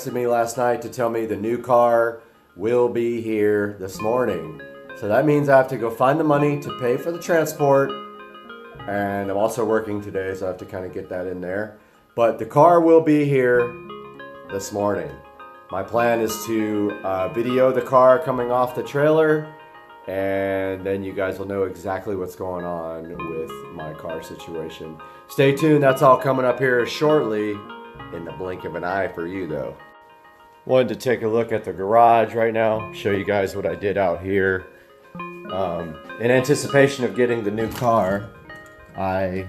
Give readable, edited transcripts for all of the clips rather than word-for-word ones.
texted me last night to tell me the new car will be here this morning. So that means I have to go find the money to pay for the transport. And I'm also working today, so I have to kind of get that in there. But the car will be here this morning. My plan is to video the car coming off the trailer, and then you guys will know exactly what's going on with my car situation. Stay tuned, that's all coming up here shortly, in the blink of an eye for you though. Wanted to take a look at the garage right now, show you guys what I did out here. In anticipation of getting the new car, the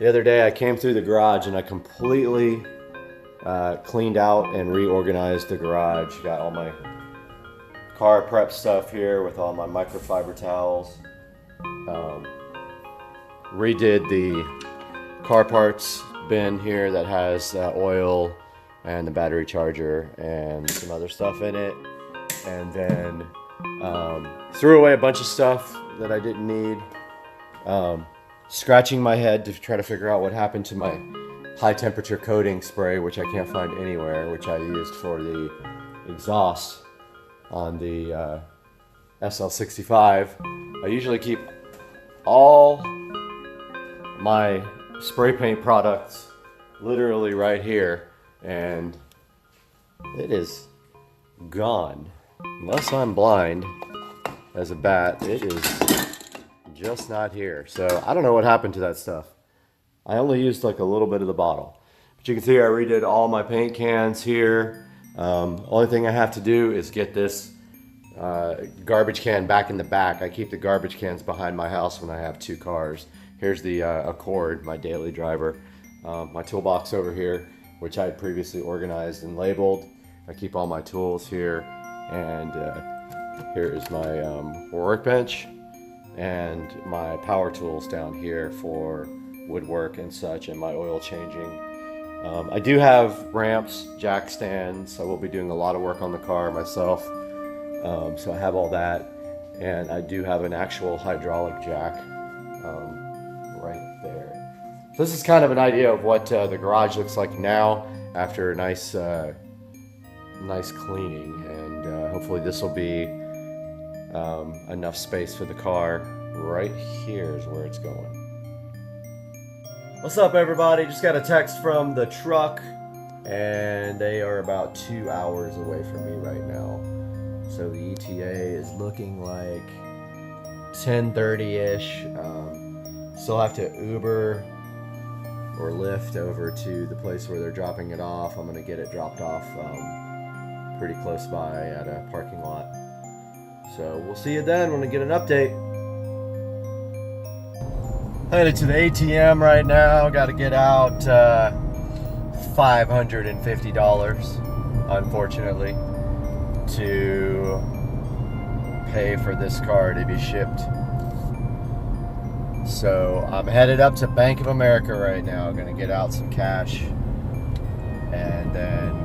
other day I came through the garage and I completely cleaned out and reorganized the garage. Got all my car prep stuff here with all my microfiber towels. Redid the car parts bin here that has oil and the battery charger and some other stuff in it. And then threw away a bunch of stuff that I didn't need. Scratching my head to try to figure out what happened to my high temperature coating spray, which I can't find anywhere, which I used for the exhaust on the SL65. I usually keep all my spray paint products literally right here, and it is gone. Unless I'm blind as a bat, it is just not here. So I don't know what happened to that stuff. I only used like a little bit of the bottle. But you can see I redid all my paint cans here. Only thing I have to do is get this garbage can back in the back. I keep the garbage cans behind my house when I have two cars. Here's the Accord, my daily driver. My toolbox over here, which I had previously organized and labeled. I keep all my tools here. And here is my workbench and my power tools down here for woodwork and such, and my oil changing. I do have ramps, jack stands. I will be doing a lot of work on the car myself. So I have all that, and I do have an actual hydraulic jack right there. So this is kind of an idea of what the garage looks like now after a nice cleaning, and hopefully this will be enough space for the car. Right here is where it's going. What's up, everybody? Just got a text from the truck, and they are about 2 hours away from me right now. So the ETA is looking like 10:30-ish. Still have to Uber or Lyft over to the place where they're dropping it off. I'm gonna get it dropped off pretty close by at a parking lot. So we'll see you then when I get an update. Headed to the ATM right now. Got to get out $550, unfortunately, to pay for this car to be shipped. So I'm headed up to Bank of America right now. Gonna get out some cash, and then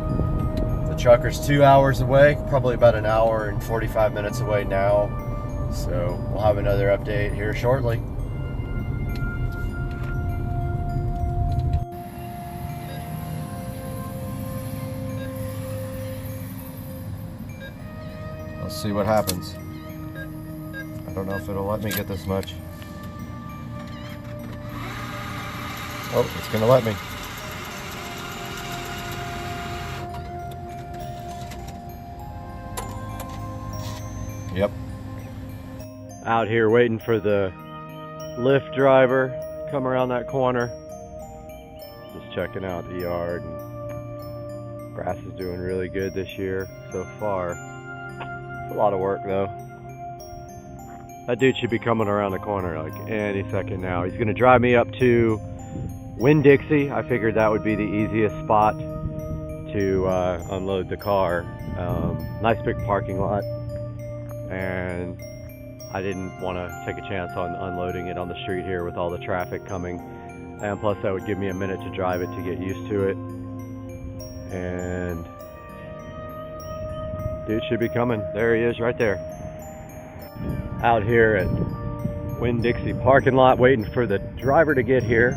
the trucker's 2 hours away, probably about an hour and 45 minutes away now. So we'll have another update here shortly. Let's see what happens. I don't know if it'll let me get this much. Oh, it's gonna let me. Yep. Out here waiting for the Lyft driver. Come around that corner. Just checking out the yard. Grass is doing really good this year so far. It's a lot of work though. That dude should be coming around the corner like any second now. He's gonna drive me up to Winn-Dixie. I figured that would be the easiest spot to unload the car. Nice big parking lot, and I didn't want to take a chance on unloading it on the street here with all the traffic coming, and plus that would give me a minute to drive it to get used to it. And dude should be coming. There he is right there. Out here at Winn-Dixie parking lot waiting for the driver to get here,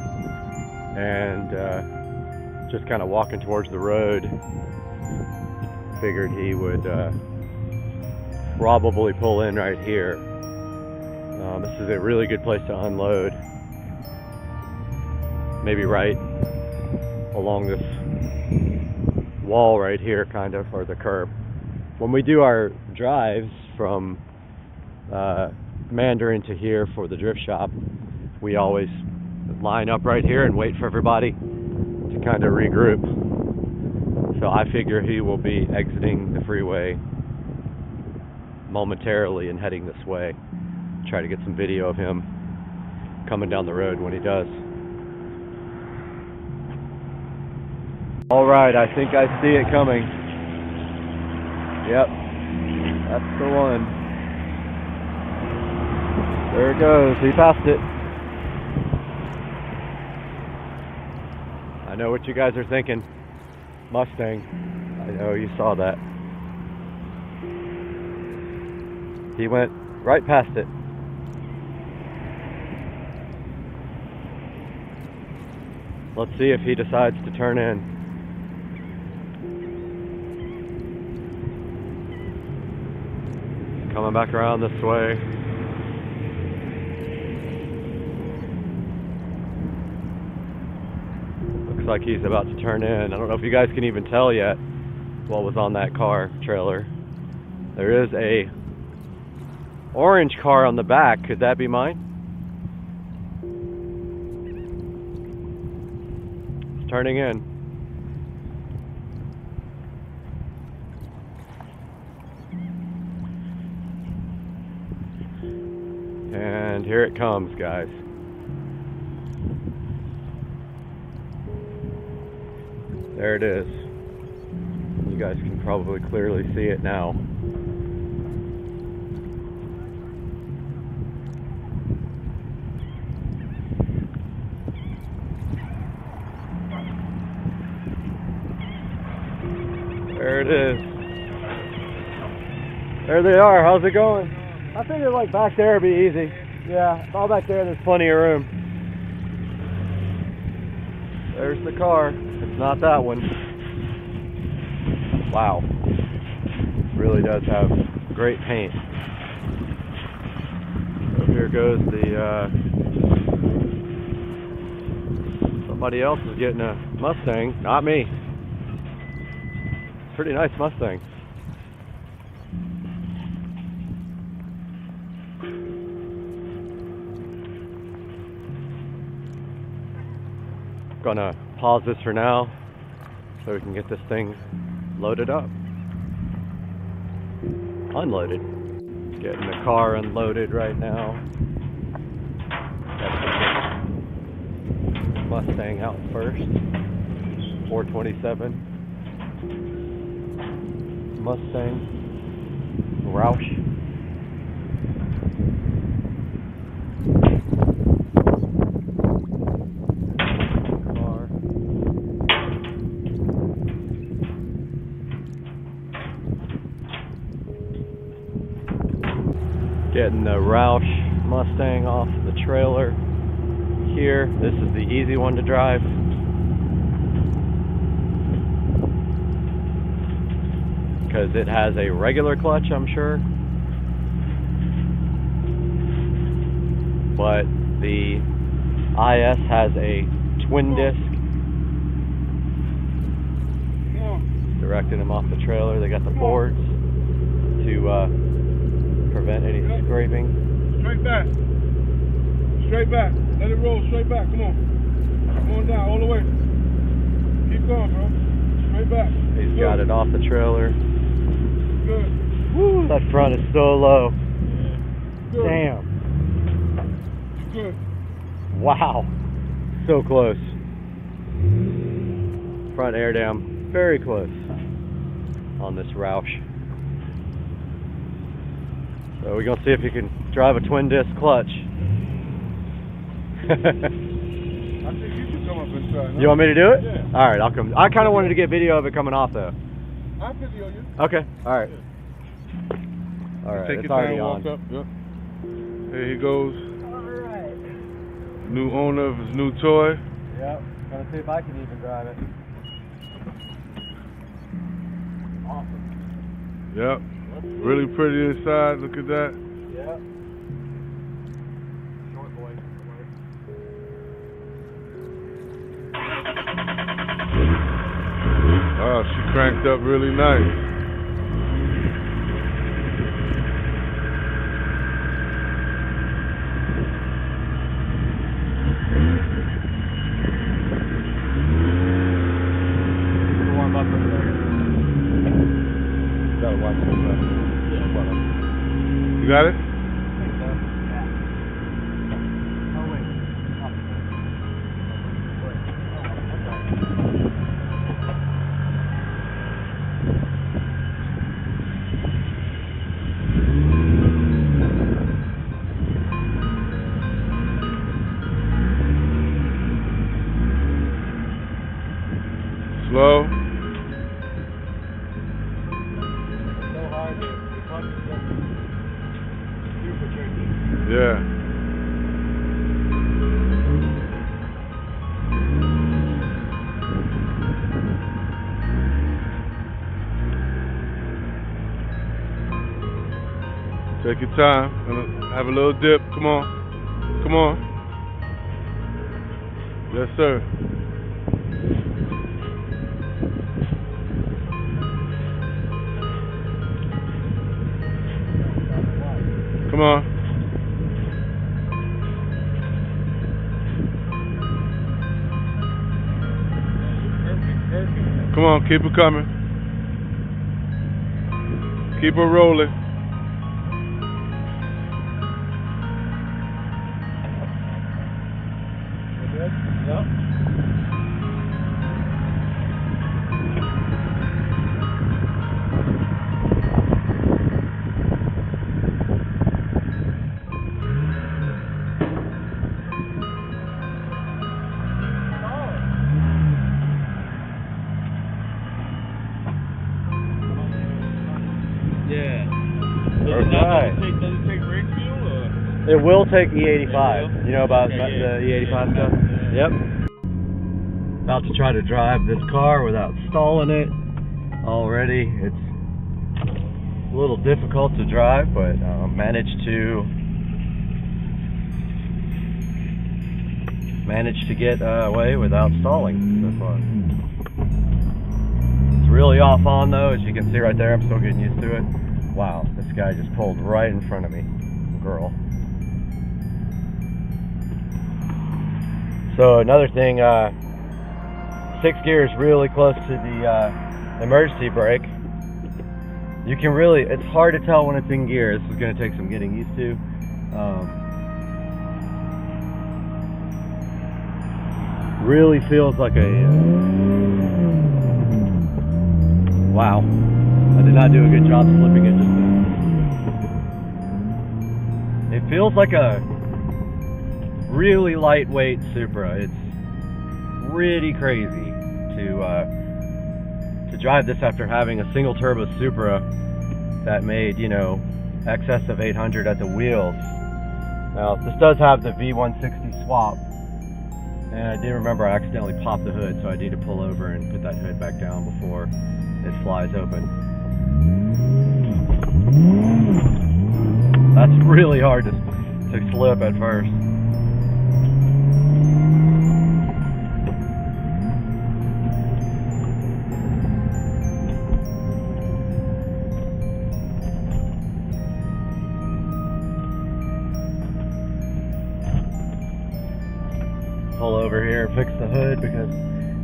and just kind of walking towards the road figured he would probably pull in right here. This is a really good place to unload. Maybe right along this wall right here, kind of, or the curb. When we do our drives from Mandarin to here for the drift shop, we always line up right here and wait for everybody to kind of regroup. So I figure he will be exiting the freeway momentarily and heading this way. Try to get some video of him coming down the road when he does. All right, I think I see it coming. Yep, that's the one. There it goes, he passed it. I know what you guys are thinking. Mustang. I know you saw that. He went right past it. Let's see if he decides to turn in. Coming back around this way. Looks like he's about to turn in. I don't know if you guys can even tell yet what was on that car trailer. There is a orange car on the back. Could that be mine? It's turning in. And here it comes, guys. There it is. You guys can probably clearly see it now. There it is. There they are. How's it going? I figured like back there would be easy. Yeah, all back there there's plenty of room. There's the car. It's not that one. Wow. Really does have great paint. So here goes the somebody else is getting a Mustang, not me. Pretty nice Mustang. Gonna pause this for now so we can get this thing loaded up. Unloaded. Getting the car unloaded right now. Mustang out first. 427 Mustang Roush. Getting the Roush Mustang off the trailer here. This is the easy one to drive. Because it has a regular clutch, I'm sure. But the IS has a twin disc. Directing them off the trailer. They got the boards to prevent any scraping. Straight back. Straight back. Let it roll straight back. Come on. Come on down all the way. Keep going, bro. Straight back. He's got it off the trailer. Good. Woo, that front is so low. Good. Damn. Good. Wow. So close. Front air dam. Very close on this Roush. So we're gonna see if you can drive a twin disc clutch. I think you should come up inside. You want me to do it? Yeah. All right, I'll come. I kind of wanted to get video of it coming off though. I'll video you. Okay. All right. Yeah. All right. Take It's your already time, on. walk up. Yep. There he goes. All right. New owner of his new toy. Yep. Gonna see if I can even drive it. Awesome. Yep. Really pretty inside. Look at that. Yeah. Short boy. Oh, she cranked up really nice. You got it? Slow. Yeah. Take your time. Have a little dip. Come on. Come on. Yes, sir. Come on. Come on, keep it coming. Keep it rolling. Yep. Does it take brake fuel? Or? It will take E85. You know about the E85 stuff? Yep. About to try to drive this car without stalling it already. It's a little difficult to drive, but managed to get away without stalling so far. It's really off on though, as you can see right there. I'm still getting used to it. Wow, this guy just pulled right in front of me. Girl. So another thing, 6 gears really close to the emergency brake. You can really, it's hard to tell when it's in gear. This is going to take some getting used to. Really feels like a, wow. I did not do a good job slipping it just then. It feels like a really lightweight Supra. It's pretty crazy to drive this after having a single turbo Supra that made, you know, excess of 800 at the wheels. Now this does have the V160 swap, and I did remember I accidentally popped the hood, so I need to pull over and put that hood back down before it flies open. That's really hard to slip at first. Pull over here and fix the hood because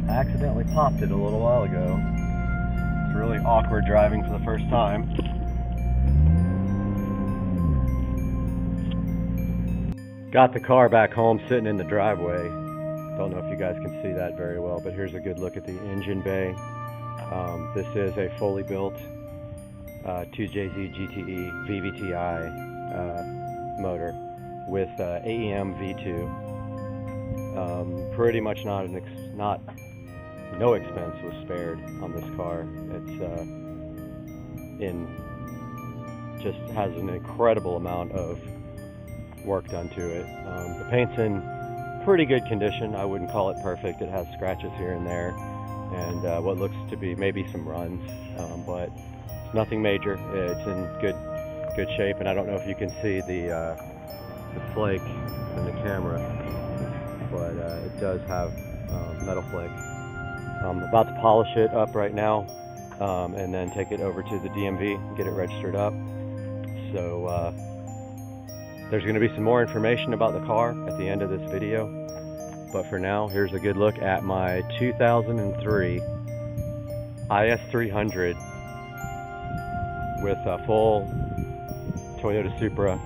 I accidentally popped it a little while ago. It's really awkward driving for the first time. Got the car back home sitting in the driveway. Don't know if you guys can see that very well, but here's a good look at the engine bay. This is a fully built 2JZ GTE VVTi motor with AEM V2. Pretty much no expense was spared on this car. It's just has an incredible amount of work done to it. The paint's in pretty good condition. I wouldn't call it perfect. It has scratches here and there, and what looks to be maybe some runs, but It's nothing major. It's in good shape, and I don't know if you can see the flake in the camera, but it does have metal flake. I'm about to polish it up right now, and then take it over to the DMV and get it registered up. So there's going to be some more information about the car at the end of this video, but for now, here's a good look at my 2003 IS300 with a full Toyota Supra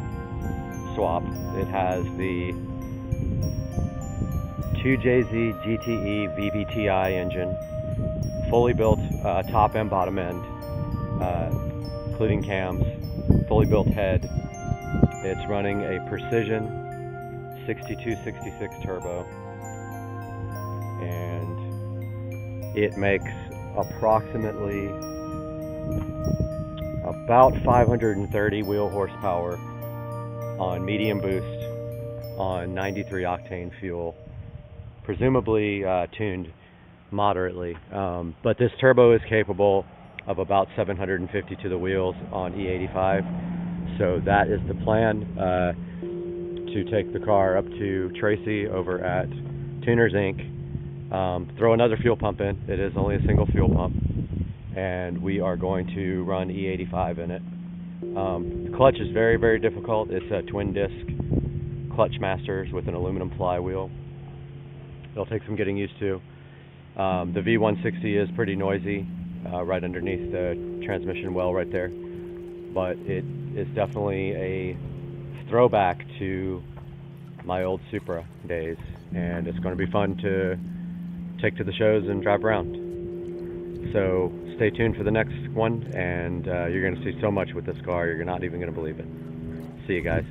swap. It has the 2JZ GTE VVTi engine, fully built top and bottom end, including cams, fully built head. It's running a Precision 6266 turbo, and it makes approximately about 530 wheel horsepower on medium boost on 93 octane fuel, presumably tuned moderately, but this turbo is capable of about 750 to the wheels on E85. So that is the plan, to take the car up to Tracy over at Tuners Inc., throw another fuel pump in. It is only a single fuel pump, and we are going to run E85 in it. The clutch is very, very difficult. It's a twin disc clutch masters with an aluminum flywheel. It'll take some getting used to. The V160 is pretty noisy, right underneath the transmission well right there, but it is definitely a throwback to my old Supra days, and it's going to be fun to take to the shows and drive around. So stay tuned for the next one, and you're going to see so much with this car, you're not even going to believe it. See you guys.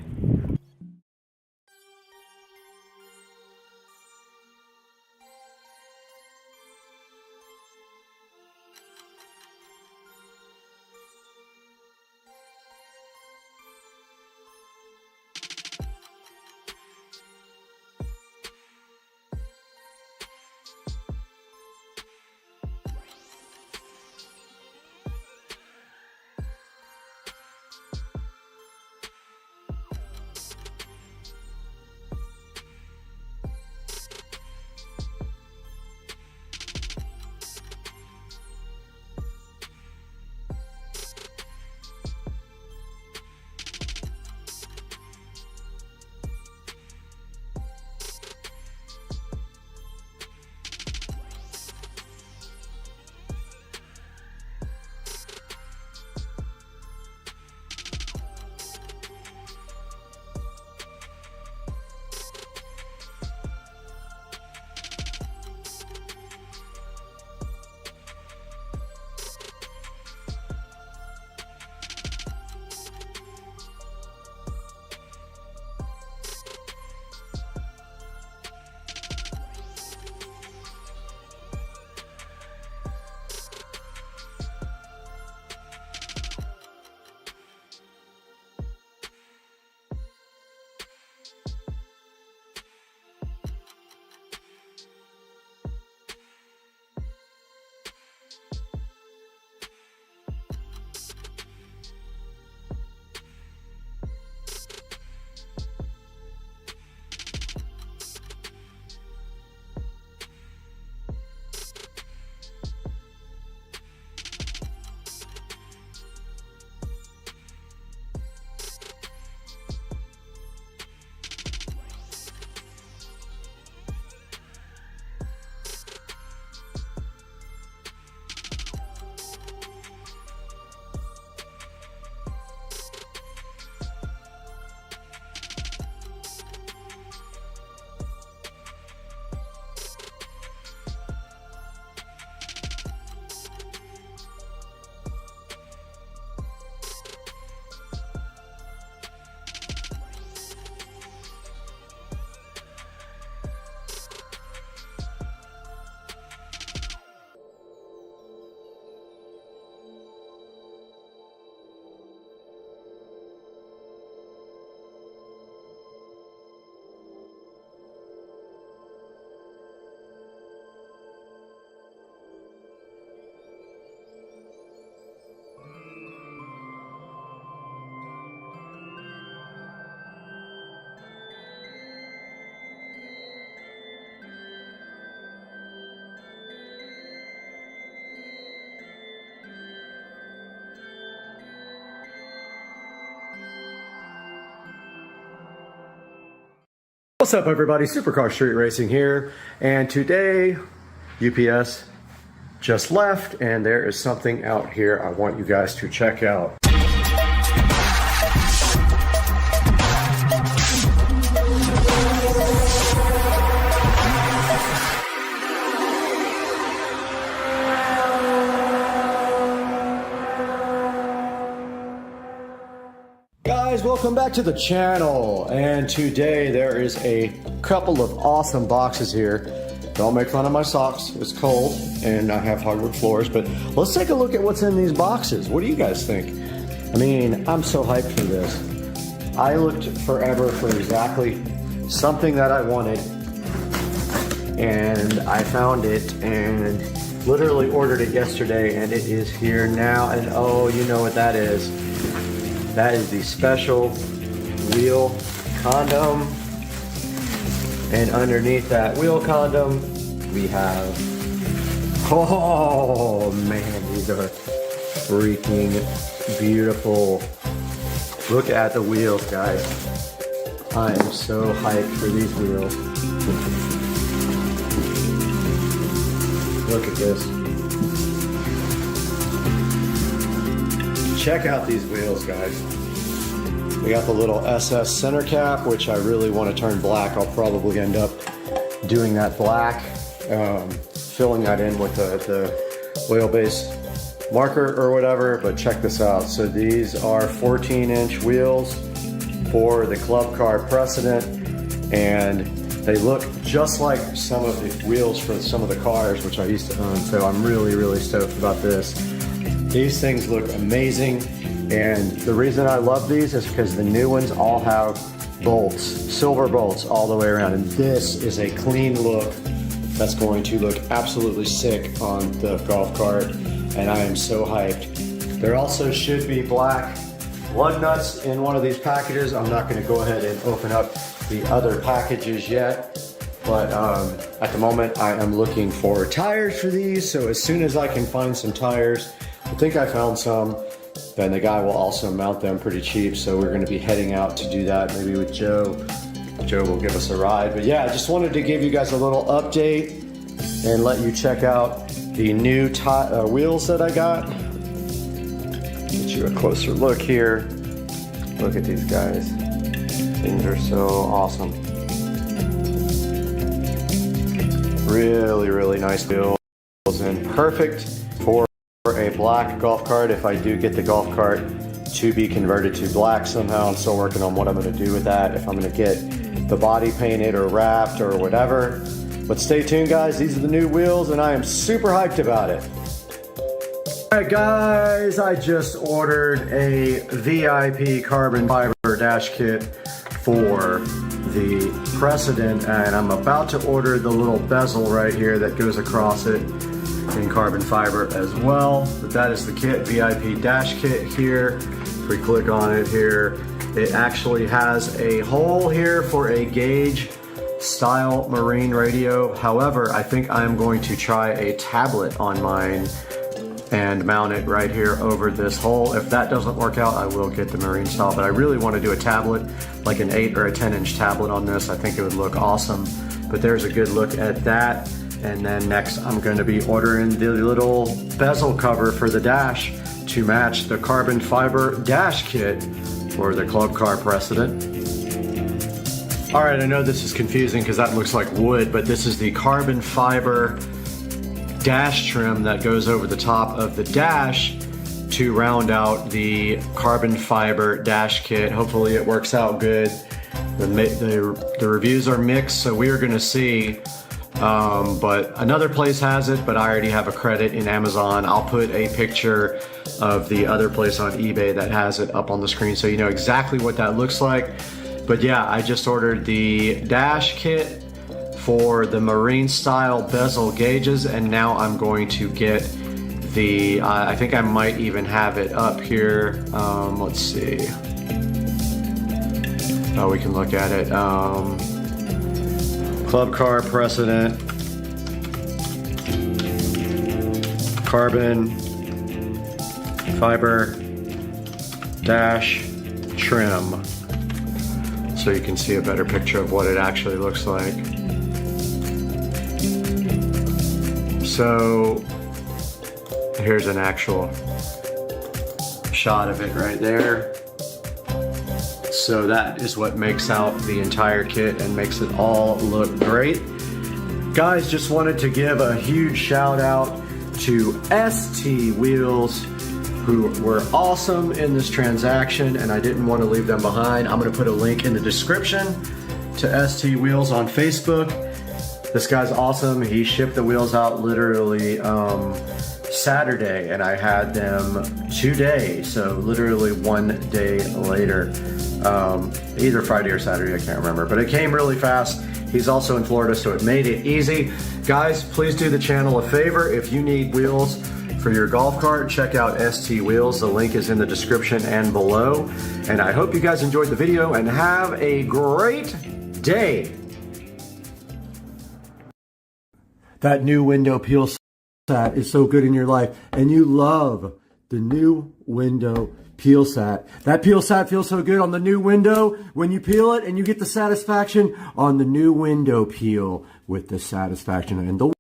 What's up, everybody? Supercar Street Racing here, and today UPS just left, and there is something out here I want you guys to check out. Guys, welcome back to the channel, and today there is a couple of awesome boxes here. Don't make fun of my socks, it's cold and I have hardwood floors, but let's take a look at what's in these boxes. What do you guys think? I mean, I'm so hyped for this. I looked forever for exactly something that I wanted, and I found it and literally ordered it yesterday, and it is here now. And oh, you know what that is. That is the special wheel condom, and underneath that wheel condom we have, oh man, these are freaking beautiful. Look at the wheels, guys. I am so hyped for these wheels. Look at this. Check out these wheels, guys. We got the little SS center cap, which I really want to turn black. I'll probably end up doing that black, filling that in with the wheelbase marker or whatever, but check this out. So these are 14-inch wheels for the Club Car Precedent, and they look just like some of the wheels for some of the cars, which I used to own, so I'm really, really stoked about this. These things look amazing, and the reason I love these is because the new ones all have bolts, silver bolts all the way around, and this is a clean look that's going to look absolutely sick on the golf cart, and I am so hyped. There also should be black lug nuts in one of these packages. I'm not going to go ahead and open up the other packages yet, but at the moment I am looking for tires for these, so as soon as I can find some tires, I think I found some, then the guy will also mount them pretty cheap, so we're going to be heading out to do that, maybe with Joe. Joe will give us a ride. But yeah, I just wanted to give you guys a little update and let you check out the new wheels that I got. Get you a closer look here. Look at these guys. Things are so awesome. Really, really nice wheels, and perfect for a black golf cart if I do get the golf cart to be converted to black somehow. I'm still working on what I'm going to do with that, if I'm going to get the body painted or wrapped or whatever. But stay tuned, guys. These are the new wheels, and I am super hyped about it. Alright guys, I just ordered a VIP carbon fiber dash kit for the Precedent, and I'm about to order the little bezel right here that goes across it in carbon fiber as well. But that is the kit, VIP dash kit here. If we click on it here, it actually has a hole here for a gauge style marine radio. However, I think I'm going to try a tablet on mine and mount it right here over this hole. If that doesn't work out, I will get the marine style, but I really want to do a tablet, like an 8 or a 10-inch tablet on this. I think it would look awesome. But there's a good look at that. And then next I'm going to be ordering the little bezel cover for the dash to match the carbon fiber dash kit for the Club Car Precedent. Alright, I know this is confusing because that looks like wood, but this is the carbon fiber dash trim that goes over the top of the dash to round out the carbon fiber dash kit. Hopefully it works out good. The reviews are mixed, so we are going to see. But another place has it, but I already have a credit in Amazon. I'll put a picture of the other place on eBay that has it up on the screen so you know exactly what that looks like. But yeah, I just ordered the dash kit for the marine style bezel gauges, and now I'm going to get the, I think I might even have it up here. Let's see. Oh, we can look at it. Club Car Precedent, carbon fiber dash trim. so you can see a better picture of what it actually looks like. So here's an actual shot of it right there. So that is what makes out the entire kit and makes it all look great. Guys, just wanted to give a huge shout out to ST Wheels, who were awesome in this transaction, and I didn't want to leave them behind. I'm gonna put a link in the description to ST Wheels on Facebook. This guy's awesome. He shipped the wheels out literally Saturday, and I had them today, so literally 1 day later. Either Friday or Saturday, I can't remember, but it came really fast. He's also in Florida, so it made it easy. Guys, please do the channel a favor. If you need wheels for your golf cart, check out ST Wheels. The link is in the description and below. And I hope you guys enjoyed the video and have a great day. That new window peel set is so good in your life, and you love the new window peel set. That peel set feels so good on the new window when you peel it, and you get the satisfaction on the new window peel with the satisfaction. And the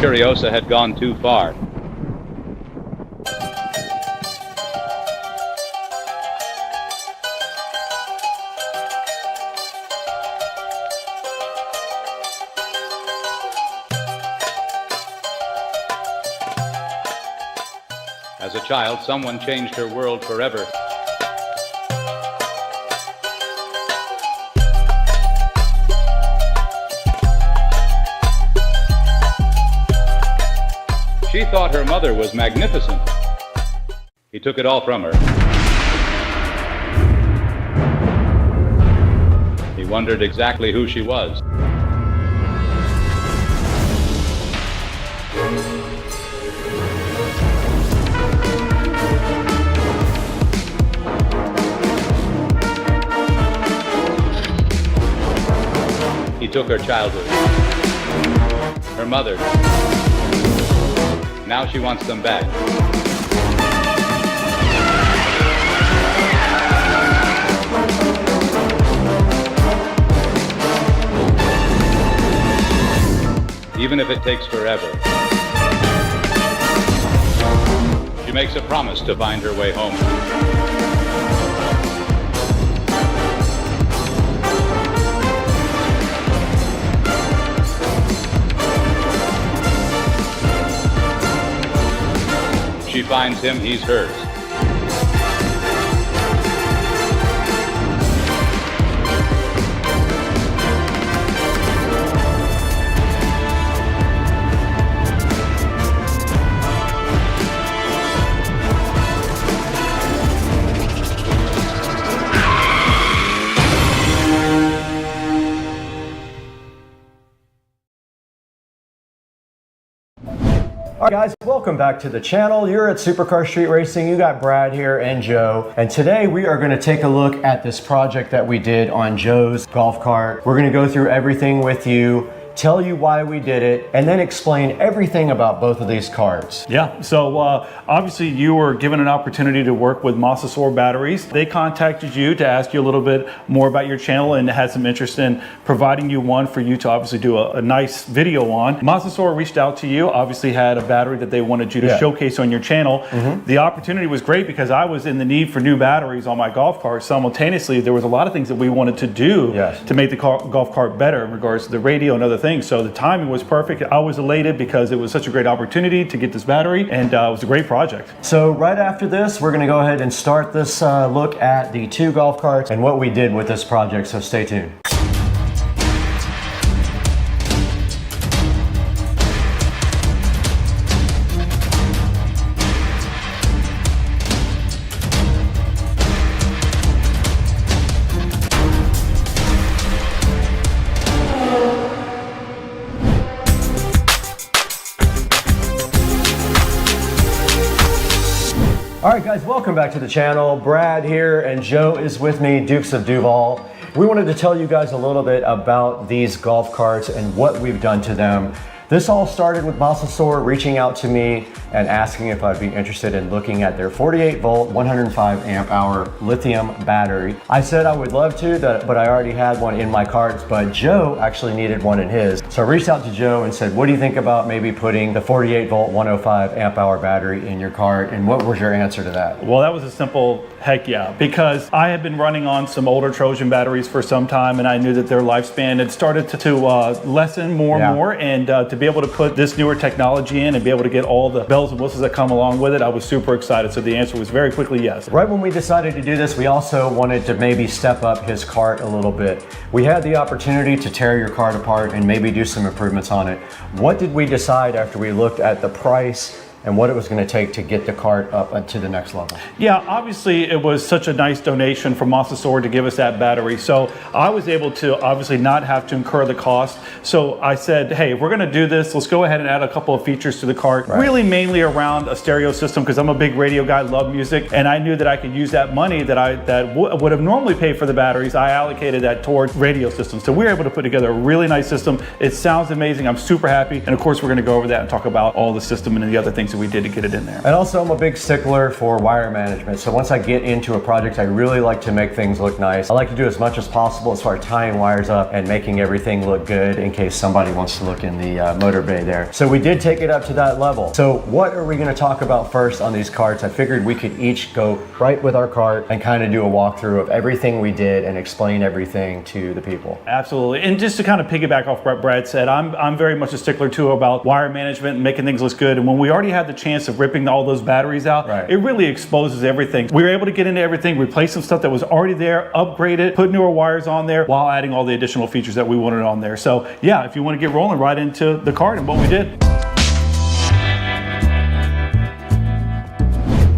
Furiosa had gone too far. As a child, someone changed her world forever. She thought her mother was magnificent. He took it all from her. He wondered exactly who she was. He took her childhood, her mother. Now she wants them back. Even if it takes forever. She makes a promise to find her way home. She finds him, he's hers. All right, guys, welcome back to the channel. You're at Supercar Street Racing. You got Brad here and Joe. And today we are gonna take a look at this project that we did on Joe's golf cart. We're gonna go through everything with you, tell you why we did it, and then explain everything about both of these carts. Yeah, so obviously you were given an opportunity to work with Masasor Batteries. They contacted you to ask you a little bit more about your channel and had some interest in providing you one for you to obviously do a nice video on. Masasor reached out to you, obviously had a battery that they wanted you to showcase on your channel. The opportunity was great because I was in the need for new batteries on my golf cart. Simultaneously, there was a lot of things that we wanted to do to make the golf cart better in regards to the radio and other things. So the timing was perfect. I was elated because it was such a great opportunity to get this battery, and it was a great project. So right after this, we're gonna go ahead and start this look at the two golf carts and what we did with this project, so stay tuned. All right, guys, welcome back to the channel. Brad here, and Joe is with me, Dukes of Duval. We wanted to tell you guys a little bit about these golf carts and what we've done to them. This all started with Masasor reaching out to me and asking if I'd be interested in looking at their 48 volt, 105 amp hour lithium battery. I said I would love to, but I already had one in my carts, but Joe actually needed one in his. So I reached out to Joe and said, what do you think about maybe putting the 48 volt, 105 amp hour battery in your cart? And what was your answer to that? Well, that was a simple heck yeah, because I had been running on some older Trojan batteries for some time, and I knew that their lifespan had started to lessen more and more, and to be able to put this newer technology in and be able to get all the bells and whistles that come along with it, I was super excited. So the answer was very quickly yes. Right when we decided to do this, we also wanted to maybe step up his cart a little bit. We had the opportunity to tear your cart apart and maybe do some improvements on it. What did we decide after we looked at the price and what it was going to take to get the cart up to the next level? Yeah, obviously it was such a nice donation from Masasor to give us that battery. So I was able to obviously not have to incur the cost. So I said, hey, if we're going to do this, let's go ahead and add a couple of features to the cart, really mainly around a stereo system, because I'm a big radio guy, love music, and I knew that I could use that money that would have normally paid for the batteries. I allocated that towards radio systems. So we were able to put together a really nice system. It sounds amazing. I'm super happy. And of course, we're going to go over that and talk about all the system and the other things that we did to get it in there. And also, I'm a big stickler for wire management. So once I get into a project, I really like to make things look nice. I like to do as much as possible as far as tying wires up and making everything look good in case somebody wants to look in the motor bay there. So we did take it up to that level. So what are we going to talk about first on these carts? I figured we could each go right with our cart and kind of do a walkthrough of everything we did and explain everything to the people. Absolutely. And just to kind of piggyback off what Brad said, I'm very much a stickler too about wire management and making things look good. And when we already had the chance of ripping all those batteries out, it really exposes everything. We were able to get into everything, replace some stuff that was already there, upgrade it, put newer wires on there while adding all the additional features that we wanted on there. So yeah, if you want to get rolling right into the cart and what we did.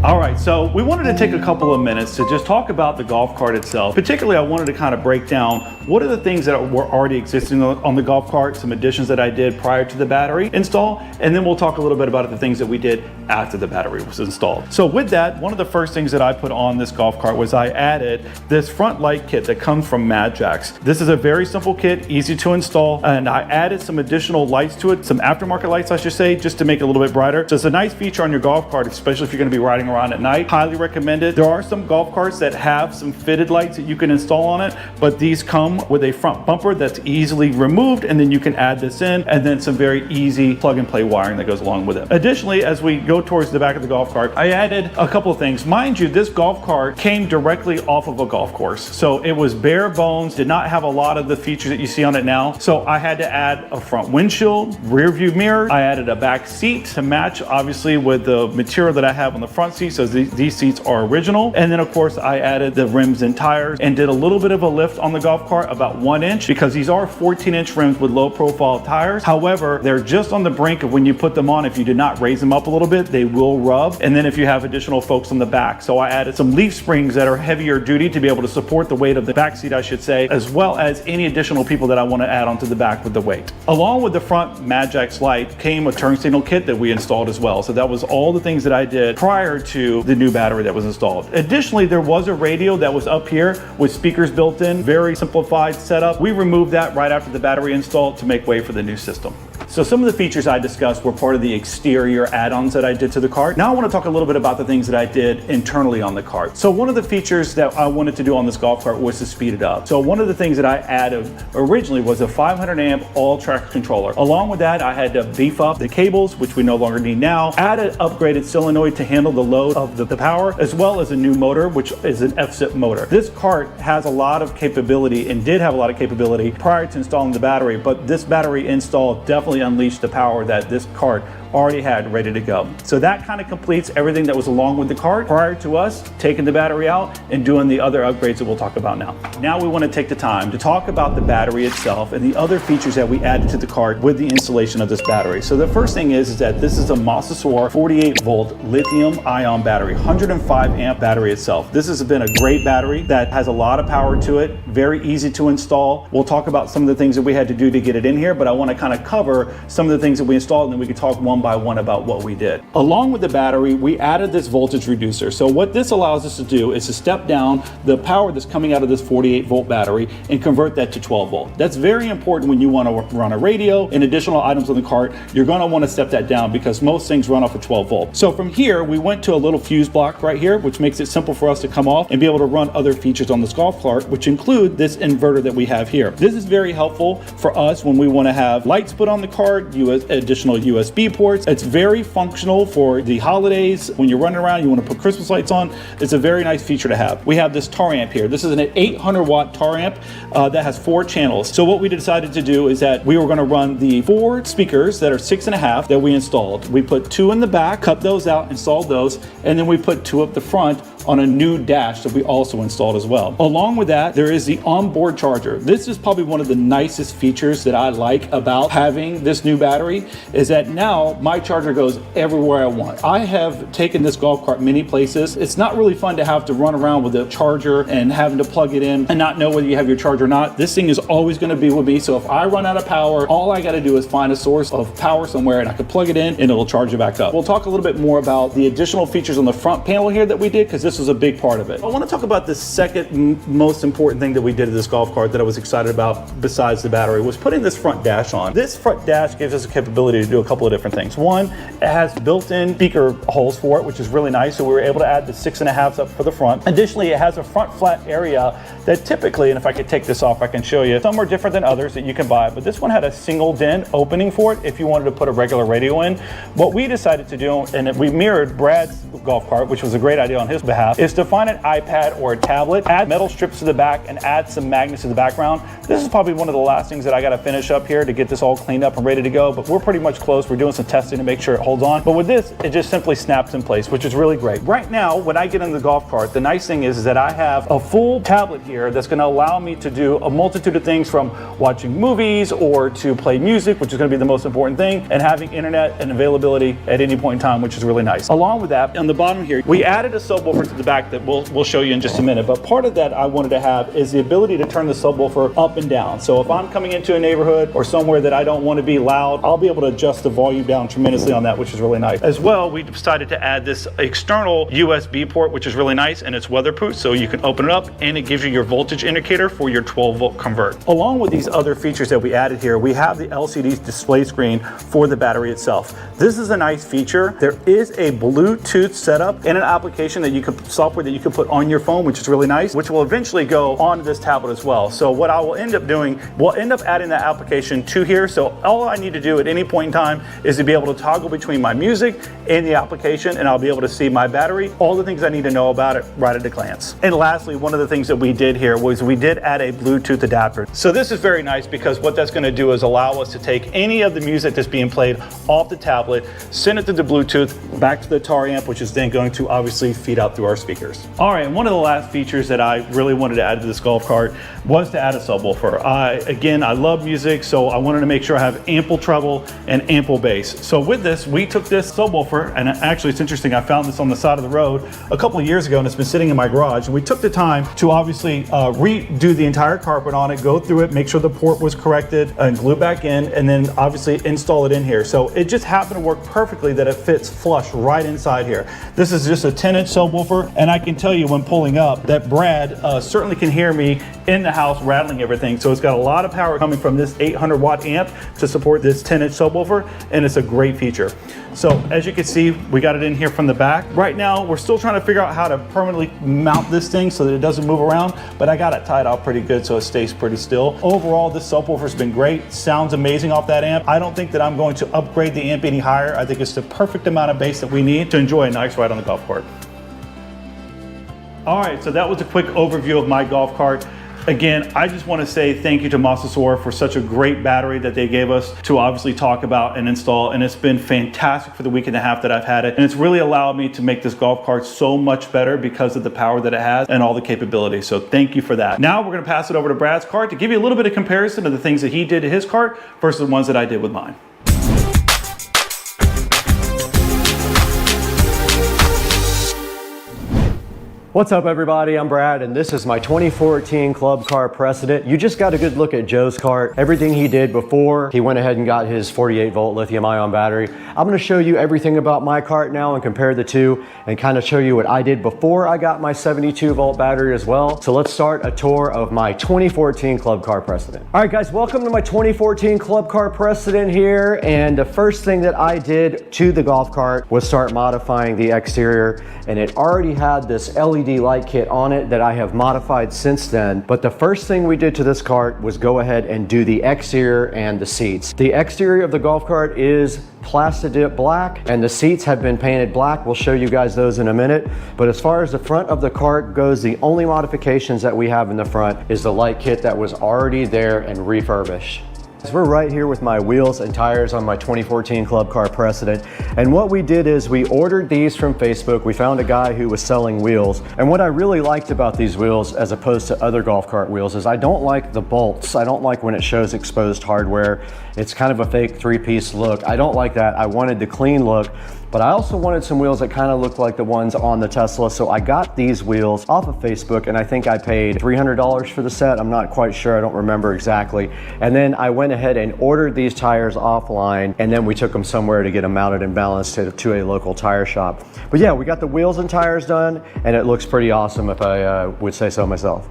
All right, so we wanted to take a couple of minutes to just talk about the golf cart itself. Particularly, I wanted to kind of break down what are the things that were already existing on the golf cart, some additions that I did prior to the battery install, and then we'll talk a little bit about the things that we did after the battery was installed. So with that, one of the first things that I put on this golf cart was I added this front light kit that comes from Madjax. This is a very simple kit, easy to install, and I added some additional lights to it, some aftermarket lights I should say, just to make it a little bit brighter. So it's a nice feature on your golf cart, especially if you're going to be riding around at night. Highly recommended. There are some golf carts that have some fitted lights that you can install on it, but these come with a front bumper that's easily removed, and then you can add this in, and then some very easy plug and play wiring that goes along with it. Additionally, as we go towards the back of the golf cart, I added a couple of things. Mind you, this golf cart came directly off of a golf course. So it was bare bones, did not have a lot of the features that you see on it now. So I had to add a front windshield, rear view mirror. I added a back seat to match obviously with the material that I have on the front seat. So these seats are original. And then of course I added the rims and tires and did a little bit of a lift on the golf cart, about 1 inch, because these are 14-inch rims with low profile tires. However, they're just on the brink of when you put them on, if you did not raise them up a little bit, they will rub. And then if you have additional folks on the back. So I added some leaf springs that are heavier duty to be able to support the weight of the back seat, I should say, as well as any additional people that I want to add onto the back with the weight. Along with the front Madjax light came a turn signal kit that we installed as well. So that was all the things that I did prior to the new battery that was installed. Additionally, there was a radio that was up here with speakers built in, very simplified setup. We removed that right after the battery installed to make way for the new system. So some of the features I discussed were part of the exterior add-ons that I did to the cart. Now I want to talk a little bit about the things that I did internally on the cart. So one of the features that I wanted to do on this golf cart was to speed it up. So one of the things that I added originally was a 500 amp all track controller. Along with that, I had to beef up the cables, which we no longer need now, add an upgraded solenoid to handle the load of the power, as well as a new motor, which is an F-SIP motor. This cart has a lot of capability and did have a lot of capability prior to installing the battery, but this battery install definitely unleashed the power that this cart already had ready to go. So that kind of completes everything that was along with the cart prior to us taking the battery out and doing the other upgrades that we'll talk about now. Now we want to take the time to talk about the battery itself and the other features that we added to the cart with the installation of this battery. So the first thing is that this is a Masasor 48 volt lithium ion battery, 105 amp battery itself. This has been a great battery that has a lot of power to it, very easy to install. We'll talk about some of the things that we had to do to get it in here, but I want to kind of cover some of the things that we installed, and then we can talk one by one about what we did. Along with the battery, we added this voltage reducer. So what this allows us to do is to step down the power that's coming out of this 48 volt battery and convert that to 12 volt. That's very important when you want to run a radio and additional items on the cart. You're going to want to step that down because most things run off of 12 volt. So from here, we went to a little fuse block right here, which makes it simple for us to come off and be able to run other features on this golf cart, which include this inverter that we have here. This is very helpful for us when we want to have lights put on the cart, additional USB ports. It's very functional for the holidays. When you're running around, you want to put Christmas lights on. It's a very nice feature to have. We have this tar amp here. This is an 800 watt tar amp that has 4 channels. So what we decided to do is that we were going to run the 4 speakers that are 6.5 that we installed. We put 2 in the back, cut those out, installed those, and then we put 2 up the front on a new dash that we also installed as well. Along with that, there is the onboard charger. This is probably one of the nicest features that I like about having this new battery, is that now my charger goes everywhere I want. I have taken this golf cart many places. It's not really fun to have to run around with a charger and having to plug it in and not know whether you have your charger or not. This thing is always going to be with me. So if I run out of power, all I got to do is find a source of power somewhere and I can plug it in and it'll charge it back up. We'll talk a little bit more about the additional features on the front panel here that we did, because this was a big part of it. I want to talk about the second most important thing that we did to this golf cart that I was excited about besides the battery was putting this front dash on. This front dash gives us a capability to do a couple of different things. One, it has built-in speaker holes for it, which is really nice. So we were able to add the 6.5s up for the front. Additionally, it has a front flat area that typically, and if I could take this off, I can show you, some are different than others that you can buy, but this one had a single DIN opening for it if you wanted to put a regular radio in. What we decided to do, and we mirrored Brad's golf cart, which was a great idea on his behalf, is to find an iPad or a tablet, add metal strips to the back, and add some magnets to the background. This is probably one of the last things that I got to finish up here to get this all cleaned up and ready to go, but we're pretty much close. We're doing some testing to make sure it holds on. But with this, it just simply snaps in place, which is really great. Right now, when I get in the golf cart, the nice thing is that I have a full tablet here that's going to allow me to do a multitude of things, from watching movies or to play music, which is going to be the most important thing, and having internet and availability at any point in time, which is really nice. Along with that, on the bottom here, we added a subwoofer to the back that we'll show you in just a minute. But part of that I wanted to have is the ability to turn the subwoofer up and down. So if I'm coming into a neighborhood or somewhere that I don't want to be loud, I'll be able to adjust the volume down tremendously on that, which is really nice. As well, we decided to add this external USB port, which is really nice, and it's weatherproof, so you can open it up and it gives you your voltage indicator for your 12 volt convert. Along with these other features that we added here, we have the LCD display screen for the battery itself. This is a nice feature. There is a Bluetooth setup and an application that you could, software that you can put on your phone, which is really nice, which will eventually go onto this tablet as well. So what I will end up doing, we'll end up adding that application to here. So all I need to do at any point in time is to be able to toggle between my music and the application, and I'll be able to see my battery, all the things I need to know about it right at a glance. And lastly, one of the things that we did here was we did add a Bluetooth adapter. So this is very nice because what that's going to do is allow us to take any of the music that's being played off the tablet, send it to the Bluetooth, back to the tar amp, which is then going to obviously feed out through our speakers. All right, and one of the last features that I really wanted to add to this golf cart was to add a subwoofer. Again, I love music, so I wanted to make sure I have ample treble and ample bass. So with this, we took this subwoofer, and actually it's interesting, I found this on the side of the road a couple of years ago, and it's been sitting in my garage. And we took the time to obviously redo the entire carpet on it, go through it, make sure the port was corrected, and glue back in, and then obviously install it in here. So it just happened to work perfectly that it fits flush right inside here. This is just a 10-inch subwoofer, and I can tell you when pulling up that Brad certainly can hear me in the house rattling everything. So it's got a lot of power coming from this 800 watt amp to support this 10-inch subwoofer, and it's a great feature. So as you can see, we got it in here from the back. Right now, we're still trying to figure out how to permanently mount this thing so that it doesn't move around, but I got it tied out pretty good so it stays pretty still. Overall, this subwoofer's been great. Sounds amazing off that amp. I don't think that I'm going to upgrade the amp any higher. I think it's the perfect amount of bass that we need to enjoy a nice ride on the golf cart. All right, so that was a quick overview of my golf cart. Again, I just want to say thank you to Masasor for such a great battery that they gave us to obviously talk about and install, and it's been fantastic for the week and a half that I've had it, and it's really allowed me to make this golf cart so much better because of the power that it has and all the capabilities. So thank you for that. Now we're going to pass it over to Brad's cart to give you a little bit of comparison of the things that he did to his cart versus the ones that I did with mine. What's up everybody, I'm Brad and this is my 2014 Club Car Precedent. You just got a good look at Joe's cart. Everything he did before, he went ahead and got his 48 volt lithium ion battery. I'm gonna show you everything about my cart now and compare the two and kind of show you what I did before I got my 72 volt battery as well. So let's start a tour of my 2014 Club Car Precedent. All right guys, welcome to my 2014 Club Car Precedent here. And the first thing that I did to the golf cart was start modifying the exterior, and it already had this LED light kit on it that I have modified since then. But the first thing we did to this cart was go ahead and do the exterior and the seats. The exterior of the golf cart is Plastidip black and the seats have been painted black. We'll show you guys those in a minute. But as far as the front of the cart goes, the only modifications that we have in the front is the light kit that was already there and refurbished. We're right here with my wheels and tires on my 2014 Club Car Precedent. And what we did is we ordered these from Facebook. We found a guy who was selling wheels. And what I really liked about these wheels as opposed to other golf cart wheels is I don't like the bolts. I don't like when it shows exposed hardware. It's kind of a fake three-piece look. I don't like that. I wanted the clean look. But I also wanted some wheels that kind of looked like the ones on the Tesla. So I got these wheels off of Facebook and I think I paid $300 for the set. I'm not quite sure, I don't remember exactly. And then I went ahead and ordered these tires offline and then we took them somewhere to get them mounted and balanced to a local tire shop. But yeah, we got the wheels and tires done and it looks pretty awesome if I would say so myself.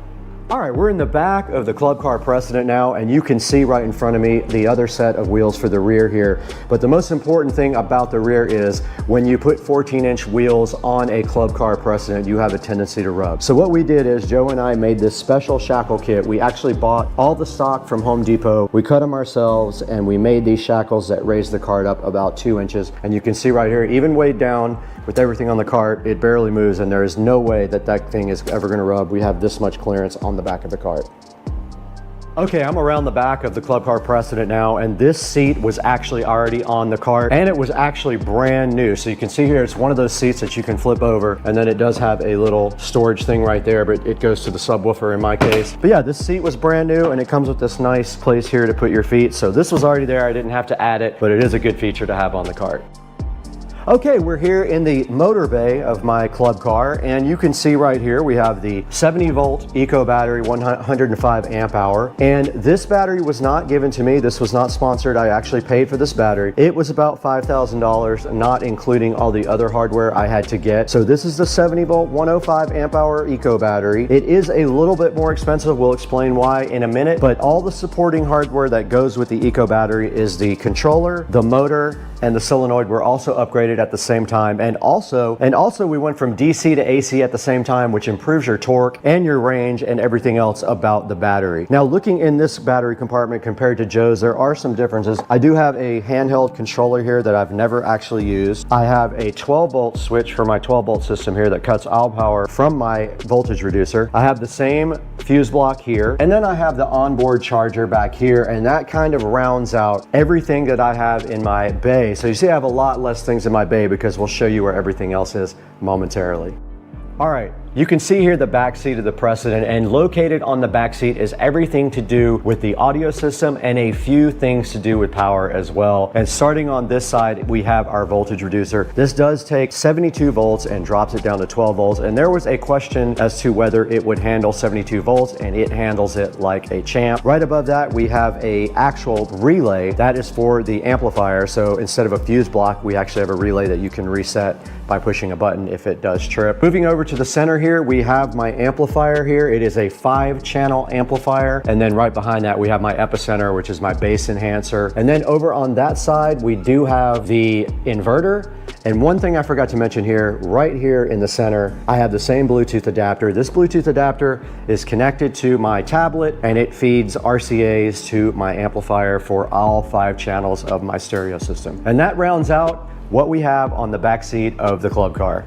All right, we're in the back of the Club Car Precedent now, and you can see right in front of me the other set of wheels for the rear here. But the most important thing about the rear is when you put 14-inch wheels on a Club Car Precedent, you have a tendency to rub. So what we did is Joe and I made this special shackle kit. We actually bought all the stock from Home Depot. We cut them ourselves, and we made these shackles that raise the cart up about 2 inches. And you can see right here, even weighed down with everything on the cart, it barely moves, and there is no way that that thing is ever gonna rub. We have this much clearance on the back of the cart. Okay, I'm around the back of the Club Car Precedent now, and this seat was actually already on the cart, and it was actually brand new. So you can see here, it's one of those seats that you can flip over, and then it does have a little storage thing right there, but it goes to the subwoofer in my case. But yeah, this seat was brand new, and it comes with this nice place here to put your feet. So this was already there, I didn't have to add it, but it is a good feature to have on the cart. Okay, we're here in the motor bay of my club car, and you can see right here we have the 70 volt eco battery, 105 amp hour. And this battery was not given to me. This was not sponsored. I actually paid for this battery. It was about $5,000, not including all the other hardware I had to get. So this is the 70 volt, 105 amp hour eco battery. It is a little bit more expensive. We'll explain why in a minute, but all the supporting hardware that goes with the eco battery is the controller, the motor, and the solenoid were also upgraded at the same time. And also we went from DC to AC at the same time, which improves your torque and your range and everything else about the battery. Now looking in this battery compartment compared to Joe's, there are some differences. I do have a handheld controller here that I've never actually used. I have a 12 volt switch for my 12 volt system here that cuts all power from my voltage reducer. I have the same fuse block here, and then I have the onboard charger back here, and that kind of rounds out everything that I have in my bay. So you see I have a lot less things in my bay because we'll show you where everything else is momentarily. All right, you can see here the back seat of the Precedent, and located on the back seat is everything to do with the audio system and a few things to do with power as well. And starting on this side, we have our voltage reducer. This does take 72 volts and drops it down to 12 volts. And there was a question as to whether it would handle 72 volts, and it handles it like a champ. Right above that, we have a actual relay that is for the amplifier. So instead of a fuse block, we actually have a relay that you can reset by pushing a button if it does trip. Moving over to the center here, we have my amplifier here. It is a 5-channel amplifier. And then right behind that, we have my epicenter, which is my bass enhancer. And then over on that side, we do have the inverter. And one thing I forgot to mention here, right here in the center, I have the same Bluetooth adapter. This Bluetooth adapter is connected to my tablet, and it feeds RCAs to my amplifier for all 5 channels of my stereo system. And that rounds out what we have on the back seat of the club car.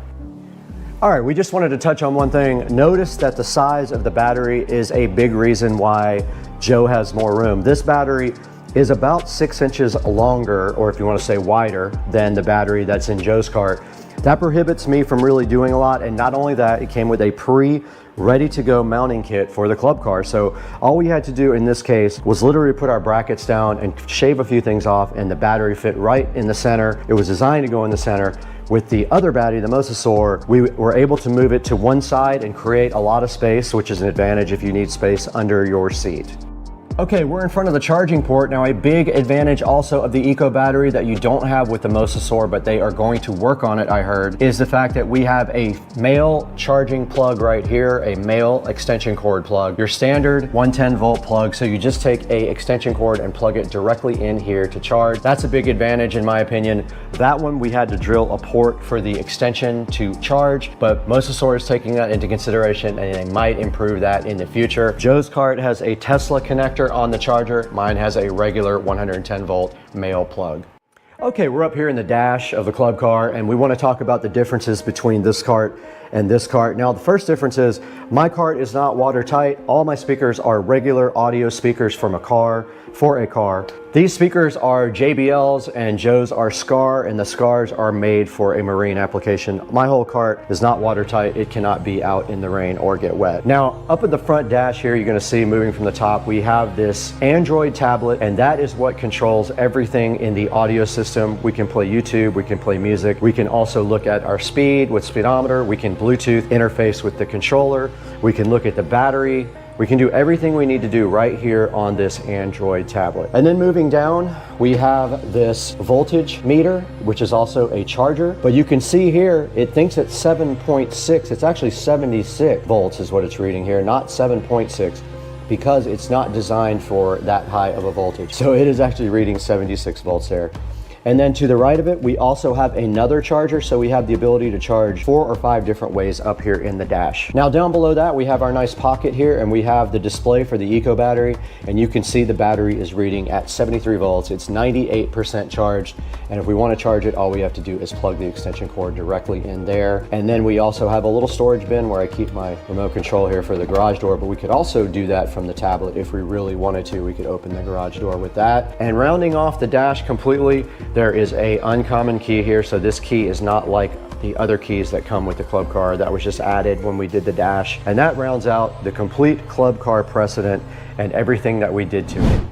All right, we just wanted to touch on one thing. Notice that the size of the battery is a big reason why Joe has more room. This battery is about 6 inches longer, or if you want to say wider, than the battery that's in Joe's cart. That prohibits me from really doing a lot, and not only that, it came with a ready to go mounting kit for the club car. So all we had to do in this case was literally put our brackets down and shave a few things off, and the battery fit right in the center. It was designed to go in the center. With the other battery, the Mosasaur, we were able to move it to one side and create a lot of space, which is an advantage if you need space under your seat. Okay, we're in front of the charging port. Now, a big advantage also of the Eco battery that you don't have with the Mosasaur, but they are going to work on it, I heard, is the fact that we have a male charging plug right here, a male extension cord plug. Your standard 110 volt plug, so you just take a extension cord and plug it directly in here to charge. That's a big advantage in my opinion. That one, we had to drill a port for the extension to charge, but Mosasaur is taking that into consideration and they might improve that in the future. Joe's cart has a Tesla connector on the charger. Mine has a regular 110 volt male plug. Okay, we're up here in the dash of the club car and we want to talk about the differences between this cart and this cart. Now, the first difference is my cart is not watertight. All my speakers are regular audio speakers from a car, for a car. These speakers are JBLs and Joe's are Scar, and the Scars are made for a marine application. My whole cart is not watertight. It cannot be out in the rain or get wet. Now, up at the front dash here, you're gonna see moving from the top, we have this Android tablet, and that is what controls everything in the audio system. We can play YouTube, we can play music. We can also look at our speed with speedometer. We can Bluetooth interface with the controller. We can look at the battery. We can do everything we need to do right here on this Android tablet. And then moving down, we have this voltage meter, which is also a charger. But you can see here, it thinks it's 7.6. It's actually 76 volts is what it's reading here, not 7.6, because it's not designed for that high of a voltage. So it is actually reading 76 volts there. And then to the right of it, we also have another charger. So we have the ability to charge 4 or 5 different ways up here in the dash. Now down below that, we have our nice pocket here and we have the display for the Eco battery. And you can see the battery is reading at 73 volts. It's 98% charged. And if we want to charge it, all we have to do is plug the extension cord directly in there. And then we also have a little storage bin where I keep my remote control here for the garage door, but we could also do that from the tablet if we really wanted to. We could open the garage door with that. And rounding off the dash completely, there is a uncommon key here. So this key is not like the other keys that come with the club car. That was just added when we did the dash. And that rounds out the complete club car precedent and everything that we did to it.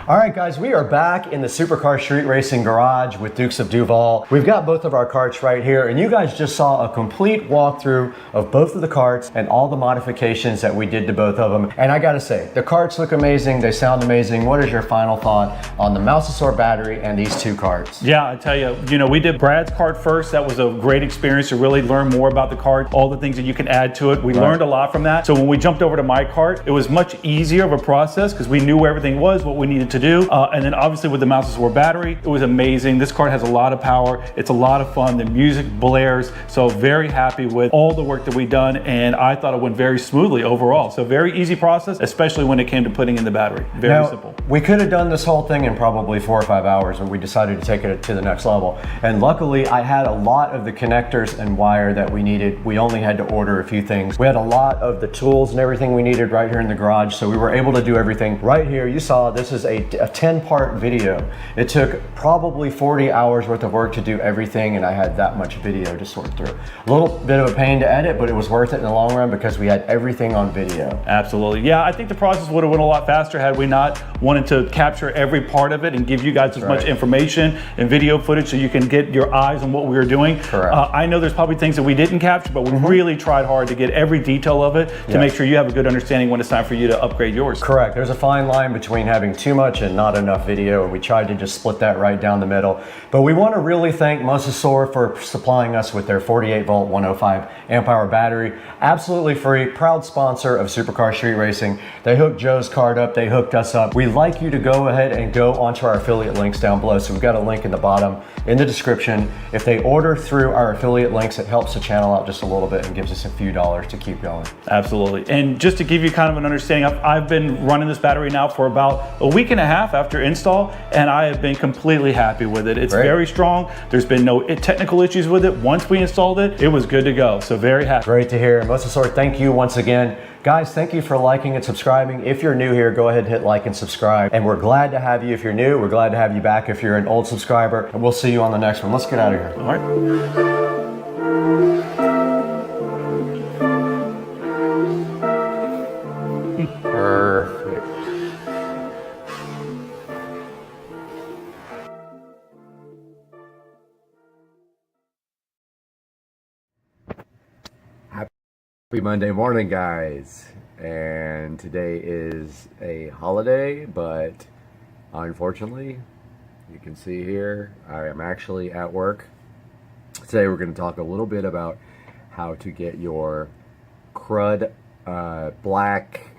All right, guys, we are back in the Supercar Street Racing garage with Dukes of Duval. We've got both of our carts right here, and you guys just saw a complete walkthrough of both of the carts and all the modifications that we did to both of them. And I gotta say, the carts look amazing, they sound amazing. What is your final thought on the Mosasaur battery and these two carts? Yeah, I tell you, we did Brad's cart first. That was a great experience to really learn more about the cart, all the things that you can add to it. We learned a lot from that. So when we jumped over to my cart, it was much easier of a process because we knew where everything was, what we needed to do. And then obviously with the Mosasaur battery, it was amazing. This cart has a lot of power. It's a lot of fun. The music blares. So very happy with all the work that we've done. And I thought it went very smoothly overall. So very easy process, especially when it came to putting in the battery. Very simple. We could have done this whole thing in probably 4 or 5 hours, but we decided to take it to the next level. And luckily I had a lot of the connectors and wire that we needed. We only had to order a few things. We had a lot of the tools and everything we needed right here in the garage. So we were able to do everything right here. You saw this is a 10-part video. It took probably 40 hours worth of work to do everything, and I had that much video to sort through. A little bit of a pain to edit, but it was worth it in the long run because we had everything on video. Absolutely. Yeah, I think the process would have went a lot faster had we not wanted to capture every part of it and give you guys as much information and video footage so you can get your eyes on what we were doing. Correct. I know there's probably things that we didn't capture, but we really tried hard to get every detail of it to make sure you have a good understanding when it's time for you to upgrade yours. Correct. There's a fine line between having too much and not enough video, and we tried to just split that right down the middle. But we want to really thank Mosasaur for supplying us with their 48 volt 105 amp hour battery. Absolutely free, proud sponsor of Supercar Street Racing. They hooked Joe's cart up, they hooked us up. We'd like you to go ahead and go onto our affiliate links down below. So we've got a link in the bottom in the description. If they order through our affiliate links, it helps the channel out just a little bit and gives us a few dollars to keep going. Absolutely. And just to give you kind of an understanding, I've been running this battery now for about a week and a half after install, and I have been completely happy with it. It's Great. very strong. There's been no technical issues with it. Once we installed it, it was good to go. So very happy. Great to hear. Mosasaur, thank you once again. Guys, thank you for liking and subscribing. If you're new here, go ahead and hit like and subscribe. And we're glad to have you if you're new. We're glad to have you back if you're an old subscriber. And we'll see you on the next one. Let's get out of here. All right. Perfect. Happy Monday morning, guys. And today is a holiday, but unfortunately, you can see here, I am actually at work. Today we're going to talk a little bit about how to get your crud, black,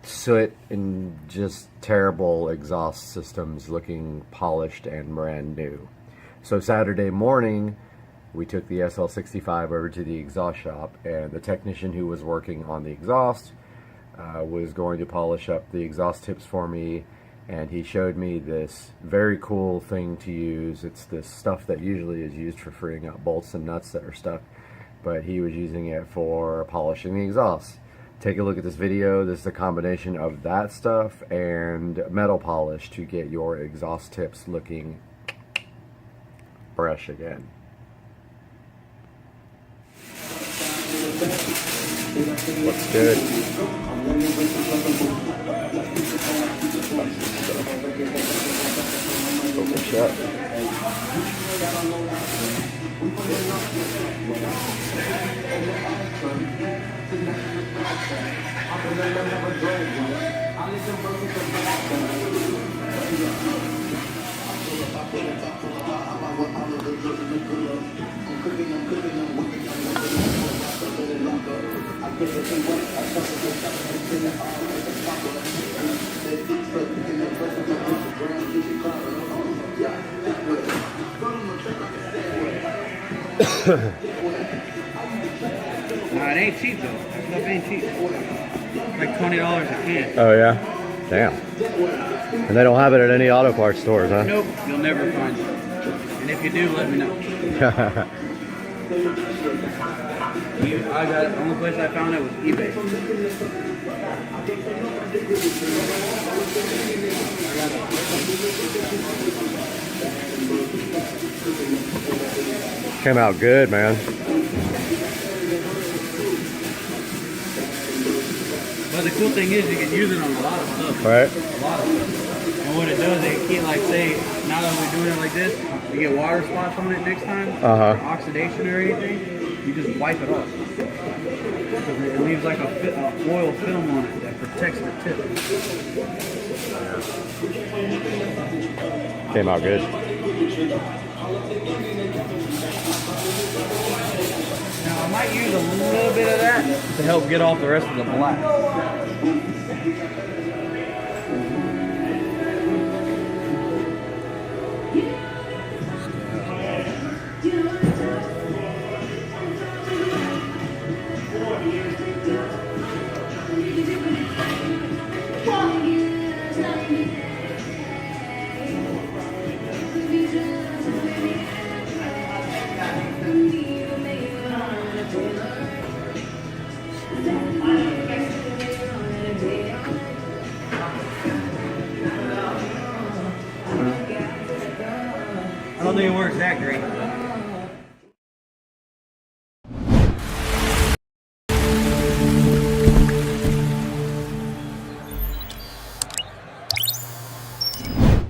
soot, and just terrible exhaust systems looking polished and brand new. So Saturday morning, we took the SL65 over to the exhaust shop, and the technician who was working on the exhaust was going to polish up the exhaust tips for me, and he showed me this very cool thing to use. It's this stuff that usually is used for freeing up bolts and nuts that are stuck, but he was using it for polishing the exhaust. Take a look at this video. This is a combination of that stuff and metal polish to get your exhaust tips looking fresh again. Looks good. Open shut. Nah, it ain't cheap though. That stuff ain't cheap. Like $20 a can. Oh yeah? Damn. And they don't have it at any auto parts stores, huh? Nope, you'll never find it. And if you do, let me know. The only place I found it was eBay. Came out good, man. But the cool thing is you can use it on a lot of stuff. Right. A lot of stuff. And what it does, it can't, like, say, now that we're doing it like this, you get water spots on it next time, or oxidation or anything, you just wipe it off. It leaves like a foil film on it that protects the tip. Came out good. Now I might use a little bit of that to help get off the rest of the black. I don't think it works that great.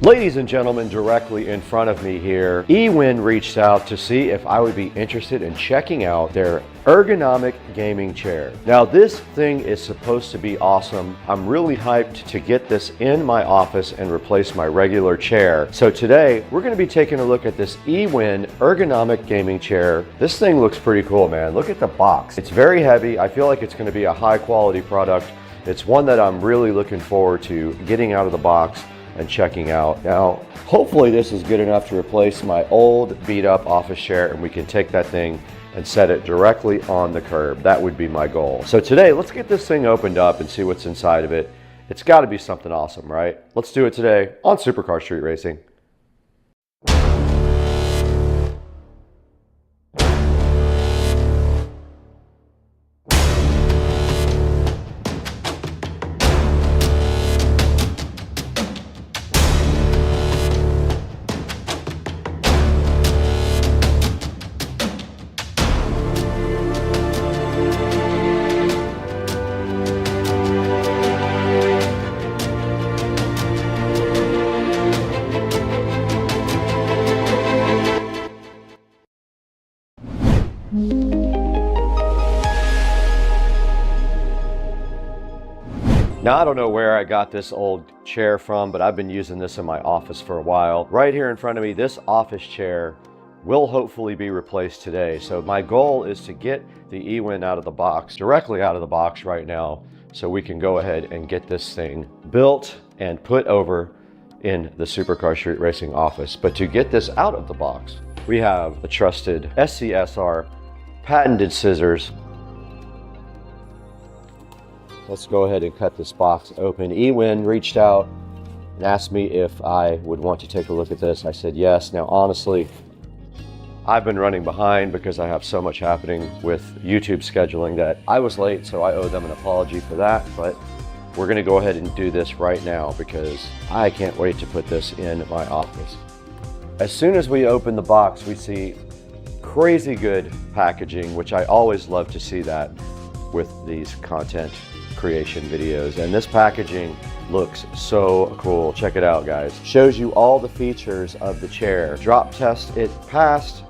Ladies and gentlemen, directly in front of me here, eWin reached out to see if I would be interested in checking out their ergonomic gaming chair. Now this thing is supposed to be awesome. I'm really hyped to get this in my office and replace my regular chair. So today we're going to be taking a look at this eWin ergonomic gaming chair. This thing looks pretty cool, man. Look at the box. It's very heavy. I feel like it's going to be a high quality product. It's one that I'm really looking forward to getting out of the box and checking out. Now, hopefully this is good enough to replace my old beat up office chair and we can take that thing and set it directly on the curb. That would be my goal. So today, let's get this thing opened up and see what's inside of it It's got to be something awesome, right? Let's do it today on Supercar Street Racing. Now, I don't know where I got this old chair from, but I've been using this in my office for a while. Right here in front of me, this office chair will hopefully be replaced today. So my goal is to get the eWin out of the box, directly out of the box right now, so we can go ahead and get this thing built and put over in the Supercar Street Racing office. But to get this out of the box, we have the trusted SCSR patented scissors. Let's go ahead and cut this box open. eWin reached out and asked me if I would want to take a look at this. I said yes. Now, honestly, I've been running behind because I have so much happening with YouTube scheduling that I was late, so I owe them an apology for that. But we're going to go ahead and do this right now because I can't wait to put this in my office. As soon as we open the box, we see crazy good packaging, which I always love to see that with these content creation videos. And this packaging looks so cool. Check it out, guys. Shows you all the features of the chair. Drop test, it passed.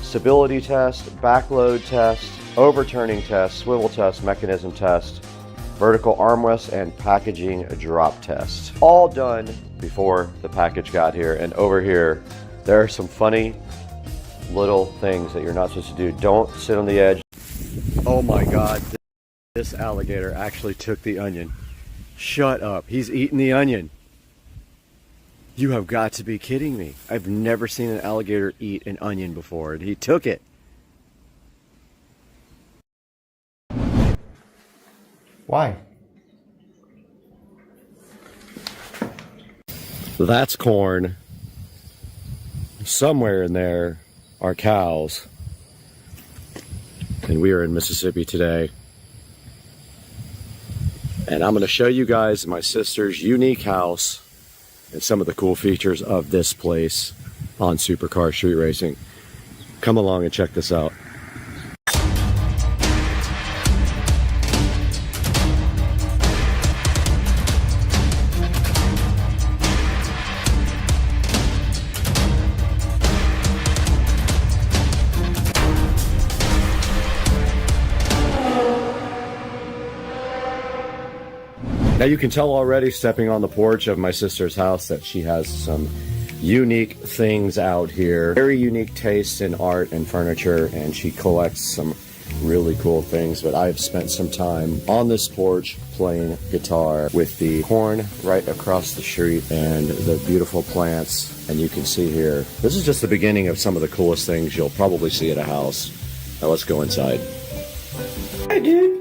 Stability test, backload test, overturning test, swivel test, mechanism test, vertical armrest, and packaging drop test. All done before the package got here. And over here, there are some funny little things that you're not supposed to do. Don't sit on the edge. Oh my God. This alligator actually took the onion. Shut up. He's eating the onion. You have got to be kidding me. I've never seen an alligator eat an onion before, and he took it. Why? That's corn. Somewhere in there are cows. And we are in Mississippi today. And I'm going to show you guys my sister's unique house and some of the cool features of this place on Supercar Street Racing. Come along and check this out. Now you can tell already stepping on the porch of my sister's house that she has some unique things out here. Very unique taste in art and furniture, and she collects some really cool things. But I've spent some time on this porch playing guitar with the corn right across the street and the beautiful plants. And you can see here, this is just the beginning of some of the coolest things you'll probably see at a house. Now let's go inside. Hey dude.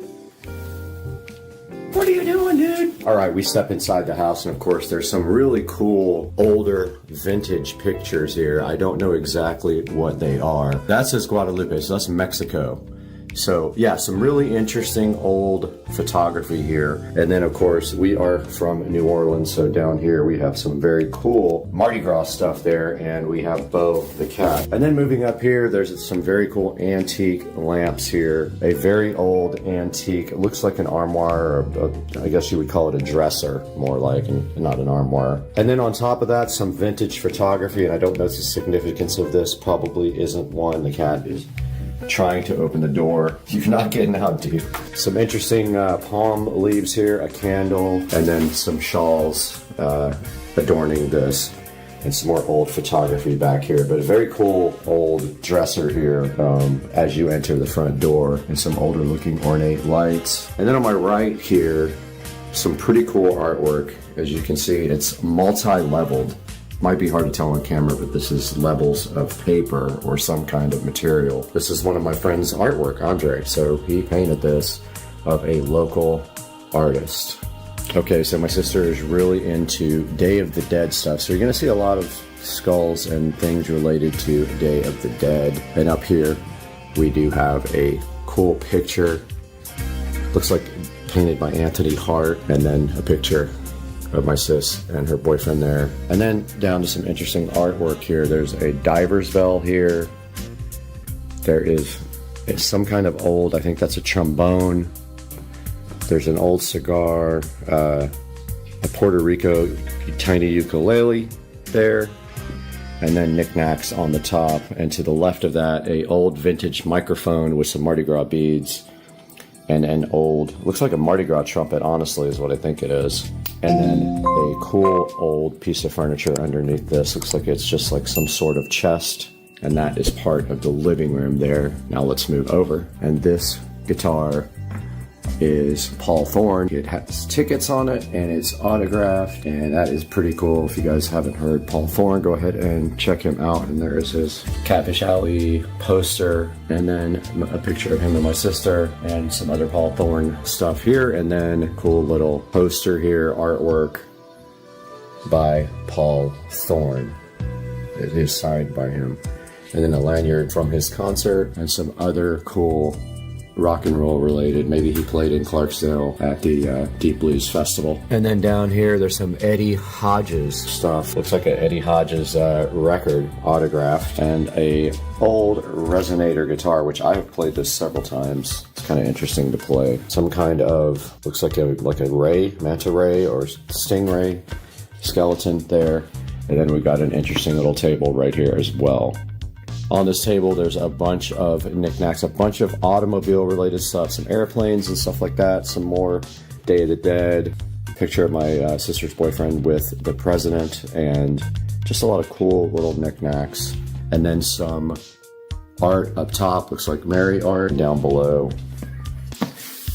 What are you doing, dude? All right, we step inside the house, and of course, there's some really cool, older, vintage pictures here. I don't know exactly what they are. That says Guadalupe, so that's Mexico. So yeah, some really interesting old photography here. And then of course we are from New Orleans, so down here we have some very cool Mardi Gras stuff there, and we have Bo the cat. And then moving up here, there's some very cool antique lamps here. A very old antique, it looks like an armoire, or I guess you would call it a dresser, more like, and not an armoire. And then on top of that, some vintage photography, and I don't know the significance of this, probably isn't one. The cat is trying to open the door. You're not getting out, dude. Some interesting palm leaves here, a candle, and then some shawls adorning this, and some more old photography back here. But a very cool old dresser here as you enter the front door, and some older looking ornate lights. And then on my right here, some pretty cool artwork. As you can see, it's multi-leveled. Might be hard to tell on camera, but this is levels of paper or some kind of material. This is one of my friend's artwork, Andre. So he painted this of a local artist. Okay, so my sister is really into Day of the Dead stuff. So you're going to see a lot of skulls and things related to Day of the Dead. And up here, we do have a cool picture. Looks like painted by Anthony Hart. And then a picture of my sis and her boyfriend there. And then down to some interesting artwork here. There's a diver's bell here. There is some kind of old, I think that's a trombone. There's an old cigar, a Puerto Rico tiny ukulele there, and then knickknacks on the top. And to the left of that, a old vintage microphone with some Mardi Gras beads, and an old, looks like a Mardi Gras trumpet, honestly, is what I think it is. And then a cool old piece of furniture underneath this. Looks like it's just like some sort of chest, and that is part of the living room there. Now let's move over. And this guitar is Paul Thorne. It has tickets on it and it's autographed, and that is pretty cool. If you guys haven't heard Paul Thorne, go ahead and check him out. And there is his Catfish Alley poster, and then a picture of him and my sister, and some other Paul Thorne stuff here, and then cool little poster here, artwork by Paul Thorne. It is signed by him. And then a lanyard from his concert, and some other cool rock and roll related. Maybe he played in Clarksdale at the Deep Blues Festival. And then down here, there's some Eddie Hodges stuff. Looks like an Eddie Hodges record autographed, and a old resonator guitar, which I have played this several times. It's kind of interesting to play. Some kind of, looks like a ray, manta ray or stingray skeleton there. And then we've got an interesting little table right here as well. On this table, there's a bunch of knickknacks, a bunch of automobile-related stuff, some airplanes and stuff like that, some more Day of the Dead, picture of my sister's boyfriend with the president, and just a lot of cool little knickknacks. And then some art up top, looks like Mary art. Down below,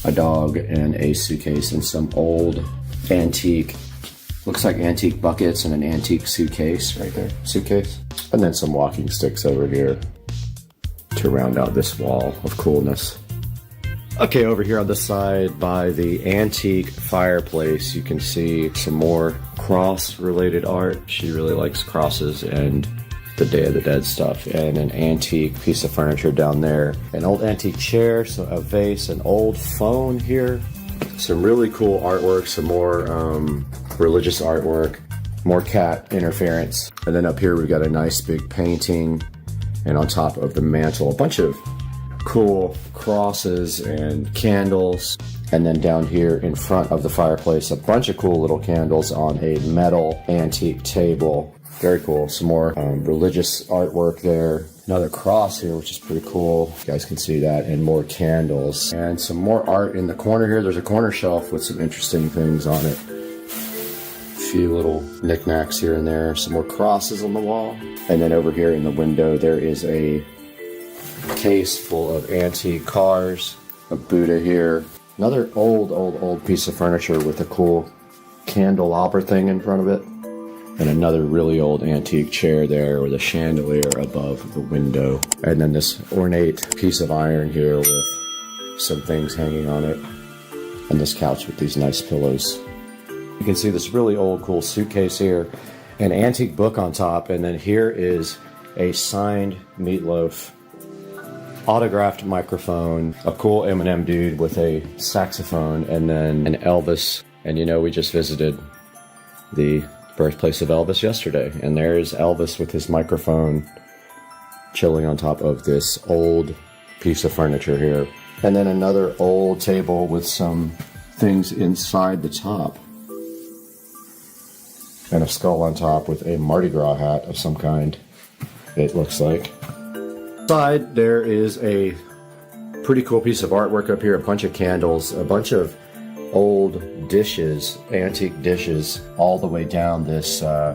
a dog and a suitcase and some old antique, looks like antique buckets and an antique suitcase right there, suitcase. And then some walking sticks over here to round out this wall of coolness. Okay, over here on the side by the antique fireplace, you can see some more cross-related art. She really likes crosses and the Day of the Dead stuff. And an antique piece of furniture down there. An old antique chair, so a vase, an old phone here. Some really cool artwork, some more religious artwork. More cat interference. And then up here we've got a nice big painting, and on top of the mantle a bunch of cool crosses and candles. And then down here in front of the fireplace, a bunch of cool little candles on a metal antique table. Very cool. Some more religious artwork there. Another cross here, which is pretty cool. You guys can see that. And more candles. And some more art in the corner here. There's a corner shelf with some interesting things on it. Few little knickknacks here and there, some more crosses on the wall. And then over here in the window there is a case full of antique cars, a Buddha here, another old piece of furniture with a cool candelabra thing in front of it, and another really old antique chair there with a chandelier above the window. And then this ornate piece of iron here with some things hanging on it, and this couch with these nice pillows. You can see this really old cool suitcase here, an antique book on top, and then here is a signed Meatloaf autographed microphone, a cool Eminem dude with a saxophone, and then an Elvis. And you know, we just visited the birthplace of Elvis yesterday, and there's Elvis with his microphone chilling on top of this old piece of furniture here. And then another old table with some things inside the top. And a skull on top with a Mardi Gras hat of some kind, it looks like. Side, there is a pretty cool piece of artwork up here, a bunch of candles, a bunch of old dishes, antique dishes, all the way down this, I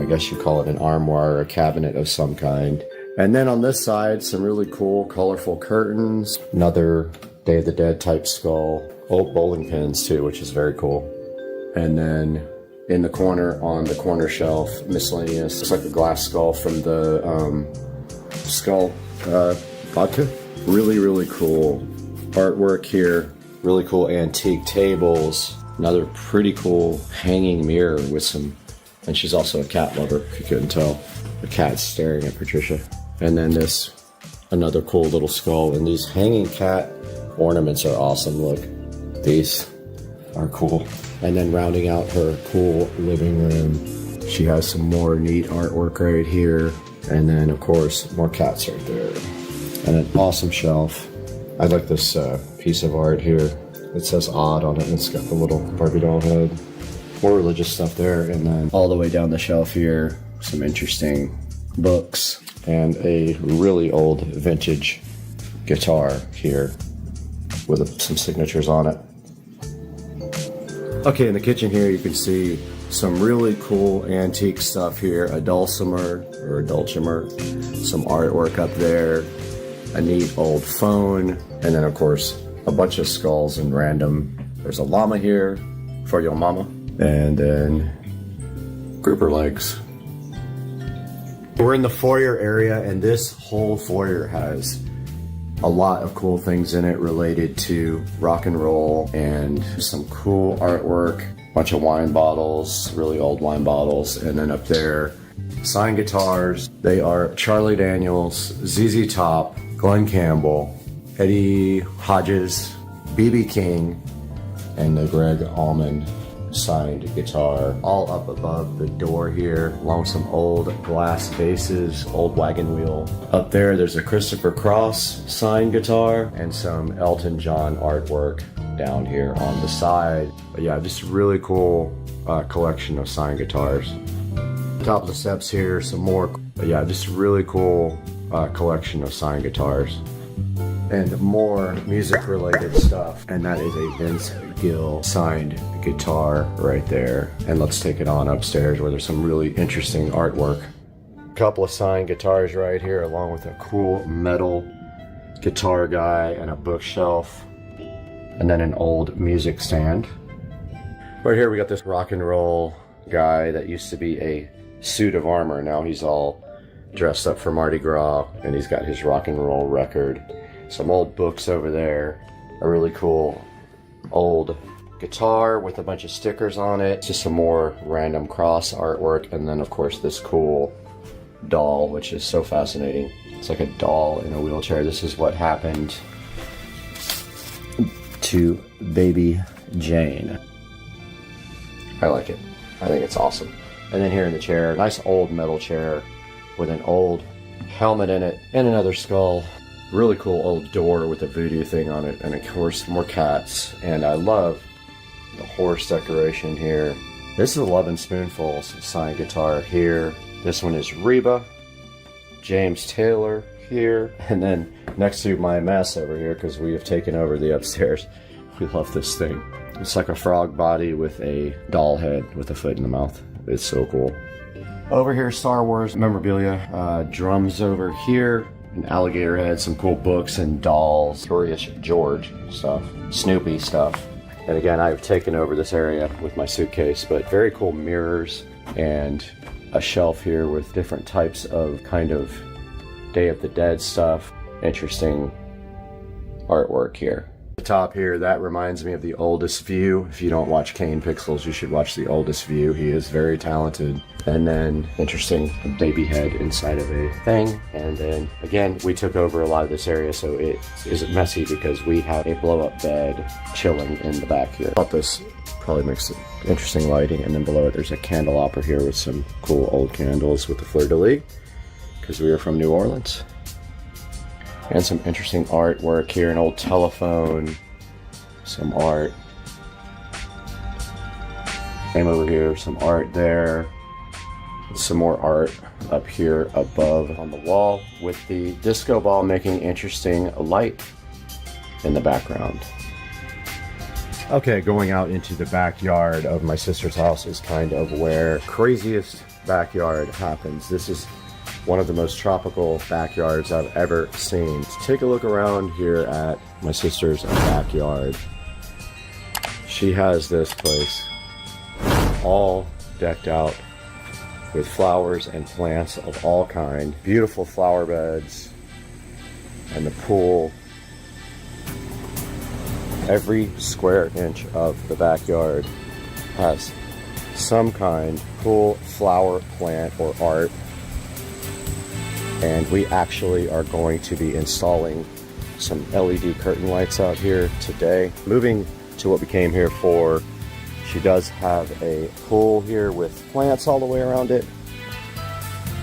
guess you call it an armoire or a cabinet of some kind. And then on this side, some really cool, colorful curtains, another Day of the Dead type skull, old bowling pins too, which is very cool. And then in the corner, on the corner shelf, miscellaneous. It's like a glass skull from the Skull vodka. Really, really cool artwork here. Really cool antique tables. Another pretty cool hanging mirror with some, and she's also a cat lover, if you couldn't tell. The cat's staring at Patricia. And then this, another cool little skull. And these hanging cat ornaments are awesome. Look, these are cool. And then rounding out her cool living room, she has some more neat artwork right here. And then of course, more cats right there. And an awesome shelf. I like this piece of art here. It says odd on it, and it's got the little Barbie doll head. More religious stuff there. And then all the way down the shelf here, some interesting books and a really old vintage guitar here with some signatures on it. Okay, in the kitchen here you can see some really cool antique stuff here, a dulcimer or a dulcimer, some artwork up there, a neat old phone, and then of course a bunch of skulls and random. There's a llama here for your mama, and then grouper legs. We're in the foyer area, and this whole foyer has a lot of cool things in it related to rock and roll and some cool artwork, bunch of wine bottles, really old wine bottles, and then up there, signed guitars. They are Charlie Daniels, ZZ Top, Glenn Campbell, Eddie Hodges, B.B. King, and the Greg Allman signed guitar, all up above the door here, along with some old glass vases, old wagon wheel. Up there, there's a Christopher Cross signed guitar and some Elton John artwork down here on the side. But yeah, just a really cool collection of signed guitars. Top of the steps here, some more. But yeah, just a really cool collection of signed guitars. And more music related stuff. And that is a Vince Gill signed guitar right there. And let's take it on upstairs where there's some really interesting artwork. A couple of signed guitars right here, along with a cool metal guitar guy and a bookshelf. And then an old music stand. Right here we got this rock and roll guy that used to be a suit of armor. Now he's all dressed up for Mardi Gras, and he's got his rock and roll record. Some old books over there, a really cool old guitar with a bunch of stickers on it, just some more random cross artwork, and then of course this cool doll, which is so fascinating. It's like a doll in a wheelchair. This is what happened to baby Jane. I like it. I think it's awesome. And then here in the chair, nice old metal chair with an old helmet in it and another skull. Really cool old door with a voodoo thing on it, and of course more cats. And I love the horse decoration here. This is 11 Spoonfuls signed guitar here. This one is Reba, James Taylor here, and then next to my mess over here, because we have taken over the upstairs. We love this thing. It's like a frog body with a doll head with a foot in the mouth. It's so cool. Over here, Star Wars memorabilia, drums over here, an alligator head, some cool books and dolls, Curious George stuff, Snoopy stuff. And again, I've taken over this area with my suitcase, but very cool mirrors and a shelf here with different types of kind of Day of the Dead stuff. Interesting artwork here. The top here, that reminds me of The Oldest View. If you don't watch Kane Pixels, you should watch The Oldest View. He is very talented. And then interesting baby head inside of a thing. And then again, we took over a lot of this area, so it isn't messy because we have a blow-up bed chilling in the back here. I thought this probably makes it interesting lighting. And then below it, there's a candelabra here with some cool old candles with the fleur-de-lis, because we are from New Orleans. And some interesting artwork here, an old telephone, some art. Same over here, some art there. Some more art up here above on the wall with the disco ball making interesting light in the background. Okay, going out into the backyard of my sister's house is kind of where craziest backyard happens. This is one of the most tropical backyards I've ever seen. Let's take a look around here at my sister's backyard. She has this place all decked out with flowers and plants of all kind. Beautiful flower beds and the pool. Every square inch of the backyard has some kind of cool flower, plant, or art. And we actually are going to be installing some LED curtain lights out here today. Moving to what we came here for, she does have a pool here with plants all the way around it.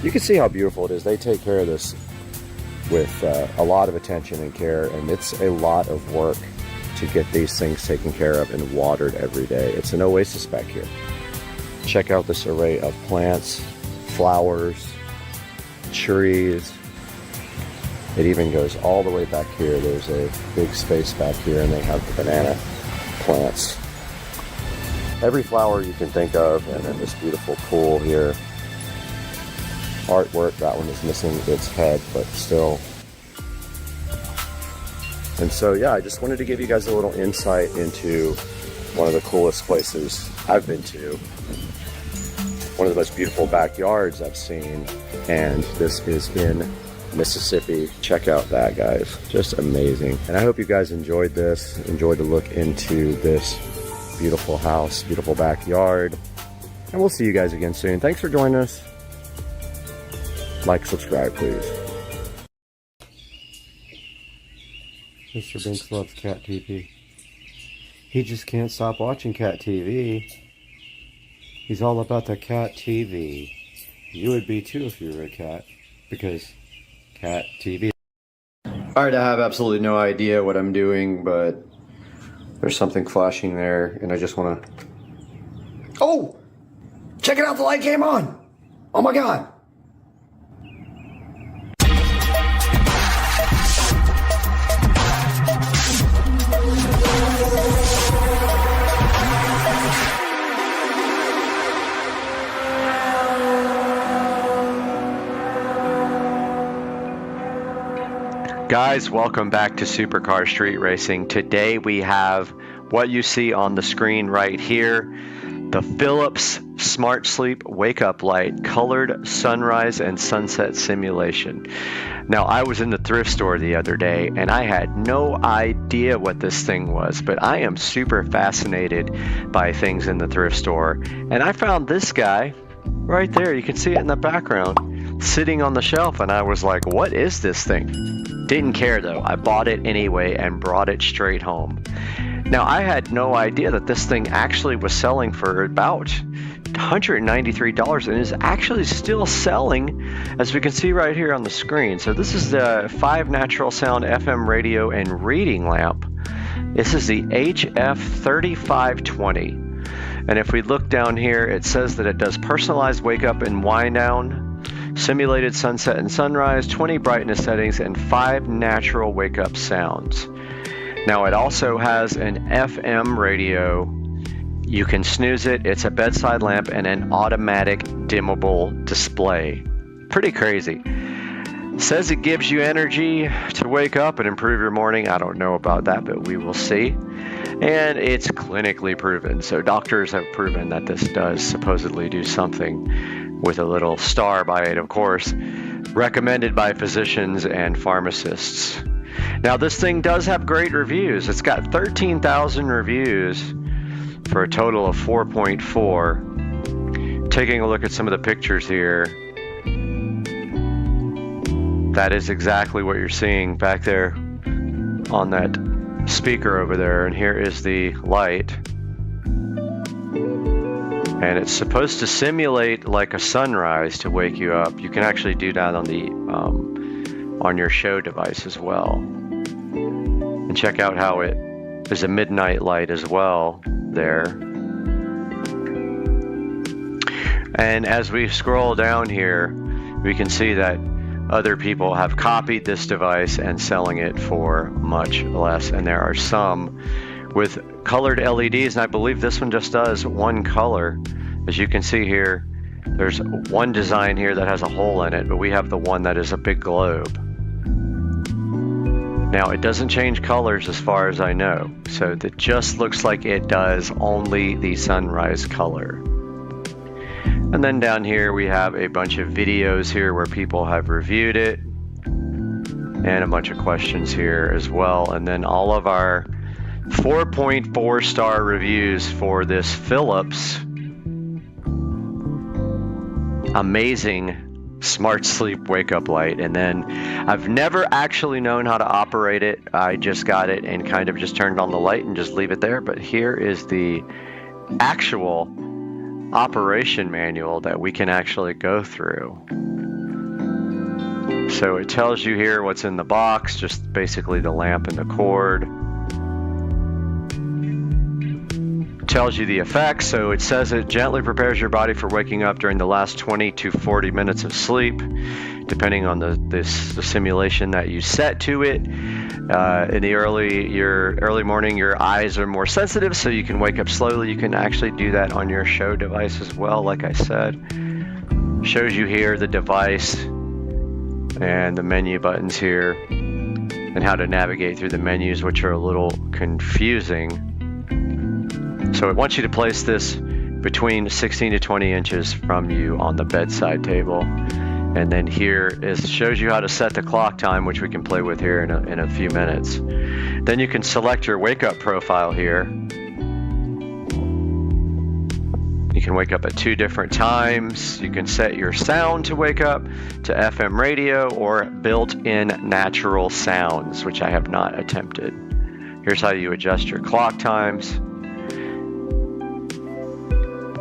You can see how beautiful it is. They take care of this with a lot of attention and care, and it's a lot of work to get these things taken care of and watered every day. It's an oasis back here. Check out this array of plants, flowers, trees. It even goes all the way back here. There's a big space back here, and they have the banana plants. Every flower you can think of, and then this beautiful pool here. Artwork, that one is missing its head, but still. And so yeah, I just wanted to give you guys a little insight into one of the coolest places I've been to. One of the most beautiful backyards I've seen, and this is in Mississippi. Check out that, guys. Just amazing. And I hope you guys enjoyed this, enjoyed the look into this beautiful house, beautiful backyard. And we'll see you guys again soon. Thanks for joining us. Like, subscribe, please. Mr. Binks loves cat TV. He just can't stop watching cat TV. He's all about the cat TV. You would be too if you were a cat, because cat TV. Alright, I have absolutely no idea what I'm doing, but there's something flashing there, and I just want to... Oh! Check it out, the light came on! Oh my god! Guys, welcome back to Supercar Street Racing. Today we have what you see on the screen right here, the Philips Smart Sleep Wake Up Light Colored Sunrise and Sunset Simulation. Now, I was in the thrift store the other day and I had no idea what this thing was, but I am super fascinated by things in the thrift store. And I found this guy right there. You can see it in the background, sitting on the shelf, and I was like, what is this thing? Didn't care though. I bought it anyway and brought it straight home. Now, I had no idea that this thing actually was selling for about $193 and is actually still selling, as we can see right here on the screen. So this is the 5 natural sound FM radio and reading lamp. This is the HF3520. And if we look down here, it says that it does personalized wake up and wind down, simulated sunset and sunrise, 20 brightness settings, and 5 natural wake up sounds. Now, it also has an FM radio. You can snooze it. It's a bedside lamp and an automatic dimmable display. Pretty crazy. It says it gives you energy to wake up and improve your morning. I don't know about that, but we will see. And it's clinically proven. So doctors have proven that this does supposedly do something, with a little star by it, of course. Recommended by physicians and pharmacists. Now, this thing does have great reviews. It's got 13,000 reviews for a total of 4.4. Taking a look at some of the pictures here, that is exactly what you're seeing back there on that speaker over there. And here is the light. And it's supposed to simulate like a sunrise to wake you up. You can actually do that on the on your show device as well. And check out how it is a midnight light as well there. And as we scroll down here, we can see that other people have copied this device and selling it for much less. And there are some with colored LEDs, and I believe this one just does one color. As you can see here, there's one design here that has a hole in it, but we have the one that is a big globe. Now, it doesn't change colors as far as I know, so it just looks like it does only the sunrise color. And then down here we have a bunch of videos here where people have reviewed it, and a bunch of questions here as well. And then all of our 4.4 star reviews for this Philips amazing smart sleep wake up light. And then I've never actually known how to operate it. I just got it and kind of just turned on the light and just leave it there. But here is the actual operation manual that we can actually go through. So it tells you here what's in the box, just basically the lamp and the cord. Tells you the effects, so it says it gently prepares your body for waking up during the last 20 to 40 minutes of sleep, depending on the simulation that you set to it. In the early morning, your eyes are more sensitive, so you can wake up slowly. You can actually do that on your show device as well, like I said. Shows you here the device and the menu buttons here, and how to navigate through the menus, which are a little confusing. So it wants you to place this between 16 to 20 inches from you on the bedside table. And then here shows you how to set the clock time, which we can play with here in a few minutes. Then you can select your wake up profile here. You can wake up at 2 different times. You can set your sound to wake up to FM radio or built-in natural sounds, which I have not attempted. Here's how you adjust your clock times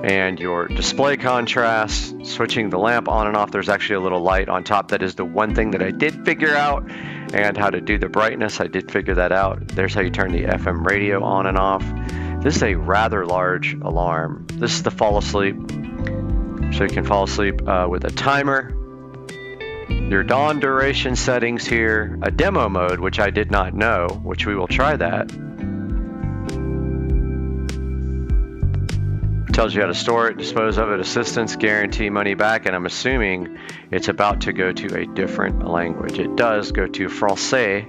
and your display contrast, switching the lamp on and off. There's actually a little light on top. That is the one thing that I did figure out, and how to do the brightness. I did figure that out. There's how you turn the FM radio on and off. This is a rather large alarm. This is the fall asleep. So you can fall asleep with a timer. Your dawn duration settings here. A demo mode, which I did not know, which we will try that. Tells you how to store it, dispose of it, assistance, guarantee money back, and I'm assuming it's about to go to a different language. It does go to Francais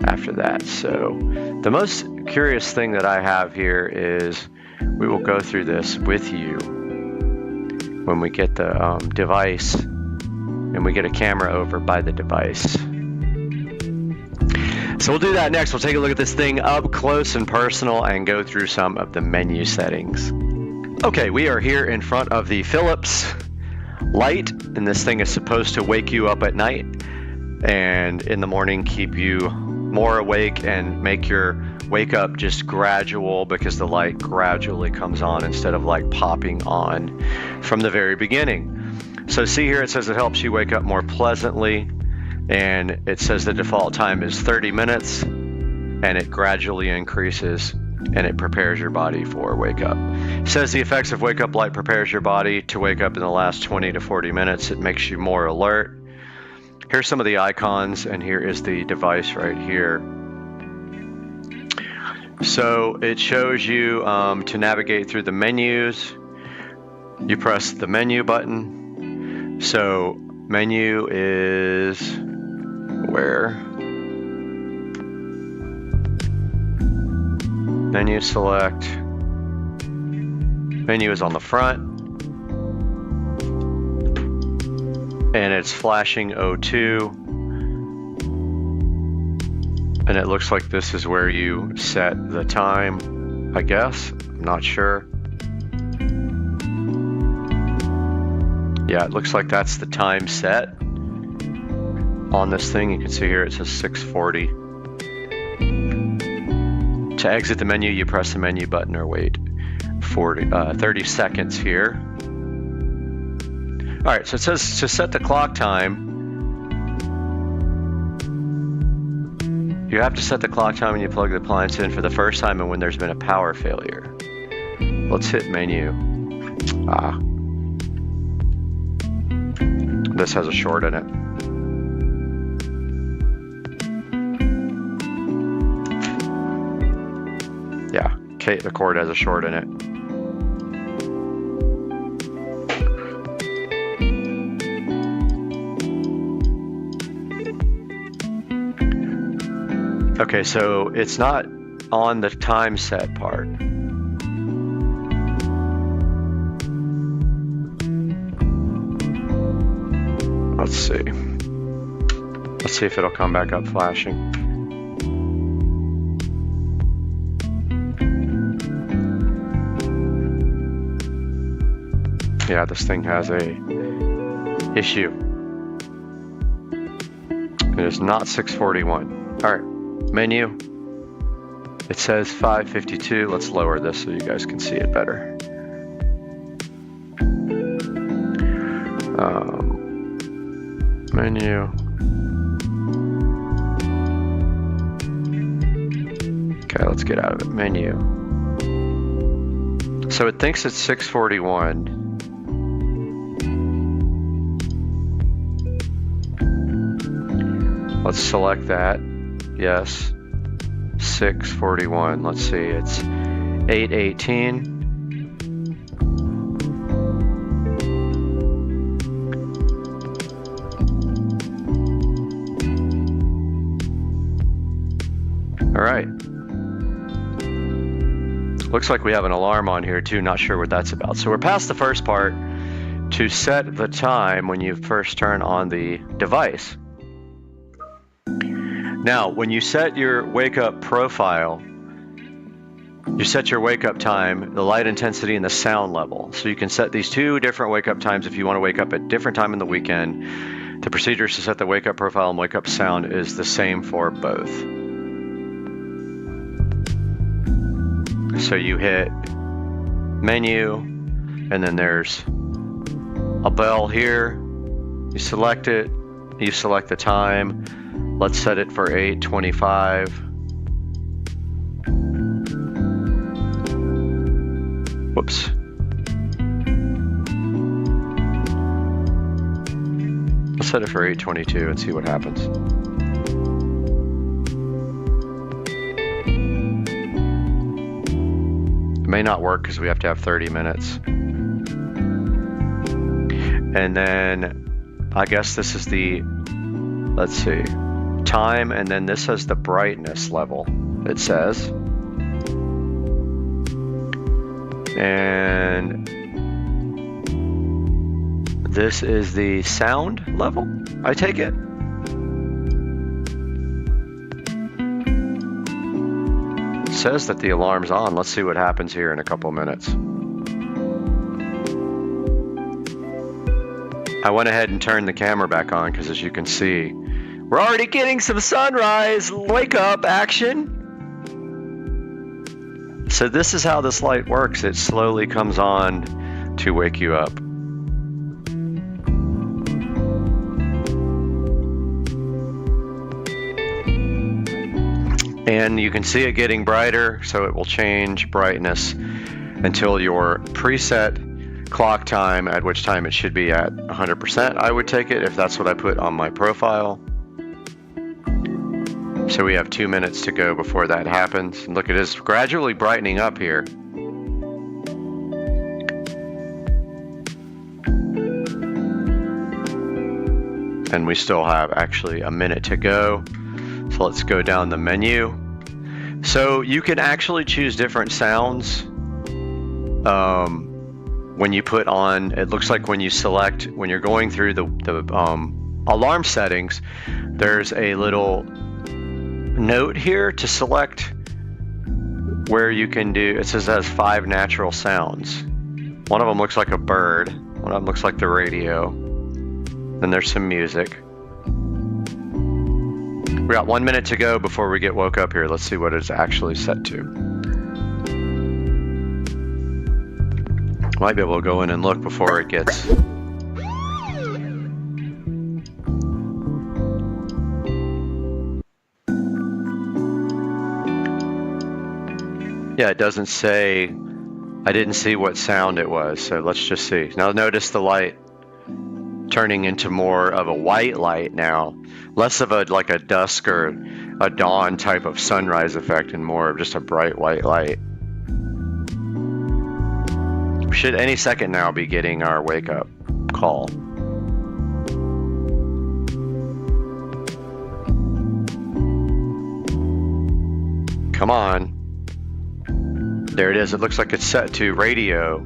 after that. So the most curious thing that I have here is we will go through this with you when we get the device and we get a camera over by the device. So we'll do that next. We'll take a look at this thing up close and personal and go through some of the menu settings. Okay, we are here in front of the Philips light, and this thing is supposed to wake you up at night and in the morning keep you more awake and make your wake up just gradual, because the light gradually comes on instead of like popping on from the very beginning. So see here, it says it helps you wake up more pleasantly. And it says the default time is 30 minutes, and it gradually increases, and it prepares your body for wake up. It says the effects of wake up light prepares your body to wake up in the last 20 to 40 minutes. It makes you more alert. Here's some of the icons, and here is the device right here. So it shows you to navigate through the menus. You press the menu button. So menu is where? Menu select. Menu is on the front. And it's flashing O2. And it looks like this is where you set the time, I guess. I'm not sure. Yeah, it looks like that's the time set on this thing. You can see here it says 6:40. To exit the menu, you press the menu button or wait 30 seconds here. All right, so it says to set the clock time, you have to set the clock time when you plug the appliance in for the first time and when there's been a power failure. Let's hit menu. This has a short in it. Yeah, the cord has a short in it. Okay, so it's not on the time set part. Let's see. Let's see if it'll come back up flashing. Yeah, this thing has a issue. It is not 641. All right, menu. It says 552. Let's lower this so you guys can see it better. Menu. Okay, let's get out of it. Menu. So it thinks it's 641. Let's select that. Yes. 641. Let's see. It's 818. All right. Looks like we have an alarm on here too. Not sure what that's about. So we're past the first part to set the time when you first turn on the device. Now, when you set your wake up profile, you set your wake up time, the light intensity, and the sound level. So you can set these two different wake up times if you want to wake up at different time in the weekend. The procedures to set the wake up profile and wake up sound is the same for both. So you hit menu, and then there's a bell here. You select it, you select the time. Let's set it for 8:25. Whoops. Let's set it for 8:22 and see what happens. It may not work because we have to have 30 minutes. And then I guess this is the, let's see, time, and then this has the brightness level, it says. And this is the sound level, I take it. It says that the alarm's on. Let's see what happens here in a couple minutes. I went ahead and turned the camera back on because, as you can see, we're already getting some sunrise wake up action. So this is how this light works. It slowly comes on to wake you up. And you can see it getting brighter, so it will change brightness until your preset clock time, at which time it should be at 100%. I would take it if that's what I put on my profile. So we have 2 minutes to go before that happens. And look, it is gradually brightening up here. And we still have actually a minute to go. So let's go down the menu. So you can actually choose different sounds when you put on, it looks like when you select, when you're going through the alarm settings, there's a little note here to select where you can do, it says it has 5 natural sounds. One of them looks like a bird, one of them looks like the radio, then there's some music. We got 1 minute to go before we get woke up here. Let's see what it's actually set to. Might be able to go in and look before it gets. Yeah, it doesn't say, I didn't see what sound it was, so let's just see. Now notice the light turning into more of a white light now. Less of a like a dusk or a dawn type of sunrise effect and more of just a bright white light. We should any second now be getting our wake up call. Come on. There it is. It looks like it's set to radio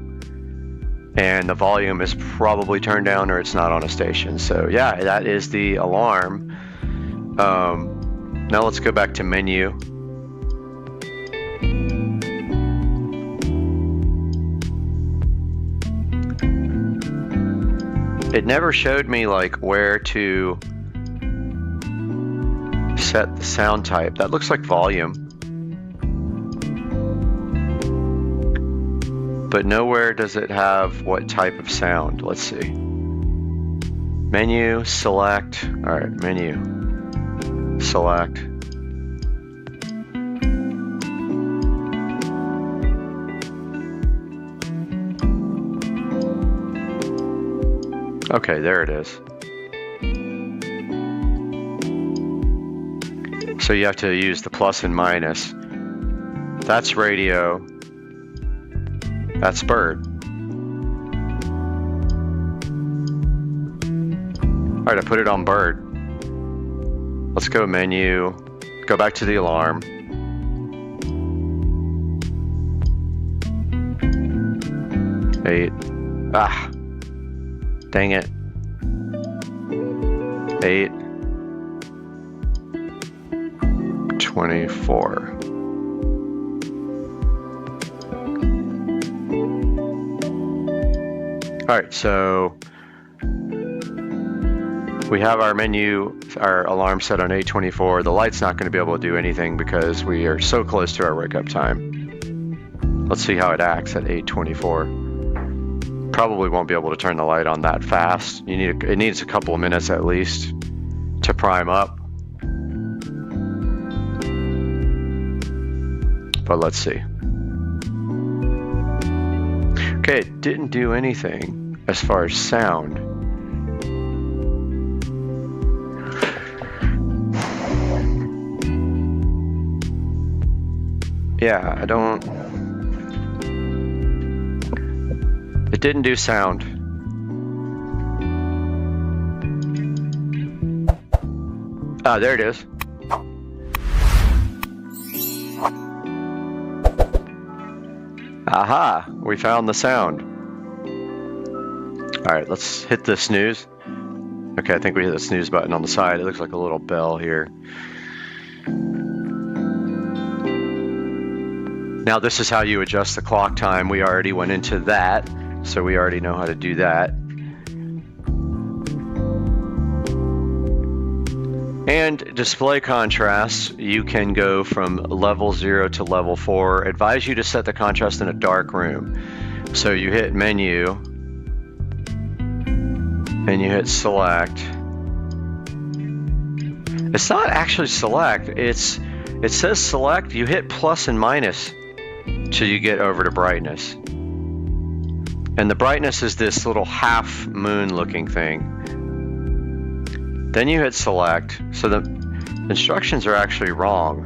and the volume is probably turned down or it's not on a station. So yeah, that is the alarm. Now let's go back to menu. It never showed me like where to set the sound type. That looks like volume. But nowhere does it have what type of sound. Let's see. Menu, select. All right, menu, select. Okay, there it is. So you have to use the plus and minus. That's radio. That's bird. All right, I put it on bird. Let's go menu, go back to the alarm. Eight. Ah, dang it. 8. 24. All right, so we have our menu, our alarm set on 8:24. The light's not going to be able to do anything because we are so close to our wake up time. Let's see how it acts at 8:24. Probably won't be able to turn the light on that fast. It needs a couple of minutes at least to prime up. But let's see. Okay, it didn't do anything as far as sound. Yeah, it didn't do sound. Ah, there it is. Aha, we found the sound. All right, let's hit the snooze. Okay, I think we hit the snooze button on the side. It looks like a little bell here. Now this is how you adjust the clock time. We already went into that, so we already know how to do that. And display contrast, you can go from level 0 to level 4. Advise you to set the contrast in a dark room. So you hit menu, and you hit select. It's not actually select, it says select, you hit plus and minus till you get over to brightness. And the brightness is this little half moon looking thing. Then you hit select, so the instructions are actually wrong.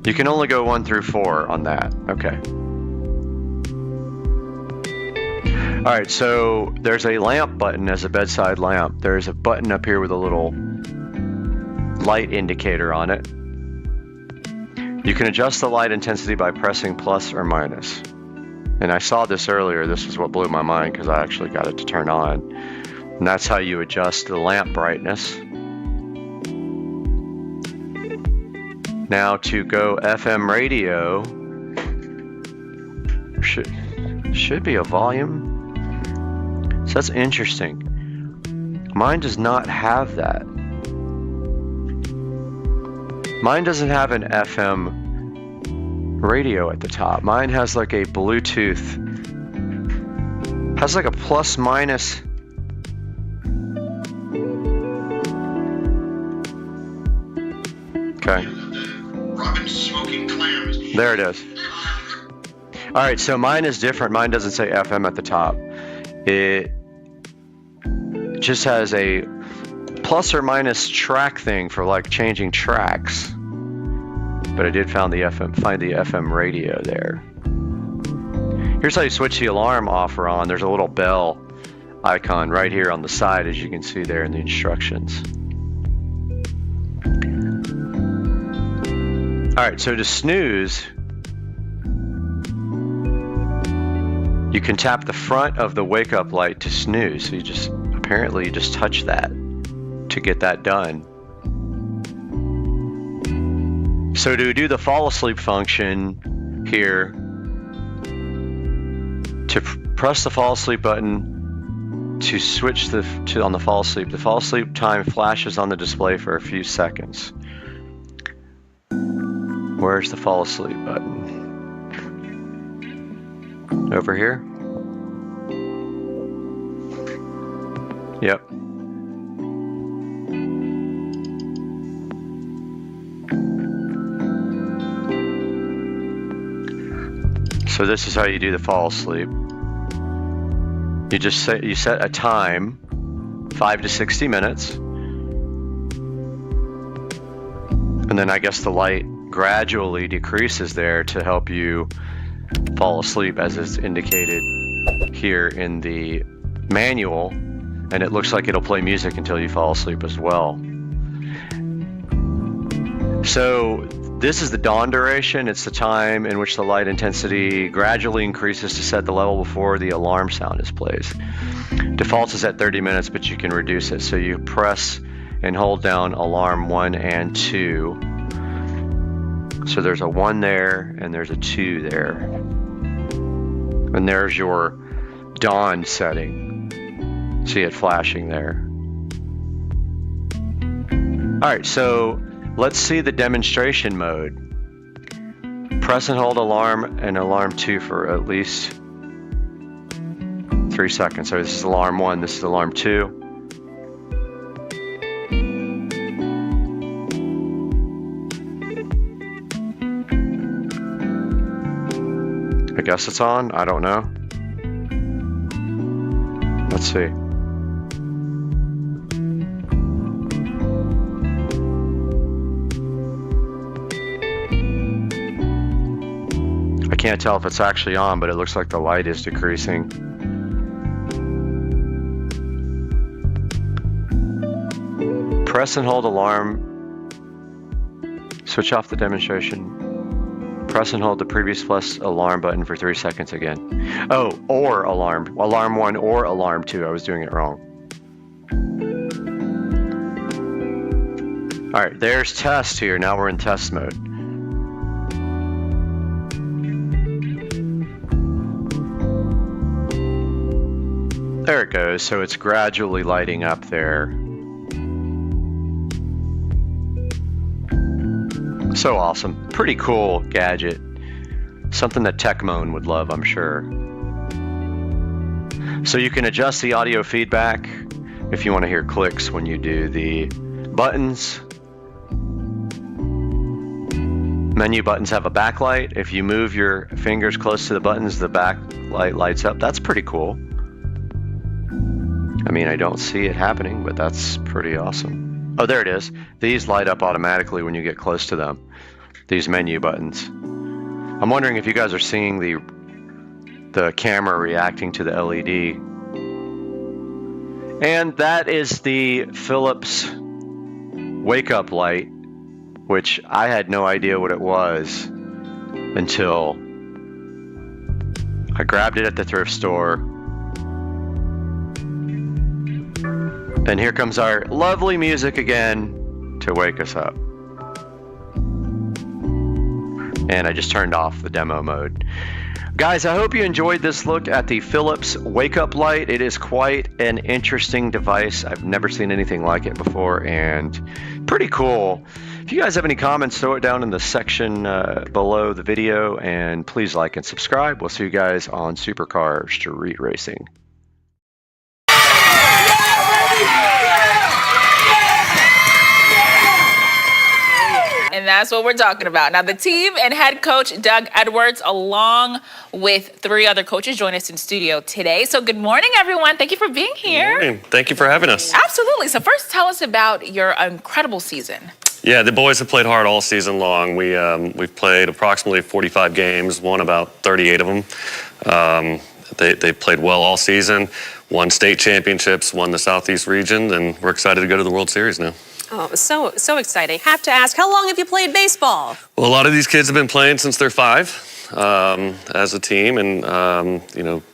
You can only go 1 through 4 on that, okay. All right, so there's a lamp button as a bedside lamp. There's a button up here with a little light indicator on it. You can adjust the light intensity by pressing plus or minus. And I saw this earlier, this is what blew my mind because I actually got it to turn on. And that's how you adjust the lamp brightness. Now to go FM radio, should be a volume. So that's interesting. Mine does not have that. Mine doesn't have an FM radio at the top. Mine has like a Bluetooth, has like a plus minus. Okay. There it is. All right, so mine is different. Mine doesn't say FM at the top. It just has a plus or minus track thing for like changing tracks. But I did find the FM radio there. Here's how you switch the alarm off or on. There's a little bell icon right here on the side, as you can see there in the instructions. All right, so to snooze, you can tap the front of the wake up light to snooze. So you just touch that to get that done. So to do the fall asleep function here, to press the fall asleep button to switch on the fall asleep. The fall asleep time flashes on the display for a few seconds. Where's the fall asleep button? Over here? Yep. So this is how you do the fall asleep. You just set a time, 5 to 60 minutes. And then I guess the light gradually decreases there to help you fall asleep, as is indicated here in the manual. And it looks like it'll play music until you fall asleep as well. So this is the dawn duration. It's the time in which the light intensity gradually increases to set the level before the alarm sound is played. Default is at 30 minutes, but you can reduce it. So you press and hold down alarm 1 and 2. So there's a 1 there and there's a 2 there. And there's your dawn setting. See it flashing there. All right, so let's see the demonstration mode. Press and hold alarm and alarm 2 for at least 3 seconds. So this is alarm 1, this is alarm 2. I guess it's on, I don't know. Let's see. I can't tell if it's actually on, but it looks like the light is decreasing. Press and hold alarm. Switch off the demonstration. Press and hold the previous plus alarm button for 3 seconds again. Oh, or alarm. Alarm 1 or alarm 2. I was doing it wrong. All right, there's test here. Now we're in test mode. There it goes. So it's gradually lighting up there. So awesome. Pretty cool gadget. Something that TechMoan would love, I'm sure. So you can adjust the audio feedback if you want to hear clicks when you do the buttons. Menu buttons have a backlight. If you move your fingers close to the buttons, the backlight lights up. That's pretty cool. I mean, I don't see it happening, but that's pretty awesome. Oh, there it is. These light up automatically when you get close to them. These menu buttons. I'm wondering if you guys are seeing the camera reacting to the LED. And that is the Philips wake up light, which I had no idea what it was until I grabbed it at the thrift store. And here comes our lovely music again to wake us up. And I just turned off the demo mode. Guys, I hope you enjoyed this look at the Philips wake up light. It is quite an interesting device. I've never seen anything like it before and pretty cool. If you guys have any comments, throw it down in the section below the video, and please like and subscribe. We'll see you guys on Supercar Street Racing. And that's what we're talking about. Now, the team and head coach Doug Edwards, along with 3 other coaches, join us in studio today. So good morning, everyone. Thank you for being here. Good morning. Thank you for having us. Absolutely. So first, tell us about your incredible season. Yeah, the boys have played hard all season long. We've played approximately 45 games, won about 38 of them. They played well all season, won state championships, won the Southeast region, and we're excited to go to the World Series now. Oh, so exciting. Have to ask, how long have you played baseball? Well, a lot of these kids have been playing since they're 5 as a team, and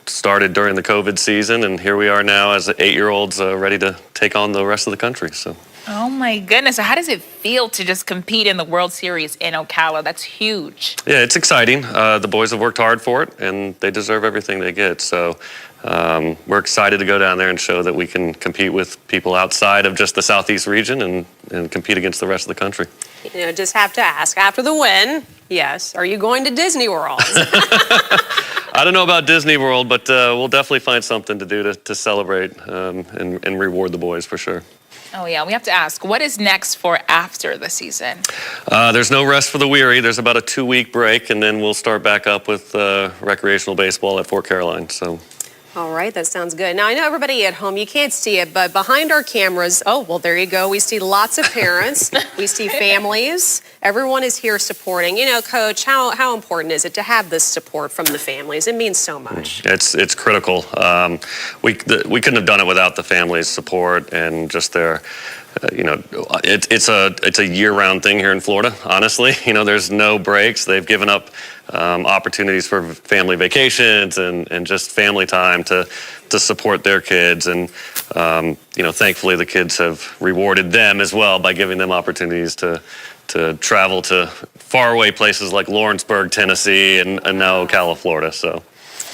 started during the COVID season, and here we are now as 8-year-olds ready to take on the rest of the country. So. Oh my goodness. So how does it feel to just compete in the World Series in Ocala? That's huge. Yeah, it's exciting. The boys have worked hard for it, and they deserve everything they get. So we're excited to go down there and show that we can compete with people outside of just the Southeast region and compete against the rest of the country. You know, just have to ask, after the win, yes, are you going to Disney World? I don't know about Disney World, but we'll definitely find something to do to celebrate and reward the boys for sure. Oh yeah, we have to ask, what is next for after the season? There's no rest for the weary. There's about a 2-week break, and then we'll start back up with recreational baseball at Fort Caroline. So. All right, that sounds good. Now, I know everybody at home, you can't see it, but behind our cameras, oh, well, there you go. We see lots of parents. We see families. Everyone is here supporting. You know, Coach, how important is it to have this support from the families? It means so much. It's critical. We couldn't have done it without the families' support and just their, you know, it's a year-round thing here in Florida, honestly. You know, there's no breaks. They've given up opportunities for family vacations and just family time to support their kids. And, you know, thankfully the kids have rewarded them as well by giving them opportunities to travel to faraway places like Lawrenceburg, Tennessee, and now Ocala, Florida. So.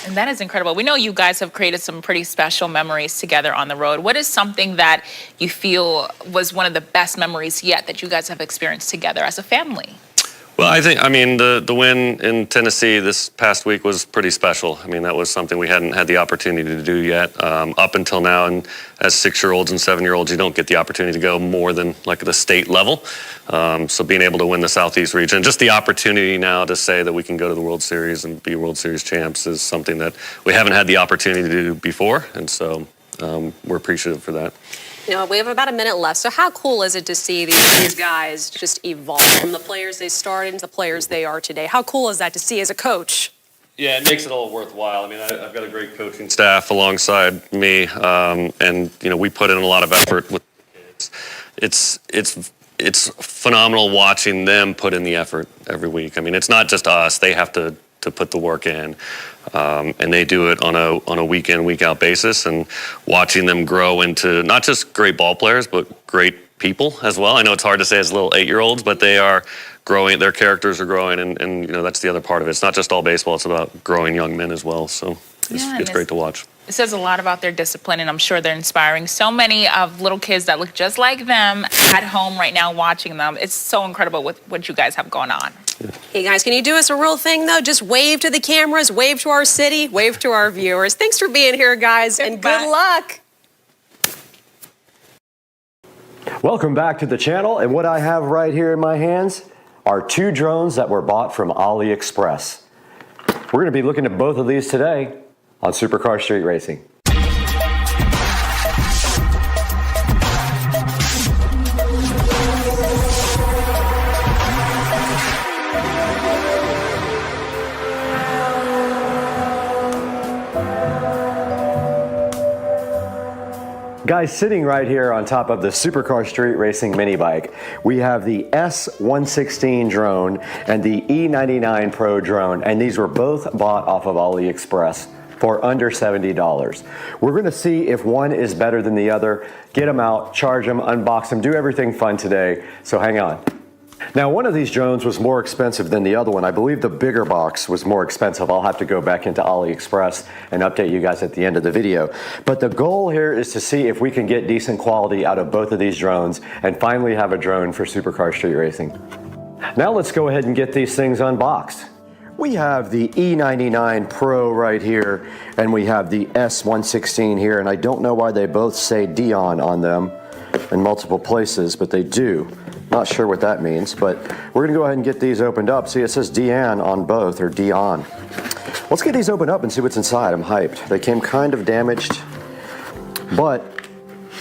And that is incredible. We know you guys have created some pretty special memories together on the road. What is something that you feel was one of the best memories yet that you guys have experienced together as a family? Well, I mean, the win in Tennessee this past week was pretty special. I mean, that was something we hadn't had the opportunity to do yet up until now. And as 6-year-olds and 7-year-olds, you don't get the opportunity to go more than like the state level. So being able to win the Southeast region, just the opportunity now to say that we can go to the World Series and be World Series champs is something that we haven't had the opportunity to do before. And so we're appreciative for that. You know, we have about a minute left. So how cool is it to see these guys just evolve from the players they started into the players they are today? How cool is that to see as a coach? Yeah, it makes it all worthwhile. I mean, I've got a great coaching staff alongside me, and you know, we put in a lot of effort with the kids. It's phenomenal watching them put in the effort every week. I mean, it's not just us; they have to put the work in, and they do it on a week in, week out basis. And watching them grow into not just great ball players, but great people as well. I know it's hard to say as little 8-year-olds, but they are growing. Their characters are growing, and you know, that's the other part of it. It's not just all baseball; it's about growing young men as well. So it's great to watch. It says a lot about their discipline, and I'm sure they're inspiring so many of little kids that look just like them at home right now watching them. It's so incredible with what you guys have going on. Hey guys, can you do us a real thing though? Just wave to the cameras, wave to our city, wave to our viewers. Thanks for being here, guys, and good luck. Welcome back to the channel, and what I have right here in my hands are 2 drones that were bought from AliExpress. We're going to be looking at both of these today on Supercar Street Racing. Guys, sitting right here on top of the Supercar Street Racing mini bike, we have the S116 drone and the E99 Pro drone, and these were both bought off of AliExpress for under $70. We're going to see if one is better than the other, get them out, charge them, unbox them, do everything fun today, so hang on. Now, one of these drones was more expensive than the other one. I believe the bigger box was more expensive. I'll have to go back into AliExpress and update you guys at the end of the video. But the goal here is to see if we can get decent quality out of both of these drones and finally have a drone for Supercar Street Racing. Now let's go ahead and get these things unboxed. We have the E99 Pro right here, and we have the S116 here, and I don't know why they both say Dion on them in multiple places, but they do. Not sure what that means, but we're gonna go ahead and get these opened up. See, it says Dion on both, or Dion. Let's get these opened up and see what's inside. I'm hyped. They came kind of damaged, but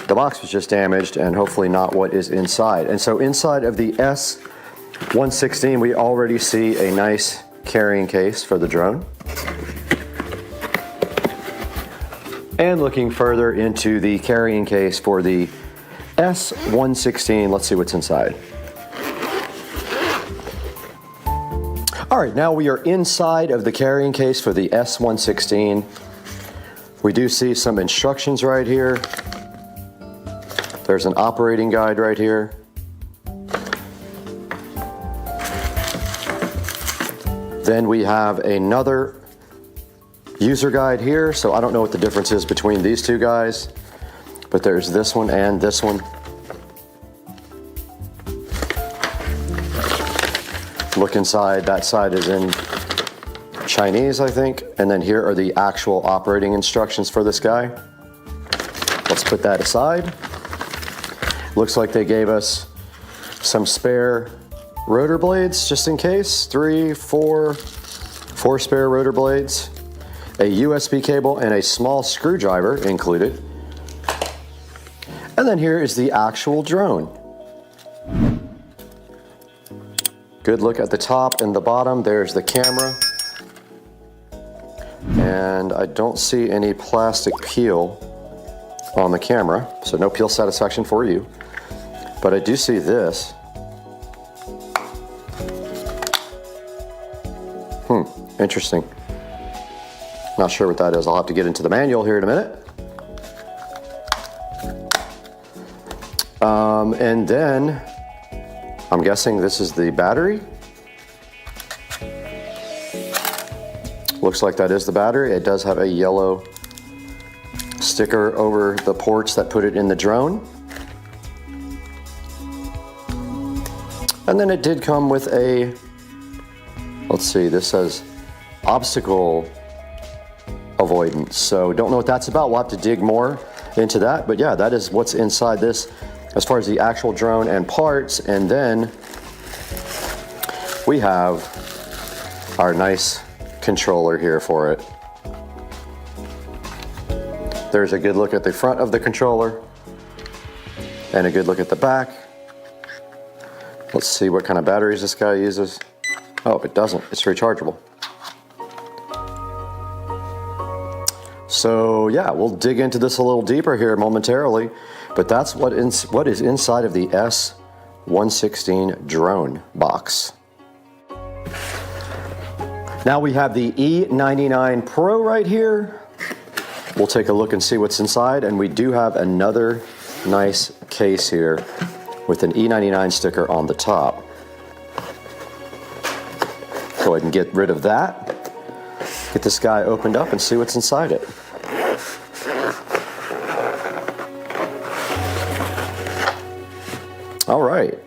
the box was just damaged and hopefully not what is inside. And so inside of the S116, we already see a nice carrying case for the drone. And looking further into the carrying case for the S116, let's see what's inside. All right, now we are inside of the carrying case for the S116. We do see some instructions right here. There's an operating guide right here. Then we have another user guide here, so I don't know what the difference is between these two guys, but there's this one and this one. Look inside, that side is in Chinese, I think, and then here are the actual operating instructions for this guy. Let's put that aside. Looks like they gave us some spare rotor blades just in case. Four spare rotor blades, a USB cable, and a small screwdriver included. And then here is the actual drone. Good look at the top and the bottom. There's the camera. And I don't see any plastic peel on the camera, so no peel satisfaction for you. But I do see this. Interesting. Not sure what that is. I'll have to get into the manual here in a minute. And then I'm guessing this is the battery. Looks like that is the battery. It does have a yellow sticker over the ports that put it in the drone. And then it did come with a, let's see, this says obstacle avoidance. So don't know what that's about. We'll have to dig more into that. But yeah, that is what's inside this as far as the actual drone and parts. And then we have our nice controller here for it. There's a good look at the front of the controller and a good look at the back. Let's see what kind of batteries this guy uses. Oh, it doesn't. It's rechargeable. So yeah, we'll dig into this a little deeper here momentarily, but that's what is inside of the S116 drone box. Now we have the E99 Pro right here. We'll take a look and see what's inside, and we do have another nice case here with an E99 sticker on the top. Go ahead and get rid of that. Get this guy opened up and see what's inside it. All right,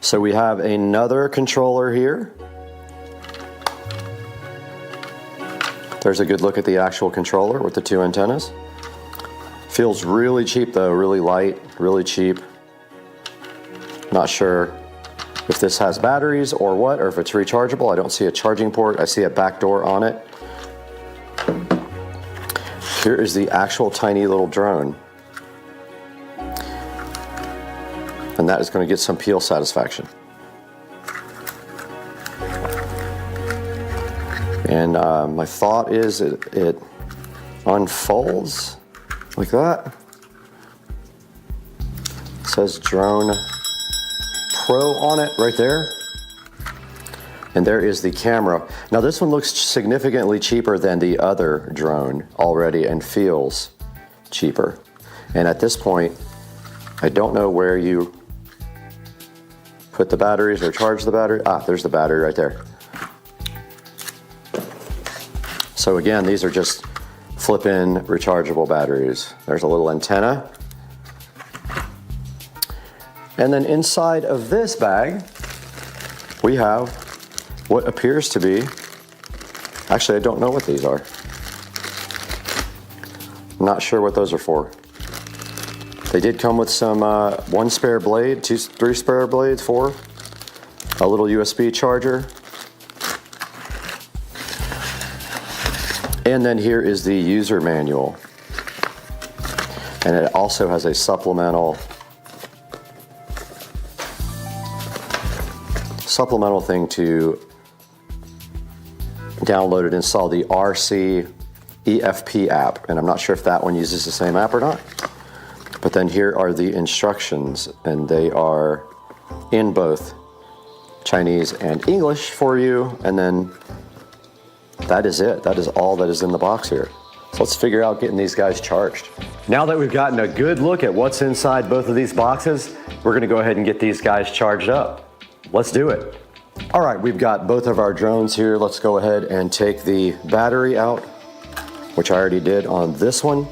so we have another controller here. There's a good look at the actual controller with the two antennas. Feels really cheap though, really light, really cheap. Not sure if this has batteries or what, or if it's rechargeable. I don't see a charging port. I see a back door on it. Here is the actual tiny little drone. And that is going to get some peel satisfaction. And my thought is it unfolds like that. It says Drone Pro on it right there. And there is the camera. Now this one looks significantly cheaper than the other drone already and feels cheaper. And at this point, I don't know where you put the batteries or charge the battery. Ah, there's the battery right there. So again, these are just flip-in rechargeable batteries. There's a little antenna. And then inside of this bag, we have what appears to be, actually I don't know what these are. I'm not sure what those are for. They did come with some one spare blade, three spare blades, four, a little USB charger. And then here is the user manual. And it also has a supplemental thing to download and install the RC EFP app. And I'm not sure if that one uses the same app or not. But then here are the instructions, and they are in both Chinese and English for you. And then that is it. That is all that is in the box here. So let's figure out getting these guys charged. Now that we've gotten a good look at what's inside both of these boxes, we're gonna go ahead and get these guys charged up. Let's do it. All right, we've got both of our drones here. Let's go ahead and take the battery out. which I already did on this one.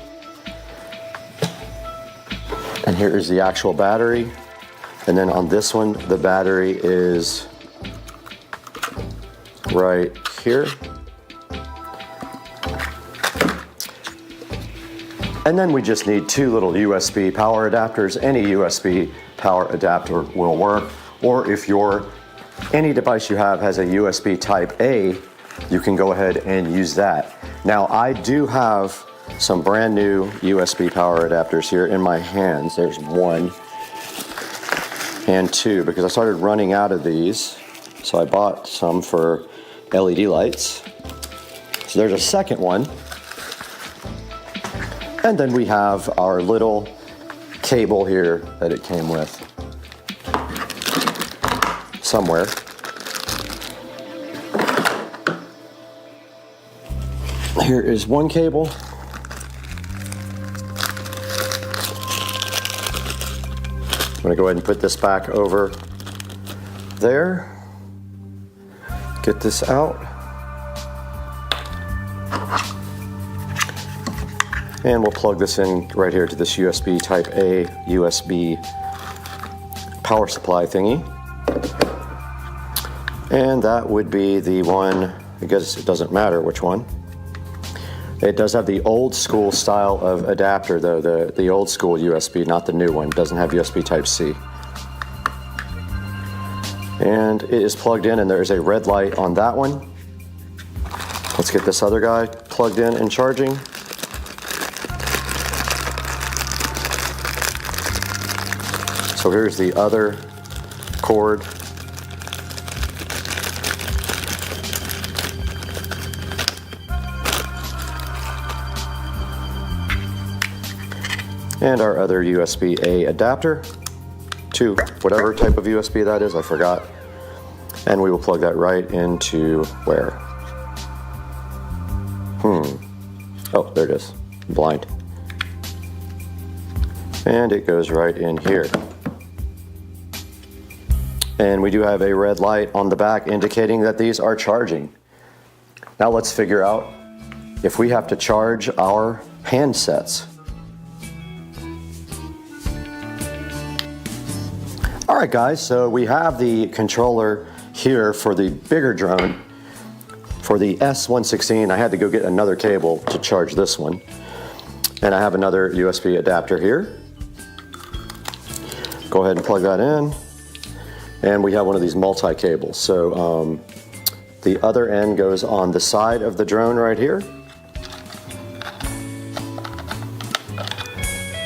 And here is the actual battery. And then on this one, the battery is right here. And then we just need 2 little USB power adapters. Any USB power adapter will work. Or if any device you have has a USB type A, you can go ahead and use that. Now I do have some brand new USB power adapters here in my hands. There's 1 and 2 because I started running out of these. So I bought some for LED lights. So there's a second one. And then we have our little cable here that it came with somewhere. Here is one cable. I'm gonna go ahead and put this back over there. Get this out. And we'll plug this in right here to this USB type A USB power supply thingy. And that would be the one, I guess it doesn't matter which one. It does have the old school style of adapter though, the old school USB, not the new one. It doesn't have USB type C. And it is plugged in and there is a red light on that one. Let's get this other guy plugged in and charging. So here's the other cord. And our other USB-A adapter to whatever type of USB that is, I forgot. And we will plug that right into where? Oh, there it is, blind. And it goes right in here. And we do have a red light on the back indicating that these are charging. Now let's figure out if we have to charge our handsets. All right guys, so we have the controller here for the bigger drone. For the S116, I had to go get another cable to charge this one. And I have another USB adapter here. Go ahead and plug that in. And we have one of these multi-cables. So the other end goes on the side of the drone right here.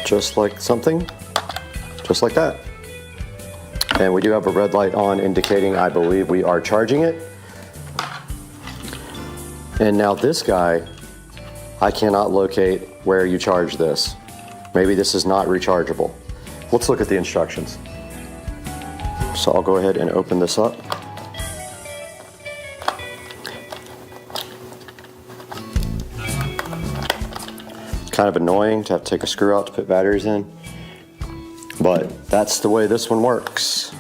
Just like that. And we do have a red light on indicating, I believe, we are charging it. And now this guy, I cannot locate where you charge this. Maybe this is not rechargeable. Let's look at the instructions. So I'll go ahead and open this up. It's kind of annoying to have to take a screw out to put batteries in, but that's the way this one works.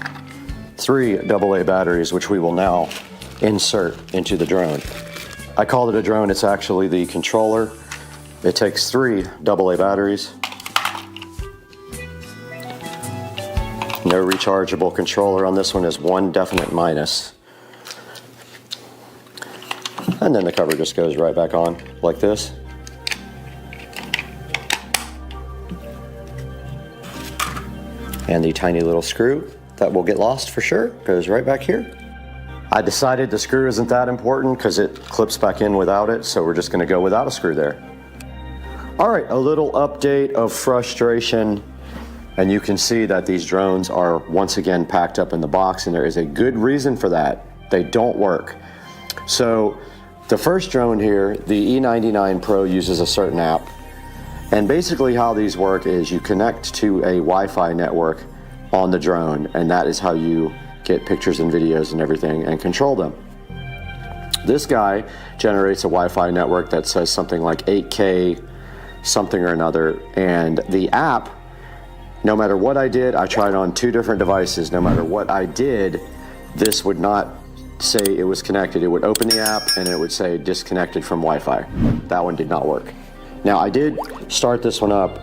3 AA batteries, which we will now insert into the drone. I called it a drone, it's actually the controller. It takes 3 AA batteries. No rechargeable controller on this one, is 1 definite minus. And then the cover just goes right back on like this. And the tiny little screw that will get lost for sure goes right back here. I decided the screw isn't that important because it clips back in without it, so we're just going to go without a screw there. All right, a little update of frustration. And you can see that these drones are once again packed up in the box, and there is a good reason for that. They don't work. So the first drone here, the E99 Pro, uses a certain app. And basically how these work is you connect to a Wi-Fi network on the drone, and that is how you get pictures and videos and everything and control them. This guy generates a Wi-Fi network that says something like 8K something or another, and the app, no matter what I did, I tried on 2 different devices, no matter what I did, this would not say it was connected. It would open the app and it would say disconnected from Wi-Fi. That one did not work. Now I did start this one up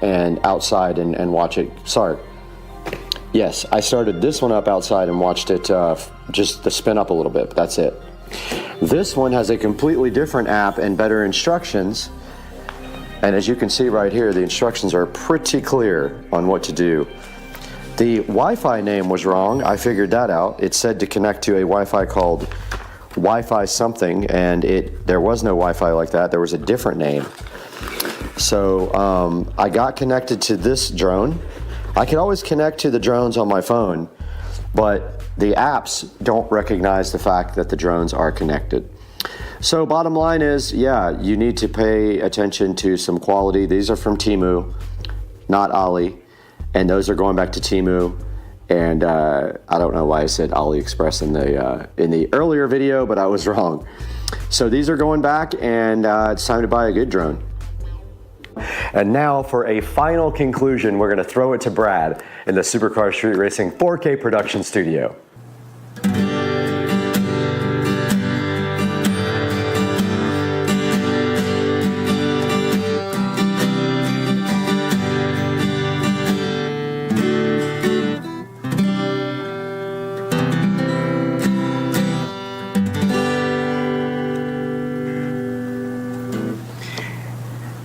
and outside and watch it. Sorry. Yes, I started this one up outside and watched it just to spin up a little bit, but that's it. This one has a completely different app and better instructions. And as you can see right here, the instructions are pretty clear on what to do. The Wi-Fi name was wrong. I figured that out. It said to connect to a Wi-Fi called Wi-Fi something, and there was no Wi-Fi like that. There was a different name. So I got connected to this drone. I can always connect to the drones on my phone, but the apps don't recognize the fact that the drones are connected. So bottom line is, yeah, you need to pay attention to some quality. These are from Temu, not Ali, and those are going back to Temu. And I don't know why I said AliExpress in the earlier video, but I was wrong. So these are going back, and it's time to buy a good drone. And now for a final conclusion, we're going to throw it to Brad in the Supercar Street Racing 4K production studio.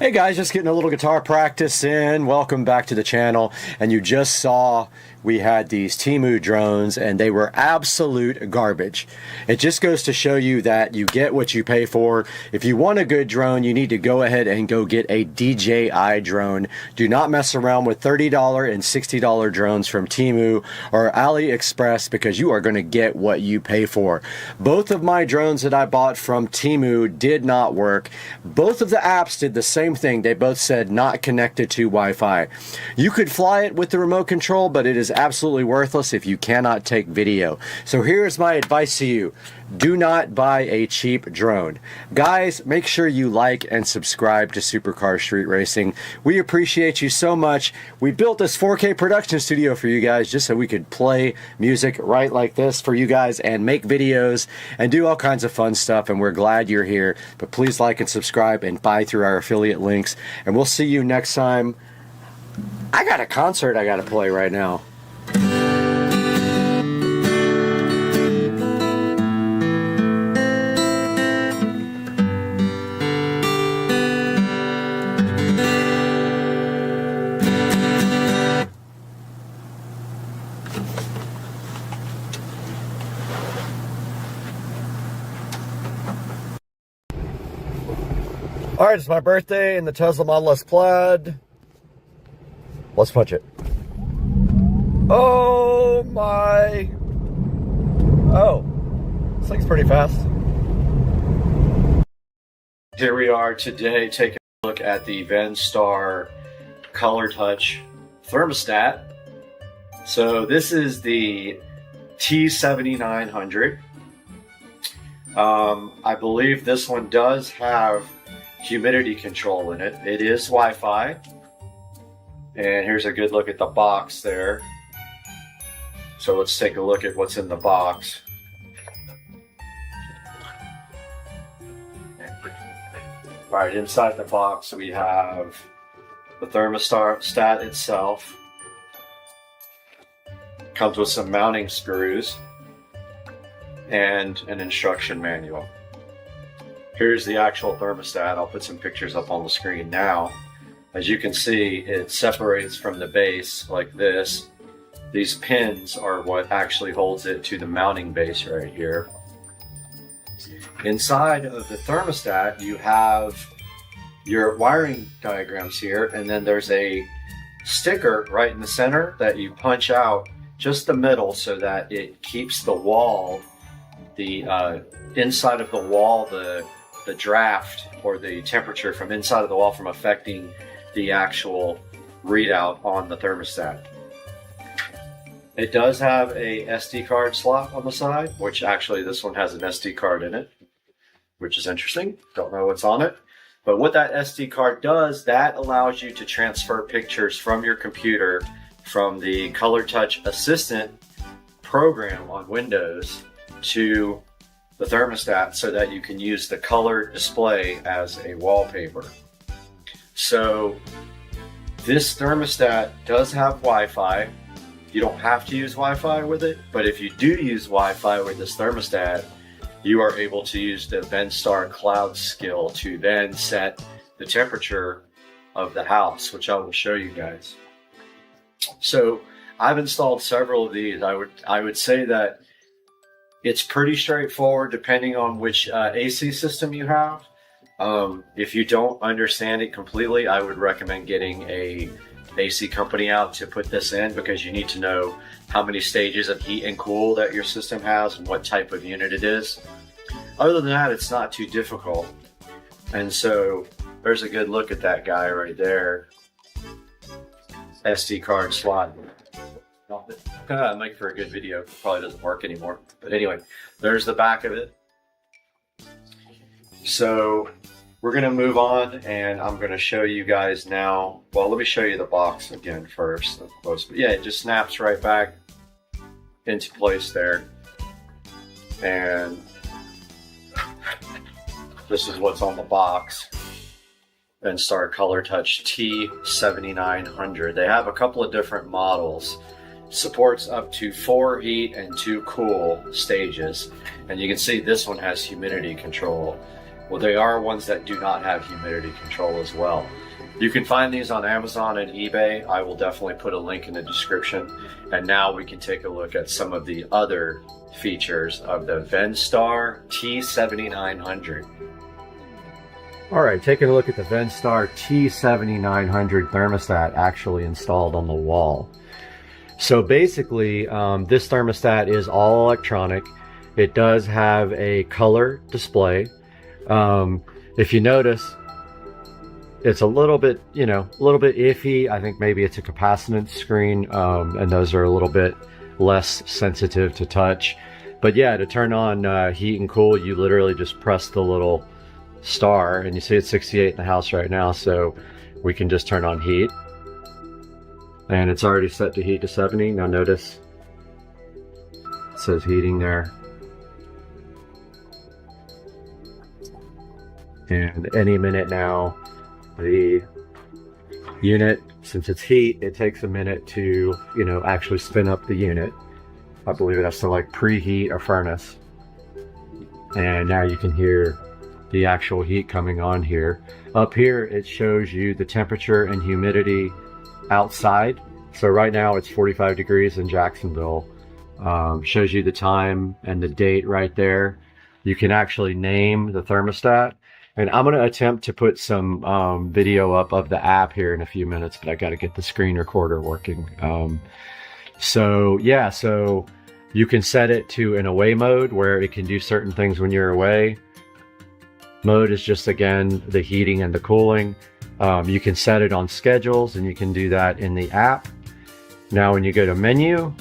Hey guys, just getting a little guitar practice in. Welcome back to the channel. And you just saw we had these Temu drones and they were absolute garbage. It just goes to show you that you get what you pay for. If you want a good drone, you need to go ahead and go get a DJI drone. Do not mess around with $30 and $60 drones from Temu or AliExpress, because you are going to get what you pay for. Both of my drones that I bought from Temu did not work. Both of the apps did the same thing. They both said not connected to Wi-Fi. You could fly it with the remote control, but it is absolutely worthless if you cannot take video. So here's my advice to you. Do not buy a cheap drone. Guys, make sure you like and subscribe to Supercar Street Racing. We appreciate you so much. We built this 4K production studio for you guys just so we could play music right like this for you guys and make videos and do all kinds of fun stuff, and we're glad you're here. But please like and subscribe and buy through our affiliate links, and we'll see you next time. I got a concert I got to play right now. All right, it's my birthday in the Tesla Model S Plaid. Let's punch it. Oh my. Oh, this thing's pretty fast. Here we are today taking a look at the Venstar Color Touch thermostat. So this is the T7900. I believe this one does have humidity control in it. It is Wi-Fi. And here's a good look at the box there. So let's take a look at what's in the box. All right, inside the box we have the thermostat itself. Comes with some mounting screws and an instruction manual. Here's the actual thermostat. I'll put some pictures up on the screen now. As you can see, it separates from the base like this. These pins are what actually holds it to the mounting base right here. Inside of the thermostat, you have your wiring diagrams here, and then there's a sticker right in the center that you punch out just the middle so that it keeps the wall, the inside of the wall, the draft or the temperature from inside of the wall from affecting the actual readout on the thermostat. It does have a SD card slot on the side, which actually this one has an SD card in it, which is interesting. Don't know what's on it. But what that SD card does, that allows you to transfer pictures from your computer from the Color Touch Assistant program on Windows to the thermostat so that you can use the color display as a wallpaper. So this thermostat does have Wi-Fi. You don't have to use Wi-Fi with it, but if you do use Wi-Fi with this thermostat, you are able to use the VenStar Cloud skill to then set the temperature of the house, which I will show you guys. So I've installed several of these. I would say that it's pretty straightforward depending on which AC system you have. If you don't understand it completely, I would recommend getting a AC company out to put this in, because you need to know how many stages of heat and cool that your system has and what type of unit it is. Other than that, it's not too difficult. And so there's a good look at that guy right there. SD card slot. Make for a good video. Probably doesn't work anymore. But anyway, there's the back of it. So we're going to move on, and I'm going to show you guys now. Well, let me show you the box again first. Up close. But yeah, it just snaps right back into place there. And this is what's on the box. VenStar Color Touch T7900. They have a couple of different models. Supports up to 4 heat and 2 cool stages. And you can see this one has humidity control. Well, they are ones that do not have humidity control as well. You can find these on Amazon and eBay. I will definitely put a link in the description. And now we can take a look at some of the other features of the VenStar T7900. All right, taking a look at the VenStar T7900 thermostat actually installed on the wall. So basically, this thermostat is all electronic. It does have a color display. If you notice, it's a little bit, a little bit iffy. I think maybe it's a capacitance screen, and those are a little bit less sensitive to touch. But yeah, to turn on heat and cool, you literally just press the little star, and you see it's 68 in the house right now, so we can just turn on heat. And it's already set to heat to 70. Now notice it says heating there. And any minute now, the unit, since it's heat, it takes a minute to, actually spin up the unit. I believe it has to like preheat a furnace. And now you can hear the actual heat coming on here. Up here, it shows you the temperature and humidity outside. So right now it's 45 degrees in Jacksonville. Shows you the time and the date right there. You can actually name the thermostat. And I'm going to attempt to put some video up of the app here in a few minutes, but I got to get the screen recorder working. So you can set it to an away mode where it can do certain things when you're away. Mode is just, again, the heating and the cooling. You can set it on schedules, and you can do that in the app. Now when you go to menu,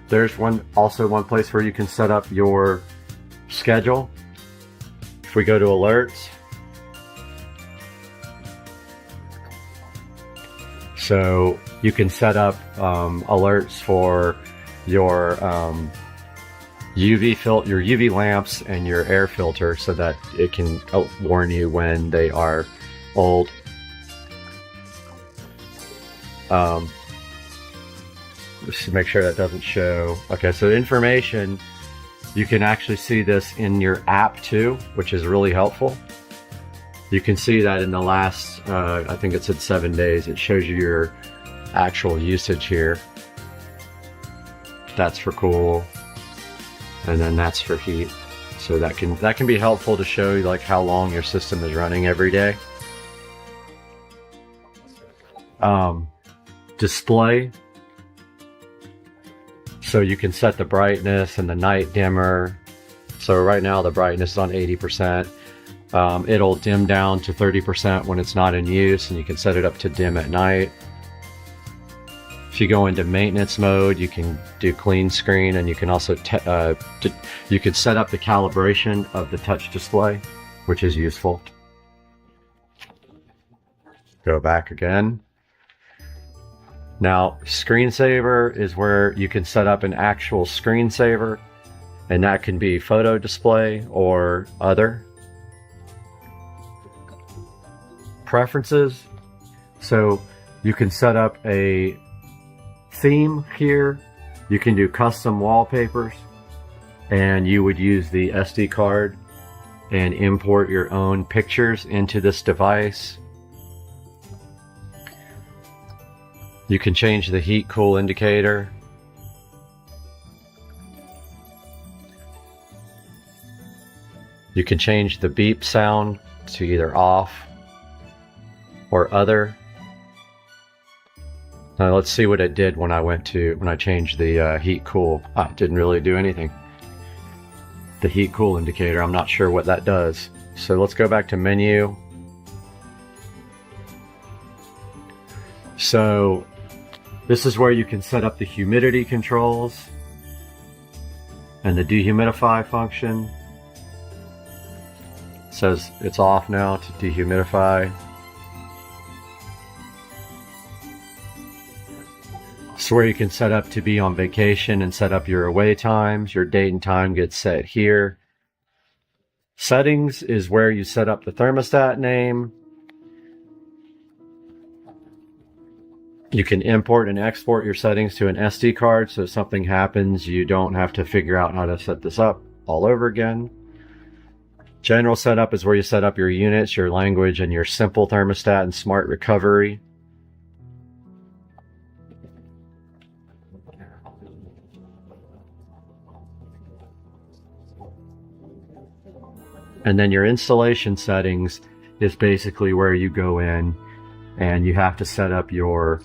there's also one place where you can set up your schedule. If we go to alerts, so you can set up alerts for your UV lamps and your air filter, so that it can warn you when they are old. Just to make sure that doesn't show. Okay, so information, you can actually see this in your app too, which is really helpful. You can see that in the last, I think it said 7 days, it shows you your actual usage here. That's for cool, and then that's for heat. So that can be helpful to show you like how long your system is running every day. Display. So you can set the brightness and the night dimmer. So right now the brightness is on 80%. It'll dim down to 30% when it's not in use, and you can set it up to dim at night. If you go into maintenance mode, you can do clean screen, and you can also you can set up the calibration of the touch display, which is useful. Go back again. Now, screensaver is where you can set up an actual screensaver, and that can be photo display or other. Preferences, so you can set up a theme here. You can do custom wallpapers, and you would use the SD card and import your own pictures into this device. You can change the heat cool indicator. You can change the beep sound to either off or other. Now let's see what it did when I changed the heat cool. It didn't really do anything. The heat cool indicator, I'm not sure what that does. So let's go back to menu. So this is where you can set up the humidity controls and the dehumidify function. It says it's off now to dehumidify. So where you can set up to be on vacation and set up your away times. Your date and time gets set here. Settings is where you set up the thermostat name. You can import and export your settings to an SD card, so if something happens, you don't have to figure out how to set this up all over again. General setup is where you set up your units, your language, and your simple thermostat and smart recovery. And then your installation settings is basically where you go in and you have to set up your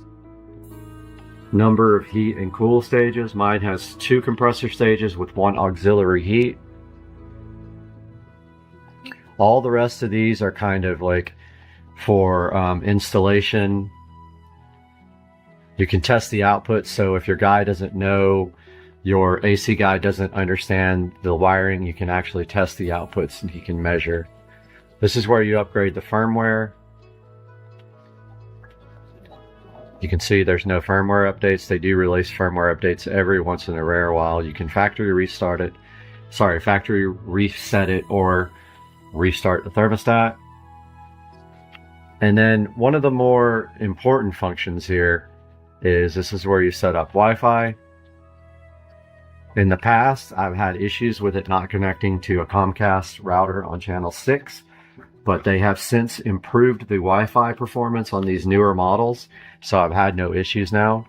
number of heat and cool stages. Mine has 2 compressor stages with 1 auxiliary heat. All the rest of these are kind of like for installation. You can test the output, so if your guy doesn't know, your AC guy doesn't understand the wiring, you can actually test the outputs and he can measure. This is where you upgrade the firmware. You can see there's no firmware updates. They do release firmware updates every once in a rare while. You can factory reset it or restart the thermostat. And then one of the more important functions here is this is where you set up Wi-Fi. In the past, I've had issues with it not connecting to a Comcast router on channel 6, but they have since improved the Wi-Fi performance on these newer models, so I've had no issues now.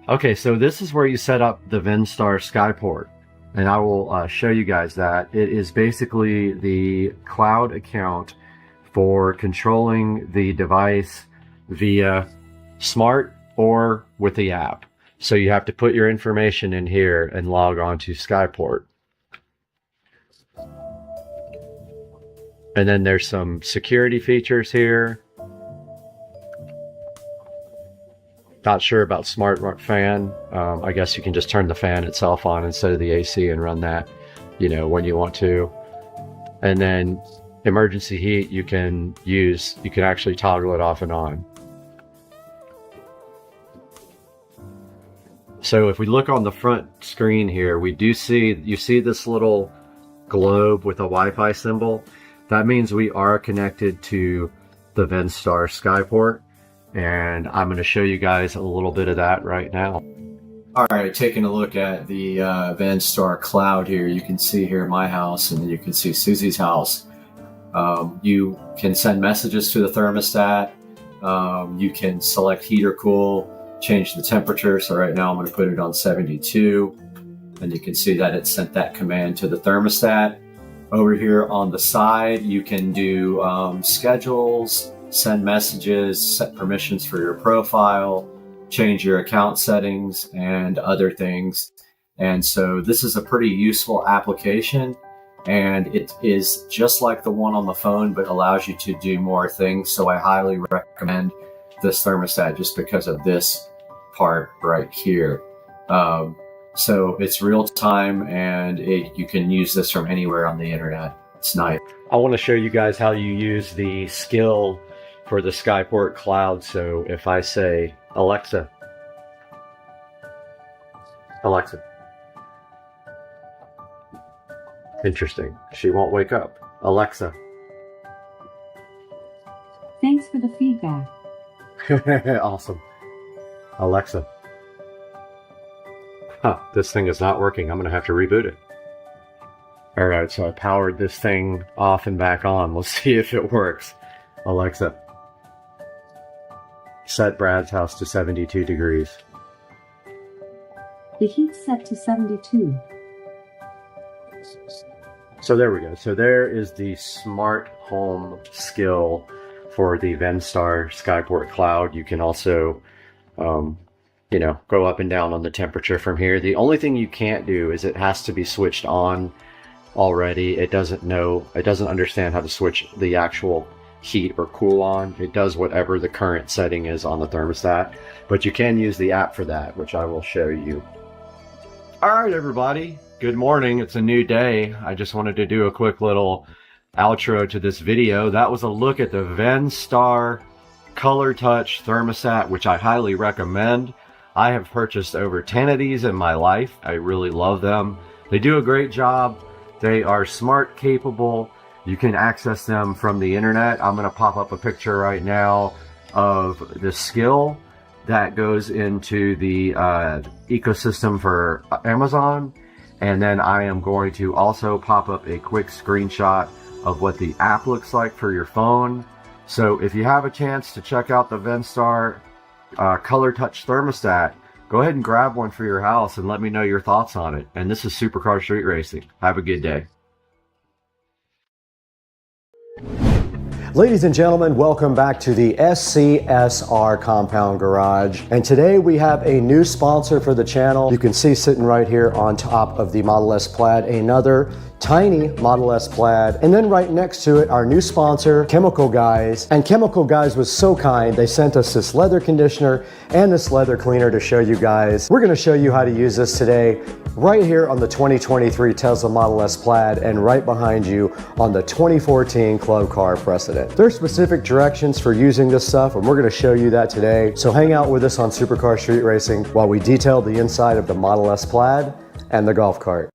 Okay, so this is where you set up the Venstar Skyport, and I will show you guys that. It is basically the cloud account for controlling the device via smart or with the app. So you have to put your information in here and log on to Skyport. And then there's some security features here. Not sure about smart fan. I guess you can just turn the fan itself on instead of the AC and run that, when you want to. And then emergency heat you can actually toggle it off and on. So if we look on the front screen here, you see this little globe with a Wi-Fi symbol. That means we are connected to the Venstar Skyport, and I'm going to show you guys a little bit of that right now. All right, taking a look at the Venstar cloud here, you can see here my house, and then you can see Susie's house. You can send messages to the thermostat. You can select heat or cool, change the temperature. So right now I'm going to put it on 72, and you can see that it sent that command to the thermostat. Over here on the side, you can do schedules, send messages, set permissions for your profile, change your account settings, and other things. And so this is a pretty useful application, and it is just like the one on the phone, but allows you to do more things. So I highly recommend this thermostat just because of this part right here. So it's real time, and you can use this from anywhere on the internet. It's nice. I want to show you guys how you use the skill for the Skyport cloud. So if I say Alexa. Alexa. Interesting. She won't wake up. Alexa. Thanks for the feedback. Awesome. Alexa. Huh, this thing is not working. I'm going to have to reboot it. Alright, so I powered this thing off and back on. We'll see if it works. Alexa. Set Brad's house to 72 degrees. The heat's set to 72. So there we go. So there is the smart home skill for the Venstar Skyport Cloud. You can also, you know, go up and down on the temperature from here. The only thing you can't do is it has to be switched on already. It doesn't understand how to switch the actual heat or cool on. It does whatever the current setting is on the thermostat, but you can use the app for that, which I will show you. All right, everybody. Good morning. It's a new day. I just wanted to do a quick little outro to this video. That was a look at the Venstar Color Touch thermostat, which I highly recommend. I have purchased over 10 of these in my life. I really love them. They do a great job. They are smart, capable. You can access them from the internet. I'm going to pop up a picture right now of the skill that goes into the ecosystem for Amazon. And then I am going to also pop up a quick screenshot of what the app looks like for your phone. So if you have a chance to check out the Venstar Color Touch thermostat, go ahead and grab one for your house and let me know your thoughts on it. And this is Supercar Street Racing. Have a good day. Ladies and gentlemen, welcome back to the SCSR Compound Garage. And today we have a new sponsor for the channel. You can see sitting right here on top of the Model S Plaid, another tiny Model S Plaid. And then right next to it, our new sponsor, Chemical Guys. And Chemical Guys was so kind, they sent us this leather conditioner and this leather cleaner to show you guys. We're gonna show you how to use this today, right here on the 2023 Tesla Model S Plaid and right behind you on the 2014 Club Car Precedent. There's specific directions for using this stuff and we're gonna show you that today. So hang out with us on Supercar Street Racing while we detail the inside of the Model S Plaid and the golf cart.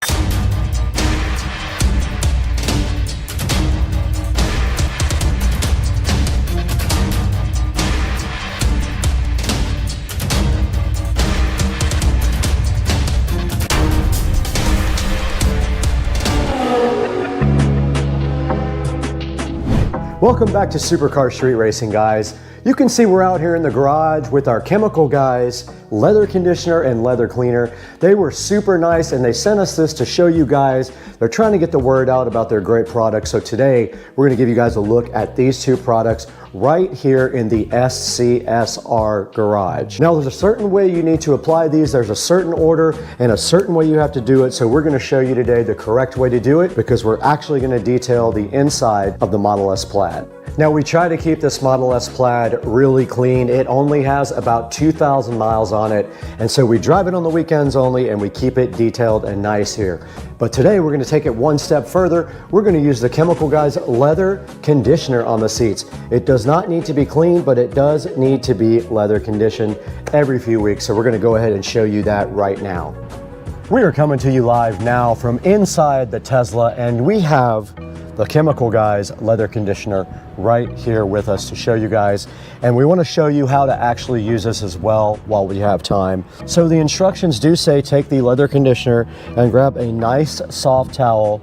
Welcome back to Supercar Street Racing, guys. You can see we're out here in the garage with our Chemical Guys leather conditioner and leather cleaner. They were super nice and they sent us this to show you guys. They're trying to get the word out about their great products. So today we're going to give you guys a look at these two products right here in the SCSR garage. Now there's a certain way you need to apply these. There's a certain order and a certain way you have to do it. So we're going to show you today the correct way to do it because we're actually going to detail the inside of the Model S Plaid. Now we try to keep this Model S Plaid really clean. It only has about 2,000 miles on it. And so we drive it on the weekends only and we keep it detailed and nice here. But today we're going to take it one step further. We're going to use the Chemical Guys leather conditioner on the seats. It does not need to be clean, but it does need to be leather conditioned every few weeks. So we're going to go ahead and show you that right now. We are coming to you live now from inside the Tesla and we have the Chemical Guys leather conditioner right here with us to show you guys. And we want to show you how to actually use this as well while we have time. So the instructions do say take the leather conditioner and grab a nice soft towel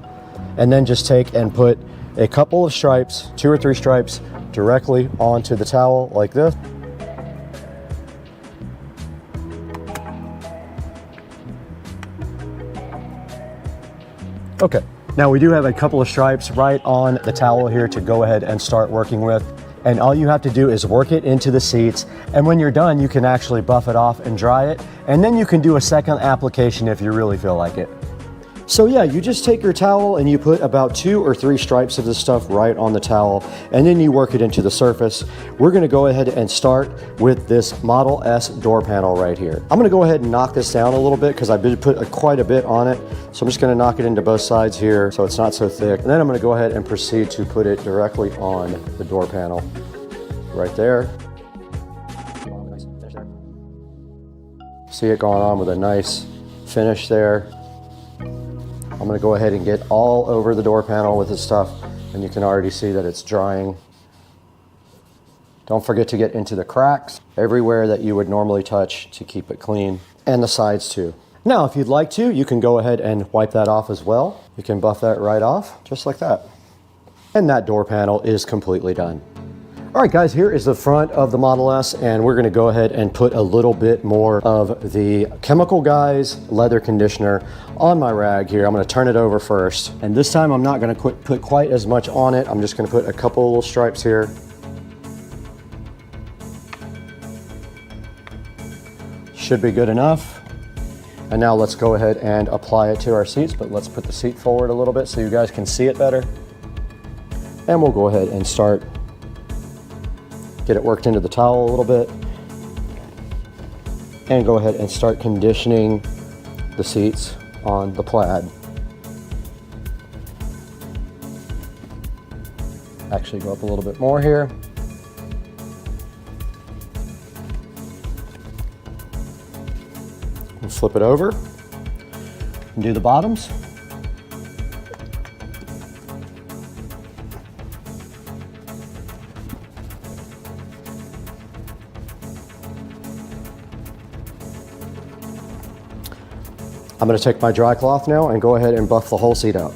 and then just take and put a couple of stripes, 2 or 3 stripes directly onto the towel like this. Okay. Now we do have a couple of stripes right on the towel here to go ahead and start working with. And all you have to do is work it into the seats. And when you're done, you can actually buff it off and dry it. And then you can do a second application if you really feel like it. So yeah, you just take your towel and you put about 2 or 3 stripes of this stuff right on the towel and then you work it into the surface. We're going to go ahead and start with this Model S door panel right here. I'm going to go ahead and knock this down a little bit because I did put quite a bit on it. So I'm just going to knock it into both sides here so it's not so thick. And then I'm going to go ahead and proceed to put it directly on the door panel right there. See it going on with a nice finish there. I'm gonna go ahead and get all over the door panel with this stuff, and you can already see that it's drying. Don't forget to get into the cracks, everywhere that you would normally touch to keep it clean, and the sides too. Now, if you'd like to, you can go ahead and wipe that off as well. You can buff that right off, just like that. And that door panel is completely done. All right, guys, here is the front of the Model S, and we're gonna go ahead and put a little bit more of the Chemical Guys leather conditioner on my rag here. I'm gonna turn it over first. And this time I'm not gonna put quite as much on it. I'm just gonna put a couple little stripes here. Should be good enough. And now let's go ahead and apply it to our seats, but let's put the seat forward a little bit so you guys can see it better. And we'll go ahead and get it worked into the towel a little bit. And go ahead and start conditioning the seats on the Plaid. Actually go up a little bit more here. And flip it over and do the bottoms. I'm going to take my dry cloth now and go ahead and buff the whole seat out.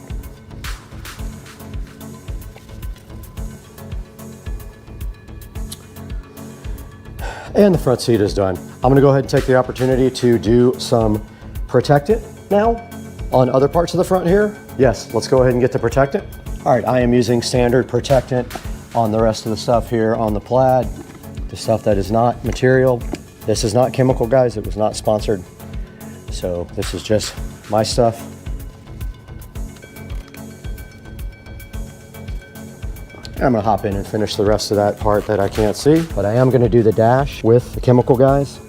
And the front seat is done. I'm going to go ahead and take the opportunity to do some protectant now on other parts of the front here. Yes, let's go ahead and get the protectant. All right, I am using standard protectant on the rest of the stuff here on the Plaid. The stuff that is not material. This is not Chemical Guys. It was not sponsored. So this is just my stuff. And I'm gonna hop in and finish the rest of that part that I can't see, but I am gonna do the dash with the Chemical Guys.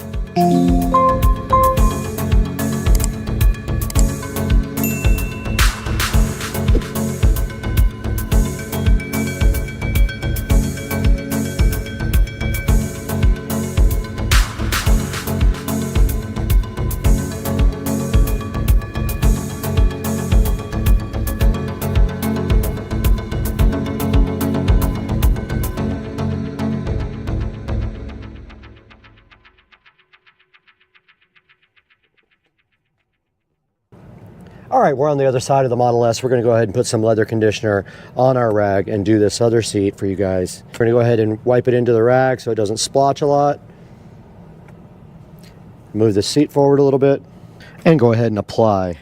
All right, we're on the other side of the Model S. We're gonna go ahead and put some leather conditioner on our rag and do this other seat for you guys. We're gonna go ahead and wipe it into the rag so it doesn't splotch a lot. Move the seat forward a little bit and go ahead and apply.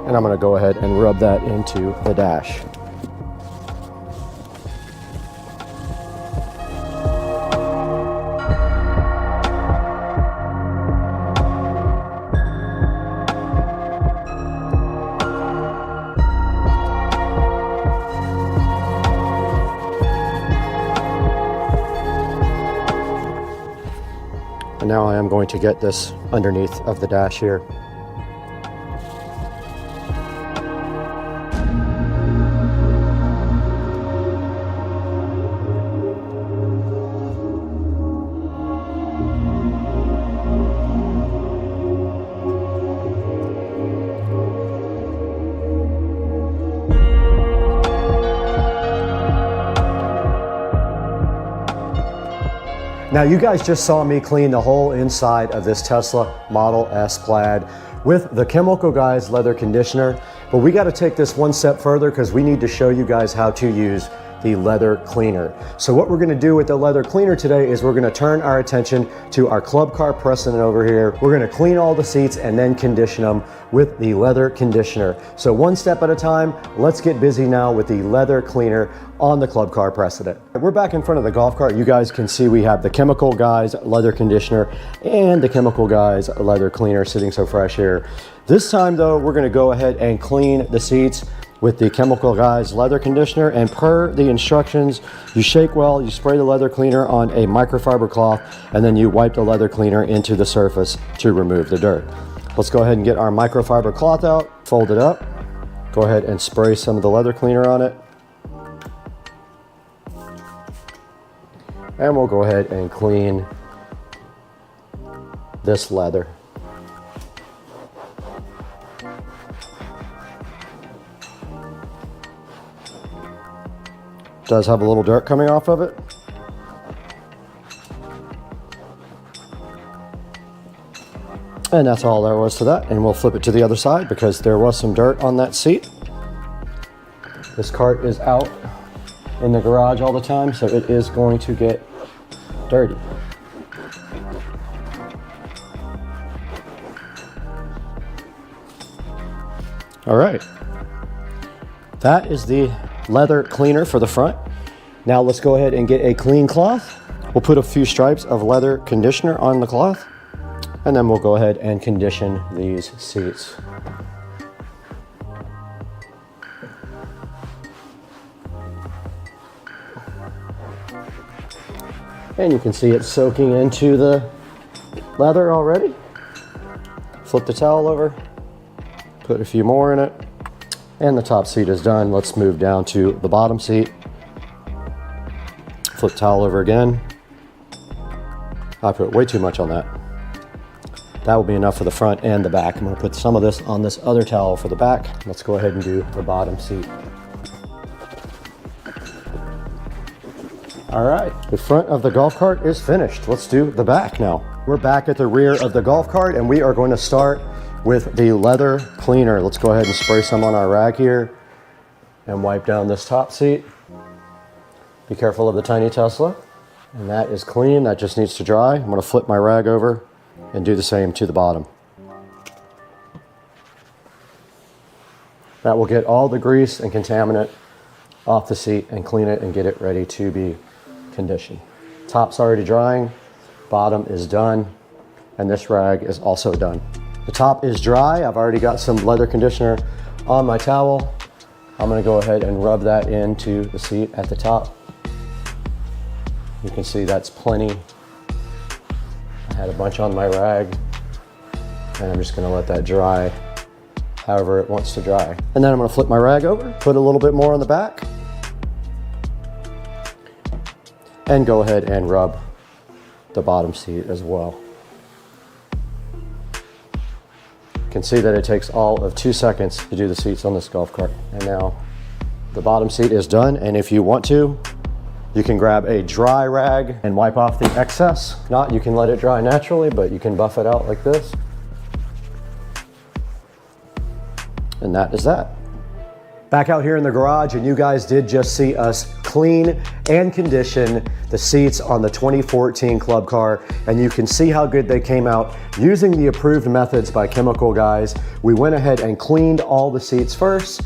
And I'm going to go ahead and rub that into the dash. And now I am going to get this underneath of the dash here. Now you guys just saw me clean the whole inside of this Tesla Model S Plaid with the Chemical Guys leather conditioner, but we got to take this one step further because we need to show you guys how to use the leather cleaner. So what we're going to do with the leather cleaner today is we're going to turn our attention to our club car precedent over here. We're going to clean all the seats and then condition them with the leather conditioner. So one step at a time, let's get busy now with the leather cleaner on the club car precedent. We're back in front of the golf cart. You guys can see we have the Chemical Guys leather conditioner and the Chemical Guys leather cleaner sitting so fresh here. This time though, we're going to go ahead and clean the seats with the Chemical Guys leather conditioner, and per the instructions, you shake well, you spray the leather cleaner on a microfiber cloth, and then you wipe the leather cleaner into the surface to remove the dirt. Let's go ahead and get our microfiber cloth out, fold it up, go ahead and spray some of the leather cleaner on it. And we'll go ahead and clean this leather. Does have a little dirt coming off of it. And that's all there was to that. And we'll flip it to the other side because there was some dirt on that seat. This cart is out in the garage all the time, so it is going to get dirty. All right. That is the leather cleaner for the front. Now let's go ahead and get a clean cloth. We'll put a few stripes of leather conditioner on the cloth, and then we'll go ahead and condition these seats. And you can see it soaking into the leather already. Flip the towel over, put a few more in it. And the top seat is done. Let's move down to the bottom seat. Flip towel over again. I put way too much on that. That will be enough for the front and the back. I'm going to put some of this on this other towel for the back. Let's go ahead and do the bottom seat. All right, the front of the golf cart is finished. Let's do the back now. We're back at the rear of the golf cart, and we are going to start with the leather cleaner. Let's go ahead and spray some on our rag here and wipe down this top seat. Be careful of the tiny Tesla. And that is clean, that just needs to dry. I'm gonna flip my rag over and do the same to the bottom. That will get all the grease and contaminant off the seat and clean it and get it ready to be conditioned. Top's already drying, bottom is done, and this rag is also done. The top is dry. I've already got some leather conditioner on my towel. I'm gonna go ahead and rub that into the seat at the top. You can see that's plenty. I had a bunch on my rag, and I'm just gonna let that dry however it wants to dry. And then I'm gonna flip my rag over, put a little bit more on the back, and go ahead and rub the bottom seat as well. You can see that it takes all of 2 seconds to do the seats on this golf cart. And now the bottom seat is done, and if you want to, you can grab a dry rag and wipe off the excess. If not, you can let it dry naturally, but you can buff it out like this. And that is that. Back out here in the garage, and you guys did just see us clean and condition the seats on the 2014 club car, and you can see how good they came out using the approved methods by Chemical Guys. We went ahead and cleaned all the seats first,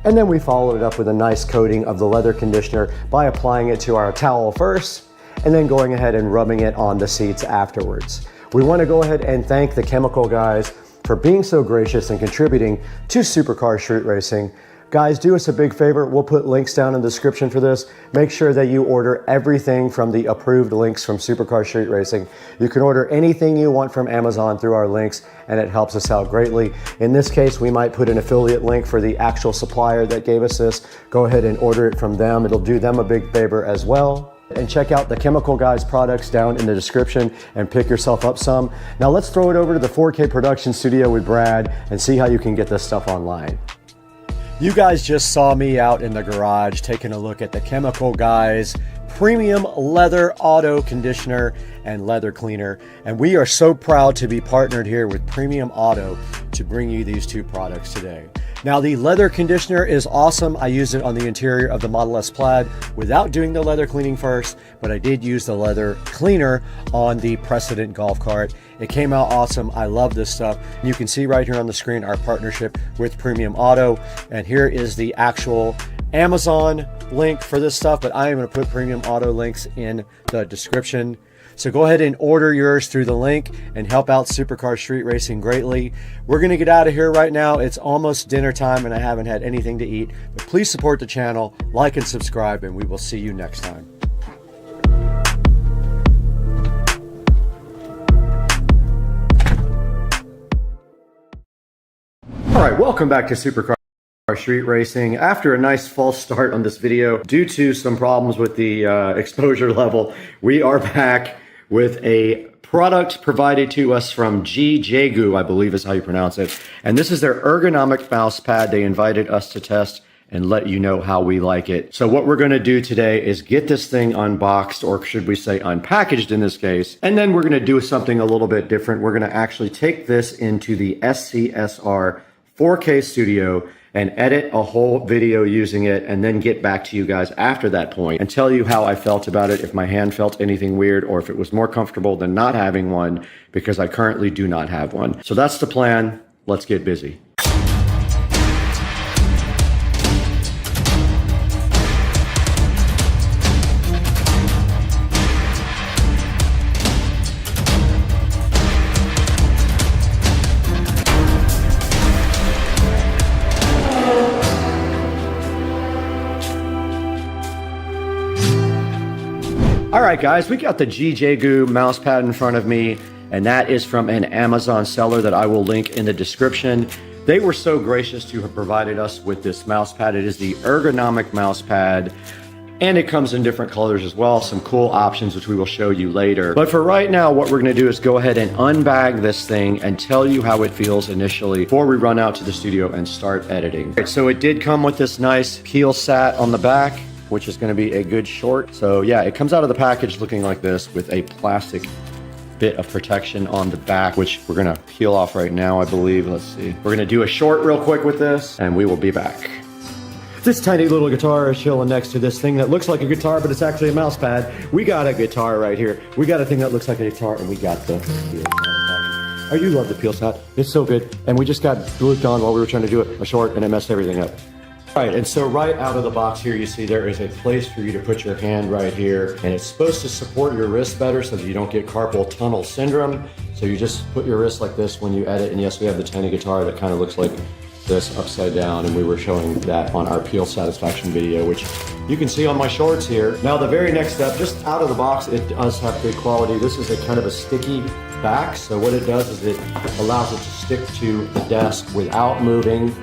and then we followed it up with a nice coating of the leather conditioner by applying it to our towel first, and then going ahead and rubbing it on the seats afterwards. We want to go ahead and thank the Chemical Guys for being so gracious and contributing to Supercar Street Racing. Guys, do us a big favor. We'll put links down in the description for this. Make sure that you order everything from the approved links from Supercar Street Racing. You can order anything you want from Amazon through our links, and it helps us out greatly. In this case, we might put an affiliate link for the actual supplier that gave us this. Go ahead and order it from them. It'll do them a big favor as well. And check out the Chemical Guys products down in the description and pick yourself up some. Now let's throw it over to the 4K production studio with Brad and see how you can get this stuff online. You guys just saw me out in the garage taking a look at the Chemical Guys premium leather auto conditioner and leather cleaner, and we are so proud to be partnered here with Premium Auto to bring you these two products today. Now, the leather conditioner is awesome. I used it on the interior of the Model S Plaid without doing the leather cleaning first, but I did use the leather cleaner on the Precedent golf cart. It came out awesome. I love this stuff. You can see right here on the screen our partnership with Premium Auto, and here is the actual Amazon link for this stuff, but I am going to put Premium Auto links in the description. So go ahead and order yours through the link and help out Supercar Street Racing greatly. We're going to get out of here right now. It's almost dinner time and I haven't had anything to eat, but please support the channel, like and subscribe, and we will see you next time. All right, welcome back to Supercar Street Racing. After a nice false start on this video, due to some problems with the exposure level, we are back with a product provided to us from Jaegu, I believe is how you pronounce it. And this is their ergonomic mouse pad. They invited us to test and let you know how we like it. So what we're gonna do today is get this thing unboxed, or should we say unpackaged in this case, and then we're gonna do something a little bit different. We're gonna actually take this into the SCSR 4K studio and edit a whole video using it, and then get back to you guys after that point and tell you how I felt about it, if my hand felt anything weird, or if it was more comfortable than not having one, because I currently do not have one. So that's the plan. Let's get busy. All right, guys, we got the Jaegu mouse pad in front of me, and that is from an Amazon seller that I will link in the description. They were so gracious to have provided us with this mouse pad. It is the ergonomic mouse pad, and it comes in different colors as well, some cool options, which we will show you later. But for right now, what we're gonna do is go ahead and unbag this thing and tell you how it feels initially before we run out to the studio and start editing. Right, so it did come with this nice peel sat on the back, which is going to be a good short. So yeah, it comes out of the package looking like this with a plastic bit of protection on the back, which we're going to peel off right now, I believe. Let's see. We're going to do a short real quick with this, and we will be back. This tiny little guitar is chilling next to this thing that looks like a guitar, but it's actually a mouse pad. We got a guitar right here. We got a thing that looks like a guitar, and we got the peel sat. Oh, you love the peel sat. It's so good. And we just got glued on while we were trying to do it, a short, and it messed everything up. Right, and so right out of the box here, you see there is a place for you to put your hand right here, and it's supposed to support your wrist better so that you don't get carpal tunnel syndrome. So you just put your wrist like this when you edit, and yes, we have the tiny guitar that kind of looks like this upside down, and we were showing that on our peel satisfaction video, which you can see on my shorts here. Now the very next step, just out of the box, it does have good quality. This is a kind of a sticky back, so what it does is it allows it to stick to the desk without moving.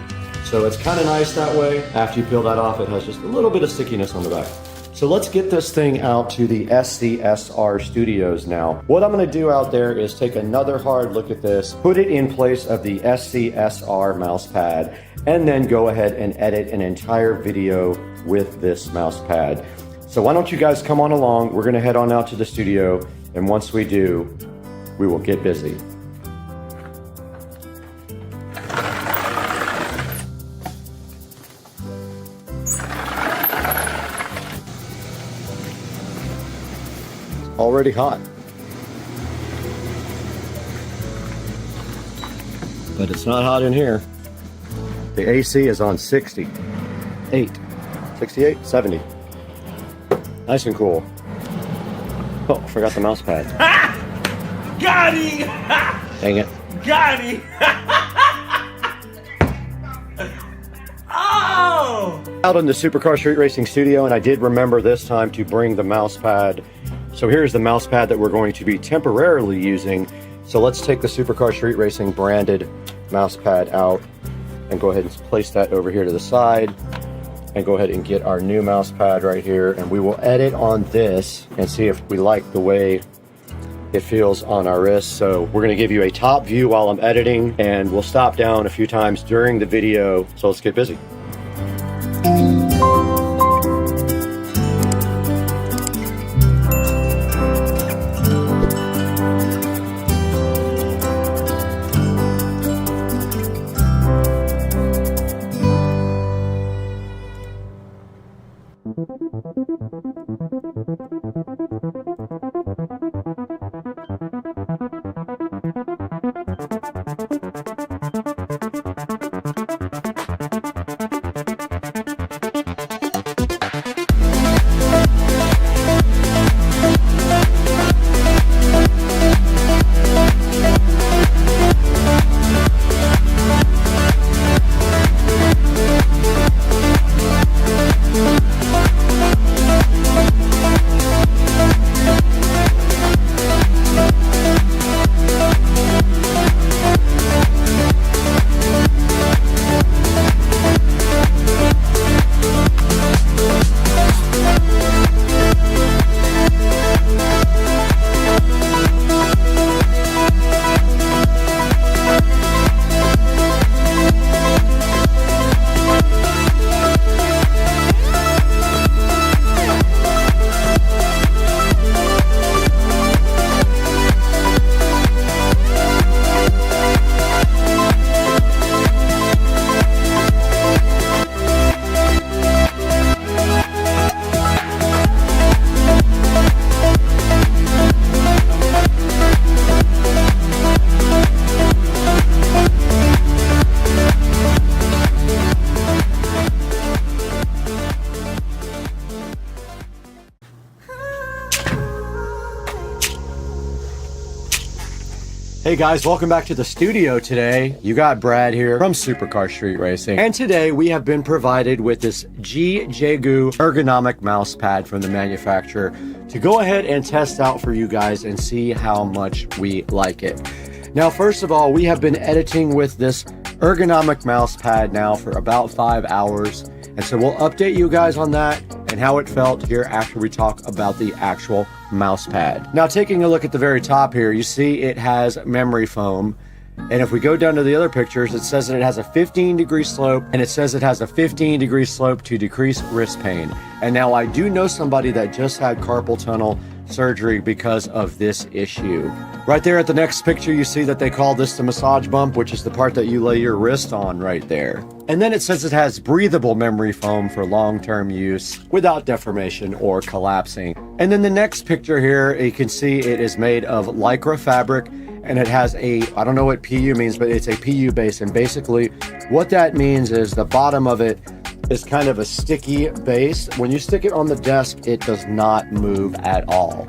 So it's kind of nice that way. After you peel that off, it has just a little bit of stickiness on the back. So let's get this thing out to the SCSR studios now. What I'm gonna do out there is take another hard look at this, put it in place of the SCSR mouse pad, and then go ahead and edit an entire video with this mouse pad. So why don't you guys come on along? We're gonna head on out to the studio, and once we do, we will get busy. Already hot. But it's not hot in here. The AC is on 68, 68, 70. Nice and cool. Oh, forgot the mouse pad. Got him! Dang it. Got him! Oh! Out in the Supercar Street Racing studio, and I did remember this time to bring the mouse pad. So here's the mouse pad that we're going to be temporarily using. So let's take the Supercar Street Racing branded mouse pad out and go ahead and place that over here to the side, and go ahead and get our new mouse pad right here, and we will edit on this and see if we like the way it feels on our wrist. So we're gonna give you a top view while I'm editing, and we'll stop down a few times during the video. So let's get busy. Hey guys, welcome back to the studio today. You got Brad here from Supercar Street Racing. And today we have been provided with this G-Jagu ergonomic mouse pad from the manufacturer to go ahead and test out for you guys and see how much we like it. Now, first of all, we have been editing with this ergonomic mouse pad now for about 5 hours. And so we'll update you guys on that and how it felt here after we talk about the actual mouse pad. Now, taking a look at the very top here, you see it has memory foam. And if we go down to the other pictures, it says that it has a 15-degree slope, and it says it has a 15-degree slope to decrease wrist pain. And now I do know somebody that just had carpal tunnel surgery because of this issue. Right there at the next picture, you see that they call this the massage bump, which is the part that you lay your wrist on right there. And then it says it has breathable memory foam for long-term use without deformation or collapsing. And then the next picture here, you can see it is made of Lycra fabric, and it has a, I don't know what PU means, but it's a PU base. And basically what that means is the bottom of it is kind of a sticky base. When you stick it on the desk, it does not move at all.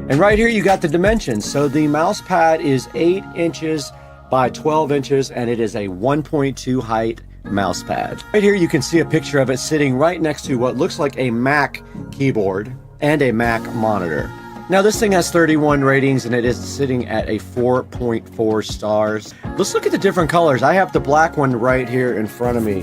And right here you got the dimensions. So the mouse pad is 8 inches by 12 inches, and it is a 1.2 height mouse pad. Right here you can see a picture of it sitting right next to what looks like a Mac keyboard and a Mac monitor. Now this thing has 31 ratings and it is sitting at a 4.4 stars. Let's look at the different colors. I have the black one right here in front of me,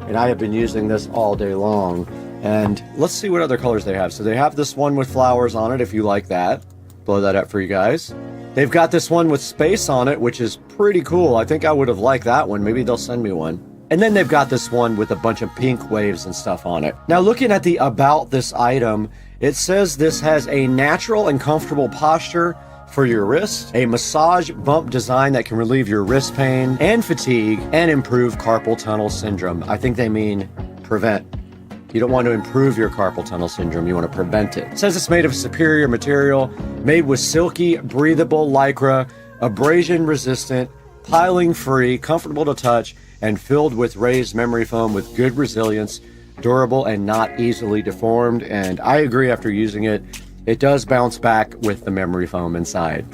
and I have been using this all day long. And let's see what other colors they have. So they have this one with flowers on it, if you like that. Blow that up for you guys. They've got this one with space on it, which is pretty cool. I think I would have liked that one. Maybe they'll send me one. And then they've got this one with a bunch of pink waves and stuff on it. Now looking at the about this item, it says this has a natural and comfortable posture for your wrist, a massage bump design that can relieve your wrist pain and fatigue and improve carpal tunnel syndrome. I think they mean prevent. You don't want to improve your carpal tunnel syndrome, you want to prevent it. It says it's made of superior material, made with silky, breathable Lycra, abrasion resistant, piling free, comfortable to touch, and filled with raised memory foam with good resilience, durable and not easily deformed. And I agree, after using it, it does bounce back with the memory foam inside.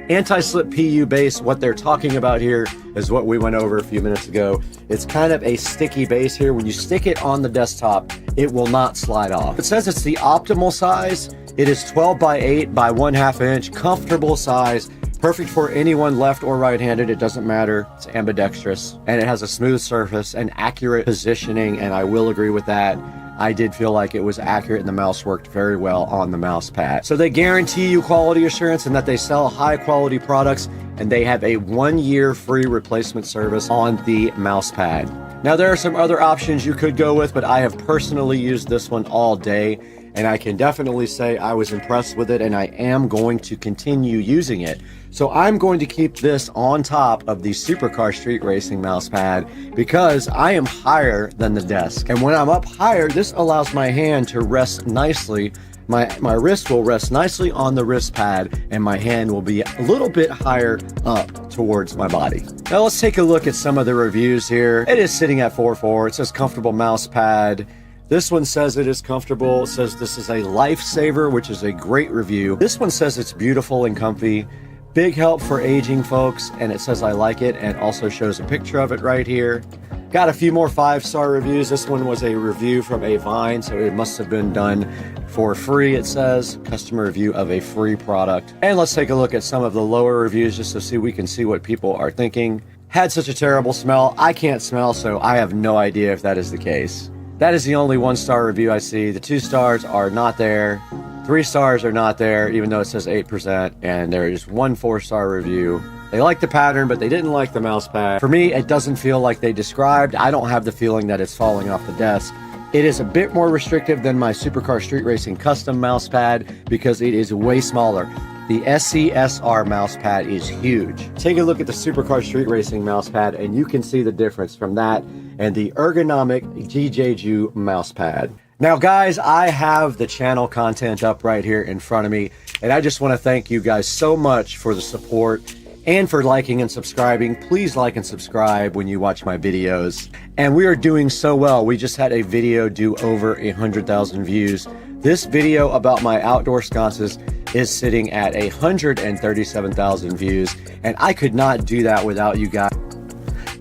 Anti-slip PU base, what they're talking about here is what we went over a few minutes ago. It's kind of a sticky base here. When you stick it on the desktop, it will not slide off. It says it's the optimal size. It is 12 by 8 by 1/2 inch, comfortable size, perfect for anyone left or right-handed. It doesn't matter. It's ambidextrous, and it has a smooth surface and accurate positioning, and I will agree with that. I did feel like it was accurate and the mouse worked very well on the mouse pad. So they guarantee you quality assurance and that they sell high quality products, and they have a 1-year free replacement service on the mouse pad. Now there are some other options you could go with, but I have personally used this one all day, and I can definitely say I was impressed with it, and I am going to continue using it. So I'm going to keep this on top of the Supercar Street Racing mouse pad because I am higher than the desk. And when I'm up higher, this allows my hand to rest nicely. My wrist will rest nicely on the wrist pad, and my hand will be a little bit higher up towards my body. Now let's take a look at some of the reviews here. It is sitting at 4.4. It says comfortable mouse pad. This one says it is comfortable. It says this is a lifesaver, which is a great review. This one says it's beautiful and comfy. Big help for aging folks, and it says I like it, and also shows a picture of it right here. Got a few more 5-star reviews. This one was a review from a Vine, so it must have been done for free, it says. Customer review of a free product. And let's take a look at some of the lower reviews just to see we can see what people are thinking. Had such a terrible smell. I can't smell, so I have no idea if that is the case. That is the only 1-star review I see. The 2 stars are not there. 3 stars are not there, even though it says 8%. And there is 1 4-star review. They like the pattern, but they didn't like the mouse pad. For me, it doesn't feel like they described. I don't have the feeling that it's falling off the desk. It is a bit more restrictive than my Supercar Street Racing custom mouse pad because it is way smaller. The SCSR mouse pad is huge. Take a look at the Supercar Street Racing mouse pad and you can see the difference from that and the ergonomic G-Jagu mouse pad. Now guys, I have the channel content up right here in front of me, and I just want to thank you guys so much for the support and for liking and subscribing. Please like and subscribe when you watch my videos. And we are doing so well. We just had a video do over 100,000 views. This video about my outdoor sconces is sitting at 137,000 views, and I could not do that without you guys.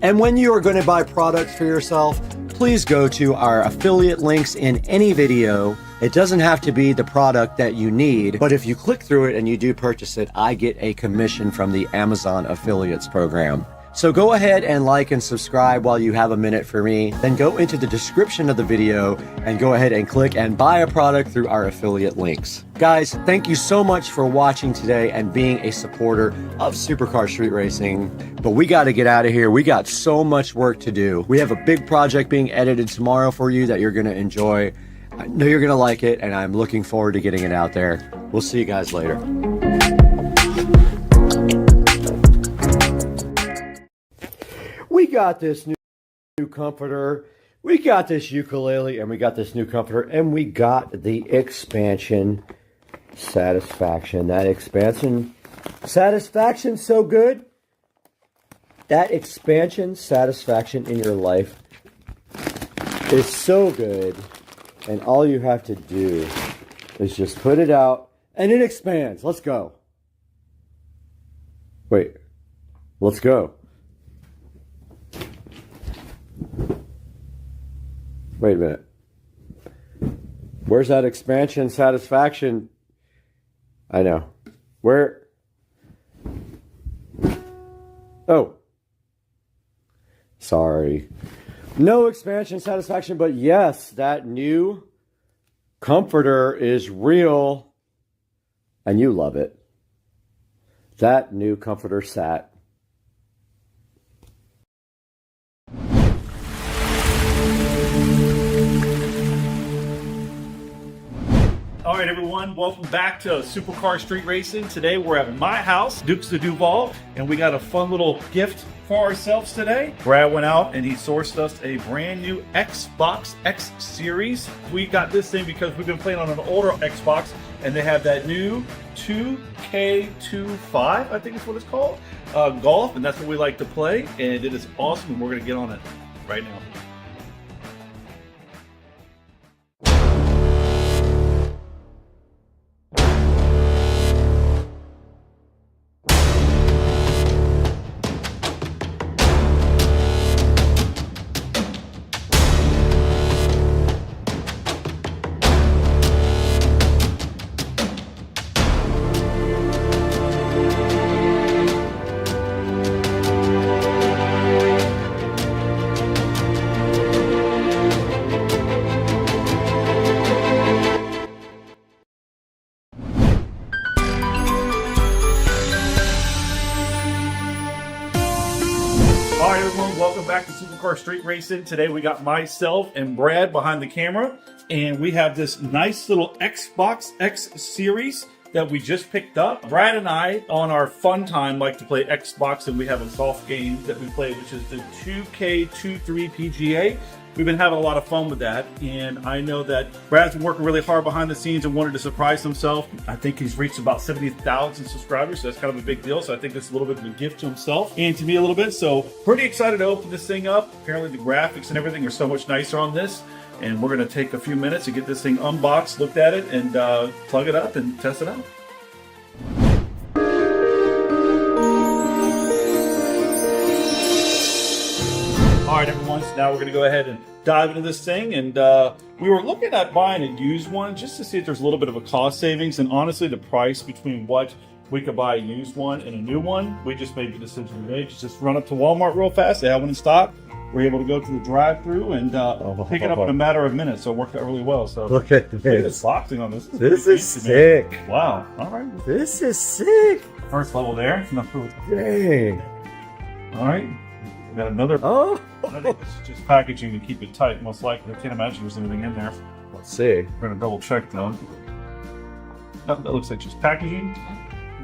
And when you are going to buy products for yourself, please go to our affiliate links in any video. It doesn't have to be the product that you need, but if you click through it and you do purchase it, I get a commission from the Amazon affiliates program. So go ahead and like and subscribe while you have a minute for me. Then go into the description of the video and go ahead and click and buy a product through our affiliate links. Guys, thank you so much for watching today and being a supporter of Supercar Street Racing. But we got to get out of here. We got so much work to do. We have a big project being edited tomorrow for you that you're going to enjoy. I know you're going to like it, and I'm looking forward to getting it out there. We'll see you guys later. We got this new comforter, we got this ukulele, and we got this new comforter, and we got the expansion satisfaction. That expansion satisfaction so good. That expansion satisfaction in your life is so good, and all you have to do is just put it out, and it expands. Let's go. Wait, let's go. Wait a minute. Where's that expansion satisfaction? I know. Where? Oh. Sorry. No expansion satisfaction, but yes, that new comforter is real. And you love it. That new comforter sat. All right, everyone, welcome back to Supercar Street Racing. Today we're at my house, Dukes of Duval, and we got a fun little gift for ourselves today. Brad went out and he sourced us a brand new Xbox X Series. We got this thing because we've been playing on an older Xbox, and they have that new 2K25, I think is what it's called, golf, and that's what we like to play, and it is awesome, and we're gonna get on it right now. All right, everyone, welcome back to Supercar Street Racing. Today we got myself and Brad behind the camera, and we have this nice little Xbox X Series that we just picked up. Brad and I, on our fun time, like to play Xbox, and we have a golf game that we play, which is the 2K23 PGA. We've been having a lot of fun with that, and I know that Brad's been working really hard behind the scenes and wanted to surprise himself. I think he's reached about 70,000 subscribers, so that's kind of a big deal. So I think that's a little bit of a gift to himself and to me a little bit. So pretty excited to open this thing up. Apparently the graphics and everything are so much nicer on this, and we're going to take a few minutes to get this thing unboxed, looked at it, and plug it up and test it out. All right, everyone, so now we're going to go ahead and dive into this thing. And we were looking at buying a used one just to see if there's a little bit of a cost savings. And honestly, the price between what we could buy a used one and a new one, we just made the decision we made. Just run up to Walmart real fast. They have one in stock. We're able to go to the drive-thru and pick it up in a matter of minutes. So it worked out really well. So look at this. Look at this boxing on this. This is sick. Man. Wow. All right. This is sick. First level there. Dang. All right. We got another. Oh. I think this is just packaging to keep it tight, most likely. I can't imagine there's anything in there. Let's see. We're gonna double check though. Oh, that looks like just packaging.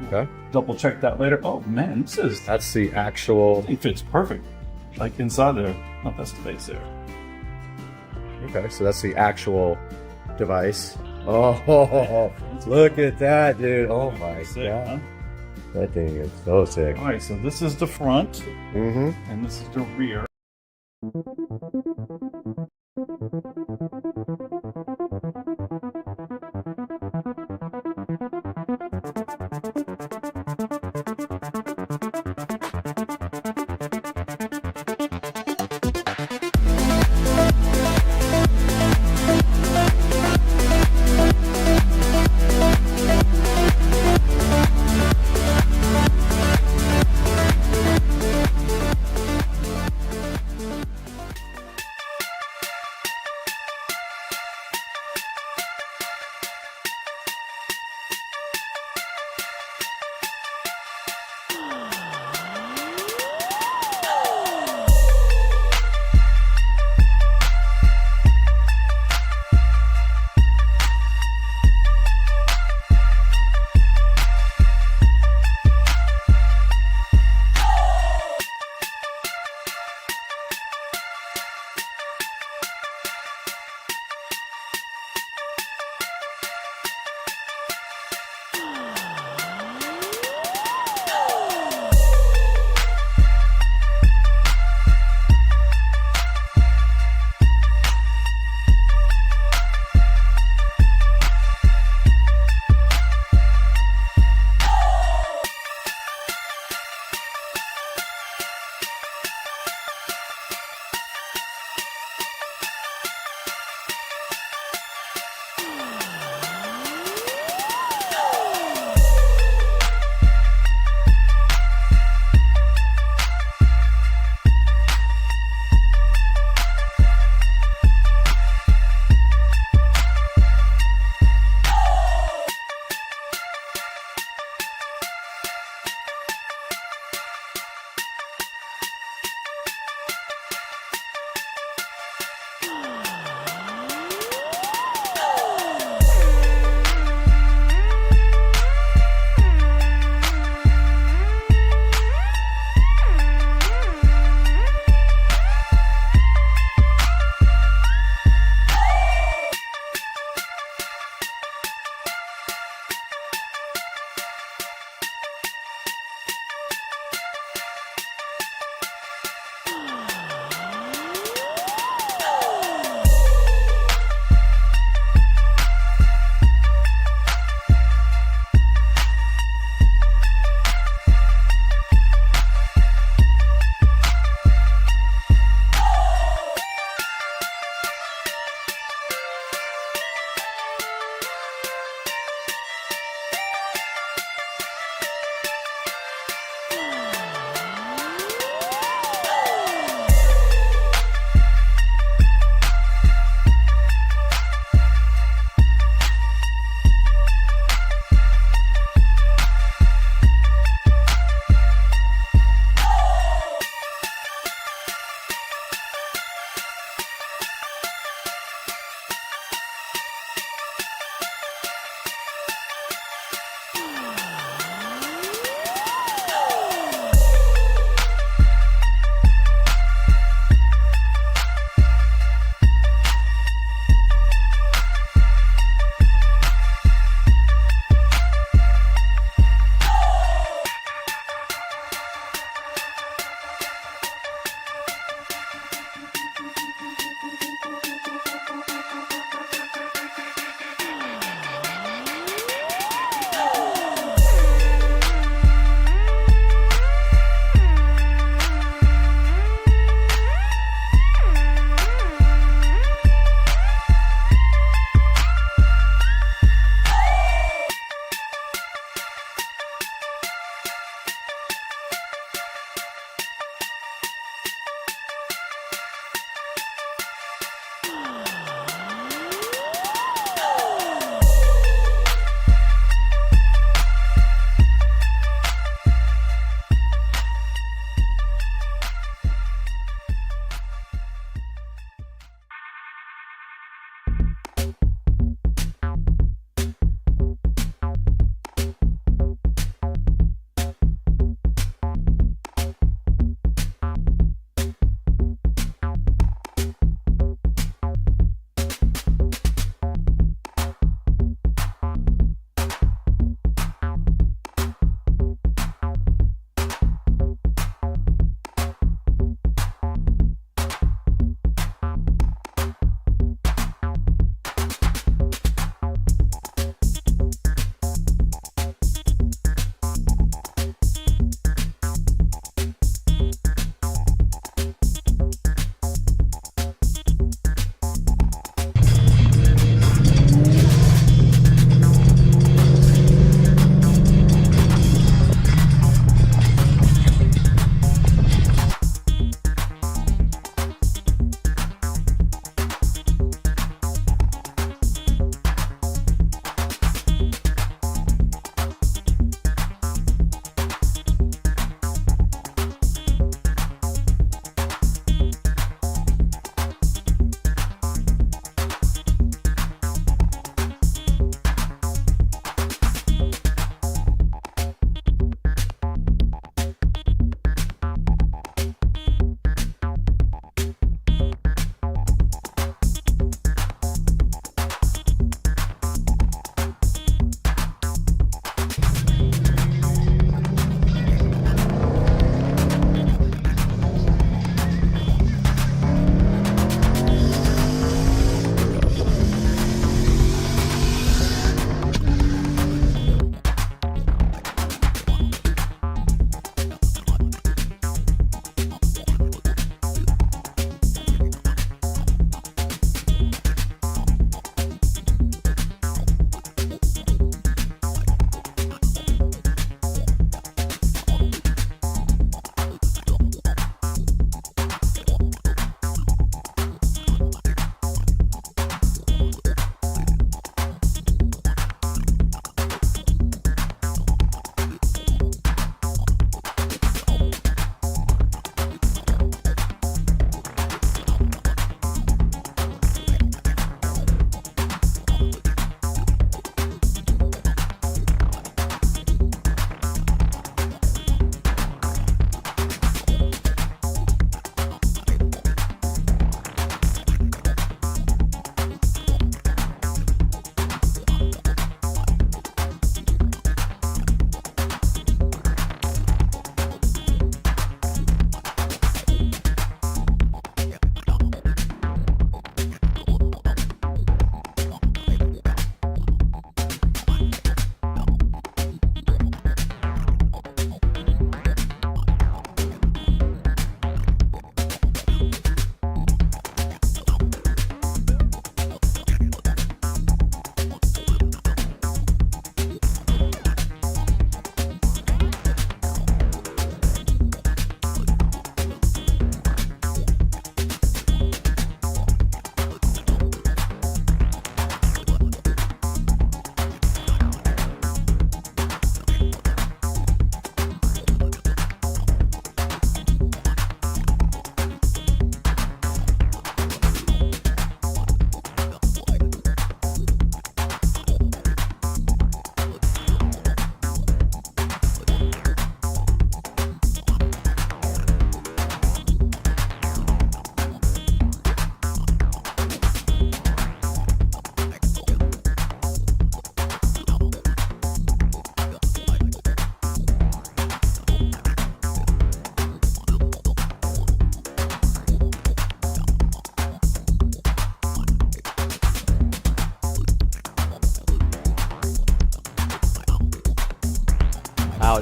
Okay. Double check that later. Oh man, this is. That's the actual. It fits perfect. Like inside there. Oh, that's the base there. Okay, so that's the actual device. Oh, look at that, dude. Oh my god. Huh? That thing is so sick. All right, so this is the front, and this is the rear.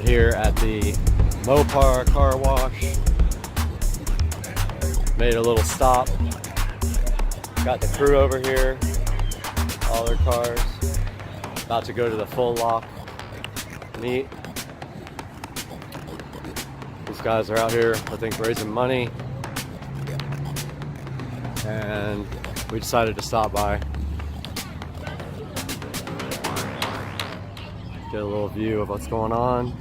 out here at the Mopar car wash. Made a little stop. Got the crew over here, all their cars. About to go to the full lock meet. These guys are out here, I think, raising money. And we decided to stop by. Get a little view of what's going on.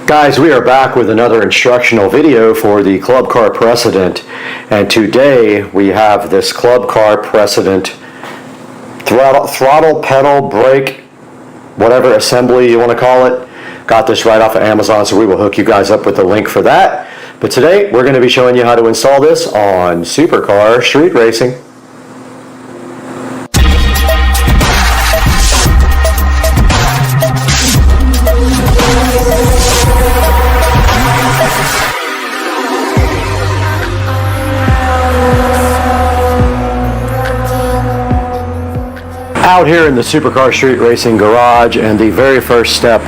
Guys, we are back with another instructional video for the Club Car Precedent, and today we have this Club Car Precedent throttle, pedal, brake, whatever assembly you want to call it. Got this right off of Amazon, so we will hook you guys up with the link for that. But today we're going to be showing you how to install this on Supercar Street Racing. Out here in the Supercar Street Racing garage, and the very first step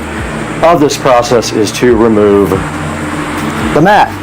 of this process is to remove the mat.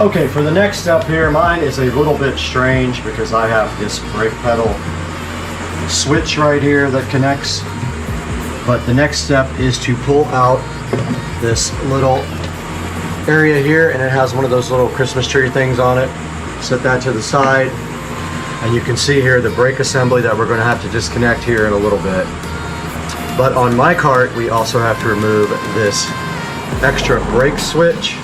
Okay, for the next step here, mine is a little bit strange because I have this brake pedal switch right here that connects. But the next step is to pull out this little area here, and it has one of those little Christmas tree things on it. Set that to the side, and you can see here the brake assembly that we're going to have to disconnect here in a little bit. But on my cart, we also have to remove this extra brake switch.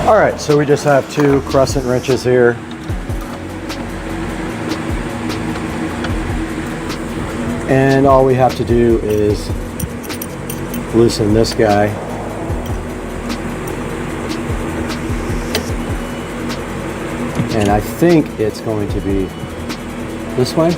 All right, so we just have 2 crescent wrenches here. And all we have to do is loosen this guy. And I think it's going to be this way.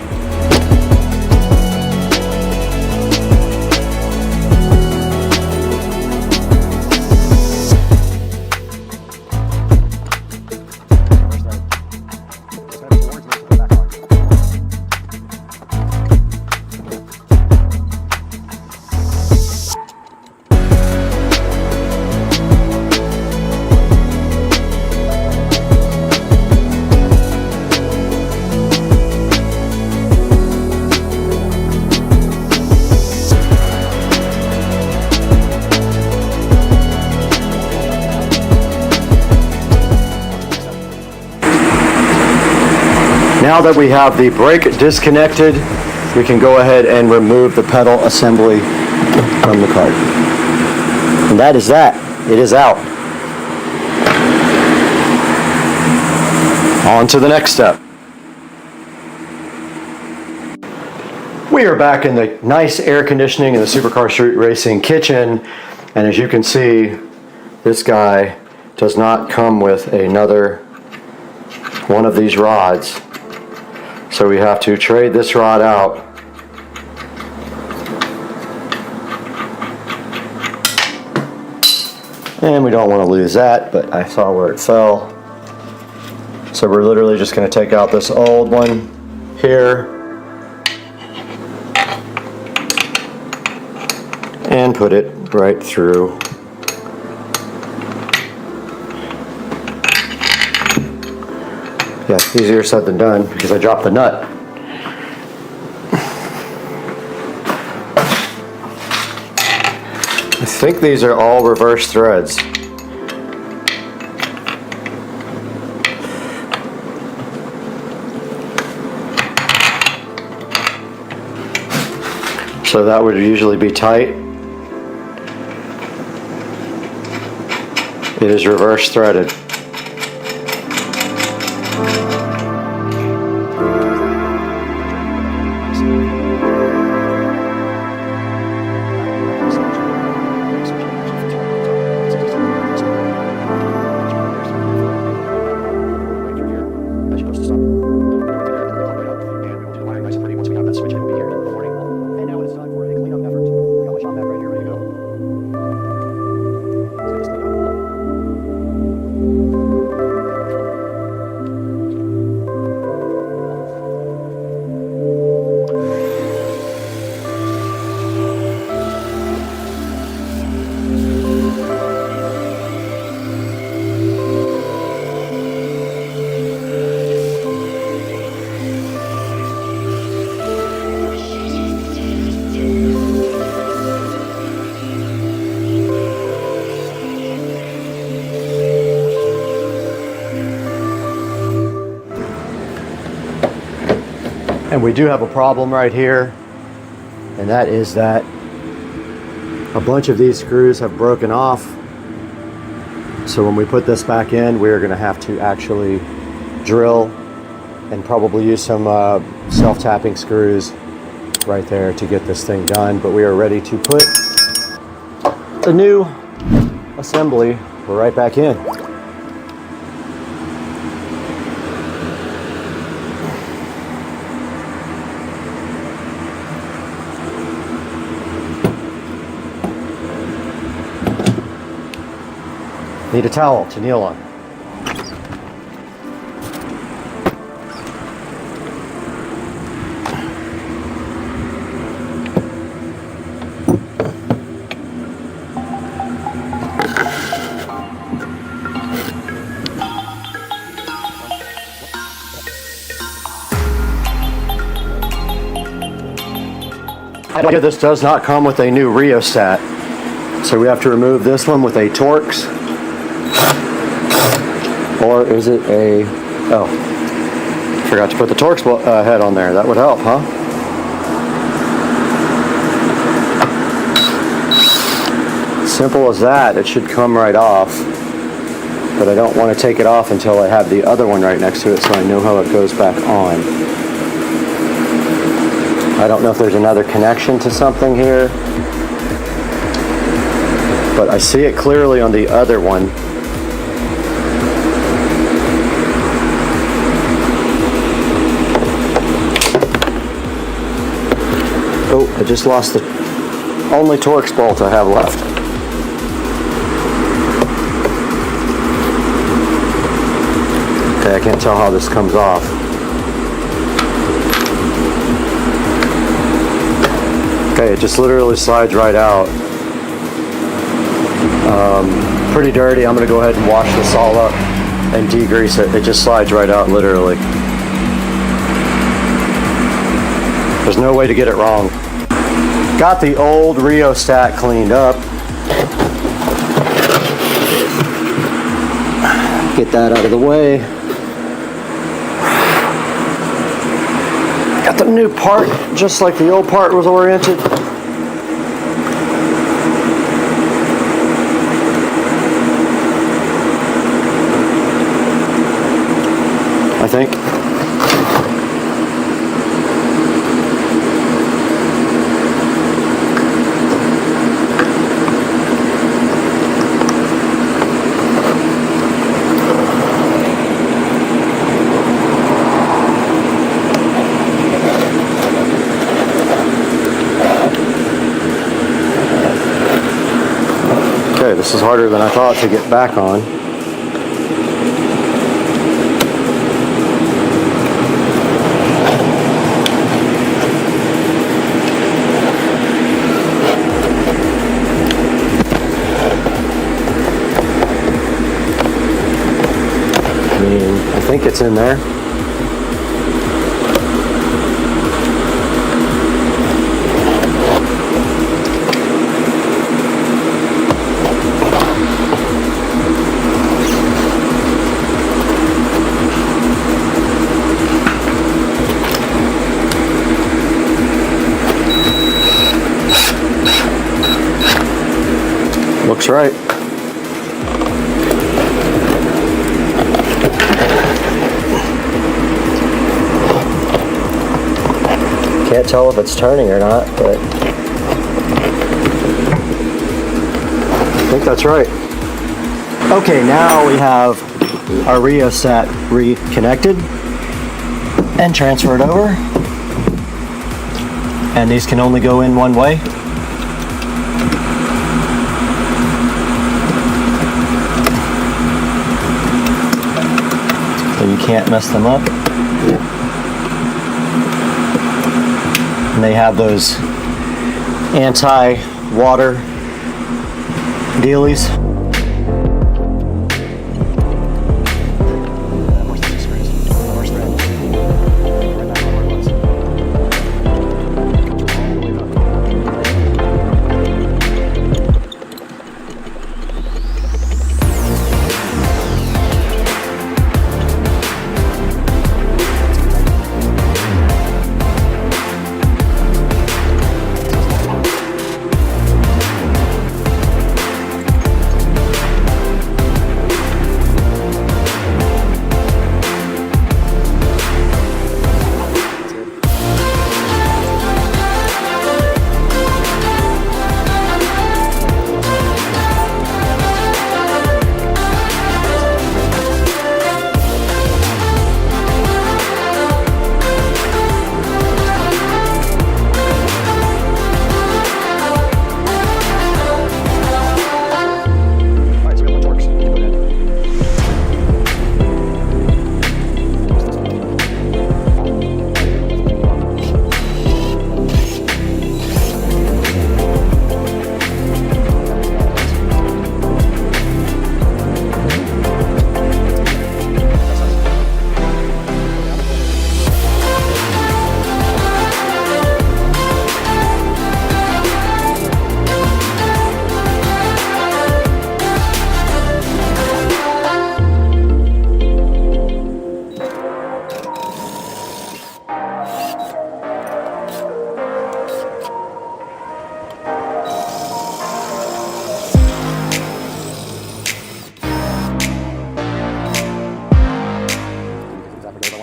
Now that we have the brake disconnected, we can go ahead and remove the pedal assembly from the cart. And that is that. It is out. On to the next step. We are back in the nice air conditioning in the Supercar Street Racing kitchen, and as you can see, this guy does not come with another one of these rods. So we have to trade this rod out. And we don't want to lose that, but I saw where it fell. So we're literally just going to take out this old one here and put it right through. Yeah, easier said than done because I dropped the nut. I think these are all reverse threads. So that would usually be tight. It is reverse threaded. And we do have a problem right here, and that is that a bunch of these screws have broken off. So when we put this back in, we're going to have to actually drill and probably use some self-tapping screws right there to get this thing done. But we are ready to put the new assembly right back in. Need a towel to kneel on. This does not come with a new rheostat, so we have to remove this one with a Torx. Or is it a, oh, forgot to put the Torx head on there. That would help, huh? Simple as that. It should come right off. but I don't want to take it off until I have the other one right next to it so I know how it goes back on. I don't know if there's another connection to something here, but I see it clearly on the other one. Oh, I just lost the only Torx bolt I have left. Okay, I can't tell how this comes off. Okay, it just literally slides right out. Pretty dirty. I'm gonna go ahead and wash this all up and degrease it. It just slides right out, literally. There's no way to get it wrong. Got the old rheostat cleaned up. Get that out of the way. Got the new part, just like the old part was oriented. I think. Okay, this is harder than I thought to get back on. I think it's in there. Looks right. Can't tell if it's turning or not, but I think that's right. Okay, now we have our rheostat reconnected and transferred over. And these can only go in one way. So you can't mess them up. And they have those anti-water dealies.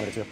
wanted to.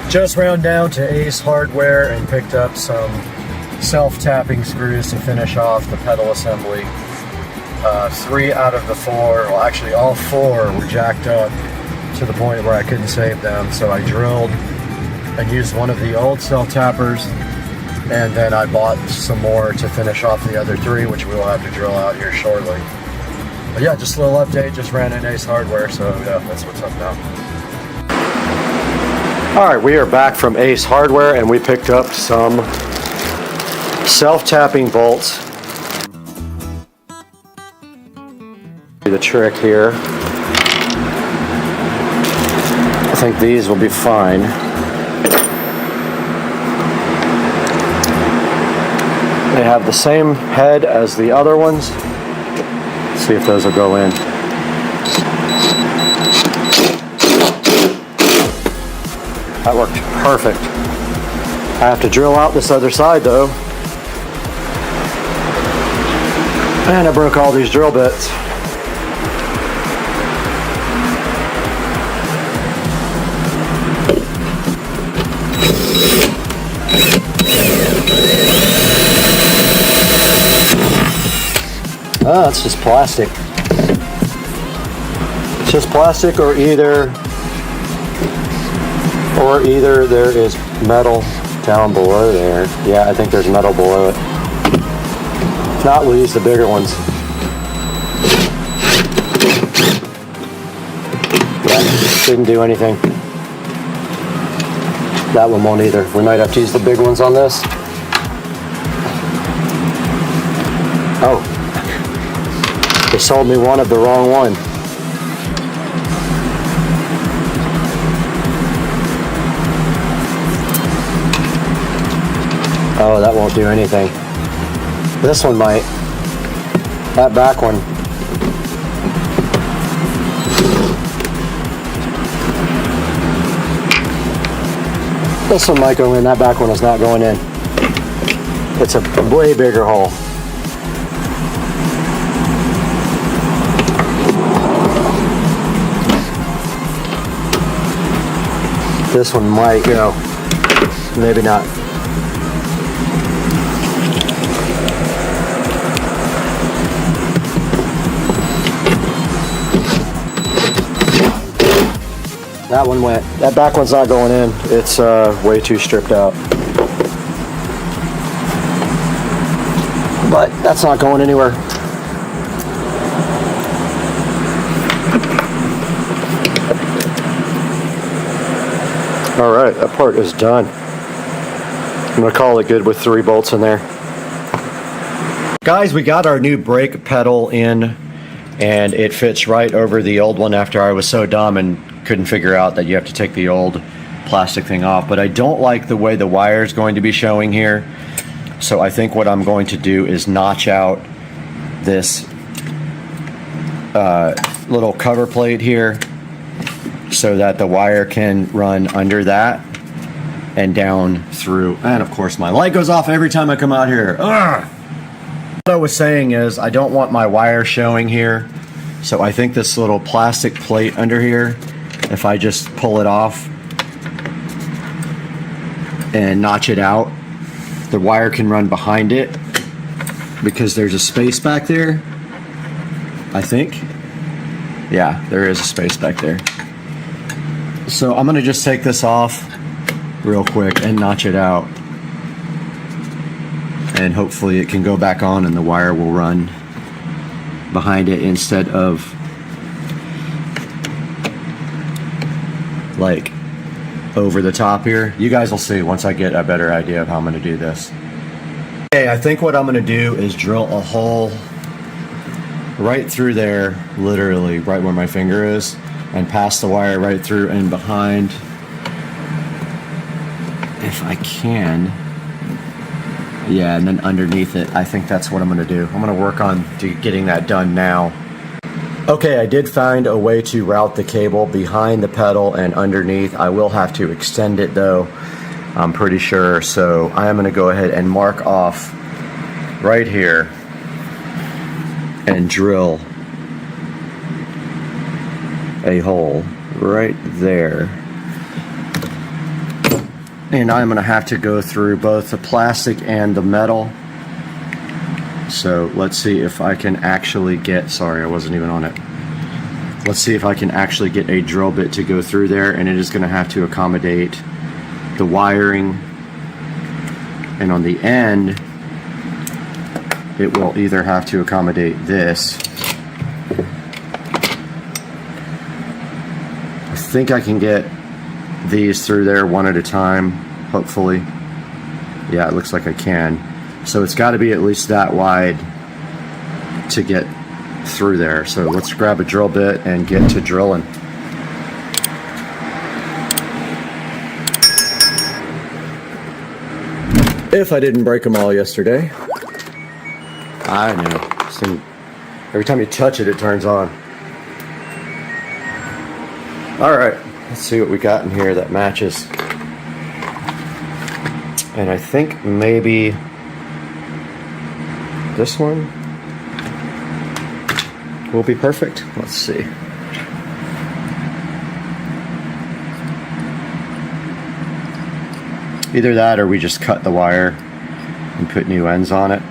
Just ran down to Ace Hardware and picked up some self-tapping screws to finish off the pedal assembly. 3 out of the 4, well actually all 4 were jacked up to the point where I couldn't save them, so I drilled and used one of the old self-tappers, and then I bought some more to finish off the other 3, which we will have to drill out here shortly. But yeah, just a little update, just ran in Ace Hardware, so yeah, that's what's up now. Alright, we are back from Ace Hardware and we picked up some self-tapping bolts. The trick here, I think these will be fine. They have the same head as the other ones. Let's see if those will go in. That worked perfect. I have to drill out this other side though. And I broke all these drill bits. Oh, it's just plastic. It's just plastic, or either there is metal down below there. Yeah, I think there's metal below it. If not, we'll use the bigger ones. That didn't do anything. That one won't either. We might have to use the big ones on this. Oh. They sold me one of the wrong one. Oh, that won't do anything. This one might. That back one This one might go in, that back one is not going in. It's a way bigger hole. This one might go, maybe not. That one went. That back one's not going in. It's way too stripped out. But that's not going anywhere. All right, that part is done. I'm gonna call it good with 3 bolts in there. Guys, we got our new brake pedal in, and it fits right over the old one after I was so dumb and couldn't figure out that you have to take the old plastic thing off. But I don't like the way the wire is going to be showing here. So I think what I'm going to do is notch out this little cover plate here so that the wire can run under that and down through. And of course my light goes off every time I come out here. Ugh! What I was saying is I don't want my wire showing here. So I think this little plastic plate under here, if I just pull it off and notch it out, the wire can run behind it because there's a space back there, I think. Yeah, there is a space back there. So I'm gonna just take this off real quick and notch it out. And hopefully it can go back on and the wire will run behind it instead of like over the top here. You guys will see once I get a better idea of how I'm going to do this. Okay, I think what I'm going to do is drill a hole right through there, literally right where my finger is, and pass the wire right through and behind. If I can. Yeah, and then underneath it, I think that's what I'm going to do. I'm going to work on getting that done now. Okay, I did find a way to route the cable behind the pedal and underneath. I will have to extend it though, I'm pretty sure. So I am going to go ahead and mark off right here and drill a hole right there. And I'm going to have to go through both the plastic and the metal. So let's see if I can actually get, sorry, I wasn't even on it. Let's see if I can actually get a drill bit to go through there, and it is going to have to accommodate the wiring. And on the end, it will either have to accommodate this. I think I can get these through there one at a time, hopefully. Yeah, it looks like I can. So it's got to be at least that wide to get through there. So let's grab a drill bit and get to drilling. If I didn't break them all yesterday. I know. Every time you touch it, it turns on. All right, let's see what we got in here that matches. And I think maybe this one will be perfect. Let's see. Either that or we just cut the wire and put new ends on it.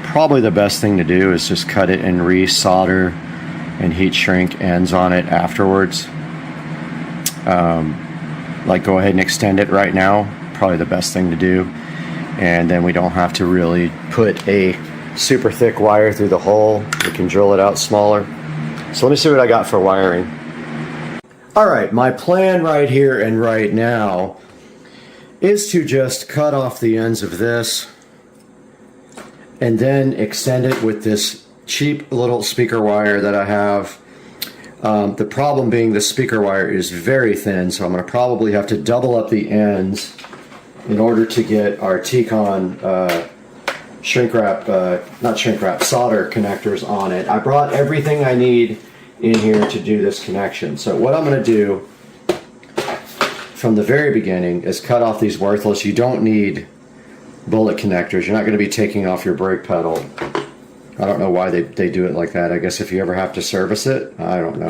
Probably the best thing to do is just cut it and re-solder and heat shrink ends on it afterwards. Like go ahead and extend it right now. Probably the best thing to do. And then we don't have to really put a super thick wire through the hole. We can drill it out smaller. So let me see what I got for wiring. All right, my plan right here and right now is to just cut off the ends of this and then extend it with this cheap little speaker wire that I have. The problem being the speaker wire is very thin, so I'm going to probably have to double up the ends in order to get our T-Con solder connectors on it. I brought everything I need in here to do this connection. So what I'm going to do from the very beginning is cut off these worthless. You don't need bullet connectors. You're not going to be taking off your brake pedal. I don't know why they do it like that. I guess if you ever have to service it, I don't know.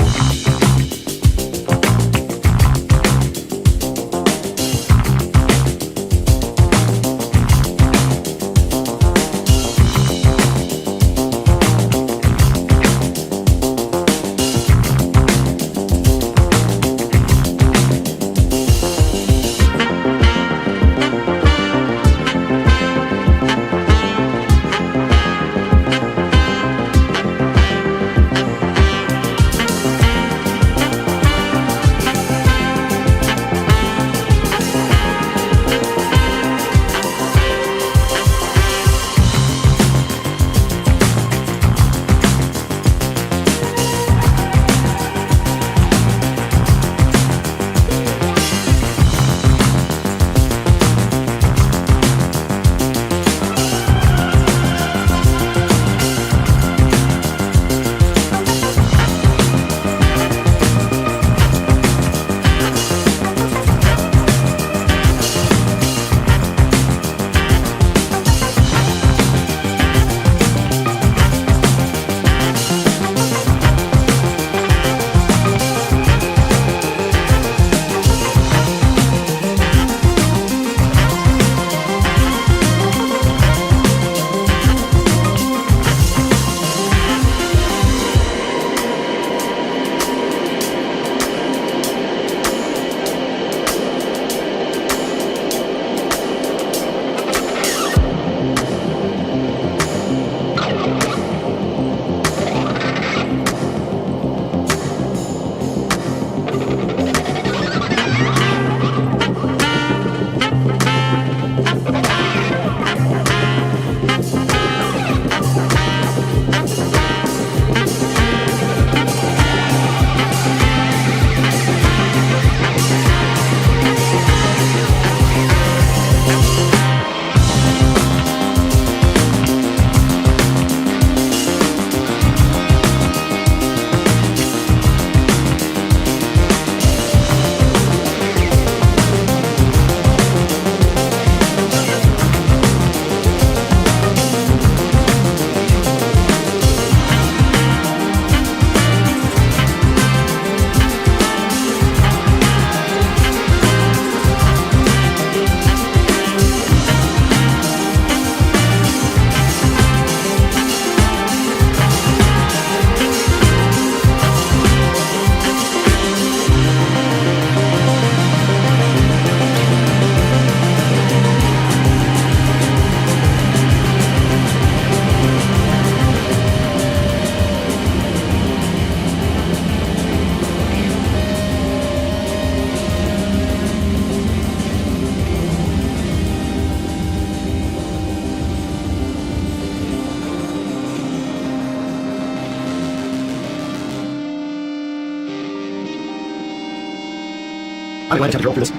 I'm going to drill through this.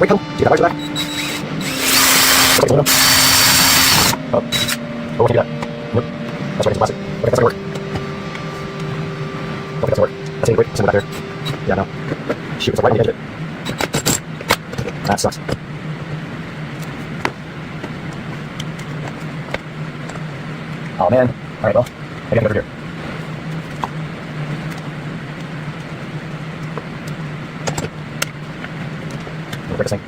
Wait, come. See that back? Oh. Oh, we can't do that. Nope. That's right, it's plastic. Okay, that's not gonna work. Don't think that's gonna work. That's any quick. Send it back there. Yeah, no. Shoot, it's right on the edge of it. That sucks. Oh man. Alright, well, I gotta get over here. Break this thing.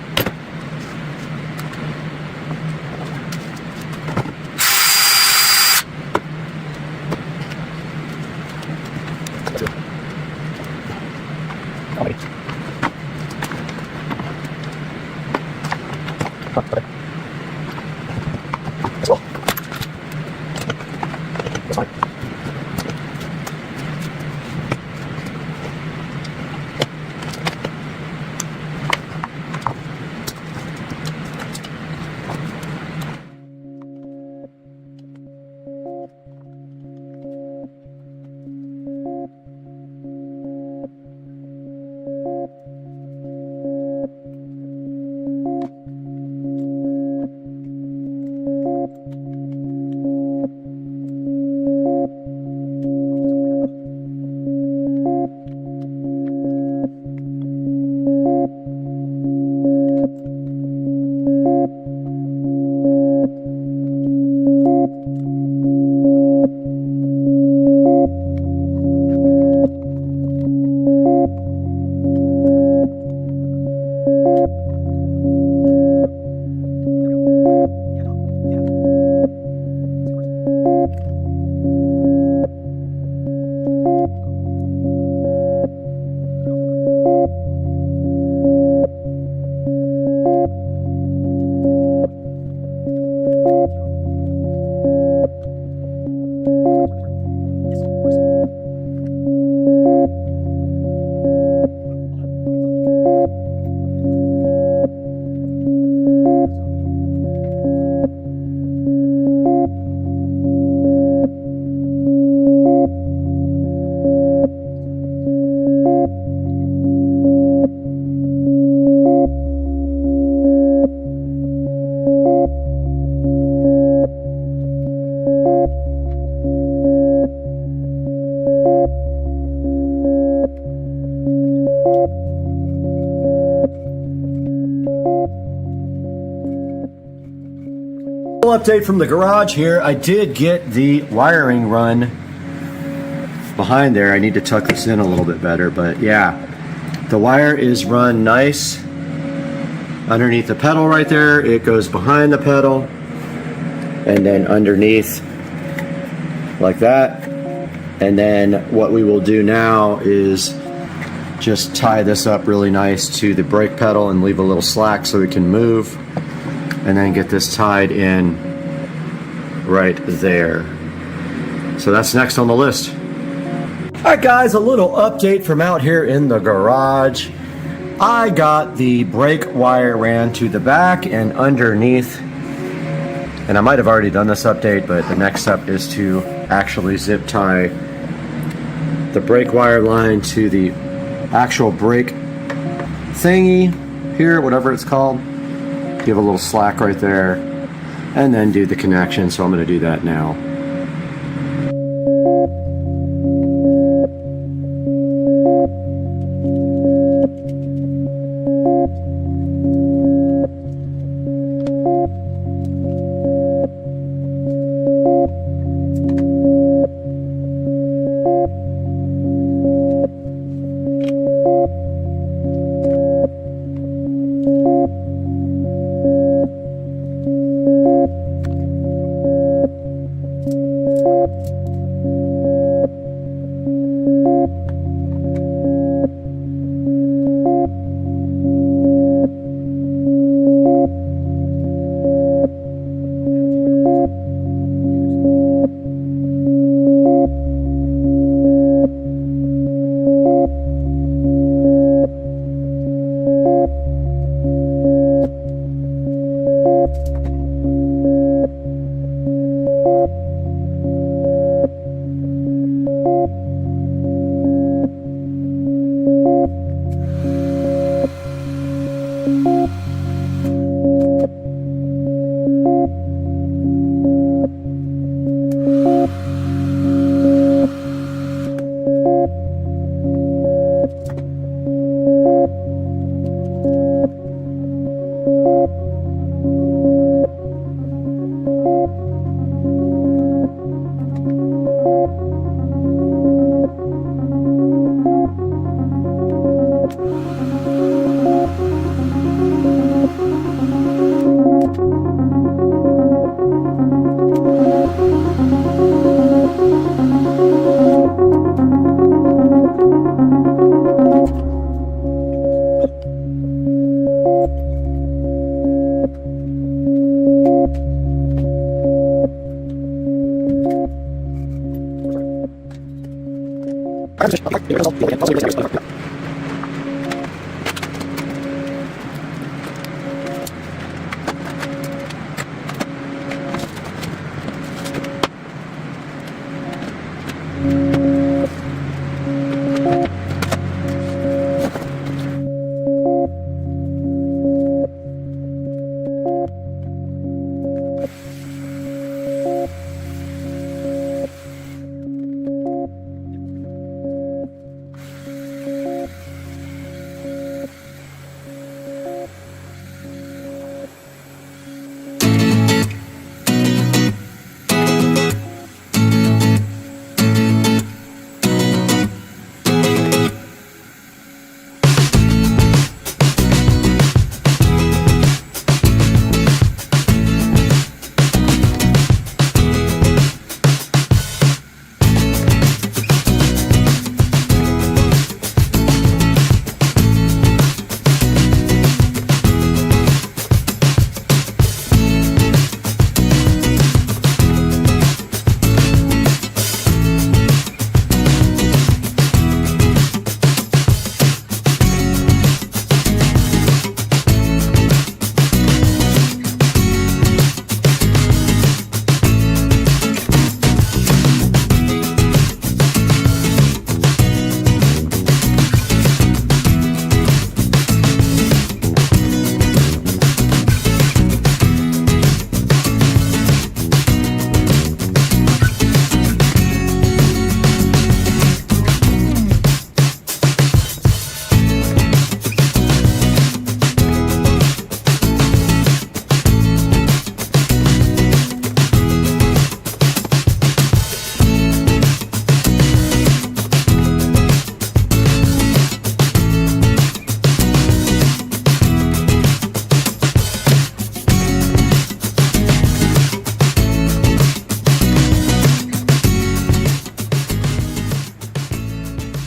That's it. Oh, maybe. Huh, okay. That's well. That's fine. update from the garage here. I did get the wiring run behind there. I need to tuck this in a little bit better, but yeah, the wire is run nice underneath the pedal right there. It goes behind the pedal and then underneath like that. And then what we will do now is just tie this up really nice to the brake pedal and leave a little slack so it can move, and then get this tied in right there. So that's next on the list. All right guys, a little update from out here in the garage. I got the brake wire ran to the back and underneath, and I might have already done this update, but the next step is to actually zip tie the brake wire line to the actual brake thingy here, whatever it's called. Give a little slack right there, and then do the connection. So I'm going to do that now.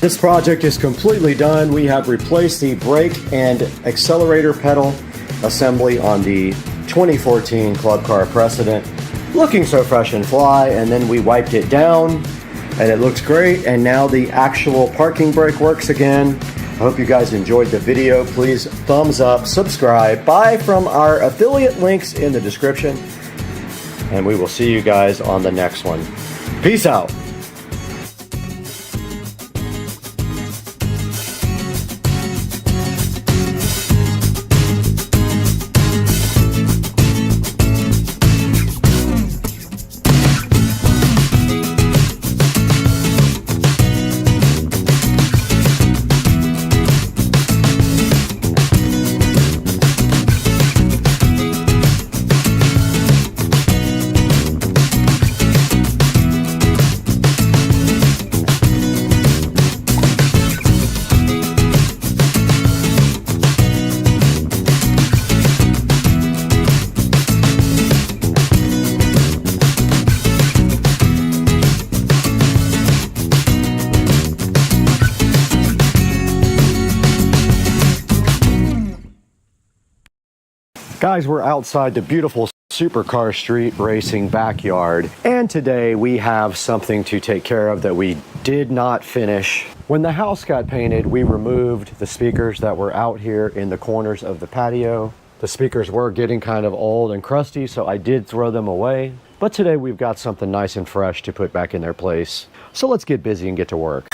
This project is completely done. We have replaced the brake and accelerator pedal assembly on the 2014 Club Car Precedent. Looking so fresh and fly, and then we wiped it down and it looks great, and now the actual parking brake works again. I hope you guys enjoyed the video. Please thumbs up, subscribe, buy from our affiliate links in the description, and we will see you guys on the next one. Peace out. Guys, we're outside the beautiful supercar street racing backyard, and today we have something to take care of that we did not finish. When the house got painted, we removed the speakers that were out here in the corners of the patio. The speakers were getting kind of old and crusty, so I did throw them away. But today we've got something nice and fresh to put back in their place. So let's get busy and get to work.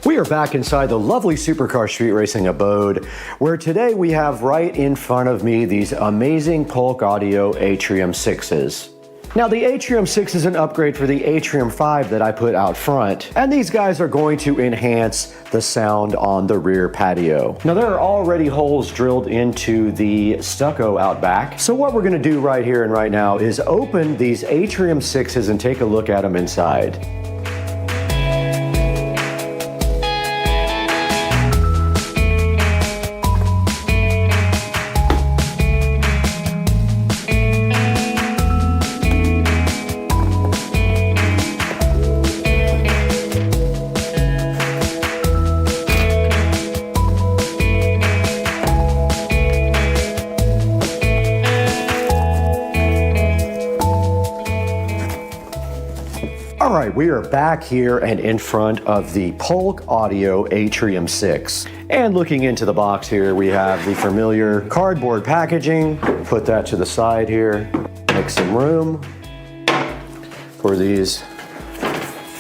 We are back inside the lovely supercar street racing abode, where today we have right in front of me these amazing Polk Audio Atrium 6s. Now the Atrium 6 is an upgrade for the Atrium 5 that I put out front, and these guys are going to enhance the sound on the rear patio. Now there are already holes drilled into the stucco out back, so what we're going to do right here and right now is open these Atrium 6s and take a look at them inside. All right, we are back here and in front of the Polk Audio Atrium 6. And looking into the box here, we have the familiar cardboard packaging. Put that to the side here, make some room for these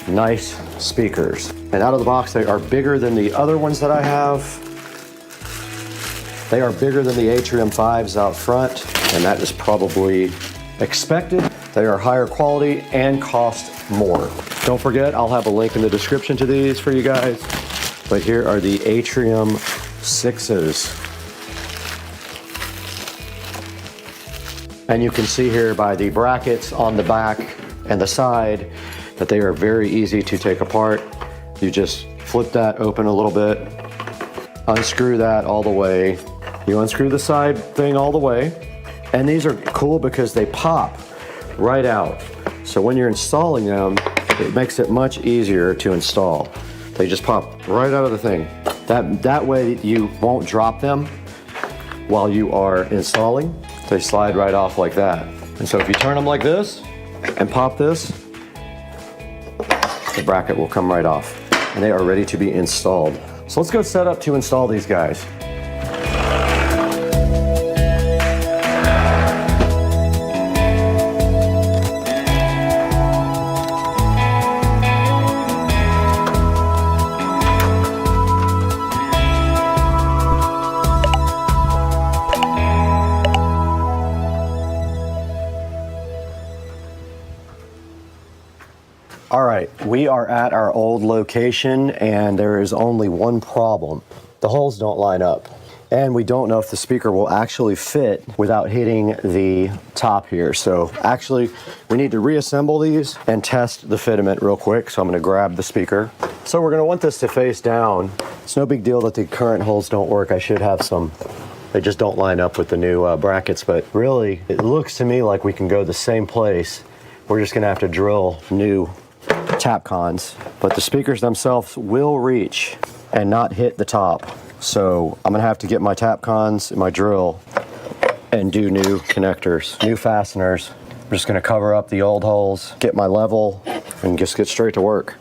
nice speakers. And out of the box, they are bigger than the other ones that I have. They are bigger than the Atrium 5s out front, and that is probably expected. They are higher quality and cost more. Don't forget, I'll have a link in the description to these for you guys. But here are the Atrium 6s. And you can see here by the brackets on the back and the side that they are very easy to take apart. You just flip that open a little bit, unscrew that all the way. You unscrew the side thing all the way. And these are cool because they pop right out. So when you're installing them, it makes it much easier to install. They just pop right out of the thing. That way you won't drop them while you are installing. They slide right off like that. And so if you turn them like this and pop this, the bracket will come right off. And they are ready to be installed. So let's go set up to install these guys. All right, we are at our old location and there is only one problem. The holes don't line up. and we don't know if the speaker will actually fit without hitting the top here. So actually, we need to reassemble these and test the fitment real quick. So I'm gonna grab the speaker. So we're gonna want this to face down. It's no big deal that the current holes don't work. I should have some. They just don't line up with the new brackets, but really, it looks to me like we can go the same place. We're just gonna have to drill new tap cons, but the speakers themselves will reach and not hit the top. So I'm gonna have to get my tap cons and my drill and do new connectors, new fasteners. I'm just gonna cover up the old holes, get my level, and just get straight to work.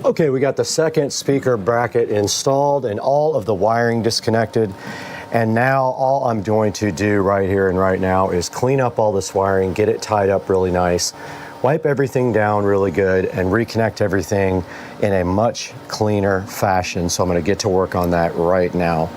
Okay, we got the second speaker bracket installed and all of the wiring disconnected. And now all I'm going to do right here and right now is clean up all this wiring, get it tied up really nice, wipe everything down really good, and reconnect everything in a much cleaner fashion. So I'm gonna get to work on that right now.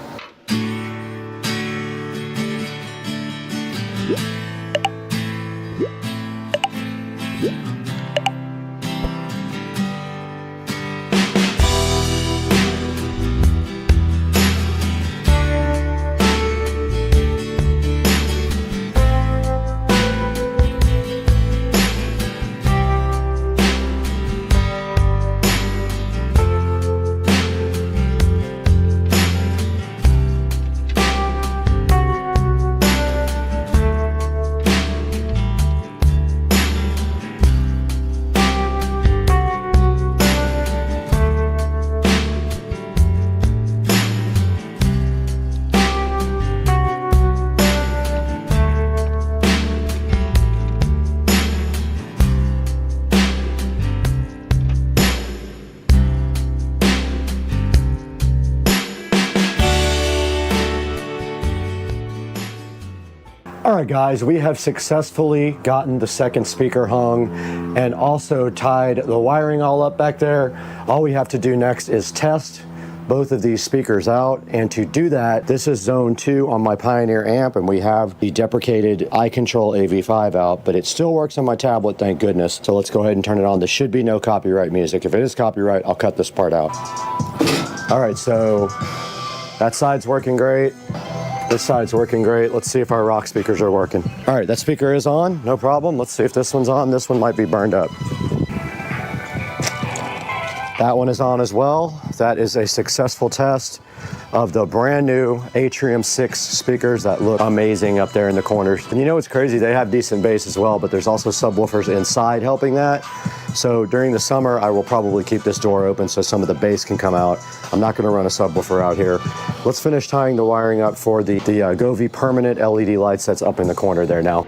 All right, guys, we have successfully gotten the second speaker hung and also tied the wiring all up back there. All we have to do next is test both of these speakers out, and to do that, this is zone 2 on my Pioneer amp, and we have the deprecated iControl AV5 out, but it still works on my tablet, thank goodness. So let's go ahead and turn it on. There should be no copyright music. If it is copyright, I'll cut this part out. All right, so that side's working great. This side's working great. Let's see if our rock speakers are working. All right, that speaker is on, no problem. Let's see if this one's on. This one might be burned up. That one is on as well. That is a successful test of the brand new Atrium 6 speakers that look amazing up there in the corners. And you know what's crazy? They have decent bass as well, but there's also subwoofers inside helping that. So during the summer, I will probably keep this door open so some of the bass can come out. I'm not gonna run a subwoofer out here. Let's finish tying the wiring up for the Govee permanent LED lights that's up in the corner there now.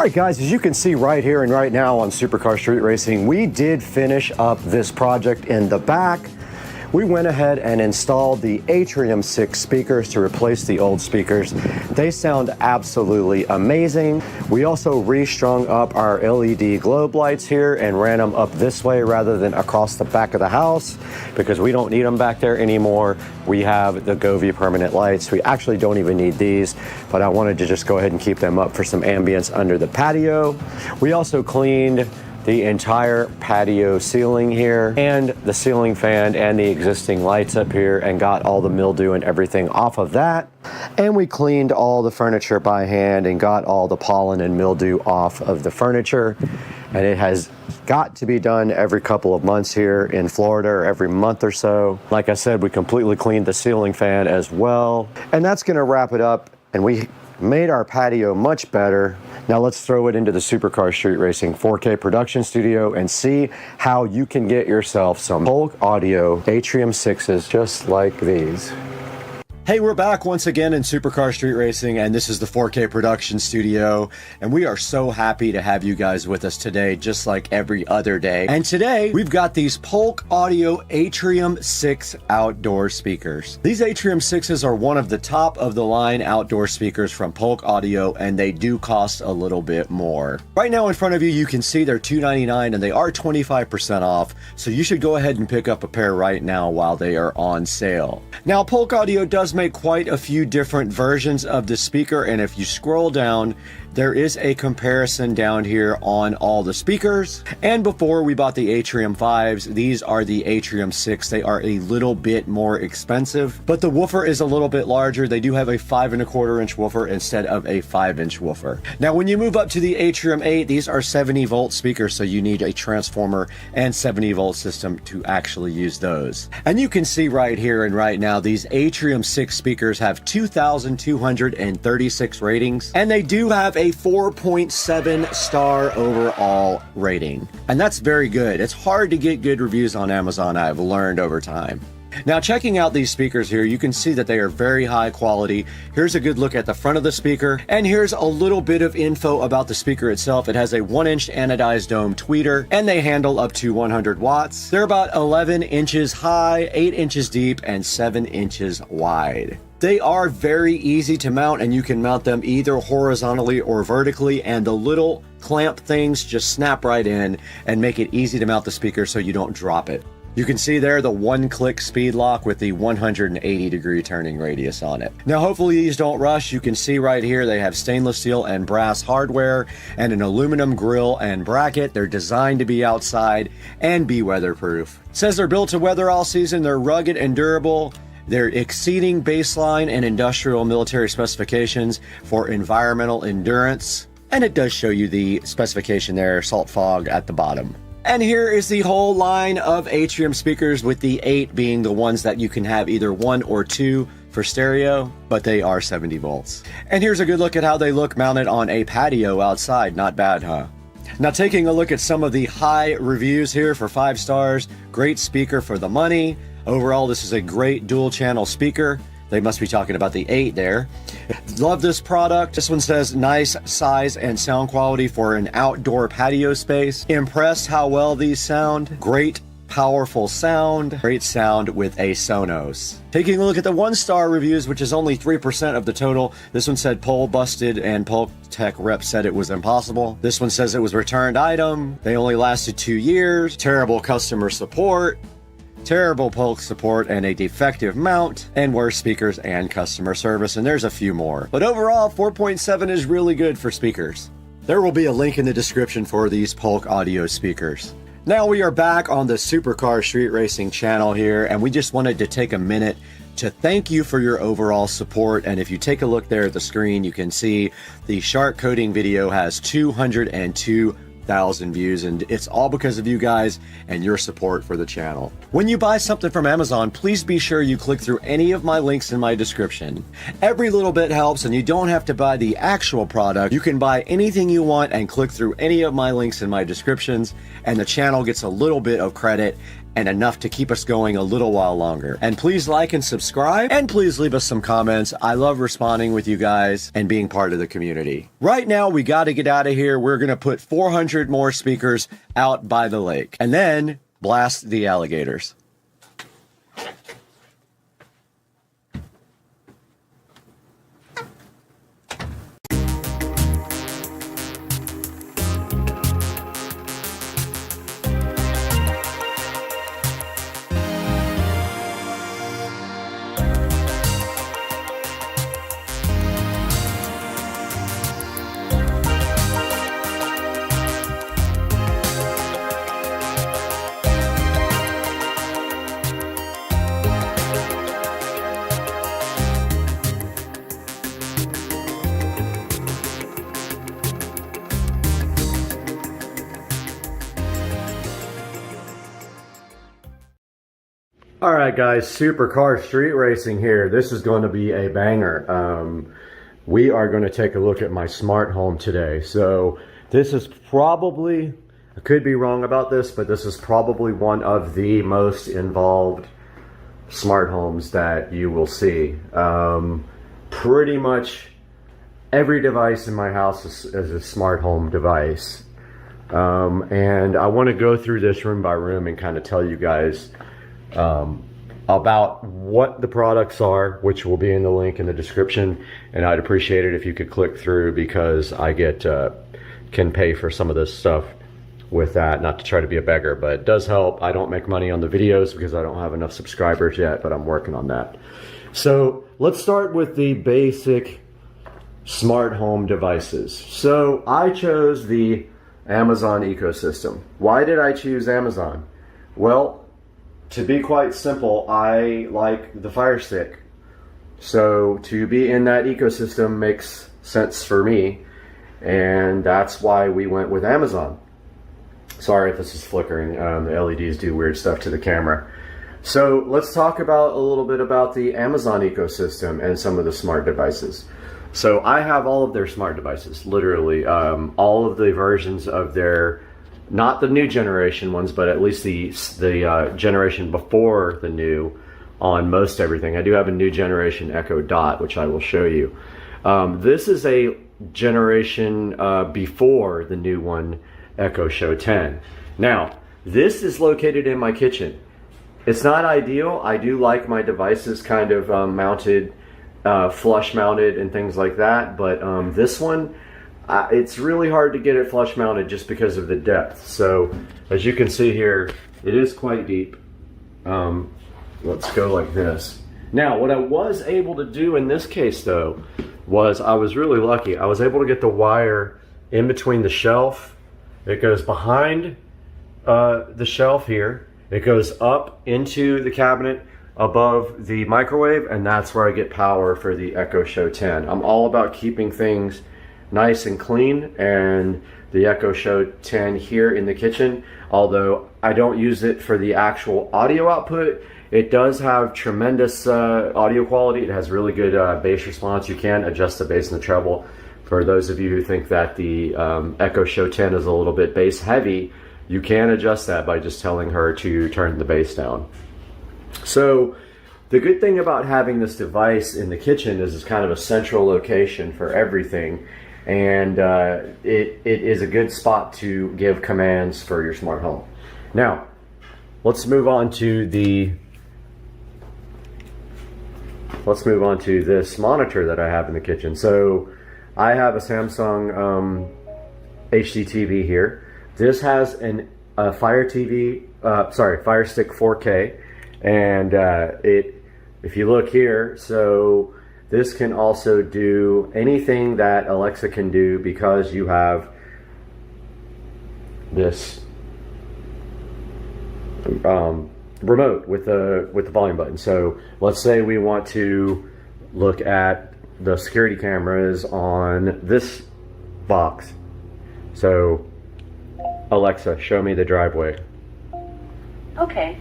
All right, guys, as you can see right here and right now on Supercar Street Racing, we did finish up this project in the back. We went ahead and installed the Atrium 6 speakers to replace the old speakers. They sound absolutely amazing. We also restrung up our LED globe lights here and ran them up this way rather than across the back of the house because we don't need them back there anymore. We have the Govee permanent lights. We actually don't even need these, but I wanted to just go ahead and keep them up for some ambience under the patio. We also cleaned the entire patio ceiling here and the ceiling fan and the existing lights up here and got all the mildew and everything off of that. And we cleaned all the furniture by hand and got all the pollen and mildew off of the furniture. And it has got to be done every couple of months here in Florida, or every month or so. Like I said, we completely cleaned the ceiling fan as well. And that's gonna wrap it up. And we made our patio much better. Now let's throw it into the Supercar Street Racing 4K production studio and see how you can get yourself some Polk Audio Atrium 6s just like these. Hey, we're back once again in Supercar Street Racing, and this is the 4K production studio, and we are so happy to have you guys with us today, just like every other day. And today, we've got these Polk Audio Atrium 6 outdoor speakers. These Atrium 6s are one of the top of the line outdoor speakers from Polk Audio, and they do cost a little bit more. Right now in front of you, you can see they're $299 and they are 25% off, so you should go ahead and pick up a pair right now while they are on sale. Now, Polk Audio does make quite a few different versions of the speaker, and if you scroll down, there is a comparison down here on all the speakers. And before we bought the Atrium 5s, these are the Atrium 6. They are a little bit more expensive, but the woofer is a little bit larger. They do have a 5¼ inch woofer instead of a 5-inch woofer. Now, when you move up to the Atrium 8, these are 70 volt speakers, so you need a transformer and 70 volt system to actually use those. And you can see right here and right now, these Atrium 6 speakers have 2,236 ratings, and they do have a 4.7 star overall rating. And that's very good. It's hard to get good reviews on Amazon, I've learned over time. Now, checking out these speakers here, you can see that they are very high quality. Here's a good look at the front of the speaker, and here's a little bit of info about the speaker itself. It has a 1-inch anodized dome tweeter, and they handle up to 100 watts. They're about 11 inches high, 8 inches deep, and 7 inches wide. They are very easy to mount, and you can mount them either horizontally or vertically, and the little clamp things just snap right in and make it easy to mount the speaker so you don't drop it. You can see there the one-click speed lock with the 180-degree turning radius on it. Now, hopefully these don't rush. You can see right here they have stainless steel and brass hardware and an aluminum grill and bracket. They're designed to be outside and be weatherproof. It says they're built to weather all season. They're rugged and durable. They're exceeding baseline and industrial military specifications for environmental endurance. And it does show you the specification there, salt fog at the bottom. And here is the whole line of Atrium speakers, with the 8 being the ones that you can have either 1 or 2 for stereo, but they are 70 volts. And here's a good look at how they look mounted on a patio outside. Not bad, huh? Now, taking a look at some of the high reviews here for 5 stars. Great speaker for the money. Overall, this is a great dual channel speaker. They must be talking about the 8 there. Love this product. This one says nice size and sound quality for an outdoor patio space. Impressed how well these sound. Great powerful sound. Great sound with a Sonos. Taking a look at the 1-star reviews, which is only 3% of the total. This one said pole busted and Polk Tech rep said it was impossible. This one says it was returned item. They only lasted 2 years. Terrible customer support. Terrible Polk support and a defective mount, and worse speakers and customer service, and there's a few more. But overall, 4.7 is really good for speakers. There will be a link in the description for these Polk audio speakers. Now we are back on the Supercar Street Racing channel here, and we just wanted to take a minute to thank you for your overall support. And if you take a look there at the screen, you can see the shark coating video has 202,000 views, and it's all because of you guys and your support for the channel. When you buy something from Amazon, please be sure you click through any of my links in my description. Every little bit helps, and you don't have to buy the actual product. You can buy anything you want and click through any of my links in my descriptions, and the channel gets a little bit of credit and enough to keep us going a little while longer. And please like and subscribe, and please leave us some comments. I love responding with you guys and being part of the community. Right now, we got to get out of here. We're going to put 400 more speakers out by the lake and then blast the alligators. All right, guys, Supercar Street Racing here. This is going to be a banger. We are going to take a look at my smart home today. So this is probably, I could be wrong about this, but this is probably one of the most involved smart homes that you will see. Pretty much every device in my house is a smart home device. And I want to go through this room by room and kind of tell you guys about what the products are, which will be in the link in the description. And I'd appreciate it if you could click through, because I can pay for some of this stuff with that. Not to try to be a beggar, but it does help. I don't make money on the videos because I don't have enough subscribers yet, but I'm working on that. So let's start with the basic smart home devices. So I chose the Amazon ecosystem. Why did I choose Amazon? Well, to be quite simple, I like the Fire Stick. So to be in that ecosystem makes sense for me, and that's why we went with Amazon. Sorry if this is flickering. The LEDs do weird stuff to the camera. So let's talk about a little bit about the Amazon ecosystem and some of the smart devices. So I have all of their smart devices, literally all of the versions of their, not the new generation ones, but at least the generation before the new on most everything. I do have a new generation Echo Dot, which I will show you. This is a generation before the new one, Echo Show 10. Now, this is located in my kitchen. It's not ideal. I do like my devices kind of mounted, flush mounted and things like that, but this one, it's really hard to get it flush mounted just because of the depth. So as you can see here, it is quite deep. Let's go like this. Now, what I was able to do in this case though, was I was really lucky. I was able to get the wire in between the shelf. It goes behind the shelf here. It goes up into the cabinet above the microwave, and that's where I get power for the Echo Show 10. I'm all about keeping things nice and clean, and the Echo Show 10 here in the kitchen, although I don't use it for the actual audio output, it does have tremendous audio quality. It has really good bass response. You can adjust the bass and the treble. For those of you who think that the Echo Show 10 is a little bit bass heavy, you can adjust that by just telling her to turn the bass down. So the good thing about having this device in the kitchen is it's kind of a central location for everything, and it is a good spot to give commands for your smart home. Now, let's move on to this monitor that I have in the kitchen. So I have a Samsung HD TV here. This has a Fire Stick 4K, and if you look here, so this can also do anything that Alexa can do because you have this remote with the volume button. So let's say we want to look at the security cameras on this box. So Alexa, show me the driveway. Okay.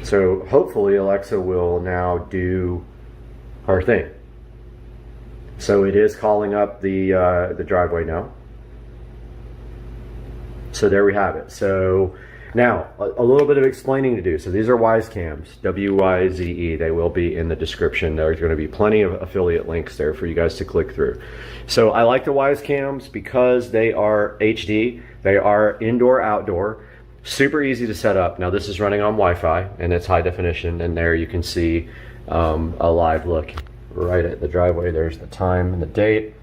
So hopefully Alexa will now do her thing. So it is calling up the driveway now. So there we have it. So now a little bit of explaining to do. So these are Wyze cams, W-Y-Z-E. They will be in the description. There's going to be plenty of affiliate links there for you guys to click through. So I like the Wyze cams because they are HD. They are indoor, outdoor. Super easy to set up. Now this is running on Wi-Fi and it's high definition, and there you can see a live look right at the driveway. There's the time and the date,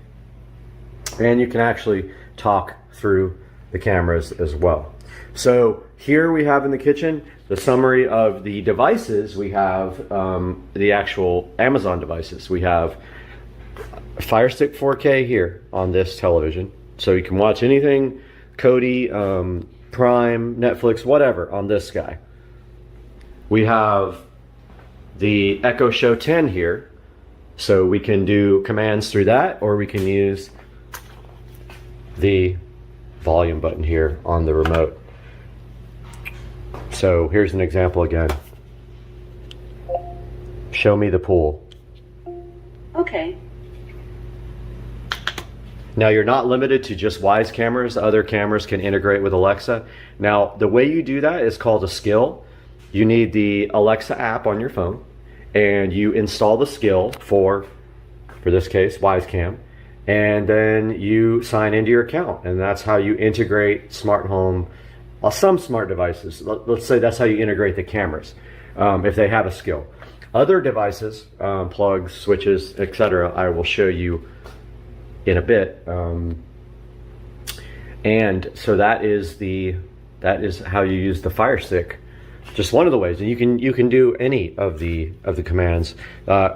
and you can actually talk through the cameras as well. So here we have in the kitchen the summary of the devices. We have the actual Amazon devices. We have Fire Stick 4K here on this television, so you can watch anything Kodi, Prime, Netflix, whatever on this guy. We have the Echo Show 10 here, so we can do commands through that, or we can use the volume button here on the remote. So here's an example again. Show me the pool. Okay. Now you're not limited to just Wyze cameras. Other cameras can integrate with Alexa. Now the way you do that is called a skill. You need the Alexa app on your phone, and you install the skill for this case, Wyze Cam, and then you sign into your account, and that's how you integrate smart home, some smart devices. Let's say that's how you integrate the cameras, if they have a skill. Other devices, plugs, switches, etc., I will show you in a bit, and so that is how you use the Fire Stick. Just one of the ways, and you can do any of the commands.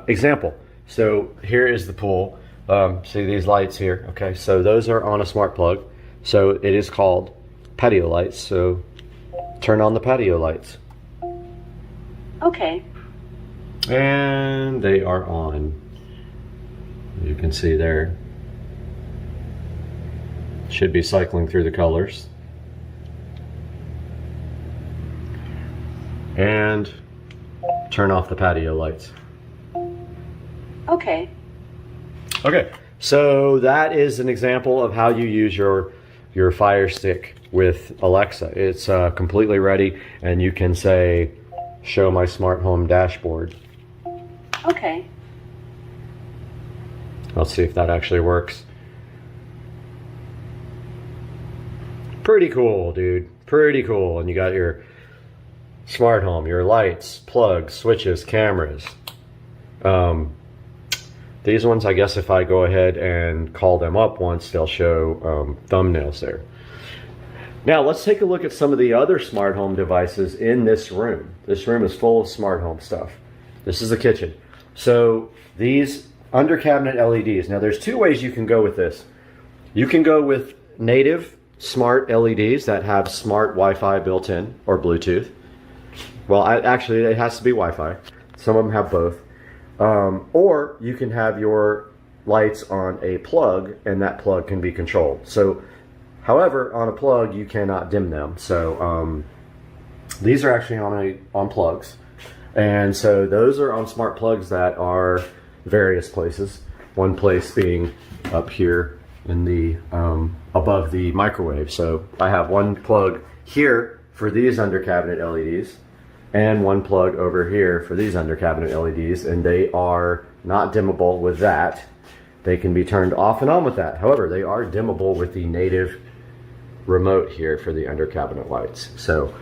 Example. So here is the pool. See these lights here? Okay, so those are on a smart plug. So it is called patio lights. So turn on the patio lights. Okay. And they are on. You can see there. Should be cycling through the colors. And turn off the patio lights. Okay. Okay, so that is an example of how you use your Fire Stick with Alexa. It's completely ready, and you can say, show my smart home dashboard. Okay. Let's see if that actually works. Pretty cool, dude. Pretty cool. And you got your smart home, your lights, plugs, switches, cameras. These ones, I guess if I go ahead and call them up once, they'll show thumbnails there. Now let's take a look at some of the other smart home devices in this room. This room is full of smart home stuff. This is the kitchen. So these under cabinet LEDs. Now there's two ways you can go with this. You can go with native smart LEDs that have smart Wi-Fi built in, or Bluetooth. Well, actually it has to be Wi-Fi. Some of them have both. Or you can have your lights on a plug, and that plug can be controlled. So, however, on a plug you cannot dim them. So these are actually on plugs, and so those are on smart plugs that are various places. One place being up here in the above the microwave. So I have one plug here for these under cabinet LEDs, and one plug over here for these under cabinet LEDs, and they are not dimmable with that. They can be turned off and on with that. However, they are dimmable with the native remote here for the under cabinet lights. So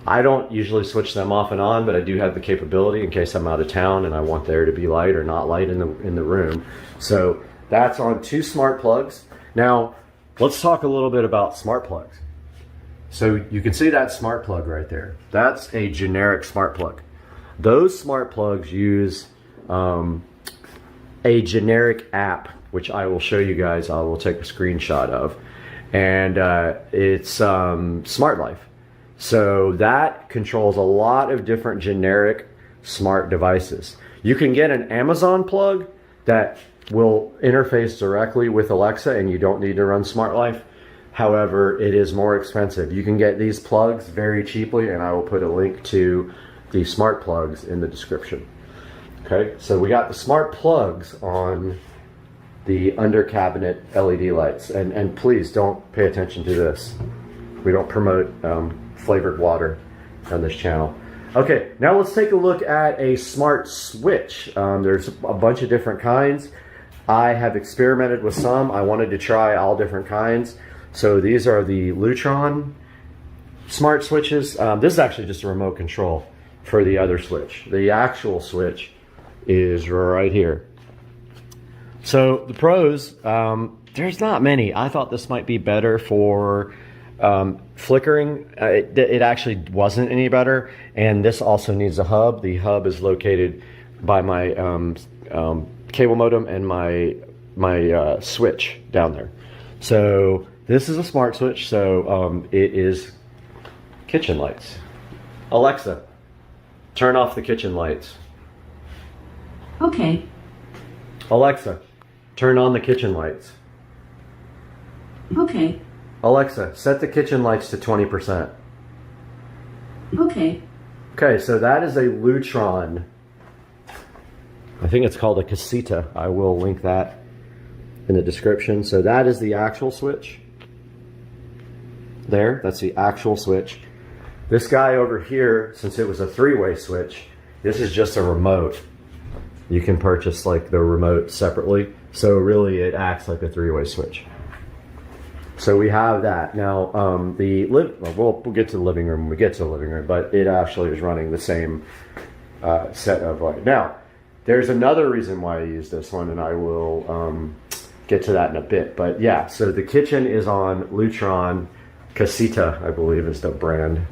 I don't usually switch them off and on, but I do have the capability in case I'm out of town and I want there to be light or not light in the room. So that's on two smart plugs. Now let's talk a little bit about smart plugs. So you can see that smart plug right there. That's a generic smart plug. Those smart plugs use a generic app, which I will show you guys. I will take a screenshot of. And it's Smart Life. So that controls a lot of different generic smart devices. You can get an Amazon plug that will interface directly with Alexa, and you don't need to run Smart Life. However, it is more expensive. You can get these plugs very cheaply, and I will put a link to the smart plugs in the description. Okay, so we got the smart plugs on the under cabinet LED lights, and please don't pay attention to this. We don't promote flavored water on this channel. Okay, now let's take a look at a smart switch. There's a bunch of different kinds. I have experimented with some. I wanted to try all different kinds. So these are the Lutron smart switches. This is actually just a remote control for the other switch. The actual switch is right here. So the pros, there's not many. I thought this might be better for flickering. It actually wasn't any better. And this also needs a hub. The hub is located by my cable modem and my switch down there. So this is a smart switch, so it is kitchen lights. Alexa, turn off the kitchen lights. Okay. Alexa, turn on the kitchen lights. Okay. Alexa, set the kitchen lights to 20%. Okay. Okay, so that is a Lutron. I think it's called a Casita. I will link that in the description. So that is the actual switch. There, that's the actual switch. This guy over here, since it was a three-way switch, this is just a remote. You can purchase like the remote separately. So really it acts like a three-way switch. So we have that. Now, we'll get to the living room when we get to the living room, but it actually is running the same set of light. Now, there's another reason why I use this one, and I will get to that in a bit. But yeah, so the kitchen is on Lutron Casita, I believe is the brand,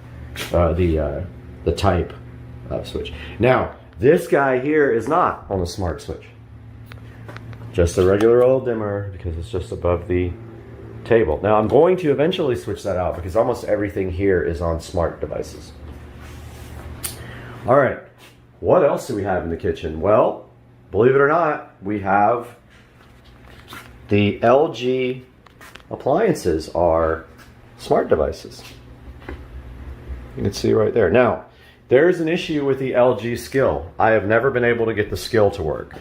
the type switch. Now, this guy here is not on a smart switch. Just a regular old dimmer because it's just above the table. Now I'm going to eventually switch that out because almost everything here is on smart devices. All right, what else do we have in the kitchen? Well, believe it or not, we have the LG appliances are smart devices. You can see right there. Now, there's an issue with the LG skill. I have never been able to get the skill to work.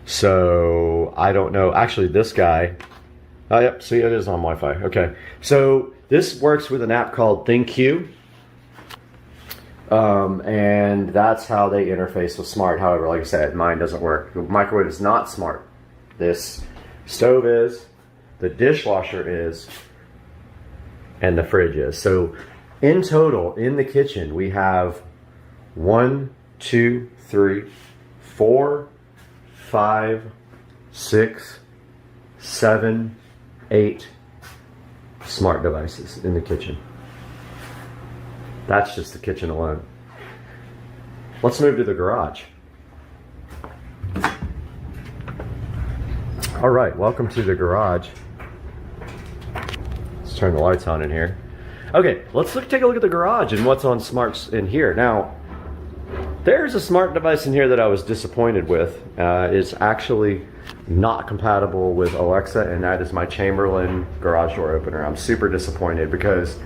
So I don't know. Actually, this guy, oh yep, see it is on Wi-Fi. Okay, so this works with an app called ThinQ. And that's how they interface with smart. However, like I said, mine doesn't work. The microwave is not smart. This stove is, the dishwasher is, and the fridge is. So in total, in the kitchen, we have 1, 2, 3, 4, 5, 6, 7, 8 smart devices in the kitchen. That's just the kitchen alone. Let's move to the garage. All right, welcome to the garage. Let's turn the lights on in here. Okay, let's take a look at the garage and what's on smarts in here. Now, there's a smart device in here that I was disappointed with. It's actually not compatible with Alexa, and that is my Chamberlain garage door opener. I'm super disappointed because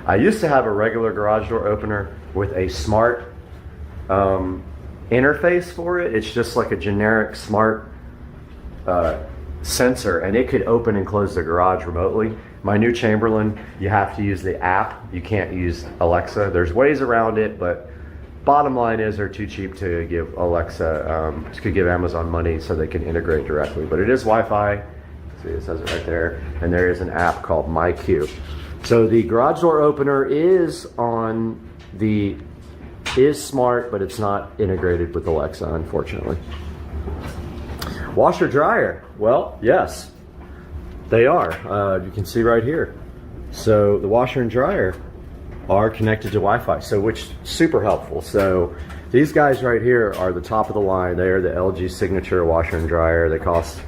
I used to have a regular garage door opener with a smart interface for it. It's just like a generic smart sensor, and it could open and close the garage remotely. My new Chamberlain, you have to use the app. You can't use Alexa. There's ways around it, but bottom line is they're too cheap to give Alexa, to give Amazon money so they can integrate directly. But it is Wi-Fi. See, it says it right there. And there is an app called MyQ. So the garage door opener is smart, but it's not integrated with Alexa, unfortunately. Washer dryer, well, yes, they are. You can see right here. So the washer and dryer are connected to Wi-Fi, so which is super helpful. So these guys right here are the top of the line. They are the LG Signature washer and dryer. They cost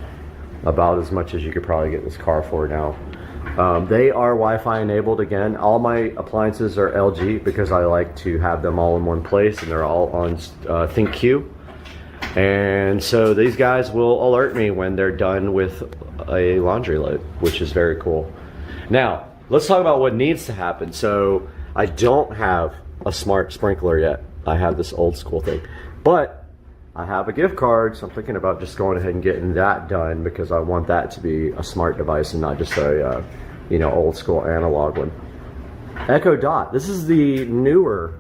about as much as you could probably get this car for now. They are Wi-Fi enabled. Again, all my appliances are LG because I like to have them all in one place, and they're all on ThinQ. And so these guys will alert me when they're done with a laundry load, which is very cool. Now, let's talk about what needs to happen. So I don't have a smart sprinkler yet. I have this old school thing, but I have a gift card, so I'm thinking about just going ahead and getting that done because I want that to be a smart device and not just a old school analog one. Echo Dot. This is the newer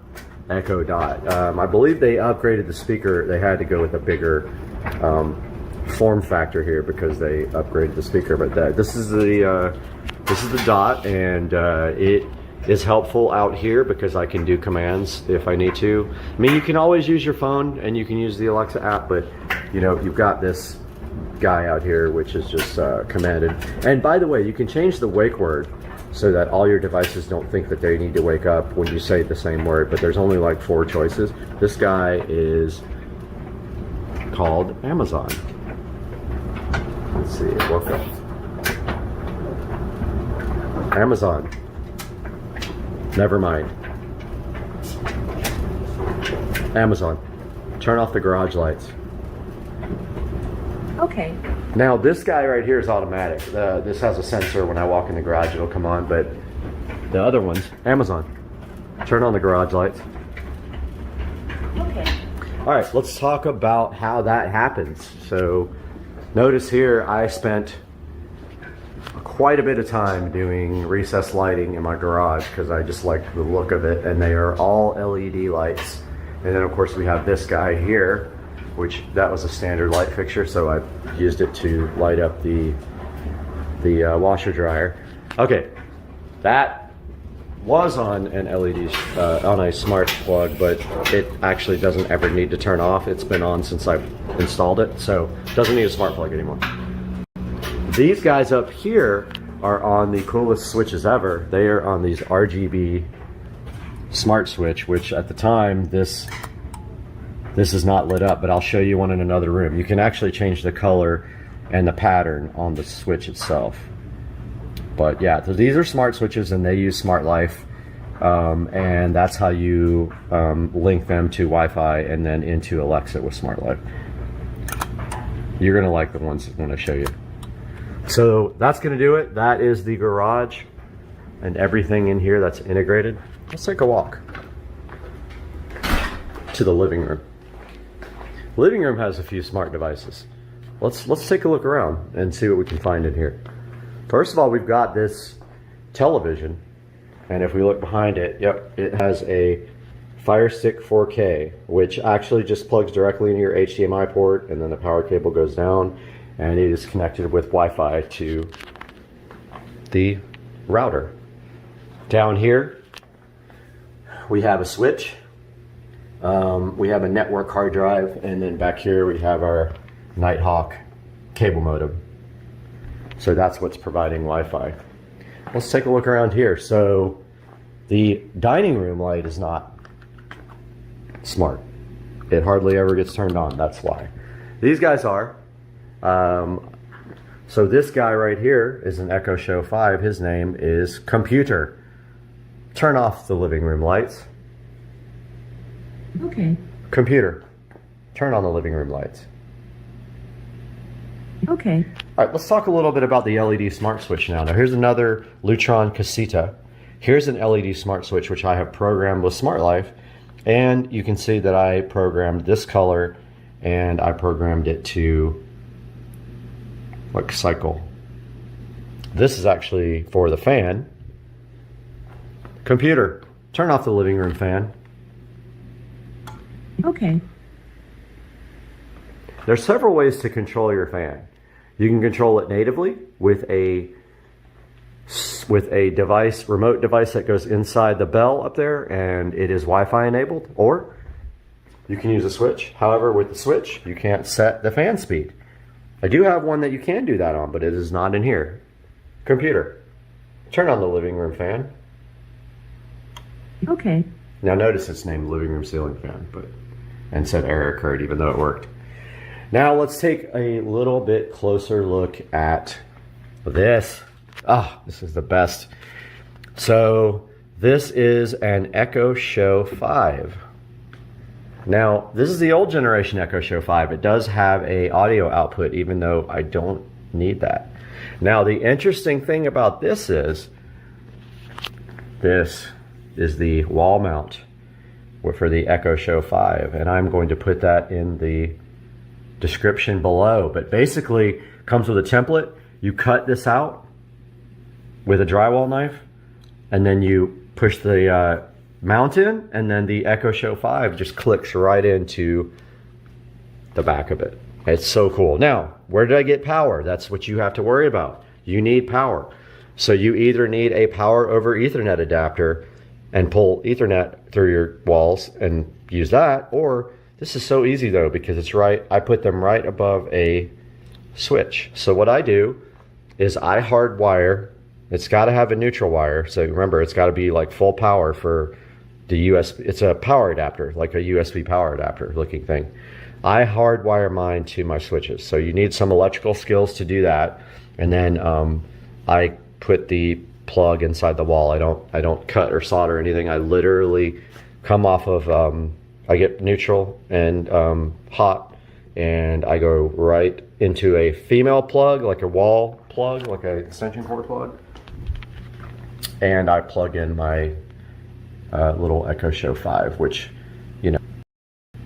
Echo Dot. I believe they upgraded the speaker. They had to go with a bigger form factor here because they upgraded the speaker. But this is the Dot, and it is helpful out here because I can do commands if I need to. I mean, you can always use your phone and you can use the Alexa app, but you've got this guy out here which is just commanded. And by the way, you can change the wake word so that all your devices don't think that they need to wake up when you say the same word, but there's only like 4 choices. This guy is called Amazon. Let's see, it woke up. Amazon. Never mind. Amazon. Turn off the garage lights. Okay. Now this guy right here is automatic. This has a sensor. When I walk in the garage it'll come on, but the other ones, Amazon. Turn on the garage lights. Okay. All right, let's talk about how that happens. So notice here I spent quite a bit of time doing recessed lighting in my garage because I just like the look of it, and they are all LED lights. And then of course we have this guy here, which that was a standard light fixture, so I used it to light up the washer dryer. Okay, that was on an LED, on a smart plug, but it actually doesn't ever need to turn off. It's been on since I installed it, so it doesn't need a smart plug anymore. These guys up here are on the coolest switches ever. They are on these RGB smart switch, which at the time, this is not lit up, but I'll show you one in another room. You can actually change the color and the pattern on the switch itself. But yeah, so these are smart switches and they use Smart Life, and that's how you link them to Wi-Fi and then into Alexa with Smart Life. You're gonna like the ones I'm gonna show you. So that's gonna do it. That is the garage and everything in here that's integrated. Let's take a walk to the living room. Living room has a few smart devices. Let's take a look around and see what we can find in here. First of all, we've got this television, and if we look behind it, yep, it has a Fire Stick 4K, which actually just plugs directly into your HDMI port, and then the power cable goes down, and it is connected with Wi-Fi to the router. Down here, we have a switch. We have a network hard drive, and then back here we have our Nighthawk cable modem. So that's what's providing Wi-Fi. Let's take a look around here. So the dining room light is not smart. It hardly ever gets turned on, that's why. These guys are. So this guy right here is an Echo Show 5. His name is Computer. Turn off the living room lights. Okay. Computer, turn on the living room lights. Okay. All right, let's talk a little bit about the LED smart switch now. Now here's another Lutron Casita. Here's an LED smart switch which I have programmed with Smart Life, and you can see that I programmed this color and I programmed it to like cycle. This is actually for the fan. Computer, turn off the living room fan. Okay. There's several ways to control your fan. You can control it natively with a device, remote device that goes inside the bell up there, and it is Wi-Fi enabled, or you can use a switch. However, with the switch, you can't set the fan speed. I do have one that you can do that on, but it is not in here. Computer, turn on the living room fan. Okay. Now notice it's named living room ceiling fan, and said error occurred even though it worked. Now let's take a little bit closer look at this. This is the best. So this is an Echo Show 5. Now this is the old generation Echo Show 5. It does have a audio output even though I don't need that. Now the interesting thing about this is the wall mount for the Echo Show 5, and I'm going to put that in the description below. But basically comes with a template. You cut this out with a drywall knife, and then you push the mount in, and then the Echo Show 5 just clicks right into the back of it. It's so cool. Now, where did I get power? That's what you have to worry about. You need power. So you either need a power over Ethernet adapter and pull Ethernet through your walls and use that, or this is so easy though, because it's right, I put them right above a switch. So what I do is I hardwire, it's got to have a neutral wire. So remember, it's got to be like full power for the USB. It's a power adapter, like a USB power adapter looking thing. I hardwire mine to my switches. So you need some electrical skills to do that. And then I put the plug inside the wall. I don't cut or solder anything. I literally come off of, I get neutral and hot, and I go right into a female plug, like a wall plug, like an extension cord plug, and I plug in my little Echo Show 5, which, you know,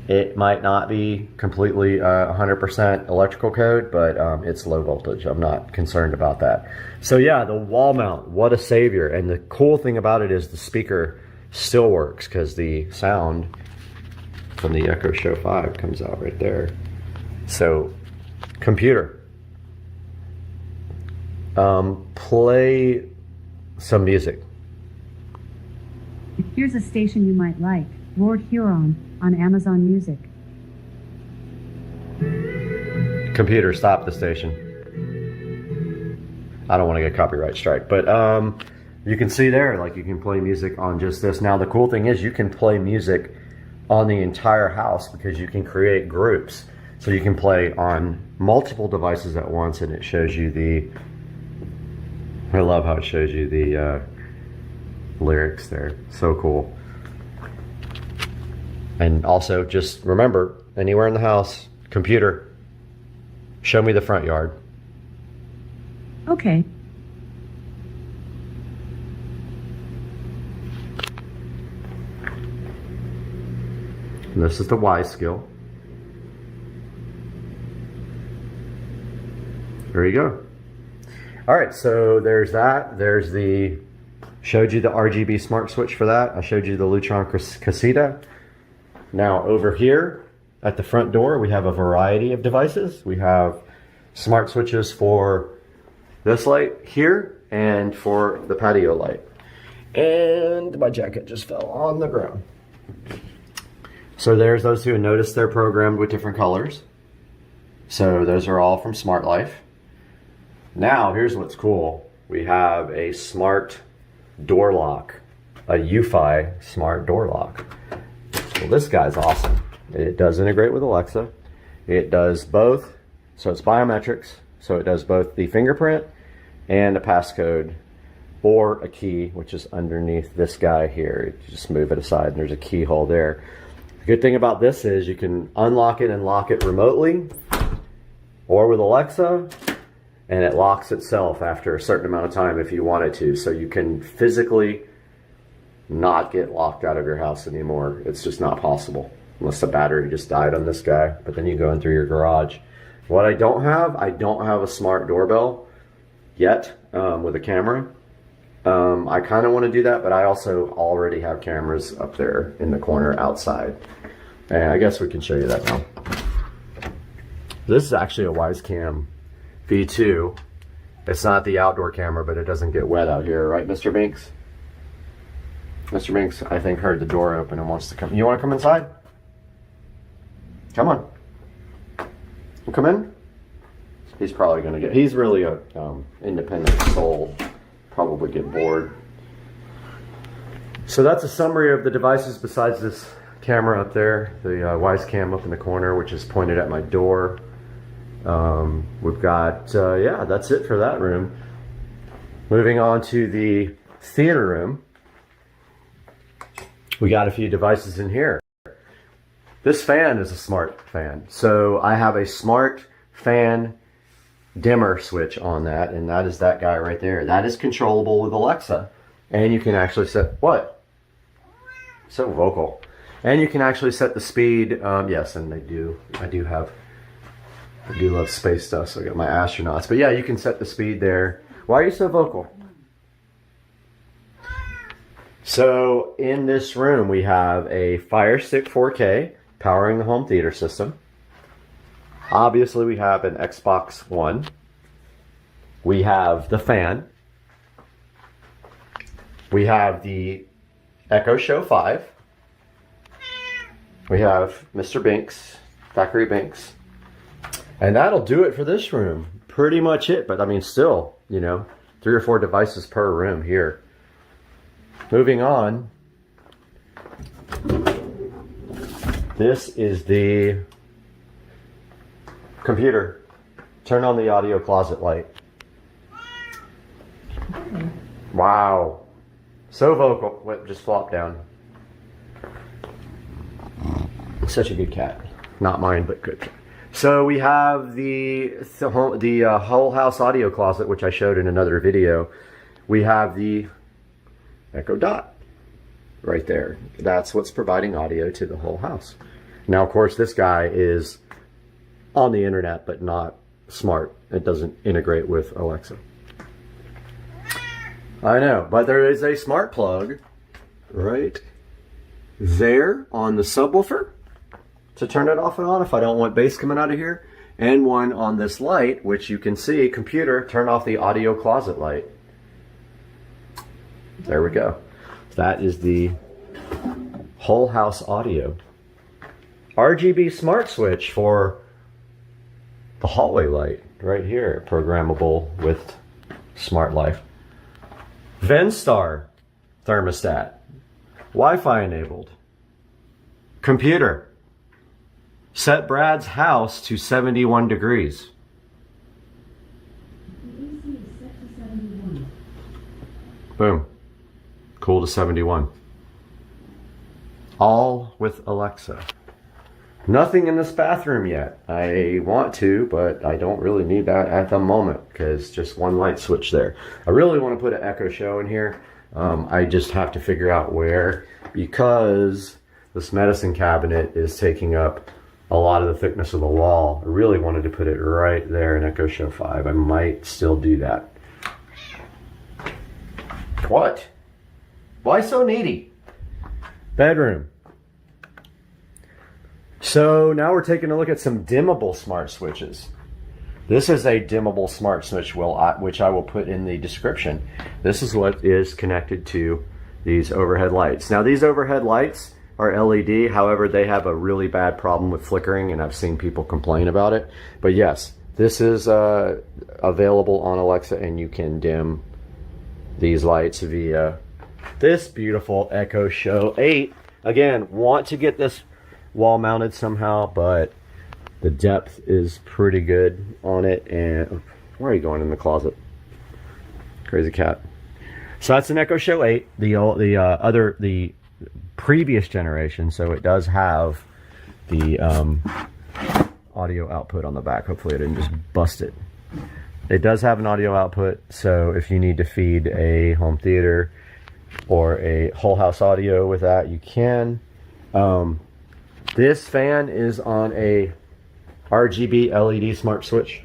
it might not be completely 100% electrical code, but it's low voltage. I'm not concerned about that. So yeah, the wall mount, what a savior. And the cool thing about it is the speaker still works, because the sound from the Echo Show 5 comes out right there. So, computer, play some music. Here's a station you might like. Lord Huron on Amazon Music. Computer, stop the station. I don't want to get copyright strike, but you can see there, like, you can play music on just this. Now the cool thing is you can play music on the entire house, because you can create groups. So you can play on multiple devices at once, and it shows you the, I love how it shows you the lyrics there. So cool. And also just remember, anywhere in the house, computer, show me the front yard. Okay. And this is the Y skill. There you go. All right, so there's that. There's the, showed you the RGB smart switch for that. I showed you the Lutron Casita. Now over here at the front door, we have a variety of devices. We have smart switches for this light here and for the patio light. And my jacket just fell on the ground. So there's those two, and notice they're programmed with different colors. So those are all from Smart Life. Now here's what's cool. We have a smart door lock, a UFI smart door lock. Well, this guy's awesome. It does integrate with Alexa. It does both, so it's biometrics. So it does both the fingerprint and a passcode or a key, which is underneath this guy here. You just move it aside and there's a keyhole there. The good thing about this is you can unlock it and lock it remotely or with Alexa, and it locks itself after a certain amount of time if you wanted to. So you can physically not get locked out of your house anymore. It's just not possible unless the battery just died on this guy. But then you go in through your garage. What I don't have a smart doorbell yet with a camera. I kind of want to do that, but I also already have cameras up there in the corner outside. And I guess we can show you that now. This is actually a Wisecam V2. It's not the outdoor camera, but it doesn't get wet out here, right, Mr. Binks? Mr. Binks, I think, heard the door open and wants to come. You want to come inside? Come on. You come in? He's probably going to get, he's really a independent soul. Probably get bored. So that's a summary of the devices besides this camera up there, the Wisecam up in the corner, which is pointed at my door. We've got, yeah, that's it for that room. Moving on to the theater room. We got a few devices in here. This fan is a smart fan. So I have a smart fan dimmer switch on that, and that is that guy right there. That is controllable with Alexa. And you can actually set, what? So vocal. And you can actually set the speed, yes, and I do love space stuff, so I got my astronauts. But yeah, you can set the speed there. Why are you so vocal? So in this room, we have a Fire Stick 4K powering the home theater system. Obviously, we have an Xbox One. We have the fan. We have the Echo Show 5. We have Mr. Binks, Thackeray Binks. And that'll do it for this room. Pretty much it, but I mean, still, you know, 3 or 4 devices per room here. Moving on. This is the computer. Turn on the audio closet light. Wow. So vocal. Wait, just flop down. Such a good cat. Not mine, but good. So we have the whole house audio closet, which I showed in another video. We have the Echo Dot right there. That's what's providing audio to the whole house. Now, of course, this guy is on the internet, but not smart. It doesn't integrate with Alexa. I know, but there is a smart plug right there on the subwoofer to turn it off and on if I don't want bass coming out of here, and one on this light, which you can see, computer, turn off the audio closet light. There we go. That is the whole house audio. RGB smart switch for the hallway light right here, programmable with Smart Life. Venstar thermostat, Wi-Fi enabled, computer, Set Brad's house to 71 degrees. Boom. Cool to 71. All with Alexa. Nothing in this bathroom yet. I want to, but I don't really need that at the moment because just one light switch there. I really want to put an Echo Show in here. I just have to figure out where, because this medicine cabinet is taking up a lot of the thickness of the wall. I really wanted to put it right there in Echo Show 5. I might still do that. What? Why so needy? Bedroom. So now we're taking a look at some dimmable smart switches. This is a dimmable smart switch, which I will put in the description. This is what is connected to these overhead lights. Now these overhead lights are LED, however they have a really bad problem with flickering, and I've seen people complain about it. But yes, this is available on Alexa, and you can dim these lights via this beautiful Echo Show 8. Again, want to get this wall mounted somehow, but the depth is pretty good on it. And where are you going in the closet? Crazy cat. So that's an Echo Show 8, the previous generation. So it does have the audio output on the back. Hopefully I didn't just bust it. It does have an audio output, so if you need to feed a home theater or a whole house audio with that, you can. This fan is on a RGB LED smart switch,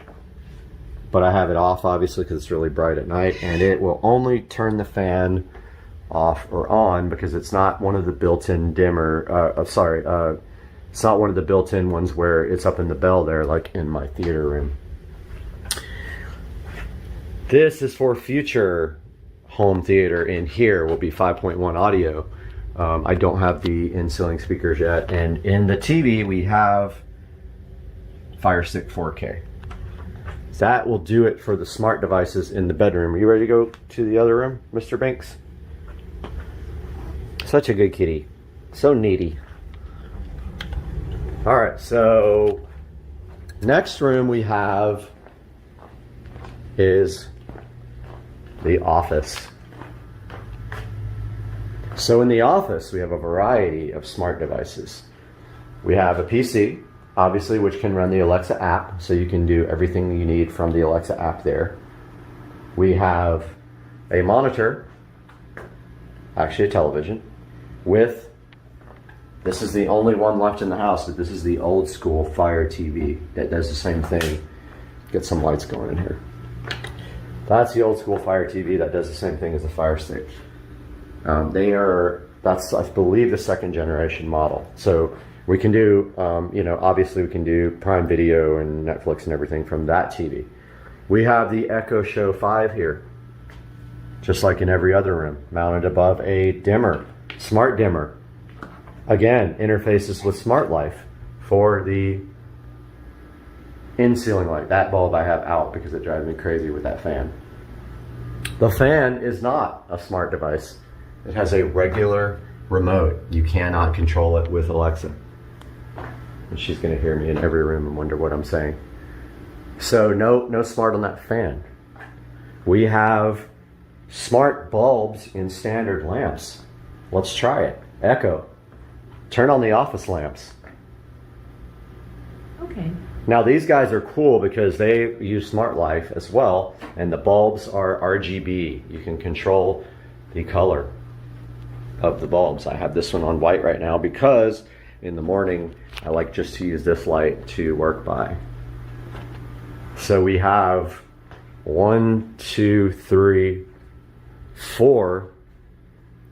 but I have it off obviously because it's really bright at night, and it will only turn the fan off or on because it's not one of the built-in dimmer, it's not one of the built-in ones where it's up in the bell there like in my theater room. This is for future home theater. In here will be 5.1 audio. I don't have the in-ceiling speakers yet, and in the TV we have Fire Stick 4K. That will do it for the smart devices in the bedroom. Are you ready to go to the other room, Mr. Banks? Such a good kitty. So needy. Alright, so next room we have is the office. So in the office, we have a variety of smart devices. We have a PC, obviously, which can run the Alexa app, so you can do everything you need from the Alexa app there. We have a monitor, actually a television, with, this is the only one left in the house, but this is the old school Fire TV that does the same thing. Get some lights going in here. That's the old school Fire TV that does the same thing as the Fire Stick. That's I believe the second generation model. So we can do, obviously we can do Prime Video and Netflix and everything from that TV. We have the Echo Show 5 here, just like in every other room, mounted above a dimmer, smart dimmer. Again, interfaces with Smart Life for the in-ceiling light. That bulb I have out because it drives me crazy with that fan. The fan is not a smart device. It has a regular remote. You cannot control it with Alexa. And she's going to hear me in every room and wonder what I'm saying. So no smart on that fan. We have smart bulbs in standard lamps. Let's try it. Echo, turn on the office lamps. Okay. Now these guys are cool because they use Smart Life as well, and the bulbs are RGB. You can control the color of the bulbs. I have this one on white right now because in the morning I like just to use this light to work by. So we have 1, 2, 3, 4,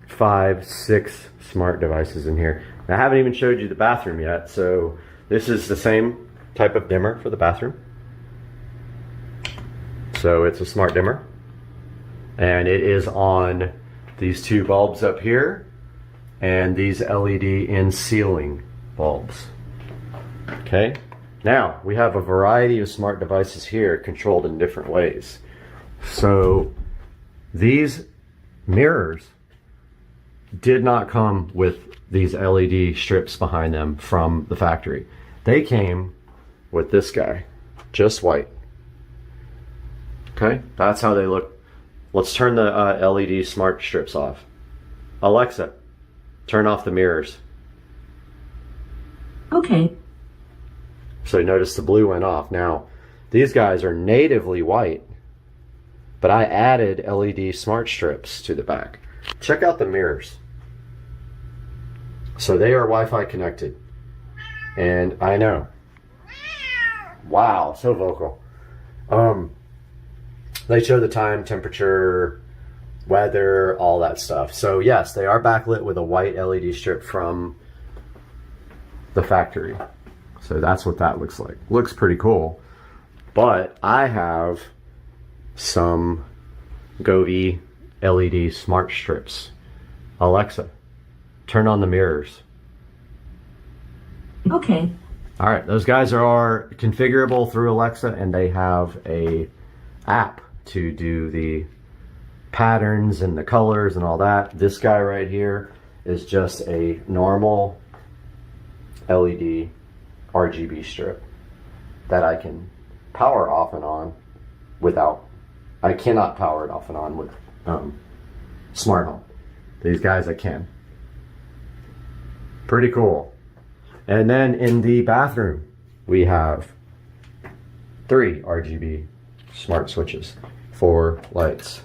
5, 6 smart devices in here. I haven't even showed you the bathroom yet, so this is the same type of dimmer for the bathroom. So it's a smart dimmer, and it is on these two bulbs up here and these LED in ceiling bulbs. Okay, now we have a variety of smart devices here controlled in different ways. So these mirrors did not come with these LED strips behind them from the factory. They came with this guy, just white. Okay, that's how they look. Let's turn the LED smart strips off. Alexa, turn off the mirrors. Okay. So you notice the blue went off. Now, these guys are natively white, but I added LED smart strips to the back. Check out the mirrors. So they are Wi-Fi connected. And I know. Wow, so vocal. They show the time, temperature, weather, all that stuff. So yes, they are backlit with a white LED strip from the factory. So that's what that looks like. Looks pretty cool. But I have some Govee LED smart strips. Alexa, turn on the mirrors. Okay. All right, those guys are configurable through Alexa, and they have a app to do the patterns and the colors and all that. This guy right here is just a normal LED RGB strip that I can power off and on without, I cannot power it off and on with smart home. These guys I can. Pretty cool. And then in the bathroom, we have 3 RGB smart switches, 4 lights,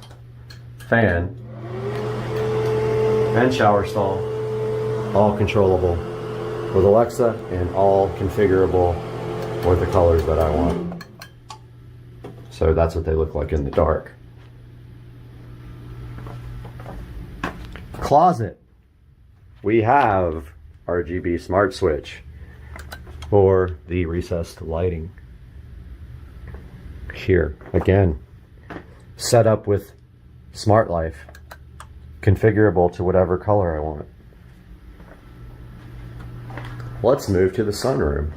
fan, and shower stall, all controllable with Alexa and all configurable with the colors that I want. So that's what they look like in the dark. Closet. We have RGB smart switch for the recessed lighting. Here, again, set up with Smart Life, configurable to whatever color I want. Let's move to the sunroom.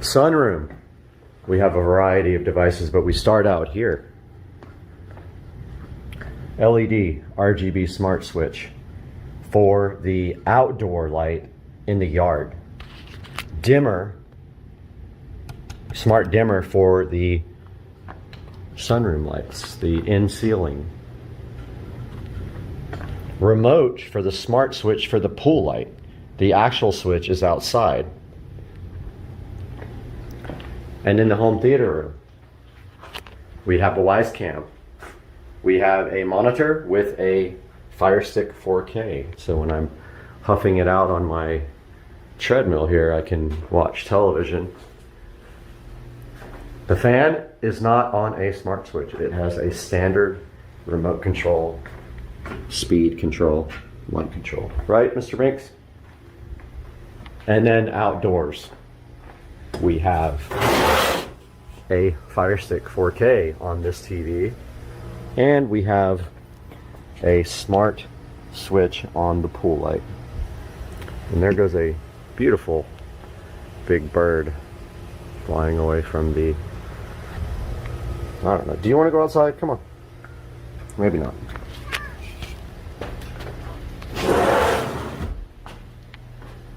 Sunroom. We have a variety of devices, but we start out here. LED RGB smart switch for the outdoor light in the yard. Dimmer, smart dimmer for the sunroom lights, the in ceiling. Remote for the smart switch for the pool light. The actual switch is outside. And in the home theater room, we have a Wisecam. We have a monitor with a Fire Stick 4K. So when I'm huffing it out on my treadmill here, I can watch television. The fan is not on a smart switch. It has a standard remote control, speed control, light control. Right, Mr. Binks? And then outdoors, we have a Fire Stick 4K on this TV. And we have a smart switch on the pool light. And there goes a beautiful big bird flying away from the, I don't know. Do you want to go outside? Come on. Maybe not.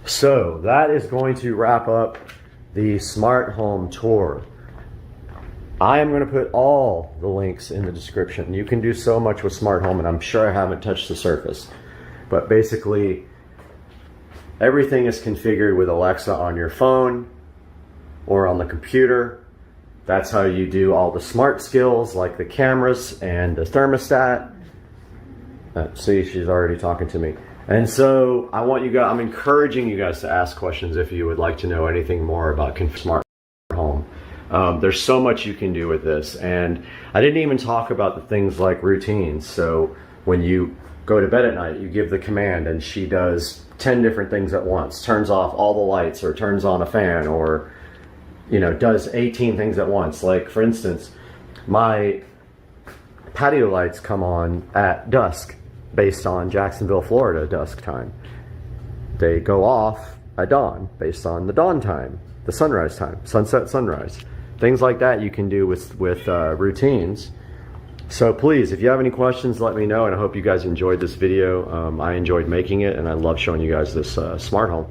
So that is going to wrap up the smart home tour. I am going to put all the links in the description. You can do so much with smart home, and I'm sure I haven't touched the surface. But basically, everything is configured with Alexa on your phone or on the computer. That's how you do all the smart skills, like the cameras and the thermostat. See, she's already talking to me. And so I want you guys, I'm encouraging you guys to ask questions if you would like to know anything more about smart home. There's so much you can do with this, and I didn't even talk about the things like routines. So when you go to bed at night, you give the command and she does 10 different things at once, turns off all the lights or turns on a fan, or does 18 things at once. Like for instance, my patio lights come on at dusk based on Jacksonville, Florida dusk time. They go off at dawn based on the dawn time, the sunrise time, sunset, sunrise. Things like that you can do with routines. So please, if you have any questions, let me know, and I hope you guys enjoyed this video. I enjoyed making it, and I love showing you guys this smart home.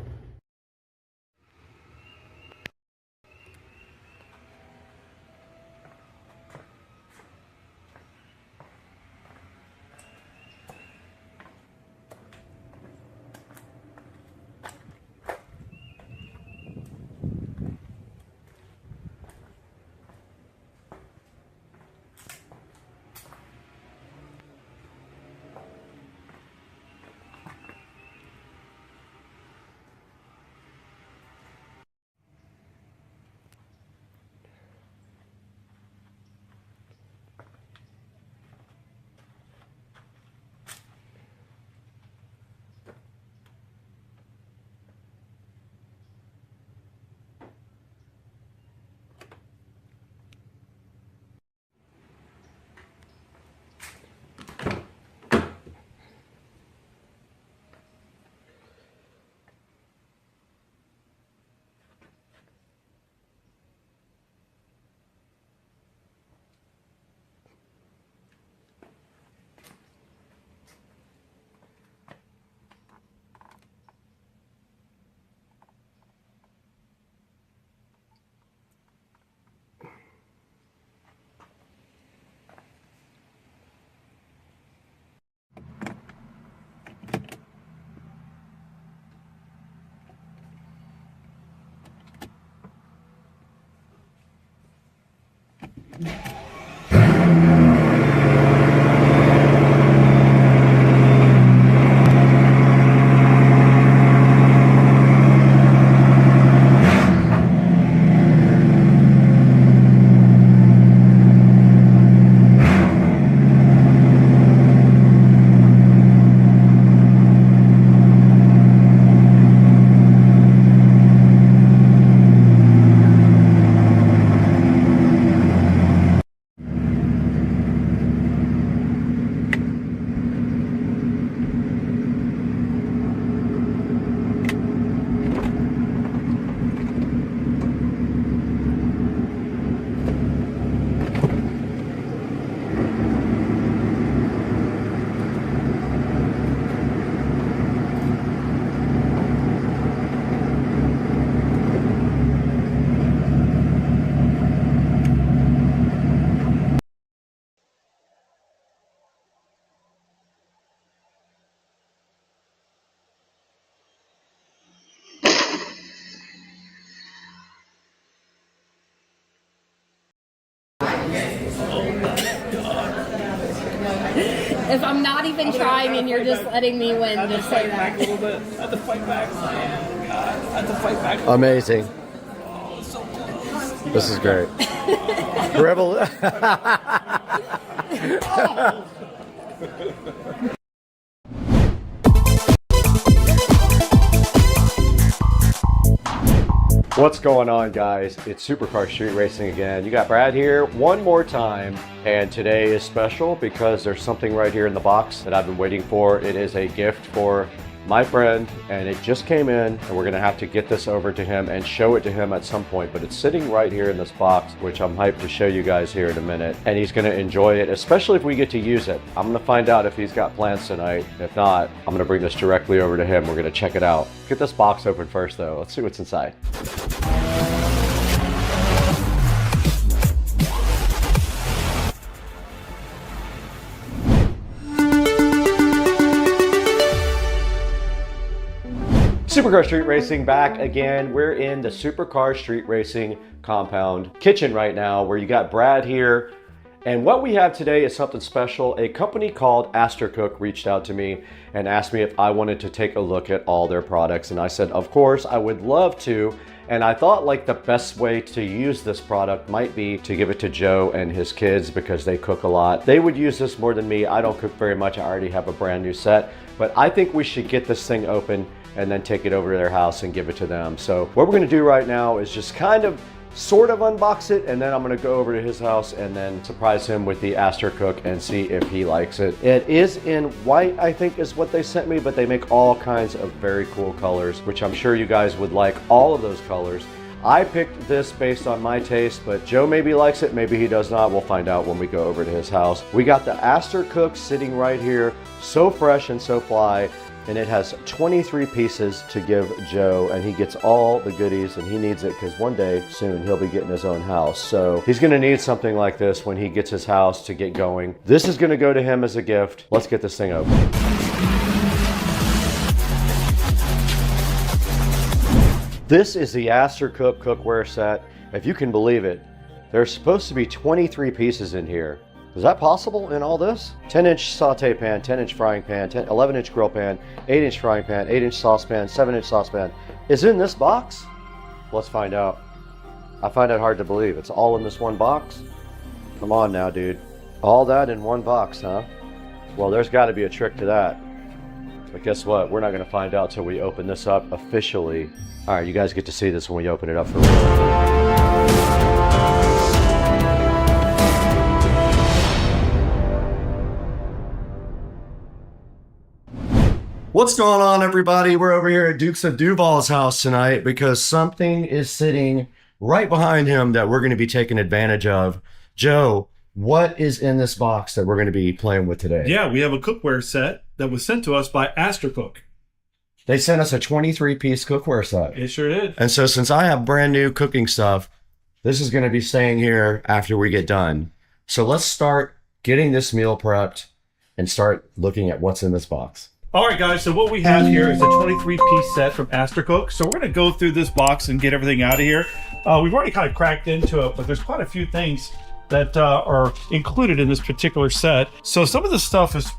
If I'm not even trying and you're just letting me win, just say that. A little bit. I had to fight back. Oh, God. I had to fight back. Amazing. Oh, it's so close. This is great. Rebel. What's going on, guys? It's Supercar Street Racing again. You got Brad here one more time, and today is special because there's something right here in the box that I've been waiting for. It is a gift for my friend, and it just came in, and we're gonna have to get this over to him and show it to him at some point, but it's sitting right here in this box, which I'm hyped to show you guys here in a minute, and he's gonna enjoy it, especially if we get to use it. I'm gonna find out if he's got plans tonight. If not, I'm gonna bring this directly over to him. We're gonna check it out. Get this box open first though. Let's see what's inside. Supercar Street Racing back again. We're in the Supercar Street Racing compound kitchen right now, where you got Brad here. And what we have today is something special. A company called Astrocook reached out to me and asked me if I wanted to take a look at all their products. And I said, of course, I would love to. And I thought like the best way to use this product might be to give it to Joe and his kids because they cook a lot. They would use this more than me. I don't cook very much. I already have a brand new set, but I think we should get this thing open and then take it over to their house and give it to them. So what we're gonna do right now is just kind of sort of unbox it, and then I'm gonna go over to his house and then surprise him with the Astrocook and see if he likes it. It is in white, I think is what they sent me, but they make all kinds of very cool colors, which I'm sure you guys would like all of those colors. I picked this based on my taste, but Joe maybe likes it, maybe he does not. We'll find out when we go over to his house. We got the Aster Cook sitting right here, so fresh and so fly, and it has 23 pieces to give Joe, and he gets all the goodies, and he needs it because one day soon he'll be getting his own house. So he's gonna need something like this when he gets his house to get going. This is gonna go to him as a gift. Let's get this thing open. This is the Aster Cook cookware set. If you can believe it, there's supposed to be 23 pieces in here. Is that possible in all this? 10-inch saute pan, 10-inch frying pan, 11-inch grill pan, 8-inch frying pan, 8-inch saucepan, 7-inch saucepan is in this box? Let's find out. I find it hard to believe. It's all in this one box? Come on now, dude. All that in one box, huh? Well, there's got to be a trick to that. But guess what? We're not going to find out till we open this up officially. All right, you guys get to see this when we open it up for real. What's going on, everybody? We're over here at Dukes of Duval's house tonight because something is sitting right behind him that we're going to be taking advantage of. Joe, what is in this box that we're going to be playing with today? Yeah, we have a cookware set that was sent to us by Aster Cook. They sent us a 23-piece cookware set. It sure did. And so since I have brand new cooking stuff, this is going to be staying here after we get done. So let's start getting this meal prepped and start looking at what's in this box. All right, guys, so what we have here is a 23-piece set from Aster Cook. So we're going to go through this box and get everything out of here. We've already kind of cracked into it, but there's quite a few things that are included in this particular set. So some of the stuff is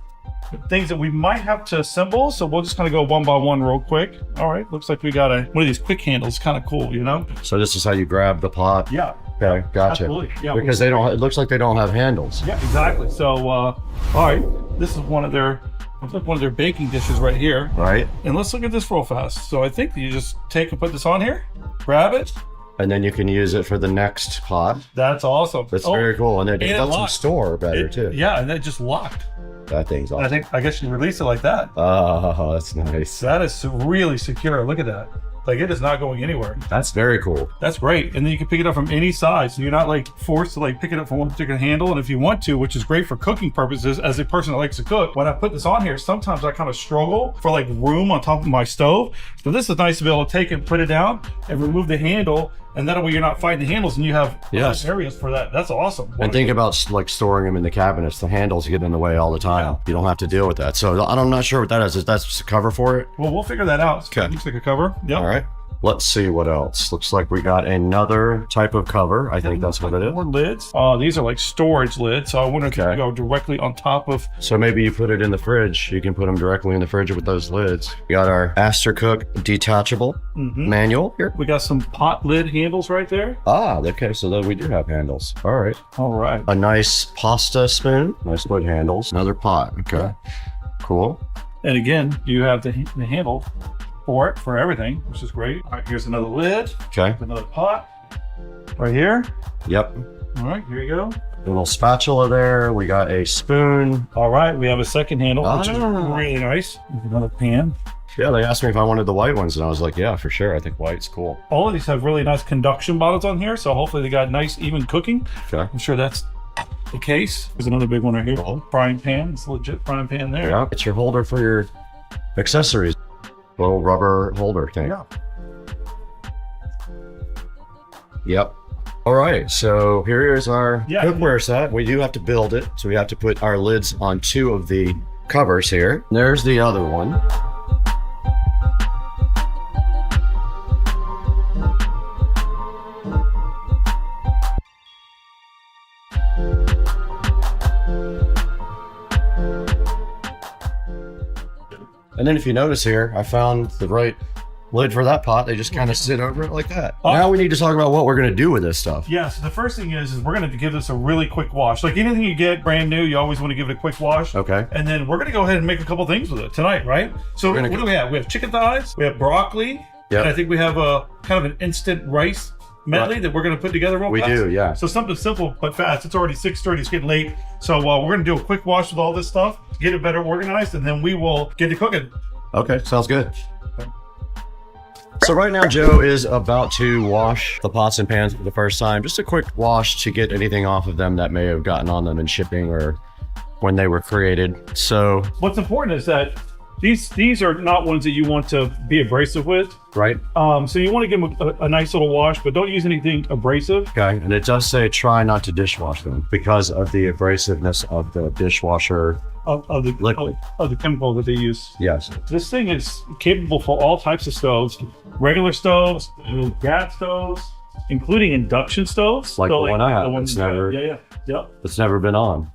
things that we might have to assemble, so we'll just kind of go one by one real quick. All right, looks like we got one of these quick handles, kind of cool, you know? So this is how you grab the pot? Yeah. Okay, gotcha. Absolutely. Yeah, because they don't, it looks like they don't have handles. Yeah, exactly. So, all right, this is one of their baking dishes right here. Right. And let's look at this real fast. So I think you just take and put this on here, grab it. And then you can use it for the next pot. That's awesome. That's very cool. And it lets them store better too. Yeah, and that just locked. That thing's awesome. I guess you release it like that. Oh, that's nice. That is really secure. Look at that. Like, it is not going anywhere. That's very cool. That's great. And then you can pick it up from any side. So you're not like forced to like pick it up from one particular handle. And if you want to, which is great for cooking purposes, as a person that likes to cook, when I put this on here, sometimes I kind of struggle for like room on top of my stove. So this is nice to be able to take it, put it down and remove the handle. And that way you're not fighting the handles and you have areas for that. That's awesome. And think about like storing them in the cabinets. The handles get in the way all the time. Yeah. You don't have to deal with that. So I'm not sure what that is. Is that a cover for it? Well, we'll figure that out. Okay. Looks like a cover. Yep. All right. Let's see what else. Looks like we got another type of cover. I think that's what it is. More lids. These are like storage lids. So I wonder if you can go directly on top of. So maybe you put it in the fridge. You can put them directly in the fridge with those lids. We got our Aster Cook detachable manual here. We got some pot lid handles right there. Ah, okay. So then we do have handles. All right. All right. A nice pasta spoon. Nice wood handles. Another pot. Okay. Yeah. Cool. And again, you have the handle for everything, which is great. All right, here's another lid. Okay. Another pot right here. Yep. All right, here you go. A little spatula there. We got a spoon. All right, we have a second handle, which is really nice. Another pan. Yeah, they asked me if I wanted the white ones, and I was like, yeah, for sure. I think white's cool. All of these have really nice conduction bottles on here, so hopefully they got nice, even cooking. Okay. I'm sure that's the case. There's another big one right here. Cool. Frying pan. It's a legit frying pan there. Yeah, it's your holder for your accessories. Little rubber holder thing. Yeah. Yep. All right, so here is our cookware set. We do have to build it, so we have to put our lids on 2 of the covers here. There's the other one. And then if you notice here, I found the right lid for that pot. They just kind of sit over it like that. Now we need to talk about what we're going to do with this stuff. Yes, the first thing is we're going to give this a really quick wash. Like anything you get brand new, you always want to give it a quick wash. Okay. And then we're going to go ahead and make a couple things with it tonight, right? So what do we have? We have chicken thighs, we have broccoli, and I think we have a kind of an instant rice medley that we're going to put together real fast. We do, yeah. So something simple but fast. It's already 6:30. It's getting late. So we're going to do a quick wash with all this stuff, get it better organized, and then we will get to cooking. Okay, sounds good. So right now, Joe is about to wash the pots and pans for the first time. Just a quick wash to get anything off of them that may have gotten on them in shipping or when they were created. So what's important is that these are not ones that you want to be abrasive with. Right. So you want to give them a nice little wash, but don't use anything abrasive. Okay, and it does say try not to dishwash them because of the abrasiveness of the dishwasher of the liquid. Of the chemical that they use. Yes. This thing is capable for all types of stoves, regular stoves, gas stoves, including induction stoves. Like so the one I have. the It's never, yeah. It's never been on.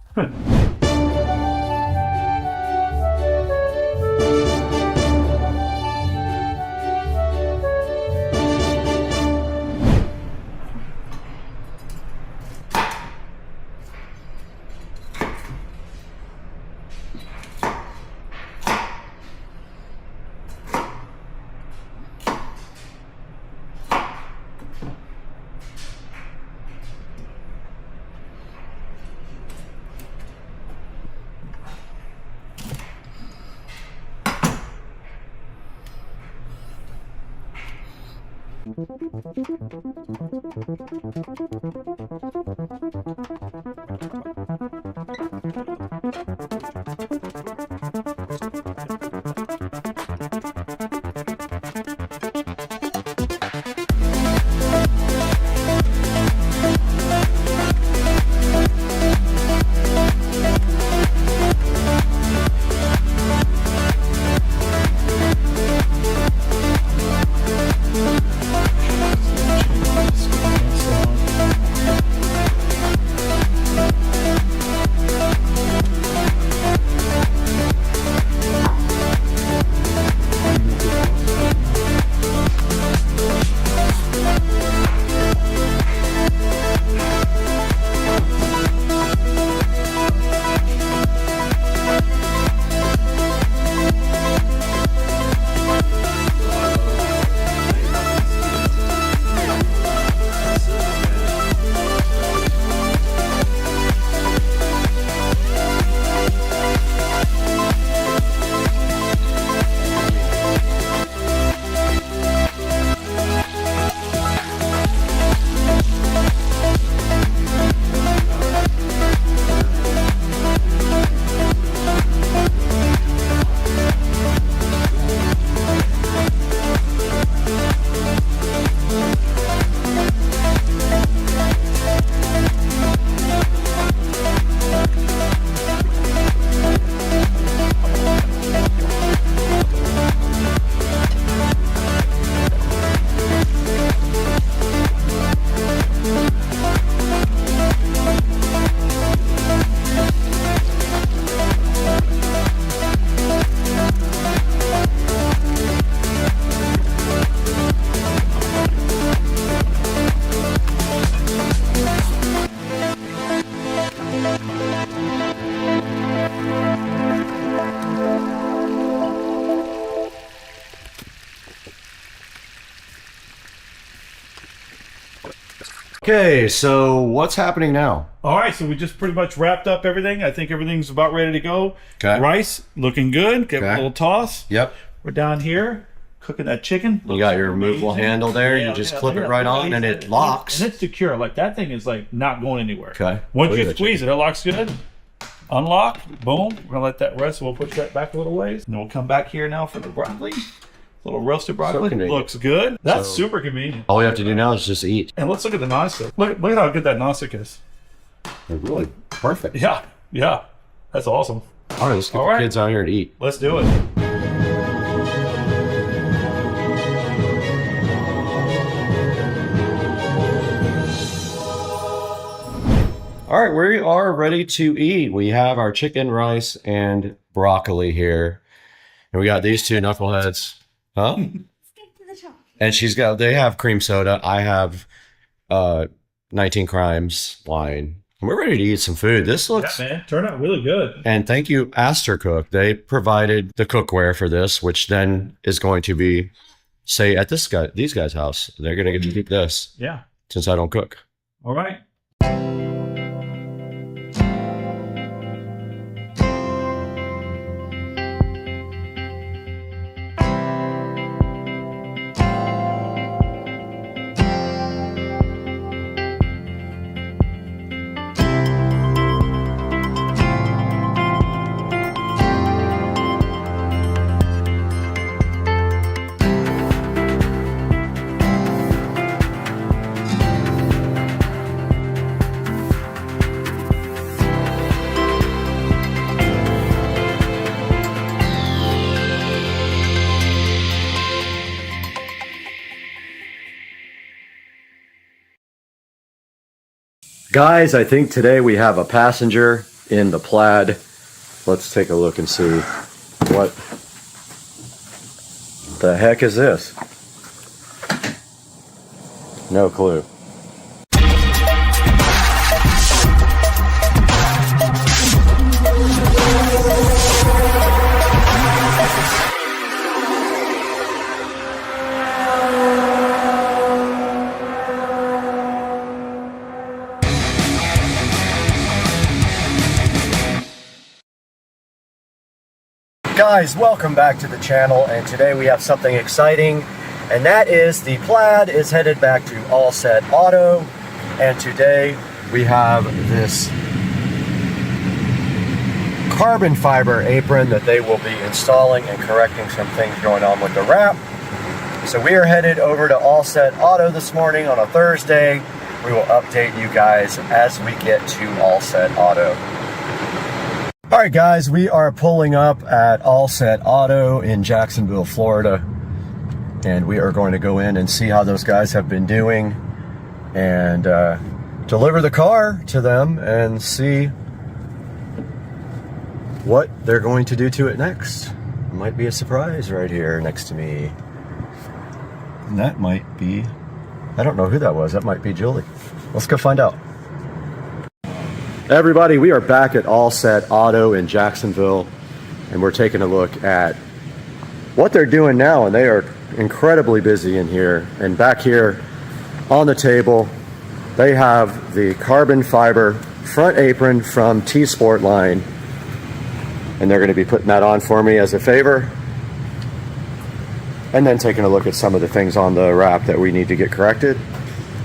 Okay, so what's happening now? All right, so we just pretty much wrapped up everything. I think everything's about ready to go. Okay. Rice looking good. Give it a Okay. little toss. Yep. We're down here cooking that chicken. You got your removable handle there. You just clip it right on and it locks. And it's secure. Like that thing is like not going anywhere. Okay. Once Look you at that squeeze it, it locks good. Unlock. Boom. We're gonna let that rest. We'll push that back a little ways. And then we'll come back here now for the broccoli. Little roasted broccoli. convenient. Looks good. That's So- super convenient. All we have to do now is just eat. And let's look at the nonstick. Look at how good that nonstick is. They're really perfect. Yeah. Yeah. That's awesome. All right, let's get All the right. kids out here and eat. Let's do it. All right, we are ready to eat. We have our chicken, rice, and broccoli here. And we got these two knuckleheads. Huh? And they have cream soda. I have 19 Crimes wine. And we're ready to eat some food. This looks... Yeah, man. Turned out really good. And thank you, Cook. They provided the cookware for this, which then is going to be, say, at these guys' house. They're going to get to keep this. Yeah. Since I don't cook. All right. Guys, I think today we have a passenger in the Plaid. Let's take a look and see what the heck is this. No clue. Guys, welcome back to the channel, and today we have something exciting, and that is the Plaid is headed back to All Set Auto, and today we have this carbon fiber apron that they will be installing and correcting some things going on with the wrap. So we are headed over to All Set Auto this morning on a Thursday. We will update you guys as we get to All Set Auto. All right, guys, we are pulling up at All Set Auto in Jacksonville, Florida, and we are going to go in and see how those guys have been doing and deliver the car to them and see what they're going to do to it next. Might be a surprise right here next to me. And that might be, I don't know who that was. That might be Julie. Let's go find out. Everybody, we are back at All Set Auto in Jacksonville, and we're taking a look at what they're doing now, and they are incredibly busy in here. And back here on the table, they have the carbon fiber front apron from T-Sport line, and they're going to be putting that on for me as a favor, and then taking a look at some of the things on the wrap that we need to get corrected.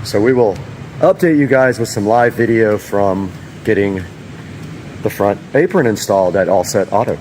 So we will update you guys with some live video from getting the front apron installed at All Set Auto.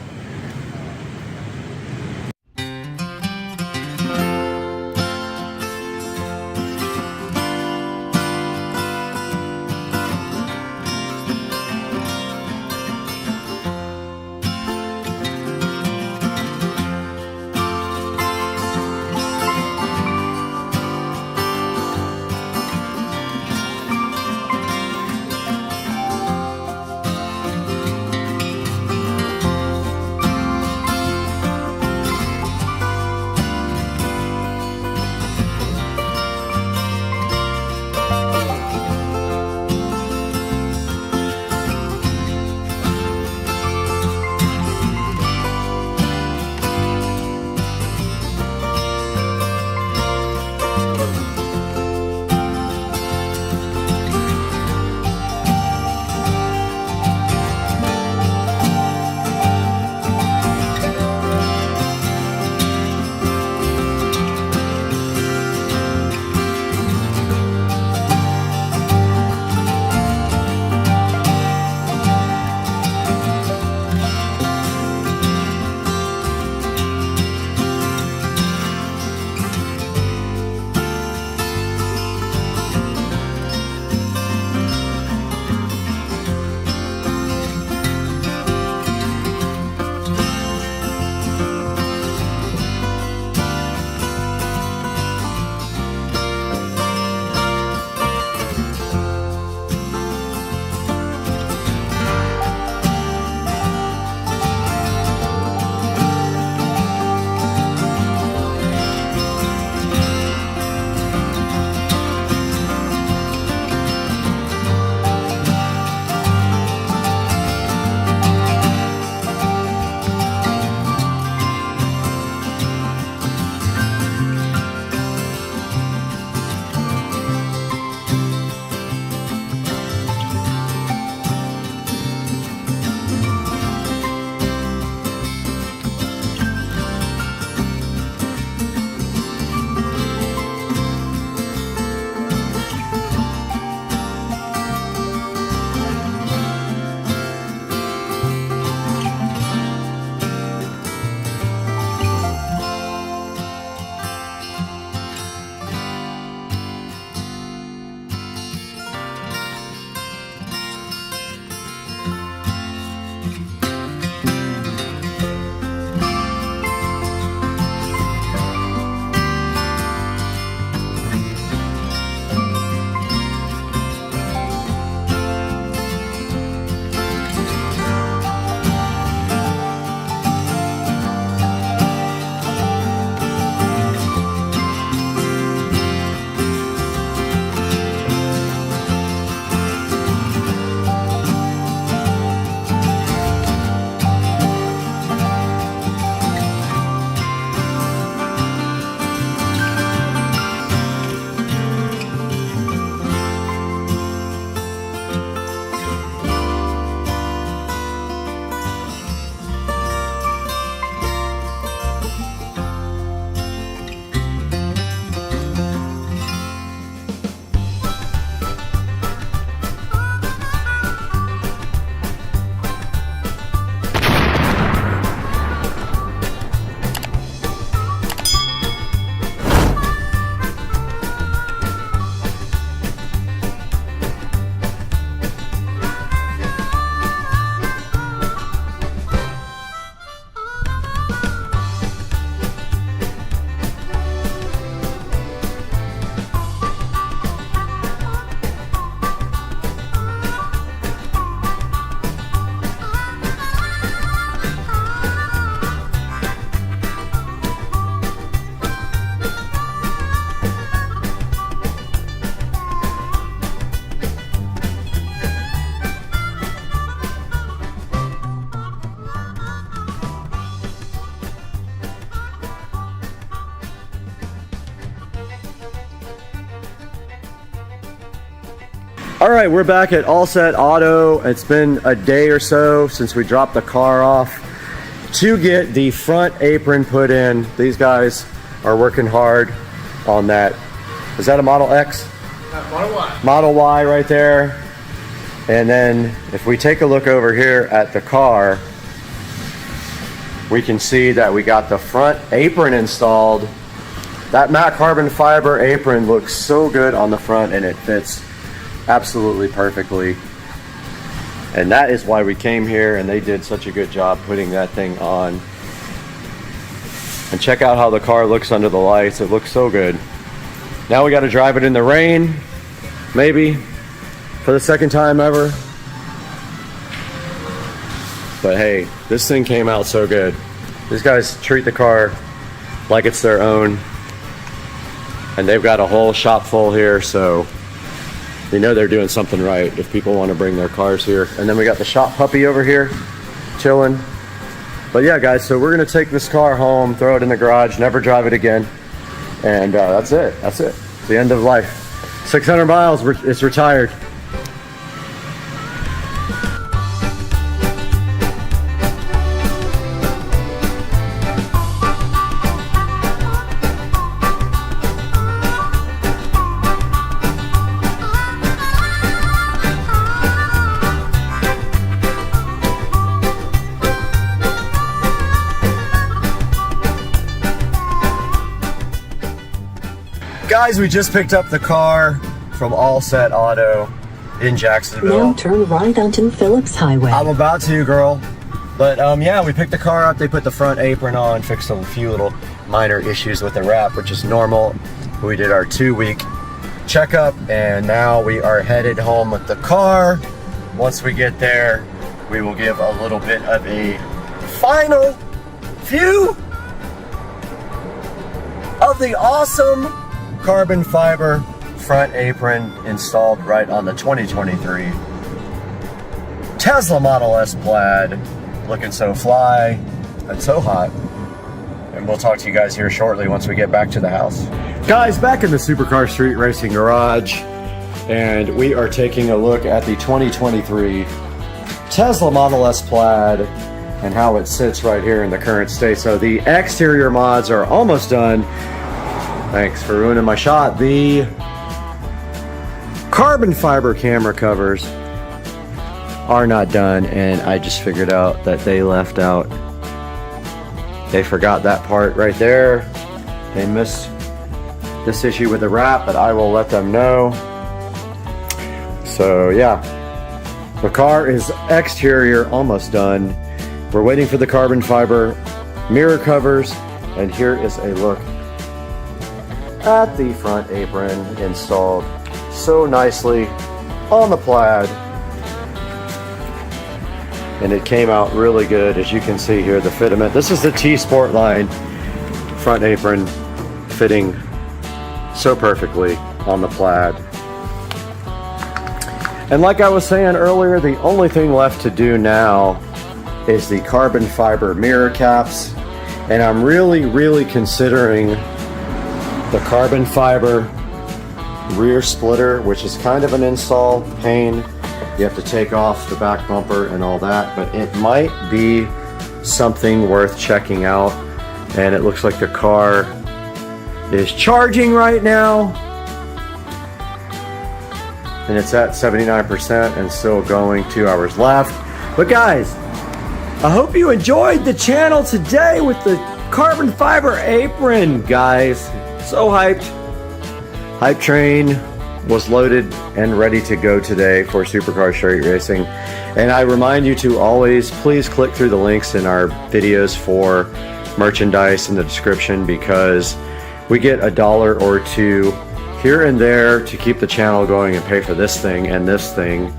All right, we're back at All Set Auto. It's been a day or so since we dropped the car off to get the front apron put in. These guys are working hard on that. Is that a Model X? Model Y. Model Y right there. And then if we take a look over here at the car, we can see that we got the front apron installed. That matte carbon fiber apron looks so good on the front, and it fits absolutely perfectly. And that is why we came here, and they did such a good job putting that thing on. And check out how the car looks under the lights. It looks so good. Now we got to drive it in the rain, maybe, for the second time ever. But hey, this thing came out so good. These guys treat the car like it's their own. And they've got a whole shop full here, so you know they're doing something right if people want to bring their cars here. And then we got the shop puppy over here chilling. But yeah, guys, so we're gonna take this car home, throw it in the garage, never drive it again. And that's it. That's it. It's the end of life. 600 miles, it's retired. Guys, we just picked up the car from All Set Auto in Jacksonville. Now turn right onto Phillips Highway. I'm about to, girl. But yeah, we picked the car up. They put the front apron on, fixed a few little minor issues with the wrap, which is normal. We did our 2-week checkup, and now we are headed home with the car. Once we get there, we will give a little bit of a final view of the awesome carbon fiber front apron installed right on the 2023 Tesla Model S Plaid. Looking so fly and so hot. And we'll talk to you guys here shortly once we get back to the house. Guys, back in the Supercar Street Racing Garage, and we are taking a look at the 2023 Tesla Model S Plaid and how it sits right here in the current state. So the exterior mods are almost done. Thanks for ruining my shot. The carbon fiber camera covers are not done, and I just figured out that they left out. They forgot that part right there. They missed this issue with the wrap, but I will let them know. So yeah, the car is exterior almost done. We're waiting for the carbon fiber mirror covers, and here is a look at the front apron installed so nicely on the Plaid. And it came out really good, as you can see here, the fitment. This is the T Sport line front apron fitting so perfectly on the Plaid. And like I was saying earlier, the only thing left to do now is the carbon fiber mirror caps. And I'm really considering the carbon fiber rear splitter, which is kind of an install pain. You have to take off the back bumper and all that, but it might be something worth checking out. And it looks like the car is charging right now, and it's at 79% and still going. 2 hours left. But guys, I hope you enjoyed the channel today with the carbon fiber apron, guys. So hyped. Hype train was loaded and ready to go today for Supercar Street Racing. And I remind you to always please click through the links in our videos for merchandise in the description, because we get $1 or $2 here and there to keep the channel going and pay for this thing and this thing.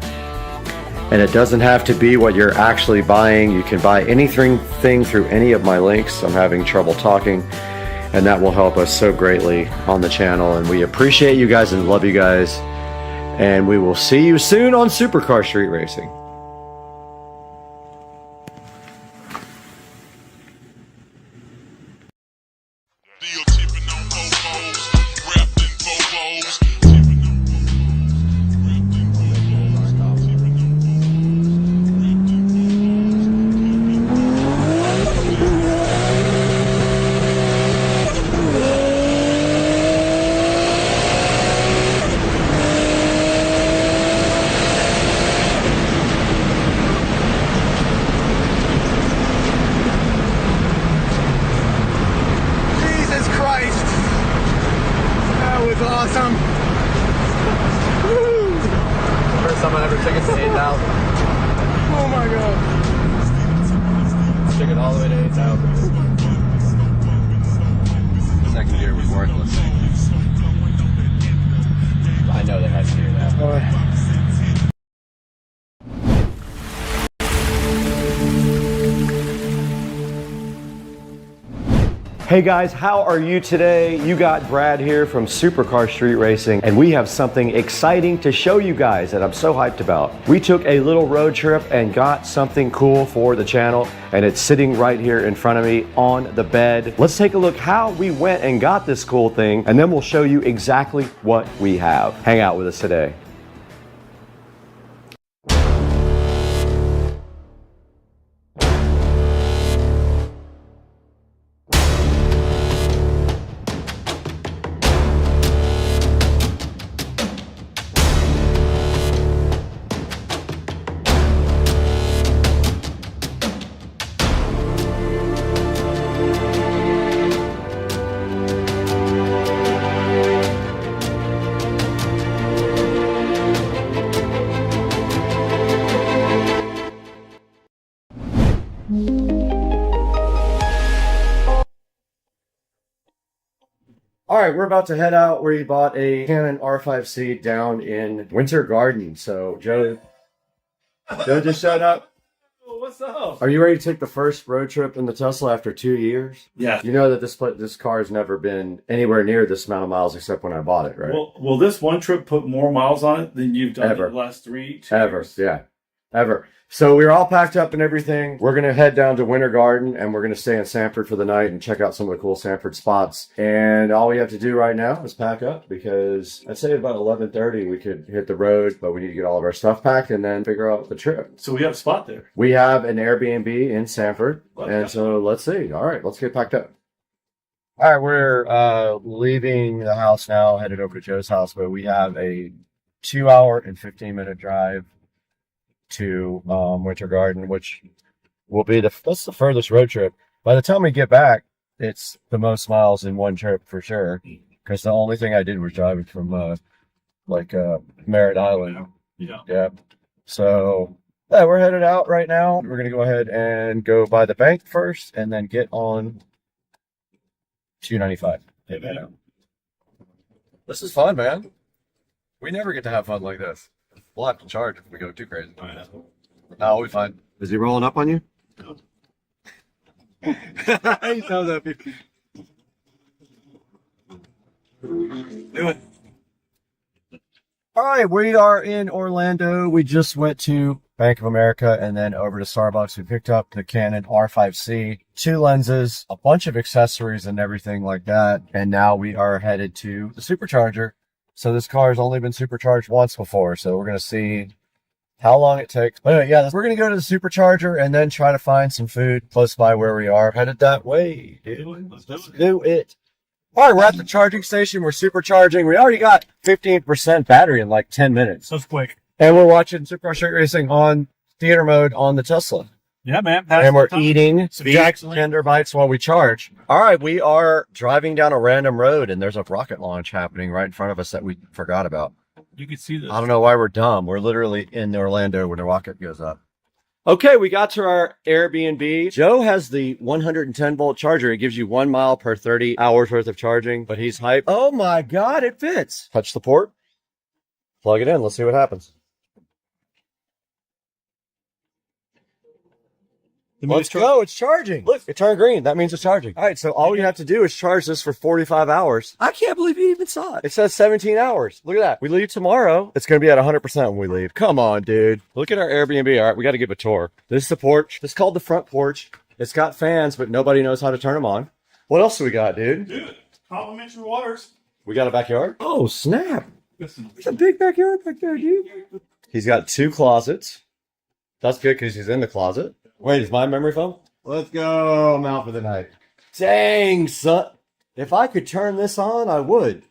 And it doesn't have to be what you're actually buying. You can buy anything through any of my links. I'm having trouble talking, and that will help us so greatly on the channel. And we appreciate you guys and love you guys. And we will see you soon on Supercar Street Racing. awesome. Woo. First time I ever took it to 8,000. Oh my God. Took it all the way to 8,000. Second gear was worthless. I know they had to hear that. Hey guys, how are you today? You got Brad here from Supercar Street Racing, and we have something exciting to show you guys that I'm so hyped about. We took a little road trip and got something cool for the channel, and it's sitting right here in front of me on the bed. Let's take a look how we went and got this cool thing, and then we'll show you exactly what we have. Hang out with us today. All right, we're about to head out. We bought a Canon R5C down in Winter Garden. So Joe just showed up. What's up? Are you ready to take the first road trip in the Tesla after 2 years? Yeah. You know that this car has never been anywhere near this amount of miles except when I bought it, right? Will this one trip put more miles on it than you've done Ever. in the last 2 years? Yeah. Ever. So we're all packed up and everything. We're going to head down to Winter Garden and we're going to stay in Sanford for the night and check out some of the cool Sanford spots. And all we have to do right now is pack up because I'd say about 11:30 we could hit the road, but we need to get all of our stuff packed and then figure out the trip. So we have a spot there. We have an Airbnb in Sanford. And so let's see. All right, let's get packed up. All right, we're leaving the house now, headed over to Joe's house, but we have a 2-hour and 15-minute drive to Winter Garden, which will be that's the furthest road trip. By the time we get back, it's the most miles in one trip for sure. Because the only thing I did was driving from Merritt Island. Yeah. So yeah, we're headed out right now. We're gonna go ahead and go by the bank first, and then get on 295. Yeah. This is fun, man. We never get to have fun like this. We'll have to charge if we go too crazy. No, we'll be fine. Is he rolling up on you? No. He knows that. Do it. All right, we are in Orlando. We just went to Bank of America and then over to Starbucks. We picked up the Canon R5C, 2 lenses, a bunch of accessories and everything like that. And now we are headed to the supercharger. So this car has only been supercharged once before, so we're going to see how long it takes. But anyway, yeah, we're going to go to the supercharger and then try to find some food close by where we are. Headed that way, dude. Let's do it. All right, we're at the charging station. We're supercharging. We already got 15% battery in like 10 minutes. That's quick. And we're watching Supercar Street Racing on theater mode on the Tesla. Yeah, man. And we're eating Tender Bites while we charge. All right, we are driving down a random road, and there's a rocket launch happening right in front of us that we forgot about. You can see this. I don't know why we're dumb. We're literally in Orlando when the rocket goes up. Okay, we got to our Airbnb. Joe has the 110-volt charger. It gives you 1 mile per 30 hours worth of charging, but he's hyped. Oh my God, it fits. Touch the port. Plug it in. Let's see what happens. Let's go. It's charging. Look, it turned green. That means it's charging. All right, so all we have to do is charge this for 45 hours. I can't believe you even saw it. It says 17 hours. Look at that. We leave tomorrow. It's going to be at 100% when we leave. Come on, dude. Look at our Airbnb. All right, we got to give a tour. This is the porch. This is called the front porch. It's got fans, but nobody knows how to turn them on. What else do we got, dude? Dude, complimentary waters. We got a backyard? Oh, snap. There's a big backyard back there, dude. He's got 2 closets. That's good because he's in the closet. Wait, is my memory foam? Let's go. I'm out for the night. Dang, son. If I could turn this on, I would.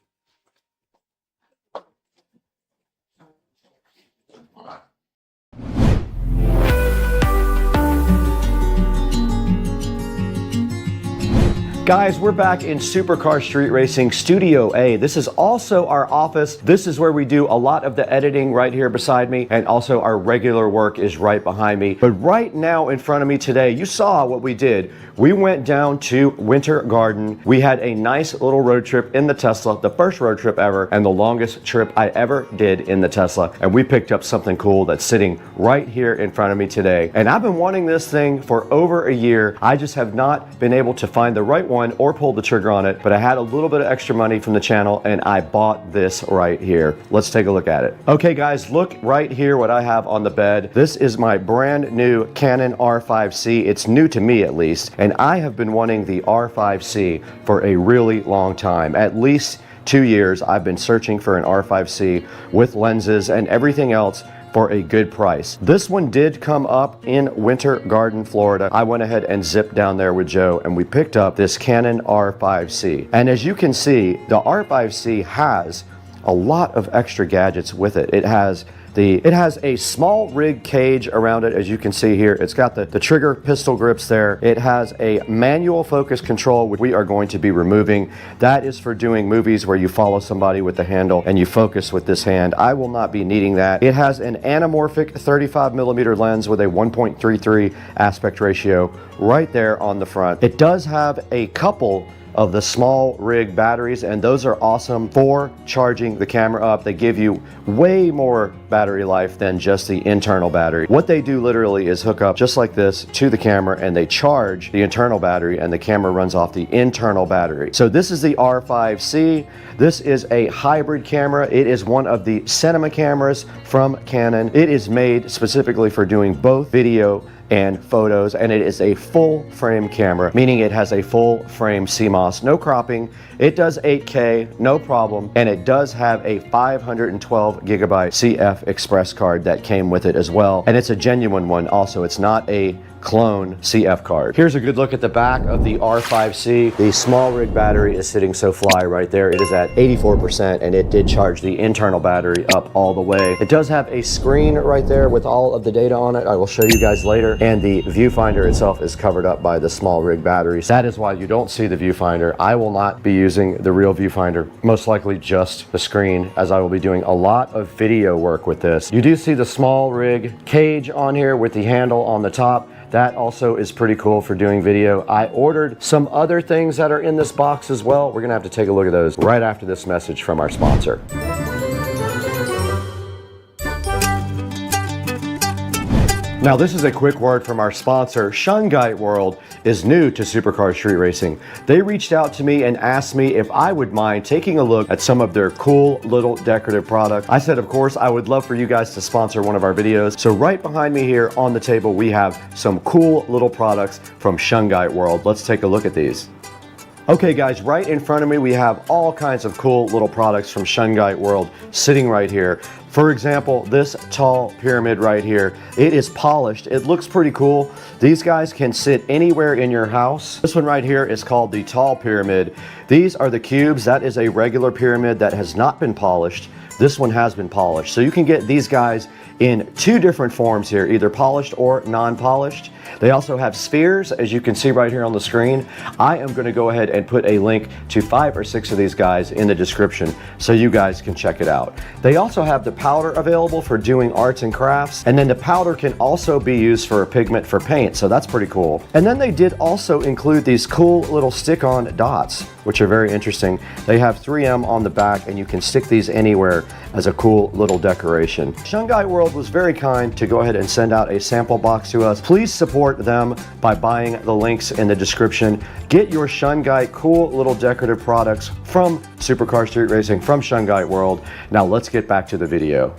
Guys, we're back in Supercar Street Racing Studio A. This is also our office. This is where we do a lot of the editing right here beside me, and also our regular work is right behind me. But right now in front of me today, you saw what we did. We went down to Winter Garden. We had a nice little road trip in the Tesla, the first road trip ever, and the longest trip I ever did in the Tesla. And we picked up something cool that's sitting right here in front of me today. And I've been wanting this thing for over a year. I just have not been able to find the right one or pull the trigger on it, but I had a little bit of extra money from the channel and I bought this right here. Let's take a look at it. Okay guys, look right here what I have on the bed. This is my brand new Canon R5C. It's new to me at least, and I have been wanting the R5C for a really long time. At least 2 years I've been searching for an R5C with lenses and everything else for a good price. This one did come up in Winter Garden, Florida. I went ahead and zipped down there with Joe and we picked up this Canon R5C. And as you can see, the R5C has a lot of extra gadgets with it. It has a small rig cage around it, as you can see here. It's got the trigger pistol grips there. It has a manual focus control, which we are going to be removing. That is for doing movies where you follow somebody with the handle and you focus with this hand. I will not be needing that. It has an anamorphic 35mm lens with a 1.33 aspect ratio right there on the front. It does have a couple of the small rig batteries, and those are awesome for charging the camera up. They give you way more battery life than just the internal battery. What they do literally is hook up just like this to the camera and they charge the internal battery and the camera runs off the internal battery. So this is the R5C. This is a hybrid camera. It is one of the cinema cameras from Canon. It is made specifically for doing both video and photos, and it is a full frame camera, meaning it has a full frame CMOS, no cropping. It does 8K, no problem, and it does have a 512 gigabyte CF Express card that came with it as well, and it's a genuine one also. It's not a clone CF card. Here's a good look at the back of the R5C. The small rig battery is sitting so fly right there. It is at 84% and it did charge the internal battery up all the way. It does have a screen right there with all of the data on it. I will show you guys later. And the viewfinder itself is covered up by the small rig batteries. That is why you don't see the viewfinder. I will not be using the real viewfinder, most likely just the screen, as I will be doing a lot of video work with this. You do see the small rig cage on here with the handle on the top. That also is pretty cool for doing video. I ordered some other things that are in this box as well. We're gonna have to take a look at those right after this message from our sponsor. Now this is a quick word from our sponsor. Shungite World is new to Supercar Street Racing. They reached out to me and asked me if I would mind taking a look at some of their cool little decorative products. I said, of course, I would love for you guys to sponsor one of our videos. So right behind me here on the table, we have some cool little products from Shungite World. Let's take a look at these. Okay guys, right in front of me we have all kinds of cool little products from Shungite World sitting right here. For example, this tall pyramid right here, it is polished. It looks pretty cool. These guys can sit anywhere in your house. This one right here is called the tall pyramid. These are the cubes. That is a regular pyramid that has not been polished. This one has been polished. So you can get these guys in two different forms here, either polished or non-polished. They also have spheres, as you can see right here on the screen. I am going to go ahead and put a link to 5 or 6 of these guys in the description so you guys can check it out. They also have the powder available for doing arts and crafts, and then the powder can also be used for a pigment for paint, so that's pretty cool. And then they did also include these cool little stick-on dots, which are very interesting. They have 3M on the back, and you can stick these anywhere as a cool little decoration. Shungite World was very kind to go ahead and send out a sample box to us. Please support them by buying the links in the description. Get your Shungite cool little decorative products from Supercar Street Racing, from Shungite World. Now let's get back to the video.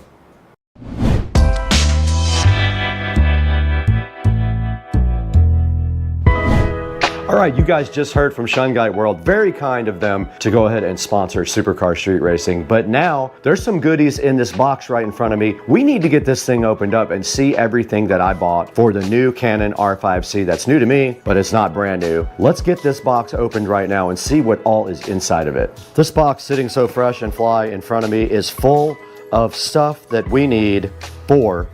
All right, you guys just heard from Shungite World. Very kind of them to go ahead and sponsor Supercar Street Racing. But now there's some goodies in this box right in front of me. We need to get this thing opened up and see everything that I bought for the new Canon R5C. That's new to me, but it's not brand new. Let's get this box opened right now and see what all is inside of it. This box sitting so fresh and fly in front of me is full of stuff that we need for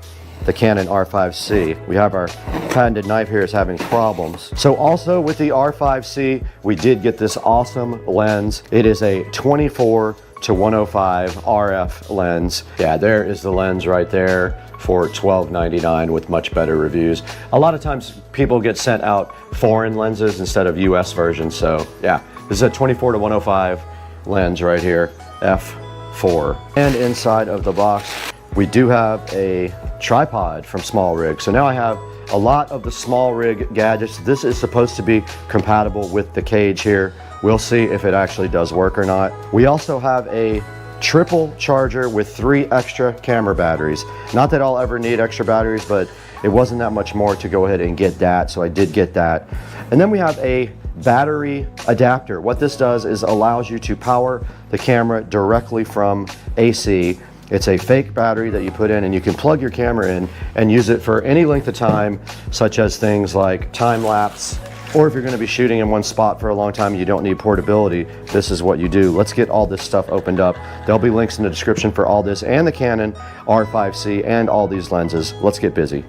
the Canon R5C. We have our patented knife here is having problems. So also with the R5C, we did get this awesome lens. It is a 24 to 105 RF lens. Yeah, there is the lens right there for $12.99 with much better reviews. A lot of times people get sent out foreign lenses instead of US versions. So yeah, this is a 24 to 105 lens right here, f4. And inside of the box, we do have a tripod from Small Rig. So now I have a lot of the Small Rig gadgets. This is supposed to be compatible with the cage here. We'll see if it actually does work or not. We also have a triple charger with 3 extra camera batteries. Not that I'll ever need extra batteries, but it wasn't that much more to go ahead and get that, so I did get that. And then we have a battery adapter. What this does is allows you to power the camera directly from AC. It's a fake battery that you put in, and you can plug your camera in and use it for any length of time, such as things like time lapse, or if you're going to be shooting in one spot for a long time and you don't need portability, this is what you do. Let's get all this stuff opened up. There'll be links in the description for all this and the Canon R5C and all these lenses. Let's get busy.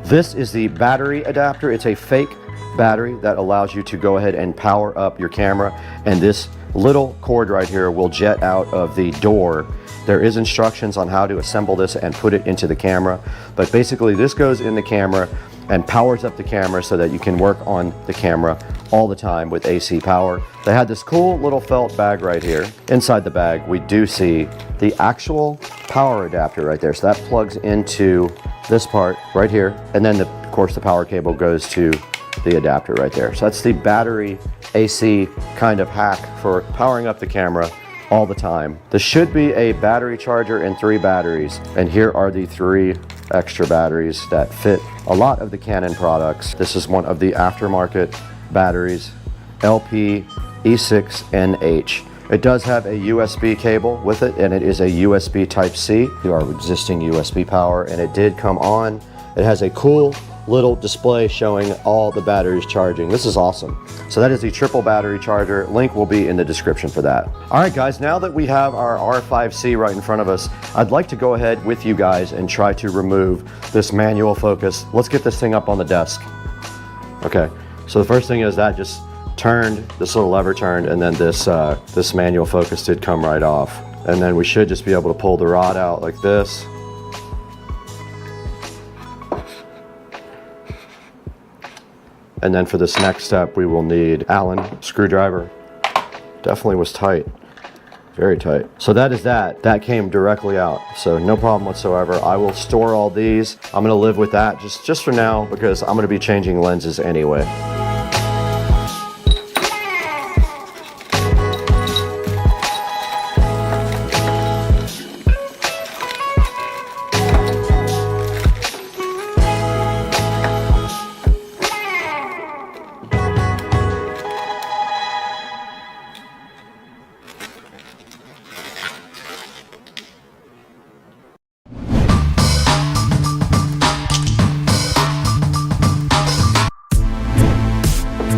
This is the battery adapter. It's a fake battery that allows you to go ahead and power up your camera, and this little cord right here will jet out of the door. There is instructions on how to assemble this and put it into the camera, but basically this goes in the camera and powers up the camera so that you can work on the camera all the time with AC power. They had this cool little felt bag right here. Inside the bag, we do see the actual power adapter right there. So that plugs into this part right here. And then of course the power cable goes to the adapter right there. So that's the battery AC kind of hack for powering up the camera all the time. This should be a battery charger and 3 batteries. And here are the 3 extra batteries that fit a lot of the Canon products. This is one of the aftermarket batteries, LP E6NH. It does have a USB cable with it, and it is a USB Type-C to our existing USB power, and it did come on. It has a cool little display showing all the batteries charging. This is awesome. So that is the triple battery charger. Link will be in the description for that. All right, guys, now that we have our R5C right in front of us, I'd like to go ahead with you guys and try to remove this manual focus. Let's get this thing up on the desk. Okay, so the first thing is that just turned, this little lever turned, and then this manual focus did come right off. And then we should just be able to pull the rod out like this. And then for this next step, we will need Allen screwdriver. Definitely was tight, very tight. So that is that. That came directly out, so no problem whatsoever. I will store all these. I'm gonna live with that just for now because I'm gonna be changing lenses anyway.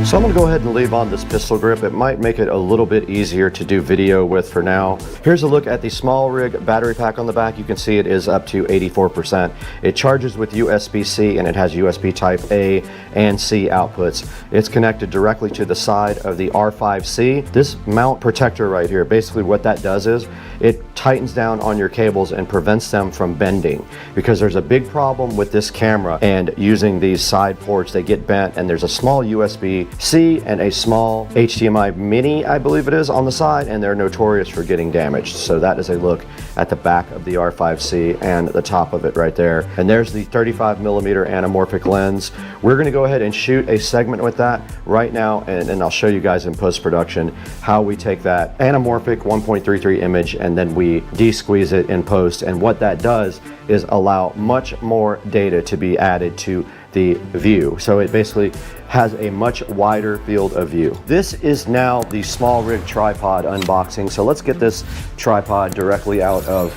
So I'm gonna go ahead and leave on this pistol grip. It might make it a little bit easier to do video with for now. Here's a look at the Small Rig battery pack on the back. You can see it is up to 84%. It charges with USB-C and it has USB type A and C outputs. It's connected directly to the side of the R5C. This mount protector right here, basically what that does is it tightens down on your cables and prevents them from bending, because there's a big problem with this camera and using these side ports, they get bent, and there's a small USB-C and a small HDMI mini, I believe it is, on the side, and they're notorious for getting damaged. So that is a look at the back of the R5C and the top of it right there. And there's the 35mm anamorphic lens. We're gonna go ahead and shoot a segment with that right now, and I'll show you guys in post-production how we take that anamorphic 1.33 image and then we de-squeeze it in post. And what that does is allow much more data to be added to the view. So it basically has a much wider field of view. This is now the Small Rig tripod unboxing. So let's get this tripod directly out of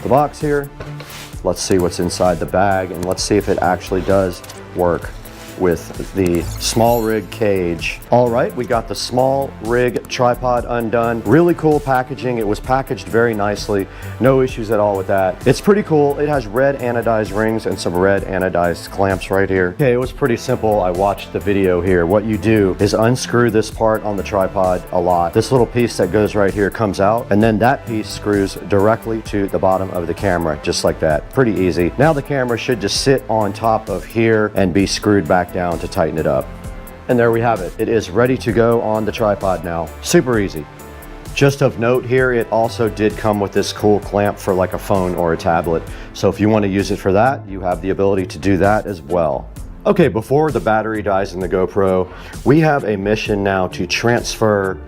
the box here. Let's see what's inside the bag, and let's see if it actually does work with the Small Rig cage. All right, we got the Small Rig tripod undone. Really cool packaging. It was packaged very nicely. No issues at all with that. It's pretty cool. It has red anodized rings and some red anodized clamps right here. Okay, it was pretty simple. I watched the video here. What you do is unscrew this part on the tripod a lot. This little piece that goes right here comes out, and then that piece screws directly to the bottom of the camera, just like that. Pretty easy. Now the camera should just sit on top of here and be screwed back down to tighten it up. And there we have it. It is ready to go on the tripod now. Super easy. Just of note here, it also did come with this cool clamp for like a phone or a tablet. So if you want to use it for that, you have the ability to do that as well. Okay, before the battery dies in the GoPro, we have a mission now to transfer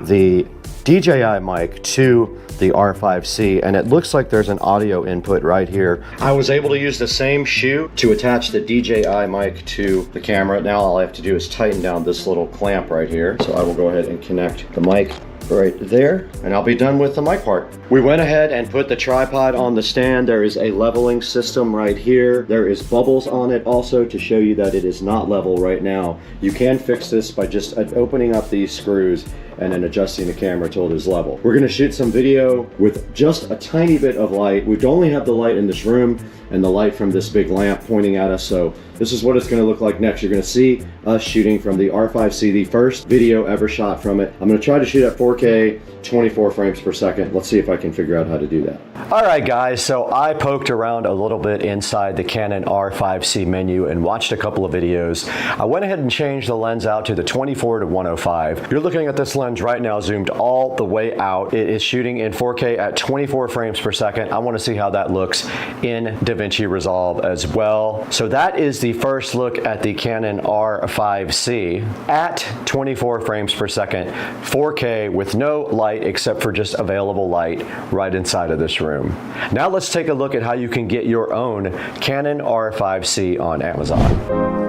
the DJI mic to the R5C, and it looks like there's an audio input right here. I was able to use the same shoe to attach the DJI mic to the camera. Now all I have to do is tighten down this little clamp right here. So I will go ahead and connect the mic right there, and I'll be done with the mic part. We went ahead and put the tripod on the stand. There is a leveling system right here. There is bubbles on it also to show you that it is not level right now. You can fix this by just opening up these screws and then adjusting the camera till it is level. We're gonna shoot some video with just a tiny bit of light. We only have the light in this room and the light from this big lamp pointing at us. So this is what it's gonna look like next. You're gonna see us shooting from the R5C, the first video ever shot from it. I'm gonna try to shoot at 4K, 24 frames per second. Let's see if I can figure out how to do that. All right, guys, so I poked around a little bit inside the Canon R5C menu and watched a couple of videos. I went ahead and changed the lens out to the 24 to 105. You're looking at this lens right now zoomed all the way out. It is shooting in 4K at 24 frames per second. I want to see how that looks in DaVinci Resolve as well. So that is the first look at the Canon R5C at 24 frames per second, 4K with no light except for just available light right inside of this room. Now let's take a look at how you can get your own Canon R5C on Amazon.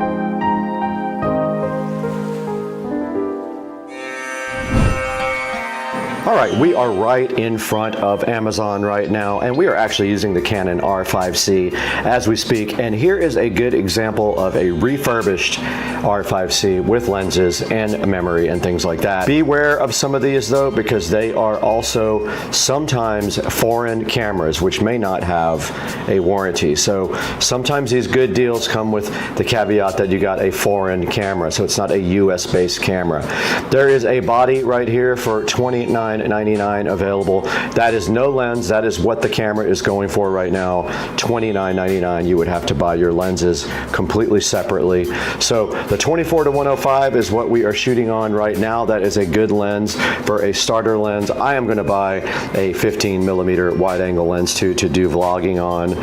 All right, we are right in front of Amazon right now, and we are actually using the Canon R5C as we speak. And here is a good example of a refurbished R5C with lenses and memory and things like that. Beware of some of these though, because they are also sometimes foreign cameras, which may not have a warranty. So sometimes these good deals come with the caveat that you got a foreign camera, so it's not a US-based camera. There is a body right here for $29.99 available. That is no lens. That is what the camera is going for right now. $29.99. You would have to buy your lenses completely separately. So the 24 to 105 is what we are shooting on right now. That is a good lens for a starter lens. I am going to buy a 15mm wide angle lens too to do vlogging on.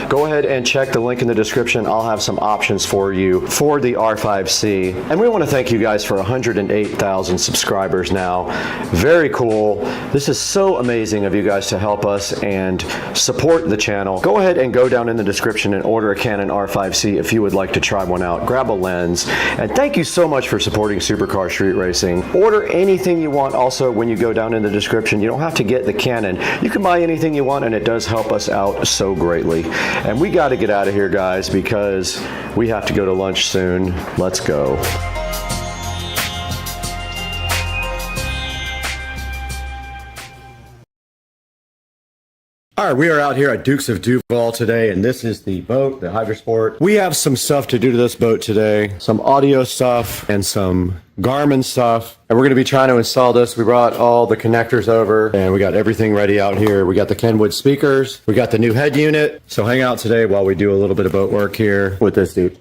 Go ahead and check the link in the description. I'll have some options for you for the R5C. And we want to thank you guys for 108,000 subscribers now. Very cool. This is so amazing of you guys to help us and support the channel. Go ahead and go down in the description and order a Canon R5C if you would like to try one out. Grab a lens. And thank you so much for supporting Supercar Street Racing. Order anything you want also when you go down in the description. You don't have to get the Canon. You can buy anything you want, and it does help us out so greatly. And we got to get out of here, guys, because we have to go to lunch soon. Let's go. All right, we are out here at Dukes of Duval today, and this is the boat, the Hydrosport. We have some stuff to do to this boat today, some audio stuff and some Garmin stuff, and we're going to be trying to install this. We brought all the connectors over, and we got everything ready out here. We got the Kenwood speakers, we got the new head unit, so hang out today while we do a little bit of boat work here with this dude.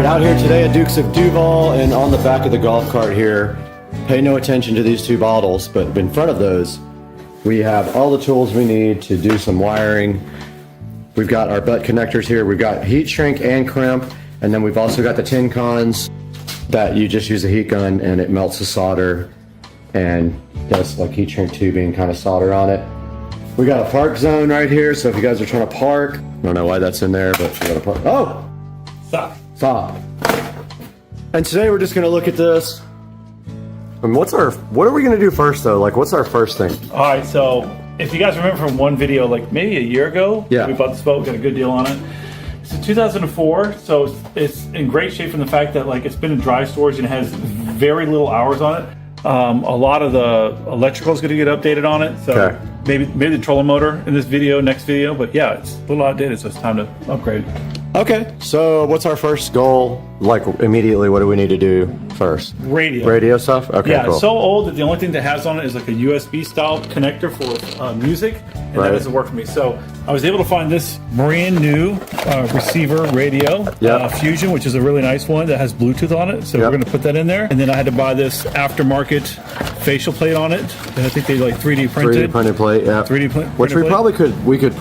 Out here today at Dukes of Duval, and on the back of the golf cart here, pay no attention to these two bottles, but in front of those we have all the tools we need to do some wiring. We've got our butt connectors here, we've got heat shrink and crimp, and then we've also got the tin cons that you just use a heat gun and it melts the solder and does like heat shrink tubing kind of solder on it. We got a park zone right here, so if you guys are trying to park, I don't know why that's in there, but we got a park. Oh! Stop. And today we're just gonna look at this. And what are we gonna do first though? Like, what's our first thing? All right, so if you guys remember from one video, like maybe a year ago, yeah, we bought this boat, got a good deal on it. It's a 2004, so it's in great shape from the fact that like it's been in dry storage and it has very little hours on it. A lot of the electrical is going to get updated on it, so okay, maybe the trolling motor in this video, next video, but yeah, it's a little outdated, so it's time to upgrade. Okay, so what's our first goal? Like immediately, what do we need to do first? Radio stuff? Okay, yeah, cool. It's so old that the only thing that has on it is like a USB style connector for music, and that doesn't work for me. So I was able to find this brand new receiver radio, Fusion, which is a really nice one that has Bluetooth on it. So we're going to put that in there. And then I had to buy this aftermarket facial plate on it. And I think they like 3D printed. 3D printed plate, yeah. 3D printed Which we plate. probably could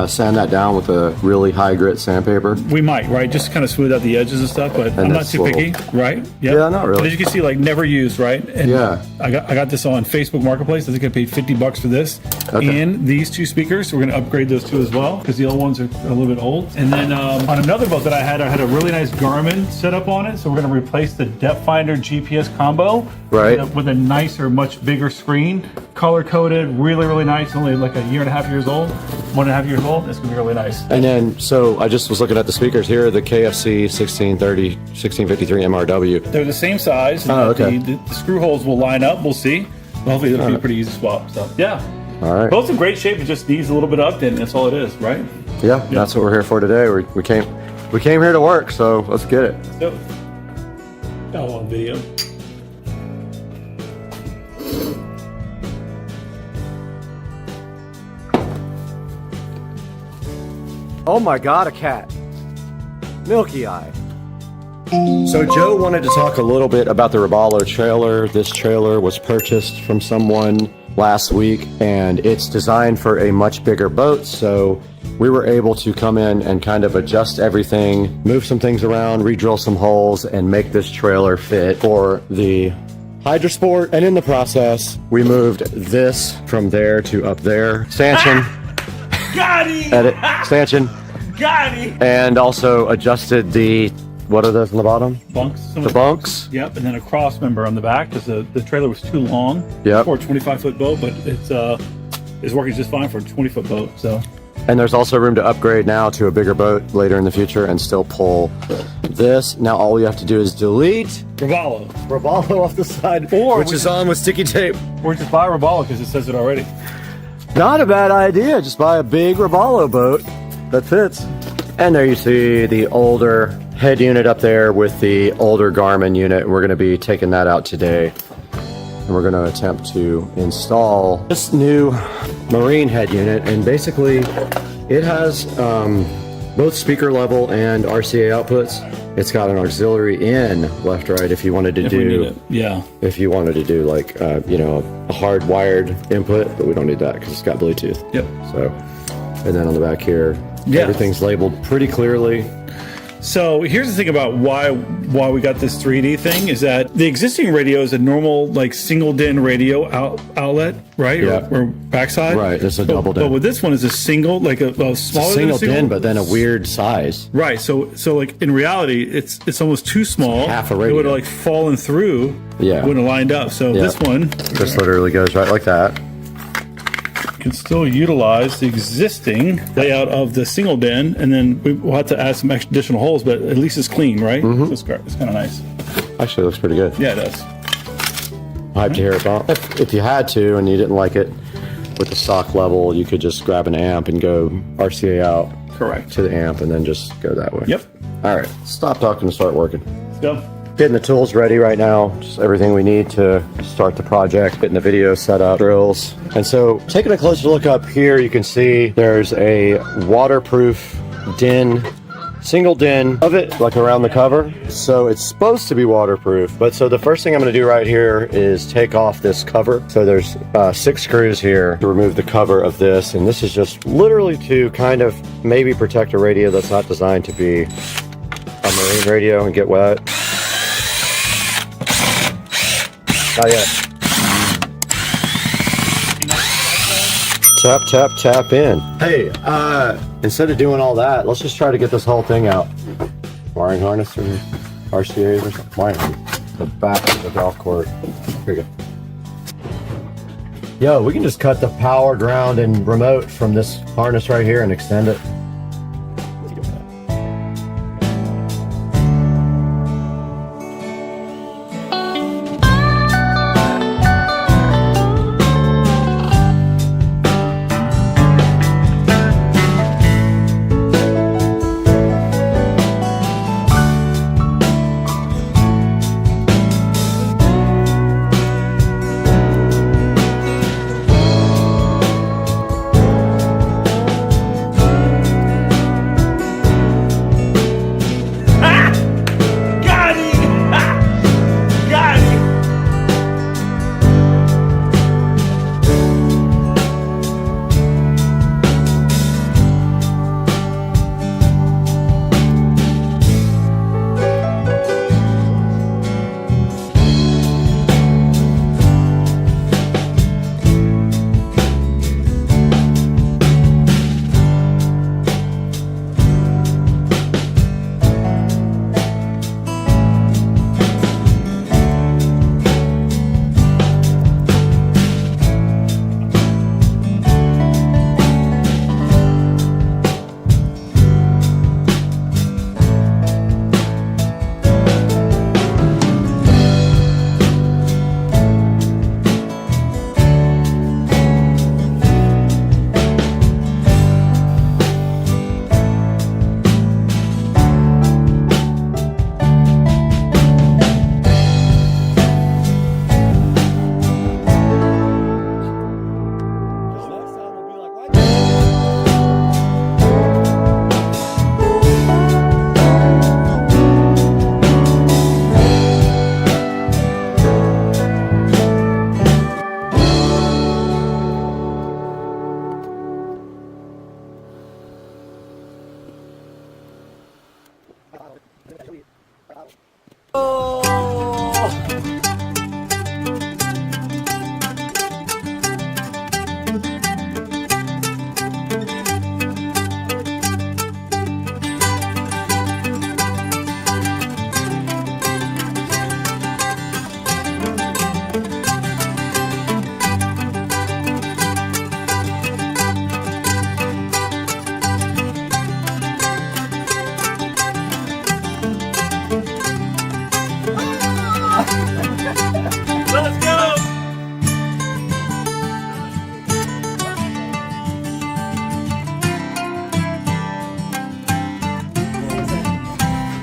sand that down with a really high grit sandpaper. We might, right? Just kind of smooth out the edges and stuff, but I'm not too picky, right? Yep. Yeah, not really. But as you can see, like never used, right? And yeah. I got this on Facebook Marketplace. I think I paid $50 for this. Okay. And these two speakers, so we're going to upgrade those two as well because the old ones are a little bit old. And then on another boat that I had a really nice Garmin setup on it. So we're going to replace the depth finder GPS combo with a nicer, much bigger screen, color coded, really, really nice. Only like a 1.5 years old. It's going to be really nice. And then, so I just was looking at the speakers here, the KFC 1630, 1653 MRW. They're the same size. And the screw holes will line up. We'll see. Hopefully it'll be a pretty easy swap. So yeah. All right. Both in great shape. It just needs a little bit of update. That's all it is, right? Yeah, that's what we're here for today. We came here to work, so let's get it. Yep. Got one video. Oh my God, a cat. Milky Eye. So Joe wanted to talk a little bit about the Robalo trailer. This trailer was purchased from someone last week and it's designed for a much bigger boat. So we were able to come in and kind of adjust everything, move some things around, re-drill some holes and make this trailer fit for the Hydrosport. And in the process, we moved this from there to up there. Stanchion. Got him! Edit. Stanchion. Got him! And also adjusted the, what are those on the bottom? Bunks. The bunks. Yep, and then a cross member on the back because the trailer was too long for a 25-foot boat, but it's working just fine for a 20-foot boat. So. And there's also room to upgrade now to a bigger boat later in the future and still pull this. Now all we have to do is delete Robalo off the side, which is on with sticky tape. Or just buy a Robalo because it says it already. Not a bad idea. Just buy a big Robalo boat that fits. And there you see the older head unit up there with the older Garmin unit. We're going to be taking that out today. And we're going to attempt to install this new marine head unit. And basically it has both speaker level and RCA outputs. It's got an auxiliary in left, right, if you wanted to if you wanted to do like, a hardwired input, but we don't need that because it's got Bluetooth. Yep. So, and then on the back here, everything's labeled pretty clearly. So here's the thing about why we got this 3D thing is that the existing radio is a normal like single DIN radio outlet, right? Yeah. Or backside. Right. It's a double DIN. But with this one is a single, like a smaller single DIN, but then a weird size. Right. So like in reality, it's almost too small. Half a radio. It would have like fallen through. Yeah. When it lined up. So this one just literally goes right like that. Can still utilize the existing layout of the single DIN, and then we'll have to add some extra additional holes, but at least it's clean, right? So it's kind of nice. Actually, it looks pretty good. Yeah, it does. Hyped to hear it bump. If you had to and you didn't like it with the stock level, you could just grab an amp and go RCA out. Correct. To the amp and then just go that way. Yep. All right, stop talking and start working. Let's go. Getting the tools ready right now, just everything we need to start the project, getting the video set up, drills. And so taking a closer look up here, you can see there's a waterproof DIN, single DIN of it, like around the cover. So it's supposed to be waterproof. But so the first thing I'm gonna do right here is take off this cover. So there's 6 screws here to remove the cover of this. And this is just literally to kind of maybe protect a radio that's not designed to be a marine radio and get wet. Not yet. Tap, tap, tap in. Hey, instead of doing all that, let's just try to get this whole thing out. Wiring harness or RCAs or something. Wiring harness. The back of the golf court. Here we go. Yo, we can just cut the power, ground, and remote from this harness right here and extend it.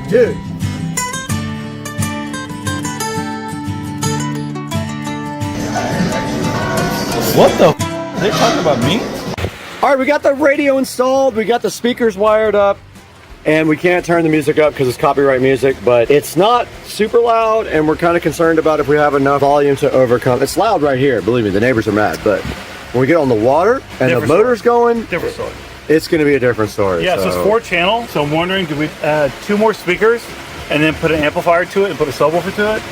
Dude. What the f? Are they talking about me? All right, we got the radio installed, we got the speakers wired up, and we can't turn the music up because it's copyright music, but it's not super loud, and we're kind of concerned about if we have enough volume to overcome. It's loud right here, believe me, the neighbors are mad, but when we get on the water and the motor's going, different story. It's going to be a different story. Yeah, so it's 4 channel, so I'm wondering, do we add 2 more speakers and then put an amplifier to it and put a subwoofer to it?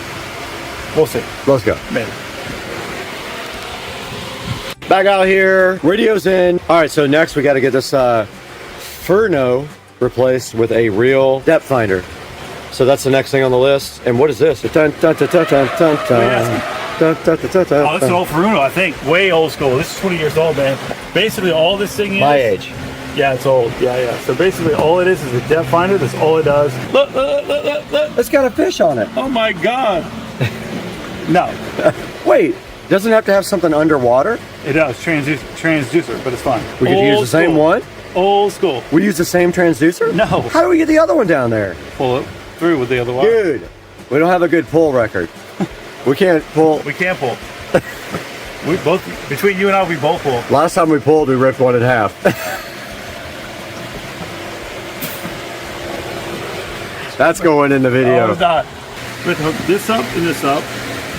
We'll see. Let's go. Maybe. Back out here, radio's in. All right, so next we got to get this Furno replaced with a real depth finder. So that's the next thing on the list. And what is this? Dun, dun, dun, dun, dun, dun, dun. Dun, dun, dun, dun, dun. Oh, this is old Furno, I think. Way old school. This is 20 years old, man. Basically, all this thing is... My age. Yeah, it's old. Yeah. So basically, all it is a depth finder. That's all it does. Look. It's got a fish on it. Oh, my God. No. Wait. Doesn't it have to have something underwater? It does. Transducer, but it's fine. We could use the same one? Old school. We use the same transducer? No. How do we get the other one down there? Pull it through with the other wire. Dude, we don't have a good pull record. We can't pull. We can't pull. We both, between you and I, we both pull. Last time we pulled, we ripped one in half. That's going in the video. Oh, it's not. With this up and this up,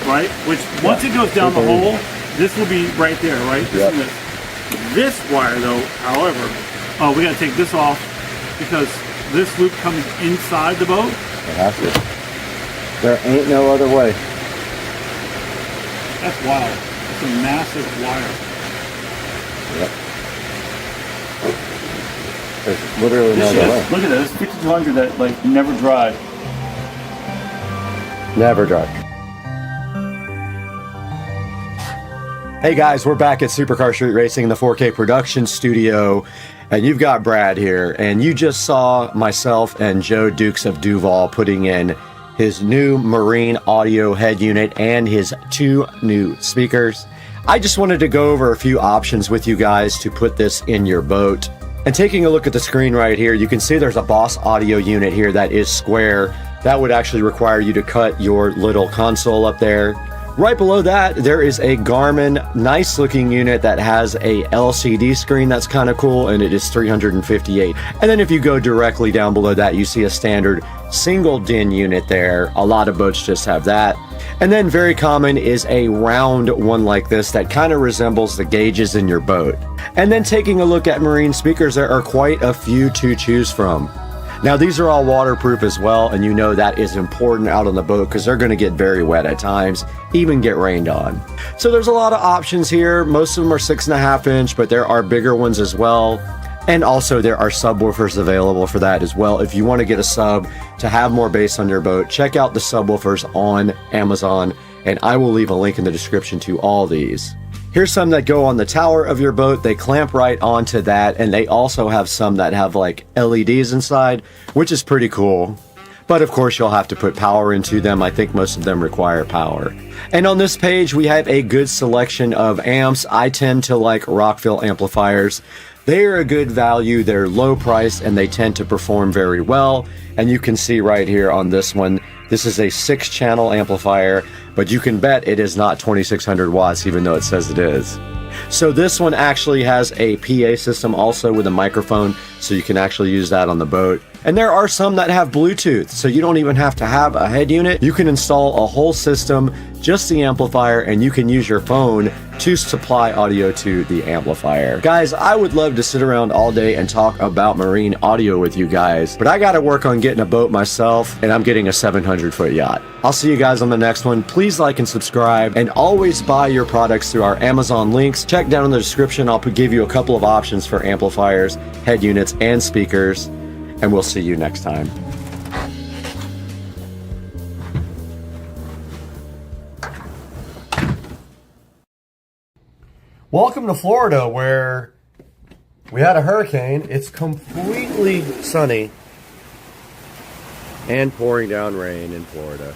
right? Which once it goes down the hole, this will be right there, right? This and this. This wire, though, however, we got to take this off because this loop comes inside the boat. It has to. There ain't no other way. That's wild. It's a massive wire. Yep. There's literally no other way. Look at this 5200 that like never dried. Never dry. Hey guys, we're back at Supercar Street Racing in the 4K production studio, and you've got Brad here, and you just saw myself and Joe Dukes of Duval putting in his new Marine audio head unit and his 2 new speakers. I just wanted to go over a few options with you guys to put this in your boat. And taking a look at the screen right here, you can see there's a Boss audio unit here that is square. That would actually require you to cut your little console up there. Right below that, there is a Garmin nice looking unit that has a LCD screen that's kind of cool, and it is $358. And then if you go directly down below that, you see a standard single DIN unit there. A lot of boats just have that. And then very common is a round one like this that kind of resembles the gauges in your boat. And then taking a look at Marine speakers, there are quite a few to choose from. Now these are all waterproof as well, and you know that is important out on the boat because they're going to get very wet at times, even get rained on. So there's a lot of options here. Most of them are 6.5 inch, but there are bigger ones as well. And also there are subwoofers available for that as well. If you want to get a sub to have more bass on your boat, check out the subwoofers on Amazon, and I will leave a link in the description to all these. Here's some that go on the tower of your boat. They clamp right onto that, and they also have some that have like LEDs inside, which is pretty cool. But of course you'll have to put power into them. I think most of them require power. And on this page we have a good selection of amps. I tend to like Rockville amplifiers. They are a good value, they're low price, and they tend to perform very well. And you can see right here on this one, this is a 6-channel amplifier, but you can bet it is not 2600 watts, even though it says it is. So this one actually has a PA system also with a microphone, so you can actually use that on the boat. And there are some that have Bluetooth, so you don't even have to have a head unit. You can install a whole system, just the amplifier, and you can use your phone to supply audio to the amplifier. Guys, I would love to sit around all day and talk about marine audio with you guys, but I gotta work on getting a boat myself, and I'm getting a 700-foot yacht. I'll see you guys on the next one. Please like and subscribe, and always buy your products through our Amazon links. Check down in the description. I'll give you a couple of options for amplifiers, head units, and speakers. And we'll see you next time. Welcome to Florida, where we had a hurricane. It's completely sunny and pouring down rain in Florida.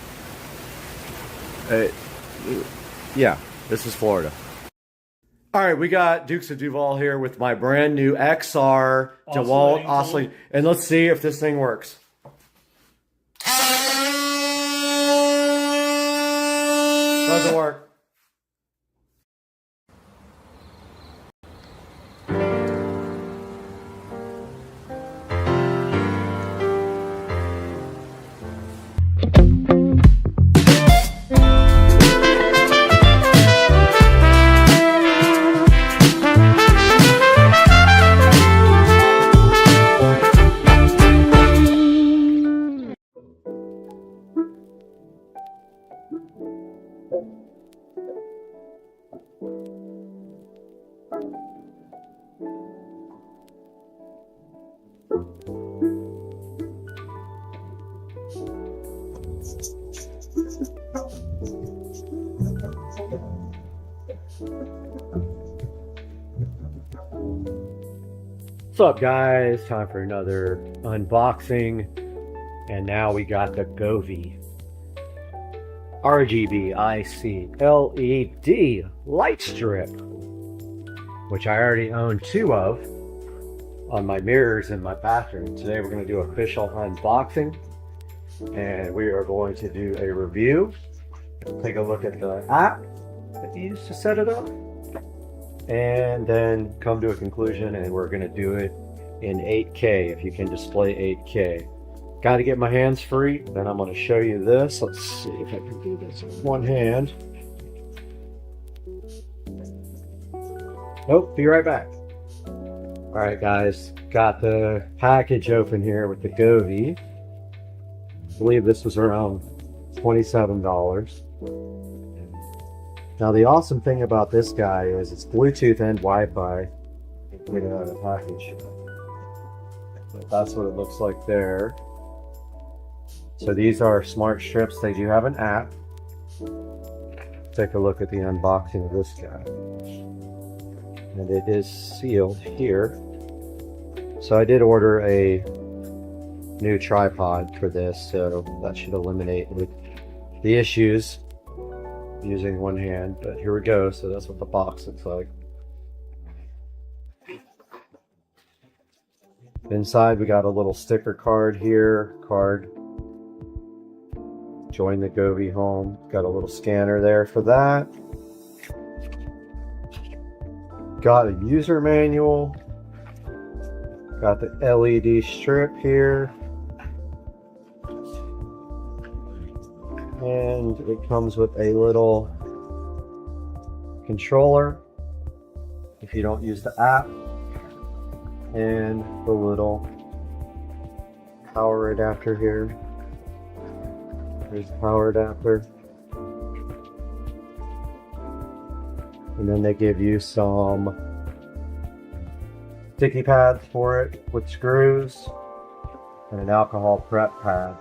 Yeah, this is Florida. All right, we got Dukes of Duval here with my brand new XR DeWalt oscillator, and let's see if this thing works. Doesn't work. What's up, guys? Time for another unboxing, and now we got the Govee RGB IC LED light strip, which I already own 2 of on my mirrors in my bathroom. Today we're going to do an official unboxing, and we are going to do a review, take a look at the app that you use to set it up, and then come to a conclusion, and we're going to do it in 8K, if you can display 8K. Got to get my hands free, then I'm going to show you this. Let's see if I can do this with one hand. Nope, be right back. Alright guys, got the package open here with the Govee. I believe this was around $27. Now the awesome thing about this guy is it's Bluetooth and Wi-Fi. get it out of the package. But that's what it looks like there. So these are smart strips. They do have an app. Take a look at the unboxing of this guy. And it is sealed here. So I did order a new tripod for this, so that should eliminate the issues using one hand. But here we go. So that's what the box looks like. Inside we got a little sticker card here. Join the Govee home. Got a little scanner there for that. Got a user manual. Got the LED strip here. And it comes with a little controller if you don't use the app. And the little power adapter here. There's the power adapter. And then they give you some sticky pads for it with screws and an alcohol prep pad.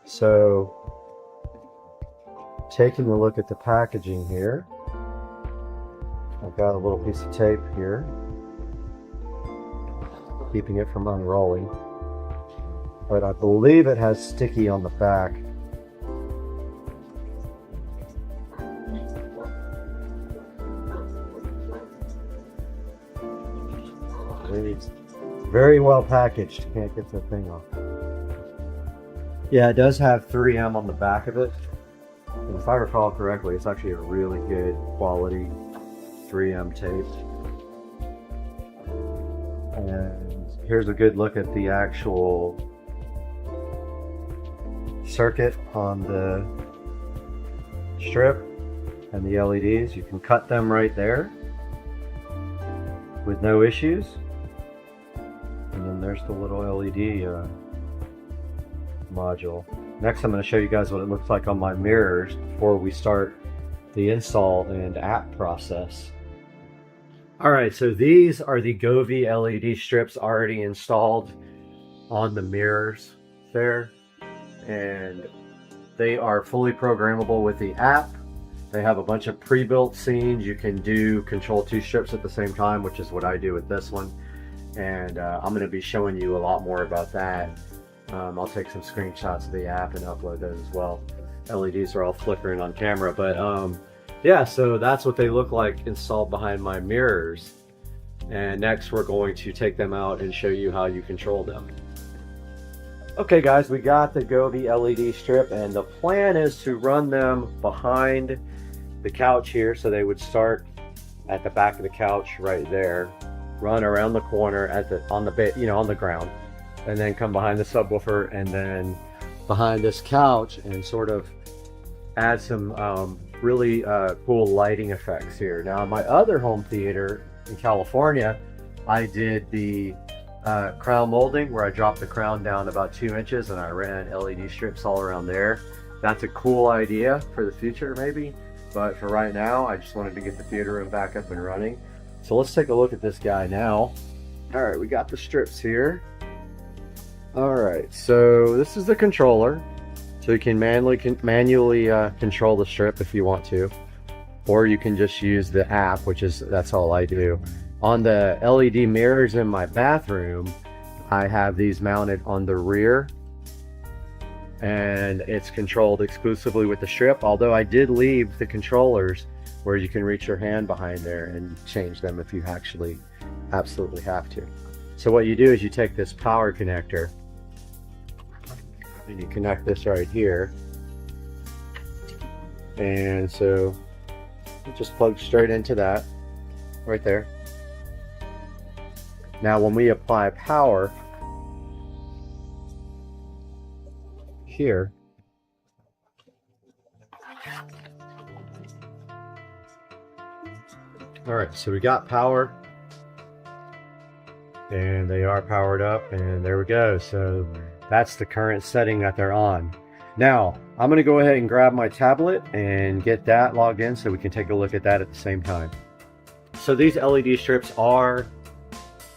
So, taking a look at the packaging here, I've got a little piece of tape here, keeping it from unrolling. But I believe it has sticky on the back. It's very well packaged. Can't get the thing off. Yeah, it does have 3M on the back of it. And if I recall correctly, it's actually a really good quality 3M tape. And here's a good look at the actual circuit on the strip and the LEDs. You can cut them right there with no issues. And then there's the little LED module. Next I'm going to show you guys what it looks like on my mirrors before we start the install and app process. Alright, so these are the Govee LED strips already installed on the mirrors there. And they are fully programmable with the app. They have a bunch of pre-built scenes. You can control 2 strips at the same time, which is what I do with this one. And I'm going to be showing you a lot more about that. I'll take some screenshots of the app and upload those as well. LEDs are all flickering on camera, but yeah, so that's what they look like installed behind my mirrors. And next we're going to take them out and show you how you control them. Okay guys, we got the Govee LED strip, and the plan is to run them behind the couch here. So they would start at the back of the couch right there, run around the corner on the ground, and then come behind the subwoofer and then behind this couch and sort of add some really cool lighting effects here. Now in my other home theater in California, I did the crown molding where I dropped the crown down about 2 inches and I ran LED strips all around there. That's a cool idea for the future maybe, but for right now I just wanted to get the theater room back up and running. So let's take a look at this guy now. Alright, we got the strips here. Alright, so this is the controller. So you can manually control the strip if you want to, or you can just use the app, that's all I do. On the LED mirrors in my bathroom, I have these mounted on the rear, and it's controlled exclusively with the strip, although I did leave the controllers where you can reach your hand behind there and change them if you actually absolutely have to. So what you do is you take this power connector and you connect this right here, and so it just plugs straight into that right there. Now when we apply power here, alright, so we got power and they are powered up, and there we go. So that's the current setting that they're on. Now I'm going to go ahead and grab my tablet and get that logged in so we can take a look at that at the same time. So these LED strips are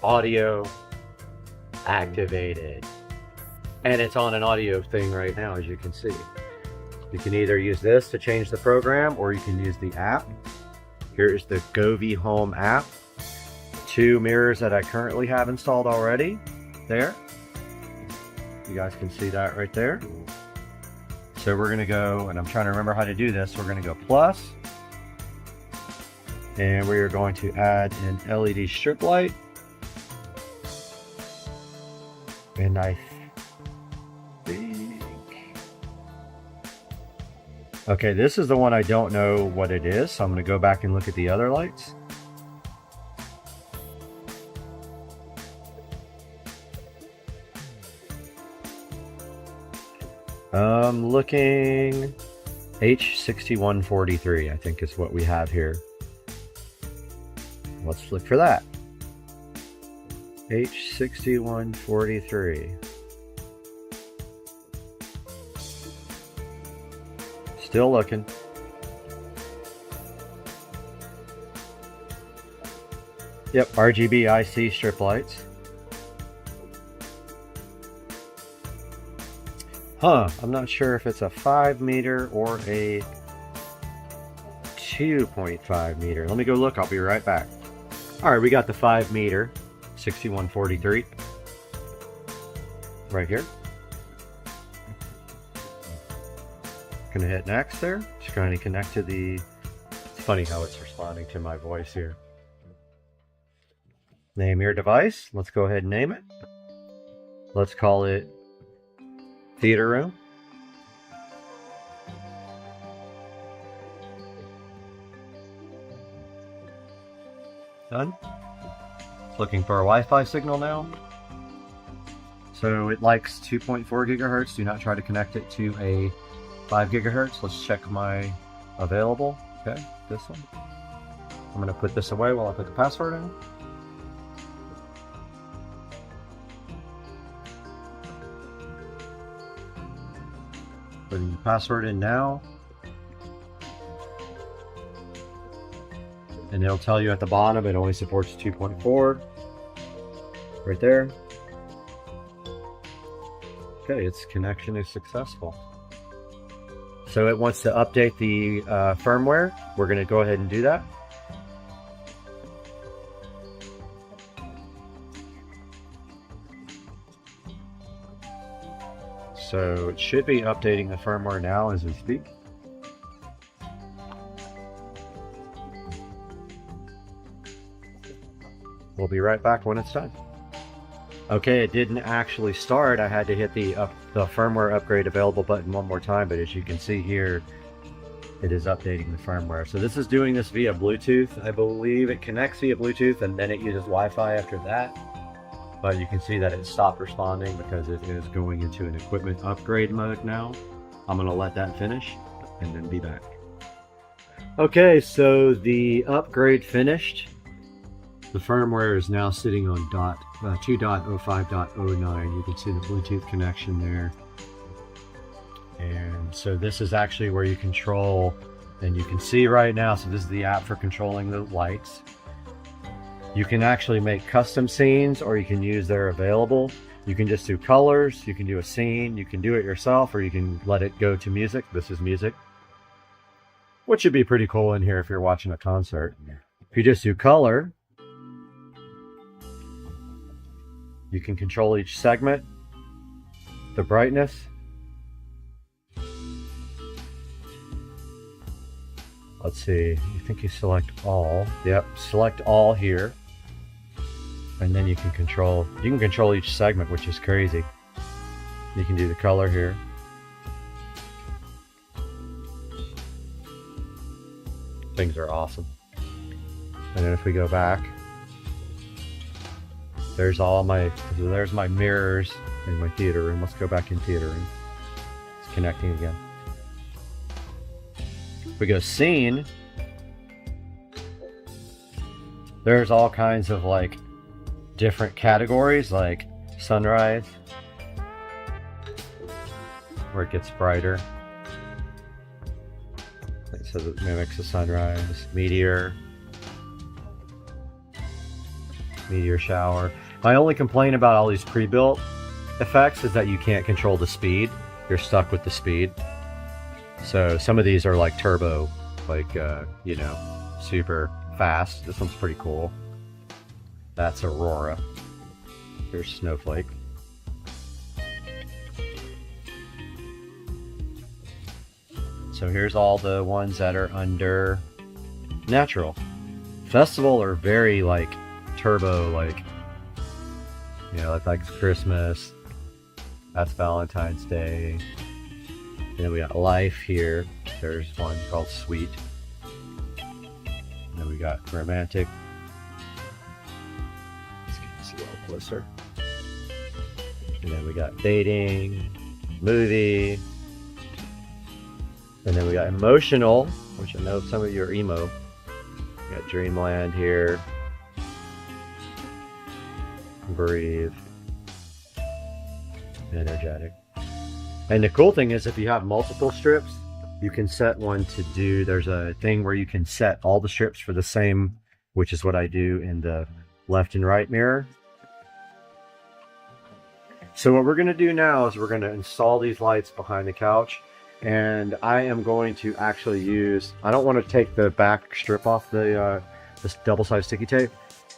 audio activated. And it's on an audio thing right now, as you can see. You can either use this to change the program, or you can use the app. Here's the Govee Home app. 2 mirrors that I currently have installed already. There. You guys can see that right there. So we're gonna go, and I'm trying to remember how to do this. We're gonna go plus. And we are going to add an LED strip light. And I think... Okay, this is the one I don't know what it is, so I'm going to go back and look at the other lights. I'm looking... H6143, I think is what we have here. Let's look for that. H6143. Still looking. Yep, RGB IC strip lights. I'm not sure if it's a 5 meter or a 2.5 meter. Let me go look, I'll be right back. Alright, we got the 5 meter, 6143. Right here. Gonna hit next there. Just trying to connect to the... It's funny how it's responding to my voice here. Name your device. Let's go ahead and name it. Let's call it Theater Room. Done. It's looking for a Wi-Fi signal now. So it likes 2.4 gigahertz. Do not try to connect it to a 5 gigahertz. Let's check my available. Okay, this one. I'm going to put this away while I put the password in. Putting the password in now. And it'll tell you at the bottom it only supports 2.4. Right there. Okay, its connection is successful. So it wants to update the firmware. We're going to go ahead and do that. So it should be updating the firmware now as we speak. We'll be right back when it's done. Okay, it didn't actually start. I had to hit the firmware upgrade available button one more time, but as you can see here, it is updating the firmware. So this is doing this via Bluetooth. I believe it connects via Bluetooth and then it uses Wi-Fi after that. But you can see that it stopped responding because it is going into an equipment upgrade mode now. I'm gonna let that finish and then be back. Okay, so the upgrade finished. The firmware is now sitting on 2.05.09. You can see the Bluetooth connection there. And so this is actually where you control, and you can see right now, so this is the app for controlling the lights. You can actually make custom scenes, or you can use their available. You can just do colors, you can do a scene, you can do it yourself, or you can let it go to music. This is music, which should be pretty cool in here if you're watching a concert. If you just do color, you can control each segment, the brightness. Let's see, I think you select all. Yep, select all here. And then you can control each segment, which is crazy. You can do the color here. Things are awesome. And then if we go back, there's my mirrors in my theater room. Let's go back in theater room. It's connecting again. If we go scene, there's all kinds of like different categories, like sunrise, where it gets brighter. It says it mimics a sunrise. Meteor. meteor shower. My only complaint about all these pre-built effects is that you can't control the speed. You're stuck with the speed. So some of these are like turbo, like, you know, super fast. This one's pretty cool. That's Aurora. Here's Snowflake. So here's all the ones that are under natural. Festival are very like turbo, like, you know, like Christmas. That's Valentine's Day. And then we got Life here. There's one called Sweet. And then we got Romantic. Let's get this a little closer. And then we got Dating, Movie. And then we got Emotional, which I know some of you are emo. We got Dreamland here. Breathe. Energetic. And the cool thing is if you have multiple strips, you can set one to do, there's a thing where you can set all the strips for the same, which is what I do in the left and right mirror. So what we're going to do now is we're going to install these lights behind the couch, and I am going to actually use, I don't want to take the back strip off the this double-sided sticky tape.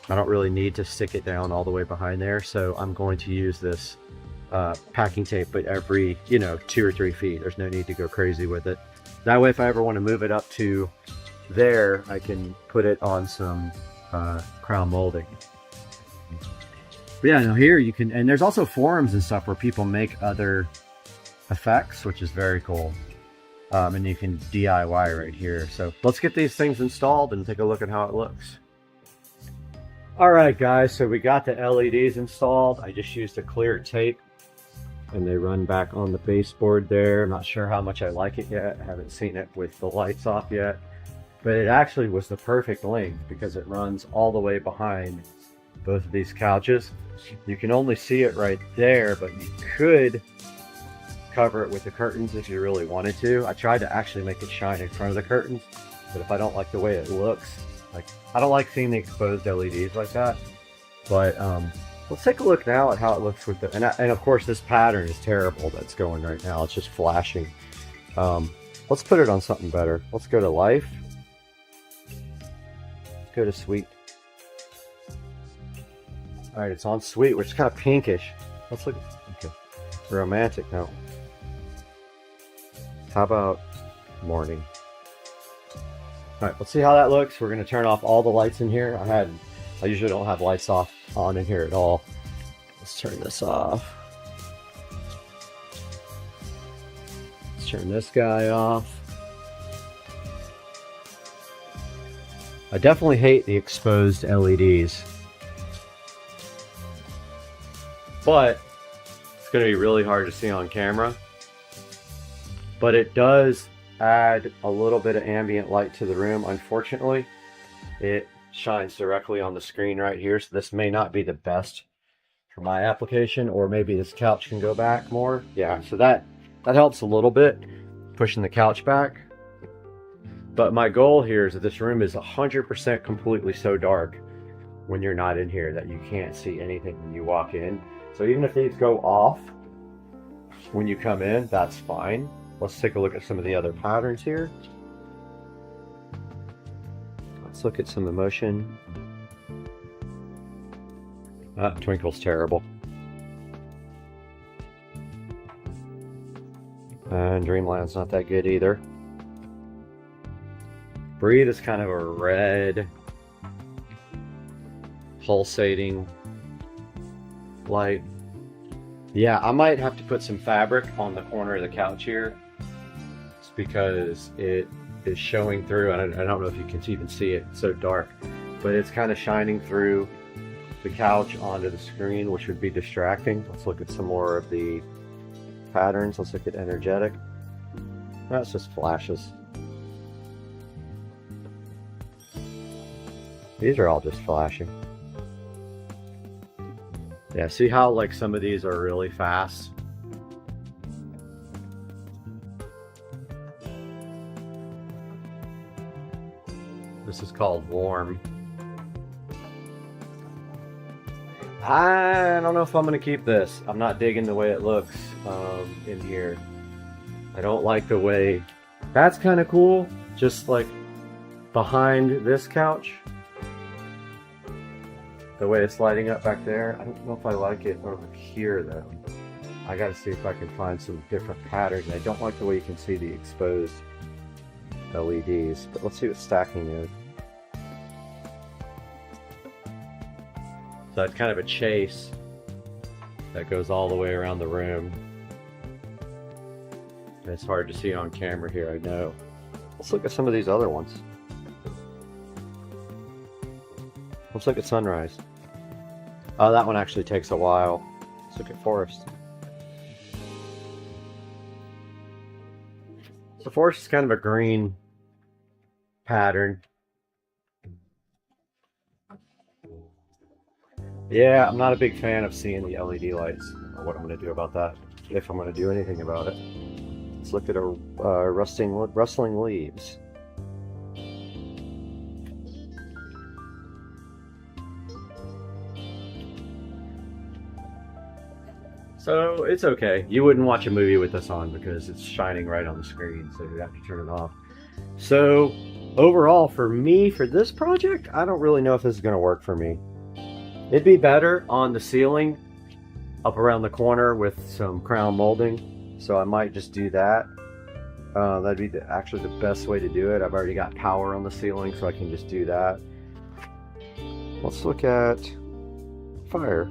I don't really need to stick it down all the way behind there, so I'm going to use this packing tape, but every, you know, 2 or 3 feet. There's no need to go crazy with it. That way, if I ever want to move it up to there, I can put it on some crown molding. But yeah, now here you can, and there's also forums and stuff where people make other effects, which is very cool. And you can DIY right here. So let's get these things installed and take a look at how it looks. All right, guys, so we got the LEDs installed. I just used a clear tape and they run back on the baseboard there. I'm not sure how much I like it yet. I haven't seen it with the lights off yet, but it actually was the perfect length because it runs all the way behind both of these couches. You can only see it right there, but you could cover it with the curtains if you really wanted to. I tried to actually make it shine in front of the curtains, but if I don't like the way it looks, like, I don't like seeing the exposed LEDs like that. But let's take a look now at how it looks with the, and of course this pattern is terrible that's going right now. It's just flashing. Let's put it on something better. Let's go to Life. Let's go to Sweet. All right, it's on Sweet, which is kind of pinkish. Let's look at, okay, Romantic now. How about Morning? All right, let's see how that looks. We're gonna turn off all the lights in here. I usually don't have lights on in here at all. Let's turn this off. Let's turn this guy off. I definitely hate the exposed LEDs, but it's gonna be really hard to see on camera. But it does add a little bit of ambient light to the room. Unfortunately, it shines directly on the screen right here, so this may not be the best for my application, or maybe this couch can go back more. Yeah, so that helps a little bit, pushing the couch back. But my goal here is that this room is 100% completely so dark when you're not in here that you can't see anything when you walk in. So even if these go off when you come in, that's fine. Let's take a look at some of the other patterns here. Let's look at some emotion. Twinkle's terrible. And Dreamland's not that good either. Breathe is kind of a red, pulsating light. Yeah, I might have to put some fabric on the corner of the couch here. It's because it is showing through, and I don't know if you can even see it, it's so dark, but it's kind of shining through the couch onto the screen, which would be distracting. Let's look at some more of the patterns. Let's look at Energetic. That's just flashes. These are all just flashing. Yeah, see how like some of these are really fast? This is called Warm. I don't know if I'm going to keep this. I'm not digging the way it looks in here. I don't like the way... That's kind of cool, just like behind this couch. The way it's lighting up back there. I don't know if I like it over here though. I gotta see if I can find some different patterns. I don't like the way you can see the exposed LEDs, but let's see what stacking is. So it's kind of a chase that goes all the way around the room. It's hard to see on camera here, I know. Let's look at some of these other ones. Let's look at Sunrise. Oh, that one actually takes a while. Let's look at Forest. So Forest is kind of a green pattern. Yeah, I'm not a big fan of seeing the LED lights, or what I'm going to do about that, if I'm going to do anything about it. Let's look at our rustling leaves. So it's okay. You wouldn't watch a movie with this on because it's shining right on the screen, so you have to turn it off. So overall, for me, for this project, I don't really know if this is going to work for me. It'd be better on the ceiling up around the corner with some crown molding, so I might just do that. That'd be actually the best way to do it. I've already got power on the ceiling, so I can just do that. Let's look at fire.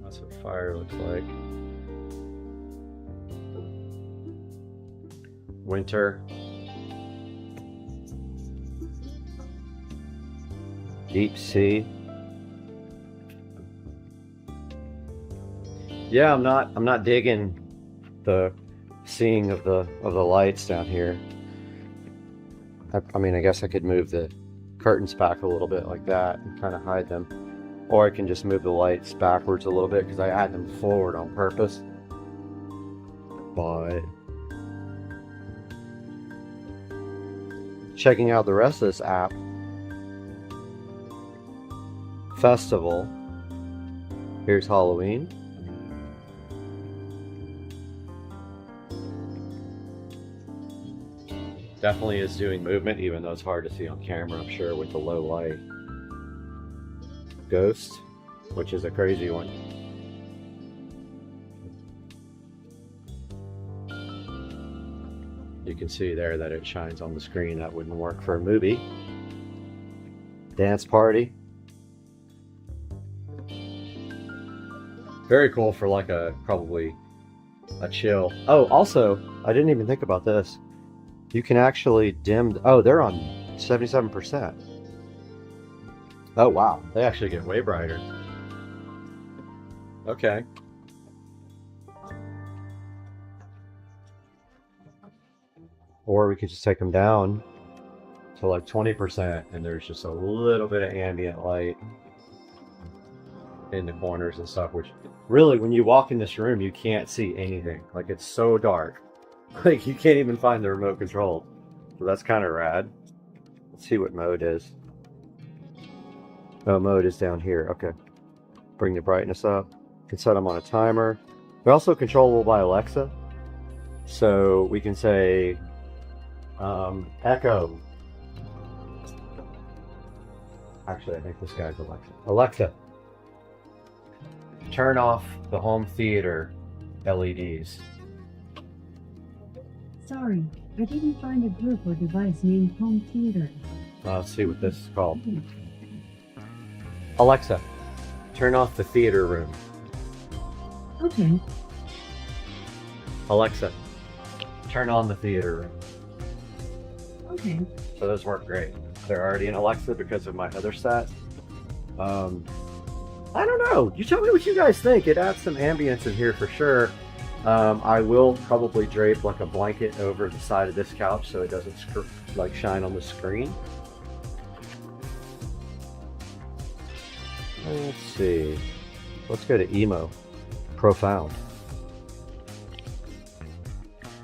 That's what fire looks like. Winter. Deep sea. Yeah, I'm not digging the seeing of the lights down here. I mean, I guess I could move the curtains back a little bit like that and kind of hide them, or I can just move the lights backwards a little bit because I had them forward on purpose. But checking out the rest of this app, Festival. Here's Halloween. Definitely is doing movement, even though it's hard to see on camera, I'm sure, with the low light. Ghost, which is a crazy one. You can see there that it shines on the screen. That wouldn't work for a movie. Dance Party. Very cool for like probably a chill. Oh, also, I didn't even think about this. You can actually dim. Oh, they're on 77%. Oh, wow. They actually get way brighter. Okay. Or we could just take them down to like 20% and there's just a little bit of ambient light in the corners and stuff, which really, when you walk in this room, you can't see anything. Like, it's so dark. Like, you can't even find the remote control. So that's kind of rad. Let's see what mode is. Oh, mode is down here. Okay. Bring the brightness up. You can set them on a timer. They're also controllable by Alexa. So we can say, Echo. Actually, I think this guy's Alexa. Alexa, turn off the home theater LEDs. Sorry, I didn't find a group or device named home theater. Let's see what this is called. Alexa, turn off the theater room. Okay. Alexa, turn on the theater room. Okay. So those work great. They're already in Alexa because of my other set. I don't know. You tell me what you guys think. It adds some ambience in here for sure. I will probably drape like a blanket over the side of this couch so it doesn't like shine on the screen. Let's see. Let's go to emo. Profound.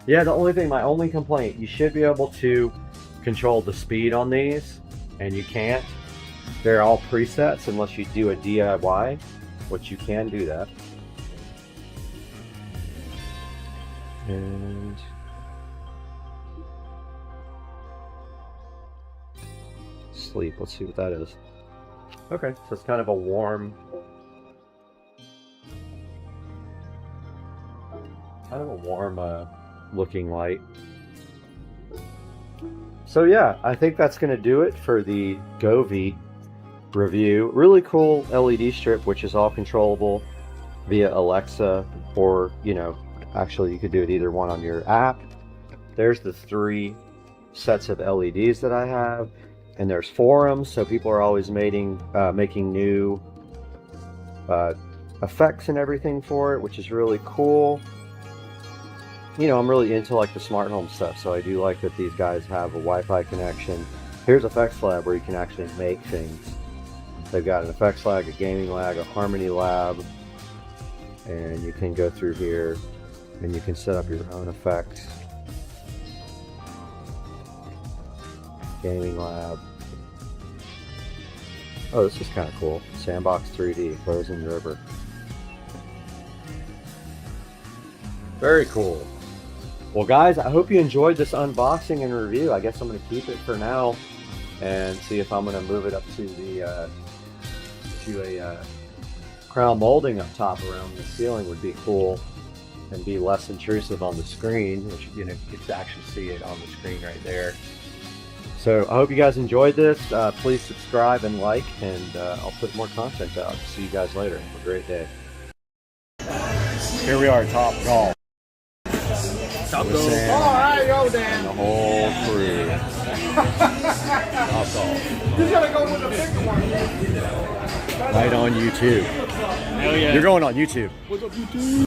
Yeah, my only complaint, you should be able to control the speed on these, and you can't. They're all presets unless you do a DIY, which you can do that. And sleep, let's see what that is. Okay, so it's kind of a warm, looking light. So yeah, I think that's going to do it for the Govee review. Really cool LED strip, which is all controllable via Alexa, or, you know, actually you could do it either one on your app. There's the 3 sets of LEDs that I have, and there's forums, so people are always making new effects and everything for it, which is really cool. You know, I'm really into like the smart home stuff, so I do like that these guys have a Wi-Fi connection. Here's Effects Lab, where you can actually make things. They've got an Effects Lab, a Gaming Lab, a Harmony Lab, and you can go through here and you can set up your own effects. Gaming Lab. Oh, this is kind of cool. Sandbox 3D, Frozen River. Very cool. Well guys, I hope you enjoyed this unboxing and review. I guess I'm going to keep it for now and see if I'm going to move it up to the crown molding up top around the ceiling would be cool and be less intrusive on the screen, which, you know, you can actually see it on the screen right there. So I hope you guys enjoyed this. Please subscribe and like, and I'll put more content out. See you guys later. Have a great day. Here we are, Top Golf. Top Golf. All right, yo, Dan. The whole crew. Top Golf. You gotta go with the bigger one. Right on YouTube. Hell yeah. You're going on YouTube. What's up, YouTube?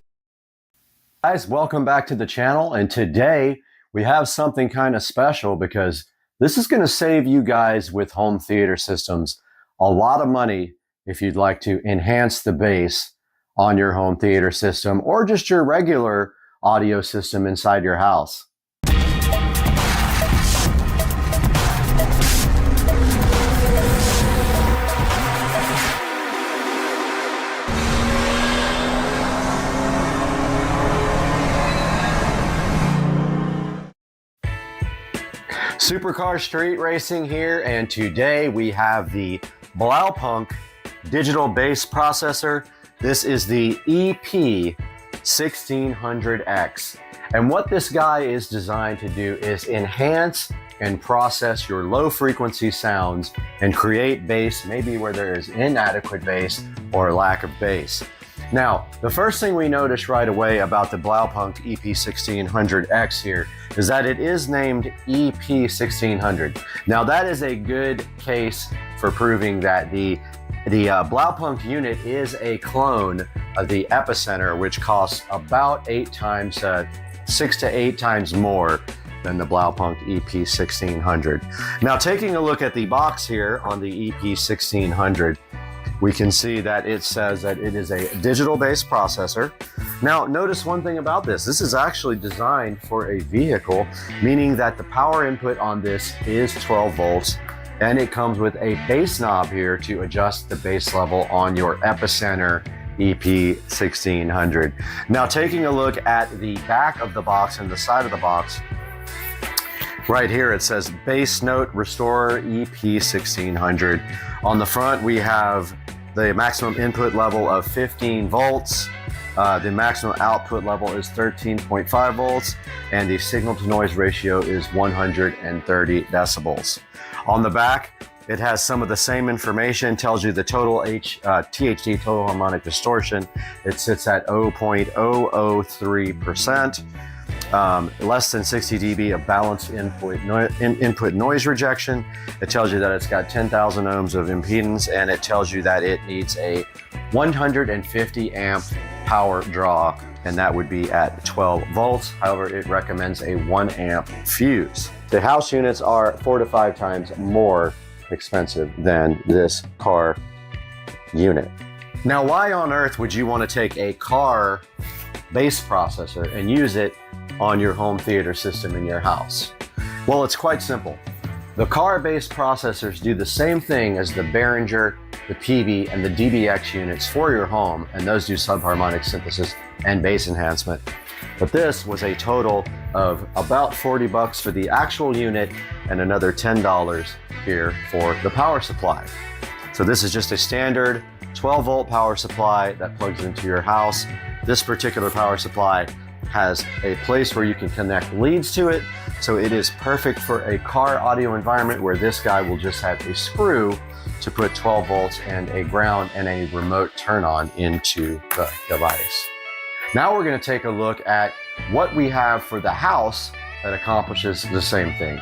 Guys, welcome back to the channel. And today we have something kind of special, because this is going to save you guys with home theater systems a lot of money if you'd like to enhance the bass on your home theater system, or just your regular audio system inside your house. Supercar Street Racing here, and today we have the Blaupunkt digital bass processor. This is the EP1600X, and what this guy is designed to do is enhance and process your low frequency sounds and create bass maybe where there is inadequate bass or lack of bass. Now, the first thing we notice right away about the Blaupunkt EP1600X here is that it is named EP1600. Now, that is a good case for proving that the Blaupunkt unit is a clone of the Epicenter, which costs about 6 to 8 times more than the Blaupunkt EP1600. Now, taking a look at the box here on the EP1600, we can see that it says that it is a digital bass processor. Now, notice one thing about this. This is actually designed for a vehicle, meaning that the power input on this is 12 volts, and it comes with a bass knob here to adjust the bass level on your Epicenter EP1600. Now, taking a look at the back of the box and the side of the box, right here it says Bass Note Restorer EP1600. On the front we have the maximum input level of 15 volts. The maximum output level is 13.5 volts, and the signal to noise ratio is 130 decibels. On the back, it has some of the same information, tells you the total THD, total harmonic distortion. It sits at 0.003%. Less than 60 dB of balanced input noise rejection. It tells you that it's got 10,000 ohms of impedance, and it tells you that it needs a 150 amp power draw, and that would be at 12 volts. However, it recommends a 1 amp fuse. The house units are 4 to 5 times more expensive than this car unit. Now, why on earth would you want to take a car bass processor and use it on your home theater system in your house? Well, it's quite simple. The car-based processors do the same thing as the Behringer, the PV, and the DBX units for your home, and those do subharmonic synthesis and bass enhancement. But this was a total of about 40 bucks for the actual unit and another $10 here for the power supply. So this is just a standard 12 volt power supply that plugs into your house. This particular power supply has a place where you can connect leads to it. So it is perfect for a car audio environment where this guy will just have a screw to put 12 volts and a ground and a remote turn on into the device. Now we're going to take a look at what we have for the house that accomplishes the same thing.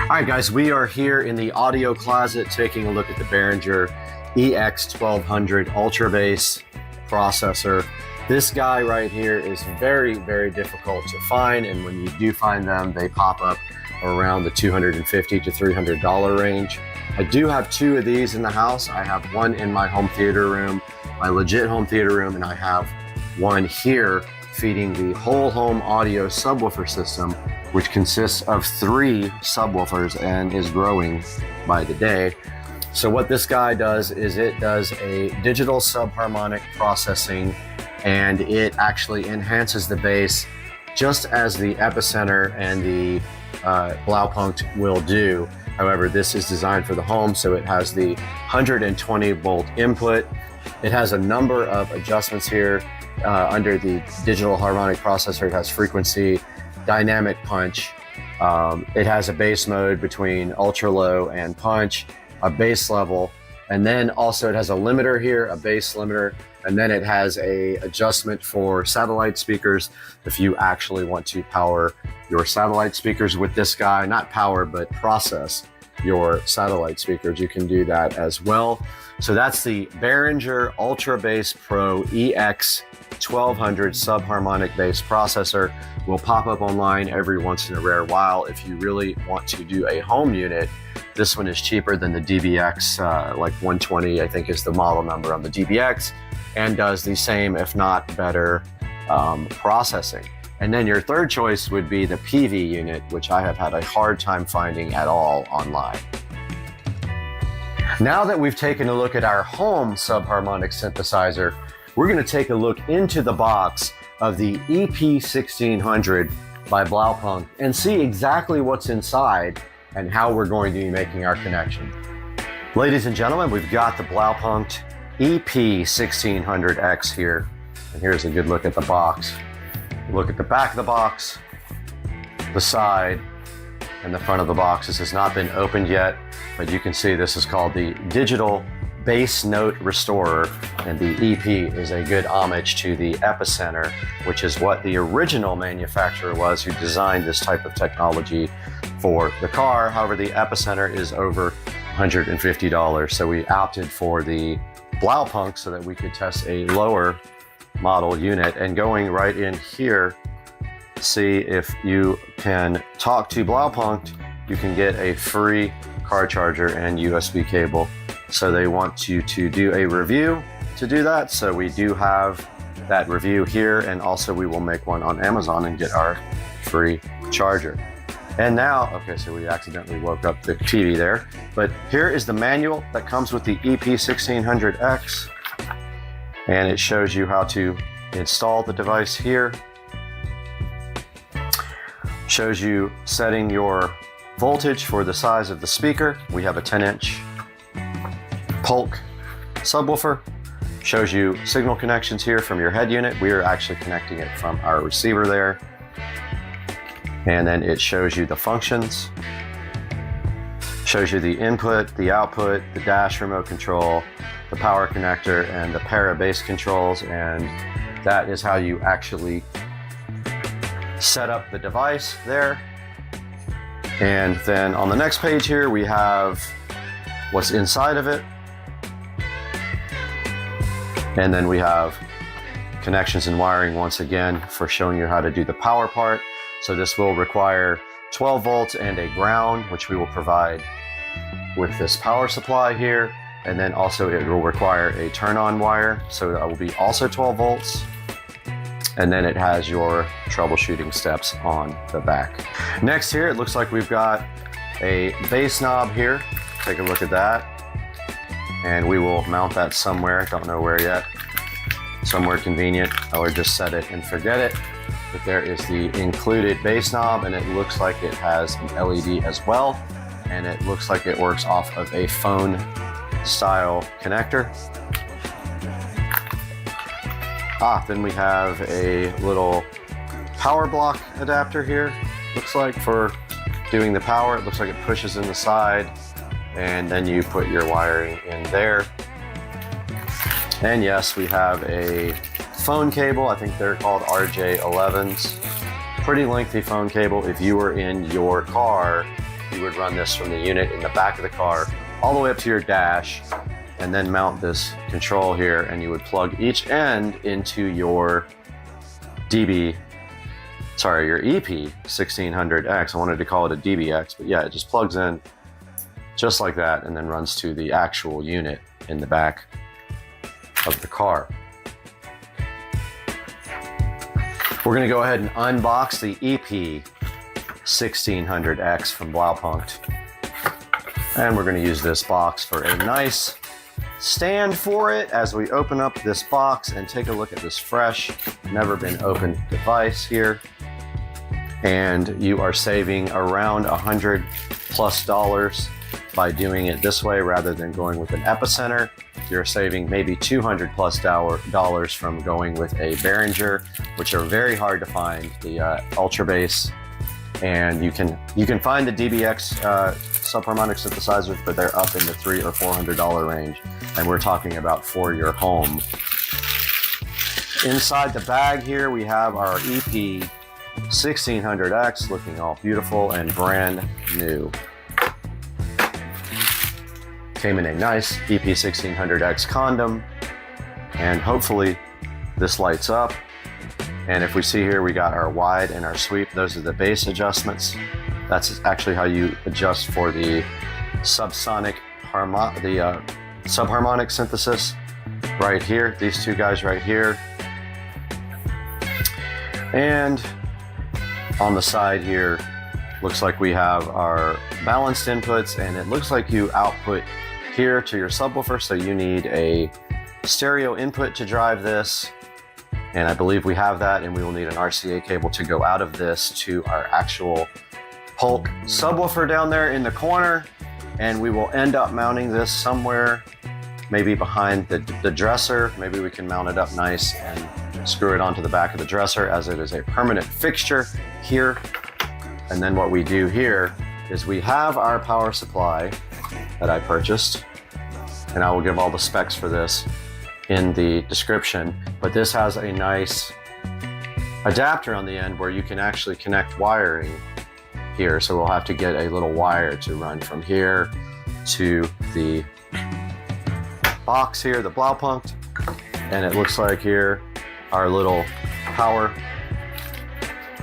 All right, guys, we are here in the audio closet taking a look at the Behringer EX1200 Ultra Bass processor. This guy right here is very, very difficult to find, and when you do find them, they pop up around the $250 to $300 range. I do have two of these in the house. I have one in my home theater room, my legit home theater room, and I have one here feeding the whole home audio subwoofer system, which consists of 3 subwoofers and is growing by the day. So what this guy does is it does a digital subharmonic processing, and it actually enhances the bass just as the Epicenter and the Blaupunkt will do. However, this is designed for the home, so it has the 120 volt input. It has a number of adjustments here under the digital harmonic processor. It has frequency, dynamic punch. It has a bass mode between ultra low and punch, a bass level, and then also it has a limiter here, a bass limiter, and then it has a adjustment for satellite speakers if you actually want to power your satellite speakers with this guy. Not power, but process your satellite speakers. You can do that as well. So that's the Behringer Ultra Bass Pro EX1200 subharmonic bass processor. Will pop up online every once in a rare while. If you really want to do a home unit, this one is cheaper than the DBX, like 120, I think is the model number on the DBX, and does the same, if not better, processing. And then your third choice would be the PV unit, which I have had a hard time finding at all online. Now that we've taken a look at our home subharmonic synthesizer, we're going to take a look into the box of the EP1600 by Blaupunkt and see exactly what's inside and how we're going to be making our connection. Ladies and gentlemen, we've got the Blaupunkt EP1600X here, and here's a good look at the box. Look at the back of the box, the side, and the front of the box. This has not been opened yet, but you can see this is called the Digital Bass Note Restorer, and the EP is a good homage to the Epicenter, which is what the original manufacturer was who designed this type of technology for the car. However, the Epicenter is over $150, so we opted for the Blaupunkt so that we could test a lower model unit. And going right in here, see if you can talk to Blaupunkt, you can get a free car charger and USB cable. So they want you to do a review to do that. So we do have that review here, and also we will make one on Amazon and get our free charger. And now, okay, so we accidentally woke up the TV there, but here is the manual that comes with the EP1600X, and it shows you how to install the device here. Shows you setting your voltage for the size of the speaker. We have a 10-inch Polk subwoofer. Shows you signal connections here from your head unit. We are actually connecting it from our receiver there. And then it shows you the functions. Shows you the input, the output, the dash remote control, the power connector, and the para bass controls. And that is how you actually set up the device there. And then on the next page here, we have what's inside of it. And then we have connections and wiring once again for showing you how to do the power part. So this will require 12 volts and a ground, which we will provide with this power supply here. And then also it will require a turn-on wire. So that will be also 12 volts. And then it has your troubleshooting steps on the back. Next here, it looks like we've got a base knob here. Take a look at that. And we will mount that somewhere, don't know where yet. Somewhere convenient, or just set it and forget it. But there is the included base knob, and it looks like it has an LED as well. And it looks like it works off of a phone style connector. Then we have a little power block adapter here. Looks like for doing the power, it looks like it pushes in the side, and then you put your wiring in there. And yes, we have a phone cable. I think they're called RJ11s. Pretty lengthy phone cable. If you were in your car, you would run this from the unit in the back of the car all the way up to your dash, and then mount this control here, and you would plug each end into your your EP1600X. I wanted to call it a DBX, but yeah, it just plugs in just like that and then runs to the actual unit in the back of the car. We're gonna go ahead and unbox the EP1600X from Blaupunkt. And we're gonna use this box for a nice stand for it as we open up this box and take a look at this fresh, never been opened device here. And you are saving around $100+ by doing it this way rather than going with an epicenter. You're saving maybe $200+ from going with a Behringer, which are very hard to find, the Ultra Base. And you can find the DBX subharmonic synthesizers, but they're up in the $300 or $400 range, and we're talking about for your home. Inside the bag here, we have our EP1600X, looking all beautiful and brand new. Came in a nice EP1600X condom, and hopefully this lights up. And if we see here, we got our wide and our sweep. Those are the bass adjustments. That's actually how you adjust for the subharmonic synthesis right here. These two guys right here. And on the side here, looks like we have our balanced inputs, and it looks like you output here to your subwoofer. So you need a stereo input to drive this. And I believe we have that, and we will need an RCA cable to go out of this to our actual Polk subwoofer down there in the corner. And we will end up mounting this somewhere, maybe behind the dresser. Maybe we can mount it up nice and screw it onto the back of the dresser, as it is a permanent fixture here. And then what we do here is we have our power supply that I purchased, and I will give all the specs for this in the description, but this has a nice adapter on the end where you can actually connect wiring here. So we'll have to get a little wire to run from here to the box here, the Blaupunkt. And it looks like here, our little power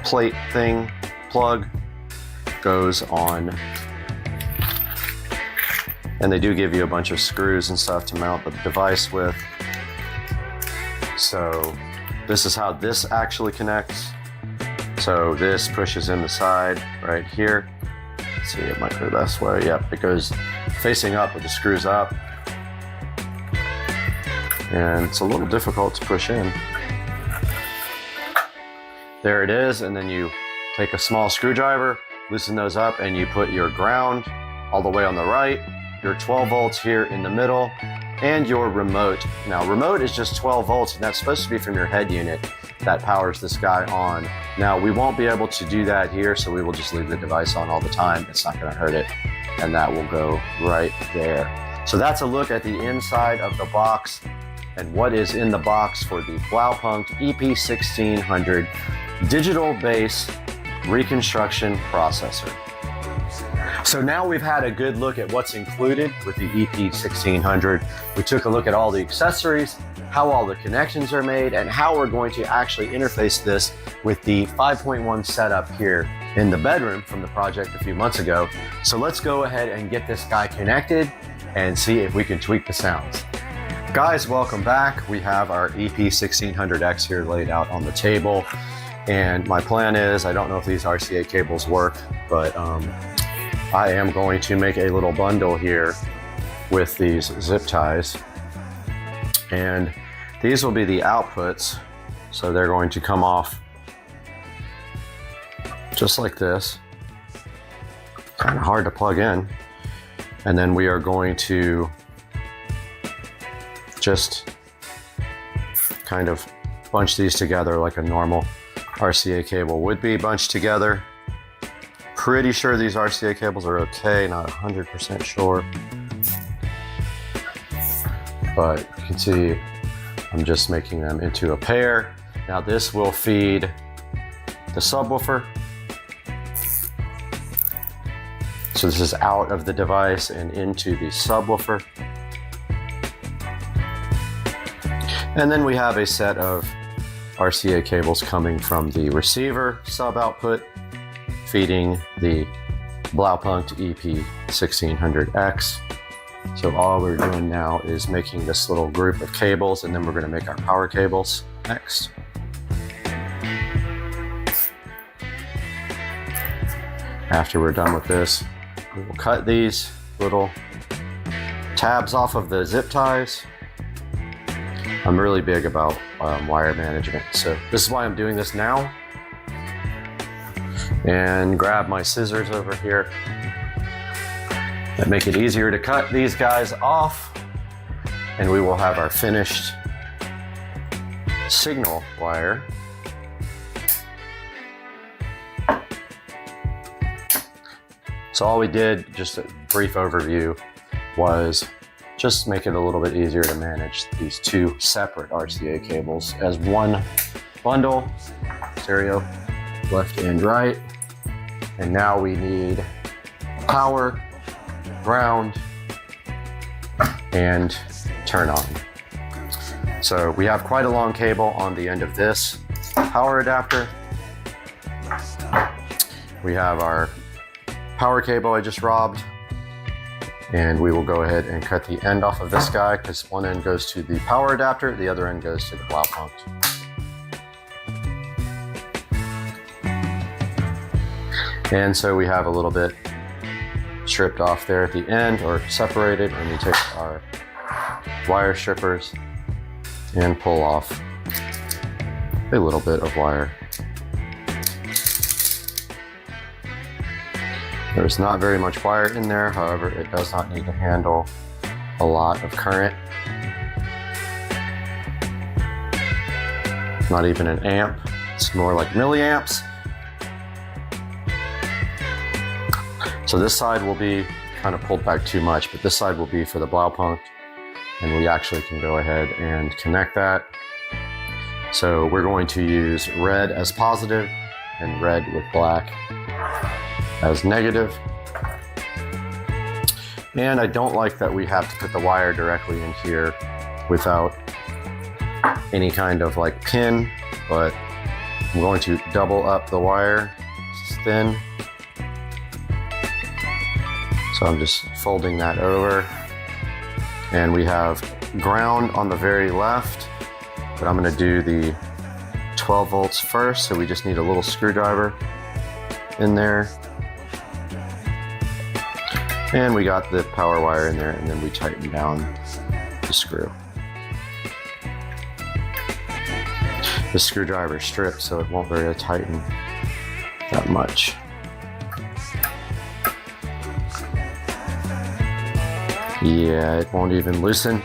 plate thing, plug, goes on. And they do give you a bunch of screws and stuff to mount the device with. So this is how this actually connects. So this pushes in the side right here. Let's see, it might go this way. Yep, it goes facing up with the screws up. And it's a little difficult to push in. There it is, and then you take a small screwdriver, loosen those up, and you put your ground all the way on the right, your 12 volts here in the middle, and your remote. Now, remote is just 12 volts, and that's supposed to be from your head unit that powers this guy on. Now, we won't be able to do that here, so we will just leave the device on all the time. It's not gonna hurt it, and that will go right there. So that's a look at the inside of the box and what is in the box for the Blaupunkt EP1600 digital bass reconstruction processor. So now we've had a good look at what's included with the EP1600. We took a look at all the accessories, how all the connections are made, and how we're going to actually interface this with the 5.1 setup here in the bedroom from the project a few months ago. So let's go ahead and get this guy connected and see if we can tweak the sounds. Guys, welcome back. We have our EP1600X here laid out on the table. And my plan is, I don't know if these RCA cables work, but I am going to make a little bundle here with these zip ties. And these will be the outputs. So they're going to come off just like this. Kind of hard to plug in. And then we are going to just kind of bunch these together like a normal RCA cable would be bunched together. Pretty sure these RCA cables are okay, not 100% sure. But you can see I'm just making them into a pair. Now this will feed the subwoofer. So this is out of the device and into the subwoofer. And then we have a set of RCA cables coming from the receiver sub output, feeding the Blaupunkt EP1600X. So all we're doing now is making this little group of cables, and then we're going to make our power cables next. After we're done with this, we will cut these little tabs off of the zip ties. I'm really big about wire management, so this is why I'm doing this now. And grab my scissors over here that make it easier to cut these guys off, and we will have our finished signal wire. So all we did, just a brief overview, was just make it a little bit easier to manage these two separate RCA cables as one bundle, stereo, left and right. And now we need power, ground, and turn on. So we have quite a long cable on the end of this power adapter. We have our power cable I just robbed. And we will go ahead and cut the end off of this guy, because one end goes to the power adapter, the other end goes to the Blaupunkt. And so we have a little bit stripped off there at the end, or separated, and we take our wire strippers and pull off a little bit of wire. There's not very much wire in there, however, it does not need to handle a lot of current. Not even an amp, it's more like milliamps. So this side will be kind of pulled back too much, but this side will be for the Blaupunkt, and we actually can go ahead and connect that. So we're going to use red as positive and red with black as negative. And I don't like that we have to put the wire directly in here without any kind of like pin, but I'm going to double up the wire. It's thin. So I'm just folding that over. And we have ground on the very left, but I'm gonna do the 12 volts first, so we just need a little screwdriver in there. And we got the power wire in there, and then we tighten down the screw. The screwdriver is stripped, so it won't really tighten that much. Yeah, it won't even loosen.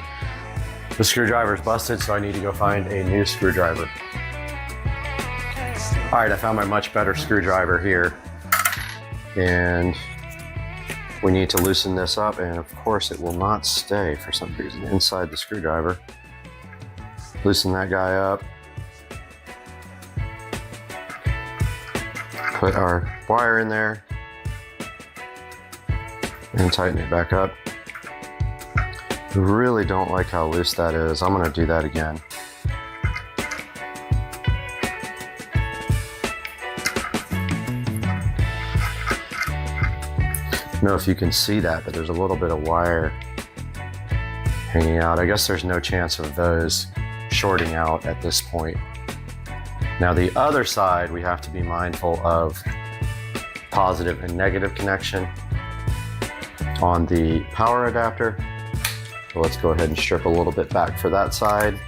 The screwdriver's busted, so I need to go find a new screwdriver. All right, I found my much better screwdriver here. And we need to loosen this up, and of course it will not stay for some reason inside the screwdriver. Loosen that guy up. Put our wire in there and tighten it back up. I really don't like how loose that is. I'm gonna do that again. I don't know if you can see that, but there's a little bit of wire hanging out. I guess there's no chance of those shorting out at this point. Now the other side, we have to be mindful of positive and negative connection on the power adapter. So let's go ahead and strip a little bit back for that side.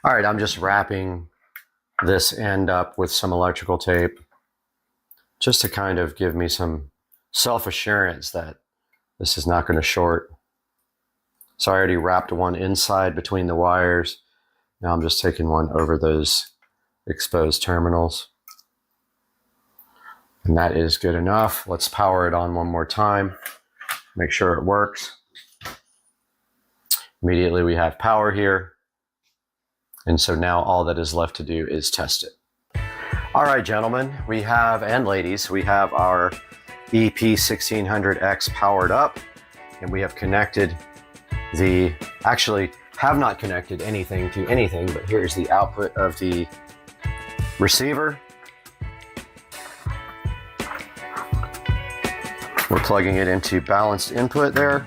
All right, I'm just wrapping this end up with some electrical tape just to kind of give me some self-assurance that this is not going to short. So I already wrapped one inside between the wires. Now I'm just taking one over those exposed terminals. And that is good enough. Let's power it on one more time. Make sure it works. Immediately we have power here. And so now all that is left to do is test it. All right, gentlemen, we have, and ladies, we have our EP1600X powered up, and we have connected the, actually have not connected anything to anything, but here's the output of the receiver. We're plugging it into balanced input there.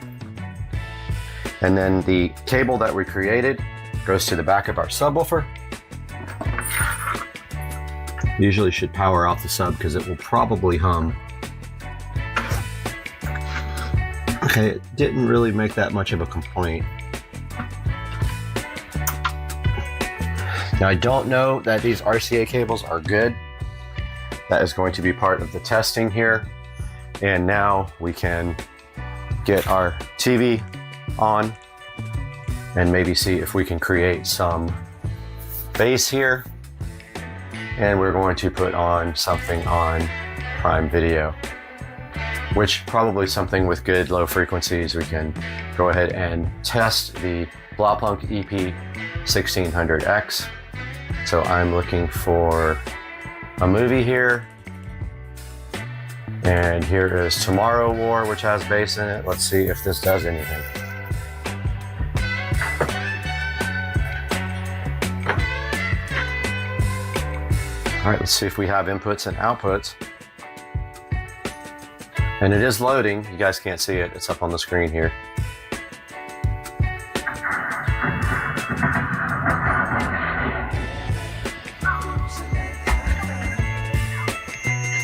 And then the cable that we created goes to the back of our subwoofer. Usually should power off the sub because it will probably hum. Okay, it didn't really make that much of a complaint. Now I don't know that these RCA cables are good. That is going to be part of the testing here. And now we can get our TV on and maybe see if we can create some bass here. And we're going to put on something on Prime Video, which probably something with good low frequencies. We can go ahead and test the Blaupunkt EP1600X. So I'm looking for a movie here. And here is Tomorrow War, which has bass in it. Let's see if this does anything. All right, let's see if we have inputs and outputs. And it is loading. You guys can't see it. It's up on the screen here.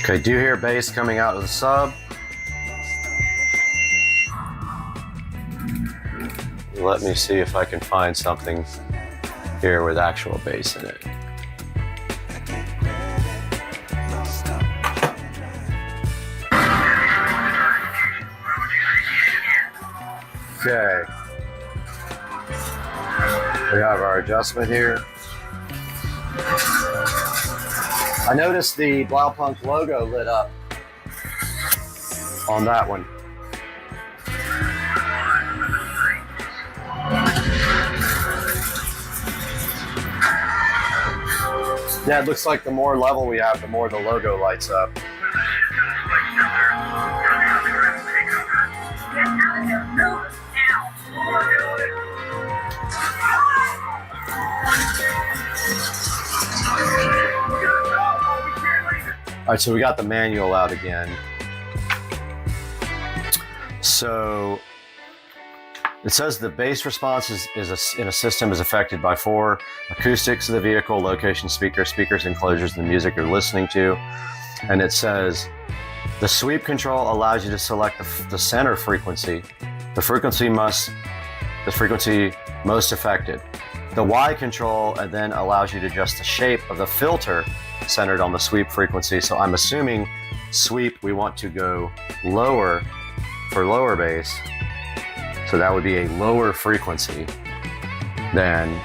Okay, do hear bass coming out of the sub. Let me see if I can find something here with actual bass in it. Okay, we have our adjustment here. I noticed the Blaupunkt logo lit up on that one. Yeah, it looks like the more level we have, the more the logo lights up. right, so we got the manual out again. So it says the bass response in a system is affected by 4 acoustics of the vehicle, location, speakers, enclosures, the music you're listening to. And it says the sweep control allows you to select the center frequency, the frequency most affected. The Y control then allows you to adjust the shape of the filter centered on the sweep frequency. So I'm assuming sweep, we want to go lower for lower bass. So that would be a lower frequency than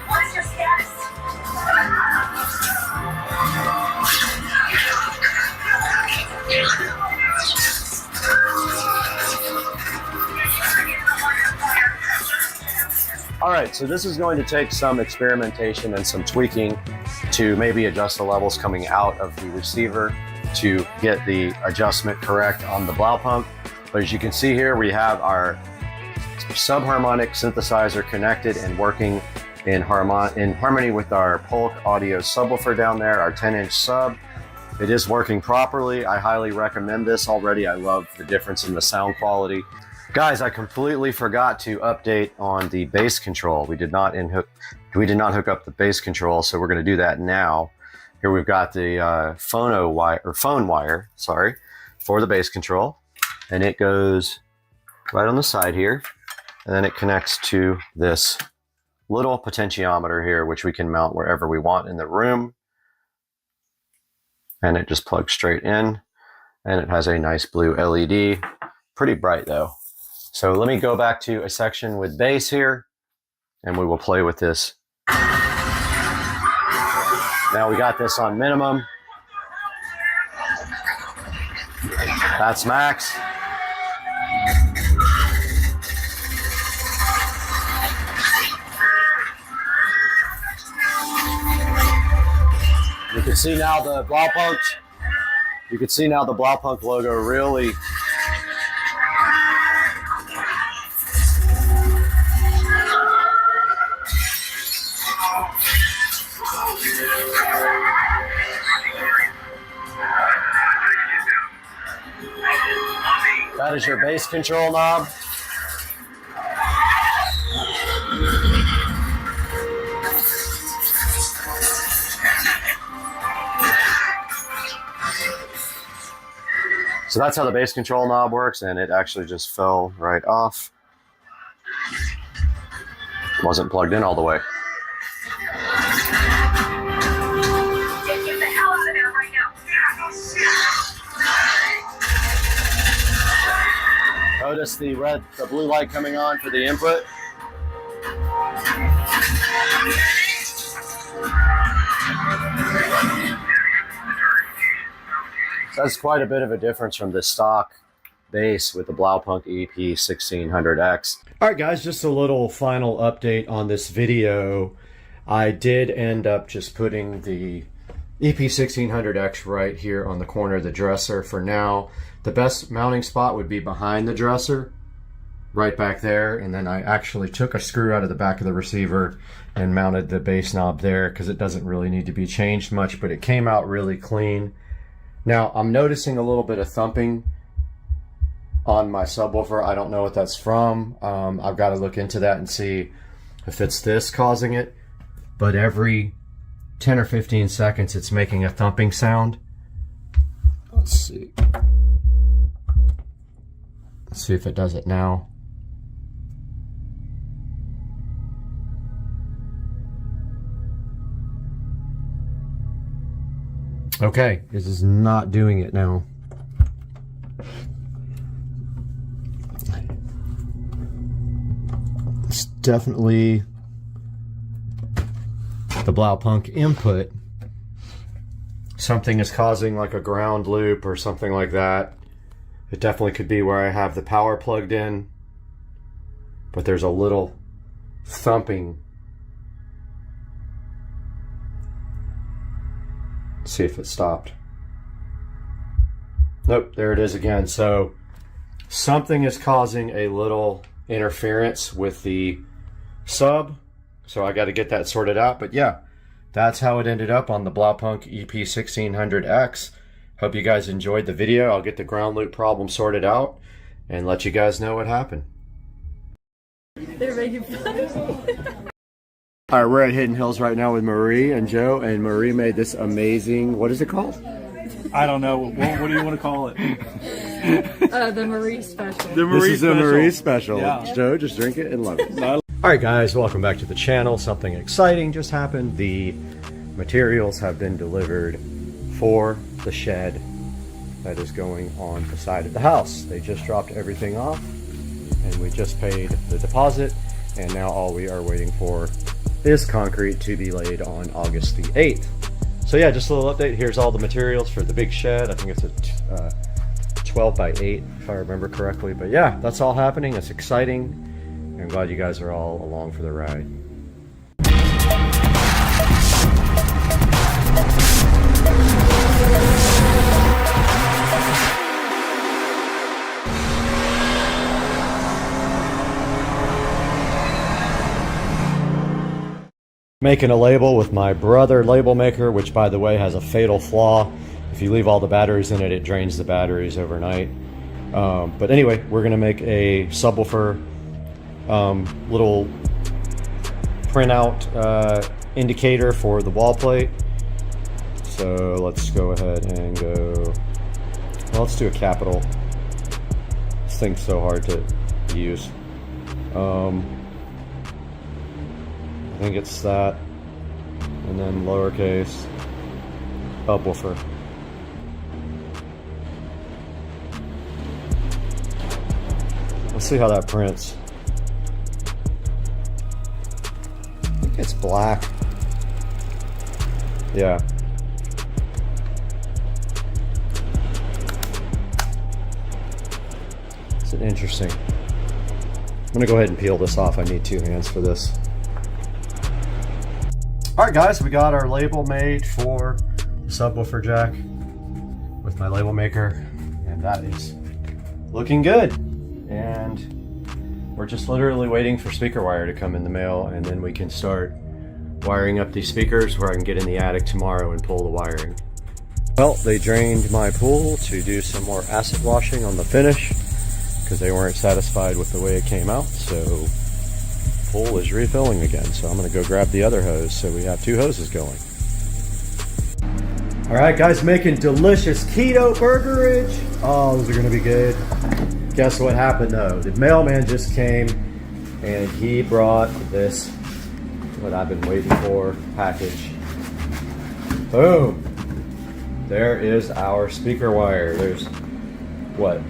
What's your status? All right, so this is going to take some experimentation and some tweaking to maybe adjust the levels coming out of the receiver to get the adjustment correct on the blow pump. But as you can see here, we have our subharmonic synthesizer connected and working in harmony with our Polk audio subwoofer down there, our 10-inch sub. It is working properly. I highly recommend this already. I love the difference in the sound quality. Guys, I completely forgot to update on the bass control. We did not hook up the bass control, so we're going to do that now. Here we've got the phone wire, for the bass control, and it goes right on the side here, and then it connects to this little potentiometer here, which we can mount wherever we want in the room, and it just plugs straight in, and it has a nice blue LED, pretty bright though. So let me go back to a section with bass here, and we will play with this. Now we got this on minimum. That's max. You can see now the Blaupunkt. You can see now the Blaupunkt logo really. That is your bass control knob. So that's how the bass control knob works, and it actually just fell right off. Wasn't plugged in all the way. Get the hell out of there right now. Notice the blue light coming on for the input. That's quite a bit of a difference from the stock bass with the Blaupunkt EP1600X. All right, guys, just a little final update on this video. I did end up just putting the EP1600X right here on the corner of the dresser for now. The best mounting spot would be behind the dresser, right back there, and then I actually took a screw out of the back of the receiver and mounted the bass knob there because it doesn't really need to be changed much, but it came out really clean. Now, I'm noticing a little bit of thumping on my subwoofer. I don't know what that's from. I've got to look into that and see if it's this causing it. But every 10 or 15 seconds, it's making a thumping sound. Let's see. Let's see if it does it now. Okay, this is not doing it now. It's definitely the Blaupunkt input. Something is causing like a ground loop or something like that. It definitely could be where I have the power plugged in, but there's a little thumping. See if it stopped. Nope, there it is again. So something is causing a little interference with the sub So I got to get that sorted out. But yeah, that's how it ended up on the Blaupunkt EP1600X. Hope you guys enjoyed the video. I'll get the ground loop problem sorted out and let you guys know what happened. They're making fun. All right, we're at Hidden Hills right now with Marie and Joe, and Marie made this amazing, what is it called? I don't know. What do you want to call it? The Marie Special. The Marie This is Special. a Marie Special. Yeah. Joe, just drink it and love it. All right, guys, welcome back to the channel. Something exciting just happened. The materials have been delivered for the shed that is going on the side of the house. They just dropped everything off, and we just paid the deposit, and now all we are waiting for is concrete to be laid on August the 8th. So yeah, just a little update. Here's all the materials for the big shed. I think it's a 12 by 8 if I remember correctly. But yeah, that's all happening. It's exciting. I'm glad you guys are all along for the ride. Making a label with my brother label maker, which by the way has a fatal flaw. If you leave all the batteries in it, it drains the batteries overnight. But anyway, we're gonna make a subwoofer little printout indicator for the wall plate. So let's go ahead and go, well, let's do a capital. This thing's so hard to use. I think it's that, and then lowercase subwoofer. Let's see how that prints. I think it's black. Yeah. It's interesting. I'm gonna go ahead and peel this off. I need 2 hands for this. Alright guys, we got our label made for the subwoofer jack with my label maker, and that is looking good. And we're just literally waiting for speaker wire to come in the mail, and then we can start wiring up these speakers where I can get in the attic tomorrow and pull the wiring. Well, they drained my pool to do some more acid washing on the finish because they weren't satisfied with the way it came out, so pool is refilling again. So I'm gonna go grab the other hose so we have 2 hoses going. All right guys, making delicious keto burgerage. Oh, those are gonna be good. Guess what happened though? The mailman just came and he brought this, what I've been waiting for, package. Boom. There is our speaker wire. There's what,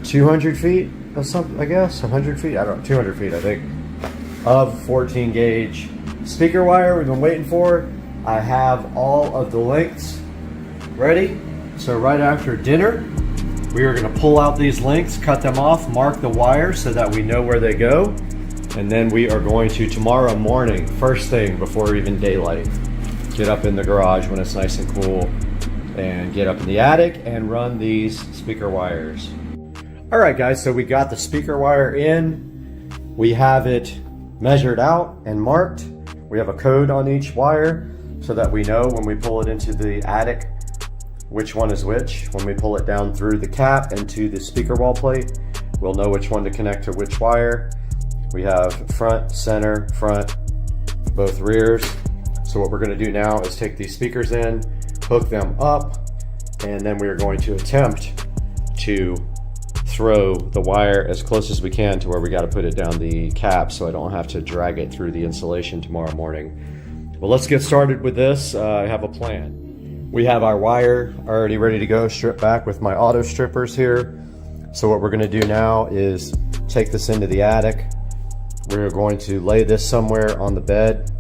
200 feet or something, I guess, 100 feet, I don't know, 200 feet I think, of 14 gauge speaker wire we've been waiting for. I have all of the lengths ready. So right after dinner, we are going to pull out these lengths, cut them off, mark the wire so that we know where they go. And then we are going to, tomorrow morning, first thing before even daylight, get up in the garage when it's nice and cool and get up in the attic and run these speaker wires. All right guys, so we got the speaker wire in. We have it measured out and marked. We have a code on each wire so that we know when we pull it into the attic which one is which. When we pull it down through the cap into the speaker wall plate, we'll know which one to connect to which wire. We have front, center, front, both rears. So what we're going to do now is take these speakers in, hook them up, and then we are going to attempt to throw the wire as close as we can to where we got to put it down the cap so I don't have to drag it through the insulation tomorrow morning. Well, let's get started with this. I have a plan. We have our wire already ready to go, stripped back with my auto strippers here. So what we're going to do now is take this into the attic. We're going to lay this somewhere on the bed,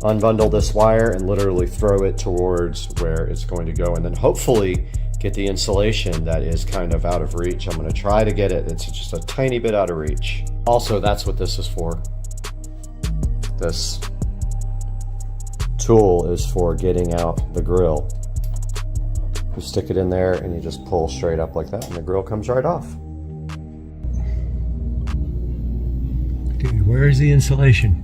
unbundle this wire, and literally throw it towards where it's going to go, and then hopefully get the insulation that is kind of out of reach. I'm going to try to get it. It's just a tiny bit out of reach. Also, that's what this is for. This tool is for getting out the grill. You stick it in there and you just pull straight up like that and the grill comes right off. Dude, where is the insulation?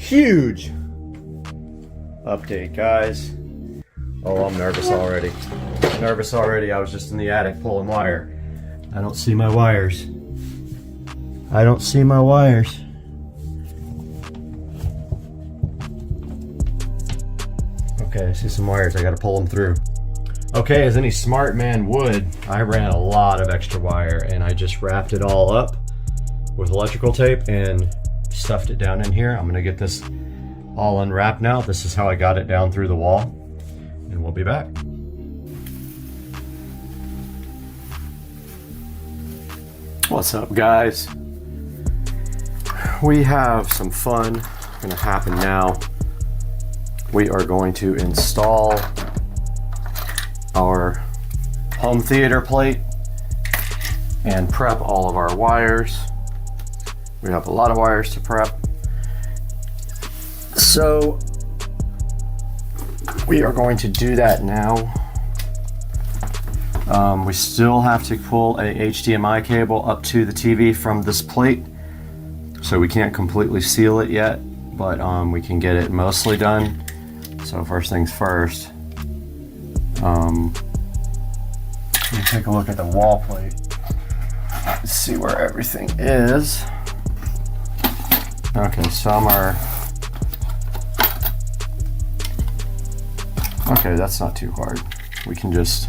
huge update, guys. Oh, I'm nervous already. I was just in the attic pulling wire. I don't see my wires. Okay, I see some wires. I gotta pull them through. Okay, as any smart man would, I ran a lot of extra wire and I just wrapped it all up with electrical tape and stuffed it down in here. I'm gonna get this all unwrapped now. This is how I got it down through the wall, and we'll be back. What's up, guys? We have some fun gonna happen now. We are going to install our home theater plate and prep all of our wires. We have a lot of wires to prep. So we are going to do that now. We still have to pull a HDMI cable up to the TV from this plate. So we can't completely seal it yet, but we can get it mostly done. So first things first, let me take a look at the wall plate to see where everything is. Okay, some are, okay, that's not too hard. We can just,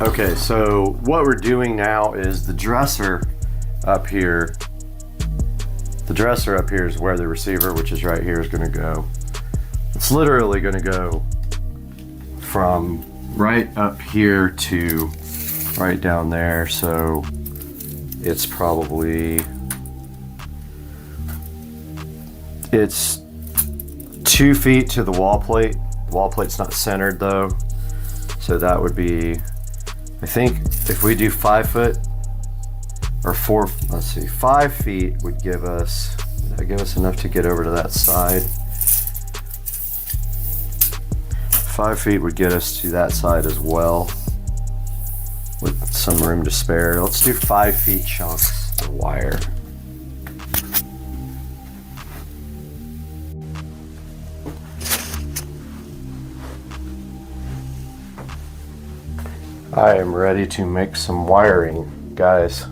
Okay, so what we're doing now is the dresser up here. The dresser up here is where the receiver, which is right here, is going to go. It's literally going to go from right up here to right down there. So it's probably, it's 2 feet to the wall plate. The wall plate's not centered though. So that would be, I think if we do 5 foot or 4, let's see, 5 feet would give us, would that give us enough to get over to that side? 5 feet would get us to that side as well, with some room to spare. Let's do 5 feet chunks of wire. I am ready to make some wiring, guys.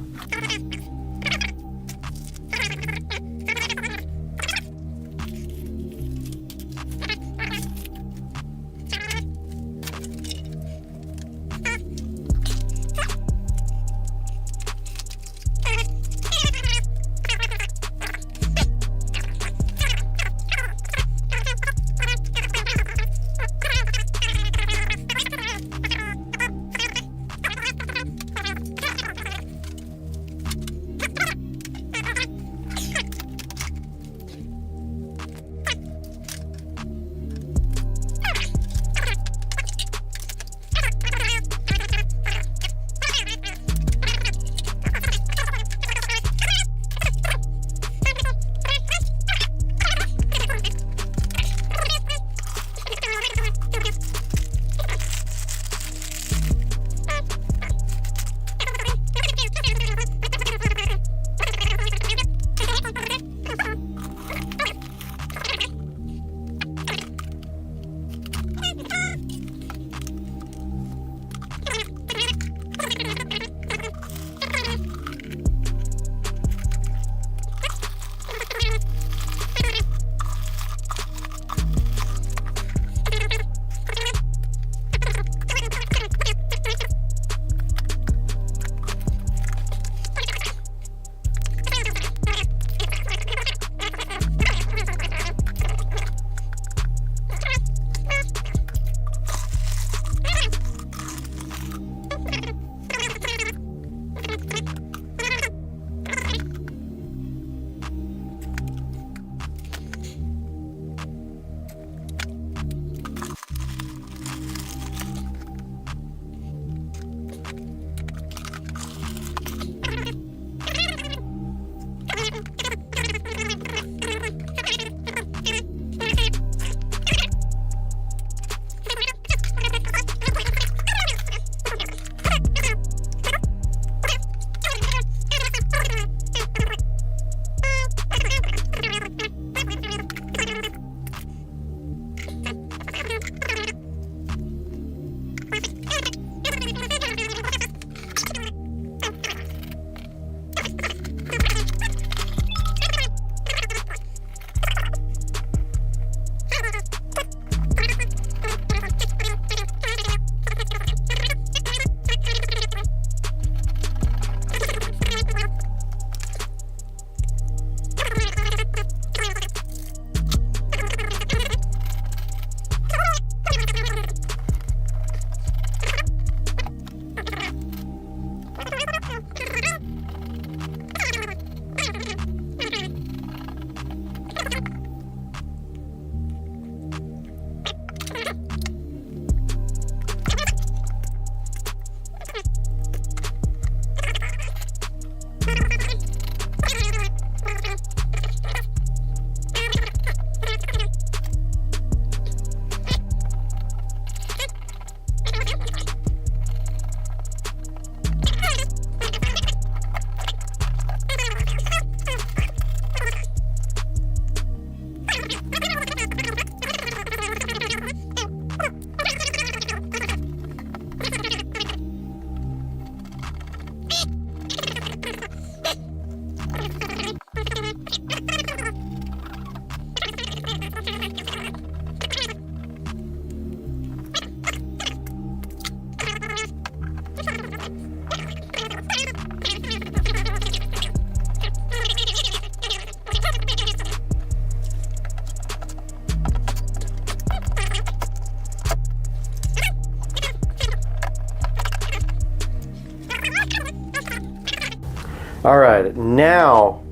All right, now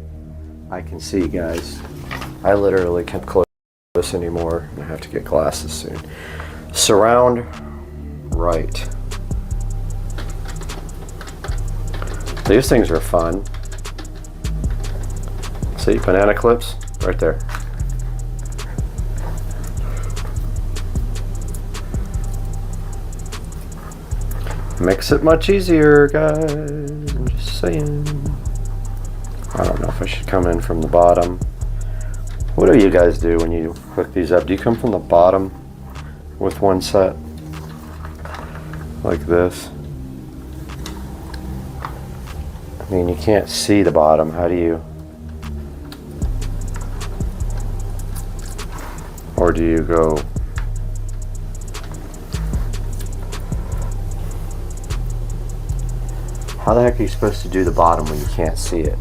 I can see, guys. I literally can't close this anymore. I have to get glasses soon. Surround right. These things are fun. See, banana clips right there. Makes it much easier, guys. I'm just saying. I don't know if I should come in from the bottom. What do you guys do when you hook these up? Do you come from the bottom with one set? Like this? I mean, you can't see the bottom. How do you? Or do you go? How the heck are you supposed to do the bottom when you can't see it?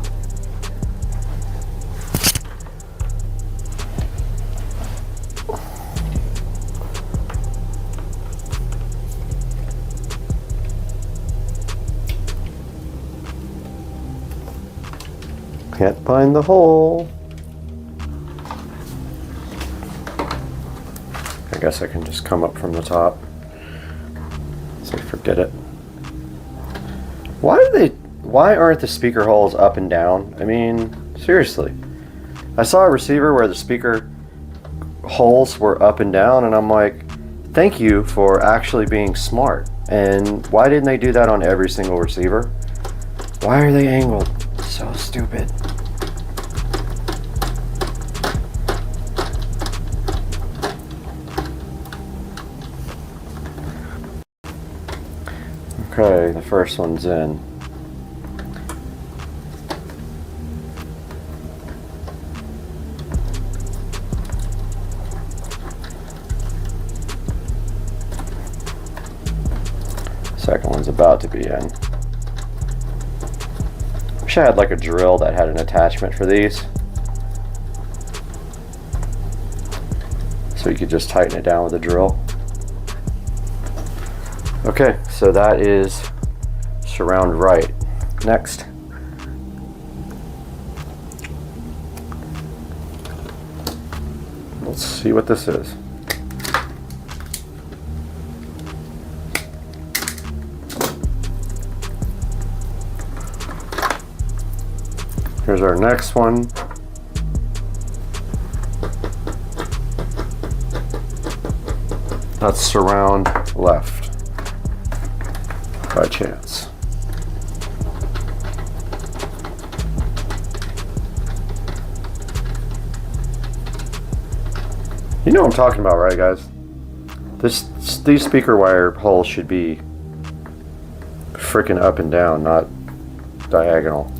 Can't find the hole. I guess I can just come up from the top. So forget it. Why aren't the speaker holes up and down? I mean, seriously. I saw a receiver where the speaker holes were up and down, and I'm like, thank you for actually being smart. And why didn't they do that on every single receiver? Why are they angled? So stupid. Okay, the first one's in. Second one's about to be in. Wish I had like a drill that had an attachment for these, so you could just tighten it down with a drill. Okay, so that is surround right. Next. Let's see what this is. Here's our next one. That's surround left. By chance. You know what I'm talking about, right, guys? These speaker wire holes should be freaking up and down, not diagonal.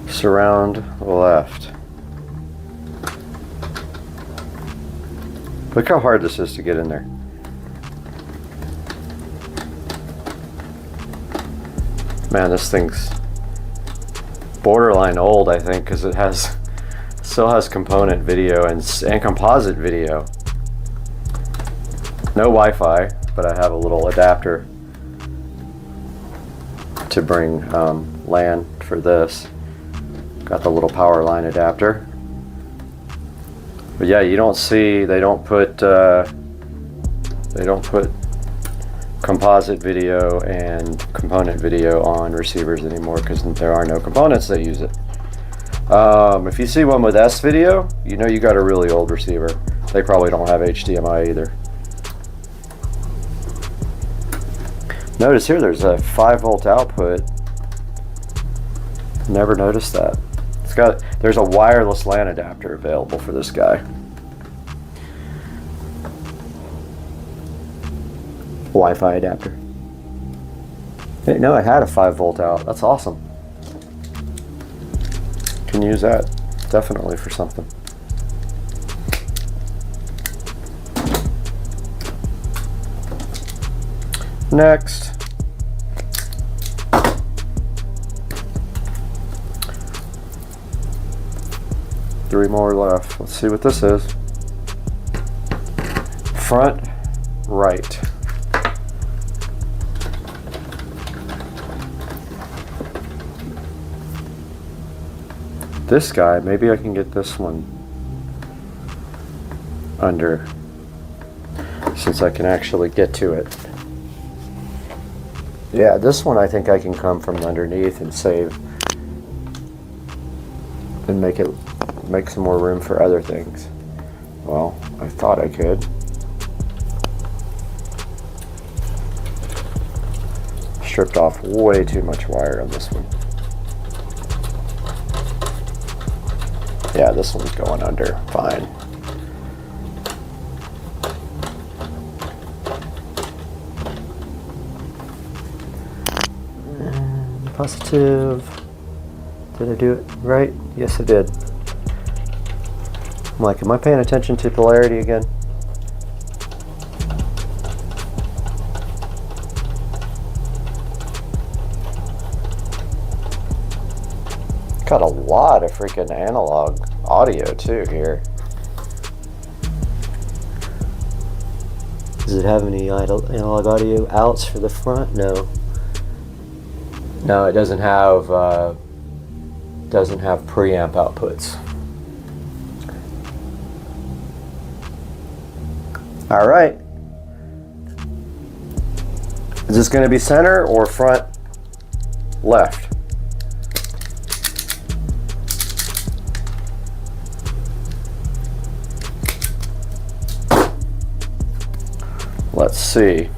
Surround left. Look how hard this is to get in there. Man, this thing's borderline old, I think, because it still has component video and composite video. No Wi-Fi, but I have a little adapter to bring LAN for this. Got the little power line adapter. But yeah, you don't see, they don't put composite video and component video on receivers anymore because there are no components that use it. If you see one with S video, you know you got a really old receiver. They probably don't have HDMI either. Notice here there's a 5-volt output. Never noticed that. There's a wireless LAN adapter available for this guy. Wi-Fi adapter. Didn't know I had a 5-volt out. That's awesome. Can use that definitely for something. Next. Three more left. Let's see what this is. Front right. this guy, maybe I can get this one under, since I can actually get to it. Yeah, this one I think I can come from underneath and save and make some more room for other things. Well, I thought I could. Stripped off way too much wire on this one. Yeah, this one's going under, fine. And positive. Did I do it right? Yes, I did. I'm like, am I paying attention to polarity again? Got a lot of freaking analog audio too here. Does it have any analog audio outs for the front? No. No, it doesn't have preamp outputs. All right. Is this going to be center or front left? Let's see.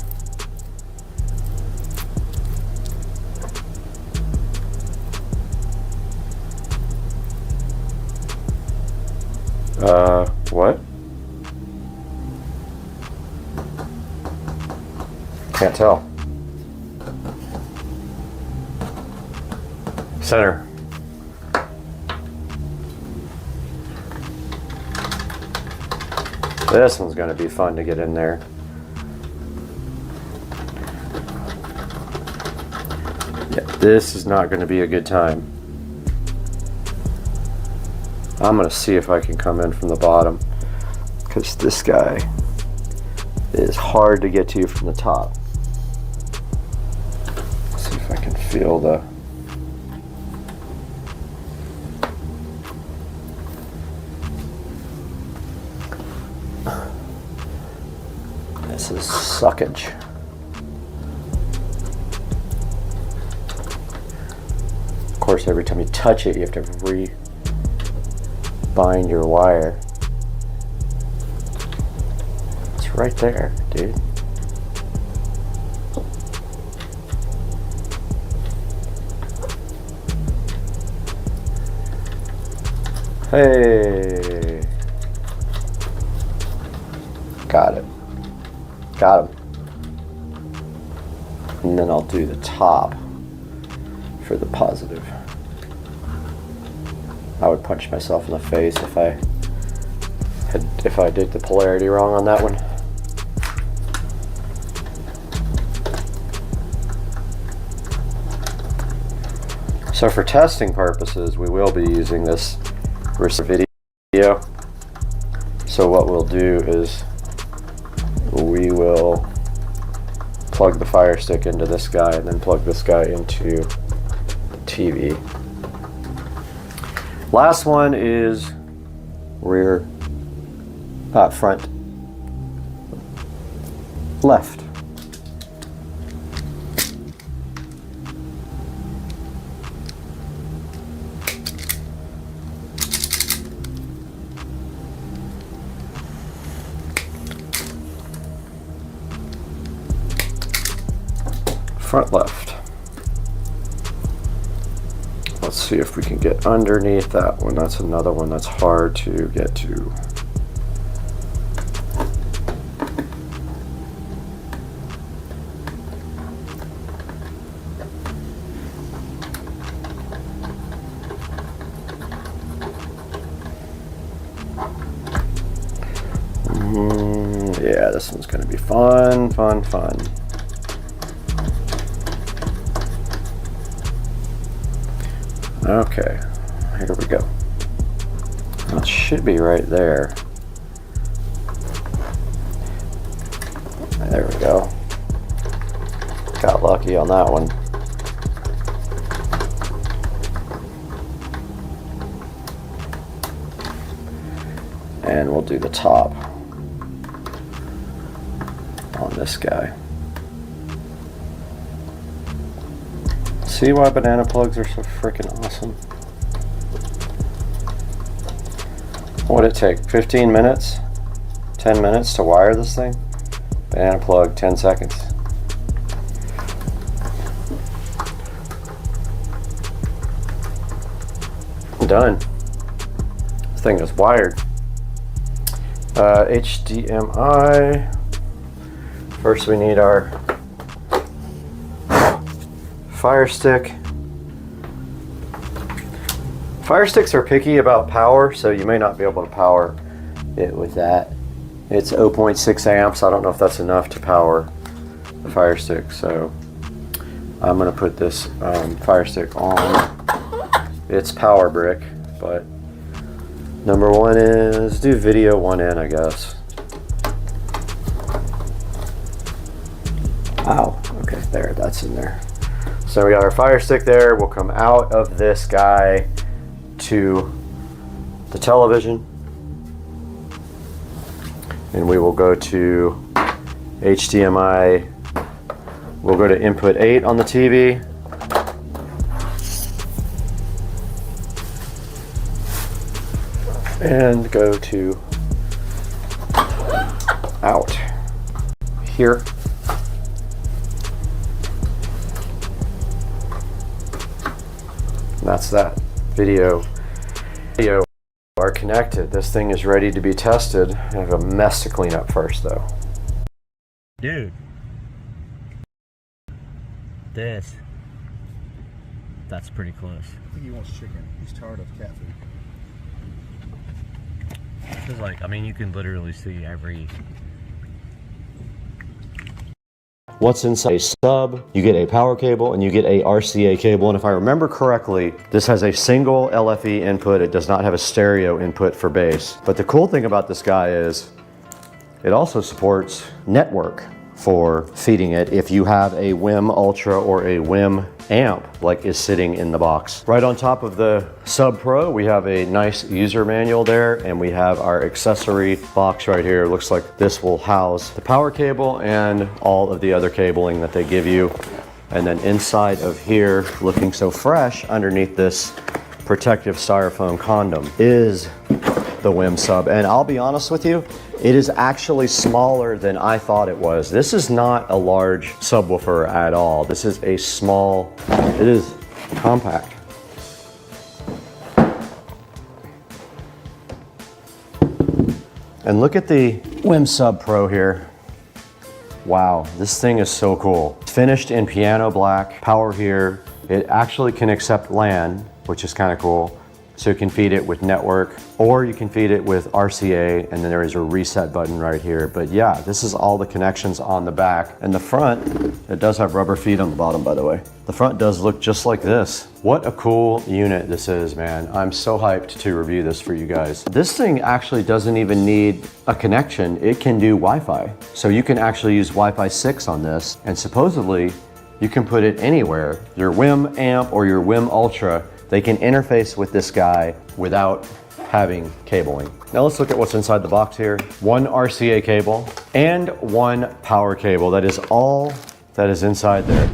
What? Can't tell. Center. This one's going to be fun to get in there. Yeah, this is not going to be a good time. I'm going to see if I can come in from the bottom, because this guy is hard to get to from the top. Let's see if I can feel the... This is suckage. Of course, every time you touch it, you have to bind your wire. It's right there, dude. Hey. Got it. Got him. And then I'll do the top for the positive. I would punch myself in the face if I did the polarity wrong on that one. So for testing purposes, we will be using this video. So what we'll do is we will plug the Fire Stick into this guy and then plug this guy into the TV. Last one is front left. Front left. Let's see if we can get underneath that one. That's another one that's hard to get to. Yeah, this one's going to be fun. Okay, here we go. That should be right there. There we go. Got lucky on that one. And we'll do the top on this guy. See why banana plugs are so freaking awesome? What would it take? 15 minutes? 10 minutes to wire this thing? Banana plug, 10 seconds. Done. This thing is wired. HDMI. First we need our Fire Stick. Fire Sticks are picky about power, so you may not be able to power it with that. It's 0.6 amps. I don't know if that's enough to power the Fire Stick, so I'm going to put this Fire Stick on its power brick. But number one is do video one in, I guess. Ow. Okay, there, that's in there. So we got our Fire Stick there. We'll come out of this guy to the television, and we will go to HDMI. We'll go to input 8 on the TV. And go to out here. And that's that. Video are connected. This thing is ready to be tested. I have a mess to clean up first though. Dude. That's pretty close. I think he wants chicken. He's tired of cat food. It's like, I mean, you can literally see every... What's inside a sub, you get a power cable and you get a RCA cable. And if I remember correctly, this has a single LFE input. It does not have a stereo input for bass. But the cool thing about this guy is it also supports network for feeding it if you have a WIM Ultra or a WIM amp like is sitting in the box. Right on top of the Sub Pro, we have a nice user manual there, and we have our accessory box right here. It looks like this will house the power cable and all of the other cabling that they give you. And then inside of here, looking so fresh underneath this protective styrofoam condom, is the WIM sub. And I'll be honest with you, it is actually smaller than I thought it was. This is not a large subwoofer at all. This is a small, it is compact. And look at the WIM Sub Pro here. Wow, this thing is so cool. It's finished in piano black, power here. It actually can accept LAN, which is kind of cool. So you can feed it with network, or you can feed it with RCA, and then there is a reset button right here. But yeah, this is all the connections on the back. And the front, it does have rubber feet on the bottom, by the way. The front does look just like this. What a cool unit this is, man. I'm so hyped to review this for you guys. This thing actually doesn't even need a connection. It can do Wi-Fi. So you can actually use Wi-Fi 6 on this, and supposedly you can put it anywhere. Your WIM amp or your WIM Ultra, they can interface with this guy without having cabling. Now let's look at what's inside the box here. One RCA cable and one power cable. That is all that is inside there.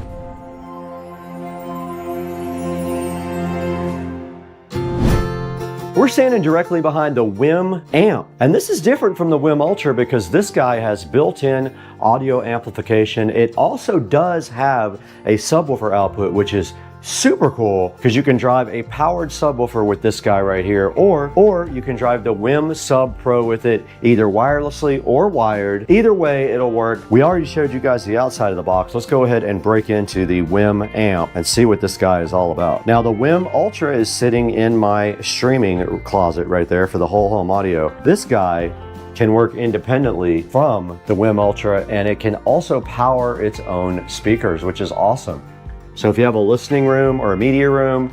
We're standing directly behind the WIM amp, and this is different from the WIM Ultra because this guy has built-in audio amplification. It also does have a subwoofer output, which is super cool because you can drive a powered subwoofer with this guy right here, or you can drive the WIM Sub Pro with it either wirelessly or wired. Either way, it'll work. We already showed you guys the outside of the box. Let's go ahead and break into the WIM amp and see what this guy is all about. Now, the WIM Ultra is sitting in my streaming closet right there for the whole home audio. This guy can work independently from the WIM Ultra, and it can also power its own speakers, which is awesome. So if you have a listening room or a media room,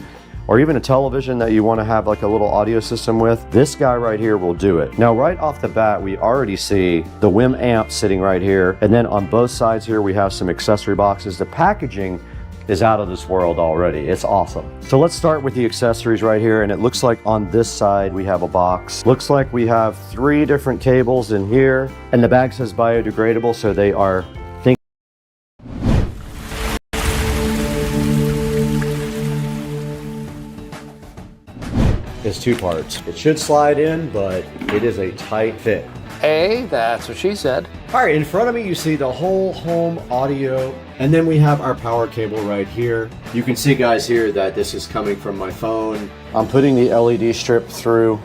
or even a television that you want to have like a little audio system with, this guy right here will do it. Now, right off the bat, we already see the WIM amp sitting right here. And then on both sides here, we have some accessory boxes. The packaging is out of this world already. It's awesome. So let's start with the accessories right here, and it looks like on this side we have a box. Looks like we have 3 different cables in here, and the bag says biodegradable, so they are is 2 parts. It should slide in, but it is a tight fit. Hey, that's what she said. All right, in front of me you see the whole home audio, and then we have our power cable right here. You can see, guys, here that this is coming from my phone. I'm putting the LED strip through.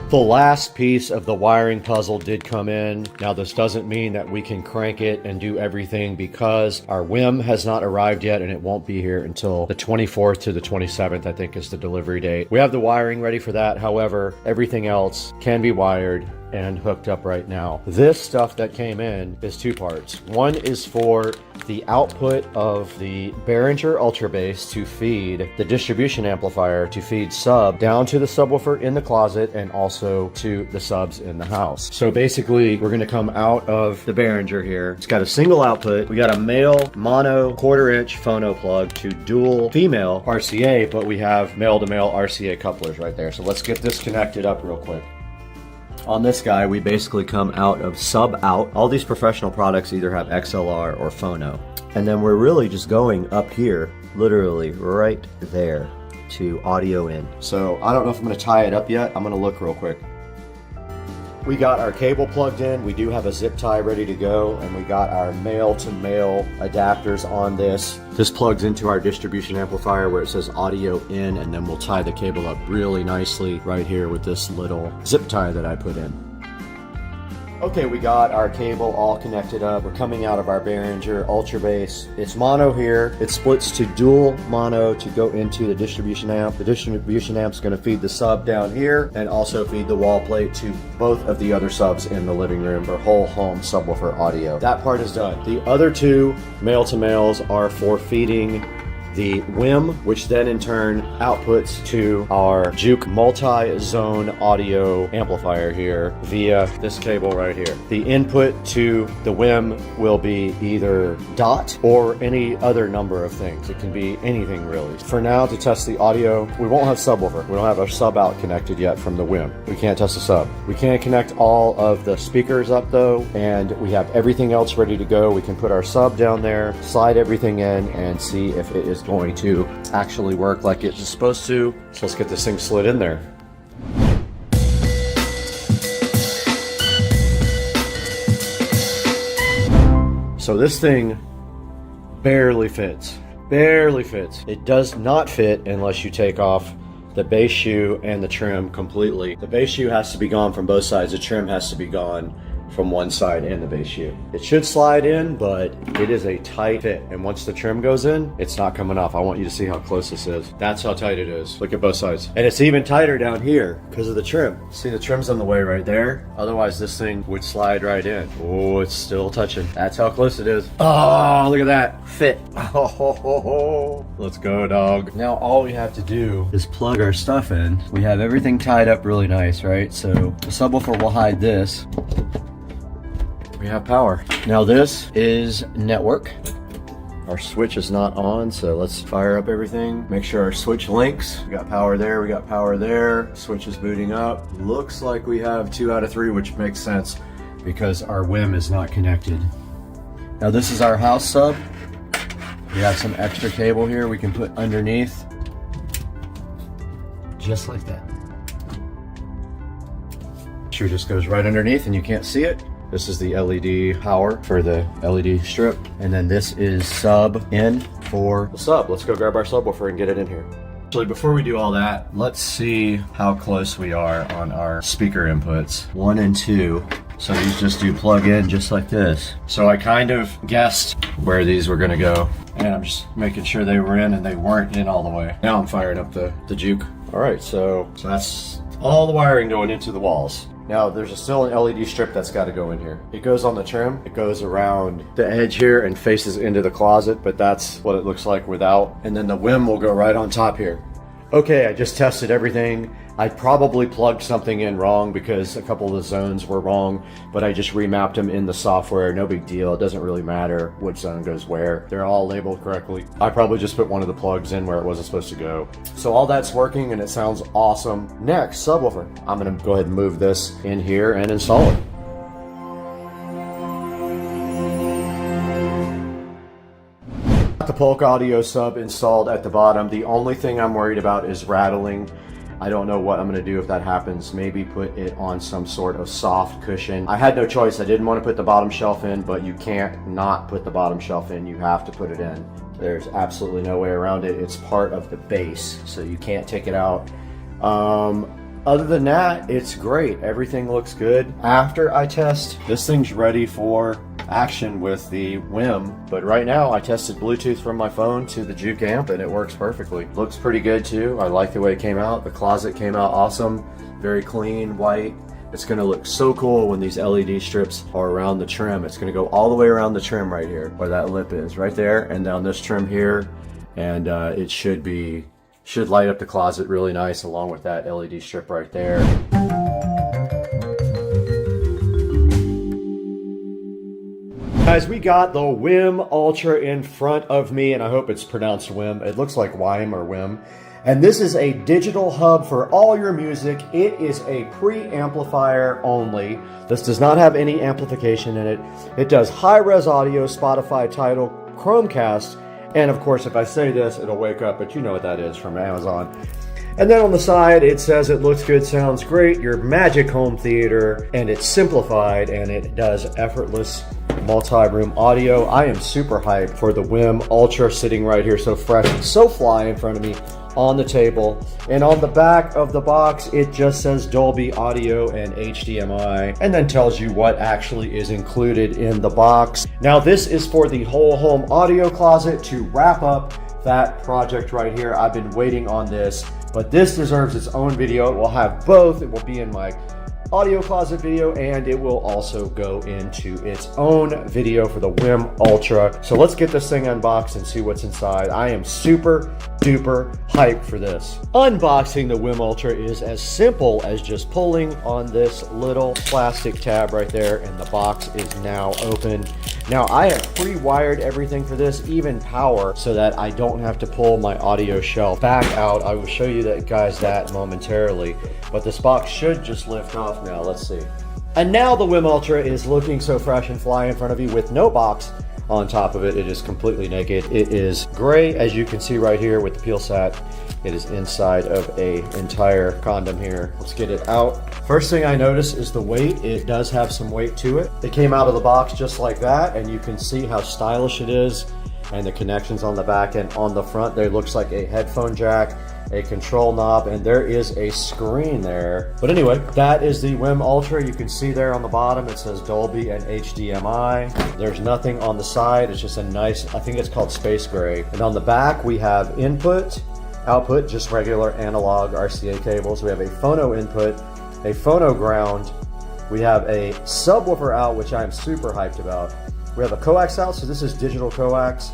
The last piece of the wiring puzzle did come in. Now, this doesn't mean that we can crank it and do everything because our WIM has not arrived yet, and it won't be here until the 24th to the 27th, I think, is the delivery date. We have the wiring ready for that. However, everything else can be wired and hooked up right now. This stuff that came in is 2 parts. One is for the output of the Behringer Ultra Bass to feed the distribution amplifier to feed sub down to the subwoofer in the closet and also to the subs in the house. So basically, we're gonna come out of the Behringer here. It's got a single output. We got a male mono 1/4" phono plug to dual female RCA, but we have male to male RCA couplers right there. So let's get this connected up real quick. On this guy, we basically come out of sub out. All these professional products either have XLR or phono. And then we're really just going up here, literally right there, to audio in. So I don't know if I'm gonna tie it up yet. I'm gonna look real quick. We got our cable plugged in. We do have a zip tie ready to go, and we got our male to male adapters on this. This plugs into our distribution amplifier where it says audio in, and then we'll tie the cable up really nicely right here with this little zip tie that I put in. Okay, we got our cable all connected up. We're coming out of our Behringer Ultra Bass. It's mono here. It splits to dual mono to go into the distribution amp. The distribution amp's gonna feed the sub down here and also feed the wall plate to both of the other subs in the living room for whole home subwoofer audio. That part is done. The other 2 male to males are for feeding the WIM, which then in turn outputs to our Juke multi-zone audio amplifier here via this cable right here. The input to the WIM will be either DOT or any other number of things. It can be anything really. For now, to test the audio, we won't have subwoofer. We don't have our sub out connected yet from the WIM. We can't test the sub. We can connect all of the speakers up though, and we have everything else ready to go. We can put our sub down there, slide everything in, and see if it is going to actually work like it's supposed to. So let's get this thing slid in there. So this thing barely fits. Barely fits. It does not fit unless you take off the base shoe and the trim completely. The base shoe has to be gone from both sides. The trim has to be gone from one side and the base shoe. It should slide in, but it is a tight fit. And once the trim goes in, it's not coming off. I want you to see how close this is. That's how tight it is. Look at both sides. And it's even tighter down here because of the trim. See, the trim's on the way right there. Otherwise, this thing would slide right in. Oh, it's still touching. That's how close it is. Oh, look at that. Fit. Oh, let's go, dog. Now, all we have to do is plug our stuff in. We have everything tied up really nice, right? So the subwoofer will hide this. We have power. Now this is network. Our switch is not on, so let's fire up everything. Make sure our switch links. We got power there, we got power there. Switch is booting up. Looks like we have 2 out of 3, which makes sense because our WIM is not connected. Now this is our house sub. We have some extra cable here we can put underneath. Just like that. Sure, just goes right underneath and you can't see it. This is the LED power for the LED strip. And then this is sub in for the sub. Let's go grab our subwoofer and get it in here. Actually, before we do all that, let's see how close we are on our speaker inputs. 1 and 2. So these just do plug in just like this. So I kind of guessed where these were gonna go. And I'm just making sure they were in and they weren't in all the way. Now I'm firing up the Juke All right, so that's all the wiring going into the walls. Now there's still an LED strip that's got to go in here. It goes on the trim, it goes around the edge here and faces into the closet, but that's what it looks like without. And then the WIM will go right on top here. Okay, I just tested everything. I probably plugged something in wrong because a couple of the zones were wrong, but I just remapped them in the software. No big deal. It doesn't really matter which zone goes where. They're all labeled correctly. I probably just put one of the plugs in where it wasn't supposed to go. So all that's working and it sounds awesome. Next, subwoofer. I'm gonna go ahead and move this in here and install it. The Polk Audio sub installed at the bottom. The only thing I'm worried about is rattling. I don't know what I'm going to do if that happens. Maybe put it on some sort of soft cushion. I had no choice. I didn't want to put the bottom shelf in, but you can't not put the bottom shelf in. You have to put it in. There's absolutely no way around it. It's part of the base, so you can't take it out. Other than that, it's great. Everything looks good. After I test, this thing's ready for action with the WIM, but right now I tested Bluetooth from my phone to the Juke amp and it works perfectly. Looks pretty good too. I like the way it came out. The closet came out awesome. Very clean, white. It's gonna look so cool when these LED strips are around the trim. It's gonna go all the way around the trim right here, where that lip is, right there, and down this trim here, and it should light up the closet really nice along with that LED strip right there. Guys, we got the WIM Ultra in front of me, and I hope it's pronounced WIM. It looks like WIM or WIM. And this is a digital hub for all your music. It is a preamplifier only. This does not have any amplification in it. It does high-res audio, Spotify, Tidal, Chromecast, and of course, if I say this, it'll wake up, but you know what that is from Amazon. And then on the side, it says it looks good, sounds great, your magic home theater, and it's simplified, and it does effortless multi-room audio. I am super hyped for the WIM Ultra sitting right here, so fresh and so fly in front of me on the table. And on the back of the box, it just says Dolby Audio and HDMI, and then tells you what actually is included in the box. Now this is for the whole home audio closet to wrap up that project right here. I've been waiting on this, but this deserves its own video. It will have both. It will be in my audio closet video, and it will also go into its own video for the WIM Ultra. So let's get this thing unboxed and see what's inside. I am super duper hyped for this. Unboxing the WIM Ultra is as simple as just pulling on this little plastic tab right there, and the box is now open. Now I have pre-wired everything for this, even power, so that I don't have to pull my audio shelf back out. I will show you that, guys, that momentarily, but this box should just lift off now. Let's see. And now the WIM Ultra is looking so fresh and fly in front of you with no box on top of it. It is completely naked. It is gray, as you can see right here with the peel sat. It is inside of a entire condom here. Let's get it out. First thing I notice is the weight. It does have some weight to it. It came out of the box just like that, and you can see how stylish it is, and the connections on the back and on the front. There looks like a headphone jack, a control knob, and there is a screen there. But anyway, that is the WIM Ultra. You can see there on the bottom it says Dolby and HDMI. There's nothing on the side. It's just a nice, I think it's called space gray. And on the back we have input, output, just regular analog RCA cables. We have a phono input, a phono ground. We have a subwoofer out, which I'm super hyped about. We have a coax out, so this is digital coax.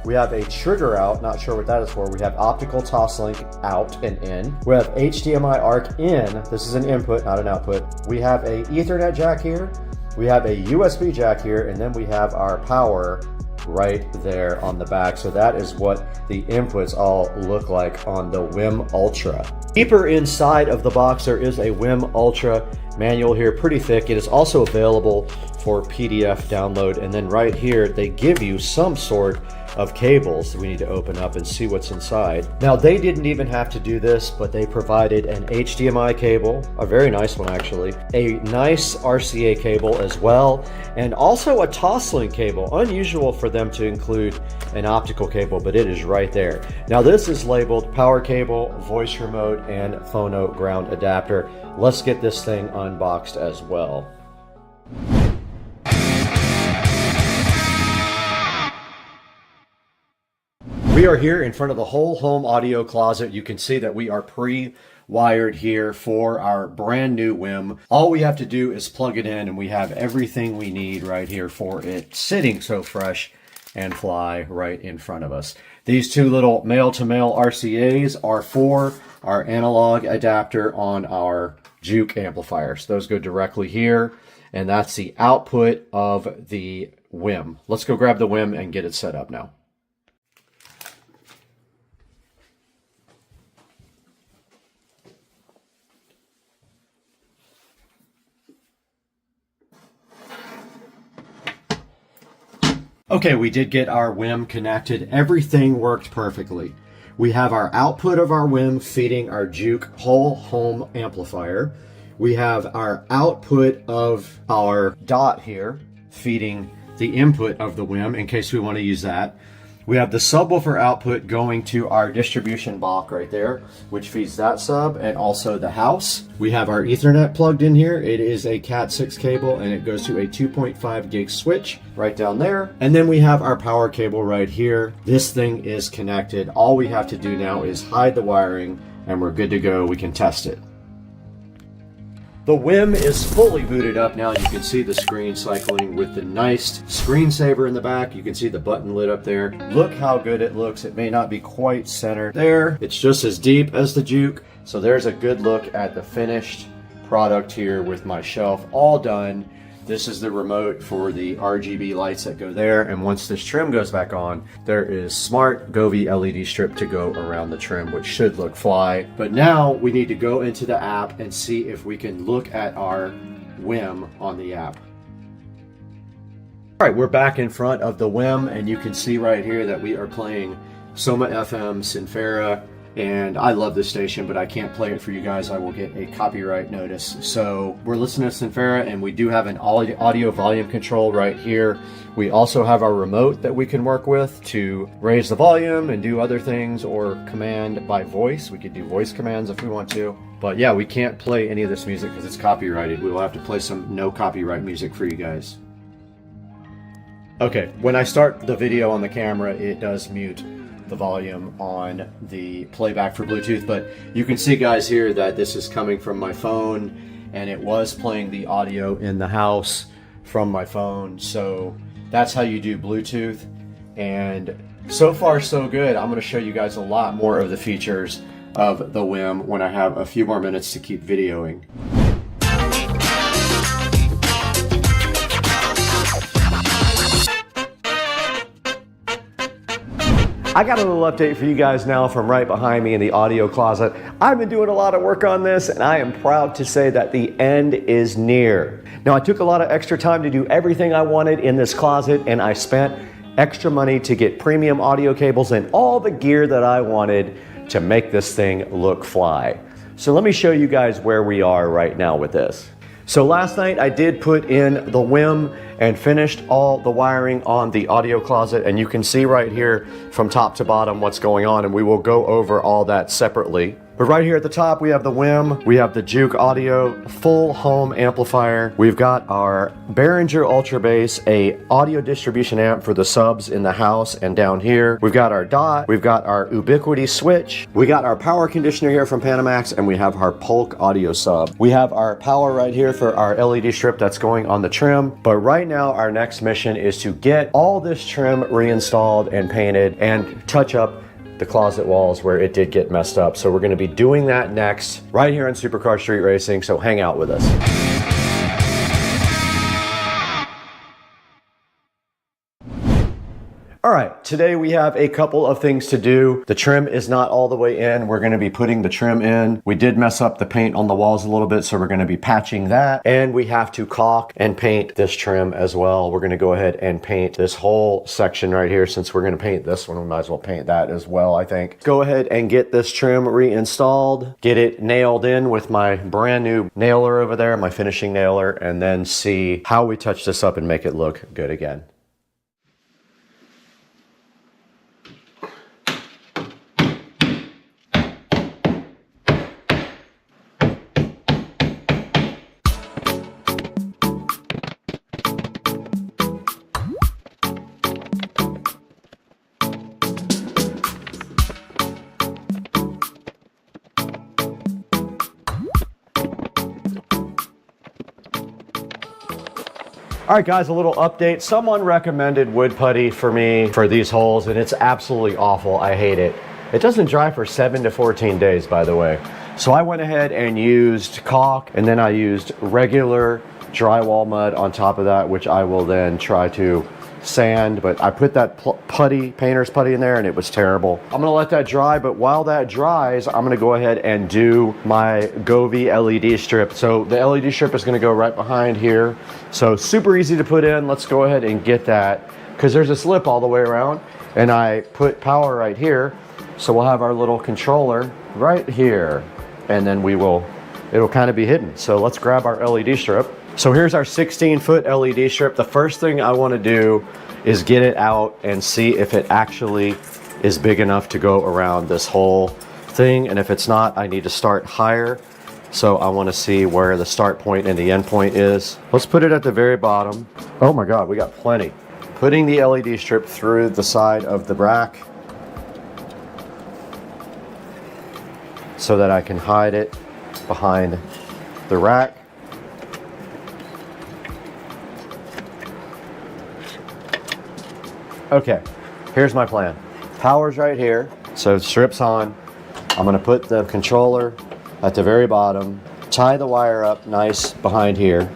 We have a trigger out, not sure what that is for. We have optical toslink out and in. We have HDMI ARC in. This is an input, not an output. We have a Ethernet jack here. We have a USB jack here, and then we have our power right there on the back. So that is what the inputs all look like on the WIM Ultra. Deeper inside of the box, there is a WIM Ultra manual here, pretty thick. It is also available for PDF download, and then right here they give you some sort of cables that we need to open up and see what's inside. Now they didn't even have to do this, but they provided an HDMI cable, a very nice one actually, a nice RCA cable as well, and also a toslink cable. Unusual for them to include an optical cable, but it is right there. Now this is labeled power cable, voice remote, and phono ground adapter. Let's get this thing unboxed as well. We are here in front of the whole home audio closet. You can see that we are pre-wired here for our brand new WIM. All we have to do is plug it in and we have everything we need right here for it sitting so fresh and fly right in front of us. These two little male-to-male RCAs are for our analog adapter on our Juke amplifiers. Those go directly here, and that's the output of the WIM. Let's go grab the WIM and get it set up now. Okay, we did get our WIM connected. Everything worked perfectly. We have our output of our WIM feeding our Juke whole home amplifier. We have our output of our dot here feeding the input of the WIM in case we want to use that. We have the subwoofer output going to our distribution block right there, which feeds that sub and also the house. We have our Ethernet plugged in here. It is a Cat 6 cable and it goes to a 2.5 gig switch right down there. And then we have our power cable right here. This thing is connected. All we have to do now is hide the wiring and we're good to go. We can test it. The WIM is fully booted up now. You can see the screen cycling with the nice screensaver in the back. You can see the button lit up there. Look how good it looks. It may not be quite centered there. It's just as deep as the Juke. So there's a good look at the finished product here with my shelf all done. This is the remote for the RGB lights that go there. And once this trim goes back on, there is smart Govee LED strip to go around the trim, which should look fly. But now we need to go into the app and see if we can look at our WIM on the app. All right, we're back in front of the WIM and you can see right here that we are playing Soma FM Sinfera. And I love this station, but I can't play it for you guys. I will get a copyright notice. So we're listening to Sinfera, and we do have an audio volume control right here. We also have our remote that we can work with to raise the volume and do other things, or command by voice. We could do voice commands if we want to. But yeah, we can't play any of this music because it's copyrighted. We will have to play some no copyright music for you guys. Okay, when I start the video on the camera, it does mute the volume on the playback for Bluetooth, but you can see, guys, here that this is coming from my phone and it was playing the audio in the house from my phone. So that's how you do Bluetooth, and so far so good. I'm going to show you guys a lot more of the features of the WIM when I have a few more minutes to keep videoing. I got a little update for you guys now from right behind me in the audio closet. I've been doing a lot of work on this and I am proud to say that the end is near. Now, I took a lot of extra time to do everything I wanted in this closet, and I spent extra money to get premium audio cables and all the gear that I wanted to make this thing look fly. So let me show you guys where we are right now with this. So last night I did put in the WIM and finished all the wiring on the audio closet, and you can see right here from top to bottom what's going on, and we will go over all that separately. But right here at the top, we have the WIM, we have the Juke Audio full home amplifier, we've got our Behringer Ultra Bass, a audio distribution amp for the subs in the house and down here. We've got our dot, we've got our Ubiquity switch, we got our power conditioner here from Panamax, and we have our Polk audio sub. We have our power right here for our LED strip that's going on the trim. But right now, our next mission is to get all this trim reinstalled and painted and touch up the closet walls where it did get messed up. So we're going to be doing that next right here on Supercar Street Racing, so hang out with us. All right, today we have a couple of things to do. The trim is not all the way in. We're gonna be putting the trim in. We did mess up the paint on the walls a little bit, so we're gonna be patching that. And we have to caulk and paint this trim as well. We're gonna go ahead and paint this whole section right here. Since we're gonna paint this one, we might as well paint that as well, I think. Go ahead and get this trim reinstalled, get it nailed in with my brand new nailer over there, my finishing nailer, and then see how we touch this up and make it look good again. All right, guys, a little update. Someone recommended wood putty for me for these holes, and it's absolutely awful. I hate it. It doesn't dry for 7 to 14 days, by the way. So I went ahead and used caulk, and then I used regular drywall mud on top of that, which I will then try to sand, but I put that putty, painter's putty in there, and it was terrible. I'm gonna let that dry, but while that dries, I'm gonna go ahead and do my Govee LED strip. So the LED strip is gonna go right behind here. So super easy to put in. Let's go ahead and get that, because there's a slip all the way around, and I put power right here. So we'll have our little controller right here, and then it'll kind of be hidden. So let's grab our LED strip. So here's our 16-foot LED strip. The first thing I want to do is get it out and see if it actually is big enough to go around this whole thing. And if it's not, I need to start higher. So I want to see where the start point and the end point is. Let's put it at the very bottom. Oh my God, we got plenty. Putting the LED strip through the side of the rack so that I can hide it behind the rack. Okay, here's my plan. Power's right here, so strip's on. I'm gonna put the controller at the very bottom, tie the wire up nice behind here.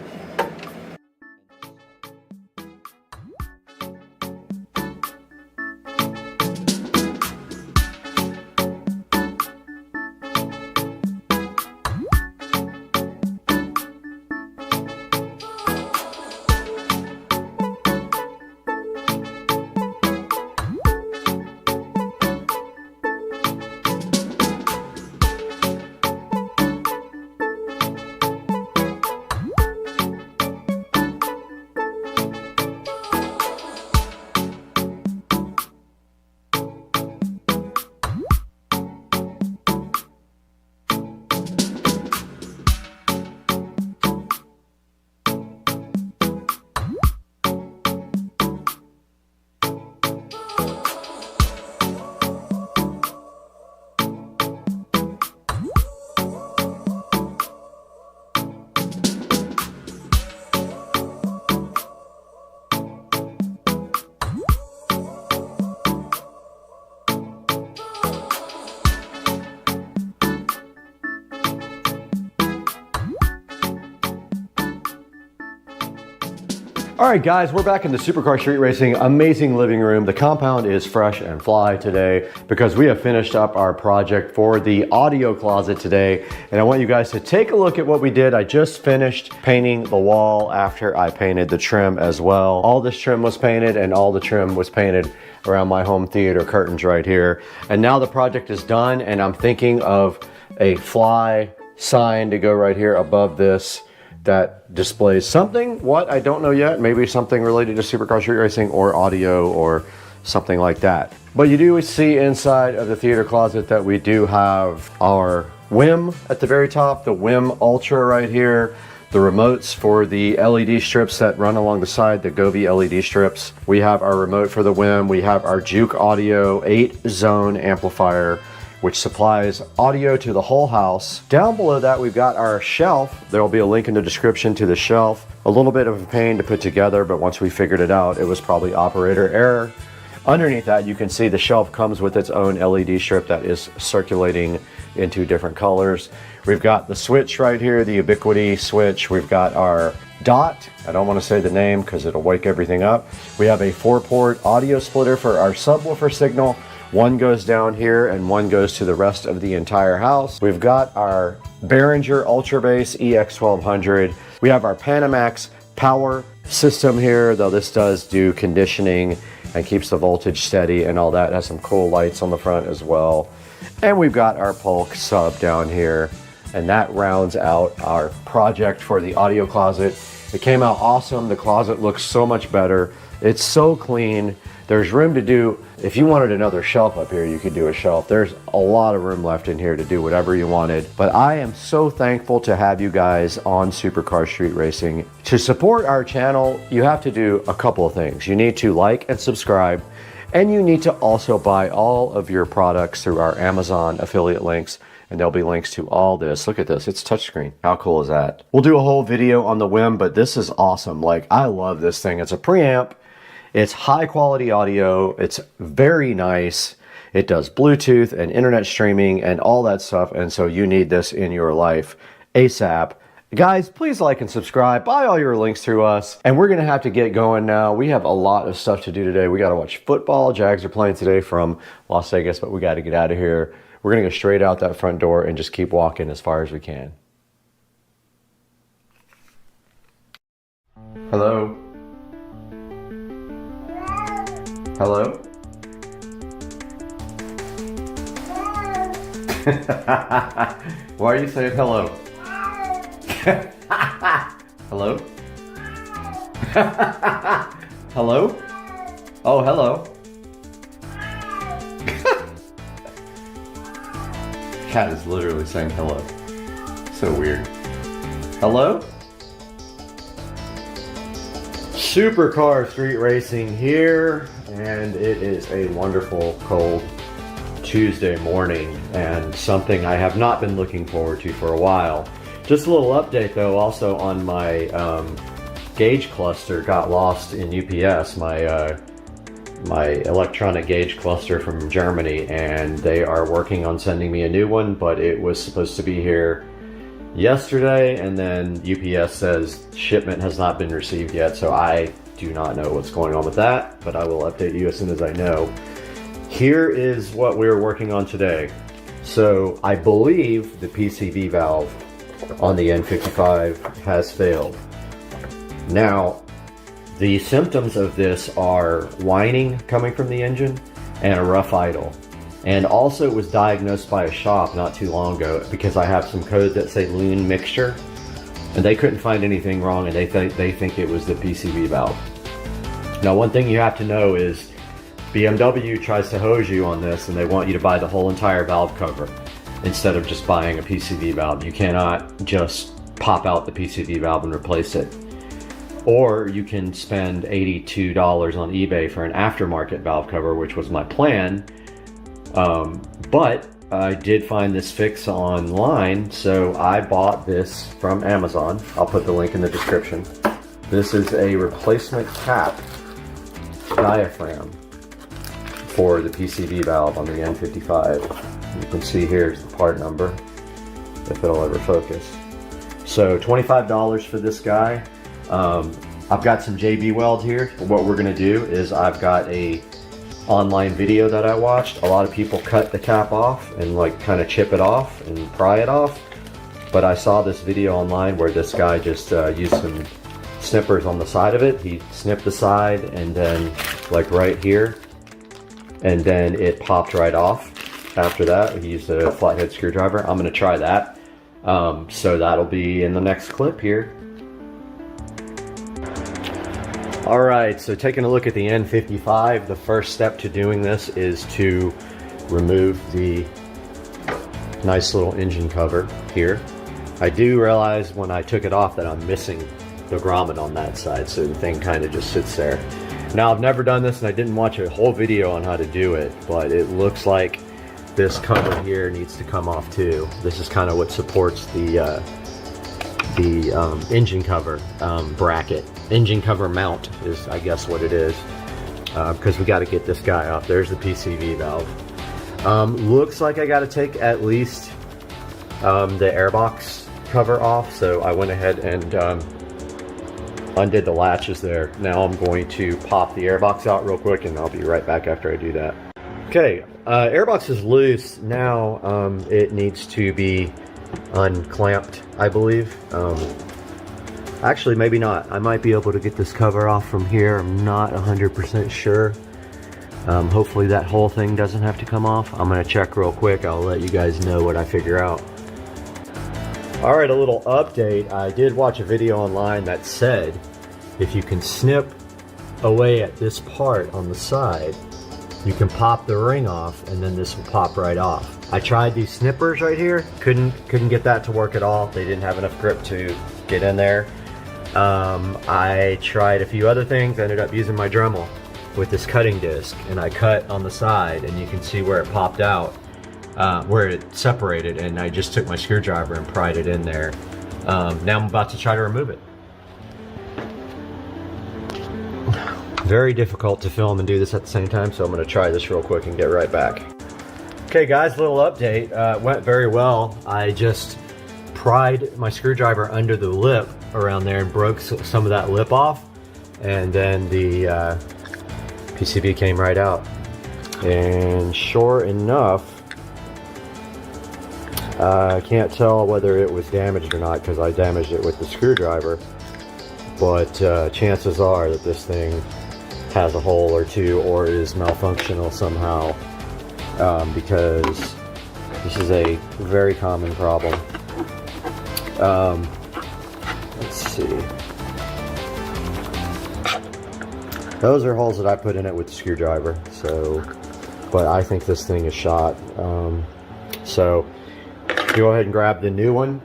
All right, guys, we're back in the Supercar Street Racing amazing living room. The compound is fresh and fly today because we have finished up our project for the audio closet today. And I want you guys to take a look at what we did. I just finished painting the wall after I painted the trim as well. All this trim was painted, and all the trim was painted around my home theater curtains right here. And now the project is done, and I'm thinking of a fly sign to go right here above this that displays something. What? I don't know yet. Maybe something related to Supercar Street Racing or audio or something like that. But you do see inside of the theater closet that we do have our WIM at the very top, the WIM Ultra right here, the remotes for the LED strips that run along the side, the Govee LED strips. We have our remote for the WIM. We have our Juke Audio 8-zone amplifier, which supplies audio to the whole house. Down below that, we've got our shelf. There will be a link in the description to the shelf. A little bit of a pain to put together, but once we figured it out, it was probably operator error. Underneath that, you can see the shelf comes with its own LED strip that is circulating into different colors. We've got the switch right here, the Ubiquity switch. We've got our DOT. I don't want to say the name because it'll wake everything up. We have a 4-port audio splitter for our subwoofer signal. One goes down here and one goes to the rest of the entire house. We've got our Behringer Ultra Bass EX1200. We have our Panamax power system here, though this does do conditioning and keeps the voltage steady and all that. It has some cool lights on the front as well. And we've got our Polk sub down here, and that rounds out our project for the audio closet. It came out awesome. The closet looks so much better. It's so clean. There's room to do, if you wanted another shelf up here, you could do a shelf. There's a lot of room left in here to do whatever you wanted. But I am so thankful to have you guys on Supercar Street Racing. To support our channel, you have to do a couple of things. You need to like and subscribe, and you need to also buy all of your products through our Amazon affiliate links and there'll be links to all this. Look at this, it's touchscreen. How cool is that? We'll do a whole video on the whim, but this is awesome. Like, I love this thing. It's a preamp, it's high quality audio, it's very nice. It does Bluetooth and internet streaming and all that stuff, and so you need this in your life ASAP. Guys, please like and subscribe. Buy all your links through us. And we're going to have to get going now. We have a lot of stuff to do today. We got to watch football. Jags are playing today from Las Vegas, but we got to get out of here. We're going to go straight out that front door and just keep walking as far as we can. Hello? Hello? Why are you saying hello? Hello? Hello? Oh, hello. Cat is literally saying hello. So weird. Hello? Supercar street racing here, and it is a wonderful cold Tuesday morning, and something I have not been looking forward to for a while. Just a little update though, also on my gauge cluster got lost in UPS, my electronic gauge cluster from Germany, and they are working on sending me a new one, but it was supposed to be here yesterday, and then UPS says shipment has not been received yet, so I do not know what's going on with that, but I will update you as soon as I know. Here is what we're working on today. So I believe the PCB valve on the N55 has failed. Now, the symptoms of this are whining coming from the engine and a rough idle. And also it was diagnosed by a shop not too long ago because I have some codes that say loon mixture, and they couldn't find anything wrong, and they think it was the PCB valve. Now, one thing you have to know is BMW tries to hose you on this, and they want you to buy the whole entire valve cover instead of just buying a PCV valve. You cannot just pop out the PCV valve and replace it. Or you can spend $82 on eBay for an aftermarket valve cover, which was my plan. But I did find this fix online, so I bought this from Amazon. I'll put the link in the description. This is a replacement cap diaphragm for the PCV valve on the N55. You can see here's the part number, if it'll ever focus. So $25 for this guy. I've got some JB welds here. What we're gonna do is I've got a online video that I watched. A lot of people cut the cap off and like kind of chip it off and pry it off. But I saw this video online where this guy just used some snippers on the side of it. He snipped the side and then like right here, and then it popped right off. After that, he used a flathead screwdriver. I'm gonna try that. So that'll be in the next clip here. All right, so taking a look at the N55, the first step to doing this is to remove the nice little engine cover here. I do realize when I took it off that I'm missing the grommet on that side, so the thing kind of just sits there. Now, I've never done this and I didn't watch a whole video on how to do it, but it looks like this cover here needs to come off too. This is kind of what supports the engine cover bracket. Engine cover mount is, I guess, what it is, because we got to get this guy off. There's the PCV valve. Looks like I got to take at least the airbox cover off, so I went ahead and undid the latches there. Now I'm going to pop the airbox out real quick, and I'll be right back after I do that. Okay, airbox is loose. Now it needs to be unclamped, I believe. Actually, maybe not. I might be able to get this cover off from here. I'm not 100% sure. Hopefully that whole thing doesn't have to come off. I'm gonna check real quick. I'll let you guys know what I figure out. All right, a little update. I did watch a video online that said if you can snip away at this part on the side, you can pop the ring off, and then this will pop right off. I tried these snippers right here. Couldn't get that to work at all. They didn't have enough grip to get in there. I tried a few other things. I ended up using my Dremel with this cutting disc, and I cut on the side, and you can see where it popped out. where it separated, and I just took my screwdriver and pried it in there. Now I'm about to try to remove it. Very difficult to film and do this at the same time, so I'm going to try this real quick and get right back. Okay guys, little update. Went very well. I just pried my screwdriver under the lip around there and broke some of that lip off, and then the PCB came right out. And sure enough, I can't tell whether it was damaged or not because I damaged it with the screwdriver, but chances are that this thing has a hole or two or is malfunctional somehow, because this is a very common problem. Let's see. Those are holes that I put in it with the screwdriver, so, but I think this thing is shot. So go ahead and grab the new one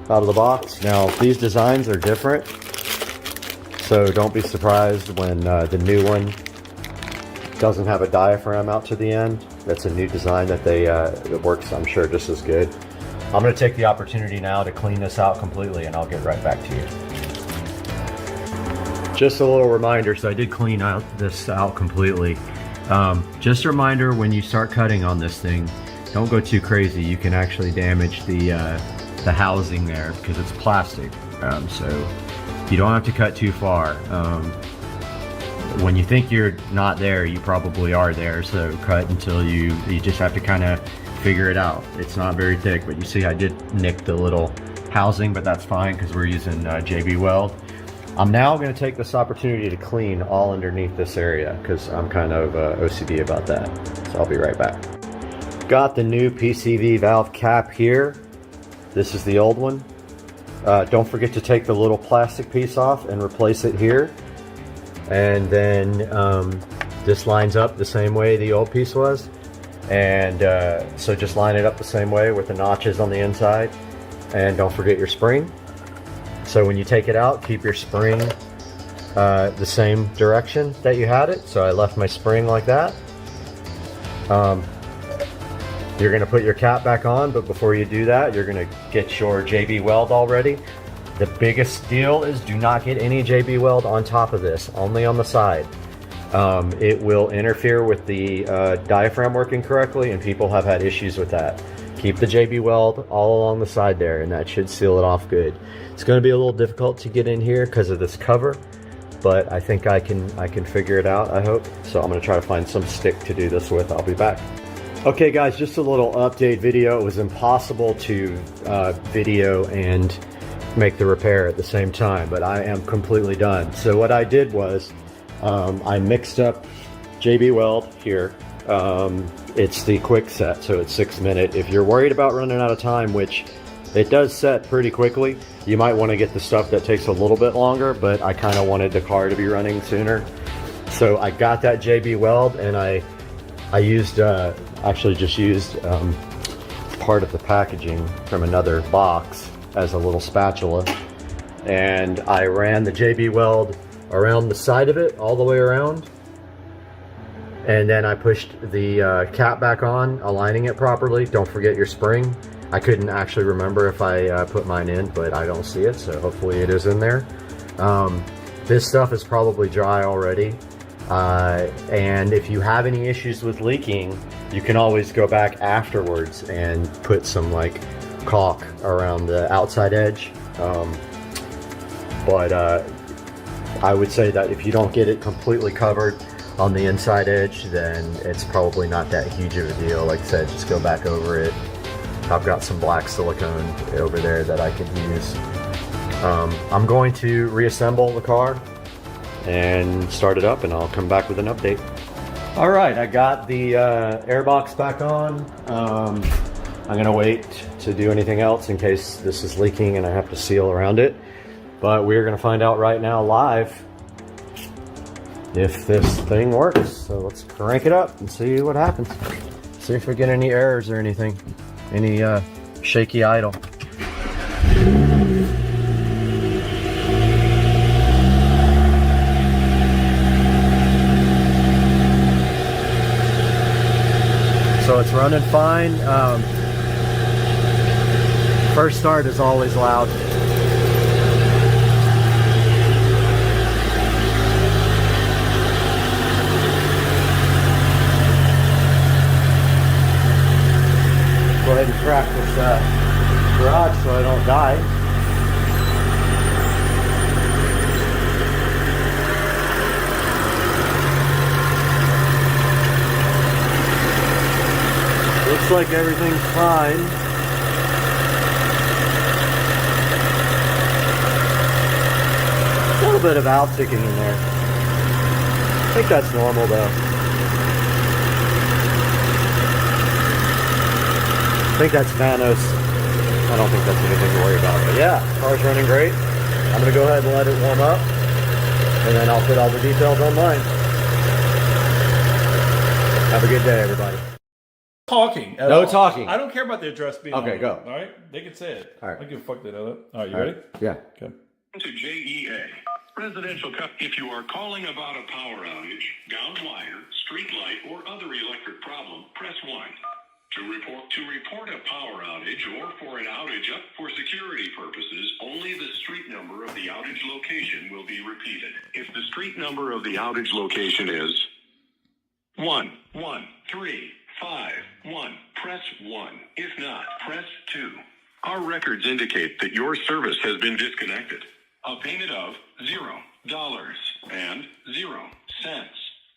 out of the box. Now these designs are different, so don't be surprised when the new one doesn't have a diaphragm out to the end. That's a new design that it works, I'm sure, just as good. I'm going to take the opportunity now to clean this out completely, and I'll get right back to you. Just a little reminder, so I did clean this out completely. Just a reminder, when you start cutting on this thing, don't go too crazy. You can actually damage the housing there because it's plastic. So you don't have to cut too far. When you think you're not there, you probably are there. So cut until you just have to kind of figure it out. It's not very thick, but you see I did nick the little housing, but that's fine because we're using JB Weld. I'm now going to take this opportunity to clean all underneath this area because I'm kind of OCD about that. So I'll be right back. Got the new PCV valve cap here. This is the old one. Don't forget to take the little plastic piece off and replace it here. And then this lines up the same way the old piece was. And so just line it up the same way with the notches on the inside. And don't forget your spring. So when you take it out, keep your spring the same direction that you had it. So I left my spring like that. You're going to put your cap back on, but before you do that, you're going to get your JB Weld all ready. The biggest deal is do not get any JB Weld on top of this, only on the side. It will interfere with the diaphragm working correctly, and people have had issues with that. Keep the JB Weld all along the side there, and that should seal it off good. It's going to be a little difficult to get in here because of this cover, but I think I can figure it out, I hope. So I'm going to try to find some stick to do this with. I'll be back. Okay guys, just a little update video. It was impossible to video and make the repair at the same time, but I am completely done. So what I did was I mixed up JB Weld here. It's the quick set, so it's 6 minute. If you're worried about running out of time, which it does set pretty quickly, you might want to get the stuff that takes a little bit longer, but I kind of wanted the car to be running sooner. So I got that JB Weld, and I used actually just used part of the packaging from another box as a little spatula, and I ran the JB Weld around the side of it all the way around, and then I pushed the cap back on, aligning it properly. Don't forget your spring. I couldn't actually remember if I put mine in, but I don't see it, so hopefully it is in there. This stuff is probably dry already. And if you have any issues with leaking, you can always go back afterwards and put some like caulk around the outside edge. But I would say that if you don't get it completely covered on the inside edge, then it's probably not that huge of a deal. Like I said, just go back over it. I've got some black silicone over there that I could use. I'm going to reassemble the car and start it up, and I'll come back with an update. All right, I got the airbox back on. I'm gonna wait to do anything else in case this is leaking and I have to seal around it. But we're gonna find out right now live if this thing works. So let's crank it up and see what happens. See if we get any errors or anything. Any shaky idle. So So it's running fine. First start is always loud. Go ahead and crack this garage so I don't die. Looks like everything's fine. A little bit of valve ticking in there. I think that's normal though. I think that's Vanos. I don't think that's anything to worry about. But yeah, car's running great. I'm gonna go ahead and let it warm up, and then I'll put all the details online. Have a good day, everybody. Talking. No talking. I don't care about the address being Okay, on. go. All right, they can say it. All right. I don't give a fuck they know that. All right, you All ready? right. Yeah. Okay. To JEA. Residential if you are calling about a power outage, gound wire, street light, or other electric problem, press 1. To report a power outage or for an outage up for security purposes, only the street number of the outage location will be repeated. If the street number of the outage location is 11351, press 1. If not, press 2. Our records indicate that your service has been disconnected. A payment of $0.00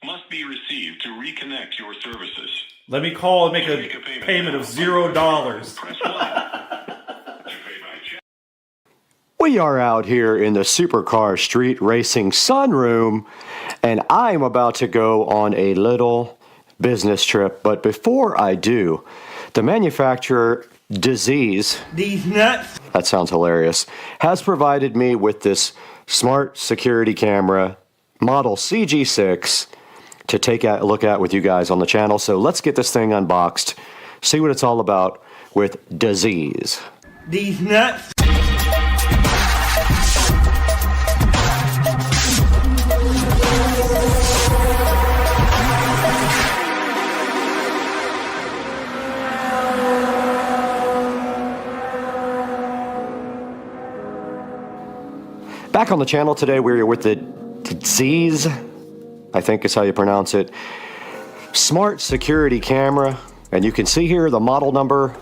must be received to reconnect your services. Let me call and make a payment of $0. We are out here in the Supercar Street Racing sunroom, and I'm about to go on a little business trip. But before I do, the manufacturer Disease, these nuts, that sounds hilarious, has provided me with this smart security camera model CG6 to take a look at with you guys on the channel. So let's get this thing unboxed, see what it's all about with Disease. These nuts. Back on the channel today, we're with the Disease, I think is how you pronounce it, smart security camera. And you can see here the model number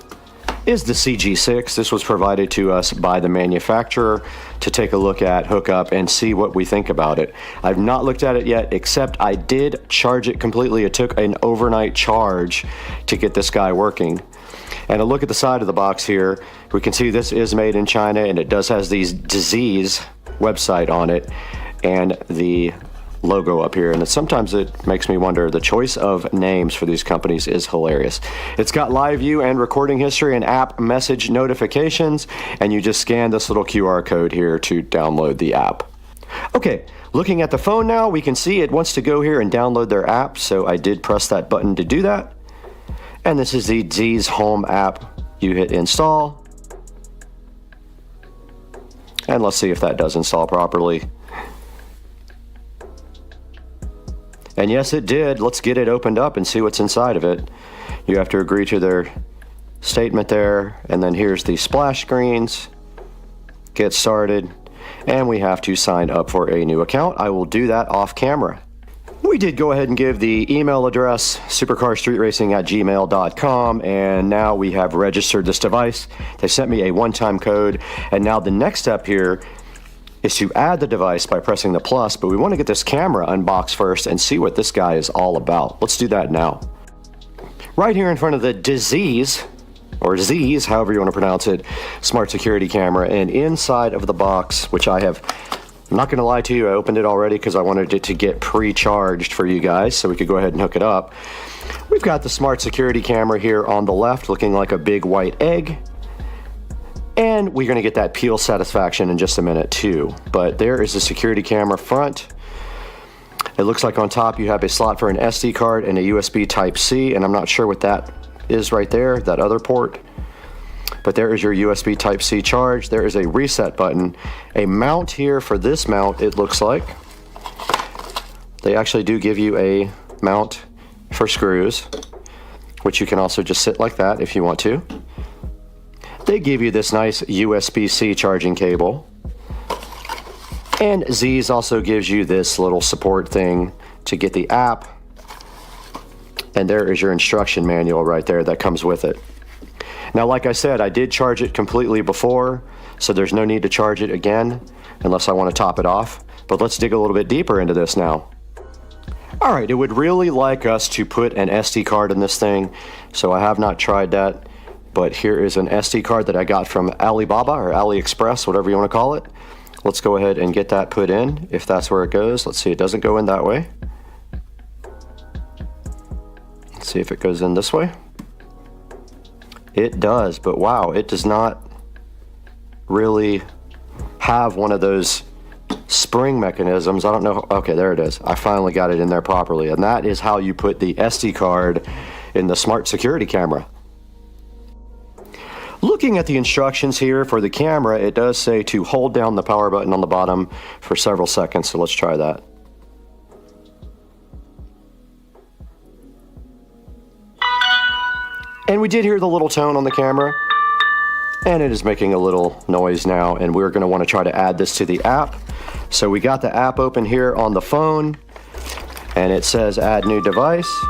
is the CG6. This was provided to us by the manufacturer to take a look at, hook up, and see what we think about it. I've not looked at it yet, except I did charge it completely. It took an overnight charge to get this guy working. And a look at the side of the box here, we can see this is made in China, and it does has these Disease website on it and the logo up here. And sometimes it makes me wonder, the choice of names for these companies is hilarious. It's got live view and recording history and app message notifications, and you just scan this little QR code here to download the app. Okay, looking at the phone now, we can see it wants to go here and download their app, so I did press that button to do that. And this is the Disease Home app. You hit install. And let's see if that does install properly. And yes, it did. Let's get it opened up and see what's inside of it. You have to agree to their statement there. And then here's the splash screens. Get started. And we have to sign up for a new account. I will do that off camera. We did go ahead and give the email address, supercarstreetracing@gmail.com, and now we have registered this device. They sent me a one-time code, and now the next step here is to add the device by pressing the plus, but we want to get this camera unboxed first and see what this guy is all about. Let's do that now. Right here in front of the Disease, or Z's, however you want to pronounce it, smart security camera, and inside of the box, which I'm not going to lie to you, I opened it already because I wanted it to get pre-charged for you guys so we could go ahead and hook it up. We've got the smart security camera here on the left looking like a big white egg. And we're going to get that peel satisfaction in just a minute too. But there is the security camera front. It looks like on top you have a slot for an SD card and a USB Type-C, and I'm not sure what that is right there, that other port. But there is your USB Type-C charge. There is a reset button. A mount here for this mount, it looks like. They actually do give you a mount for screws. which you can also just sit like that if you want to. They give you this nice USB-C charging cable. And Z's also gives you this little support thing to get the app. And there is your instruction manual right there that comes with it. Now, like I said, I did charge it completely before, so there's no need to charge it again unless I want to top it off. But let's dig a little bit deeper into this now. All right, it would really like us to put an SD card in this thing, so I have not tried that, but here is an SD card that I got from Alibaba or AliExpress, whatever you want to call it. Let's go ahead and get that put in, if that's where it goes. Let's see, it doesn't go in that way. Let's see if it goes in this way. It does, but wow, it does not really have one of those spring mechanisms. I don't know. Okay, there it is. I finally got it in there properly. And that is how you put the SD card in the smart security camera. Looking at the instructions here for the camera, it does say to hold down the power button on the bottom for several seconds. So let's try that. And we did hear the little tone on the camera. And it is making a little noise now, and we're going to want to try to add this to the app. So we got the app open here on the phone, and it says add new device.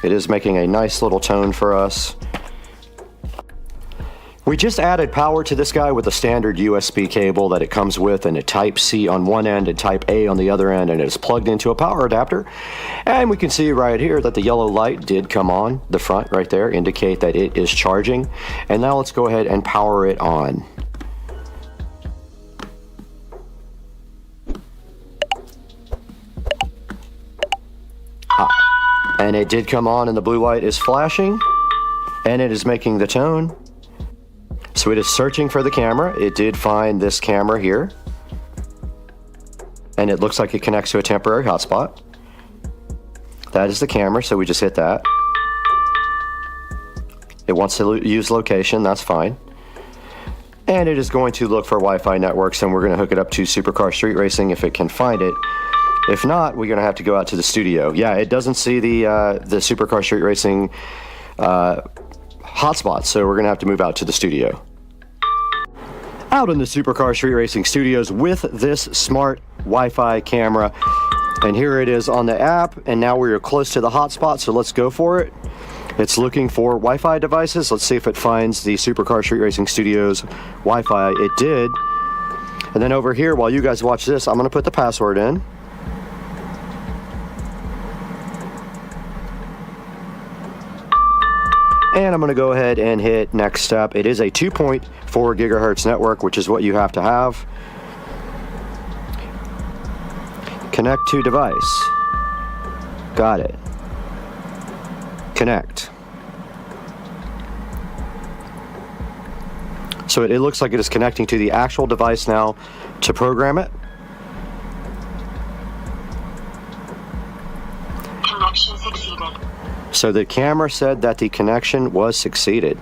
It is making a nice little tone for us. We just added power to this guy with a standard USB cable that it comes with, and a Type-C on one end and Type-A on the other end, and it is plugged into a power adapter. And we can see right here that the yellow light did come on the front right there, indicate that it is charging. And now let's go ahead and power it on. And it did come on, and the blue light is flashing, and it is making the tone. So it is searching for the camera. It did find this camera here. And it looks like it connects to a temporary hotspot. That is the camera, so we just hit that. It wants to use location, that's fine. And it is going to look for Wi-Fi networks, and we're going to hook it up to Supercar Street Racing if it can find it. If not, we're going to have to go out to the studio. Yeah, it doesn't see the Supercar Street Racing hotspot, so we're going to have to move out to the studio. Out in the Supercar Street Racing studios with this smart Wi-Fi camera. And here it is on the app, and now we're close to the hotspot, so let's go for it. It's looking for Wi-Fi devices. Let's see if it finds the Supercar Street Racing Studios Wi-Fi. It did. And then over here, while you guys watch this, I'm going to put the password in. And I'm going to go ahead and hit next step. It is a 2.4 gigahertz network, which is what you have to have. Connect to device. Got it. Connect. So it looks like it is connecting to the actual device now to program it. Connection succeeded. So the camera said that the connection was succeeded.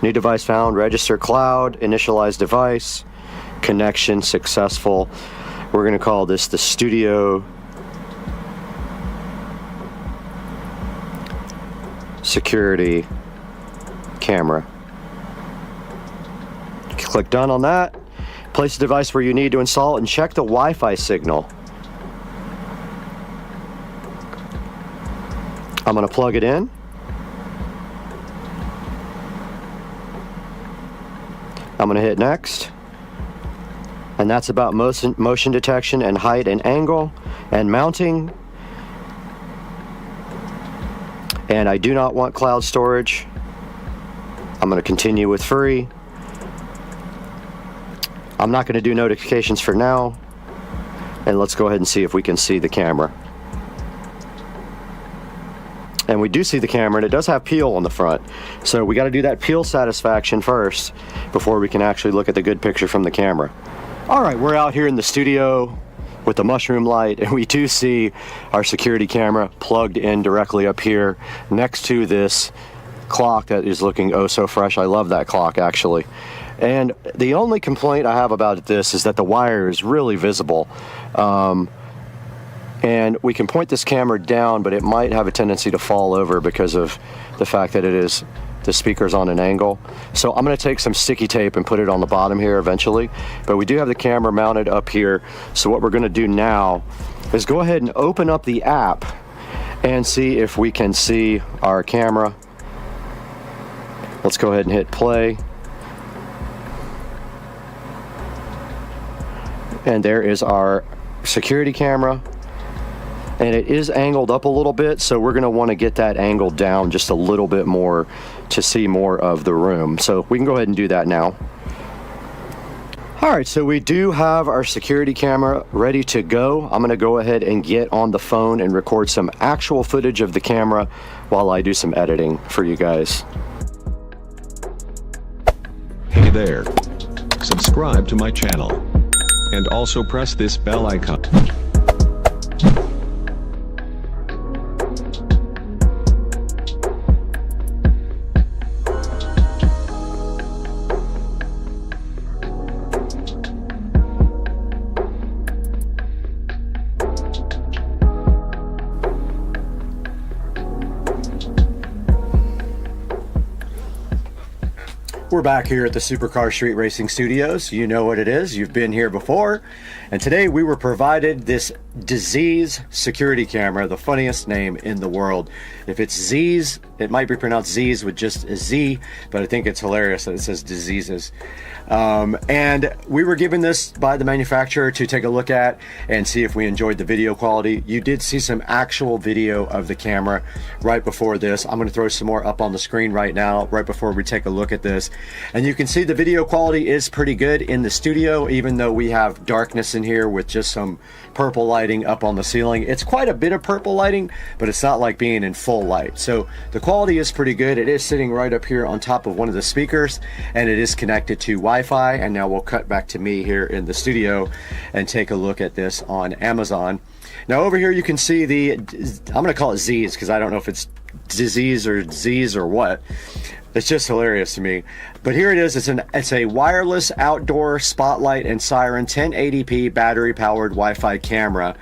New device found, register cloud, initialize device, connection successful. We're going to call this the studio security camera. Click done on that. Place the device where you need to install it and check the Wi-Fi signal. I'm going to plug it in. I'm going to hit next. And that's about motion detection and height and angle and mounting. And I do not want cloud storage. I'm going to continue with free. I'm not going to do notifications for now. And let's go ahead and see if we can see the camera. And we do see the camera, and it does have peel on the front. So we got to do that peel satisfaction first before we can actually look at the good picture from the camera. All right, we're out here in the studio with the mushroom light, and we do see our security camera plugged in directly up here next to this clock that is looking oh so fresh. I love that clock, actually. And the only complaint I have about this is that the wire is really visible. And we can point this camera down, but it might have a tendency to fall over because of the fact that the speaker's on an angle. So I'm gonna take some sticky tape and put it on the bottom here eventually. But we do have the camera mounted up here. So what we're gonna do now is go ahead and open up the app and see if we can see our camera. Let's go ahead and hit play. And there is our security camera. And it is angled up a little bit, so we're gonna wanna get that angled down just a little bit more to see more of the room. So we can go ahead and do that now. All right, so we do have our security camera ready to go. I'm gonna go ahead and get on the phone and record some actual footage of the camera while I do some editing for you guys. Hey there. Subscribe to my channel. And also press this bell icon. We're back here at the Supercar Street Racing Studios. You know what it is. You've been here before. And today we were provided this Disease security camera, the funniest name in the world. If it's Z's, it might be pronounced Z's with just a Z, but I think it's hilarious that it says diseases. And we were given this by the manufacturer to take a look at and see if we enjoyed the video quality. You did see some actual video of the camera right before this. I'm going to throw some more up on the screen right now, right before we take a look at this. And you can see the video quality is pretty good in the studio, even though we have darkness in here with just some purple lighting up on the ceiling. It's quite a bit of purple lighting, but it's not like being in full light. So the quality is pretty good. It is sitting right up here on top of one of the speakers, and it is connected to Wi-Fi. And now we'll cut back to me here in the studio and take a look at this on Amazon. Now over here you can see the, I'm gonna call it Z's because I don't know if it's disease or Z's or what. It's just hilarious to me. But here it is. It's a wireless outdoor spotlight and siren 1080p battery powered Wi-Fi camera.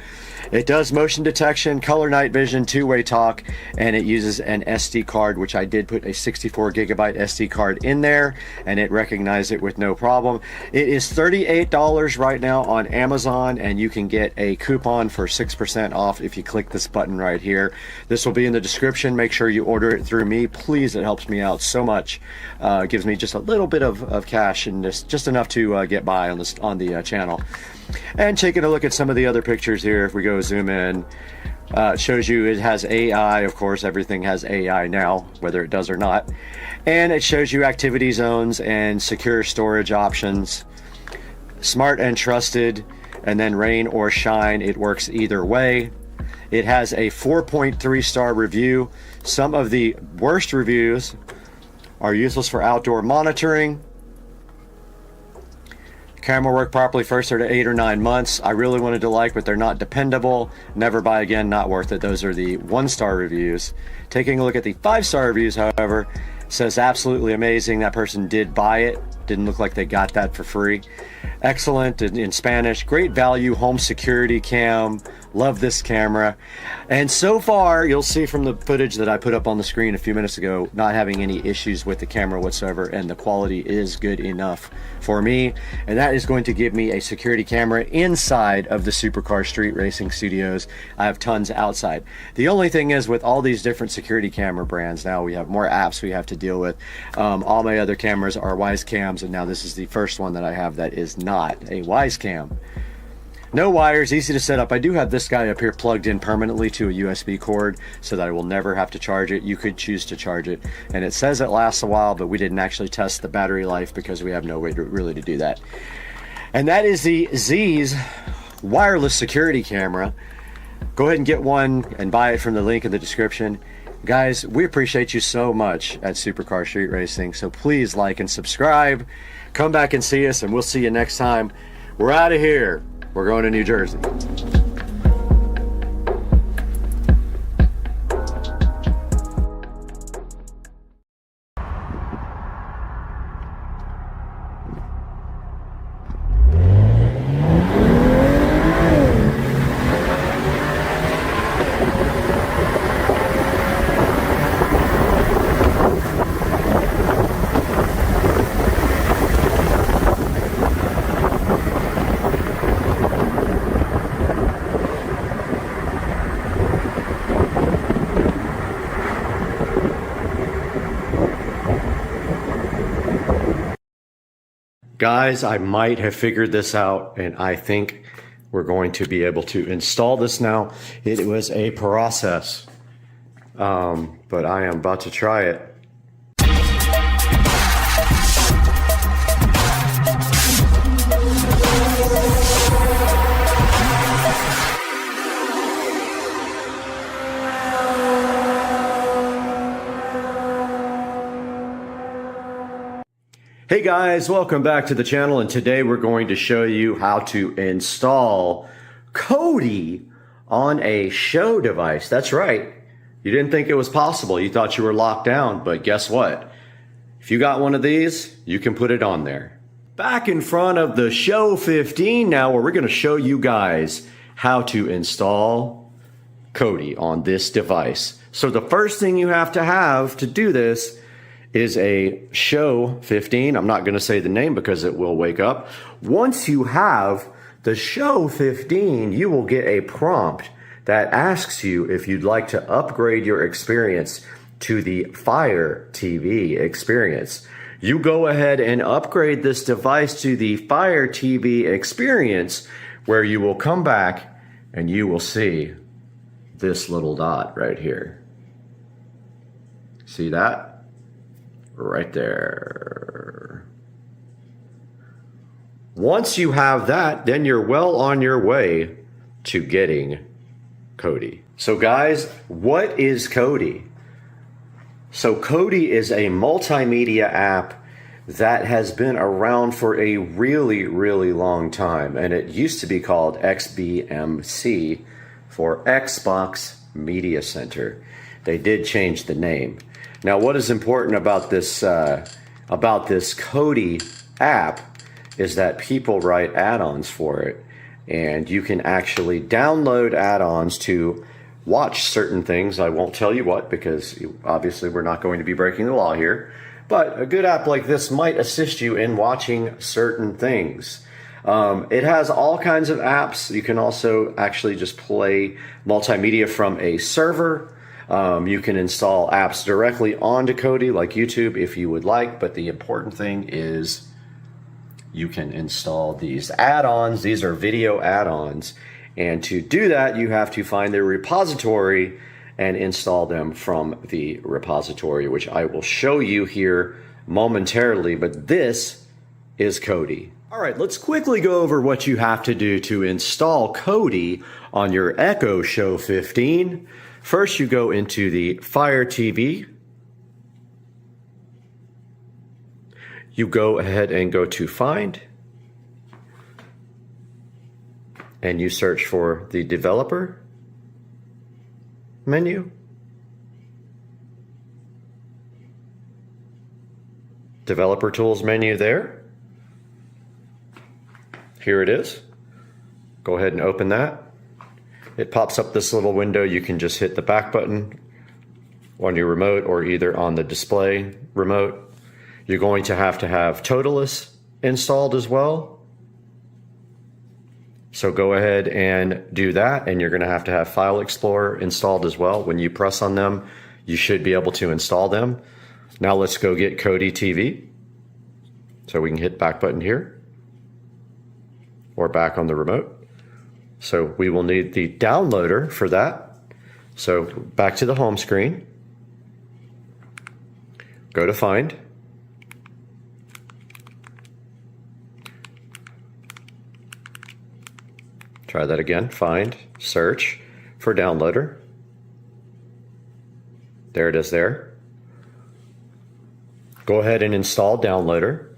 It does motion detection, color night vision, two-way talk, and it uses an SD card, which I did put a 64 gigabyte SD card in there, and it recognized it with no problem. It is $38 right now on Amazon, and you can get a coupon for 6% off if you click this button right here. This will be in the description. Make sure you order it through me. Please, it helps me out so much. It gives me just a little bit of cash and just enough to get by on the channel. And taking a look at some of the other pictures here, if we go zoom in, it shows you it has AI. Of course, everything has AI now, whether it does or not. And it shows you activity zones and secure storage options, smart and trusted, and then rain or shine. It works either way. It has a 4.3 star review. Some of the worst reviews are useless for outdoor monitoring. Camera work properly first 8 or 9 months. I really wanted to like, but they're not dependable. Never buy again, not worth it. Those are the 1-star reviews. Taking a look at the 5-star reviews, however, says absolutely amazing. That person did buy it. Didn't look like they got that for free. Excellent in Spanish. Great value home security cam. Love this camera. And so far, you'll see from the footage that I put up on the screen a few minutes ago, not having any issues with the camera whatsoever, and the quality is good enough for me. And that is going to give me a security camera inside of the Supercar Street Racing Studios. I have tons outside. The only thing is, with all these different security camera brands, now we have more apps we have to deal with. All my other cameras are Wise cams, and now this is the first one that I have that is not a Wise cam. No wires, easy to set up. I do have this guy up here plugged in permanently to a USB cord so that I will never have to charge it. You could choose to charge it. And it says it lasts a while, but we didn't actually test the battery life because we have no way to really do that. And that is the Z's wireless security camera. Go ahead and get one and buy it from the link in the description. Guys, we appreciate you so much at Supercar Street Racing, so please like and subscribe. Come back and see us, and we'll see you next time. We're out of here. We're going to New Jersey. Guys, I might have figured this out, and I think we're going to be able to install this now. It was a process, but I am about to try it. Hey guys, welcome back to the channel, and today we're going to show you how to install Kodi on a show device. That's right. You didn't think it was possible. You thought you were locked down, but guess what? If you got one of these, you can put it on there. Back in front of the Show 15 now, where we're going to show you guys how to install Kodi on this device. So the first thing you have to do this is a Show 15. I'm not going to say the name because it will wake up. Once you have the Show 15, you will get a prompt that asks you if you'd like to upgrade your experience to the Fire TV experience. You go ahead and upgrade this device to the Fire TV experience, where you will come back and you will see this little dot right here. See that? Right there. Once you have that, then you're well on your way to getting Kodi. So guys, what is Kodi? So Kodi is a multimedia app that has been around for a really, really long time, and it used to be called XBMC for Xbox Media Center. They did change the name. Now, what is important about this Kodi app is that people write add-ons for it, and you can actually download add-ons to watch certain things. I won't tell you what, because obviously we're not going to be breaking the law here, but a good app like this might assist you in watching certain things. It has all kinds of apps. You can also actually just play multimedia from a server. You can install apps directly onto Kodi, like YouTube, if you would like, but the important thing is you can install these add-ons. These are video add-ons, and to do that, you have to find their repository and install them from the repository, which I will show you here momentarily, but this is Kodi. All right, let's quickly go over what you have to do to install Kodi on your Echo Show 15. First, you go into the Fire TV. You go ahead and go to Find, and you search for the Developer menu. Developer Tools menu there. Here it is. Go ahead and open that. It pops up this little window. You can just hit the back button on your remote or either on the display remote. You're going to have Toolless installed as well. So go ahead and do that, and you're going to have File Explorer installed as well. When you press on them, you should be able to install them. Now let's go get Kodi TV. So we can hit back button here or back on the remote. So we will need the downloader for that. So back to the home screen. Go to Find. Try that again. Find, search for downloader. There it is there. Go ahead and install downloader.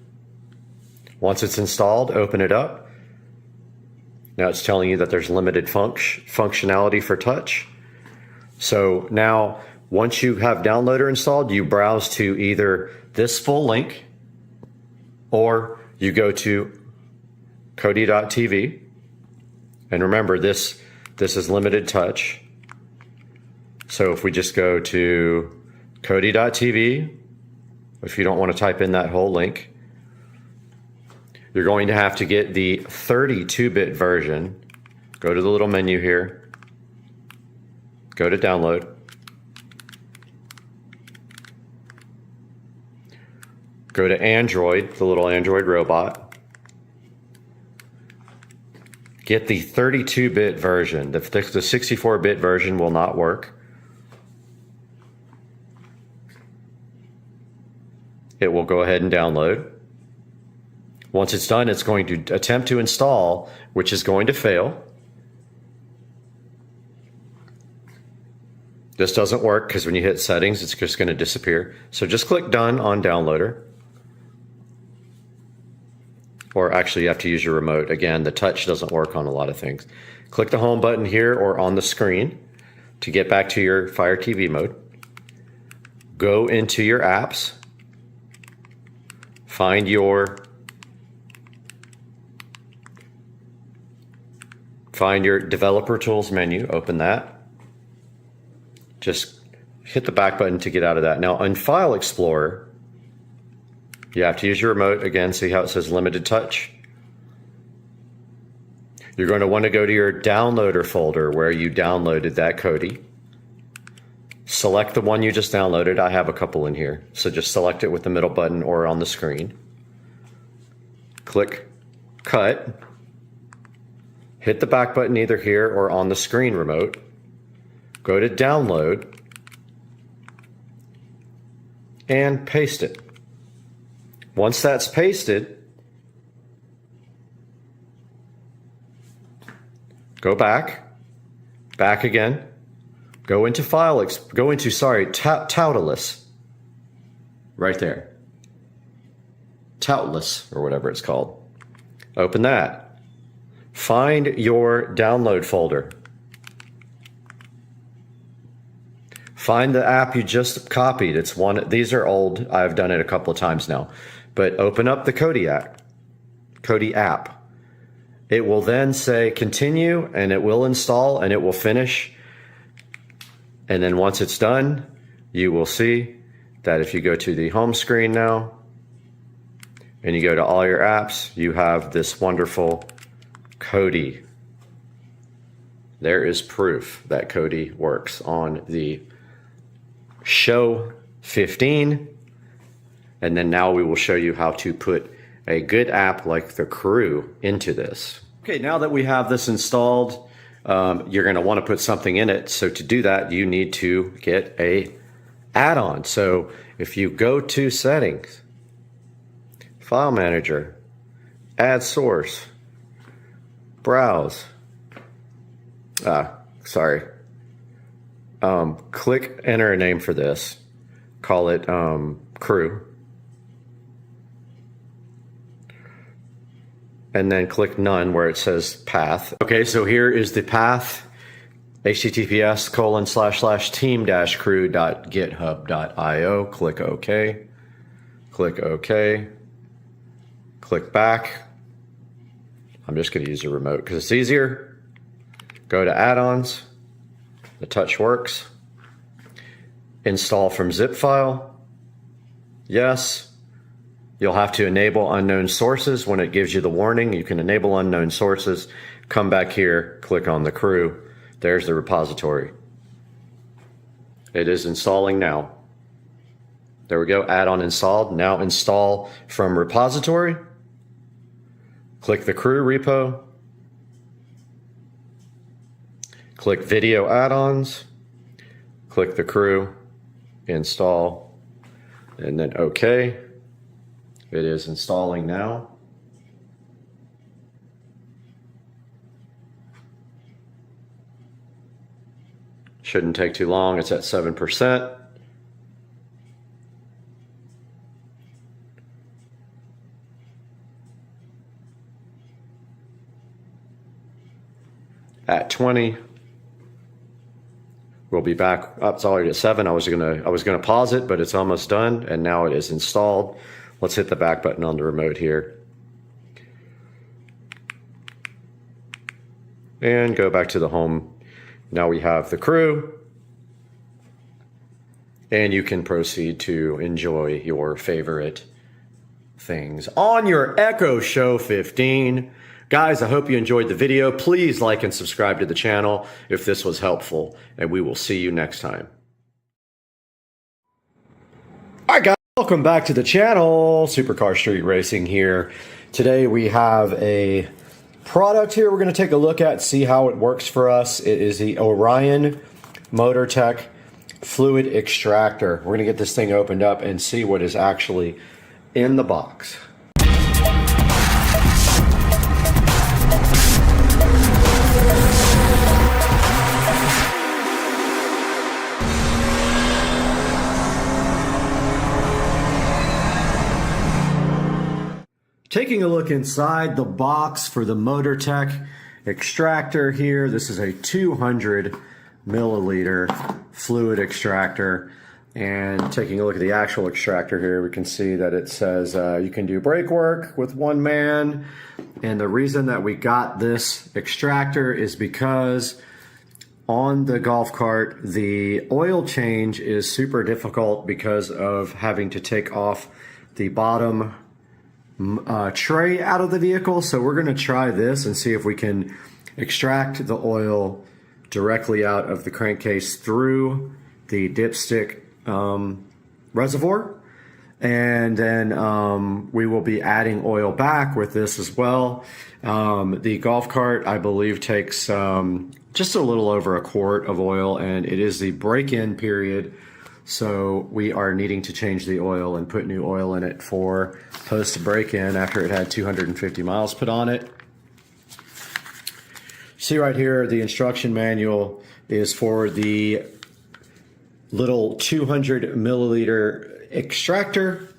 Once it's installed, open it up. Now it's telling you that there's limited functionality for touch. So now, once you have downloader installed, you browse to either this full link, or you go to Kodi.tv. And remember, this is limited touch. So if we just go to Kodi.tv, if you don't want to type in that whole link, you're going to have to get the 32-bit version. Go to the little menu here. Go to download. Go to Android, the little Android robot. Get the 32-bit version. The 64-bit version will not work. It will go ahead and download. Once it's done, it's going to attempt to install, which is going to fail. This doesn't work because when you hit settings, it's just going to disappear. So just click done on downloader. Or actually you have to use your remote. Again, the touch doesn't work on a lot of things. Click the home button here or on the screen to get back to your Fire TV mode. Go into your apps. Find your developer tools menu, open that. Just hit the back button to get out of that. Now on File Explorer, you have to use your remote again. See how it says limited touch? You're going to want to go to your downloader folder where you downloaded that Kodi. Select the one you just downloaded. I have a couple in here. So just select it with the middle button or on the screen. Click cut. Hit the back button either here or on the screen remote. Go to download and paste it. Once that's pasted, go back again, go into Toolless, right there. Toolless, or whatever it's called. Open that. Find your download folder. Find the app you just copied. It's one. These are old. I've done it a couple of times now. But open up the Kodi app. It will then say continue, and it will install, and it will finish. And then once it's done, you will see that if you go to the home screen now, and you go to all your apps, you have this wonderful Kodi. There is proof that Kodi works on the Show 15. And then now we will show you how to put a good app like the Crew into this. Okay, now that we have this installed, you're going to want to put something in it. So to do that, you need to get a add-on. So if you go to Settings, File Manager, Add Source, Browse, click enter a name for this, call it Crew. And then click none where it says path. Okay, so here is the path, https://team-crew.github.io. Click OK. Click OK. Click back. I'm just going to use a remote because it's easier. Go to add-ons. The touch works. Install from zip file. Yes. You'll have to enable unknown sources when it gives you the warning. You can enable unknown sources. Come back here, click on the Crew. There's the repository. It is installing now. There we go, add-on installed. Now install from repository. Click the Crew repo. Click video add-ons. Click the Crew, install, and then OK. It is installing now. Shouldn't take too long. It's at 7%. At 20. We'll be back. It's already at 7. I was gonna pause it, but it's almost done, and now it is installed. Let's hit the back button on the remote here. And go back to the home. Now we have the Crew. And you can proceed to enjoy your favorite things on your Echo Show 15. Guys, I hope you enjoyed the video. Please like and subscribe to the channel if this was helpful. And we will see you next time. All right, guys. Welcome back to the channel. Supercar Street Racing here. Today we have a product here we're going to take a look at, see how it works for us. It is the Orion Motortech fluid extractor. We're going to get this thing opened up and see what is actually in the box. Taking a look inside the box for the Motortech extractor here. This is a 200 milliliter fluid extractor. And taking a look at the actual extractor here, we can see that it says you can do brake work with one man. And the reason that we got this extractor is because on the golf cart, the oil change is super difficult because of having to take off the bottom tray out of the vehicle. So we're going to try this and see if we can extract the oil directly out of the crankcase through the dipstick reservoir, and then we will be adding oil back with this as well. The golf cart, I believe, takes just a little over a quart of oil, and it is the break-in period, so we are needing to change the oil and put new oil in it for post break-in after it had 250 miles put on it. See right here, the instruction manual is for the little 200 milliliter extractor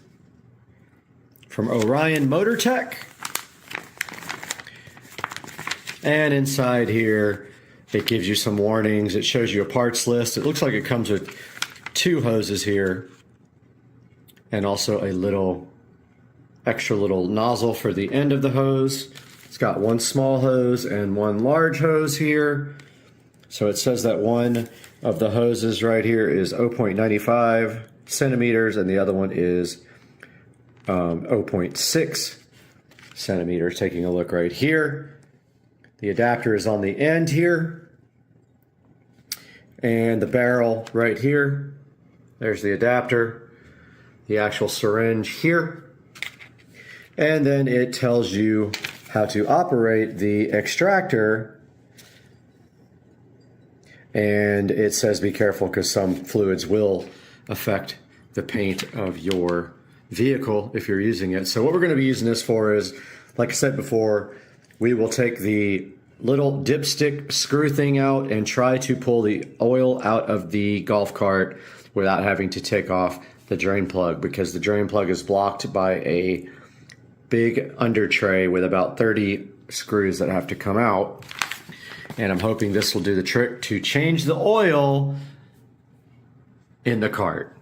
from Orion Motortech. And inside here, it gives you some warnings. It shows you a parts list. It looks like it comes with 2 hoses here and also a little extra little nozzle for the end of the hose. It's got 1 small hose and 1 large hose here. So it says that one of the hoses right here is 0.95 centimeters and the other one is 0.6 centimeters. Taking a look right here. The adapter is on the end here. And the barrel right here. There's the adapter. The actual syringe here. And then it tells you how to operate the extractor. And it says be careful because some fluids will affect the paint of your vehicle if you're using it. So what we're going to be using this for is, like I said before, we will take the little dipstick screw thing out and try to pull the oil out of the golf cart without having to take off the drain plug, because the drain plug is blocked by a big under tray with about 30 screws that have to come out. And I'm hoping this will do the trick to change the oil in the cart.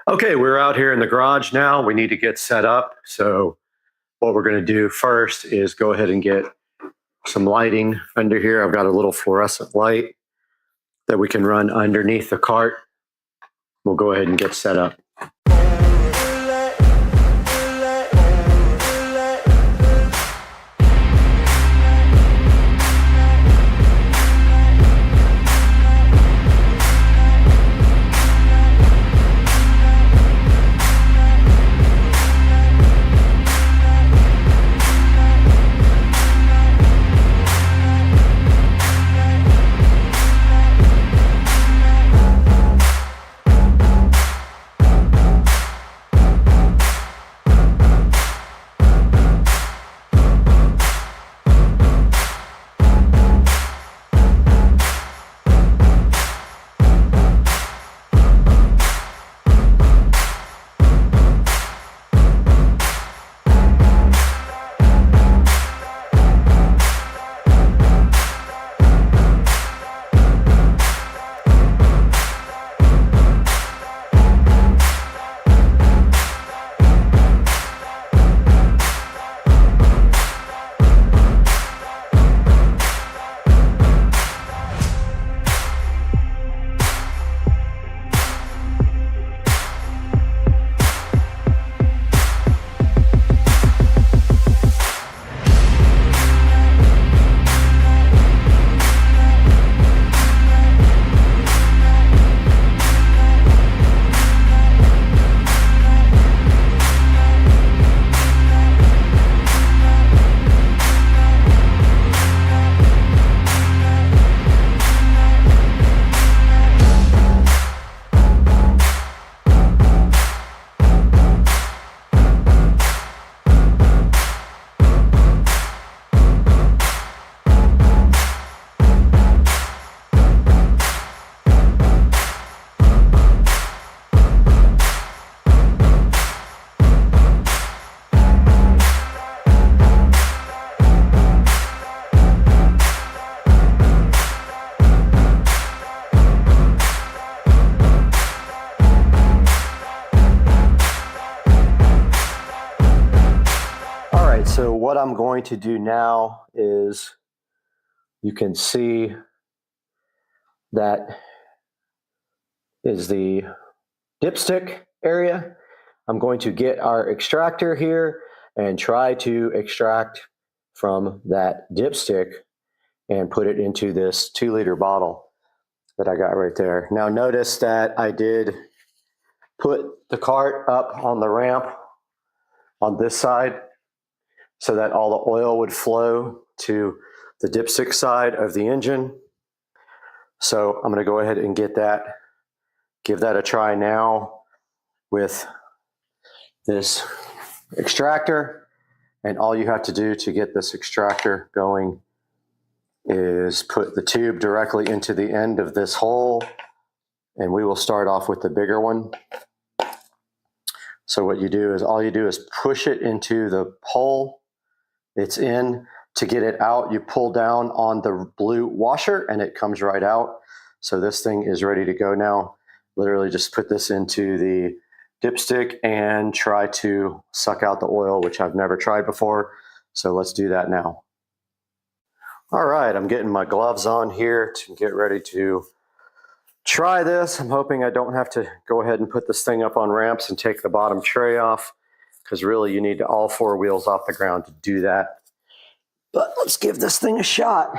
Okay, we're out here in the garage now. We need to get set up. So what we're going to do first is go ahead and get some lighting under here. I've got a little fluorescent light that we can run underneath the cart. We'll go ahead and get set up. what I'm going to do now is, you can see that is the dipstick area. I'm going to get our extractor here and try to extract from that dipstick and put it into this 2-liter bottle that I got right there. Now notice that I did put the cart up on the ramp on this side so that all the oil would flow to the dipstick side of the engine. So I'm gonna go ahead and give that a try now with this extractor. And all you have to do to get this extractor going is put the tube directly into the end of this hole, and we will start off with the bigger one. So what you do is, all you do is push it into the hole it's in. To get it out, you pull down on the blue washer and it comes right out. So this thing is ready to go now. Literally just put this into the dipstick and try to suck out the oil, which I've never tried before. So let's do that now. All right, I'm getting my gloves on here to get ready to try this. I'm hoping I don't have to go ahead and put this thing up on ramps and take the bottom tray off, because really you need all 4 wheels off the ground to do that. But let's give this thing a shot.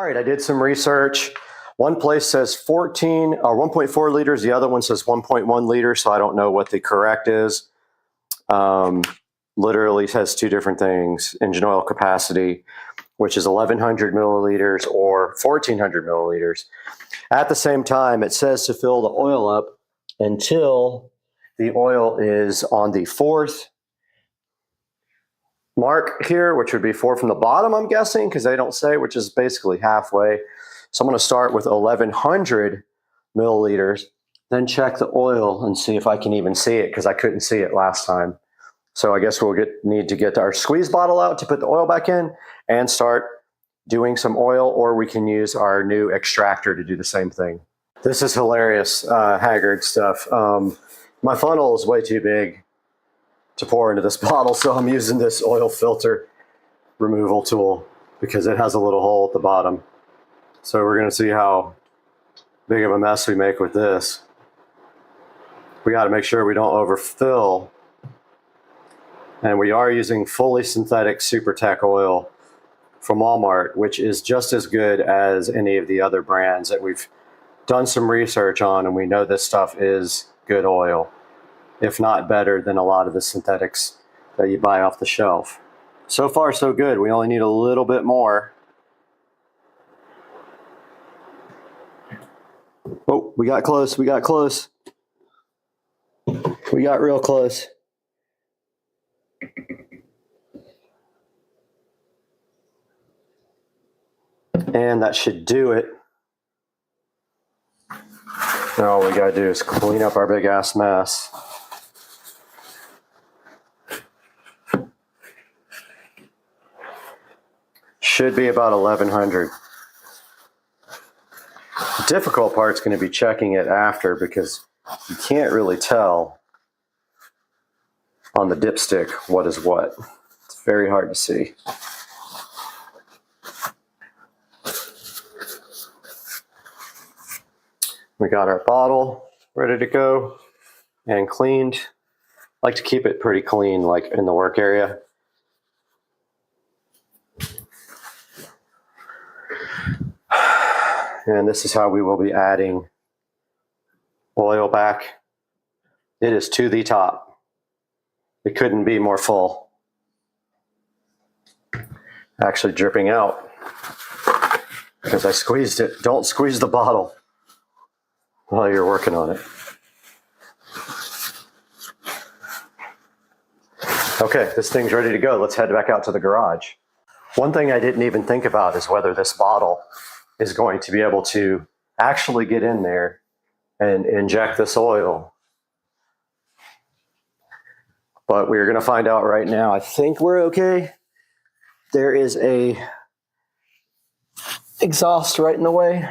All right, I did some research. One place says 14 or 1.4 liters. The other one says 1.1 liters. So I don't know what the correct is. Literally says two different things. Engine oil capacity, which is 1,100 milliliters or 1,400 milliliters. At the same time, it says to fill the oil up until the oil is on the 4th mark here, which would be 4 from the bottom, I'm guessing, because they don't say, which is basically halfway. So I'm going to start with 1,100 milliliters, then check the oil and see if I can even see it, because I couldn't see it last time. So I guess we'll need to get our squeeze bottle out to put the oil back in and start doing some oil, or we can use our new extractor to do the same thing. This is hilarious, Haggard stuff. My funnel is way too big to pour into this bottle, so I'm using this oil filter removal tool because it has a little hole at the bottom. So we're going to see how big of a mess we make with this. We got to make sure we don't overfill. And we are using fully synthetic SuperTech oil from Walmart, which is just as good as any of the other brands that we've done some research on, and we know this stuff is good oil, if not better than a lot of the synthetics that you buy off the shelf. So far, so good. We only need a little bit more. Oh, we got close. We got close. We got real close. And that should do it. Now all we gotta do is clean up our big ass mess. Should be about 1,100. The difficult part's going to be checking it after, because you can't really tell on the dipstick what is what. It's very hard to see. We got our bottle ready to go and cleaned. I like to keep it pretty clean, like in the work area. And this is how we will be adding oil back. It is to the top. It couldn't be more full. Actually dripping out because I squeezed it. Don't squeeze the bottle while you're working on it. Okay, this thing's ready to go. Let's head back out to the garage. One thing I didn't even think about is whether this bottle is going to be able to actually get in there and inject this oil. But we're going to find out right now. I think we're okay. There is a exhaust right in the way.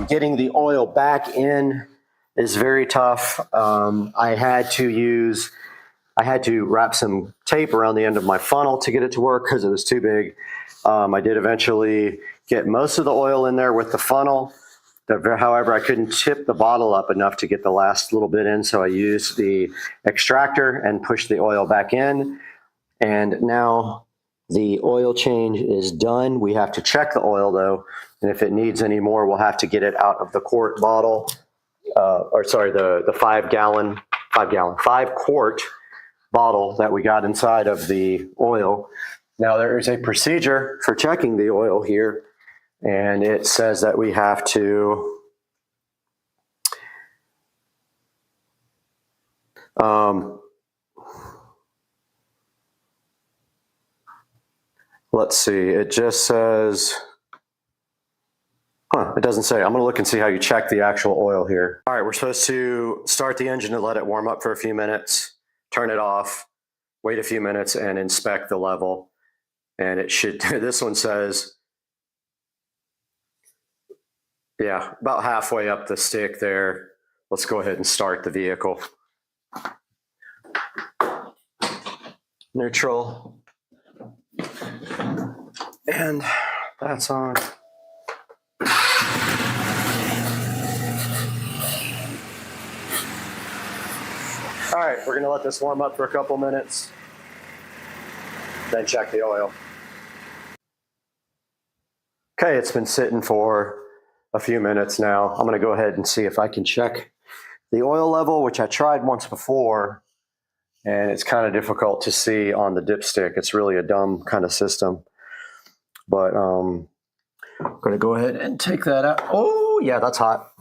Getting the oil back in is very tough. I had to wrap some tape around the end of my funnel to get it to work because it was too big. I did eventually get most of the oil in there with the funnel. However, I couldn't tip the bottle up enough to get the last little bit in, so I used the extractor and pushed the oil back in. And now the oil change is done. We have to check the oil though, and if it needs any more, we'll have to get it out of the quart bottle the 5 quart bottle that we got inside of the oil. Now there is a procedure for checking the oil here, and it says that we have to let's see, it just says, it doesn't say. I'm going to look and see how you check the actual oil here. All right, we're supposed to start the engine and let it warm up for a few minutes, turn it off, wait a few minutes, and inspect the level. And it should, this one says, yeah, about halfway up the stick there. Let's go ahead and start the vehicle. Neutral. And that's on. All right, we're gonna let this warm up for a couple minutes, then check the oil. Okay, it's been sitting for a few minutes now. I'm gonna go ahead and see if I can check the oil level, which I tried once before, and it's kind of difficult to see on the dipstick. It's really a dumb kind of system. But I'm gonna go ahead and take that out. Oh yeah, that's hot.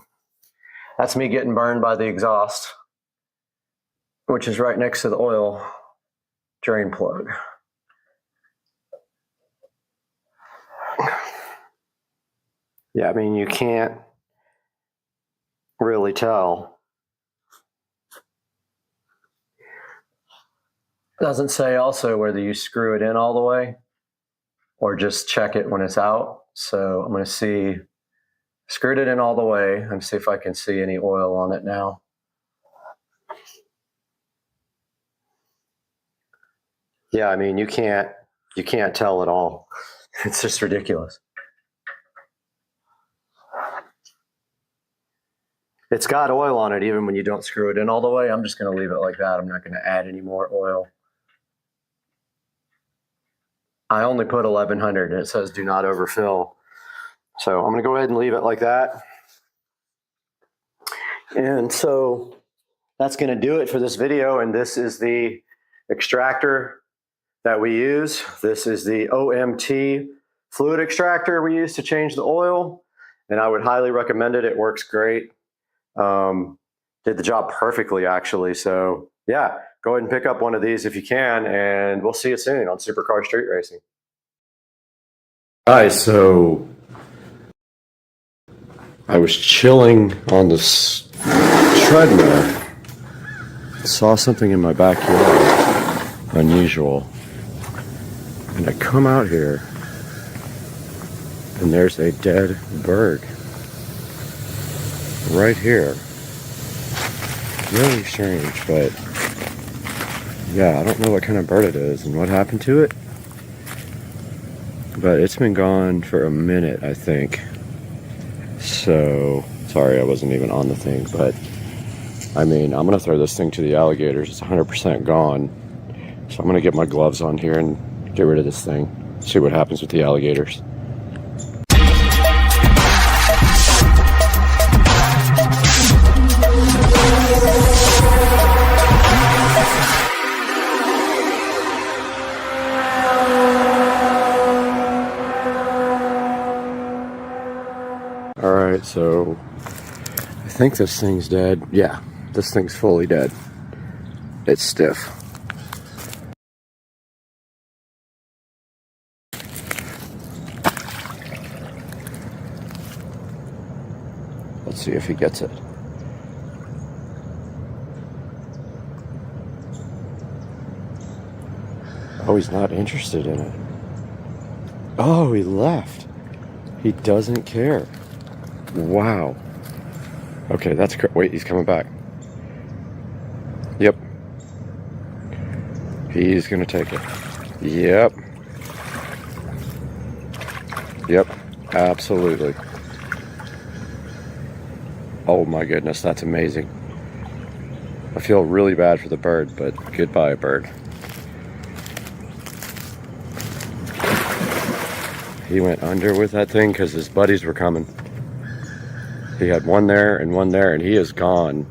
That's me getting burned by the exhaust, which is right next to the oil drain plug. Yeah, I mean, you can't really tell. It doesn't say also whether you screw it in all the way or just check it when it's out. So I'm going to see, screwed it in all the way and see if I can see any oil on it now. Yeah, I mean, you can't tell at all. It's just ridiculous. It's got oil on it even when you don't screw it in all the way. I'm just going to leave it like that. I'm not going to add any more oil. I only put 1100 and it says do not overfill. So I'm going to go ahead and leave it like that. And so that's going to do it for this video. And this is the extractor that we use. This is the OMT fluid extractor we use to change the oil. And I would highly recommend it. It works great. Did the job perfectly, actually. So yeah, go ahead and pick up one of these if you can, and we'll see you soon on Supercar Street Racing. Guys, so I was chilling on this treadmill, saw something in my backyard, unusual, and I come out here, and there's a dead bird right here. Really strange, but yeah, I don't know what kind of bird it is and what happened to it, but it's been gone for a minute, I think. So sorry I wasn't even on the thing, but I mean, I'm gonna throw this thing to the alligators. It's 100% gone, so I'm gonna get my gloves on here and get rid of this thing, see what happens with the alligators. Alright, so I think this thing's dead. Yeah, this thing's fully dead. It's stiff. Let's see if he gets it. Oh, he's not interested in it. Oh, he left. He doesn't care. Wow. Okay, that's wait, he's coming back. Yep. He's gonna take it. Yep. Yep, absolutely. Oh my goodness, that's amazing. I feel really bad for the bird, but goodbye, bird. He went under with that thing because his buddies were coming. He had one there, and he is gone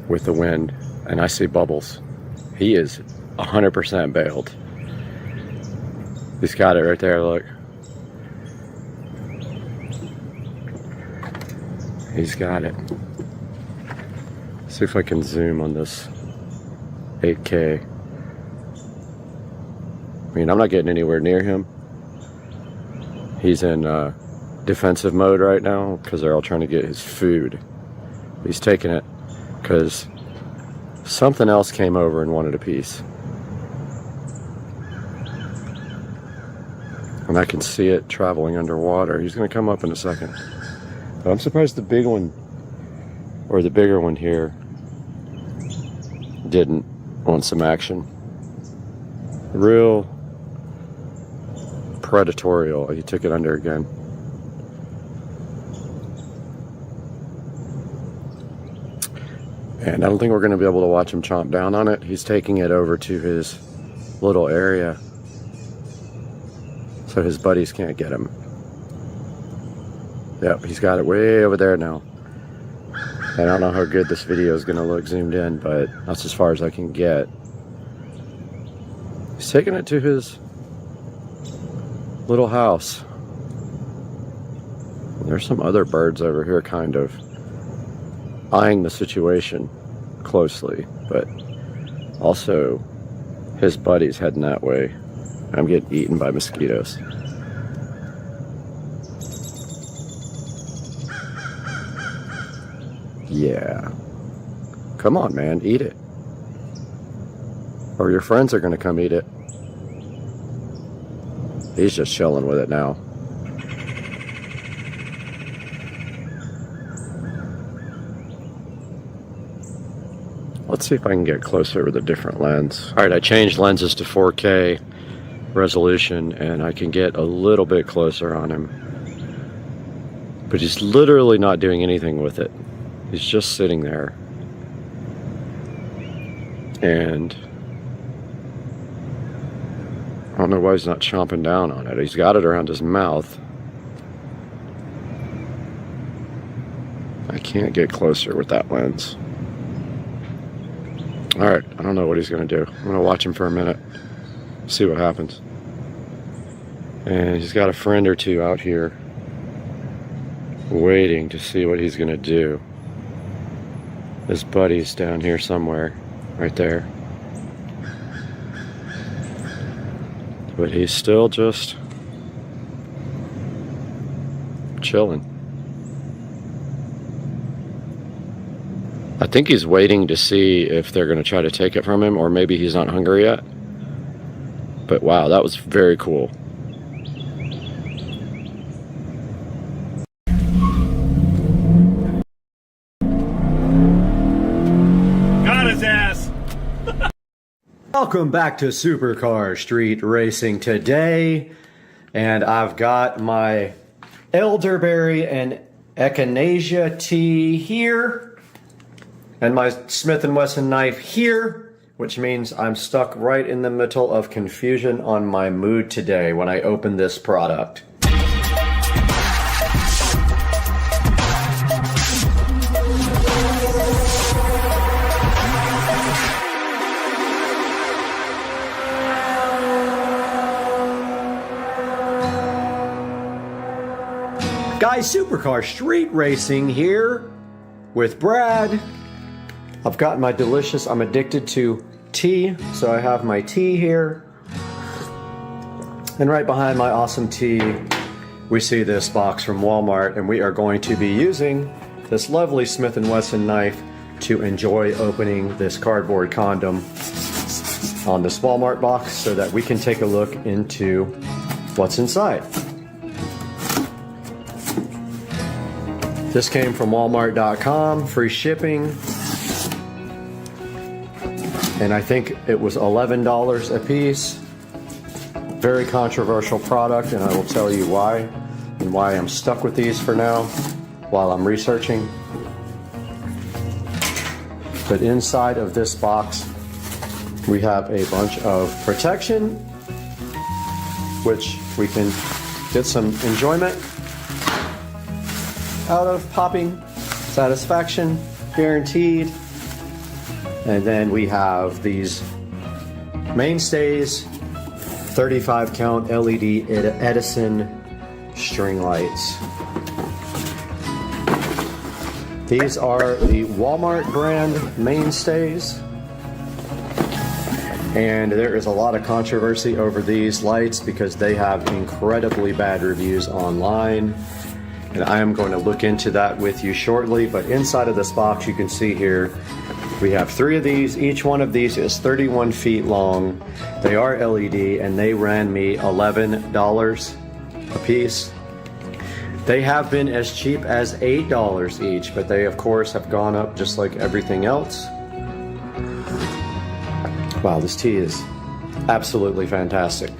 with the wind. And I see bubbles. He is 100% bailed. He's got it right there, look. He's got it. See if I can zoom on this 8K. I mean, I'm not getting anywhere near him. He's in defensive mode right now because they're all trying to get his food. He's taking it because something else came over and wanted a piece. And I can see it traveling underwater. He's going to come up in a second. But I'm surprised the big one, or the bigger one here, didn't want some action. Real predatorial. He took it under again. And I don't think we're going to be able to watch him chomp down on it. He's taking it over to his little area so his buddies can't get him. Yep, he's got it way over there now. I don't know how good this video is going to look zoomed in, but that's as far as I can get. He's taking it to his little house. There's some other birds over here kind of eyeing the situation closely, but also his buddy's heading that way. I'm getting eaten by mosquitoes. Yeah. Come on, man, eat it. Or your friends are gonna come eat it. He's just chilling with it now. Let's see if I can get closer with a different lens. All right, I changed lenses to 4K resolution and I can get a little bit closer on him. But he's literally not doing anything with it. He's just sitting there. And I don't know why he's not chomping down on it. He's got it around his mouth. I can't get closer with that lens. Alright, I don't know what he's going to do. I'm going to watch him for a minute. See what happens. And he's got a friend or two out here waiting to see what he's going to do. His buddy's down here somewhere. Right there. But he's still just chilling. I think he's waiting to see if they're going to try to take it from him, or maybe he's not hungry yet. But wow, that was very cool. Got his ass! Welcome back to Supercar Street Racing today. And I've got my elderberry and echinacea tea here. And my Smith & Wesson knife here, which means I'm stuck right in the middle of confusion on my mood today when I open this product. Guys, Supercar Street Racing here with Brad. I've got my delicious, I'm addicted to tea, so I have my tea here. And right behind my awesome tea, we see this box from Walmart, and we are going to be using this lovely Smith & Wesson knife to enjoy opening this cardboard condom on this Walmart box so that we can take a look into what's inside. This came from Walmart.com, free shipping. And I think it was $11 a piece. Very controversial product, and I will tell you why, and why I'm stuck with these for now while I'm researching. But inside of this box, we have a bunch of protection, which we can get some enjoyment out of popping. Satisfaction guaranteed. And then we have these mainstays, 35 count LED Edison string lights. These are the Walmart brand mainstays. And there is a lot of controversy over these lights because they have incredibly bad reviews online. And I am going to look into that with you shortly. But inside of this box, you can see here, we have 3 of these. Each one of these is 31 feet long. They are LED and they ran me $11 a piece. They have been as cheap as $8 each, but they of course have gone up just like everything else. Wow, this tea is absolutely fantastic.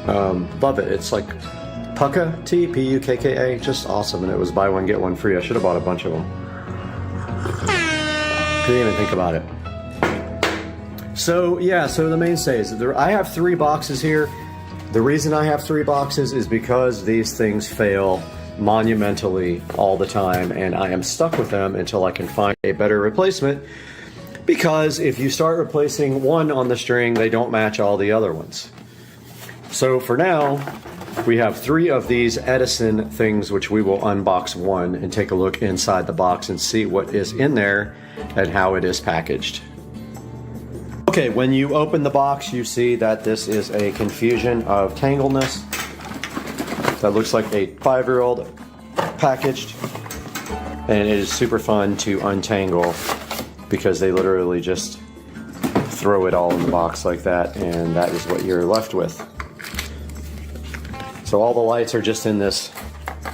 Love it. It's like Pukka tea, P-U-K-K-A, just awesome. And it was buy one, get one free. I should have bought a bunch of them. Couldn't even think about it. So yeah, so the mainstays. I have 3 boxes here. The reason I have 3 boxes is because these things fail monumentally all the time, and I am stuck with them until I can find a better replacement. Because if you start replacing one on the string, they don't match all the other ones. So for now, we have 3 of these Edison things, which we will unbox one and take a look inside the box and see what is in there and how it is packaged. Okay, when you open the box, you see that this is a confusion of tangleness. That looks like a 5-year-old packaged, and it is super fun to untangle because they literally just throw it all in the box like that, and that is what you're left with. So all the lights are just in this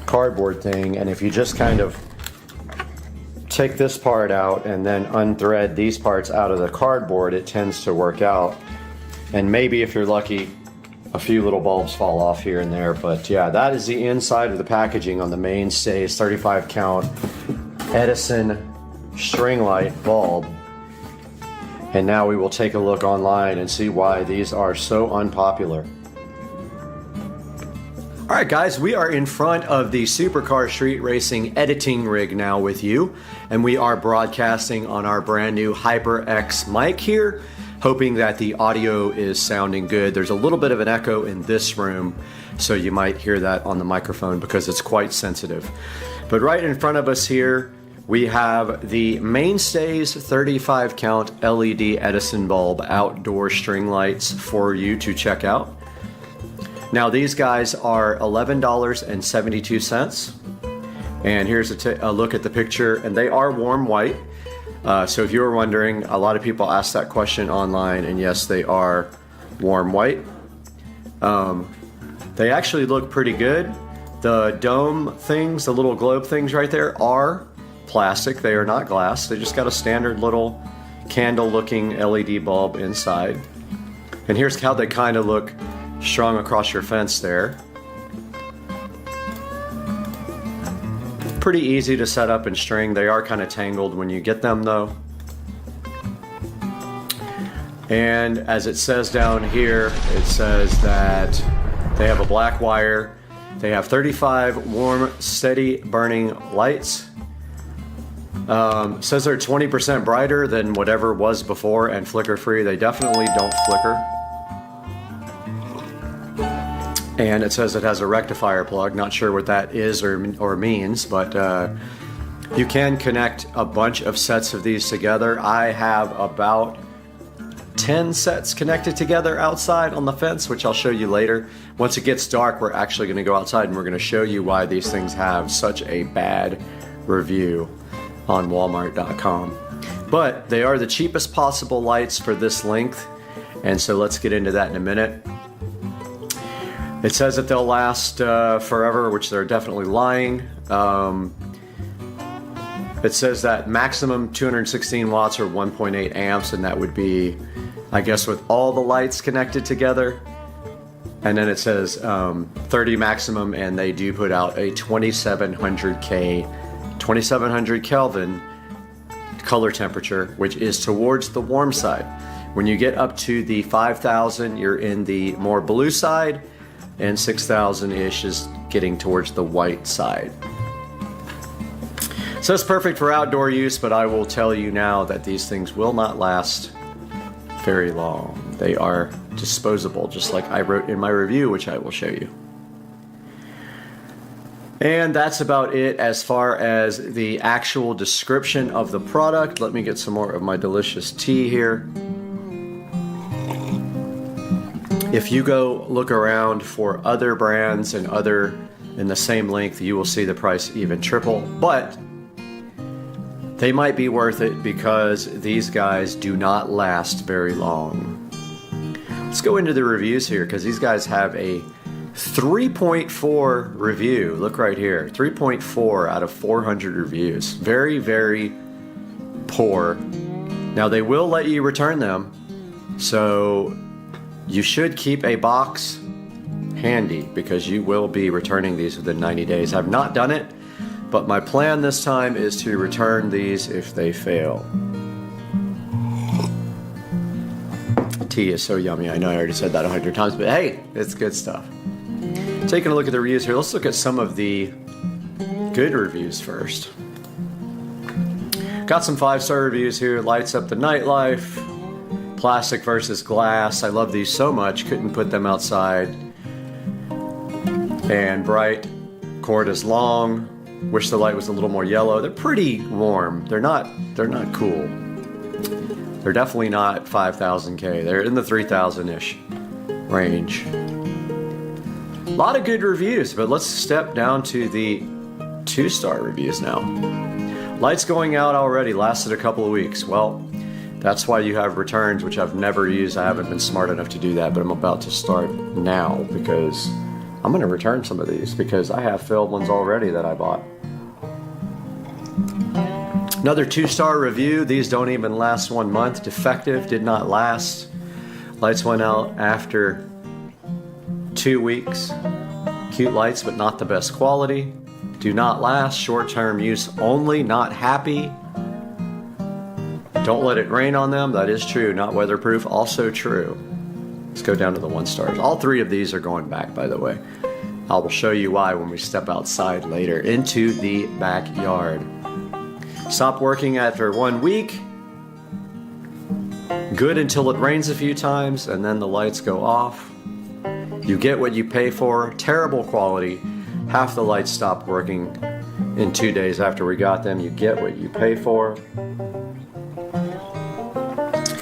cardboard thing, and if you just kind of take this part out and then unthread these parts out of the cardboard, it tends to work out. And maybe if you're lucky, a few little bulbs fall off here and there. But yeah, that is the inside of the packaging on the mainstays 35 count Edison string light bulb. And now we will take a look online and see why these are so unpopular. Alright guys, we are in front of the Supercar Street Racing editing rig now with you, and we are broadcasting on our brand new HyperX mic here, hoping that the audio is sounding good. There's a little bit of an echo in this room, so you might hear that on the microphone because it's quite sensitive. But right in front of us here, we have the mainstays 35 count LED Edison bulb outdoor string lights for you to check out. Now these guys are $11.72, and here's a look at the picture, and they are warm white. So if you were wondering, a lot of people ask that question online, and yes, they are warm white. They actually look pretty good. The dome things, the little globe things right there are plastic. They are not glass. They just got a standard little candle looking LED bulb inside. And here's how they kind of look strung across your fence there. Pretty easy to set up and string. They are kind of tangled when you get them though. And as it says down here, it says that they have a black wire. They have 35 warm, steady burning lights. Says they're 20% brighter than whatever was before and flicker free. They definitely don't flicker. And it says it has a rectifier plug. Not sure what that is or means, but you can connect a bunch of sets of these together. I have about 10 sets connected together outside on the fence, which I'll show you later. Once it gets dark, we're actually going to go outside and we're going to show you why these things have such a bad review on Walmart.com. But they are the cheapest possible lights for this length, and so let's get into that in a minute. It says that they'll last forever, which they're definitely lying. It says that maximum 216 watts or 1.8 amps, and that would be, I guess, with all the lights connected together. And then it says 30 maximum, and they do put out a 2700 Kelvin color temperature, which is towards the warm side. When you get up to the 5000, you're in the more blue side, and 6000-ish is getting towards the white side. So it's perfect for outdoor use, but I will tell you now that these things will not last very long. They are disposable, just like I wrote in my review, which I will show you. And that's about it as far as the actual description of the product. Let me get some more of my delicious tea here. If you go look around for other brands and other in the same length, you will see the price even triple, but they might be worth it because these guys do not last very long. Let's go into the reviews here because these guys have a 3.4 review. Look right here, 3.4 out of 400 reviews. Very, very poor. Now they will let you return them, so you should keep a box handy because you will be returning these within 90 days. I've not done it, but my plan this time is to return these if they fail. The tea is so yummy. I know I already said that 100 times, but hey, it's good stuff. Taking a look at the reviews here, let's look at some of the good reviews first. Got some 5-star reviews here. Lights up the nightlife. Plastic versus glass. I love these so much, couldn't put them outside. And bright, cord is long. Wish the light was a little more yellow. They're pretty warm. They're not cool. They're definitely not 5,000K. They're in the 3,000-ish range. A lot of good reviews, but let's step down to the 2-star reviews now. Lights going out already, lasted a couple of weeks. Well, that's why you have returns, which I've never used. I haven't been smart enough to do that, but I'm about to start now because I'm going to return some of these because I have failed ones already that I bought. Another 2-star review. These don't even last 1 month. Defective, did not last. Lights went out after 2 weeks. Cute lights, but not the best quality. Do not last. Short-term use only. Not happy. Don't let it rain on them. That is true. Not weatherproof. Also true. Let's go down to the 1 stars. All 3 of these are going back, by the way. I will show you why when we step outside later into the backyard. Stop working after 1 week. Good until it rains a few times and then the lights go off. You get what you pay for. Terrible quality. Half the lights stopped working in 2 days after we got them. You get what you pay for.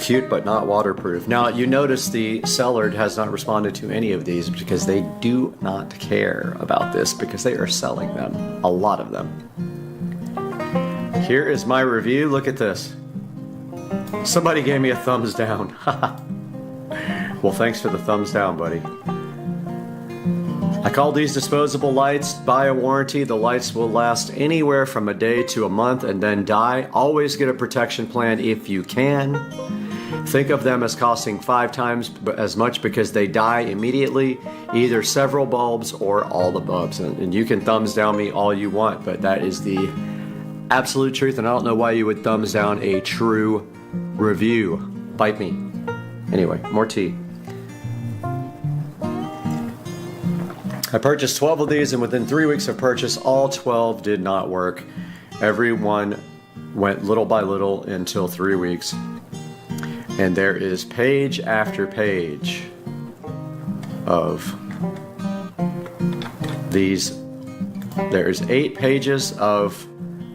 Cute but not waterproof. Now you notice the seller has not responded to any of these because they do not care about this because they are selling them. A lot of them. Here is my review. Look at this. Somebody gave me a thumbs down. Well, thanks for the thumbs down, buddy. I call these disposable lights. Buy a warranty. The lights will last anywhere from a day to a month and then die. Always get a protection plan if you can. Think of them as costing 5 times as much because they die immediately, either several bulbs or all the bulbs. And you can thumbs down me all you want, but that is the absolute truth, and I don't know why you would thumbs down a true review. Bite me. Anyway, more tea. I purchased 12 of these, and within 3 weeks of purchase, all 12 did not work. Every one went little by little until 3 weeks. And there is page after page of these. There's 8 pages of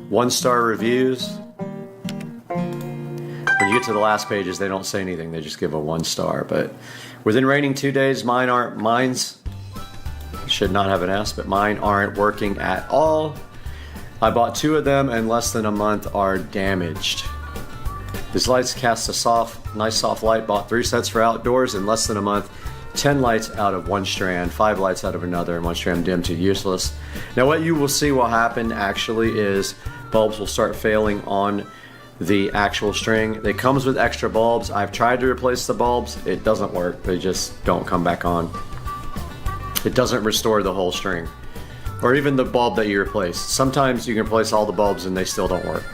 1-star reviews. When you get to the last pages, they don't say anything. They just give a 1 star. But within raining 2 days, mine's should not have an S, but mine aren't working at all. I bought 2 of them, and less than a month are damaged. These lights cast a nice soft light. Bought 3 sets for outdoors in less than a month. 10 lights out of 1 strand, 5 lights out of another, and 1 strand dim to useless. Now what you will see will happen actually is bulbs will start failing on the actual string. It comes with extra bulbs. I've tried to replace the bulbs. It doesn't work. They just don't come back on. It doesn't restore the whole string. Or even the bulb that you replace. Sometimes you can replace all the bulbs and they still don't work.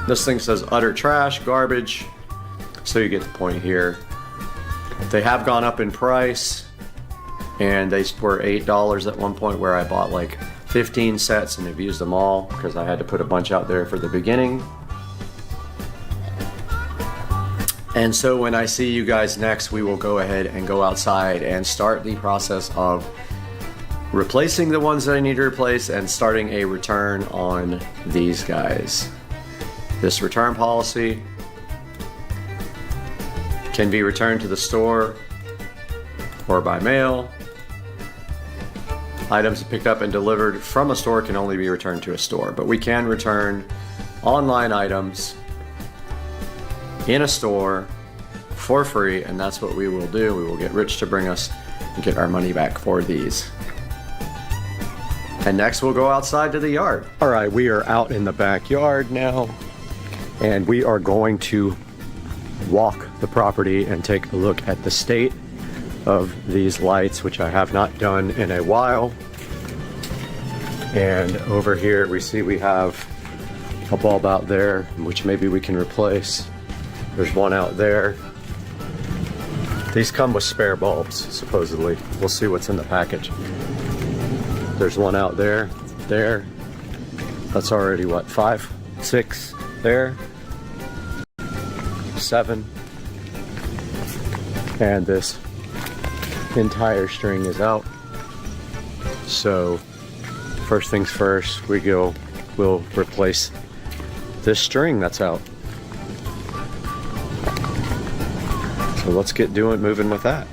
This thing says utter trash, garbage. So you get the point here. They have gone up in price, and they were $8 at one point where I bought like 15 sets and have used them all because I had to put a bunch out there for the beginning. And so when I see you guys next, we will go ahead and go outside and start the process of replacing the ones that I need to replace and starting a return on these guys. This return policy can be returned to the store or by mail. Items picked up and delivered from a store can only be returned to a store, but we can return online items in a store for free, and that's what we will do. We will get Rich to bring us and get our money back for these. And next we'll go outside to the yard. All right, we are out in the backyard now, and we are going to walk the property and take a look at the state of these lights, which I have not done in a while. And over here we see we have a bulb out there, which maybe we can replace. There's one out there. These come with spare bulbs, supposedly. We'll see what's in the package. There's one out there, there. That's already what, 5, 6, there. 7. And this entire string is out. So first things first, we'll replace this string that's out. So let's get moving with that.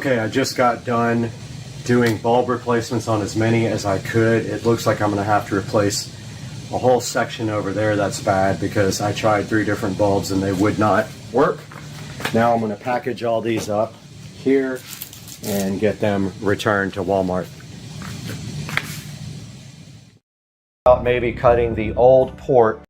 Okay, I just got done doing bulb replacements on as many as I could. It looks like I'm gonna have to replace a whole section over there. That's bad because I tried 3 different bulbs and they would not work. Now I'm gonna package all these up here and get them returned to Walmart. Maybe cutting the old port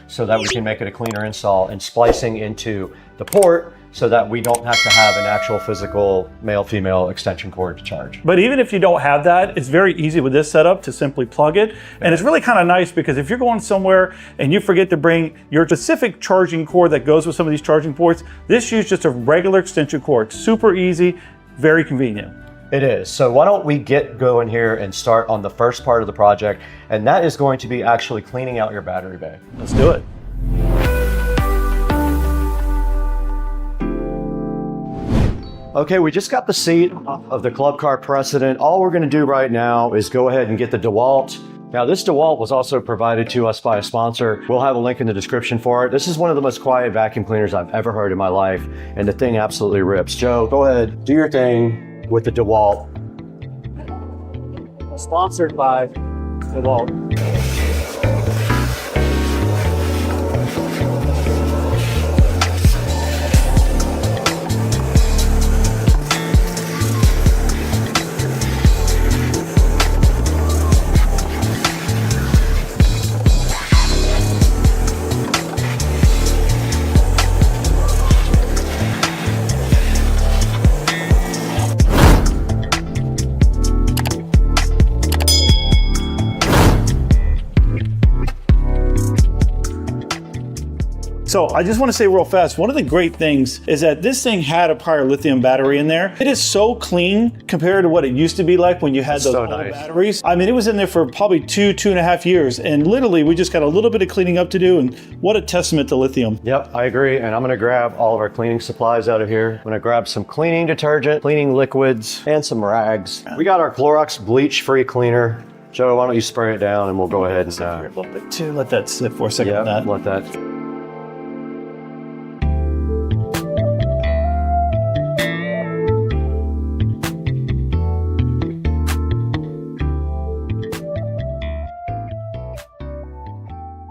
so that we can make it a cleaner install and splicing into the port so that we don't have to have an actual physical male-female extension cord to charge. But even if you don't have that, it's very easy with this setup to simply plug it. And it's really kind of nice because if you're going somewhere and you forget to bring your specific charging cord that goes with some of these charging ports, this uses just a regular extension cord. Super easy, very convenient. It is. So why don't we get going here and start on the first part of the project, and that is going to be actually cleaning out your battery bay. Let's do it. Okay, we just got the seat of the Club Car Precedent. All we're gonna do right now is go ahead and get the DeWalt. Now this DeWalt was also provided to us by a sponsor. We'll have a link in the description for it. This is one of the most quiet vacuum cleaners I've ever heard in my life, and the thing absolutely rips. Joe, go ahead, do your thing with the DeWalt. Sponsored by DeWalt. So I just want to say real fast, one of the great things is that this thing had a prior lithium battery in there. It is so clean compared to what it used to be like when you had those old batteries. I mean, it was in there for probably 2.5 years, and literally we just got a little bit of cleaning up to do, and what a testament to lithium. Yep, I agree, and I'm gonna grab all of our cleaning supplies out of here. I'm gonna grab some cleaning detergent, cleaning liquids, and some rags. We got our Clorox bleach-free cleaner. Joe, why don't you spray it down and we'll go ahead and a little bit too. Let that sit for a second. Yeah, let that.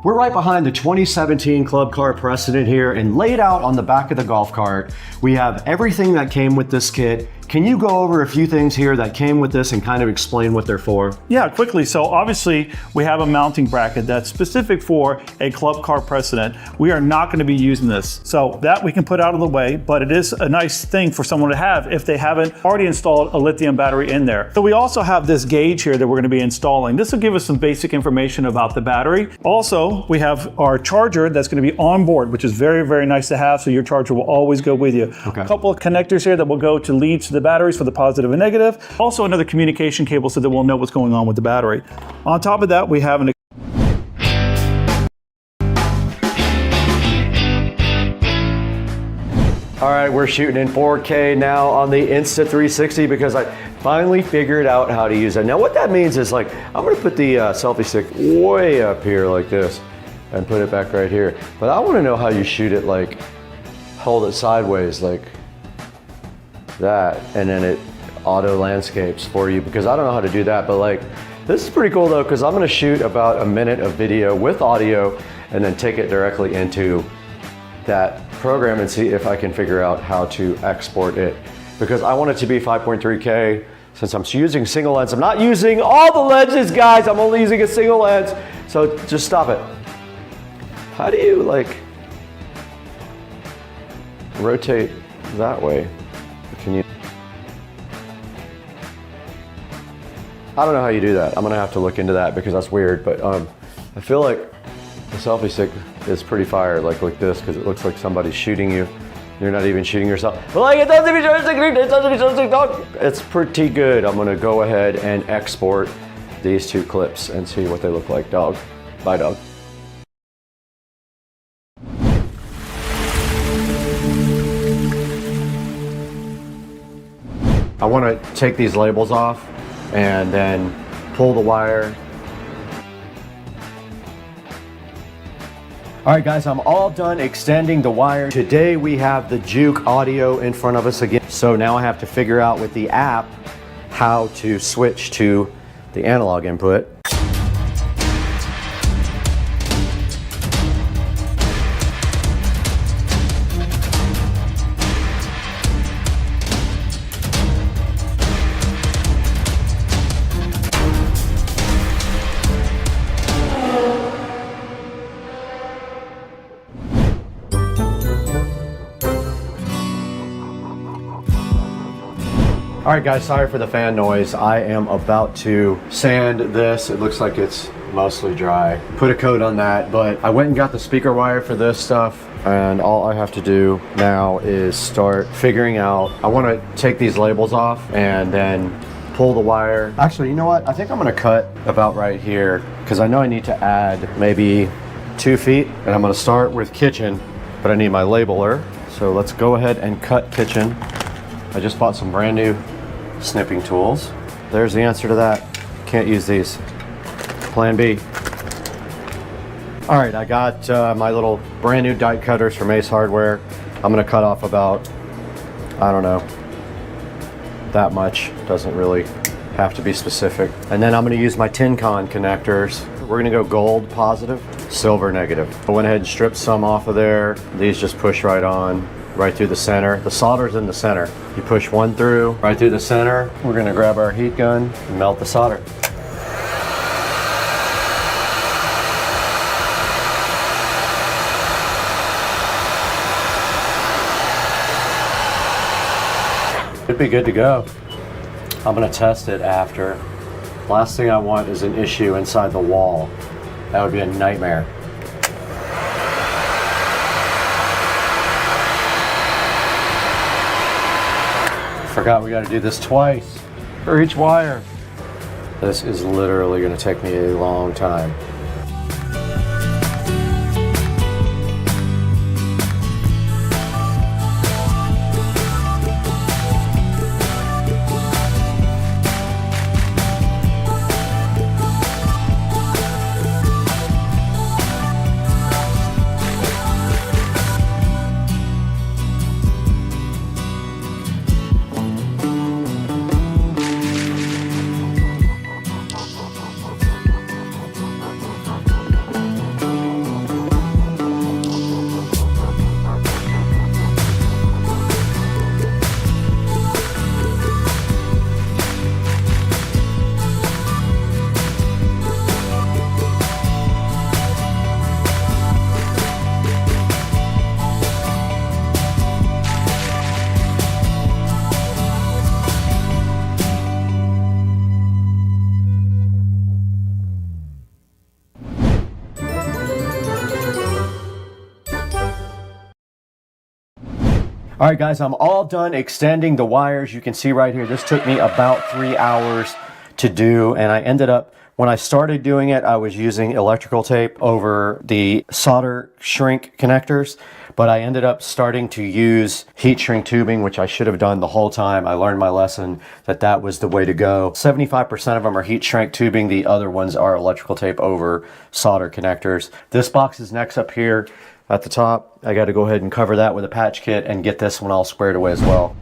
We're right behind the 2017 Club Car Precedent here, and laid out on the back of the golf cart, we have everything that came with this kit. Can you go over a few things here that came with this and kind of explain what they're for? Yeah, quickly. So obviously we have a mounting bracket that's specific for a Club Car Precedent. We are not going to be using this. So that we can put out of the way, but it is a nice thing for someone to have if they haven't already installed a lithium battery in there. So we also have this gauge here that we're going to be installing. This will give us some basic information about the battery. Also, we have our charger that's going to be on board, which is very, very nice to have. So your charger will always go with you. Okay. A couple of connectors here that will go to leads to the batteries for the positive and negative. Also another communication cable so that we'll know what's going on with the battery. On top of that, we have an All right, we're shooting in 4K now on the Insta360 because I finally figured out how to use it. Now what that means is, like, I'm gonna put the selfie stick way up here like this and put it back right here. But I wanna know how you shoot it, like hold it sideways like that, and then it auto landscapes for you, because I don't know how to do that. But like, this is pretty cool though, because I'm gonna shoot about a minute of video with audio and then take it directly into that program and see if I can figure out how to export it, because I want it to be 5.3K. Since I'm using single lens, I'm not using all the lenses, guys. I'm only using a single lens. So just stop it. How do you like rotate that way? Can you? I don't know how you do that. I'm gonna have to look into that because that's weird. But I feel like the selfie stick is pretty fire, like this, because it looks like somebody's shooting you. You're not even shooting yourself. But like, it doesn't be it's pretty good. I'm gonna go ahead and export these 2 clips and see what they look like. Dog. Bye, dog. I want to take these labels off and then pull the wire All right, guys, I'm all done extending the wire. Today we have the Juke audio in front of us again. So now I have to figure out with the app how to switch to the analog input. All right, guys, sorry for the fan noise. I am about to sand this. It looks like it's mostly dry. Put a coat on that, but I went and got the speaker wire for this stuff, and all I have to do now is start figuring out. I want to take these labels off and then pull the wire. Actually, you know what? I think I'm going to cut about right here because I know I need to add maybe 2 feet, and I'm going to start with kitchen, but I need my labeler. So let's go ahead and cut kitchen. I just bought some brand new snipping tools. There's the answer to that. Can't use these. Plan B. All right, I got my little brand new die cutters from Ace Hardware. I'm gonna cut off about, I don't know, that much. Doesn't really have to be specific. And then I'm gonna use my Tincon connectors. We're gonna go gold positive, silver negative. I went ahead and stripped some off of there. These just push right on. Right through the center. The solder's in the center. You push one through, right through the center. We're gonna grab our heat gun and melt the solder. It'd be good to go. I'm gonna test it after. Last thing I want is an issue inside the wall. That would be a nightmare. Forgot we got to do this twice for each wire. This is literally going to take me a long time. All right, guys, I'm all done extending the wires. You can see right here, this took me about 3 hours to do, and I ended up, when I started doing it, I was using electrical tape over the solder shrink connectors, but I ended up starting to use heat shrink tubing, which I should have done the whole time. I learned my lesson that that was the way to go. 75% of them are heat shrink tubing. The other ones are electrical tape over solder connectors. This box is next up here at the top. I got to go ahead and cover that with a patch kit and get this one all squared away as well.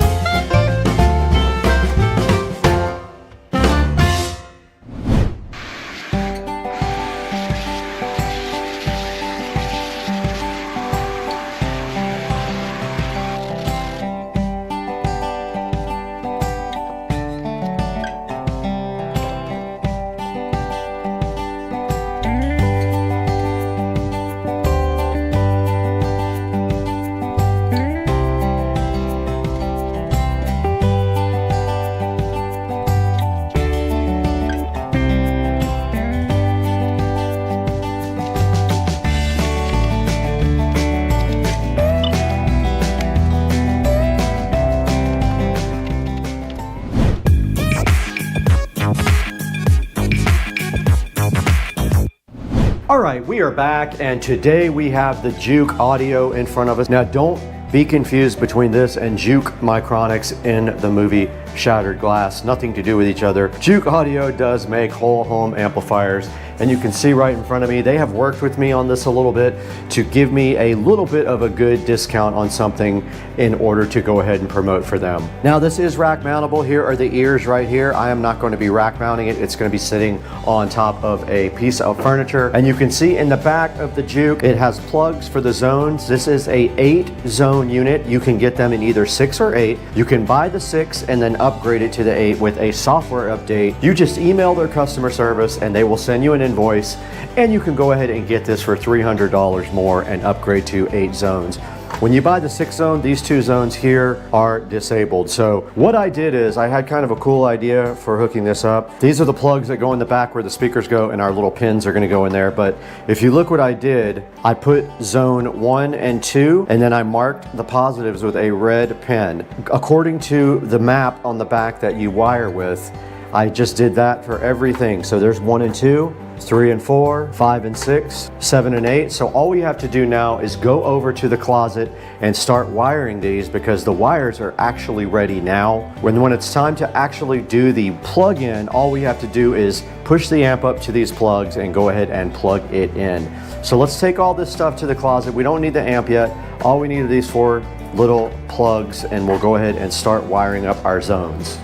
All right, we are back, and today we have the Juke audio in front of us. Now, don't be confused between this and Juke Micronics in the movie Shattered Glass. Nothing to do with each other. Juke Audio does make whole home amplifiers, and you can see right in front of me, they have worked with me on this a little bit to give me a little bit of a good discount on something in order to go ahead and promote for them. Now this is rack mountable. Here are the ears right here. I am not going to be rack mounting it. It's going to be sitting on top of a piece of furniture. And you can see in the back of the Juke, it has plugs for the zones. This is a 8-zone unit. You can get them in either 6 or 8. You can buy the 6 and then upgrade it to the 8 with a software update. You just email their customer service and they will send you an invoice, and you can go ahead and get this for $300 more and upgrade to 8 zones. When you buy the 6 zone, these 2 zones here are disabled. So what I did is I had kind of a cool idea for hooking this up. These are the plugs that go in the back where the speakers go, and our little pins are going to go in there. But if you look what I did, I put zone 1 and 2, and then I marked the positives with a red pen. According to the map on the back that you wire with, I just did that for everything. So there's 1 and 2, 3 and 4, 5 and 6, 7 and 8. So all we have to do now is go over to the closet and start wiring these, because the wires are actually ready now. When it's time to actually do the plug-in, all we have to do is push the amp up to these plugs and go ahead and plug it in. So let's take all this stuff to the closet. We don't need the amp yet. All we need are these 4 little plugs, and we'll go ahead and start wiring up our zones.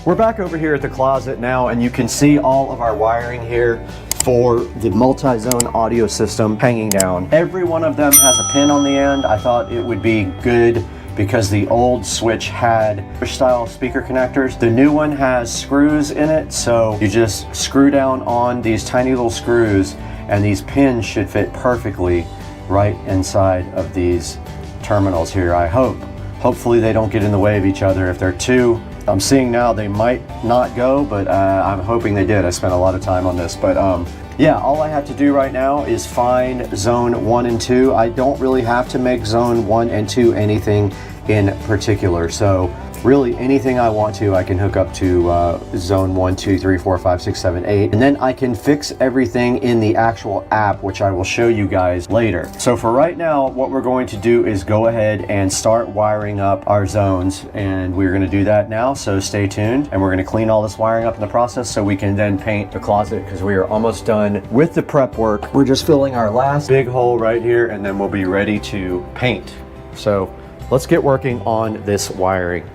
We're back over here at the closet now, and you can see all of our wiring here for the multi-zone audio system hanging down. Every one of them has a pin on the end. I thought it would be good because the old switch had push-style speaker connectors. The new one has screws in it, so you just screw down on these tiny little screws, and these pins should fit perfectly right inside of these terminals here, I hope. Hopefully they don't get in the way of each other. If they're too, I'm seeing now they might not go, but I'm hoping they did. I spent a lot of time on this, but yeah, all I have to do right now is find zone 1 and 2. I don't really have to make zone 1 and 2 anything in particular, so really anything I want to, I can hook up to zone 1, 2, 3, 4, 5, 6, 7, 8, and then I can fix everything in the actual app, which I will show you guys later. So for right now, what we're going to do is go ahead and start wiring up our zones, and we're going to do that now, so stay tuned, and we're going to clean all this wiring up in the process so we can then paint the closet, because we are almost done with the prep work. We're just filling our last big hole right here, and then we'll be ready to paint. So let's get working on this wiring.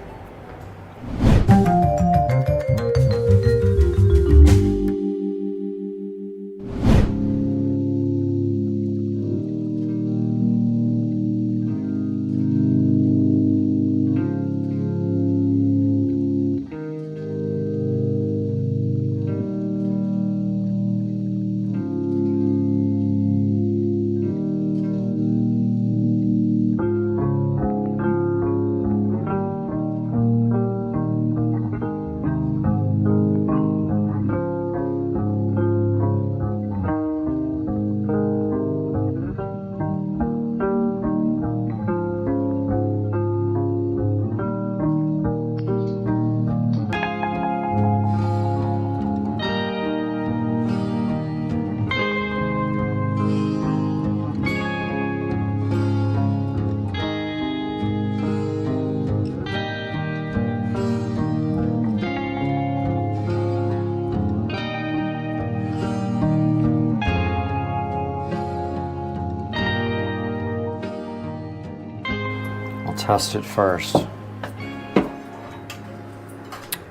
Test it first.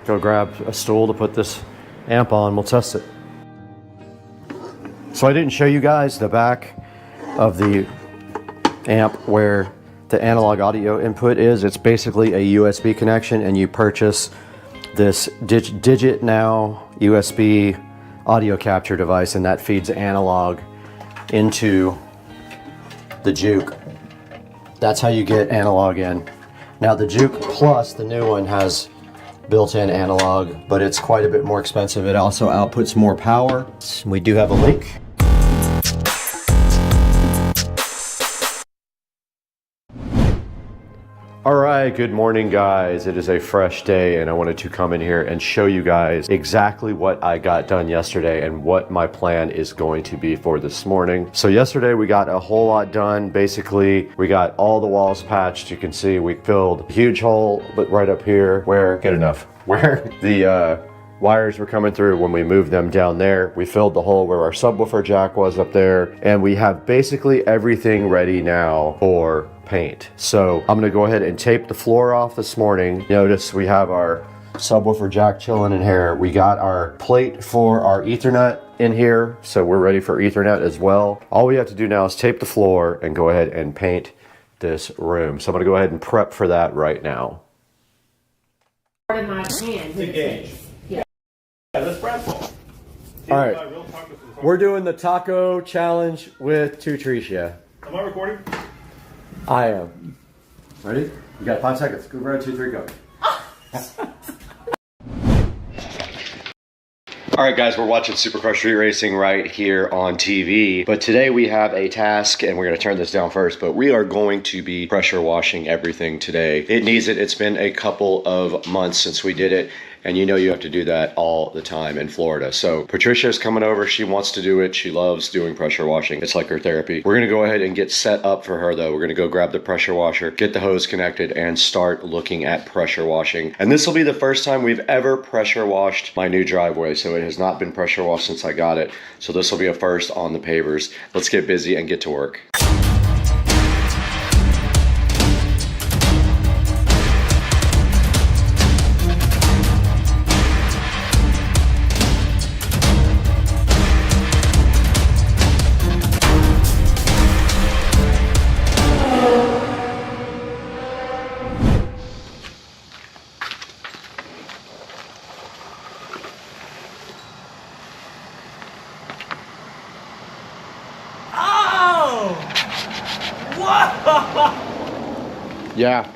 Go grab a stool to put this amp on. We'll test it. So I didn't show you guys the back of the amp where the analog audio input is. It's basically a USB connection, and you purchase this Digit Now USB audio capture device, and that feeds analog into the Juke. That's how you get analog in. Now the Juke Plus, the new one, has built-in analog, but it's quite a bit more expensive. It also outputs more power. We do have a leak. All right, good morning guys. It is a fresh day and I wanted to come in here and show you guys exactly what I got done yesterday and what my plan is going to be for this morning. So yesterday we got a whole lot done. Basically, we got all the walls patched. You can see we filled a huge hole, but right up here where, get enough, where the wires were coming through when we moved them down there. We filled the hole where our subwoofer jack was up there, and we have basically everything ready now for paint. So I'm gonna go ahead and tape the floor off this morning. Notice we have our subwoofer jack chilling in here. We got our plate for our Ethernet in here, so we're ready for Ethernet as well. All we have to do now is tape the floor and go ahead and paint this room. So I'm gonna go ahead and prep for that right now. All right, we're doing the taco challenge with Tutricia. Am I recording? I am. Ready? You got 5 seconds. Go right, 2, 3, go. All right, guys, we're watching Supercar Street Racing right here on TV. But today we have a task, and we're going to turn this down first, but we are going to be pressure washing everything today. It needs it. It's been a couple of months since we did it. And you know you have to do that all the time in Florida. So Patricia's coming over. She wants to do it. She loves doing pressure washing. It's like her therapy. We're gonna go ahead and get set up for her though. We're gonna go grab the pressure washer, get the hose connected, and start looking at pressure washing. And this will be the first time we've ever pressure washed my new driveway. So it has not been pressure washed since I got it. So this will be a first on the pavers. Let's get busy and get to work. Yeah.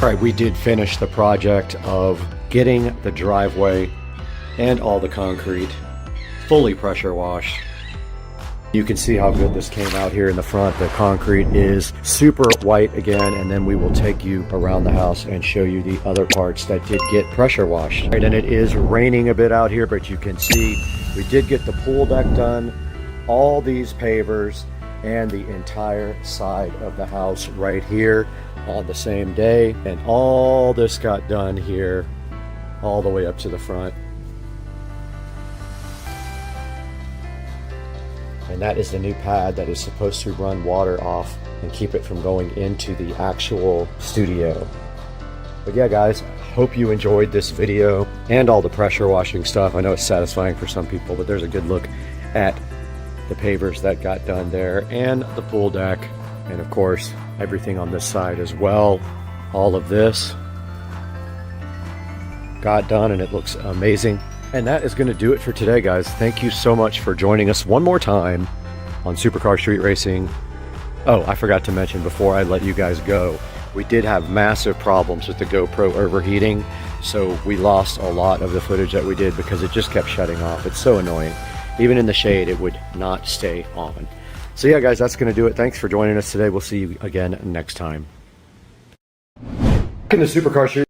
All right, we did finish the project of getting the driveway and all the concrete fully pressure washed. You can see how good this came out here in the front. The concrete is super white again, and then we will take you around the house and show you the other parts that did get pressure washed. Right, and it is raining a bit out here, but you can see we did get the pool deck done, all these pavers, and the entire side of the house right here on the same day. And all this got done here all the way up to the front. And that is the new pad that is supposed to run water off and keep it from going into the actual studio. But yeah, guys, hope you enjoyed this video and all the pressure washing stuff. I know it's satisfying for some people, but there's a good look at the pavers that got done there and the pool deck. And of course, everything on this side as well. All of this got done and it looks amazing. And that is going to do it for today, guys. Thank you so much for joining us one more time on Supercar Street Racing. Oh, I forgot to mention before I let you guys go, we did have massive problems with the GoPro overheating, so we lost a lot of the footage that we did because it just kept shutting off. It's so annoying. Even in the shade, it would not stay on. So yeah, guys, that's going to do it. Thanks for joining us today. We'll see you again next time. Back in the Supercar Street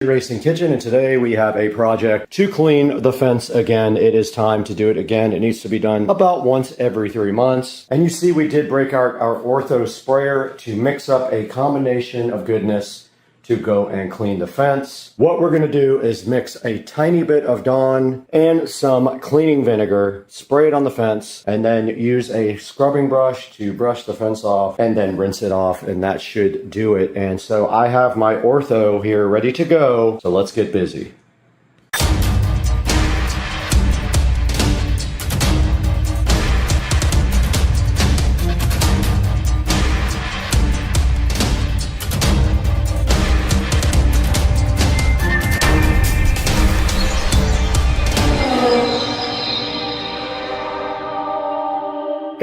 Racing kitchen, and today we have a project to clean the fence again. It is time to do it again. It needs to be done about once every 3 months. And you see we did break out our ortho sprayer to mix up a combination of goodness to go and clean the fence. What we're going to do is mix a tiny bit of Dawn and some cleaning vinegar, spray it on the fence, and then use a scrubbing brush to brush the fence off and then rinse it off, and that should do it. And so I have my ortho here ready to go, so let's get busy.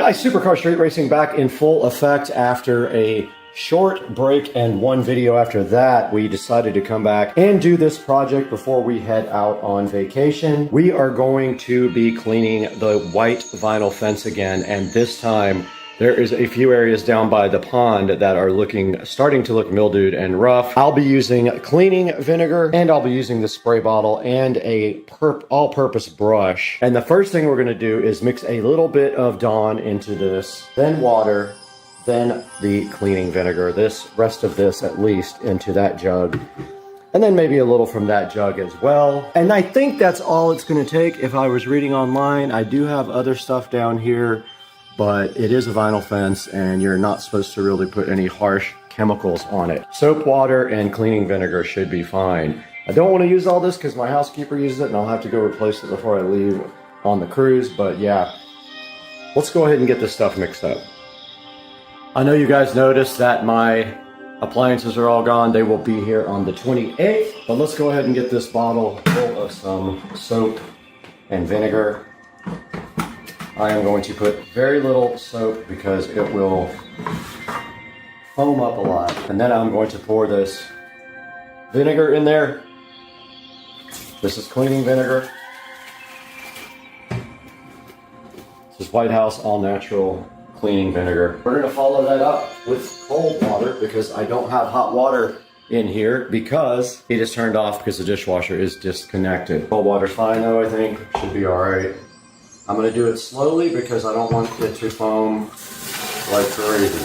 Guys, Supercar Street Racing back in full effect after a short break and one video after that. We decided to come back and do this project before we head out on vacation. We are going to be cleaning the white vinyl fence again, and this time there is a few areas down by the pond that are starting to look mildewed and rough. I'll be using cleaning vinegar, and I'll be using the spray bottle and a all-purpose brush. And the first thing we're gonna do is mix a little bit of Dawn into this, then water, then the cleaning vinegar, rest of this at least into that jug, and then maybe a little from that jug as well. And I think that's all it's gonna take. If I was reading online, I do have other stuff down here, but it is a vinyl fence and you're not supposed to really put any harsh chemicals on it. Soap, water, and cleaning vinegar should be fine. I don't want to use all this because my housekeeper uses it and I'll have to go replace it before I leave on the cruise, but yeah. Let's go ahead and get this stuff mixed up. I know you guys noticed that my appliances are all gone. They will be here on the 28th, but let's go ahead and get this bottle full of some soap and vinegar. I am going to put very little soap because it will foam up a lot. And then I'm going to pour this vinegar in there. This is cleaning vinegar. This is White House All Natural Cleaning Vinegar. We're going to follow that up with cold water because I don't have hot water in here because it is turned off because the dishwasher is disconnected. Cold water's fine though, I think. Should be alright. I'm going to do it slowly because I don't want it to foam like crazy.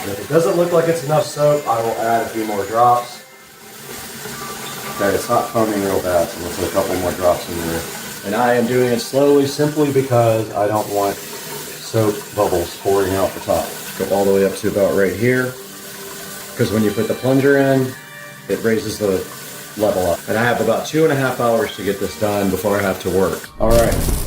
And if it doesn't look like it's enough soap, I will add a few more drops. Okay, it's not foaming real bad, so we'll put a couple more drops in there. And I am doing it slowly simply because I don't want soap bubbles pouring out the top. Go all the way up to about right here. Because when you put the plunger in, it raises the level up. And I have about 2.5 hours to get this done before I have to work. All right.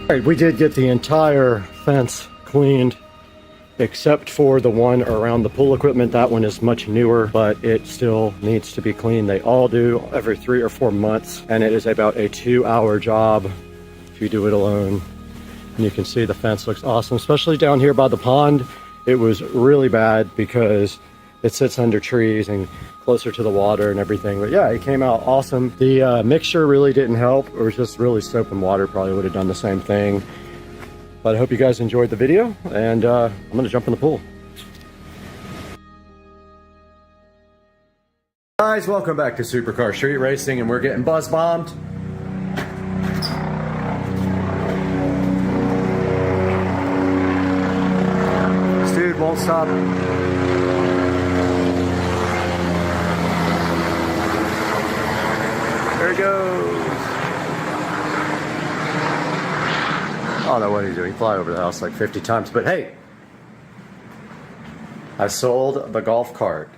All right, we did get the entire fence cleaned except for the one around the pool equipment. That one is much newer, but it still needs to be cleaned. They all do every 3 or 4 months, and it is about a 2-hour job if you do it alone. And you can see the fence looks awesome, especially down here by the pond. It was really bad because it sits under trees and closer to the water and everything. But yeah, it came out awesome. The mixture really didn't help. It was just really soap and water. Probably would have done the same thing. But I hope you guys enjoyed the video, and I'm gonna jump in the pool. Guys, welcome back to Supercar Street Racing, and we're getting buzz bombed. This dude won't stop. There he goes. I don't know what he's doing. He fly over the house like 50 times, but hey, I sold the golf cart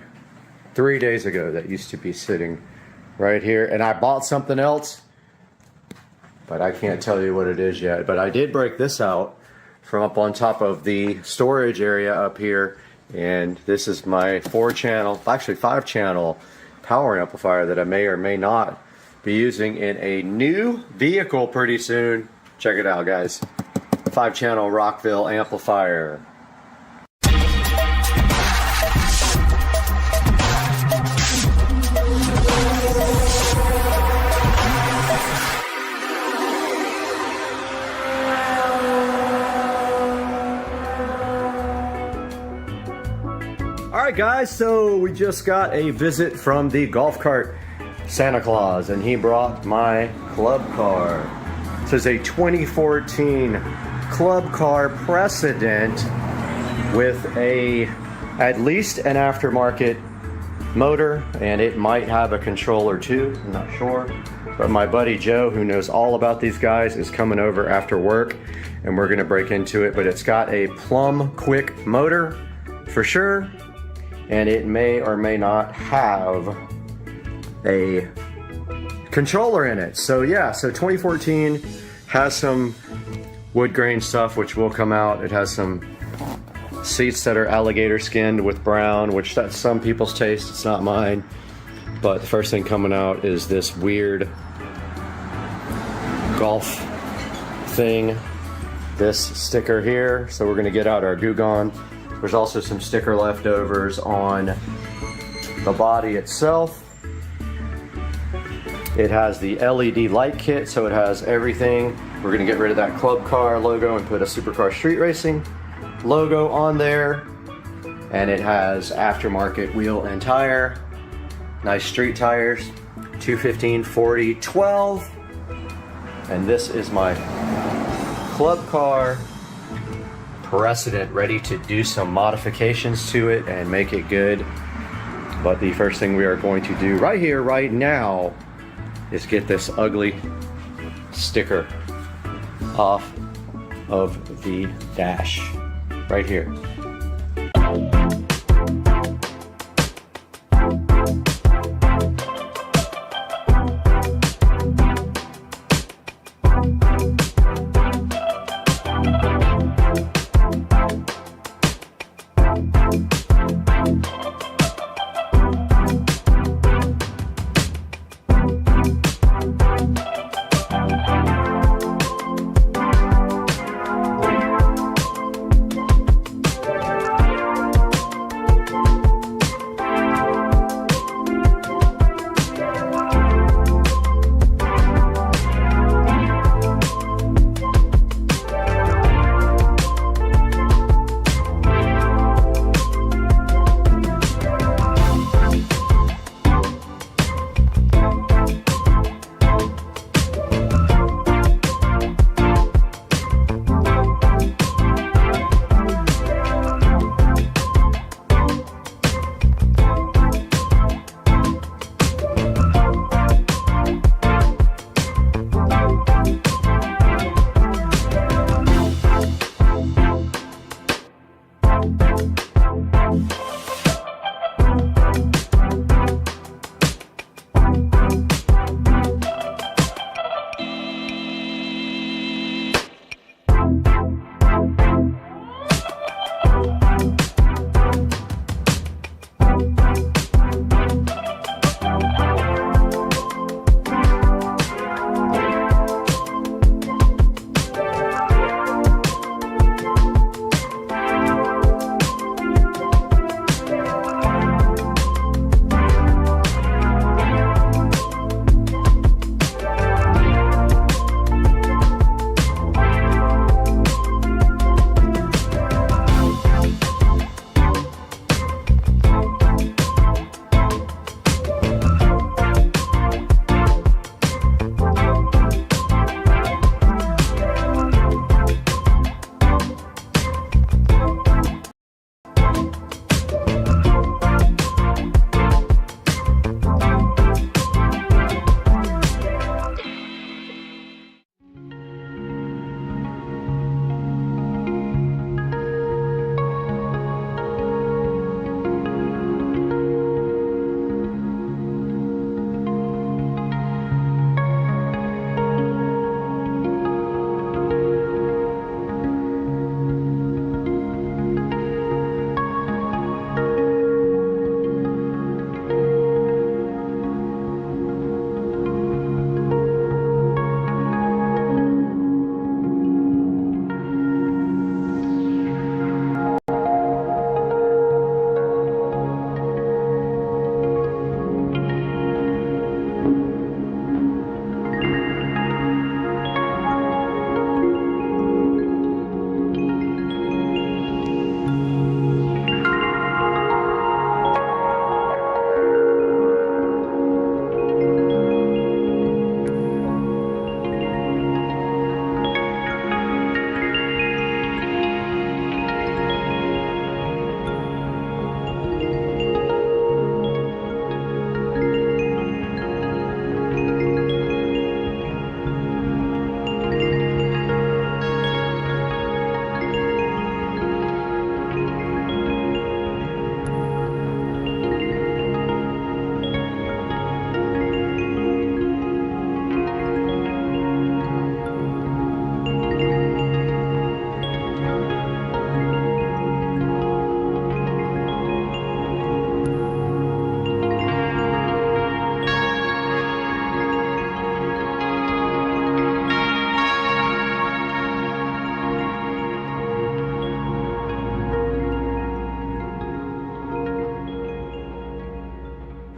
3 days ago that used to be sitting right here, and I bought something else, but I can't tell you what it is yet. But I did break this out from up on top of the storage area up here, and this is my 4-channel, actually 5-channel power amplifier that I may or may not be using in a new vehicle pretty soon. Check it out, guys. 5-channel Rockville amplifier. All right, guys, so we just got a visit from the golf cart Santa Claus, and he brought my club car. This is a 2014 club car Precedent with at least an aftermarket motor, and it might have a controller too, I'm not sure. But my buddy Joe, who knows all about these guys, is coming over after work, and we're gonna break into it. But it's got a plumb quick motor for sure, and it may or may not have a controller in it. So yeah, so 2014 has some wood grain stuff which will come out. It has some seats that are alligator skinned with brown, which that's some people's taste, it's not mine. But the first thing coming out is this weird golf thing, this sticker here. So we're gonna get out our Goo Gone. There's also some sticker leftovers on the body itself. It has the LED light kit, so it has everything. We're gonna get rid of that club car logo and put a Supercar Street Racing logo on there. And it has aftermarket wheel and tire. Nice street tires, 215, 40, 12. And this is my club car Precedent, ready to do some modifications to it and make it good. But the first thing we are going to do right here, right now, is get this ugly sticker off of the dash right here.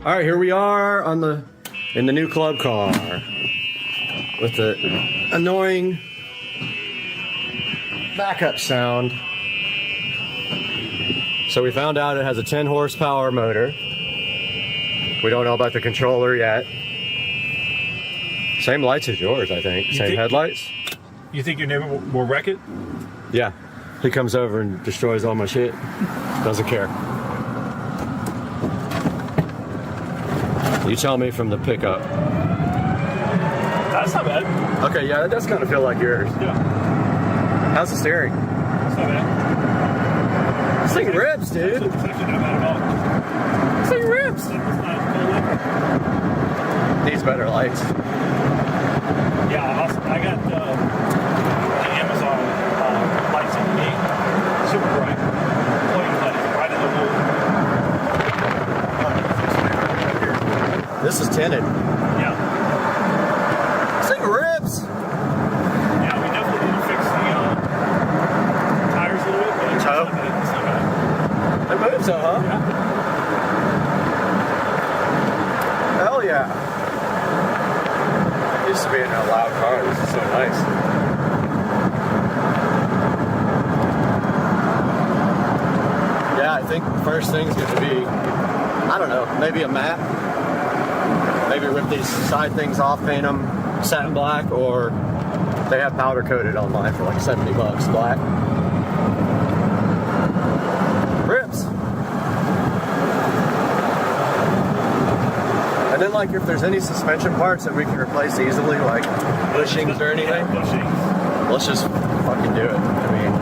All right, here we are in the new club car with the annoying backup sound. So we found out it has a 10 horsepower motor. We don't know about the controller yet. Same lights as yours, I think. Same headlights. You think your neighbor will wreck it? Yeah. He comes over and destroys all my shit. Doesn't care. You tell me from the pickup. That's not bad. Okay, yeah, that does kind of feel like yours. Yeah. How's the steering? It's not bad. This thing rips, dude. It's actually not bad at all. This thing rips. Needs better lights. Yeah, I got the Amazon lights on me. Super bright. Floating lights right in the hole. This is tinted. Yeah. This thing rips. Yeah, we definitely need to fix the tires a little bit, but it's not bad. It's not bad. It moves, huh? Yeah. Hell yeah. Used to be in a loud car. This is so nice. Yeah, I think the first thing's going to be, I don't know, maybe a map. Maybe rip these side things off, paint them satin black, or they have powder coated on mine for like $70 black. Rips. And then, like, if there's any suspension parts that we can replace easily, like bushings or anything, let's just fucking do it. I mean,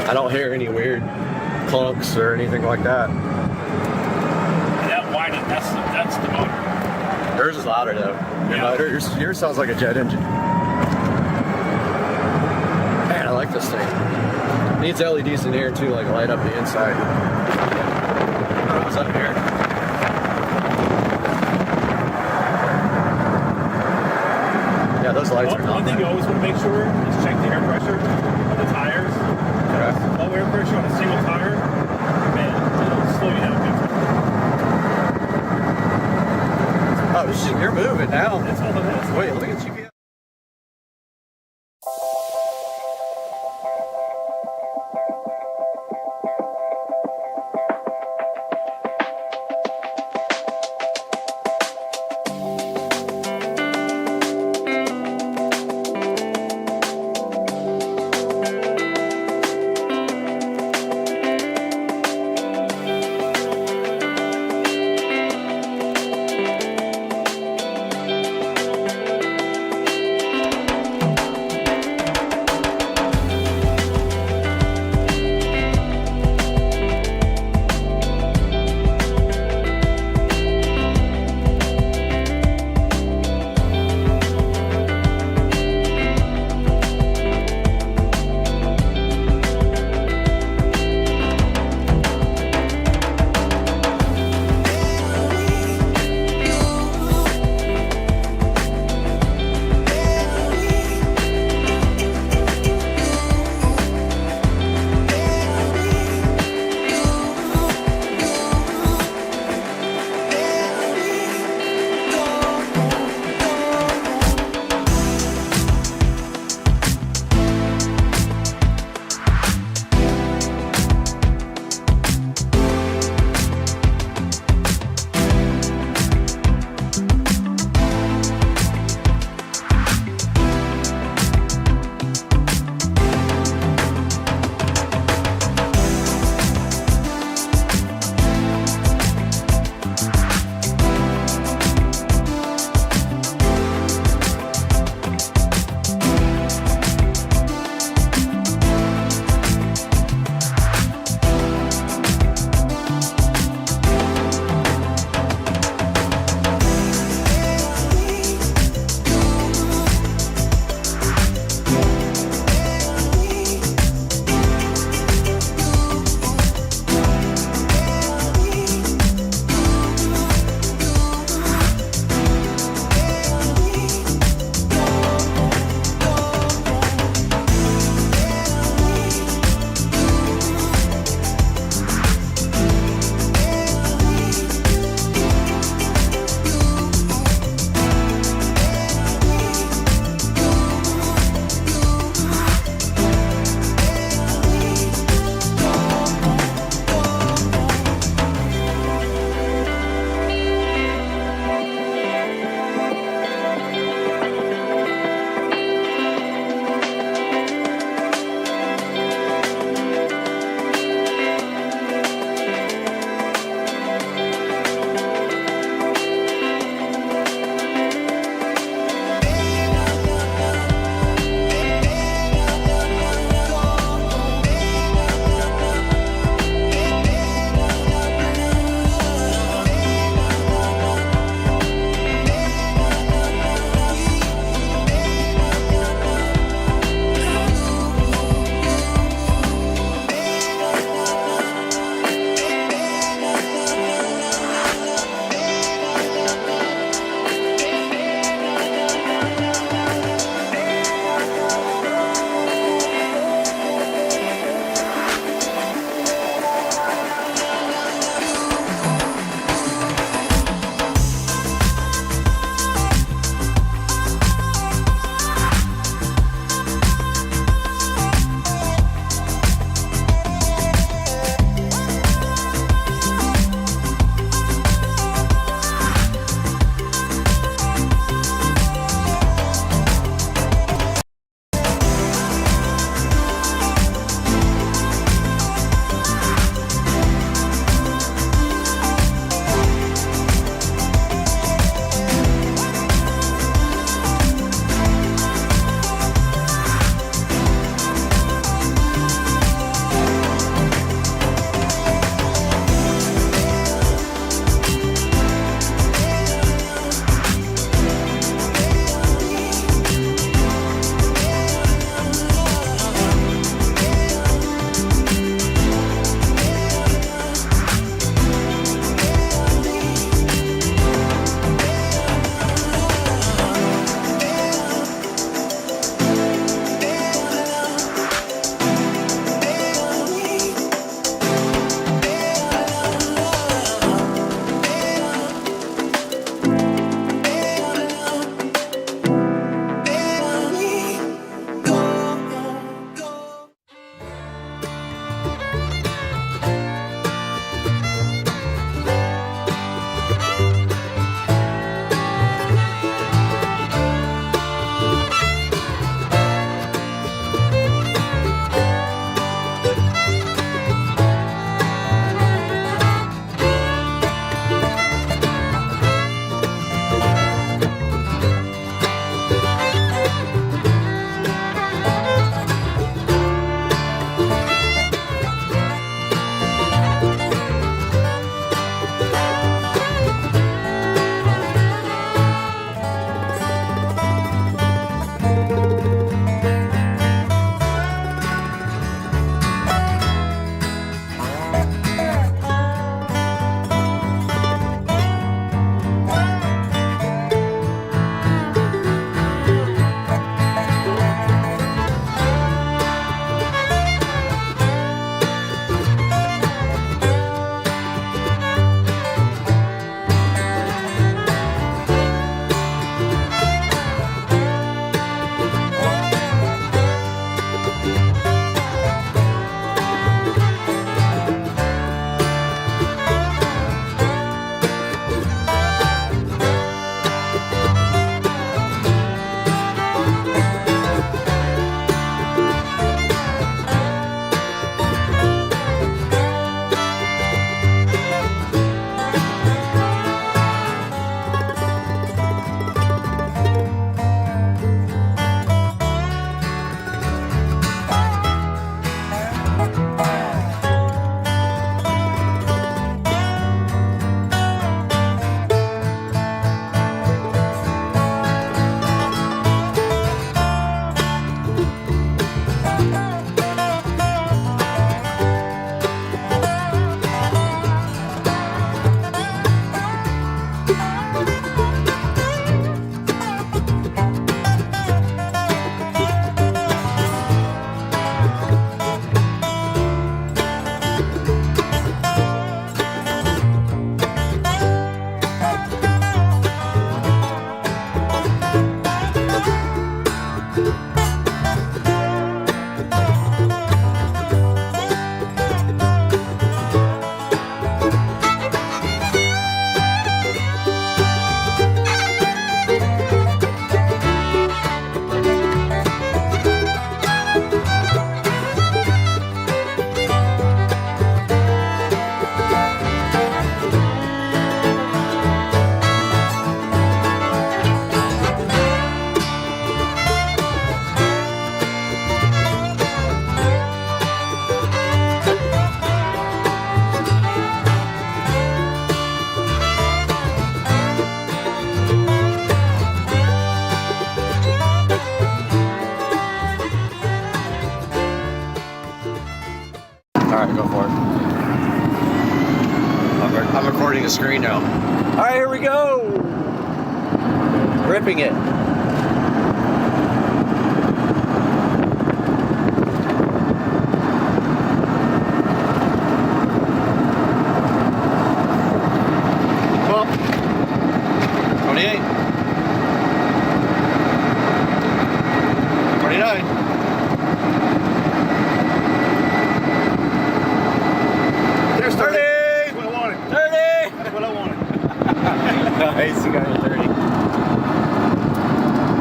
I don't hear any weird clunks or anything like that. That whining, that's the motor. Yours is louder though. Yours sounds like a jet engine. Man, I like this thing. Needs LEDs in here too, like light up the inside. What's up here? Yeah, those lights are not. One thing you always want to make sure is check the air pressure of the tires. Okay. Low air pressure on a single tire, man, it'll slow you down big time. Oh shit, you're moving now. That's all it is. Wait, look at you. recording the screen now. All right, here we go. Ripping it. Well, 28. 29. There's 30. That's what I wanted. 30. That's what I wanted. Nice, you got it 30.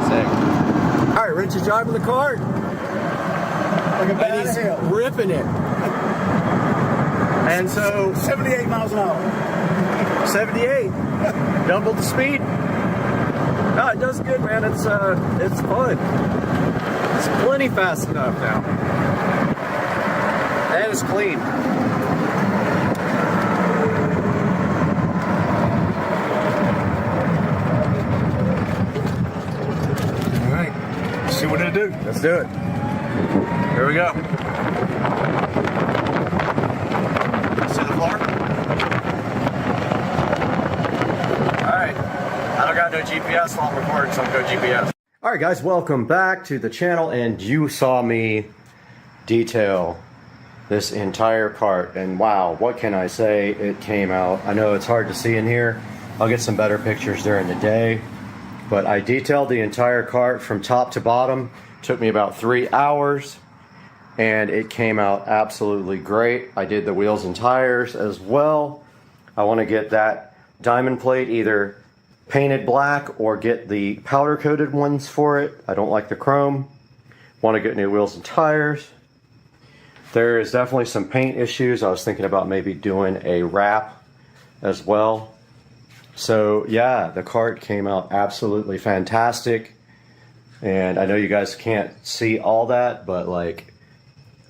Sick. All right, Rich is driving the car. And he's ripping it. And so 78 miles an hour. 78. Double the speed. No, it does good, man. It's fun. It's plenty fast enough now. And it's clean. All right. Let's see what it'll do. Let's do it. Here we go. See the floor? Alright. I don't got no GPS while I'm recording, so I'm going to go GPS. Alright guys, welcome back to the channel, and you saw me detail this entire cart, and wow, what can I say? It came out. I know it's hard to see in here. I'll get some better pictures during the day, but I detailed the entire cart from top to bottom. Took me about 3 hours, and it came out absolutely great. I did the wheels and tires as well. I want to get that diamond plate either painted black or get the powder coated ones for it. I don't like the chrome. Want to get new wheels and tires. There is definitely some paint issues. I was thinking about maybe doing a wrap as well. So yeah, the cart came out absolutely fantastic. And I know you guys can't see all that, but like,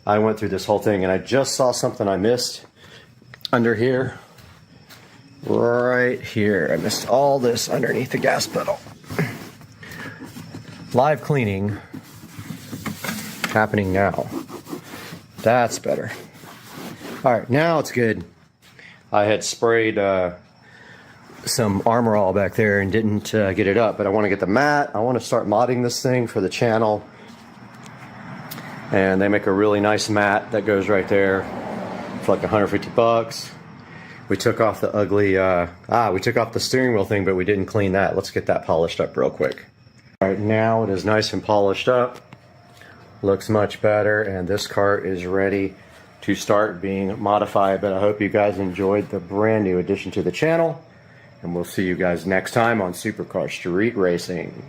I went through this whole thing and I just saw something I missed under here. Right here. I missed all this underneath the gas pedal. Live cleaning happening now. That's better. All right, now it's good. I had sprayed some Armor All back there and didn't get it up, but I want to get the mat. I want to start modding this thing for the channel, and they make a really nice mat that goes right there for like 150 bucks. We took off the ugly we took off the steering wheel thing, but we didn't clean that. Let's get that polished up real quick. All right, now it is nice and polished up, looks much better, and this cart is ready to start being modified. But I hope you guys enjoyed the brand new addition to the channel, and we'll see you guys next time on Supercar Street Racing.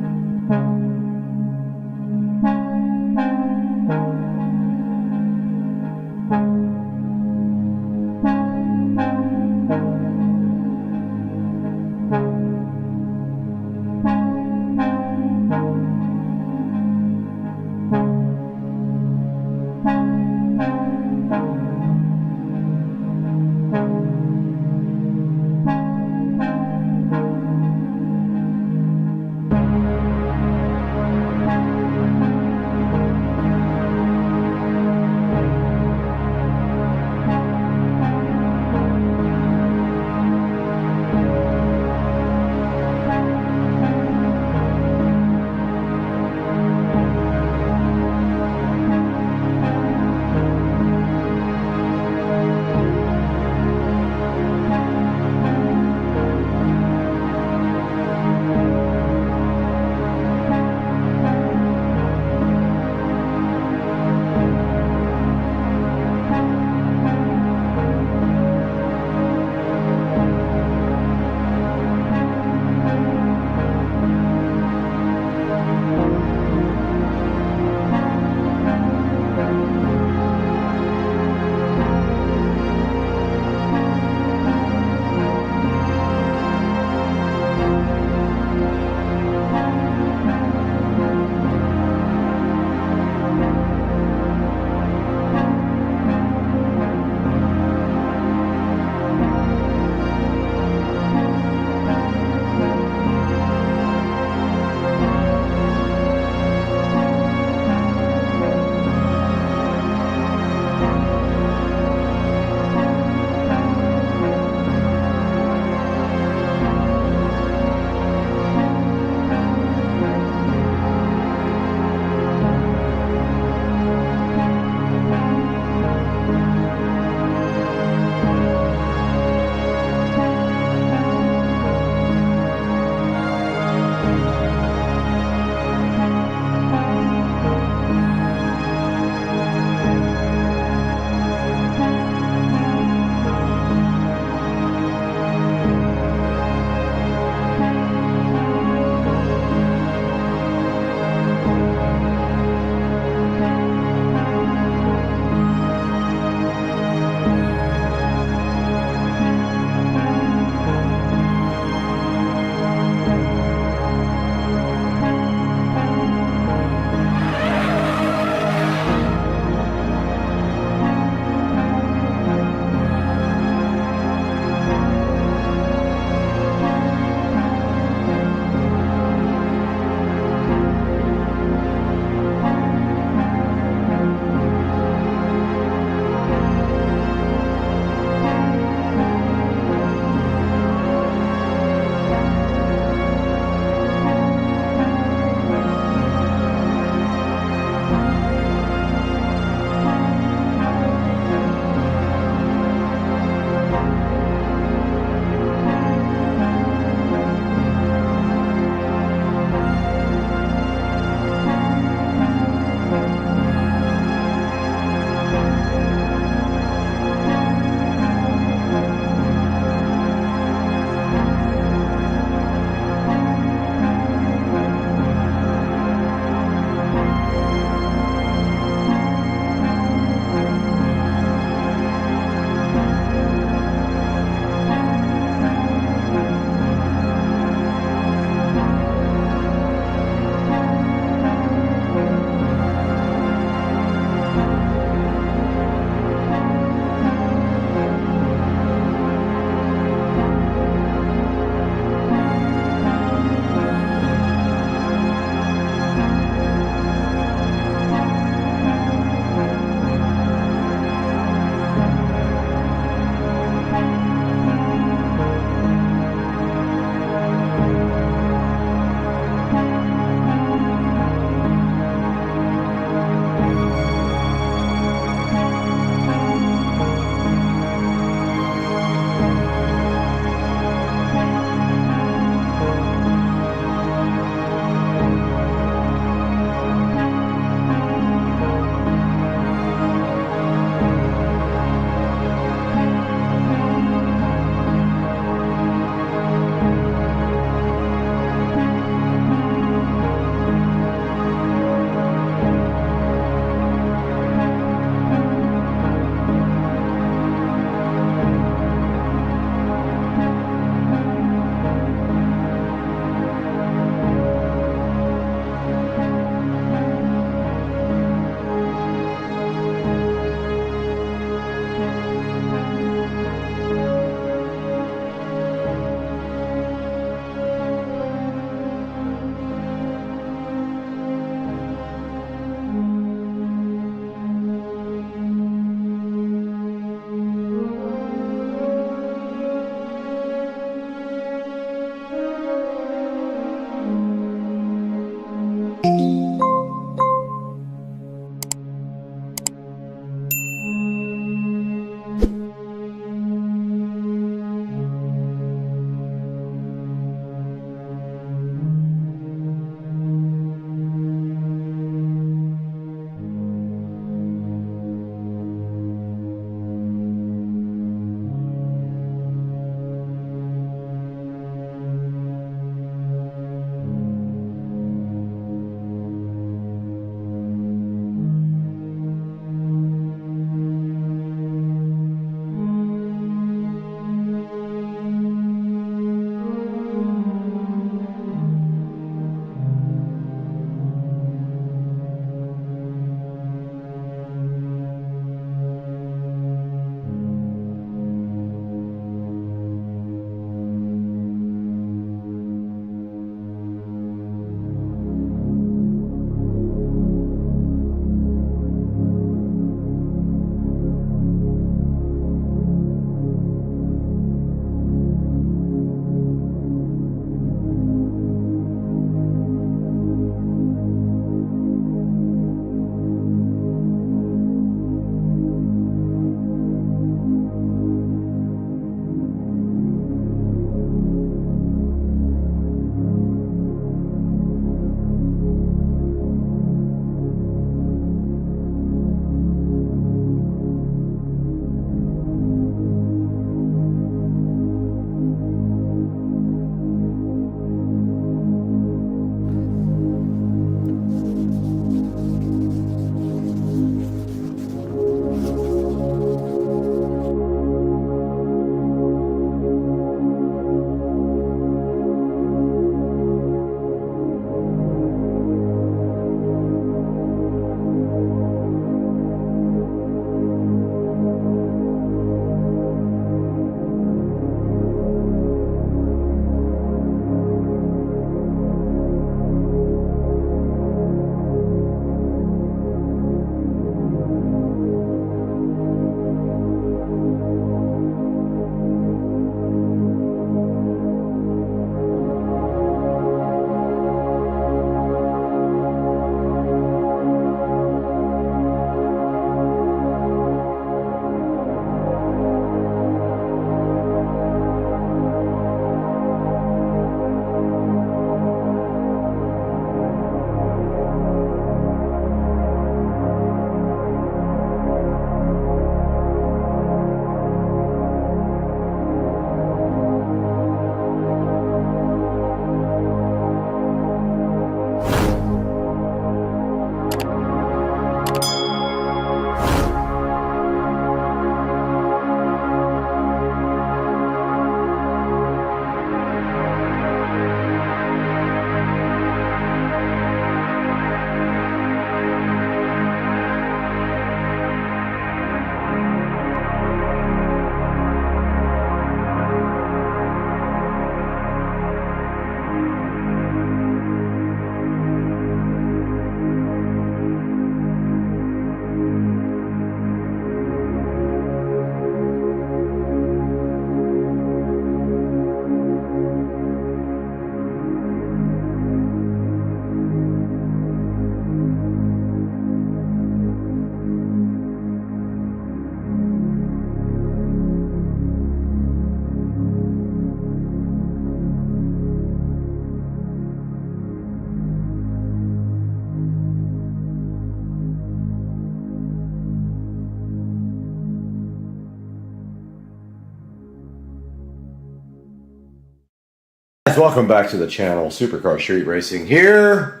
guys, welcome back to the channel. Supercar Street Racing here.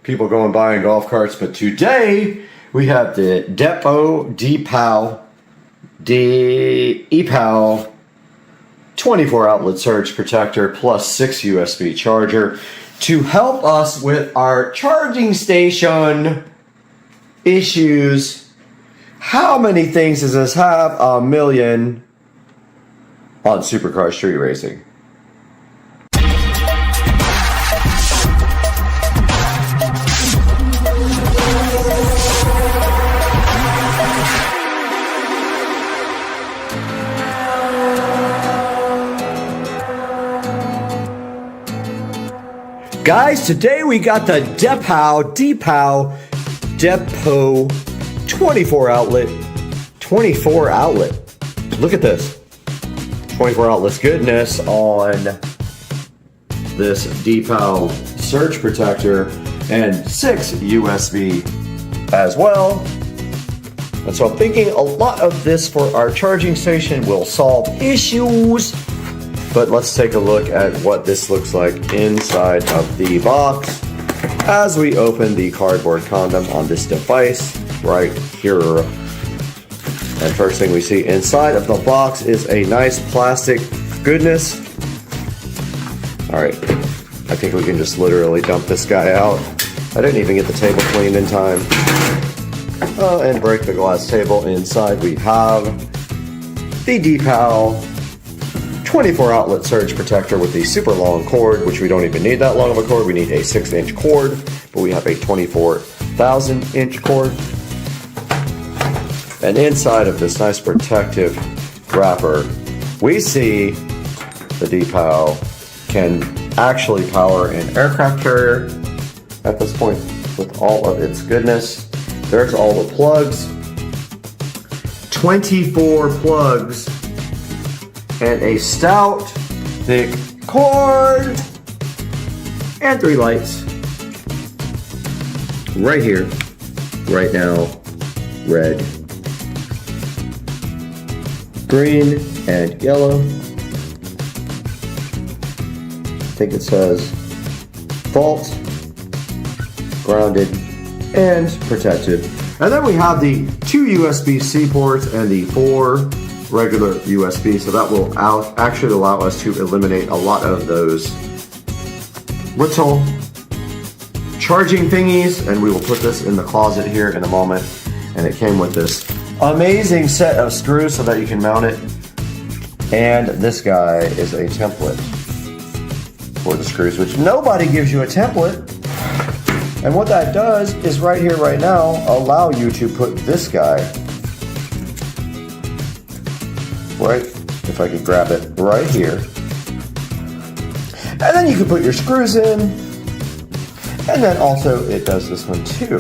People going buying golf carts, but today we have the Depot EPAL 24 outlet surge protector plus 6 USB charger to help us with our charging station issues. How many things does this have? 1 million on Supercar Street Racing. Guys, today we got the Depot 24 outlet. Look at this. 24 outlets goodness on this Depot surge protector and 6 USB as well. And so I'm thinking a lot of this for our charging station will solve issues. But let's take a look at what this looks like inside of the box as we open the cardboard condom on this device right here. And first thing we see inside of the box is a nice plastic goodness. All right, I think we can just literally dump this guy out. I didn't even get the table cleaned in time. And break the glass table. Inside we have the Depot 24 outlet surge protector with the super long cord, which we don't even need that long of a cord. We need a 6-inch cord, but we have a 24,000-inch cord. And inside of this nice protective wrapper, we see the Depot can actually power an aircraft carrier at this point with all of its goodness. There's all the plugs, 24 plugs, and a stout, thick cord, and 3 lights. Right here, right now, red, green, and yellow. I think it says fault, grounded, and protected. And then we have the 2 USB-C ports and the 4 regular USB, so that will actually allow us to eliminate a lot of those little charging thingies, and we will put this in the closet here in a moment. And it came with this amazing set of screws so that you can mount it, and this guy is a template for the screws, which nobody gives you a template. And what that does is right here, right now, allow you to put this guy right, if I could grab it right here. And then you can put your screws in. And then also it does this one too,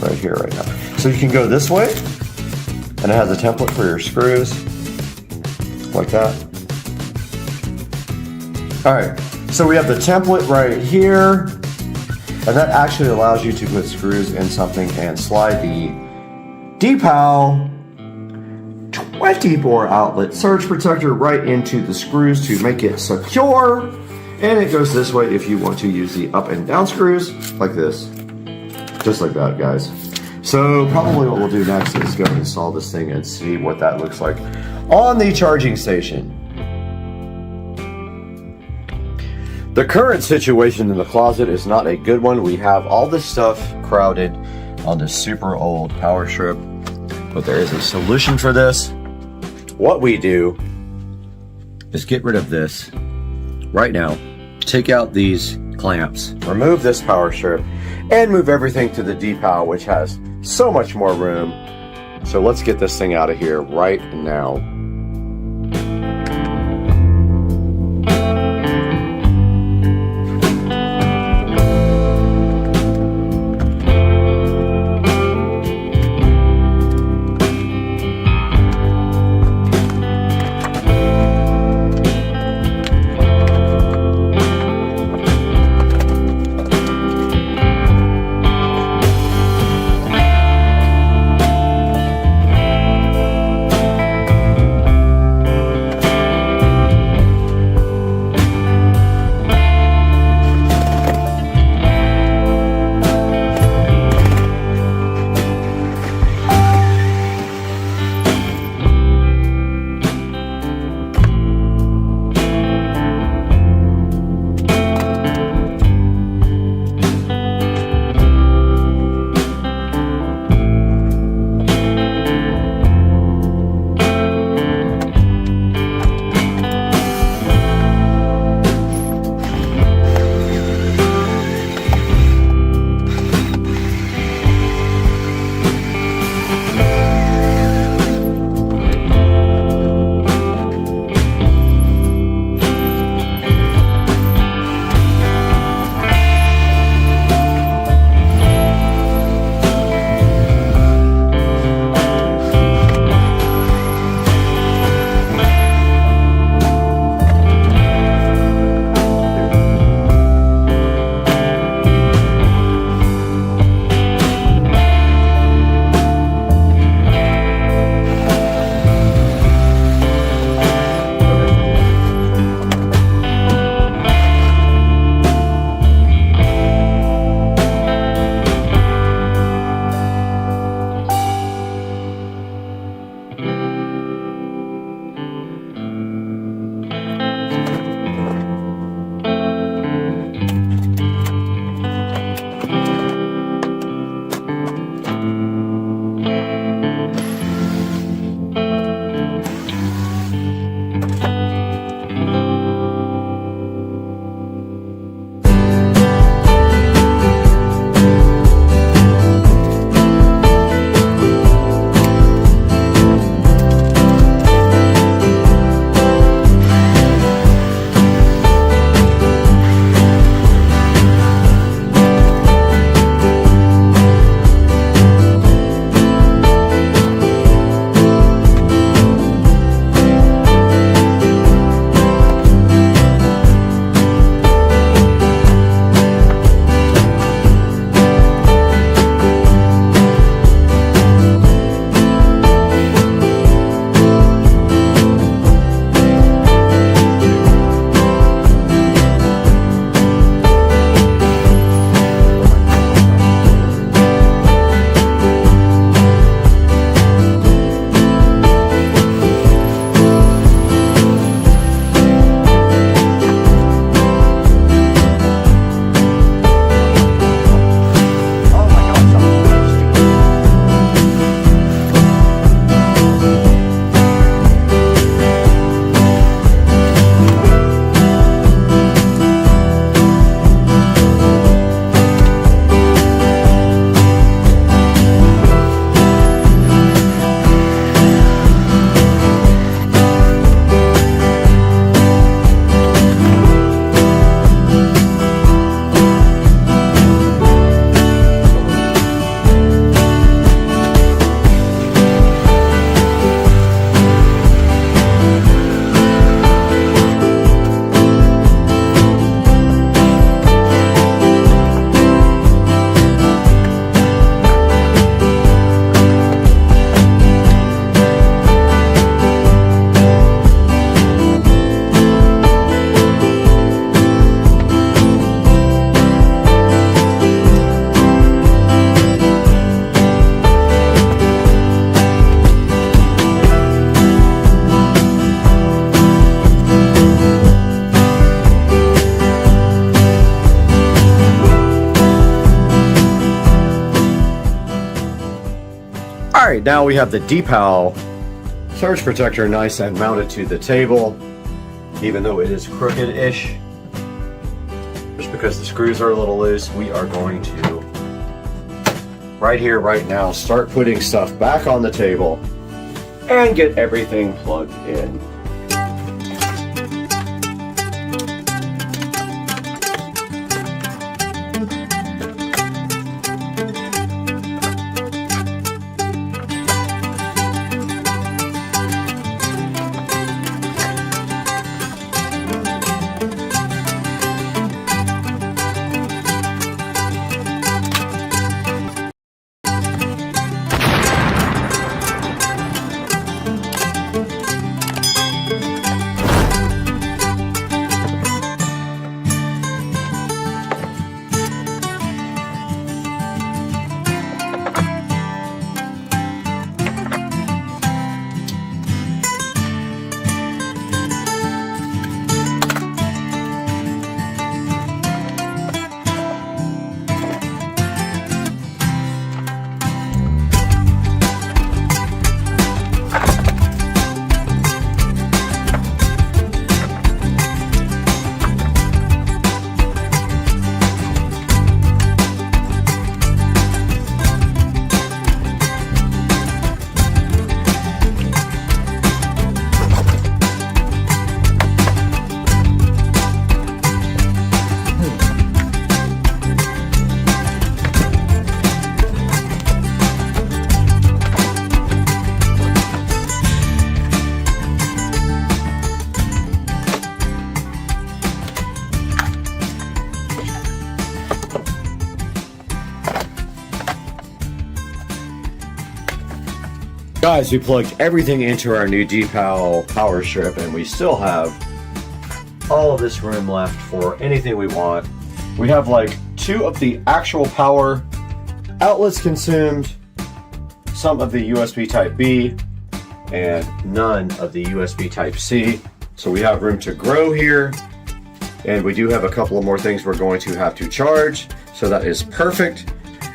right here, right now. So you can go this way, and it has a template for your screws, like that. All right, so we have the template right here, and that actually allows you to put screws in something and slide the Depot 24 outlet surge protector right into the screws to make it secure. And it goes this way if you want to use the up and down screws like this, just like that, guys. So probably what we'll do next is go and install this thing and see what that looks like on the charging station. The current situation in the closet is not a good one. We have all this stuff crowded on this super old power strip, but there is a solution for this. What we do is get rid of this right now, take out these clamps, remove this power strip, and move everything to the Depot, which has so much more room. So let's get this thing out of here right now. now we have the DPAL surge protector nice and mounted to the table, even though it is crooked-ish. Just because the screws are a little loose, we are going to, right here, right now, start putting stuff back on the table and get everything plugged in. Guys, we plugged everything into our new DPAL power strip, and we still have all of this room left for anything we want. We have like 2 of the actual power outlets consumed, some of the USB Type B, and none of the USB Type C. So we have room to grow here, and we do have a couple of more things we're going to have to charge, so that is perfect.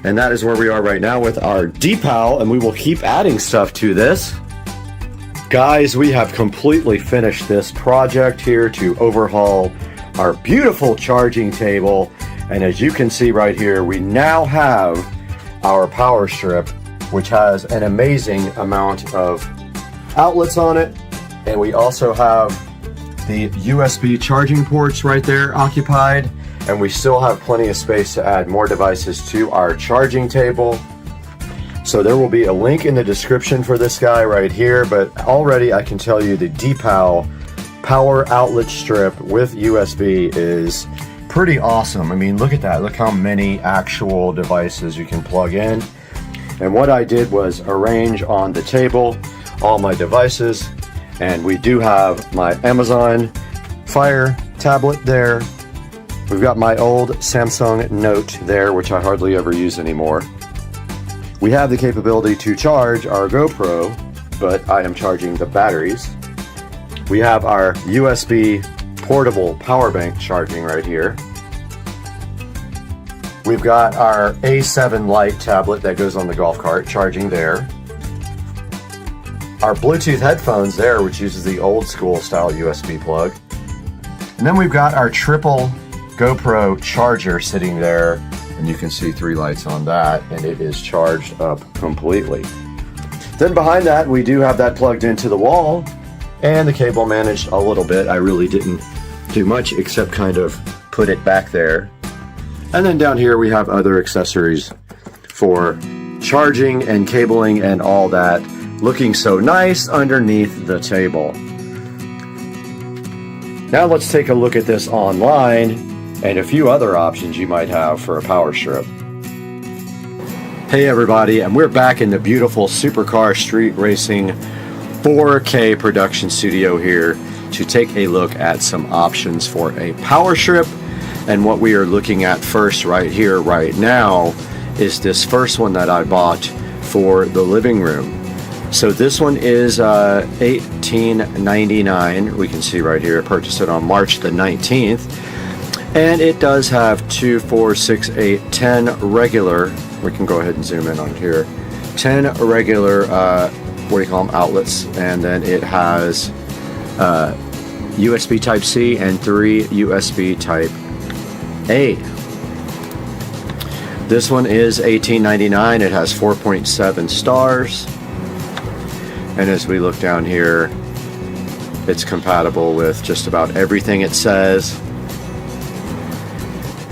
And that is where we are right now with our DPAL, and we will keep adding stuff to this. Guys, we have completely finished this project here to overhaul our beautiful charging table. And as you can see right here, we now have our power strip, which has an amazing amount of outlets on it. And we also have the USB charging ports right there occupied. And we still have plenty of space to add more devices to our charging table. So there will be a link in the description for this guy right here, but already I can tell you the DPAL power outlet strip with USB is pretty awesome. I mean, look at that. Look how many actual devices you can plug in. And what I did was arrange on the table all my devices, and we do have my Amazon Fire tablet there. We've got my old Samsung Note there, which I hardly ever use anymore. We have the capability to charge our GoPro, but I am charging the batteries. We have our USB portable power bank charging right here. We've got our A7 Lite tablet that goes on the golf cart, charging there. Our Bluetooth headphones there, which uses the old school style USB plug. And then we've got our triple GoPro charger sitting there, and you can see 3 lights on that, and it is charged up completely. Then behind that, we do have that plugged into the wall, and the cable managed a little bit. I really didn't do much except kind of put it back there. And then down here we have other accessories for charging and cabling and all that, looking so nice underneath the table. Now let's take a look at this online and a few other options you might have for a power strip. Hey everybody, and we're back in the beautiful Supercar Street Racing 4K production studio here to take a look at some options for a power strip. And what we are looking at first right here, right now, is this first one that I bought for the living room. So this one is $18.99. We can see right here, I purchased it on March the 19th. And it does have 2, 4, 6, 8, 10 regular, we can go ahead and zoom in on here, 10 regular, what do you call them, outlets, and then it has USB Type-C and 3 USB Type-A. This one is $18.99. It has 4.7 stars. And as we look down here, it's compatible with just about everything it says.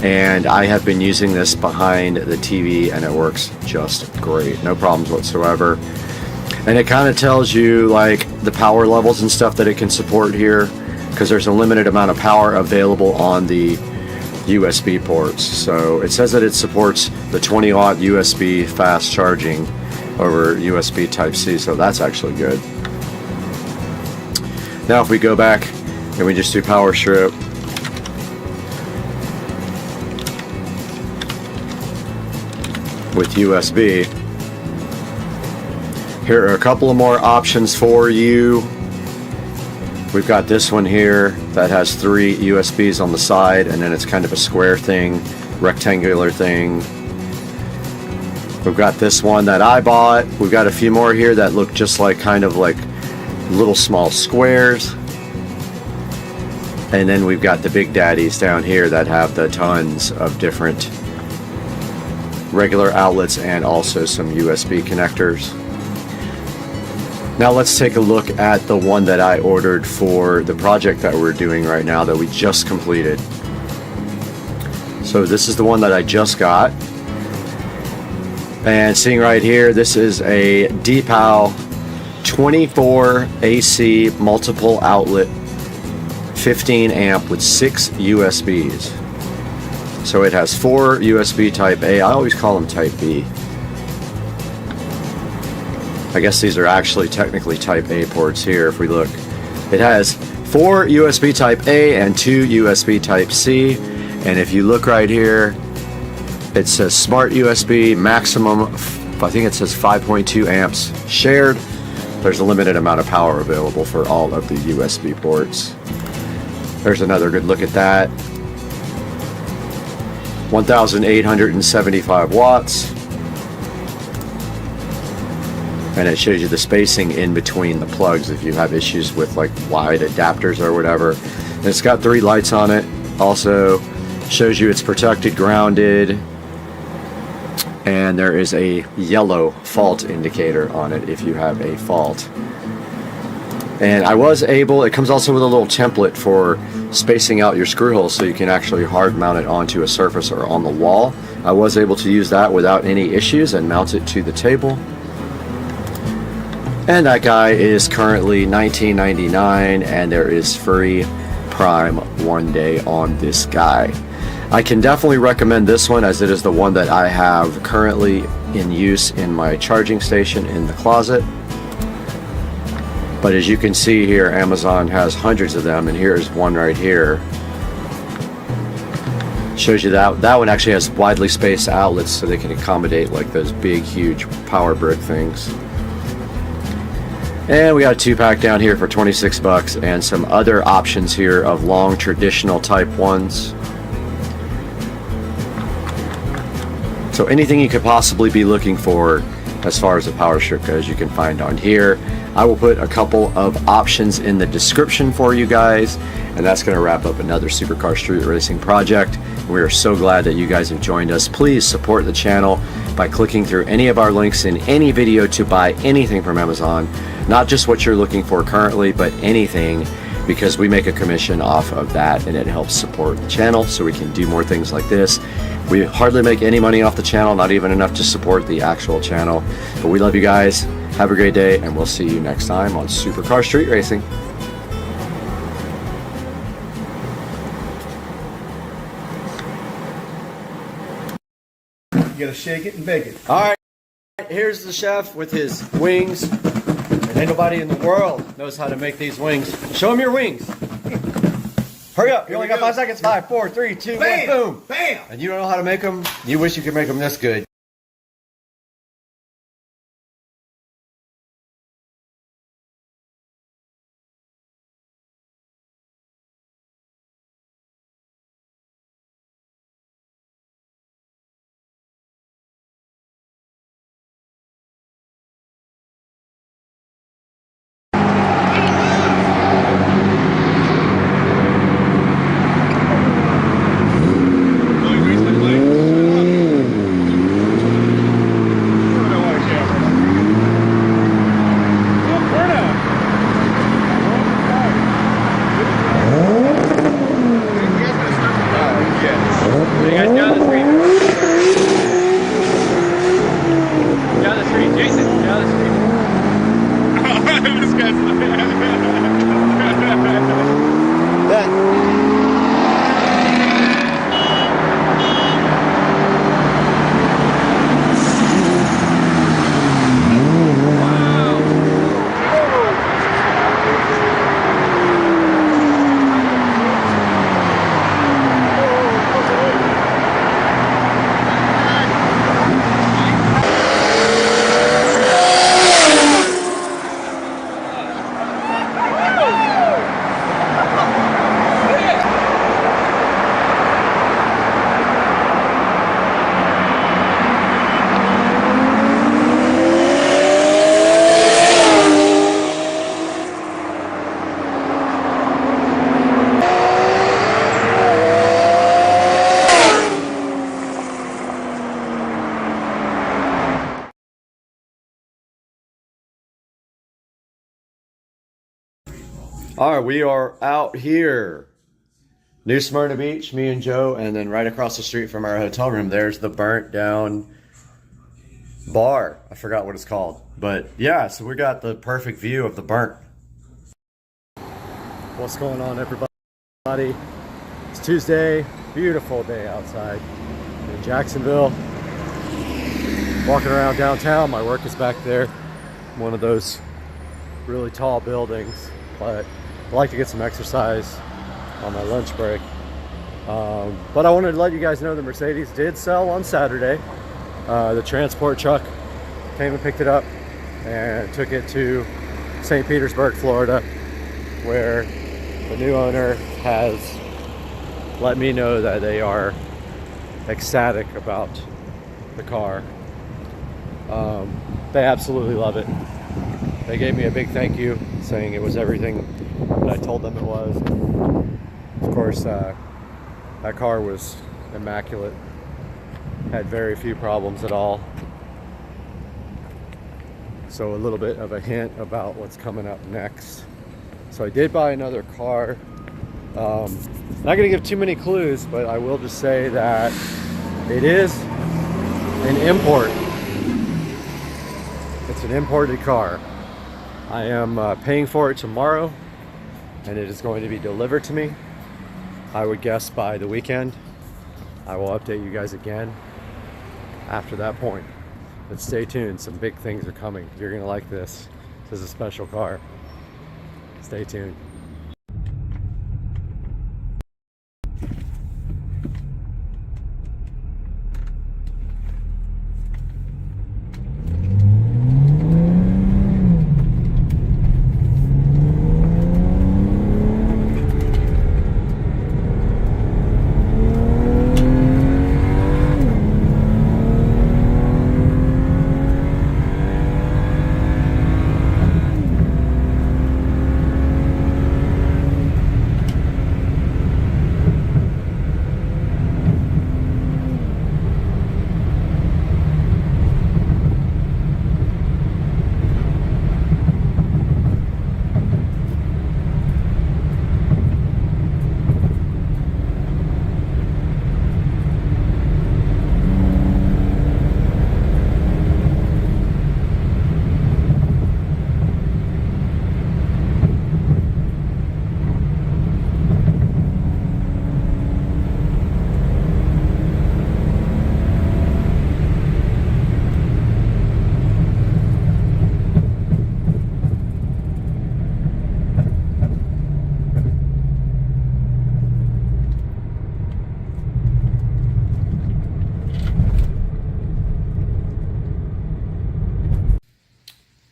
And I have been using this behind the TV and it works just great. No problems whatsoever. And it kind of tells you like the power levels and stuff that it can support here, because there's a limited amount of power available on the USB ports. So it says that it supports the 20 watt USB fast charging over USB Type-C, so that's actually good. Now if we go back and we just do power strip, with USB, here are a couple of more options for you. We've got this one here that has 3 USBs on the side, and then it's kind of a square thing, rectangular thing. We've got this one that I bought. We've got a few more here that look just like kind of like little small squares. And then we've got the big daddies down here that have the tons of different regular outlets and also some USB connectors. Now let's take a look at the one that I ordered for the project that we're doing right now that we just completed. So this is the one that I just got. And seeing right here, this is a DPAL 24 AC multiple outlet 15 amp with 6 USBs. So it has 4 USB Type A. I always call them Type B. I guess these are actually technically Type A ports here if we look. It has 4 USB Type A and 2 USB Type C. And if you look right here, it says Smart USB maximum, I think it says 5.2 amps shared. There's a limited amount of power available for all of the USB ports. There's another good look at that. 1,875 watts. And it shows you the spacing in between the plugs if you have issues with like wide adapters or whatever. And it's got 3 lights on it. Also shows you it's protected, grounded, and there is a yellow fault indicator on it if you have a fault. And I was able, it comes also with a little template for spacing out your screw holes so you can actually hard mount it onto a surface or on the wall. I was able to use that without any issues and mount it to the table. And that guy is currently $19.99 and there is free Prime 1 day on this guy. I can definitely recommend this one as it is the one that I have currently in use in my charging station in the closet. But as you can see here, Amazon has hundreds of them, and here's one right here. Shows you that one actually has widely spaced outlets so they can accommodate like those big huge power brick things. And we got a 2-pack down here for 26 bucks and some other options here of long traditional type 1s. So anything you could possibly be looking for as far as the power strip goes, you can find on here. I will put a couple of options in the description for you guys, and that's going to wrap up another Supercar Street Racing project. We are so glad that you guys have joined us. Please support the channel by clicking through any of our links in any video to buy anything from Amazon, not just what you're looking for currently, but anything, because we make a commission off of that and it helps support the channel so we can do more things like this. We hardly make any money off the channel, not even enough to support the actual channel. But we love you guys. Have a great day, and we'll see you next time on Supercar Street Racing. You gotta shake it and bake it. All right, here's the chef with his wings. And ain't nobody in the world knows how to make these wings. Show him your wings. Hurry up, you only got 5 seconds. 5, 4, 3, 2, 1, boom. Bam! And you don't know how to make them? You wish you could make them this good. All right, we are out here. New Smyrna Beach, me and Joe, and then right across the street from our hotel room, there's the burnt down bar. I forgot what it's called. But yeah, so we got the perfect view of the burnt. What's going on, everybody? It's Tuesday, beautiful day outside in Jacksonville. Walking around downtown, my work is back there. One of those really tall buildings, but I like to get some exercise on my lunch break. But I wanted to let you guys know the Mercedes did sell on Saturday. The transport truck came and picked it up and took it to St. Petersburg, Florida, where the new owner has let me know that they are ecstatic about the car. They absolutely love it. They gave me a big thank you, saying it was everything that I told them it was. Of course, that car was immaculate. Had very few problems at all. So a little bit of a hint about what's coming up next. So I did buy another car. Not gonna give too many clues, but I will just say that it is an import. It's an imported car. I am paying for it tomorrow, and it is going to be delivered to me. I would guess by the weekend. I will update you guys again after that point. But stay tuned, some big things are coming. You're gonna like this. This is a special car. Stay tuned.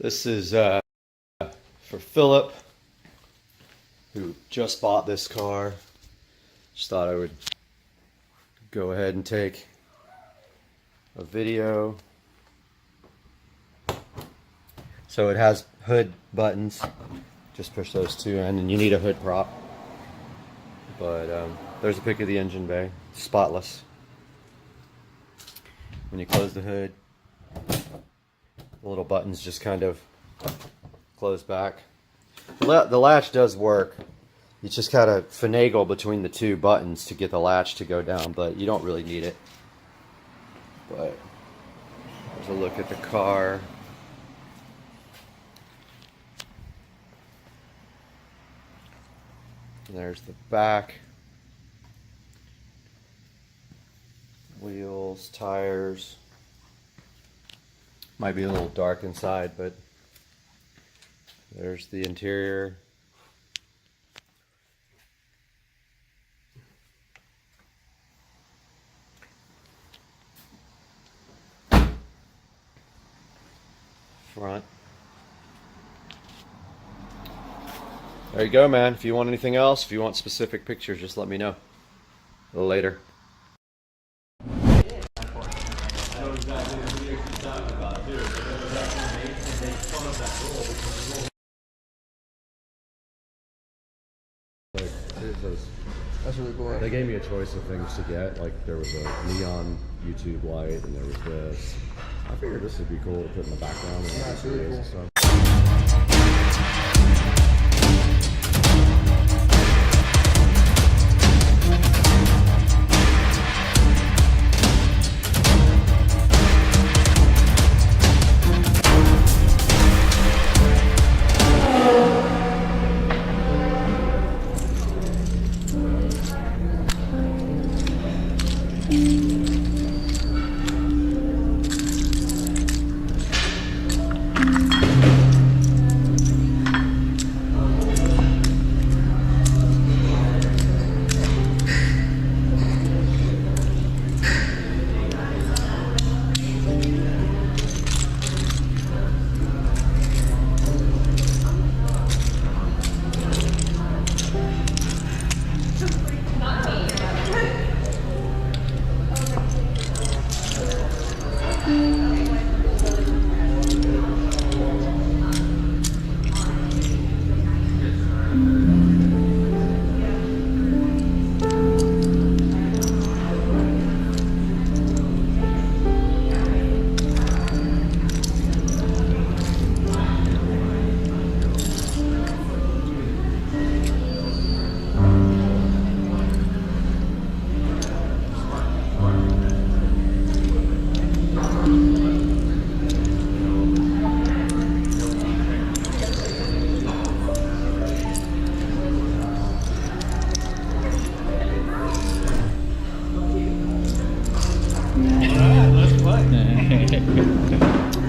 This is for Philip, who just bought this car. Just thought I would go ahead and take a video. So it has hood buttons. Just push those two in, and you need a hood prop. But there's a pic of the engine bay, spotless. When you close the hood, the little buttons just kind of close back. The latch does work. You just gotta finagle between the two buttons to get the latch to go down, but you don't really need it. But there's a look at the car. And there's the back. Wheels, tires. Might be a little dark inside, but there's the interior. Front. There you go, man. If you want anything else, if you want specific pictures, just let me know. A little later. That's really cool. They gave me a choice of things to get. Like there was a neon YouTube light, and there was this. I figured this would be cool to put in the background. And yeah, it's really cool. And stuff.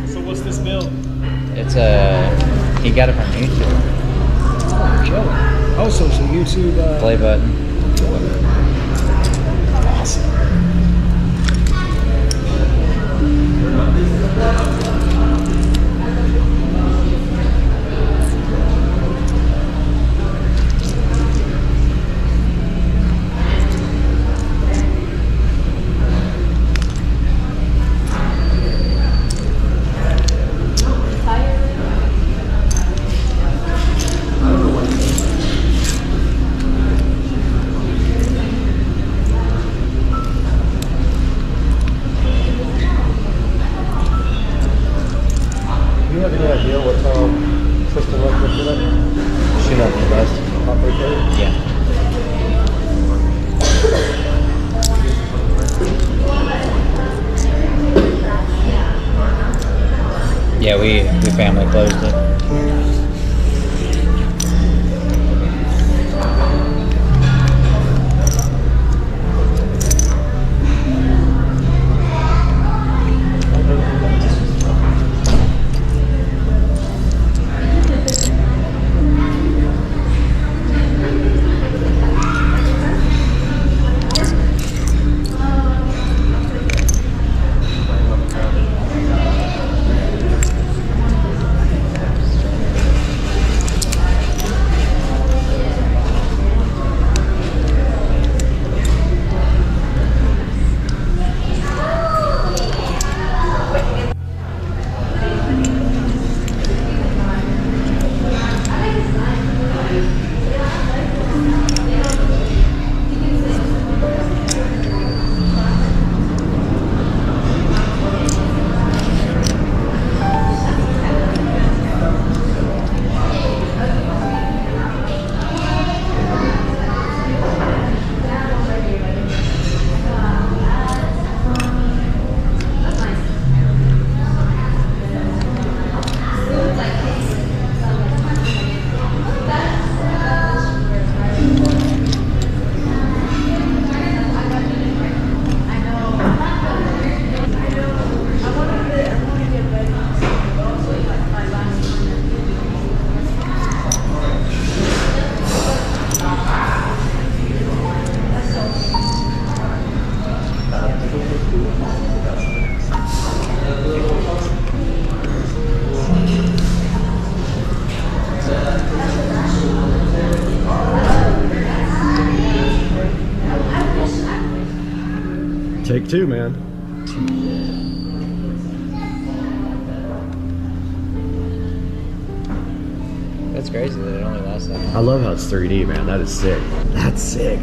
So what's this build? It's he got it from YouTube. Oh, so YouTube. Play button. Awesome. Do you have any idea what system looks like today? Shoot up the best. Yeah. Yeah, we family closed it. Take two, man. That's crazy that it only lasts that long. I love how it's 3D, man. That is sick. That's sick.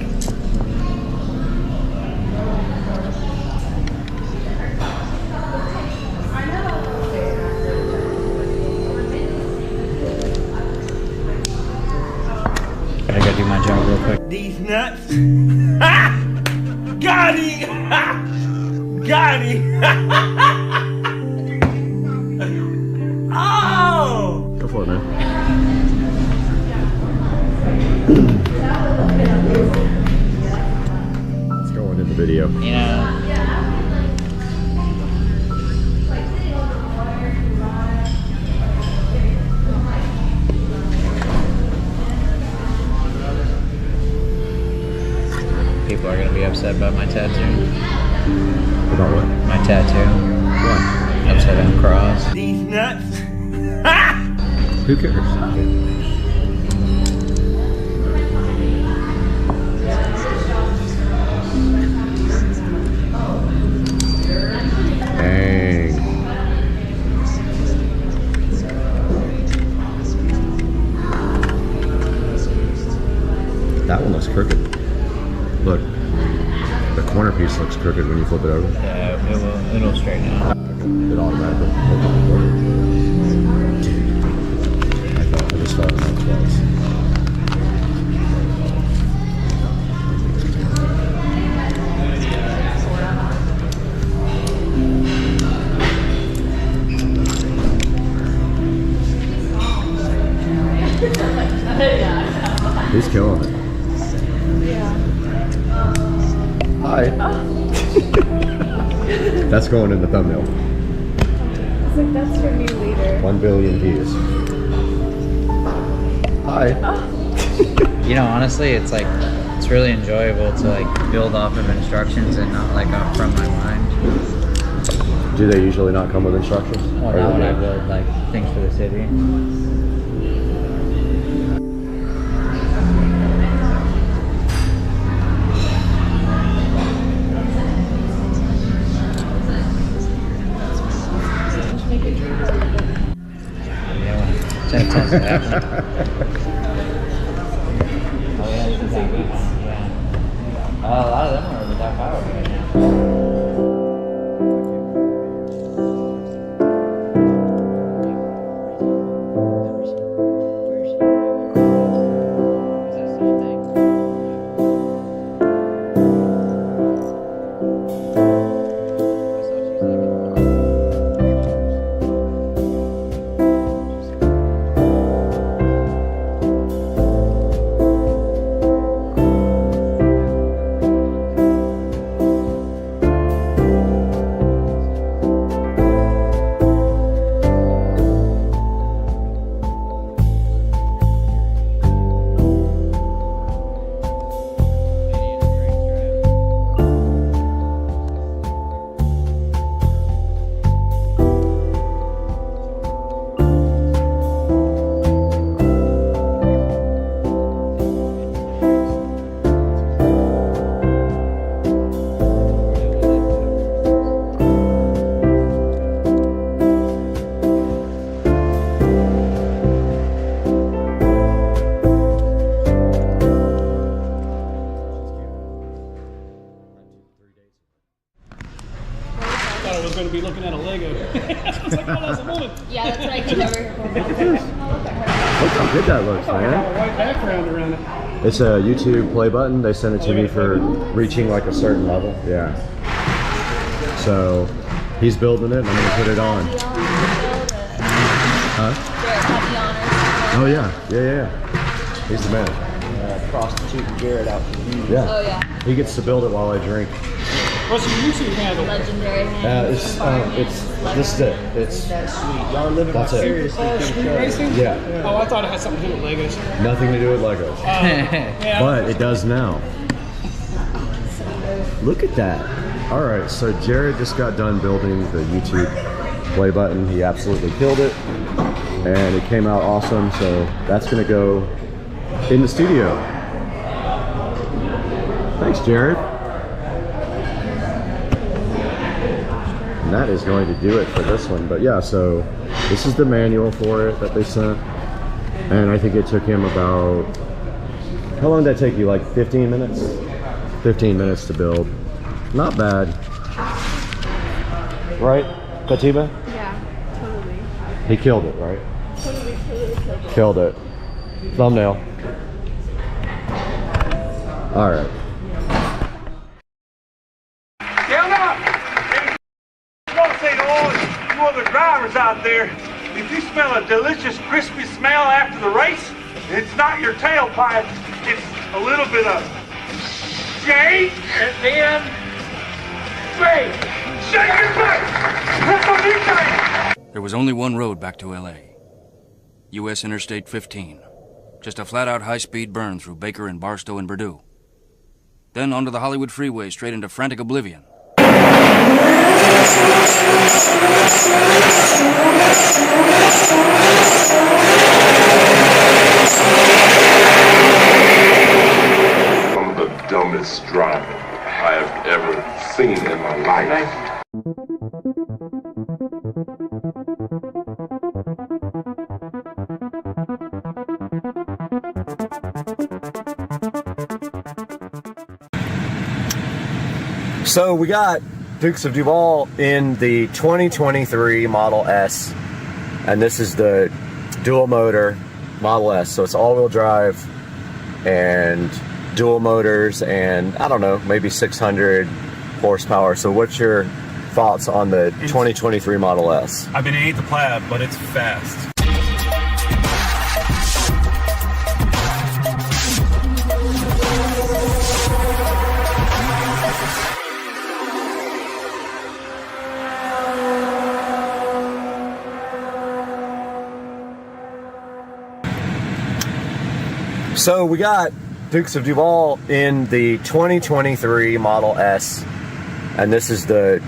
I gotta do my job real quick. These nuts. Got it. Got it. Oh. Go for it, man. It's going in the video. You know. People are gonna be upset about my tattoo. About what? My tattoo. What? Upside down cross. These nuts. Who cares? Dang. That one looks crooked. Look, the corner piece looks crooked when you flip it over. Yeah, it'll straighten out. It automatically. Dude, I just thought about it twice. He's killing it. Hi. That's going in the thumbnail. It's like, that's your new leader. 1 billion views. Hi. You know, honestly, it's like, it's really enjoyable to like build off of instructions and not like off from my mind. Do they usually not come with instructions? Well, now when I build like things for the city. Test it out. Oh yeah, yeah. A lot of them are without power right now. Going to be looking at a Lego. I was like, oh, that's a woman. Yeah, that's what I came over here for. Look at this. Look how good that looks, Oh, I got a man. white background around it. It's a YouTube play button. They sent it to me for reaching like a certain level. Yeah. So he's building it and I'm going to put it on. Huh? Oh yeah. Yeah. He's the man. Prostitute Garrett out for you. Yeah. Oh yeah. He gets to build it while I drink. What's your YouTube handle? Legendary hand. This is it. It's Sweet. Y'all living That's it. seriously. Street racing? Yeah. Oh, I thought it had something to do with Legos. Nothing to do with Legos. Yeah. But it does now. Look at that. All right, so Jared just got done building the YouTube play button. He absolutely killed it. And it came out awesome. So that's gonna go in the studio. Thanks, Jared. And that is going to do it for this one. But yeah, so this is the manual for it that they sent. And I think it took him about, how long did that take you? Like 15 minutes? 15 minutes to build. Not bad. Right, Katiba? Yeah, totally. He killed it, right? Totally killed it. Killed it. Thumbnail. All right. Stand up! I want to say to all you other drivers out there, if you smell a delicious, crispy smell after the race, it's not your tailpipe, it's a little bit of shake and then shake. Shake your butt! That's what he said! There was only one road back to LA. US Interstate 15. Just a flat-out high-speed burn through Baker and Barstow and Purdue. Then onto the Hollywood freeway straight into frantic oblivion. Some of the dumbest driving I have ever seen in my life. So we got Dukes of Duval in the 2023 Model S, and this is the dual motor Model S. So it's all-wheel drive and dual motors, and I don't know, maybe 600 horsepower. So what's your thoughts on the 2023 Model S? I mean, it ain't the Plaid, but it's fast. So we got Dukes of Duval in the 2023 Model S, and this is the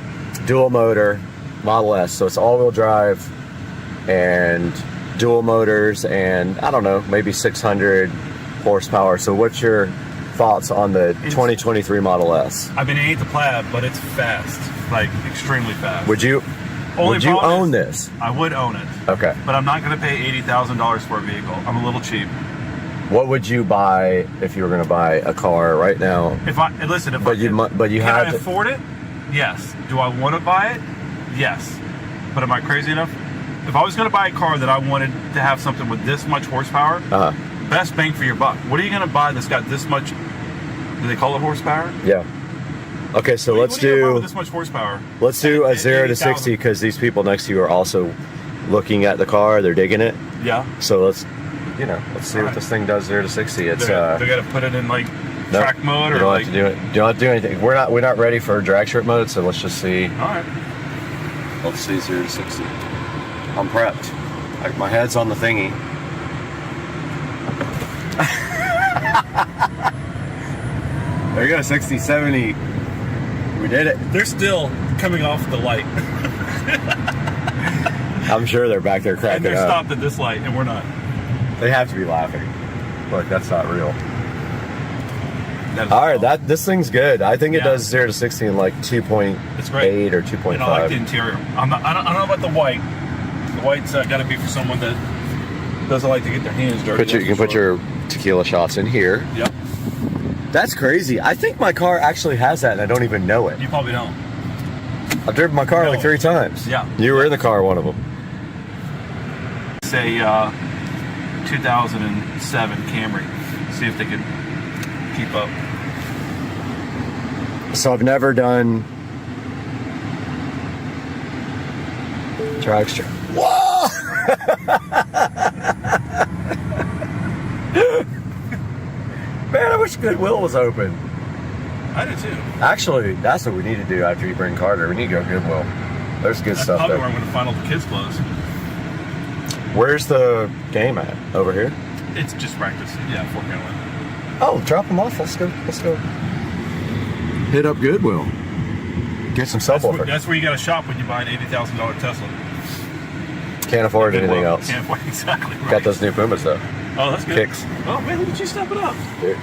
dual motor Model S. So it's all-wheel drive and dual motors, and I don't know, maybe 600 horsepower. So what's your thoughts on the 2023 Model S? I mean, it ain't the Plaid, but it's fast, like extremely fast. Would you own this? I would own it. Okay. But I'm not going to pay $80,000 for a vehicle. I'm a little cheap. What would you buy if you were going to buy a car right now? If I listen, if can I afford it? Yes. Do I want to buy it? Yes. But am I crazy enough? If I was going to buy a car that I wanted to have something with this much horsepower, best bang for your buck. What are you going to buy that's got this much? Do they call it horsepower? Yeah. Okay, so let's what do you buy do with this much horsepower. Let's do a 0 to 60 because these people next to you are also looking at the car. They're digging it. Yeah. So let's see what this thing does 0 to 60. It's they got to put it in like track mode, or you don't like have to do it. You don't have to do anything. We're not ready for drag strip mode, so let's just see. All right. Let's see 0 to 60. I'm prepped. My head's on the thingy. There you go, 60, 70. We did it. They're still coming off the light. I'm sure they're back there cracking and they're up. stopped at this light, and we're not. They have to be laughing. Look, that's not real. All right, this thing's good. I think it does 0 to 60 in like 2.8 or 2.5. And I like the interior. I don't know about the white. The white's got to be for someone that doesn't like to get their hands dirty. You can put your tequila shots in here. Yep. That's crazy. I think my car actually has that, and I don't even know it. You probably don't. I've driven my car like 3 times. Yeah. You were in the car one of them. Say 2007 Camry. See if they could keep up. So I've never done drag strip. Whoa! Man, I wish Goodwill was open. I do too. Actually, that's what we need to do after you bring Carter. We need to go Goodwill. There's good stuff probably there. where I'm going to find all the kids' clothes. Where's the game at? Over here? It's just practice. Yeah, Fort Carolina. Oh, drop them off. Let's go. Hit up Goodwill. Get some subwoofer. That's where you got to shop when you buy an $80,000 Tesla. Can't afford anything else. Can't afford exactly right. Got those new Pumas though. Oh, that's good. Kicks. Oh man, look at you step it up. Dude,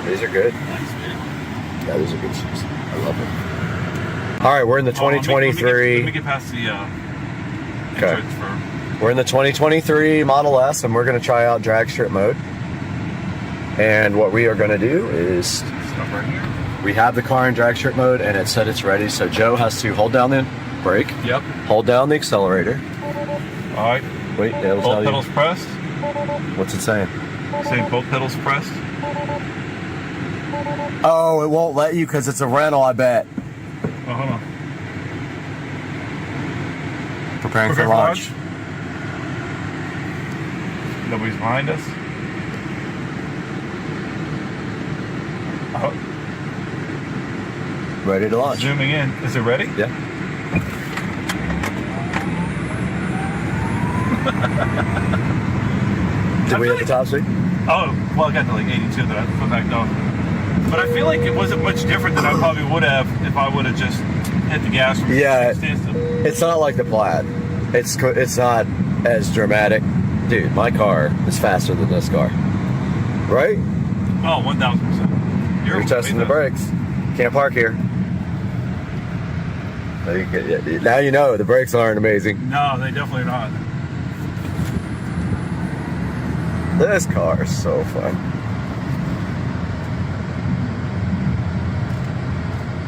these are good. Nice, man. Yeah, these are good shoes. I love them. All right, we're in the 2023. Let me get past the Okay. entrance for. We're in the 2023 Model S, and we're going to try out drag strip mode. And what we are going to do is Stop right here. we have the car in drag strip mode, and it said it's ready. So Joe has to hold down the brake. Yep. Hold down the accelerator. All right. Wait, it'll Both tell pedals you. pressed. What's it saying? Saying both pedals pressed. Oh, it won't let you because it's a rental, I bet. Oh, hold on. Preparing for Prepare launch. Nobody's behind us. Oh, Ready to launch. zooming in. Is it ready? Yeah. Did we hit the top speed? Oh, well, I got to like 82 that I put back down. But I feel like it wasn't much different than I probably would have if I would have just hit the gas from Yeah, standstill. it's not like the Plaid. It's not as dramatic. Dude, my car is faster than this car. Right? Oh, 1,000%. You're testing the brakes. Can't park here. Now you know the brakes aren't amazing. No, they definitely not. This car is so fun.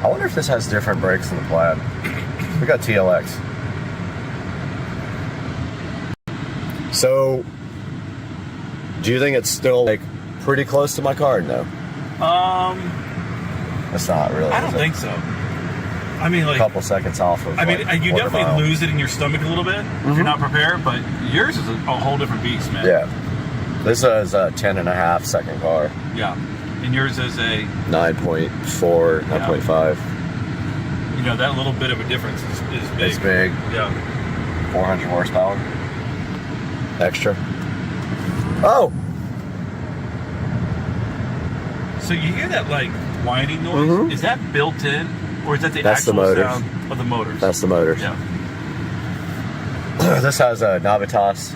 I wonder if this has different brakes than the Plaid. We got TLX. So, do you think it's still like pretty close to my car? No. It's not really. I don't think so. I mean, like a couple seconds off of. I mean, like, you quarter definitely mile. lose it in your stomach a little bit if you're not prepared, but yours is a whole different beast, man. Yeah. This is a 10.5 second car. Yeah. And yours is a 9.4, 9.5. You know, that little bit of a difference is big. It's big. Yeah. 400 horsepower. Extra. Oh! So you hear that like whining noise? Is that built in, or is that the That's the actual motors. sound of the motors? That's the motors. Yeah. This has a Navitas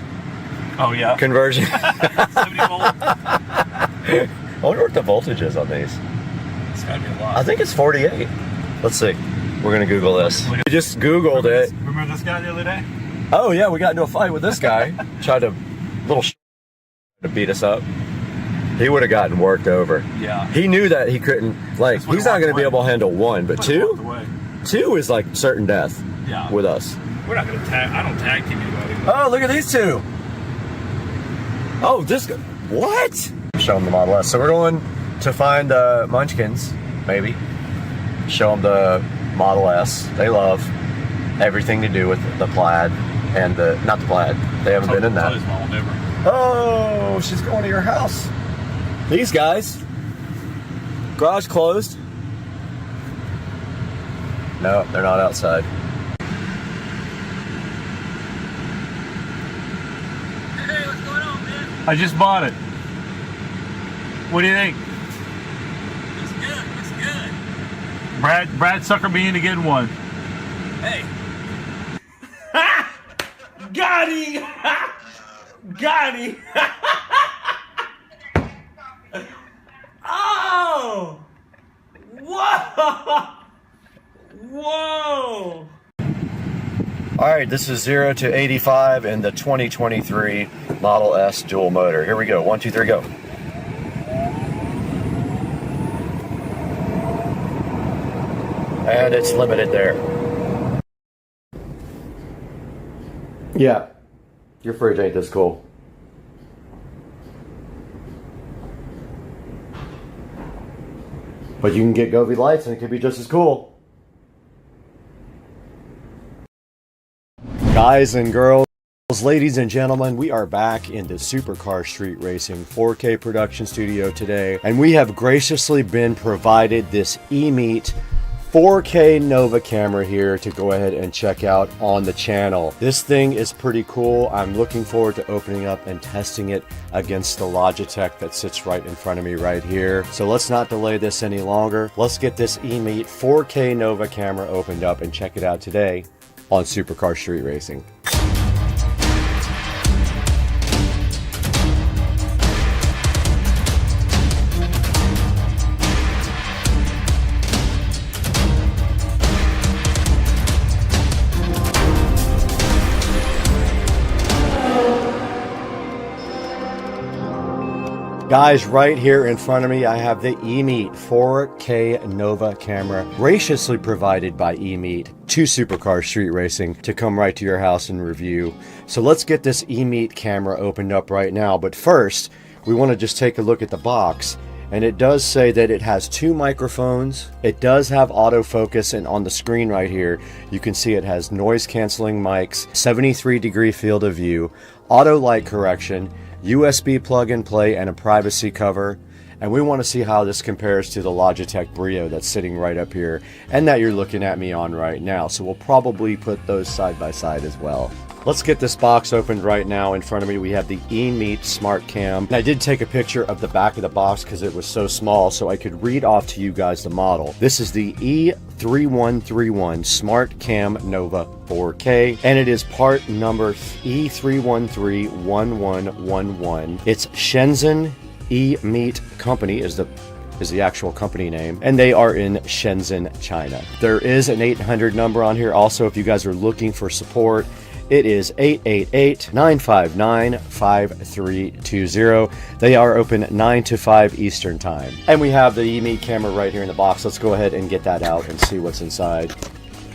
Oh yeah. conversion. 70 volt. I wonder what the voltage is on these. It's gotta be a lot. I think it's 48. Let's see. We're gonna Google this. We just Googled it. Remember this guy the other day? Oh yeah, we got into a fight with this guy. Tried to to beat us up. He would have gotten worked over. Yeah. He knew that he couldn't. Like, That's why he's he not going to walked be away. able to handle one, but That's why he walked two. away. Two is like certain death. Yeah. With us. We're not gonna tag. I don't tag team anybody. Oh, look at these two. Oh, this guy. What? Show them the Model S. So we're going to find the Munchkins, maybe. Show them the Model S. They love everything to do with the Plaid and the, not the Plaid. They haven't been in that. Tell his mom never. Oh, she's going to your house. These guys. Garage closed. No, they're not outside. I just bought it. What do you think? It's good. It's good. Brad sucker me into getting one. Hey. Got him. Got him. Oh. Whoa. Whoa. All right, this is 0 to 85 in the 2023 Model S dual motor. Here we go. 1, 2, 3, go. And it's limited there. Yeah, your fridge ain't this cool. But you can get Govee lights and it could be just as cool. Guys and girls, ladies and gentlemen, we are back in the Supercar Street Racing 4K production studio today, and we have graciously been provided this eMeet 4K Nova camera here to go ahead and check out on the channel. This thing is pretty cool. I'm looking forward to opening up and testing it against the Logitech that sits right in front of me right here. So let's not delay this any longer. Let's get this eMeet 4K Nova camera opened up and check it out today on Supercar Street Racing. Guys, right here in front of me, I have the eMeet 4K Nova camera, graciously provided by eMeet to Supercar Street Racing to come right to your house and review. So let's get this eMeet camera opened up right now. But first, we want to just take a look at the box. And it does say that it has 2 microphones. It does have autofocus, and on the screen right here, you can see it has noise canceling mics, 73-degree field of view, auto light correction, USB plug and play, and a privacy cover. And we want to see how this compares to the Logitech Brio that's sitting right up here and that you're looking at me on right now. So we'll probably put those side by side as well. Let's get this box opened right now. In front of me, we have the eMeet Smart Cam. And I did take a picture of the back of the box because it was so small so I could read off to you guys the model. This is the E3131 Smart Cam Nova 4K, and it is part number E3131111. It's Shenzhen eMeet Company is the actual company name, and they are in Shenzhen, China. There is an 800 number on here. Also, if you guys are looking for support, it is 888-959-5320. They are open 9 to 5 Eastern Time. And we have the eMeet camera right here in the box. Let's go ahead and get that out and see what's inside.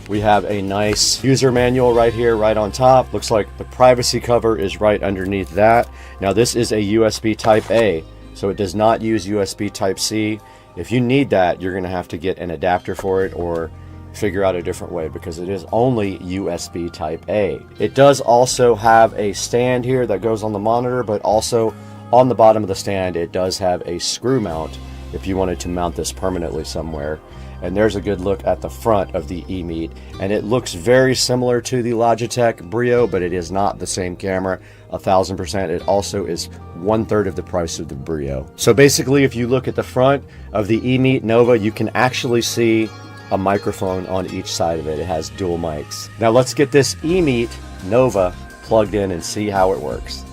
We have a nice user manual right here, right on top. Looks like the privacy cover is right underneath that. Now this is a USB Type A, so it does not use USB Type C. If you need that, you're gonna have to get an adapter for it or figure out a different way because it is only USB Type A. It does also have a stand here that goes on the monitor, but also on the bottom of the stand it does have a screw mount if you wanted to mount this permanently somewhere. And there's a good look at the front of the eMeet, and it looks very similar to the Logitech Brio, but it is not the same camera 1000%. It also is 1/3 of the price of the Brio. So basically, if you look at the front of the eMeet Nova, you can actually see a microphone on each side of it. It has dual mics. Now let's get this eMeet Nova plugged in and see how it works.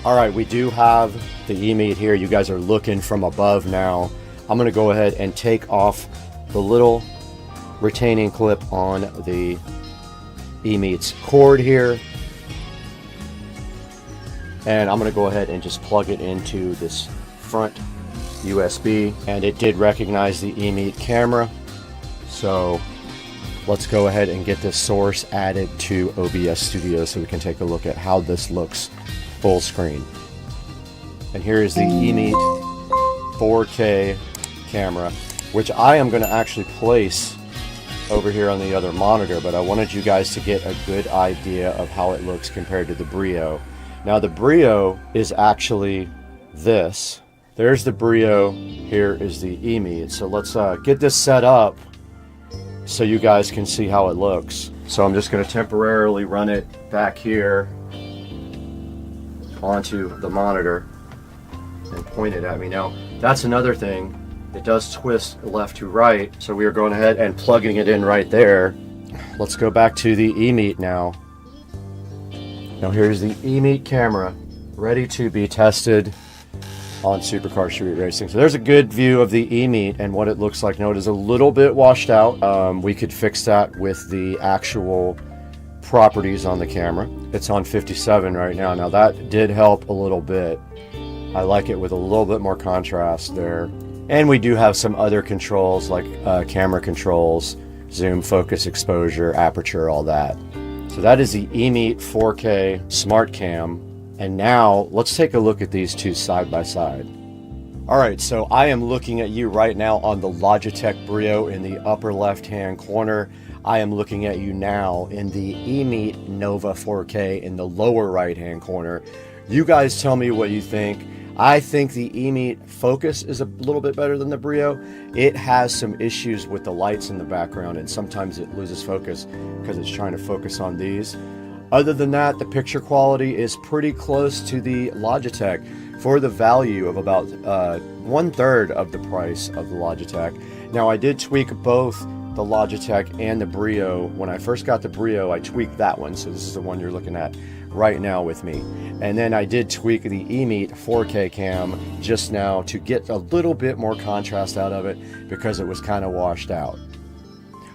All right, we do have the eMeet here. You guys are looking from above now. I'm gonna go ahead and take off the little retaining clip on the eMeet's cord here. And I'm gonna go ahead and just plug it into this front USB. And it did recognize the eMeet camera. So let's go ahead and get this source added to OBS Studio so we can take a look at how this looks full screen. And here is the eMeet 4K camera, which I am going to actually place over here on the other monitor, but I wanted you guys to get a good idea of how it looks compared to the Brio. Now the Brio is actually this. There's the Brio, here is the eMeet. So let's get this set up so you guys can see how it looks. So I'm just going to temporarily run it back here onto the monitor and point it at me. Now that's another thing, it does twist left to right, so we are going ahead and plugging it in right there. Let's go back to the eMeet now. Now here's the eMeet camera ready to be tested on Supercar Street Racing. So there's a good view of the eMeet and what it looks like. Now it is a little bit washed out. We could fix that with the actual properties on the camera. It's on 57 right now. Now that did help a little bit. I like it with a little bit more contrast there. And we do have some other controls like camera controls, zoom, focus, exposure, aperture, all that. So that is the eMeet 4K Smart Cam. And now let's take a look at these two side by side. All right, so I am looking at you right now on the Logitech Brio in the upper left-hand corner. I am looking at you now in the eMeet Nova 4K in the lower right-hand corner. You guys tell me what you think. I think the eMeet focus is a little bit better than the Brio. It has some issues with the lights in the background, and sometimes it loses focus because it's trying to focus on these. Other than that, the picture quality is pretty close to the Logitech for the value of about 1/3 of the price of the Logitech. Now, I did tweak both the Logitech and the Brio. When I first got the Brio, I tweaked that one, so this is the one you're looking at right now with me. And then I did tweak the eMeet 4K cam just now to get a little bit more contrast out of it because it was kind of washed out.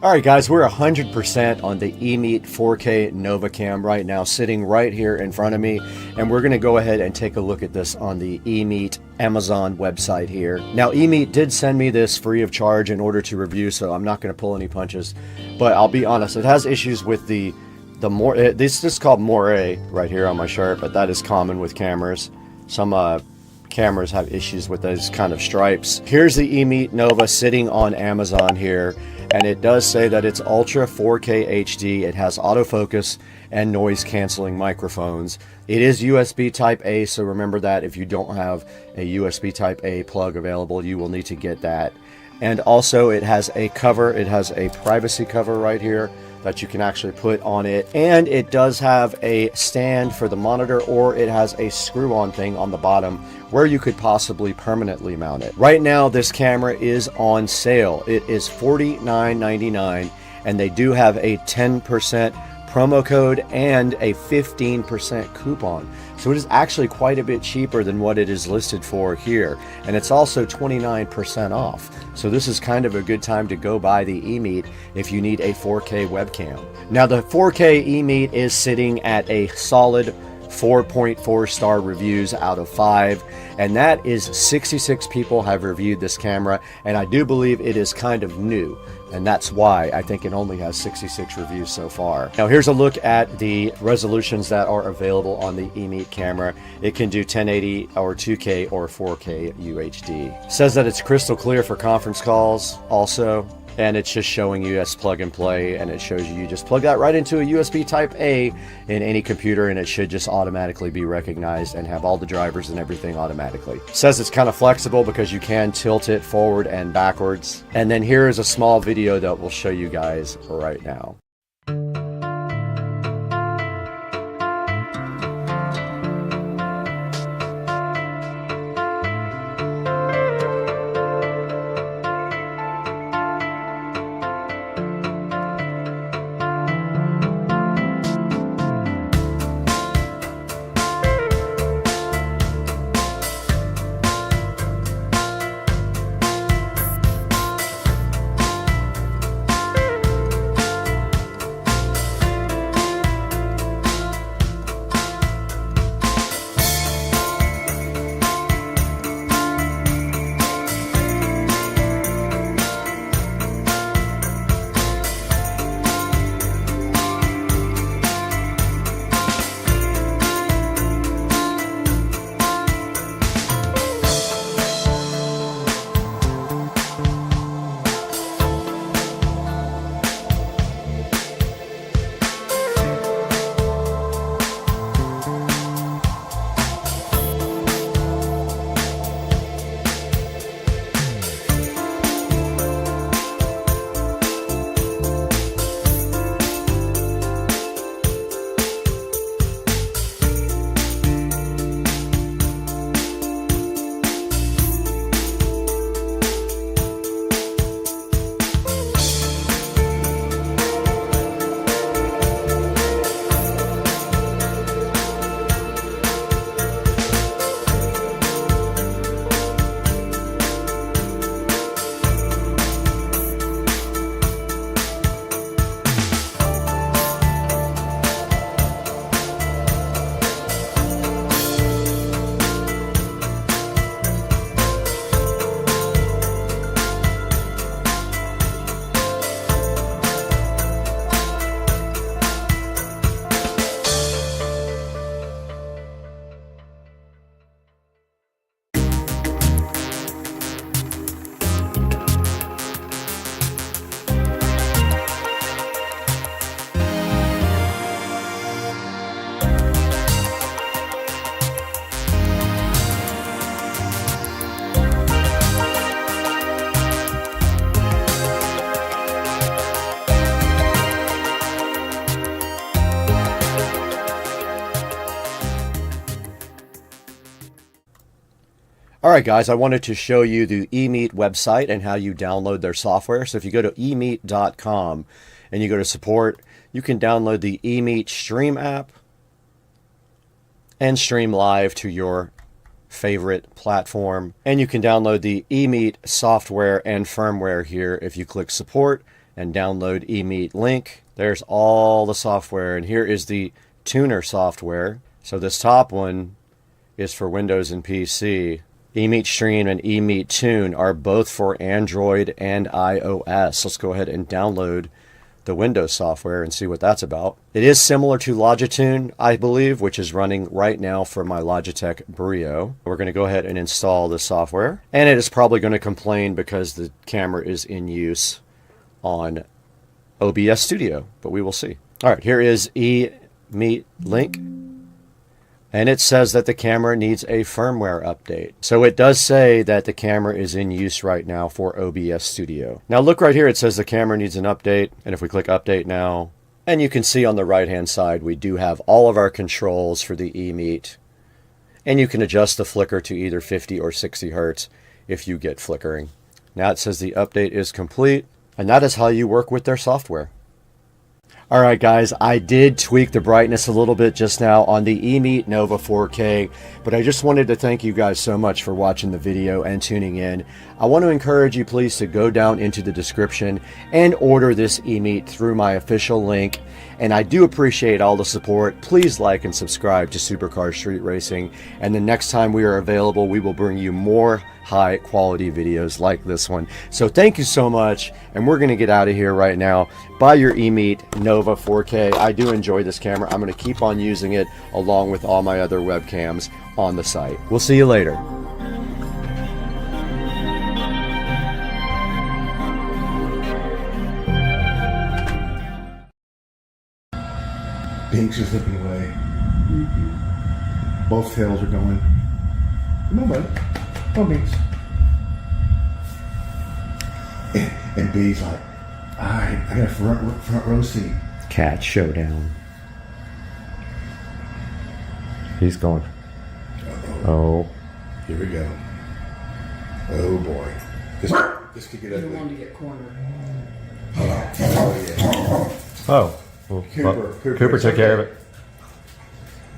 All right, guys, we're 100% on the eMeet 4K Nova Cam right now, sitting right here in front of me, and we're going to go ahead and take a look at this on the eMeet Amazon website here. Now, eMeet did send me this free of charge in order to review, so I'm not going to pull any punches, but I'll be honest, it has issues with the this is called moire right here on my shirt, but that is common with cameras. Some cameras have issues with those kind of stripes. Here's the eMeet Nova sitting on Amazon here, and it does say that it's Ultra 4K HD. It has autofocus and noise canceling microphones. It is USB Type A, so remember that if you don't have a USB Type A plug available, you will need to get that. And also it has a cover, it has a privacy cover right here that you can actually put on it, and it does have a stand for the monitor, or it has a screw-on thing on the bottom where you could possibly permanently mount it. Right now this camera is on sale. It is $49.99, and they do have a 10% promo code and a 15% coupon. So it is actually quite a bit cheaper than what it is listed for here. And it's also 29% off. So this is kind of a good time to go buy the eMeet if you need a 4K webcam. Now the 4K eMeet is sitting at a solid 4.4 star reviews out of 5, and that is 66 people have reviewed this camera, and I do believe it is kind of new, and that's why I think it only has 66 reviews so far. Now here's a look at the resolutions that are available on the eMeet camera. It can do 1080 or 2K or 4K UHD. It says that it's crystal clear for conference calls also, and it's just showing you as plug and play, and it shows you just plug that right into a USB Type A in any computer, and it should just automatically be recognized and have all the drivers and everything automatically. It says it's kind of flexible because you can tilt it forward and backwards. And then here is a small video that we'll show you guys right now. Alright guys, I wanted to show you the eMeet website and how you download their software. So if you go to eMeet.com and you go to support, you can download the eMeet Stream app and stream live to your favorite platform. And you can download the eMeet software and firmware here if you click support and download eMeet link. There's all the software, and here is the tuner software. So this top one is for Windows and PC. eMeet Stream and eMeet Tune are both for Android and iOS. Let's go ahead and download the Windows software and see what that's about. It is similar to Logitune, I believe, which is running right now for my Logitech Brio. We're going to go ahead and install the software, and it is probably going to complain because the camera is in use on OBS Studio, but we will see. All right, here is eMeet link. And it says that the camera needs a firmware update. So it does say that the camera is in use right now for OBS Studio. Now look right here, it says the camera needs an update. And if we click update now, and you can see on the right hand side, we do have all of our controls for the eMeet. And you can adjust the flicker to either 50 or 60 hertz if you get flickering. Now it says the update is complete. And that is how you work with their software. Alright guys, I did tweak the brightness a little bit just now on the eMeet Nova 4K, but I just wanted to thank you guys so much for watching the video and tuning in. I want to encourage you please to go down into the description and order this eMeet through my official link. And I do appreciate all the support. Please like and subscribe to Supercar Street Racing, and the next time we are available, we will bring you more high quality videos like this one. So thank you so much, and we're going to get out of here right now. Buy your eMeet Nova 4K. I do enjoy this camera. I'm going to keep on using it along with all my other webcams on the site. We'll see you later. Pinks are slipping away. Both tails are going. Come on, buddy. Come on, Binks. And B's like, alright, I got a front row seat. Cat showdown. He's going. Oh. Here we go. Oh boy. This could get ugly. You want to get cornered. Oh yeah. Oh. Well, Cooper took care of it.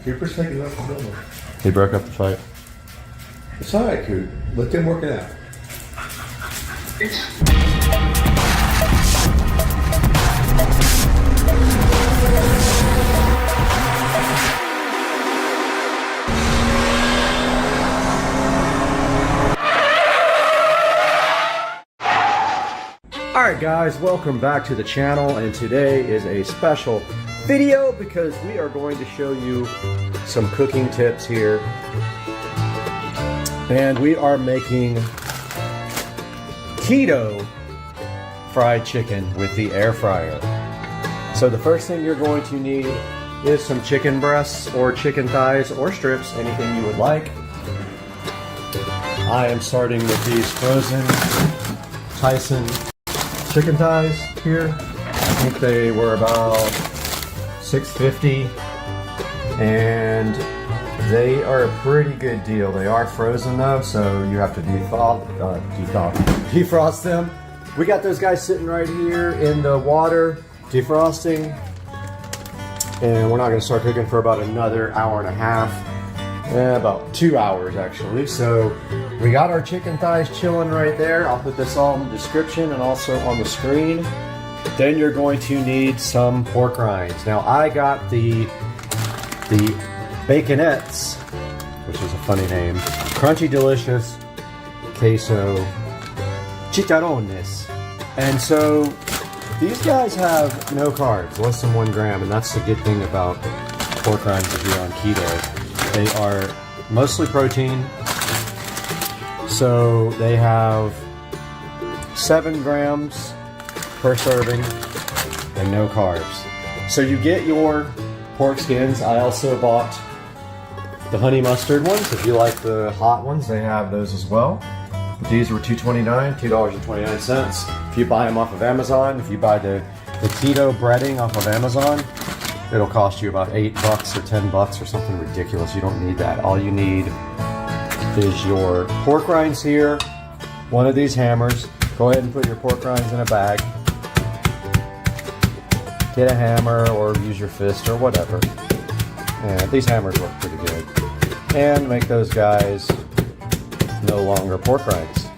Cooper's taking up the building. He broke up the fight. It's alright, Coop. Let them work it out. Alright guys, welcome back to the channel, and today is a special video because we are going to show you some cooking tips here. And we are making keto fried chicken with the air fryer. So the first thing you're going to need is some chicken breasts or chicken thighs or strips, anything you would like. I am starting with these frozen Tyson chicken thighs here. I think they were about $6.50, and they are a pretty good deal. They are frozen though, so you have to defrost them. We got those guys sitting right here in the water, defrosting, and we're not going to start cooking for about another hour and a half. About 2 hours actually. So we got our chicken thighs chilling right there. I'll put this all in the description and also on the screen. Then you're going to need some pork rinds. Now I got the Baconettes, which is a funny name. Crunchy delicious queso chicharrones. And so these guys have no carbs, less than 1 gram, and that's the good thing about pork rinds if you're on keto. They are mostly protein, so they have 7 grams per serving and no carbs. So you get your pork skins. I also bought the honey mustard ones. If you like the hot ones, they have those as well. These were $2.29. If you buy them off of Amazon, if you buy the keto breading off of Amazon, it'll cost you about $8 or $10 or something ridiculous. You don't need that. All you need is your pork rinds here, one of these hammers. Go ahead and put your pork rinds in a bag. Get a hammer or use your fist or whatever. And these hammers work pretty good. And make those guys no longer pork rinds.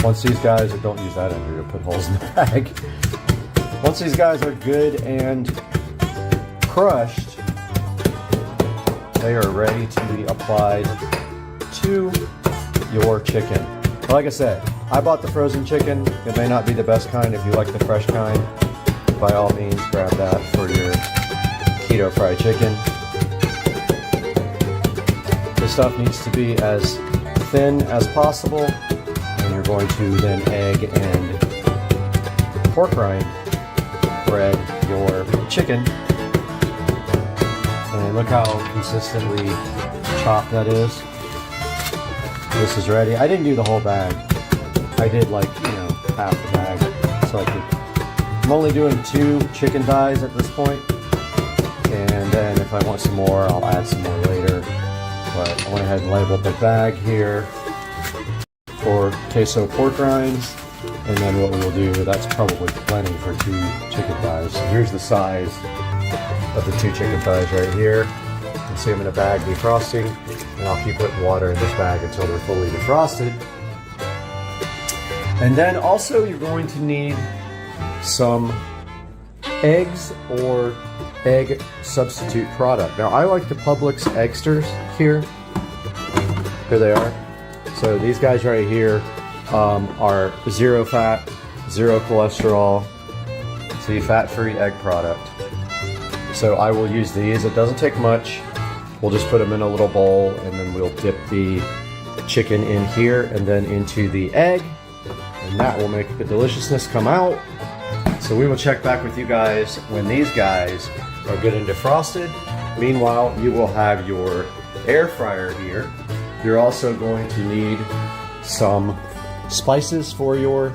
Once these guys, don't use that ender to put holes in the bag. Once these guys are good and crushed, they are ready to be applied to your chicken. Like I said, I bought the frozen chicken. It may not be the best kind. If you like the fresh kind, by all means grab that for your keto fried chicken. This stuff needs to be as thin as possible, and you're going to then egg and pork rind bread your chicken. And look how consistently chopped that is. This is ready. I didn't do the whole bag. I did like, half the bag. So I'm only doing 2 chicken thighs at this point. And then if I want some more, I'll add some more later. But I went ahead and labeled the bag here for queso pork rinds. And then what we will do, that's probably plenty for 2 chicken thighs. So here's the size of the 2 chicken thighs right here. You can see them in a bag defrosting. And I'll keep putting water in this bag until they're fully defrosted. And then also you're going to need some eggs or egg substitute product. Now I like the Publix Eggsters here. Here they are. So these guys right here are 0 fat, 0 cholesterol, see, fat-free egg product. So I will use these. It doesn't take much. We'll just put them in a little bowl, and then we'll dip the chicken in here and then into the egg, and that will make the deliciousness come out. So we will check back with you guys when these guys are good and defrosted. Meanwhile, you will have your air fryer here. You're also going to need some spices for your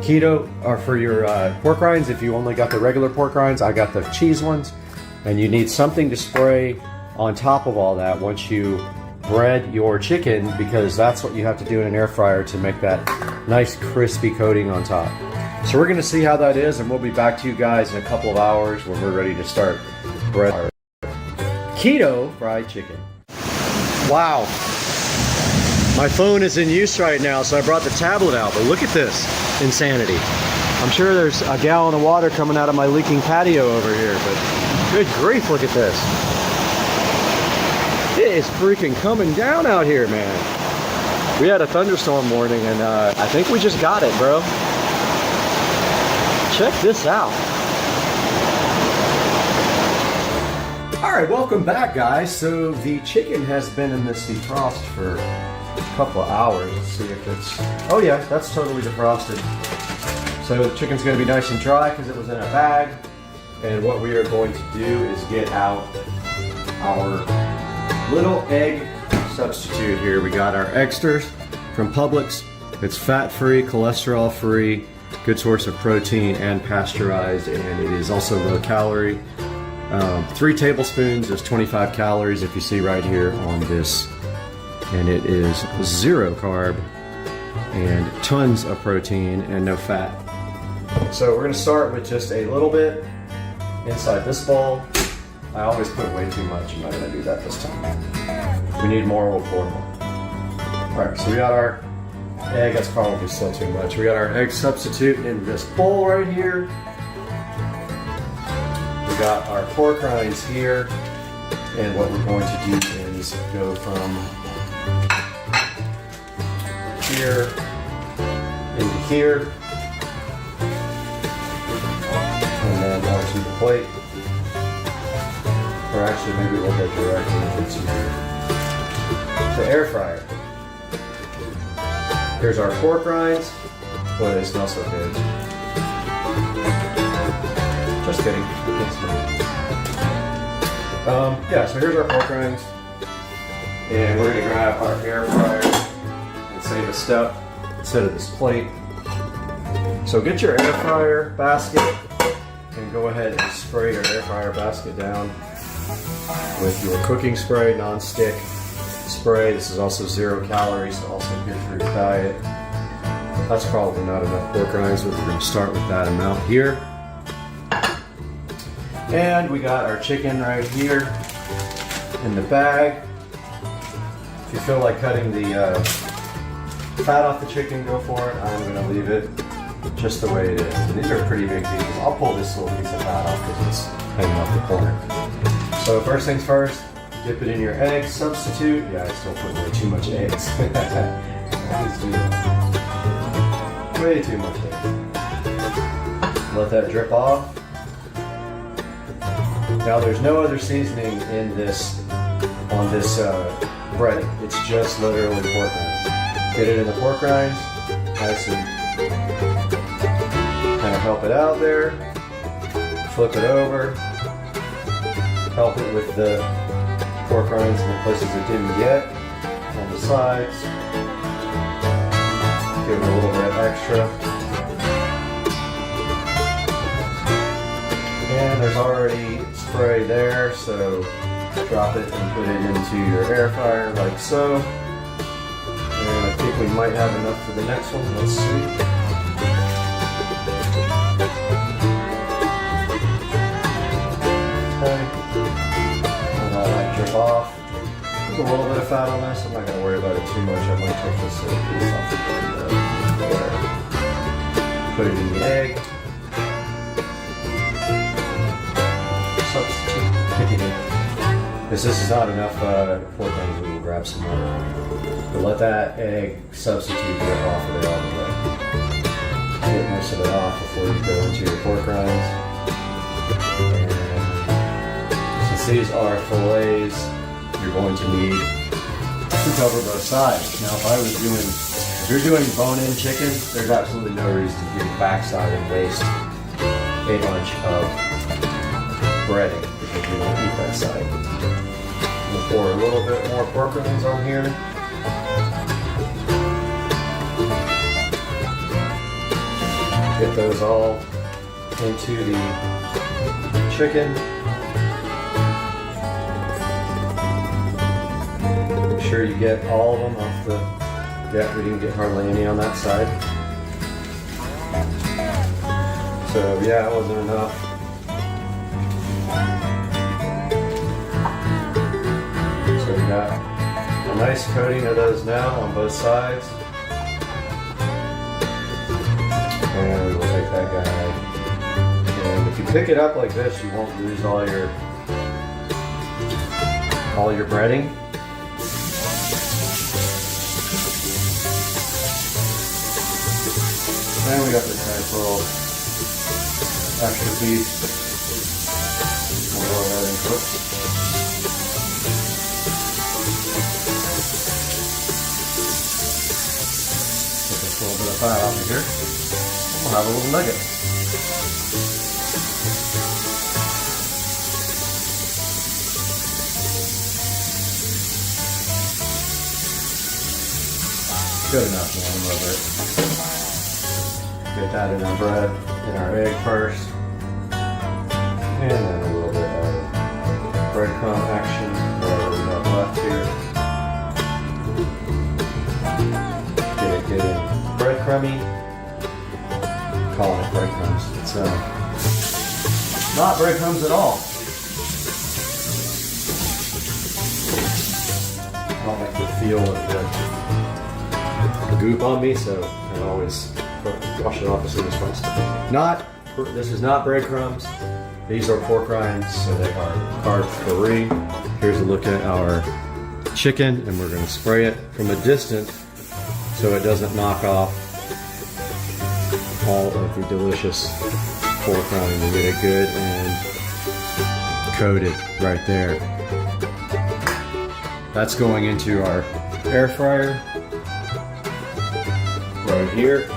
keto, or for your pork rinds. If you only got the regular pork rinds, I got the cheese ones. And you need something to spray on top of all that once you bread your chicken, because that's what you have to do in an air fryer to make that nice crispy coating on top. So we're going to see how that is, and we'll be back to you guys in a couple of hours when we're ready to start bread our keto fried chicken. Wow. My phone is in use right now, so I brought the tablet out, but look at this insanity. I'm sure there's a gallon of water coming out of my leaking patio over here, but good grief, look at this. It is freaking coming down out here, man. We had a thunderstorm warning, and I think we just got it, bro. Check this out. All right, welcome back, guys. So the chicken has been in this defrost for a couple of hours. Let's see if it's, oh yeah, that's totally defrosted. So the chicken's gonna be nice and dry because it was in a bag. And what we are going to do is get out our little egg substitute here. We got our Eggsters from Publix. It's fat-free, cholesterol-free, good source of protein, and pasteurized, and it is also low calorie. 3 tablespoons is 25 calories, if you see right here on this, and it is 0 carb and tons of protein and no fat. So we're going to start with just a little bit inside this bowl. I always put way too much. I'm not going to do that this time. If we need more, we'll pour more. Alright, so we got our egg. That's probably still too much. We got our egg substitute in this bowl right here. We got our pork rinds here. And what we're going to do is go from here into here. And then onto the plate. Or actually, maybe we'll go directly into the air fryer. Here's our pork rinds. Boy, they smell so good. Just kidding. Yeah, so here's our pork rinds. And we're going to grab our air fryer and save a step instead of this plate. So get your air fryer basket and go ahead and spray your air fryer basket down with your cooking spray, non-stick spray. This is also 0 calories, so also good for your diet. That's probably not enough pork rinds, but we're going to start with that amount here. And we got our chicken right here in the bag. If you feel like cutting the fat off the chicken, go for it. I'm gonna leave it just the way it is. And these are pretty big pieces. I'll pull this little piece of fat off because it's hanging off the corner. So first things first, dip it in your egg substitute. Yeah, I still put way too much eggs. Always do that. Way too much eggs. Let that drip off. Now there's no other seasoning in this, on this breading. It's just literally pork rinds. Get it in the pork rinds, add some, kind of help it out there, flip it over, help it with the pork rinds in the places it didn't get, on the sides, give it a little bit extra. And there's already spray there, so drop it and put it into your air fryer like so. And I think we might have enough for the next one. Let's see. Okay. And I'll let it drip off. There's a little bit of fat on this. I'm not going to worry about it too much. I might take this little piece off the there. Put it in the egg. If this is not enough pork rinds, we will grab some more. But let that egg substitute drip off of it all the way. Get most of it off before you go into your pork rinds. And since these are fillets, you're going to need to cover both sides. Now, if you're doing bone-in chicken, there's absolutely no reason to do the backside and waste a bunch of breading because we won't eat that side. We'll pour a little bit more pork rinds on here. Get those all into the chicken. Make sure you get all of them off the, yeah, we didn't get hardly any on that side. So yeah, it wasn't enough. So we got a nice coating of those now on both sides. And we will take that guy. And if you pick it up like this, you won't lose all your breading. And we got this nice little extra piece. We'll go ahead and cook. Get this little bit of fat off of here. We'll have a little nugget. Good enough, man. I love it. Get that in our bread, in our egg first. And then a little bit of breadcrumb action, whatever we have left here. Get it breadcrumby. Calling it breadcrumbs. It's not breadcrumbs at all. I don't like the feel of the goop on me, so I always wash it off as soon as possible. This is not breadcrumbs. These are pork rinds, so they are carb-free. Here's a look at our chicken, and we're going to spray it from a distance so it doesn't knock off all of the delicious pork rind. We get it good and coated right there. That's going into our air fryer right here.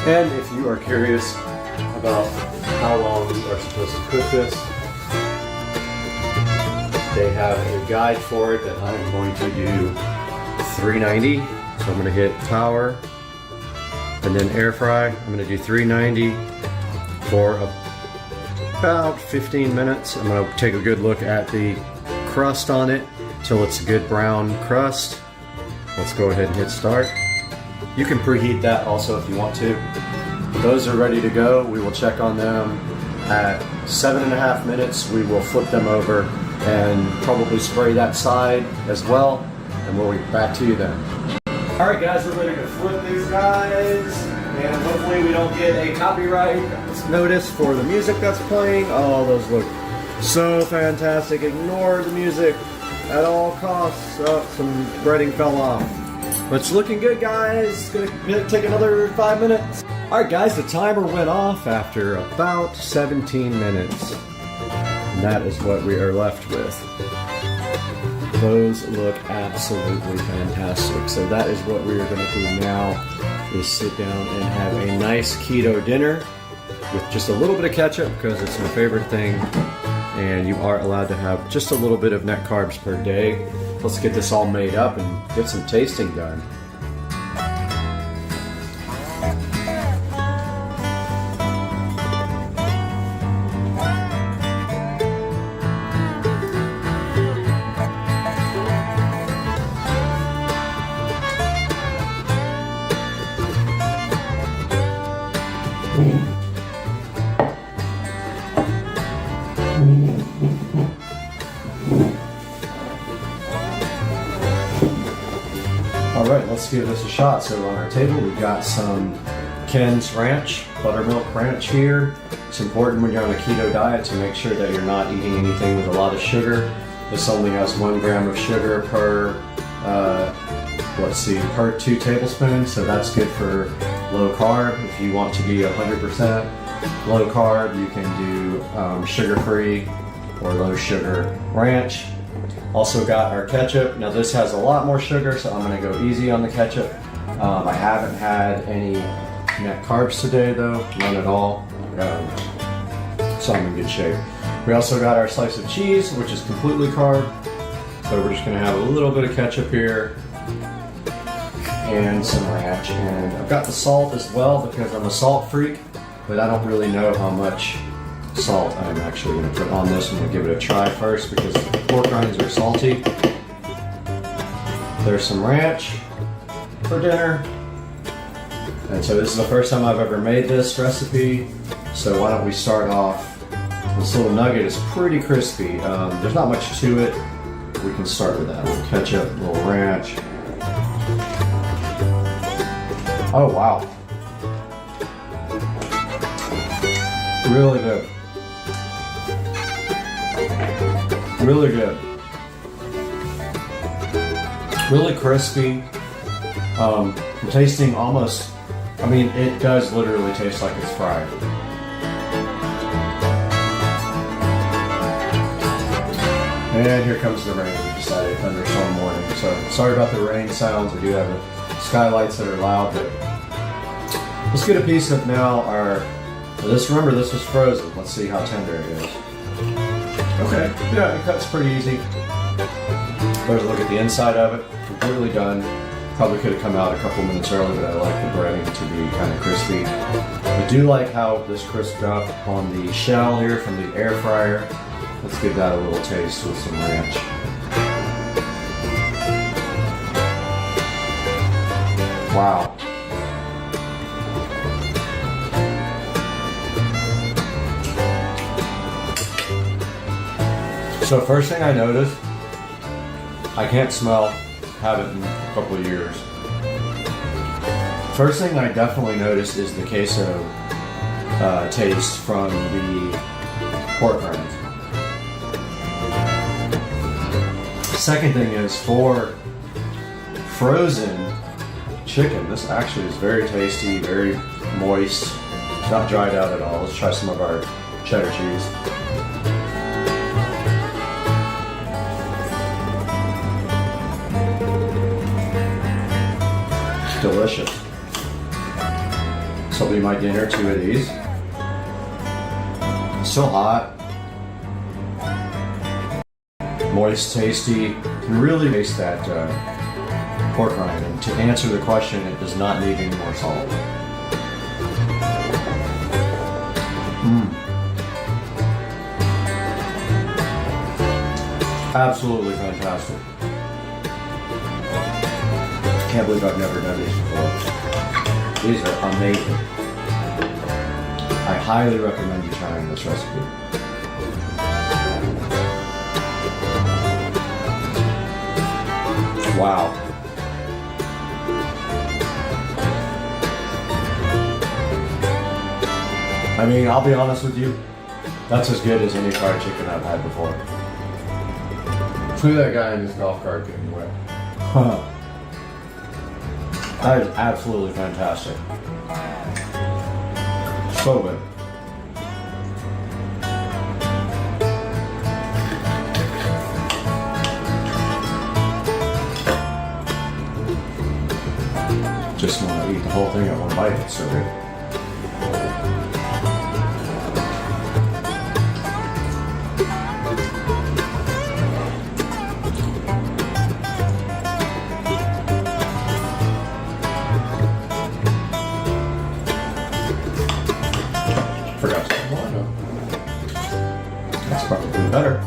And if you are curious about how long you are supposed to cook this, they have a guide for it that I'm going to do 390. So I'm going to hit power and then air fry. I'm going to do 390 for about 15 minutes. I'm going to take a good look at the crust on it till it's a good brown crust. Let's go ahead and hit start. You can preheat that also if you want to. Those are ready to go. We will check on them at 7.5 minutes. We will flip them over and probably spray that side as well. And we'll be back to you then. All right, guys, we're ready to flip these guys, and hopefully we don't get a copyright notice for the music that's playing. Oh, those look so fantastic. Ignore the music at all costs. Oh, some breading fell off. But it's looking good, guys. It's gonna take another 5 minutes. All right, guys, the timer went off after about 17 minutes. And that is what we are left with. Those look absolutely fantastic. So that is what we are going to do now, is sit down and have a nice keto dinner with just a little bit of ketchup, because it's my favorite thing. And you are allowed to have just a little bit of net carbs per day. Let's get this all made up and get some tasting done. Alright, let's give this a shot. So on our table we've got some Ken's Ranch, buttermilk ranch here. It's important when you're on a keto diet to make sure that you're not eating anything with a lot of sugar. This only has 1 gram of sugar per, per 2 tablespoons, so that's good for low carb. If you want to be 100% low carb, you can do sugar-free or low sugar ranch. Also got our ketchup. Now this has a lot more sugar, so I'm gonna go easy on the ketchup. I haven't had any net carbs today though, none at all. So I'm in good shape. We also got our slice of cheese, which is completely carb. So we're just gonna have a little bit of ketchup here and some ranch. And I've got the salt as well because I'm a salt freak, but I don't really know how much salt I'm actually going to put on this. I'm going to give it a try first because pork rinds are salty. There's some ranch for dinner. And so this is the first time I've ever made this recipe. So why don't we start off. This little nugget is pretty crispy. There's not much to it. We can start with that. A little ketchup, a little ranch. Oh wow. Really good. Really good. Really crispy. I'm tasting almost, I mean, it does literally taste like it's fried. And here comes the rain. We decided thunderstorm morning. So sorry about the rain sounds. We do have the skylights that are loud, but let's get a piece of now our, remember this was frozen. Let's see how tender it is. Okay, yeah, it cuts pretty easy. There's a look at the inside of it. Completely done. Probably could have come out a couple minutes early, but I like the breading to be kind of crispy. I do like how this crisped up on the shell here from the air fryer. Let's give that a little taste with some ranch. Wow. So first thing I noticed, I can't smell, haven't in a couple of years. First thing I definitely noticed is the queso taste from the pork rinds. Second thing is, for frozen chicken, this actually is very tasty, very moist. It's not dried out at all. Let's try some of our cheddar cheese. Delicious. This will be my dinner, 2 of these. Still hot. Moist, tasty. You can really taste that pork rind. And to answer the question, it does not need any more salt. Absolutely fantastic. Can't believe I've never done these before. These are amazing. I highly recommend you trying this recipe. Wow. I mean, I'll be honest with you, that's as good as any fried chicken I've had before. Look at that guy in his golf cart getting wet. That is absolutely fantastic. So good. Just want to eat the whole thing at one bite. It's so good. Forgot to put wine on. That's probably better.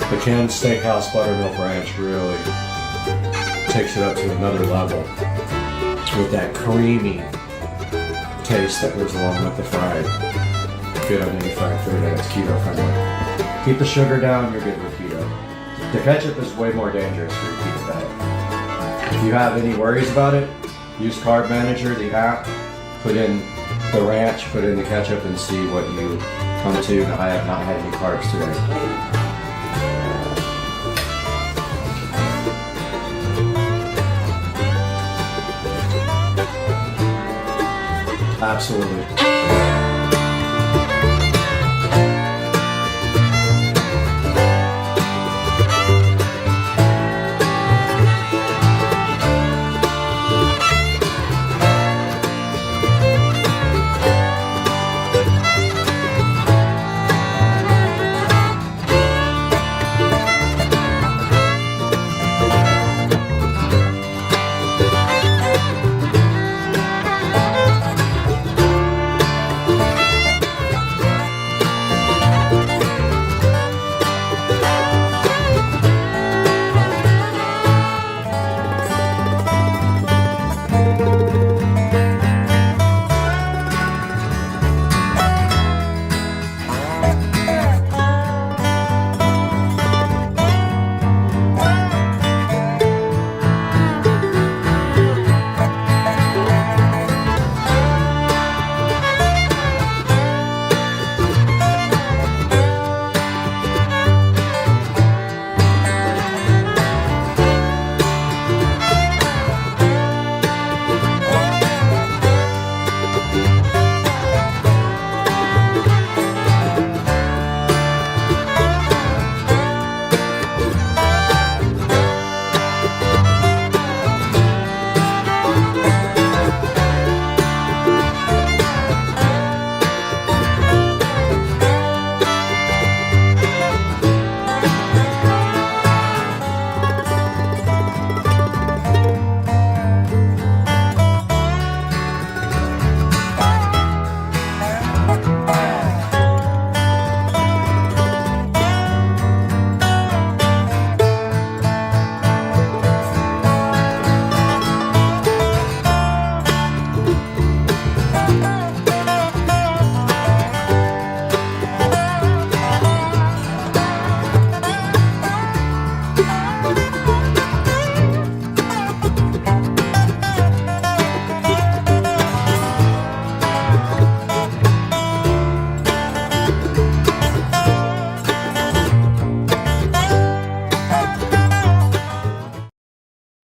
The canned steakhouse buttermilk ranch really takes it up to another level with that creamy taste that goes along with the fried. Good on any fried food, and it's keto friendly. Keep the sugar down, you're good with keto. The ketchup is way more dangerous for your keto diet. If you have any worries about it, use Carb Manager, the app, put in the ranch, put in the ketchup, and see what you come to. I have not had any carbs today. Absolutely.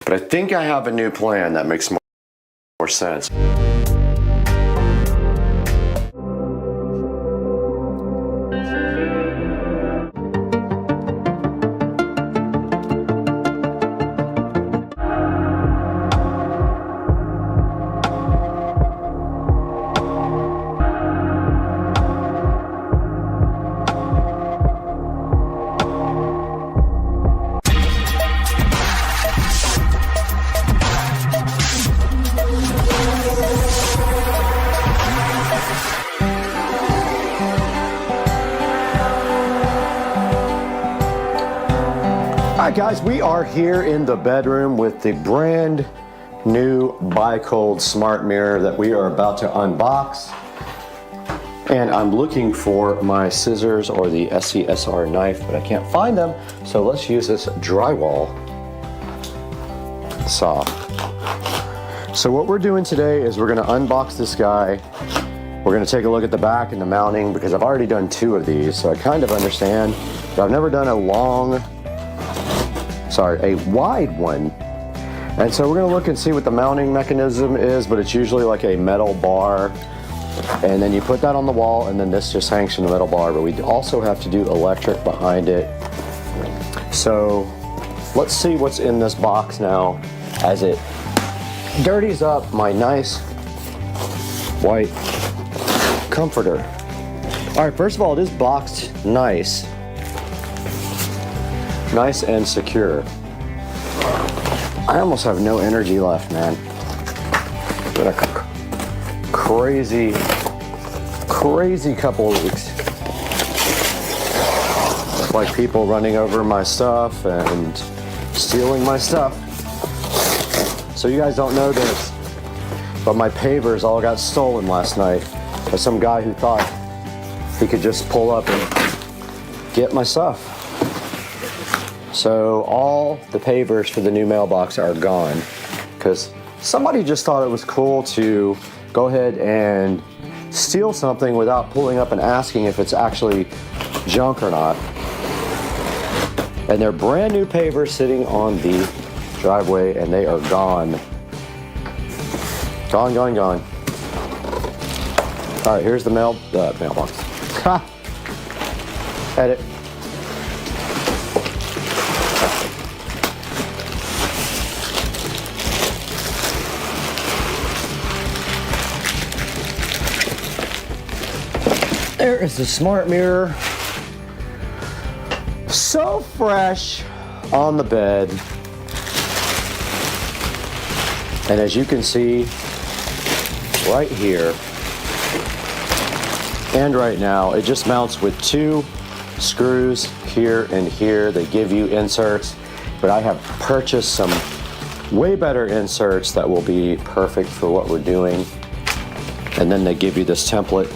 But I think I have a new plan that makes more sense. All right, guys, we are here in the bedroom with the brand new Bi-Cold smart mirror that we are about to unbox. And I'm looking for my scissors or the SCSR knife, but I can't find them. So let's use this drywall saw. So what we're doing today is we're gonna unbox this guy. We're gonna take a look at the back and the mounting because I've already done 2 of these, so I kind of understand, but I've never done a wide one. And so we're gonna look and see what the mounting mechanism is, but it's usually like a metal bar, and then you put that on the wall, and then this just hangs from the metal bar, but we also have to do electric behind it. So let's see what's in this box now as it dirties up my nice white comforter. All right, first of all, it is boxed nice and secure. I almost have no energy left, man. Been a crazy couple of weeks. It's like people running over my stuff and stealing my stuff. So you guys don't know this, but my pavers all got stolen last night by some guy who thought he could just pull up and get my stuff. So all the pavers for the new mailbox are gone because somebody just thought it was cool to go ahead and steal something without pulling up and asking if it's actually junk or not. And they're brand new pavers sitting on the driveway and they are gone. Gone. All right, here's the mailbox. Ha! Edit. There is the smart mirror. So fresh on the bed. And as you can see right here and right now, it just mounts with 2 screws here and here. They give you inserts, but I have purchased some way better inserts that will be perfect for what we're doing. And then they give you this template.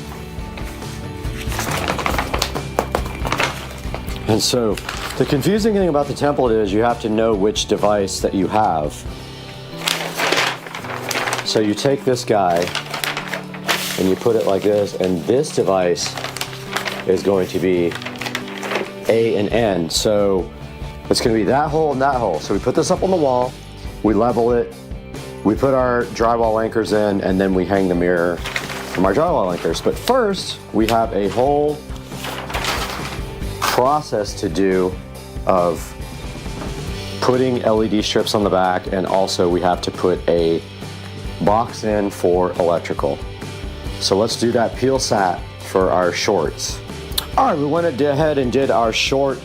And so the confusing thing about the template is you have to know which device that you have. So you take this guy and you put it like this, and this device is going to be A and N. So it's going to be that hole and that hole. So we put this up on the wall, we level it, we put our drywall anchors in, and then we hang the mirror from our drywall anchors. But first, we have a whole process to do of putting LED strips on the back, and also we have to put a box in for electrical. So let's do that peel sat for our shorts. All right, we went ahead and did our short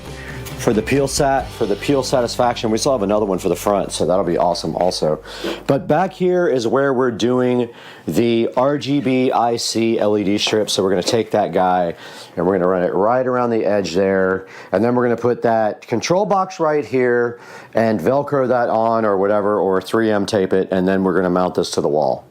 for the peel sat, for the peel satisfaction. We still have another one for the front, so that'll be awesome also. But back here is where we're doing the RGB IC LED strip. So we're gonna take that guy and we're gonna run it right around the edge there. And then we're gonna put that control box right here and Velcro that on or whatever, or 3M tape it, and then we're gonna mount this to the wall.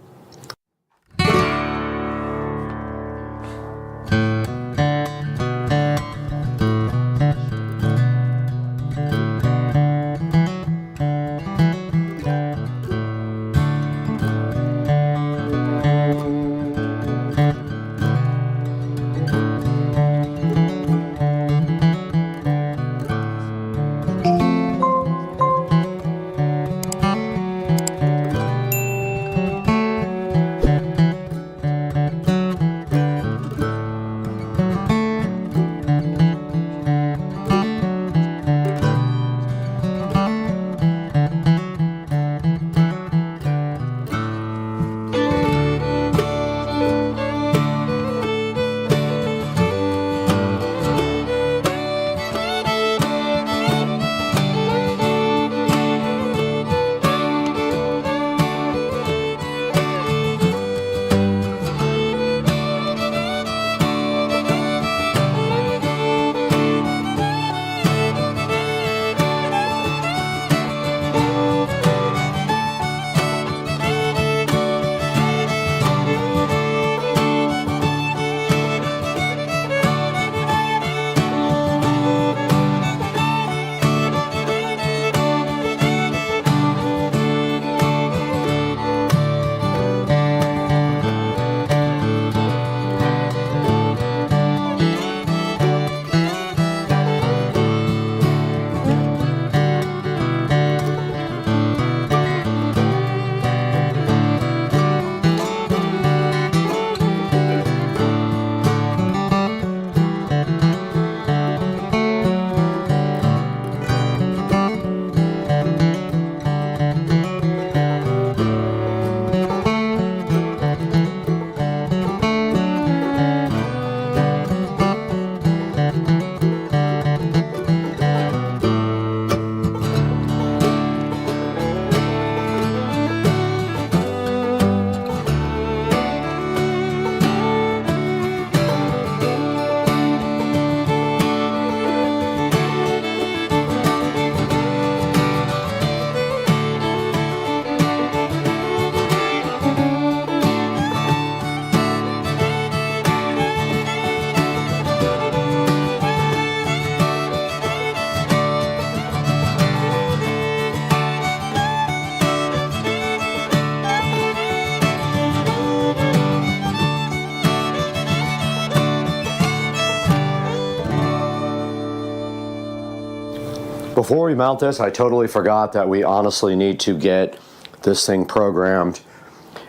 Before we mount this, I totally forgot that we honestly need to get this thing programmed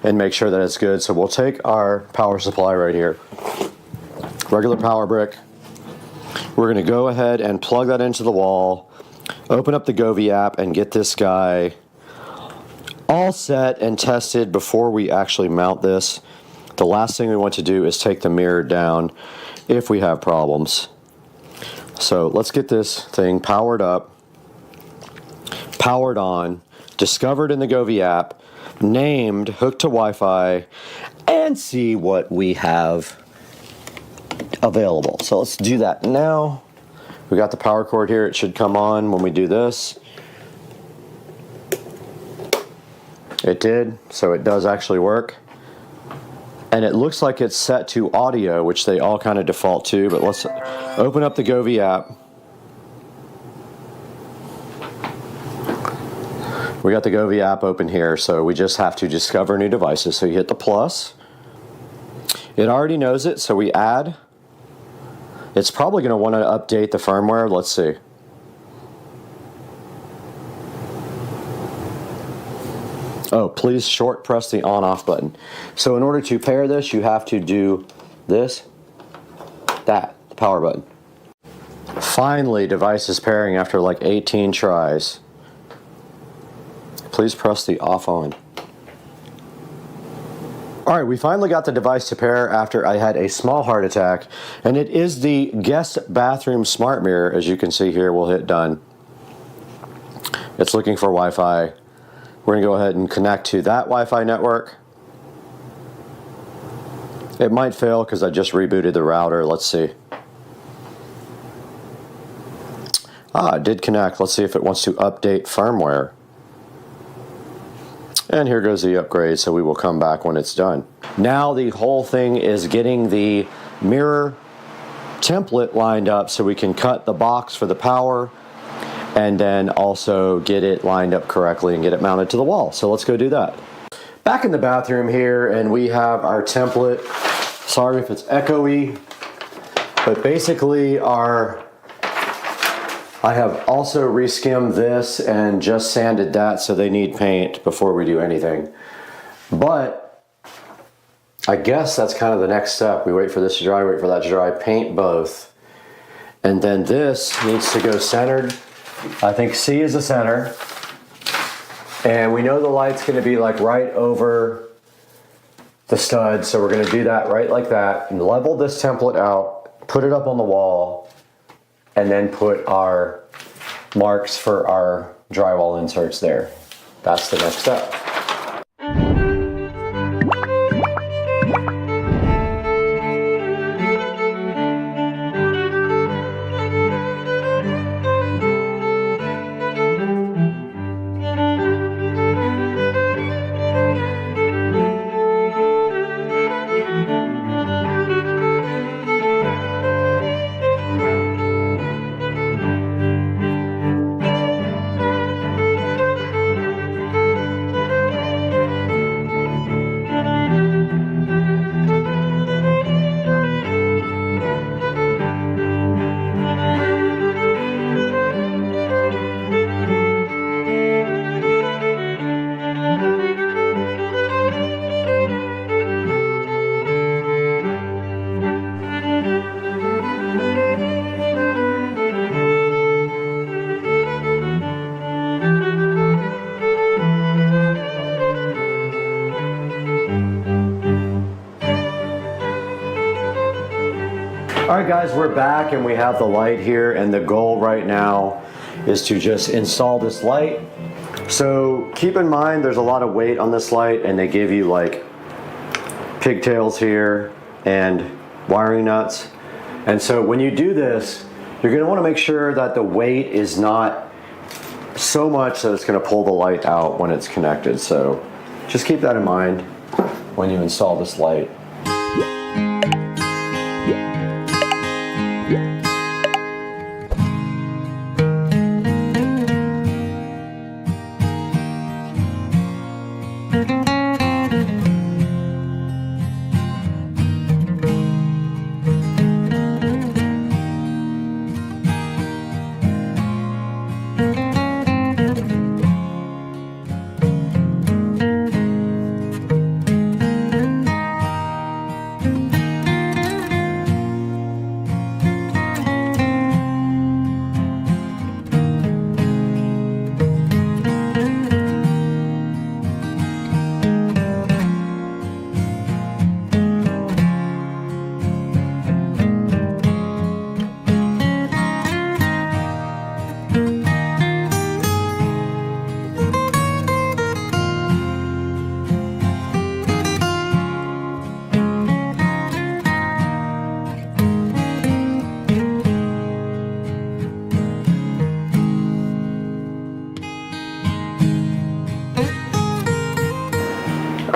and make sure that it's good. So we'll take our power supply right here, regular power brick. We're going to go ahead and plug that into the wall, open up the Govee app, and get this guy all set and tested before we actually mount this. The last thing we want to do is take the mirror down if we have problems. So let's get this thing powered up, powered on, discovered in the Govee app, named, hooked to Wi-Fi, and see what we have available. So let's do that now. We got the power cord here. It should come on when we do this. It did, so it does actually work. And it looks like it's set to audio, which they all kind of default to, but let's open up the Govee app. We got the Govee app open here, so we just have to discover new devices. So you hit the plus. It already knows it, so we add. It's probably going to want to update the firmware. Let's see. Oh, please short press the on-off button. So in order to pair this, you have to do this, that, the power button. Finally, device is pairing after like 18 tries. Please press the off on. All right, we finally got the device to pair after I had a small heart attack, and it is the guest bathroom smart mirror. As you can see here, we'll hit done. It's looking for Wi-Fi. We're going to go ahead and connect to that Wi-Fi network. It might fail because I just rebooted the router. Let's see. It did connect. Let's see if it wants to update firmware. And here goes the upgrade, so we will come back when it's done. Now the whole thing is getting the mirror template lined up so we can cut the box for the power and then also get it lined up correctly and get it mounted to the wall. So let's go do that. Back in the bathroom here, and we have our template. Sorry if it's echoey, but basically I have also reskimmed this and just sanded that, so they need paint before we do anything. But I guess that's kind of the next step. We wait for this to dry, wait for that to dry, paint both. And then this needs to go centered. I think C is the center. And we know the light's going to be like right over the stud, so we're going to do that right like that and level this template out, put it up on the wall, and then put our marks for our drywall inserts there. That's the next step. Alright guys, we're back and we have the light here, and the goal right now is to just install this light. So keep in mind there's a lot of weight on this light, and they give you like pigtails here and wiring nuts. And so when you do this, you're going to want to make sure that the weight is not so much that it's going to pull the light out when it's connected. So just keep that in mind when you install this light.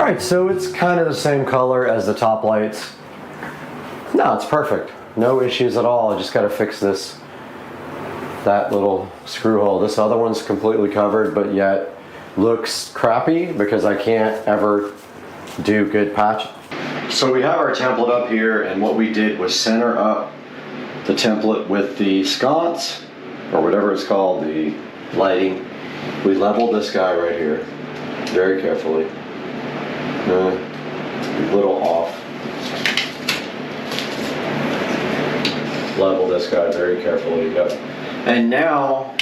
right, so it's kind of the same color as the top lights. No, it's perfect. No issues at all. I just got to fix that little screw hole. This other one's completely covered, but yet looks crappy because I can't ever do good patch. So we have our template up here, and what we did was center up the template with the sconce, or whatever it's called, the lighting. We leveled this guy right here very carefully. A little off. Level this guy very carefully. Yep. And now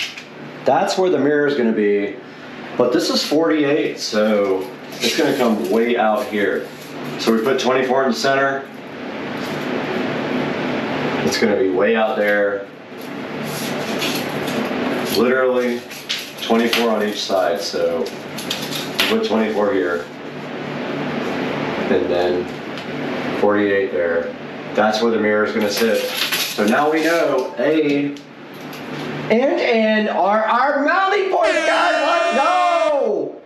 that's where the mirror is going to be, but this is 48, so it's going to come way out here. So we put 24 in the center. It's going to be way out there. Literally 24 on each side, so put 24 here. And then 48 there. That's where the mirror is going to sit. So now we know A and N are our mounting points, guys. Let's go!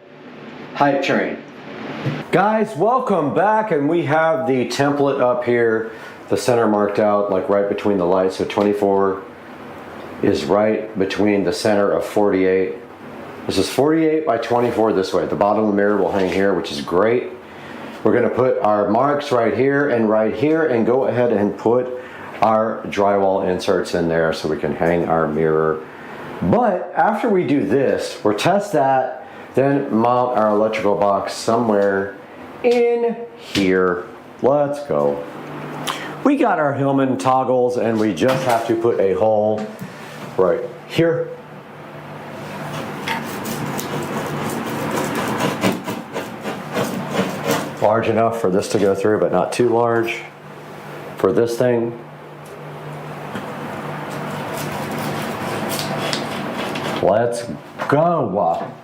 Hype train. Guys, welcome back, and we have the template up here, the center marked out like right between the lights. So 24 is right between the center of 48. This is 48 by 24 this way. The bottom of the mirror will hang here, which is great. We're going to put our marks right here and go ahead and put our drywall inserts in there so we can hang our mirror. But after we do this, we'll test that, then mount our electrical box somewhere in here. Let's go. We got our Hillman toggles, and we just have to put a hole right here. Large enough for this to go through, but not too large for this thing. Let's go.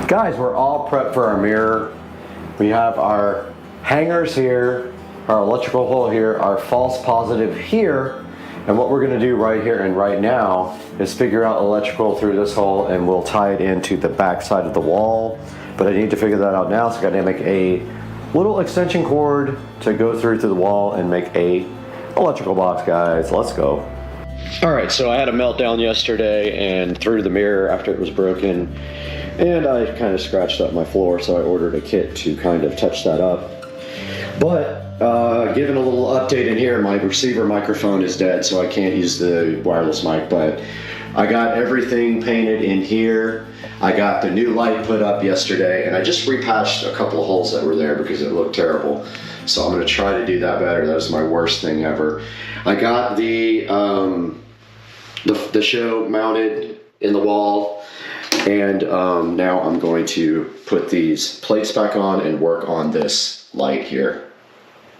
Guys, we're all prepped for our mirror. We have our hangers here, our electrical hole here, our false positive here, and what we're going to do right here and right now is figure out electrical through this hole, and we'll tie it into the back side of the wall. But I need to figure that out now, so I got to make a little extension cord to go through to the wall and make a electrical box, guys. Let's go. All right, so I had a meltdown yesterday and threw the mirror after it was broken, and I kind of scratched up my floor, so I ordered a kit to kind of touch that up. But given a little update in here, my receiver microphone is dead, so I can't use the wireless mic, but I got everything painted in here. I got the new light put up yesterday, and I just repatched a couple of holes that were there because it looked terrible. So I'm going to try to do that better. That was my worst thing ever. I got the show mounted in the wall, and now I'm going to put these plates back on and work on this light here.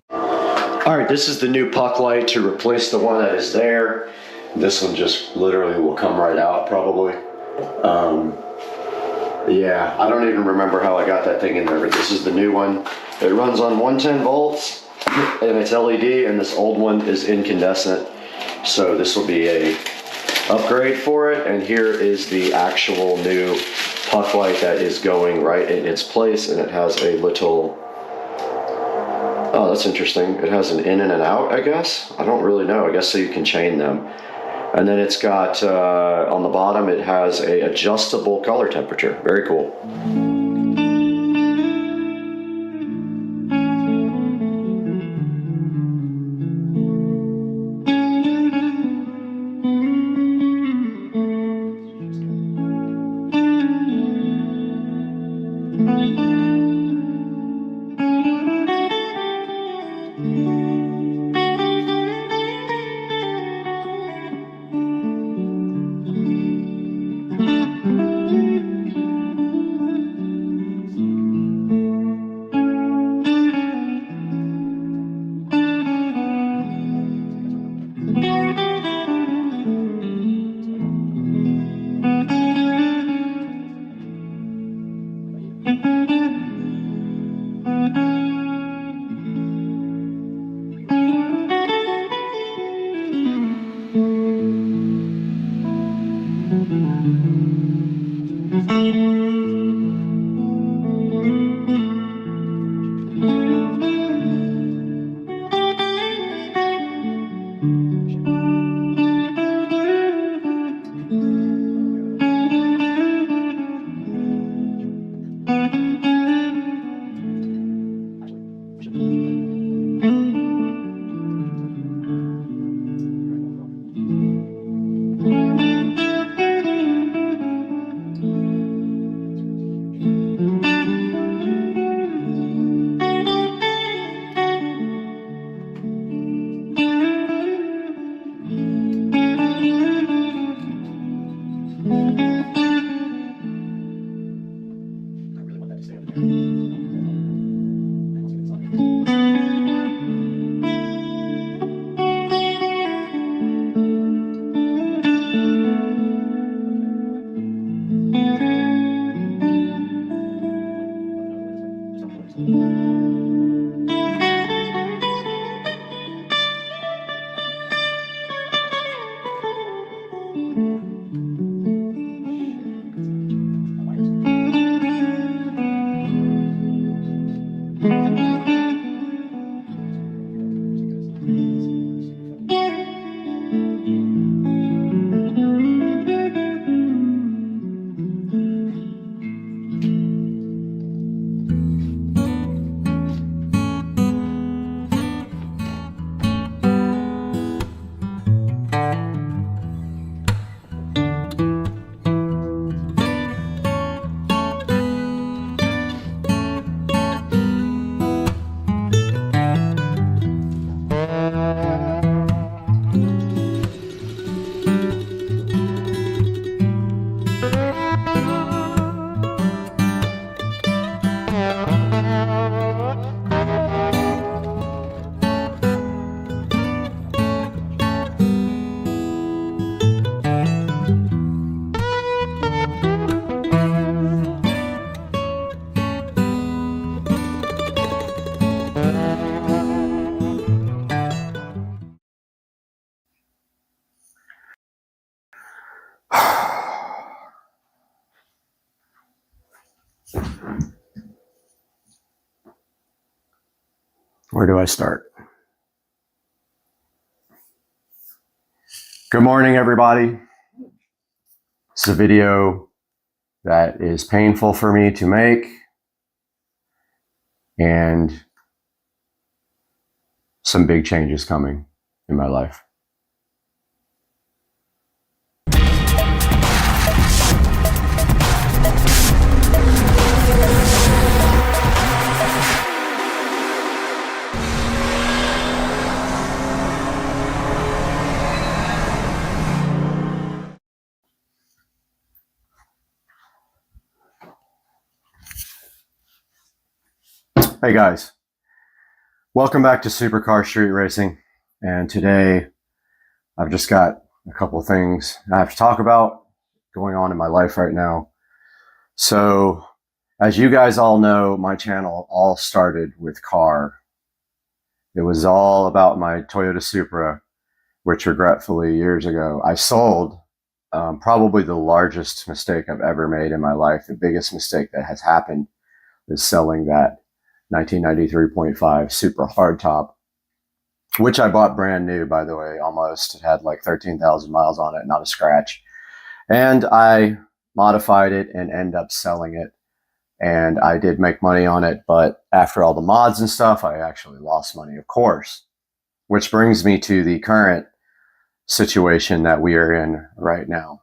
All right, this is the new puck light to replace the one that is there. This one just literally will come right out probably. Yeah, I don't even remember how I got that thing in there, but this is the new one. It runs on 110 volts and it's LED, and this old one is incandescent. So this will be a upgrade for it, and here is the actual new puck light that is going right in its place, and it has a little, oh, that's interesting. It has an in and an out, I guess. I don't really know. I guess so you can chain them. And then it's got, on the bottom, it has a adjustable color temperature. Very cool. Where do I start? Good morning, everybody. This is a video that is painful for me to make, and some big changes coming in my life. Hey guys, welcome back to Supercar Street Racing, and today I've just got a couple of things I have to talk about going on in my life right now. So, as you guys all know, my channel all started with car. It was all about my Toyota Supra, which regretfully years ago I sold. Probably the largest mistake I've ever made in my life. The biggest mistake that has happened is selling that 1993.5 Supra hardtop, which I bought brand new, by the way, almost. It had like 13,000 miles on it, not a scratch. And I modified it and ended up selling it. And I did make money on it, but after all the mods and stuff, I actually lost money, of course. Which brings me to the current situation that we are in right now.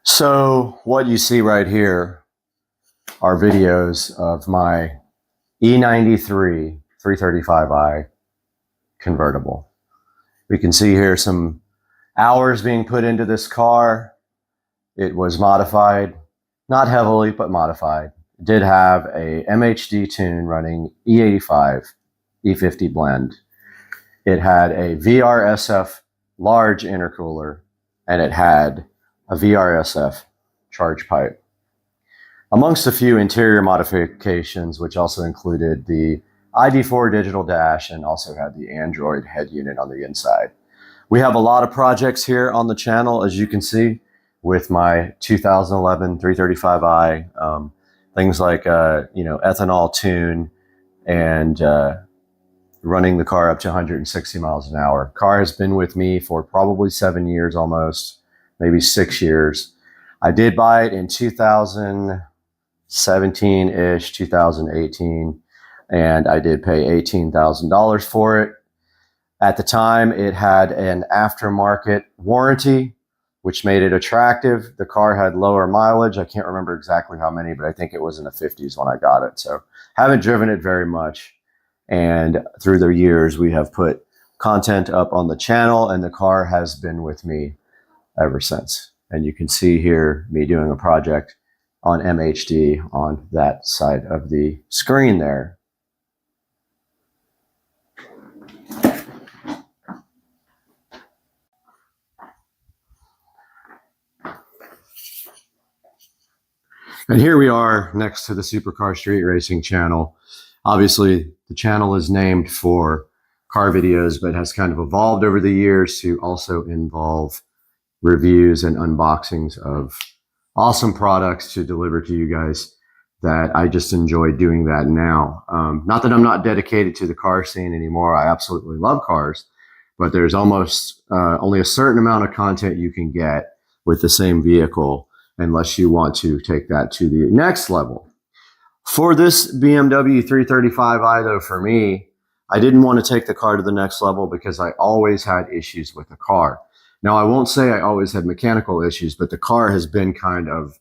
So what you see right here are videos of my E93 335i convertible. We can see here some hours being put into this car. It was modified, not heavily, but modified. It did have a MHD tune running E85 E50 blend. It had a VRSF large intercooler, and it had a VRSF charge pipe. Amongst a few interior modifications, which also included the ID4 digital dash and also had the Android head unit on the inside. We have a lot of projects here on the channel, as you can see, with my 2011 335i, things like ethanol tune and running the car up to 160 miles an hour. Car has been with me for probably 7 years almost, maybe 6 years. I did buy it in 2017-ish, 2018, and I did pay $18,000 for it. At the time, it had an aftermarket warranty, which made it attractive. The car had lower mileage. I can't remember exactly how many, but I think it was in the 50s when I got it. So haven't driven it very much. And through the years, we have put content up on the channel, and the car has been with me ever since. And you can see here me doing a project on MHD on that side of the screen there. And here we are next to the Supercar Street Racing channel. Obviously, the channel is named for car videos, but has kind of evolved over the years to also involve reviews and unboxings of awesome products to deliver to you guys, that I just enjoy doing that now. Not that I'm not dedicated to the car scene anymore. I absolutely love cars, but there's almost only a certain amount of content you can get with the same vehicle unless you want to take that to the next level. For this BMW 335i, though, for me, I didn't want to take the car to the next level because I always had issues with the car. Now, I won't say I always had mechanical issues, but the car has been kind of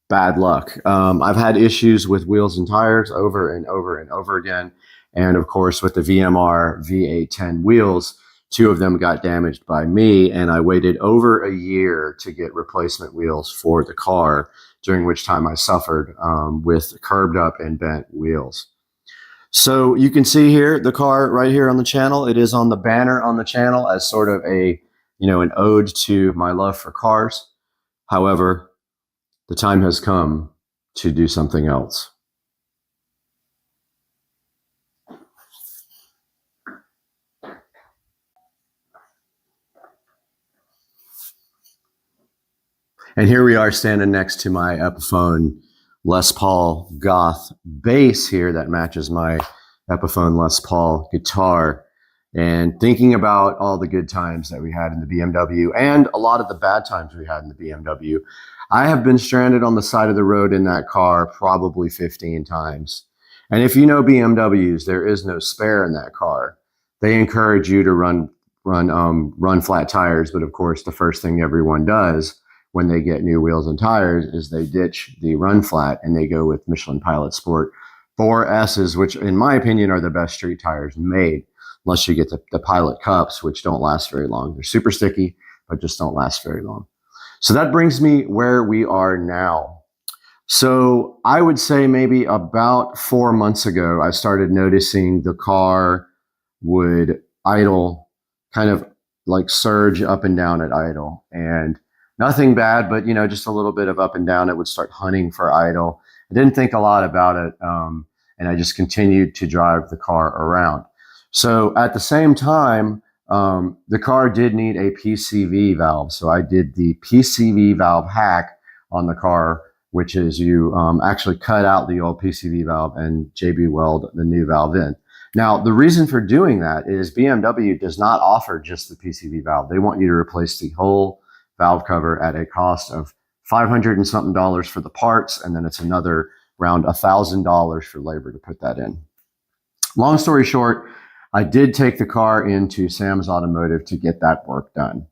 bad luck. I've had issues with wheels and tires over and over and over again. And of course, with the VMR V810 wheels, 2 of them got damaged by me, and I waited over a year to get replacement wheels for the car, during which time I suffered with curbed up and bent wheels. So you can see here the car right here on the channel. It is on the banner on the channel as sort of a, an ode to my love for cars. However, the time has come to do something else. And here we are standing next to my Epiphone Les Paul Goth bass here that matches my Epiphone Les Paul guitar, and thinking about all the good times that we had in the BMW and a lot of the bad times we had in the BMW. I have been stranded on the side of the road in that car probably 15 times. And if you know BMWs, there is no spare in that car. They encourage you to run flat tires, but of course the first thing everyone does when they get new wheels and tires is they ditch the run flat and they go with Michelin Pilot Sport 4S's, which in my opinion are the best street tires made, unless you get the Pilot Cups, which don't last very long. They're super sticky, but just don't last very long. So that brings me where we are now. So I would say maybe about 4 months ago, I started noticing the car would idle, kind of like surge up and down at idle, and nothing bad, but just a little bit of up and down. It would start hunting for idle. I didn't think a lot about it, and I just continued to drive the car around. So at the same time, the car did need a PCV valve. So I did the PCV valve hack on the car, which is you actually cut out the old PCV valve and JB weld the new valve in. Now, the reason for doing that is BMW does not offer just the PCV valve. They want you to replace the whole valve cover at a cost of $500 and something for the parts, and then it's another around $1,000 for labor to put that in. Long story short, I did take the car into Sam's Automotive to get that work done.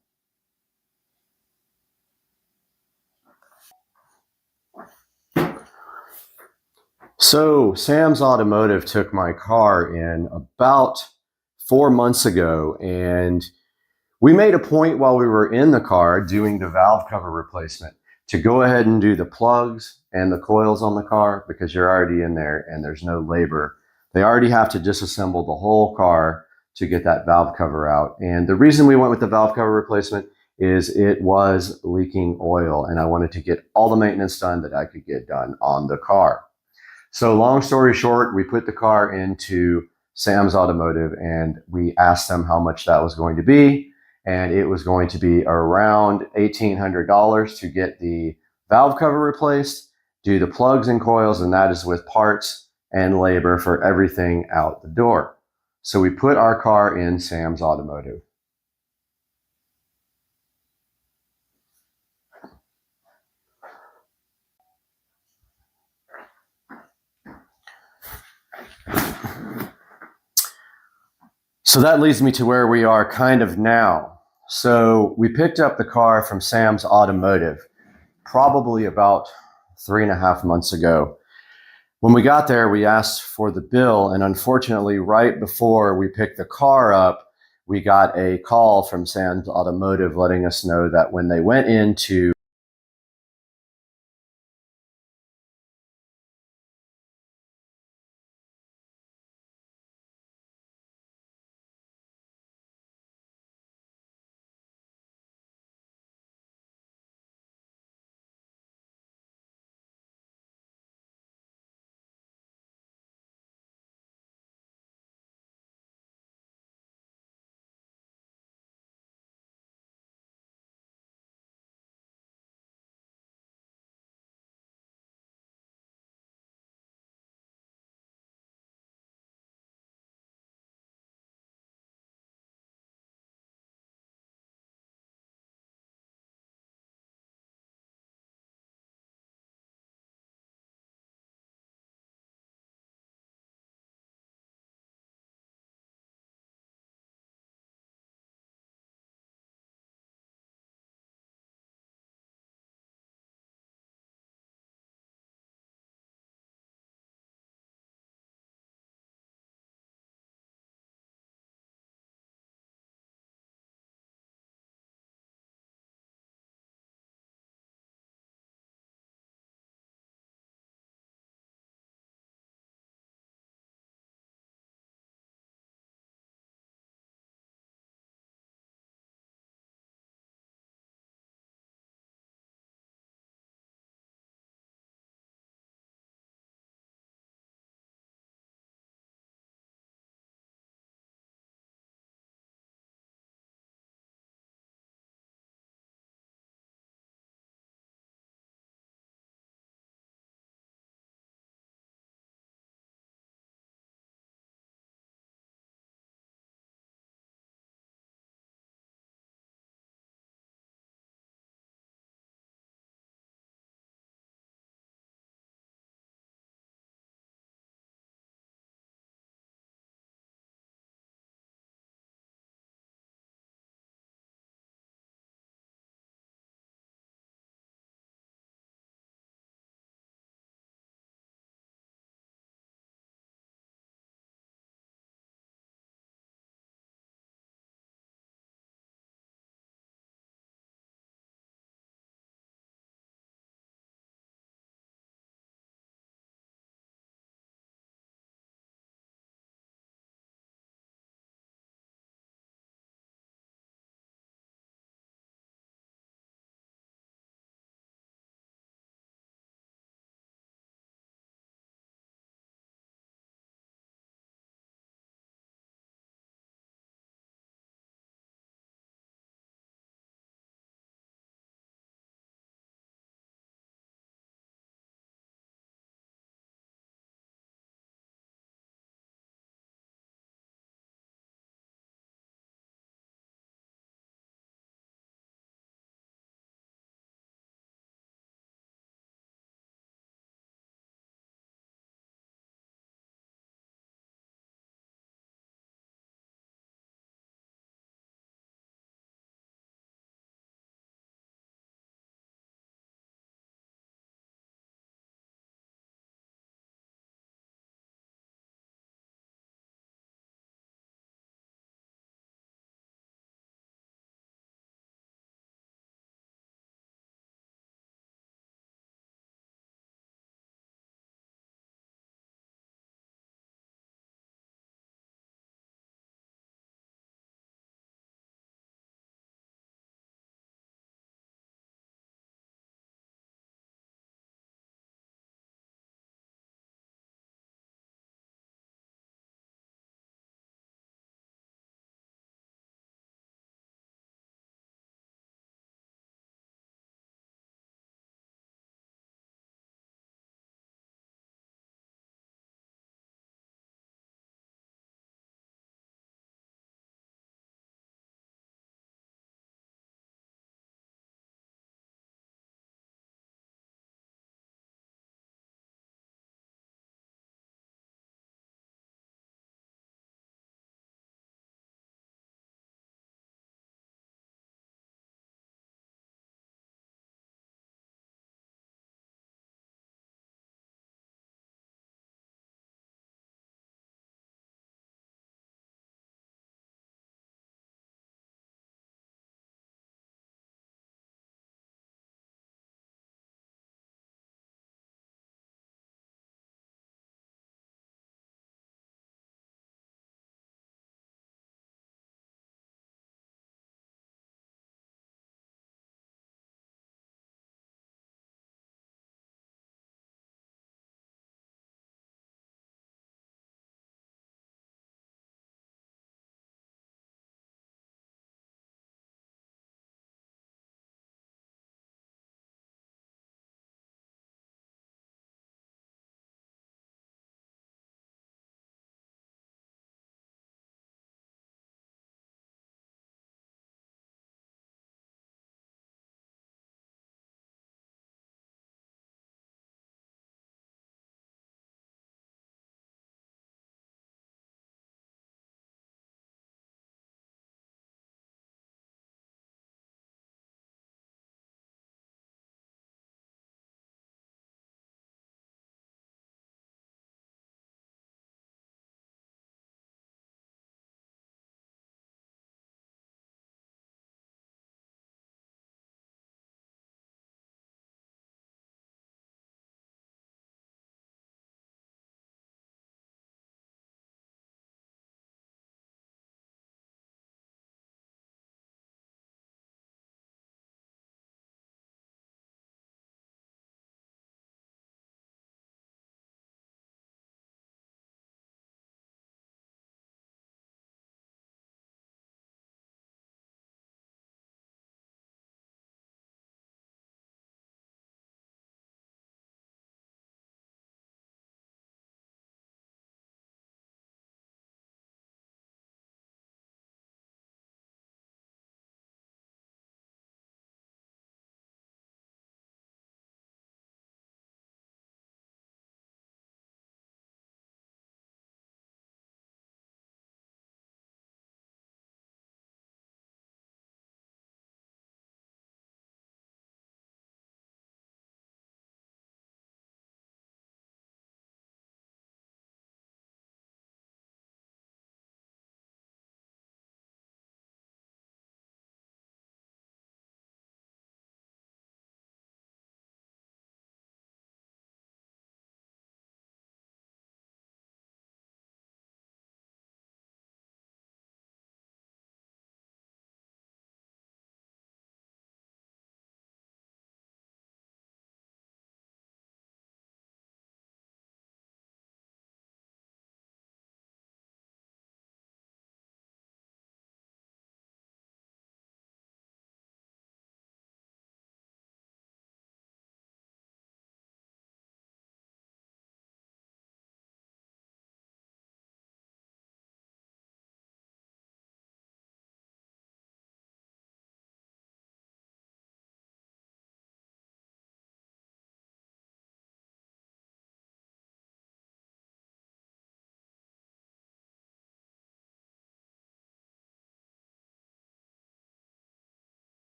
So Sam's Automotive took my car in about 4 months ago, and we made a point while we were in the car doing the valve cover replacement to go ahead and do the plugs and the coils on the car, because you're already in there and there's no labor. They already have to disassemble the whole car to get that valve cover out. And the reason we went with the valve cover replacement is it was leaking oil, and I wanted to get all the maintenance done that I could get done on the car. So long story short, we put the car into Sam's Automotive and we asked them how much that was going to be. And it was going to be around $1,800 to get the valve cover replaced, do the plugs and coils, and that is with parts and labor for everything out the door. So we put our car in Sam's Automotive. So that leads me to where we are kind of now. So we picked up the car from Sam's Automotive probably about 3.5 months ago. When we got there, we asked for the bill, and unfortunately, right before we picked the car up, we got a call from Sam's Automotive letting us know that when they went into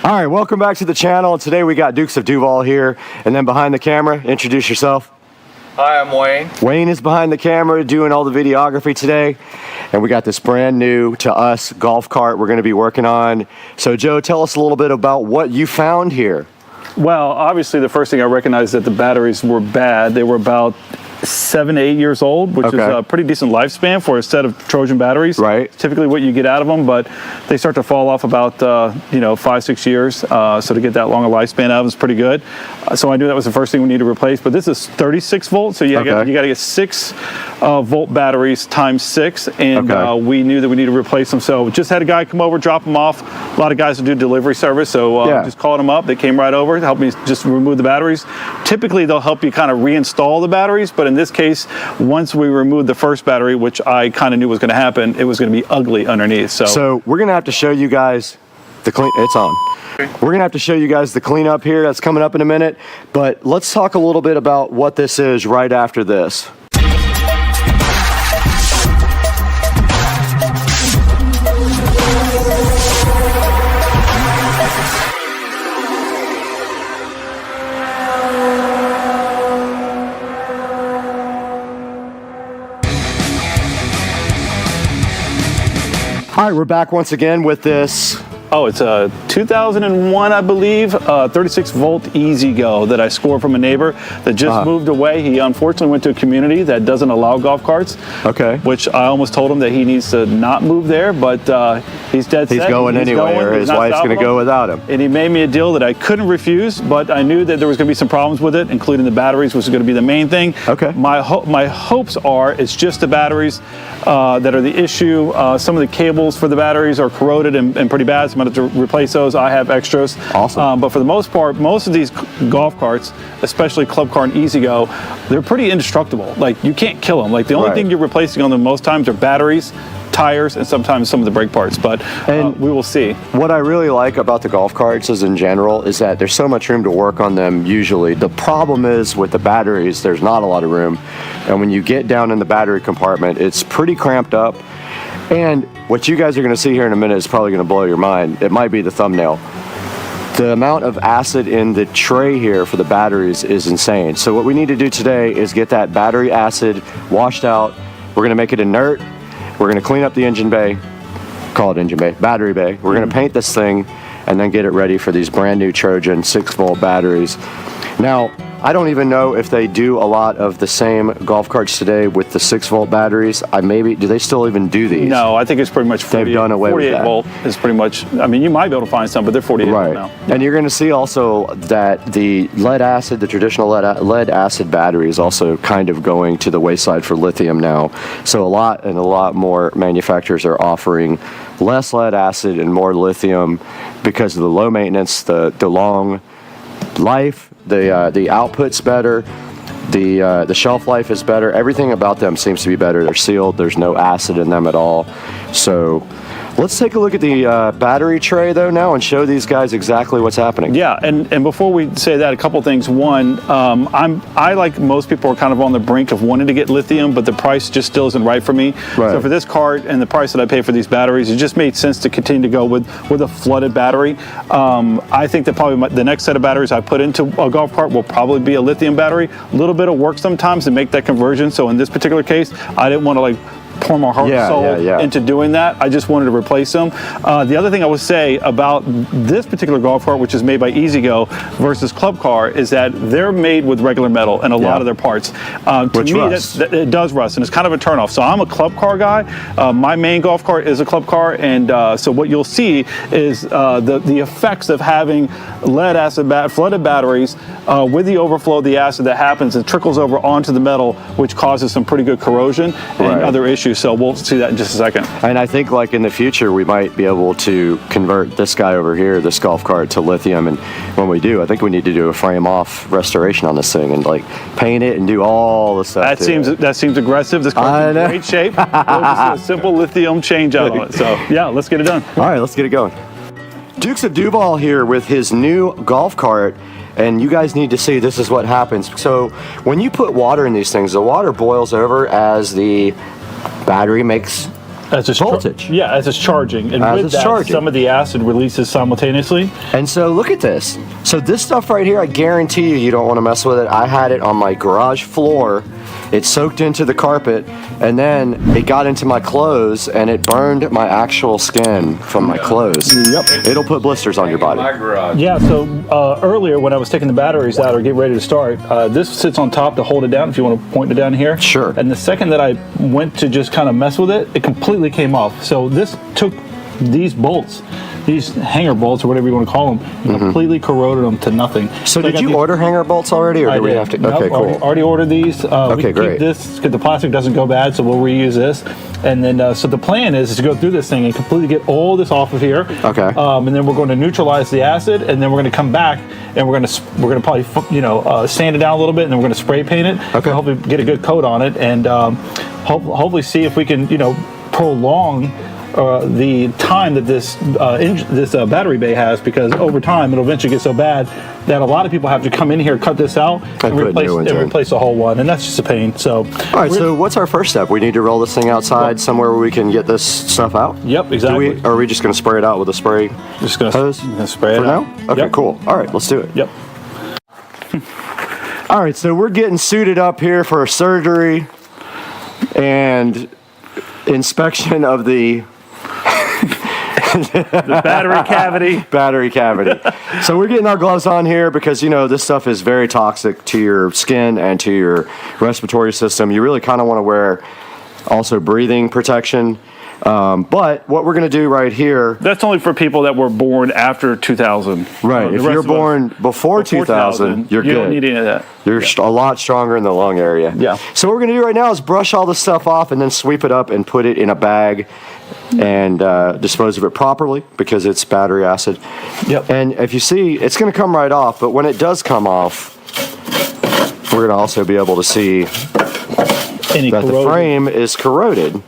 All right, welcome back to the channel. Today we got Dukes of Duval here, and then behind the camera, introduce yourself. Hi, I'm Wayne. Wayne is behind the camera doing all the videography today, and we got this brand new to us golf cart we're going to be working on. So Joe, tell us a little bit about what you found here. Well, obviously the first thing I recognized that the batteries were bad. They were about 7 to 8 years old, which is a pretty decent lifespan for a set of Trojan batteries. Right. Typically what you get out of them, but they start to fall off about 5-6 years. So to get that long a lifespan out of them is pretty good. So I knew that was the first thing we need to replace. But this is 36 volts, so you got to get 6 volt batteries times 6, and we knew that we needed to replace them. So just had a guy come over, drop them off. A lot of guys will do delivery service, so just called them up. They came right over to help me just remove the batteries. Typically they'll help you kind of reinstall the batteries, but in this case, once we removed the first battery, which I kind of knew was going to happen, it was going to be ugly underneath. So we're going to have to show you guys the clean. It's on. We're going to have to show you guys the cleanup here. That's coming up in a minute. But let's talk a little bit about what this is right after this. All right, we're back once again with this. Oh, it's a 2001, I believe, 36 volt Easy Go that I scored from a neighbor that just moved away. He unfortunately went to a community that doesn't allow golf carts. Okay. Which I almost told him that he needs to not move there, but he's dead set. He's going anyway, or his wife's going to go without him. And he made me a deal that I couldn't refuse, but I knew that there was going to be some problems with it, including the batteries, which is going to be the main thing. Okay. My hopes are it's just the batteries that are the issue. Some of the cables for the batteries are corroded and pretty bad. So I'm going to have to replace those. I have extras. Awesome. But for the most part, most of these golf carts, especially Club Car and Easy Go, they're pretty indestructible. Like, you can't kill them. Like, the only thing you're replacing on them most times are batteries, tires, and sometimes some of the brake parts, but we will see. What I really like about the golf carts is in general is that there's so much room to work on them usually. The problem is with the batteries, there's not a lot of room. And when you get down in the battery compartment, it's pretty cramped up. And what you guys are going to see here in a minute is probably going to blow your mind. It might be the thumbnail. The amount of acid in the tray here for the batteries is insane. So what we need to do today is get that battery acid washed out. We're going to make it inert. We're going to clean up the engine bay, call it engine bay, battery bay. We're going to paint this thing and then get it ready for these brand new Trojan 6 volt batteries. Now, I don't even know if they do a lot of the same golf carts today with the 6 volt batteries. Do they still even do these? No, I think it's pretty much 48, they've done away with that. 48 volt is pretty much, I mean, you might be able to find some, but they're 48 volt now. And you're going to see also that the lead acid, the traditional lead acid battery is also kind of going to the wayside for lithium now. So a lot more manufacturers are offering less lead acid and more lithium because of the low maintenance, the long life, the output's better, the shelf life is better. Everything about them seems to be better. They're sealed. There's no acid in them at all. So let's take a look at the battery tray though now and show these guys exactly what's happening. Yeah, and before we say that, a couple things. One, I like most people are kind of on the brink of wanting to get lithium, but the price just still isn't right for me. So for this cart and the price that I pay for these batteries, it just made sense to continue to go with a flooded battery. I think that probably the next set of batteries I put into a golf cart will probably be a lithium battery. A little bit of work sometimes to make that conversion. So in this particular case, I didn't want to like pour my heart and soul into doing that. I just wanted to replace them. The other thing I would say about this particular golf cart, which is made by Easy Go versus Club Car, is that they're made with regular metal in a lot of their parts. To me, it does rust, and it's kind of a turnoff. So I'm a Club Car guy. My main golf cart is a Club Car, and so what you'll see is the effects of having lead acid flooded batteries with the overflow of the acid that happens and trickles over onto the metal, which causes some pretty good corrosion and other issues. So we'll see that in just a second. And I think like in the future, we might be able to convert this guy over here, this golf cart, to lithium. And when we do, I think we need to do a frame off restoration on this thing and like paint it and do all the stuff. That seems aggressive. This car's in great shape. We'll just do a simple lithium change out on it. So yeah, let's get it done. All right, let's get it going. Dukes of Duval here with his new golf cart. And you guys need to see this is what happens. So when you put water in these things, the water boils over as the battery makes voltage. Yeah, as it's charging. And As with it's that, charging. some of the acid releases simultaneously. And so look at this. So this stuff right here, I guarantee you don't want to mess with it. I had it on my garage floor. It soaked into the carpet, and then it got into my clothes, and it burned my actual skin from my clothes. Yep. It'll put blisters on your body. Yeah, so earlier when I was taking the batteries out or getting ready to start, this sits on top to hold it down if you want to point it down here. Sure. And the second that I went to just kind of mess with it, it completely came off. So this took these bolts, these hanger bolts or whatever you want to call them, and completely corroded them to nothing. So did you order hanger bolts already, or do we have to? Nope, Okay, cool. Already ordered these. Okay, we can great. Keep this because the plastic doesn't go bad, so we'll reuse this. And then, so the plan is to go through this thing and completely get all this off of here. Okay. And then we're going to neutralize the acid, and then we're going to come back and we're going to probably sand it down a little bit, and then we're going to spray paint it. Okay. Hopefully get a good coat on it, and hopefully see if we can prolong the time that this battery bay has, because over time it'll eventually get so bad that a lot of people have to come in here, cut this out, and replace the whole one, and that's just a pain. So, all right. So what's our first step? We need to roll this thing outside somewhere where we can get this stuff out. Yep, exactly. Are we just going to spray it out with a spray? Just going to spray it for out now. Okay, cool. All right, let's do it. Yep. All right, so we're getting suited up here for surgery and inspection of the battery cavity. So we're getting our gloves on here because this stuff is very toxic to your skin and to your respiratory system. You really kind of want to wear also breathing protection. But what we're going to do right here, that's only for people that were born after 2000. Right. If you're born before 2000, you're good. You don't need any of that. You're a lot stronger in the lung area. Yeah. So what we're going to do right now is brush all this stuff off and then sweep it up and put it in a bag and dispose of it properly because it's battery acid. Yep. And if you see, it's going to come right off, but when it does come off, we're going to also be able to see that the frame is corroded.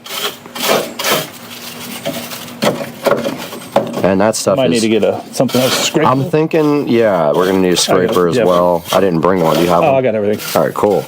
And that stuff might need to get something else to scrape. I'm thinking, yeah, we're going to need a scraper as well. I didn't bring one. Do you have one? I got everything. All right, cool.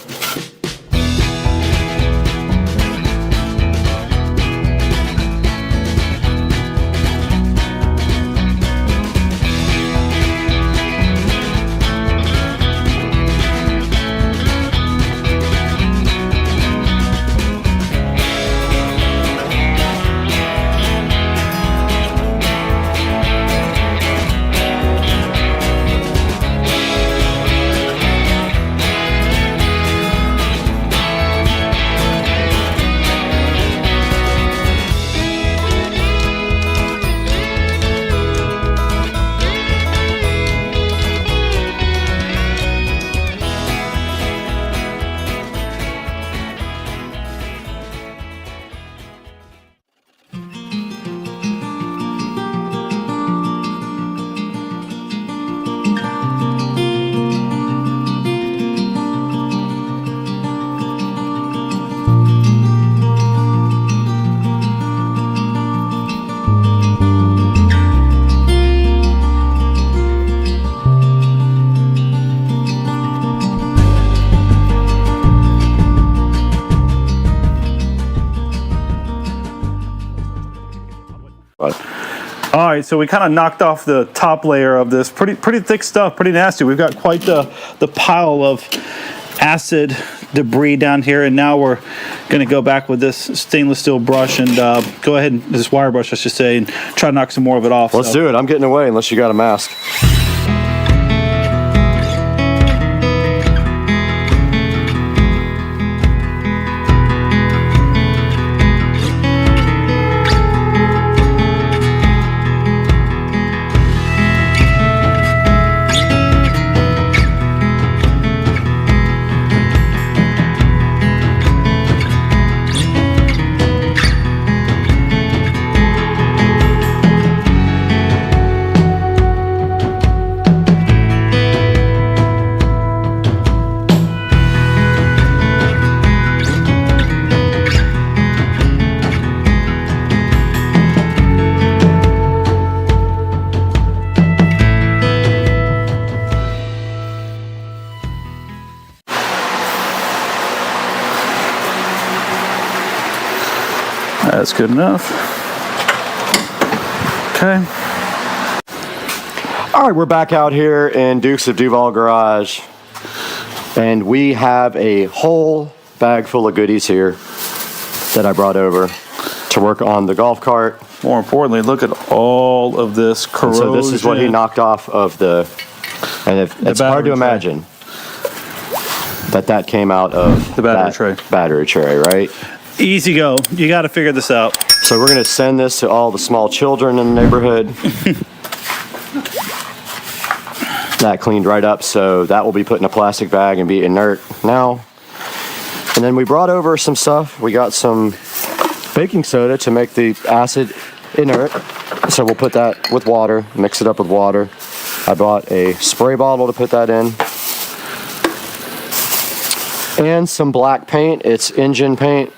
All right, so we kind of knocked off the top layer of this pretty thick stuff, pretty nasty. We've got quite the pile of acid debris down here, and now we're going to go back with this stainless steel brush and go ahead and this wire brush, I should say, and try to knock some more of it off. Let's do it. I'm getting away unless you got a mask. That's good enough. Okay. All right, we're back out here in Dukes of Duval garage, and we have a whole bag full of goodies here that I brought over to work on the golf cart. More importantly, look at all of this corrosion. So this is what he knocked off of the, and it's hard to imagine that came out of the battery tray. Battery tray, right? Easy go. You got to figure this out. So we're going to send this to all the small children in the neighborhood. That cleaned right up, so that will be put in a plastic bag and be inert now. And then we brought over some stuff. We got some baking soda to make the acid inert. So we'll put that with water, mix it up with water. I bought a spray bottle to put that in. And some black paint. It's engine paint.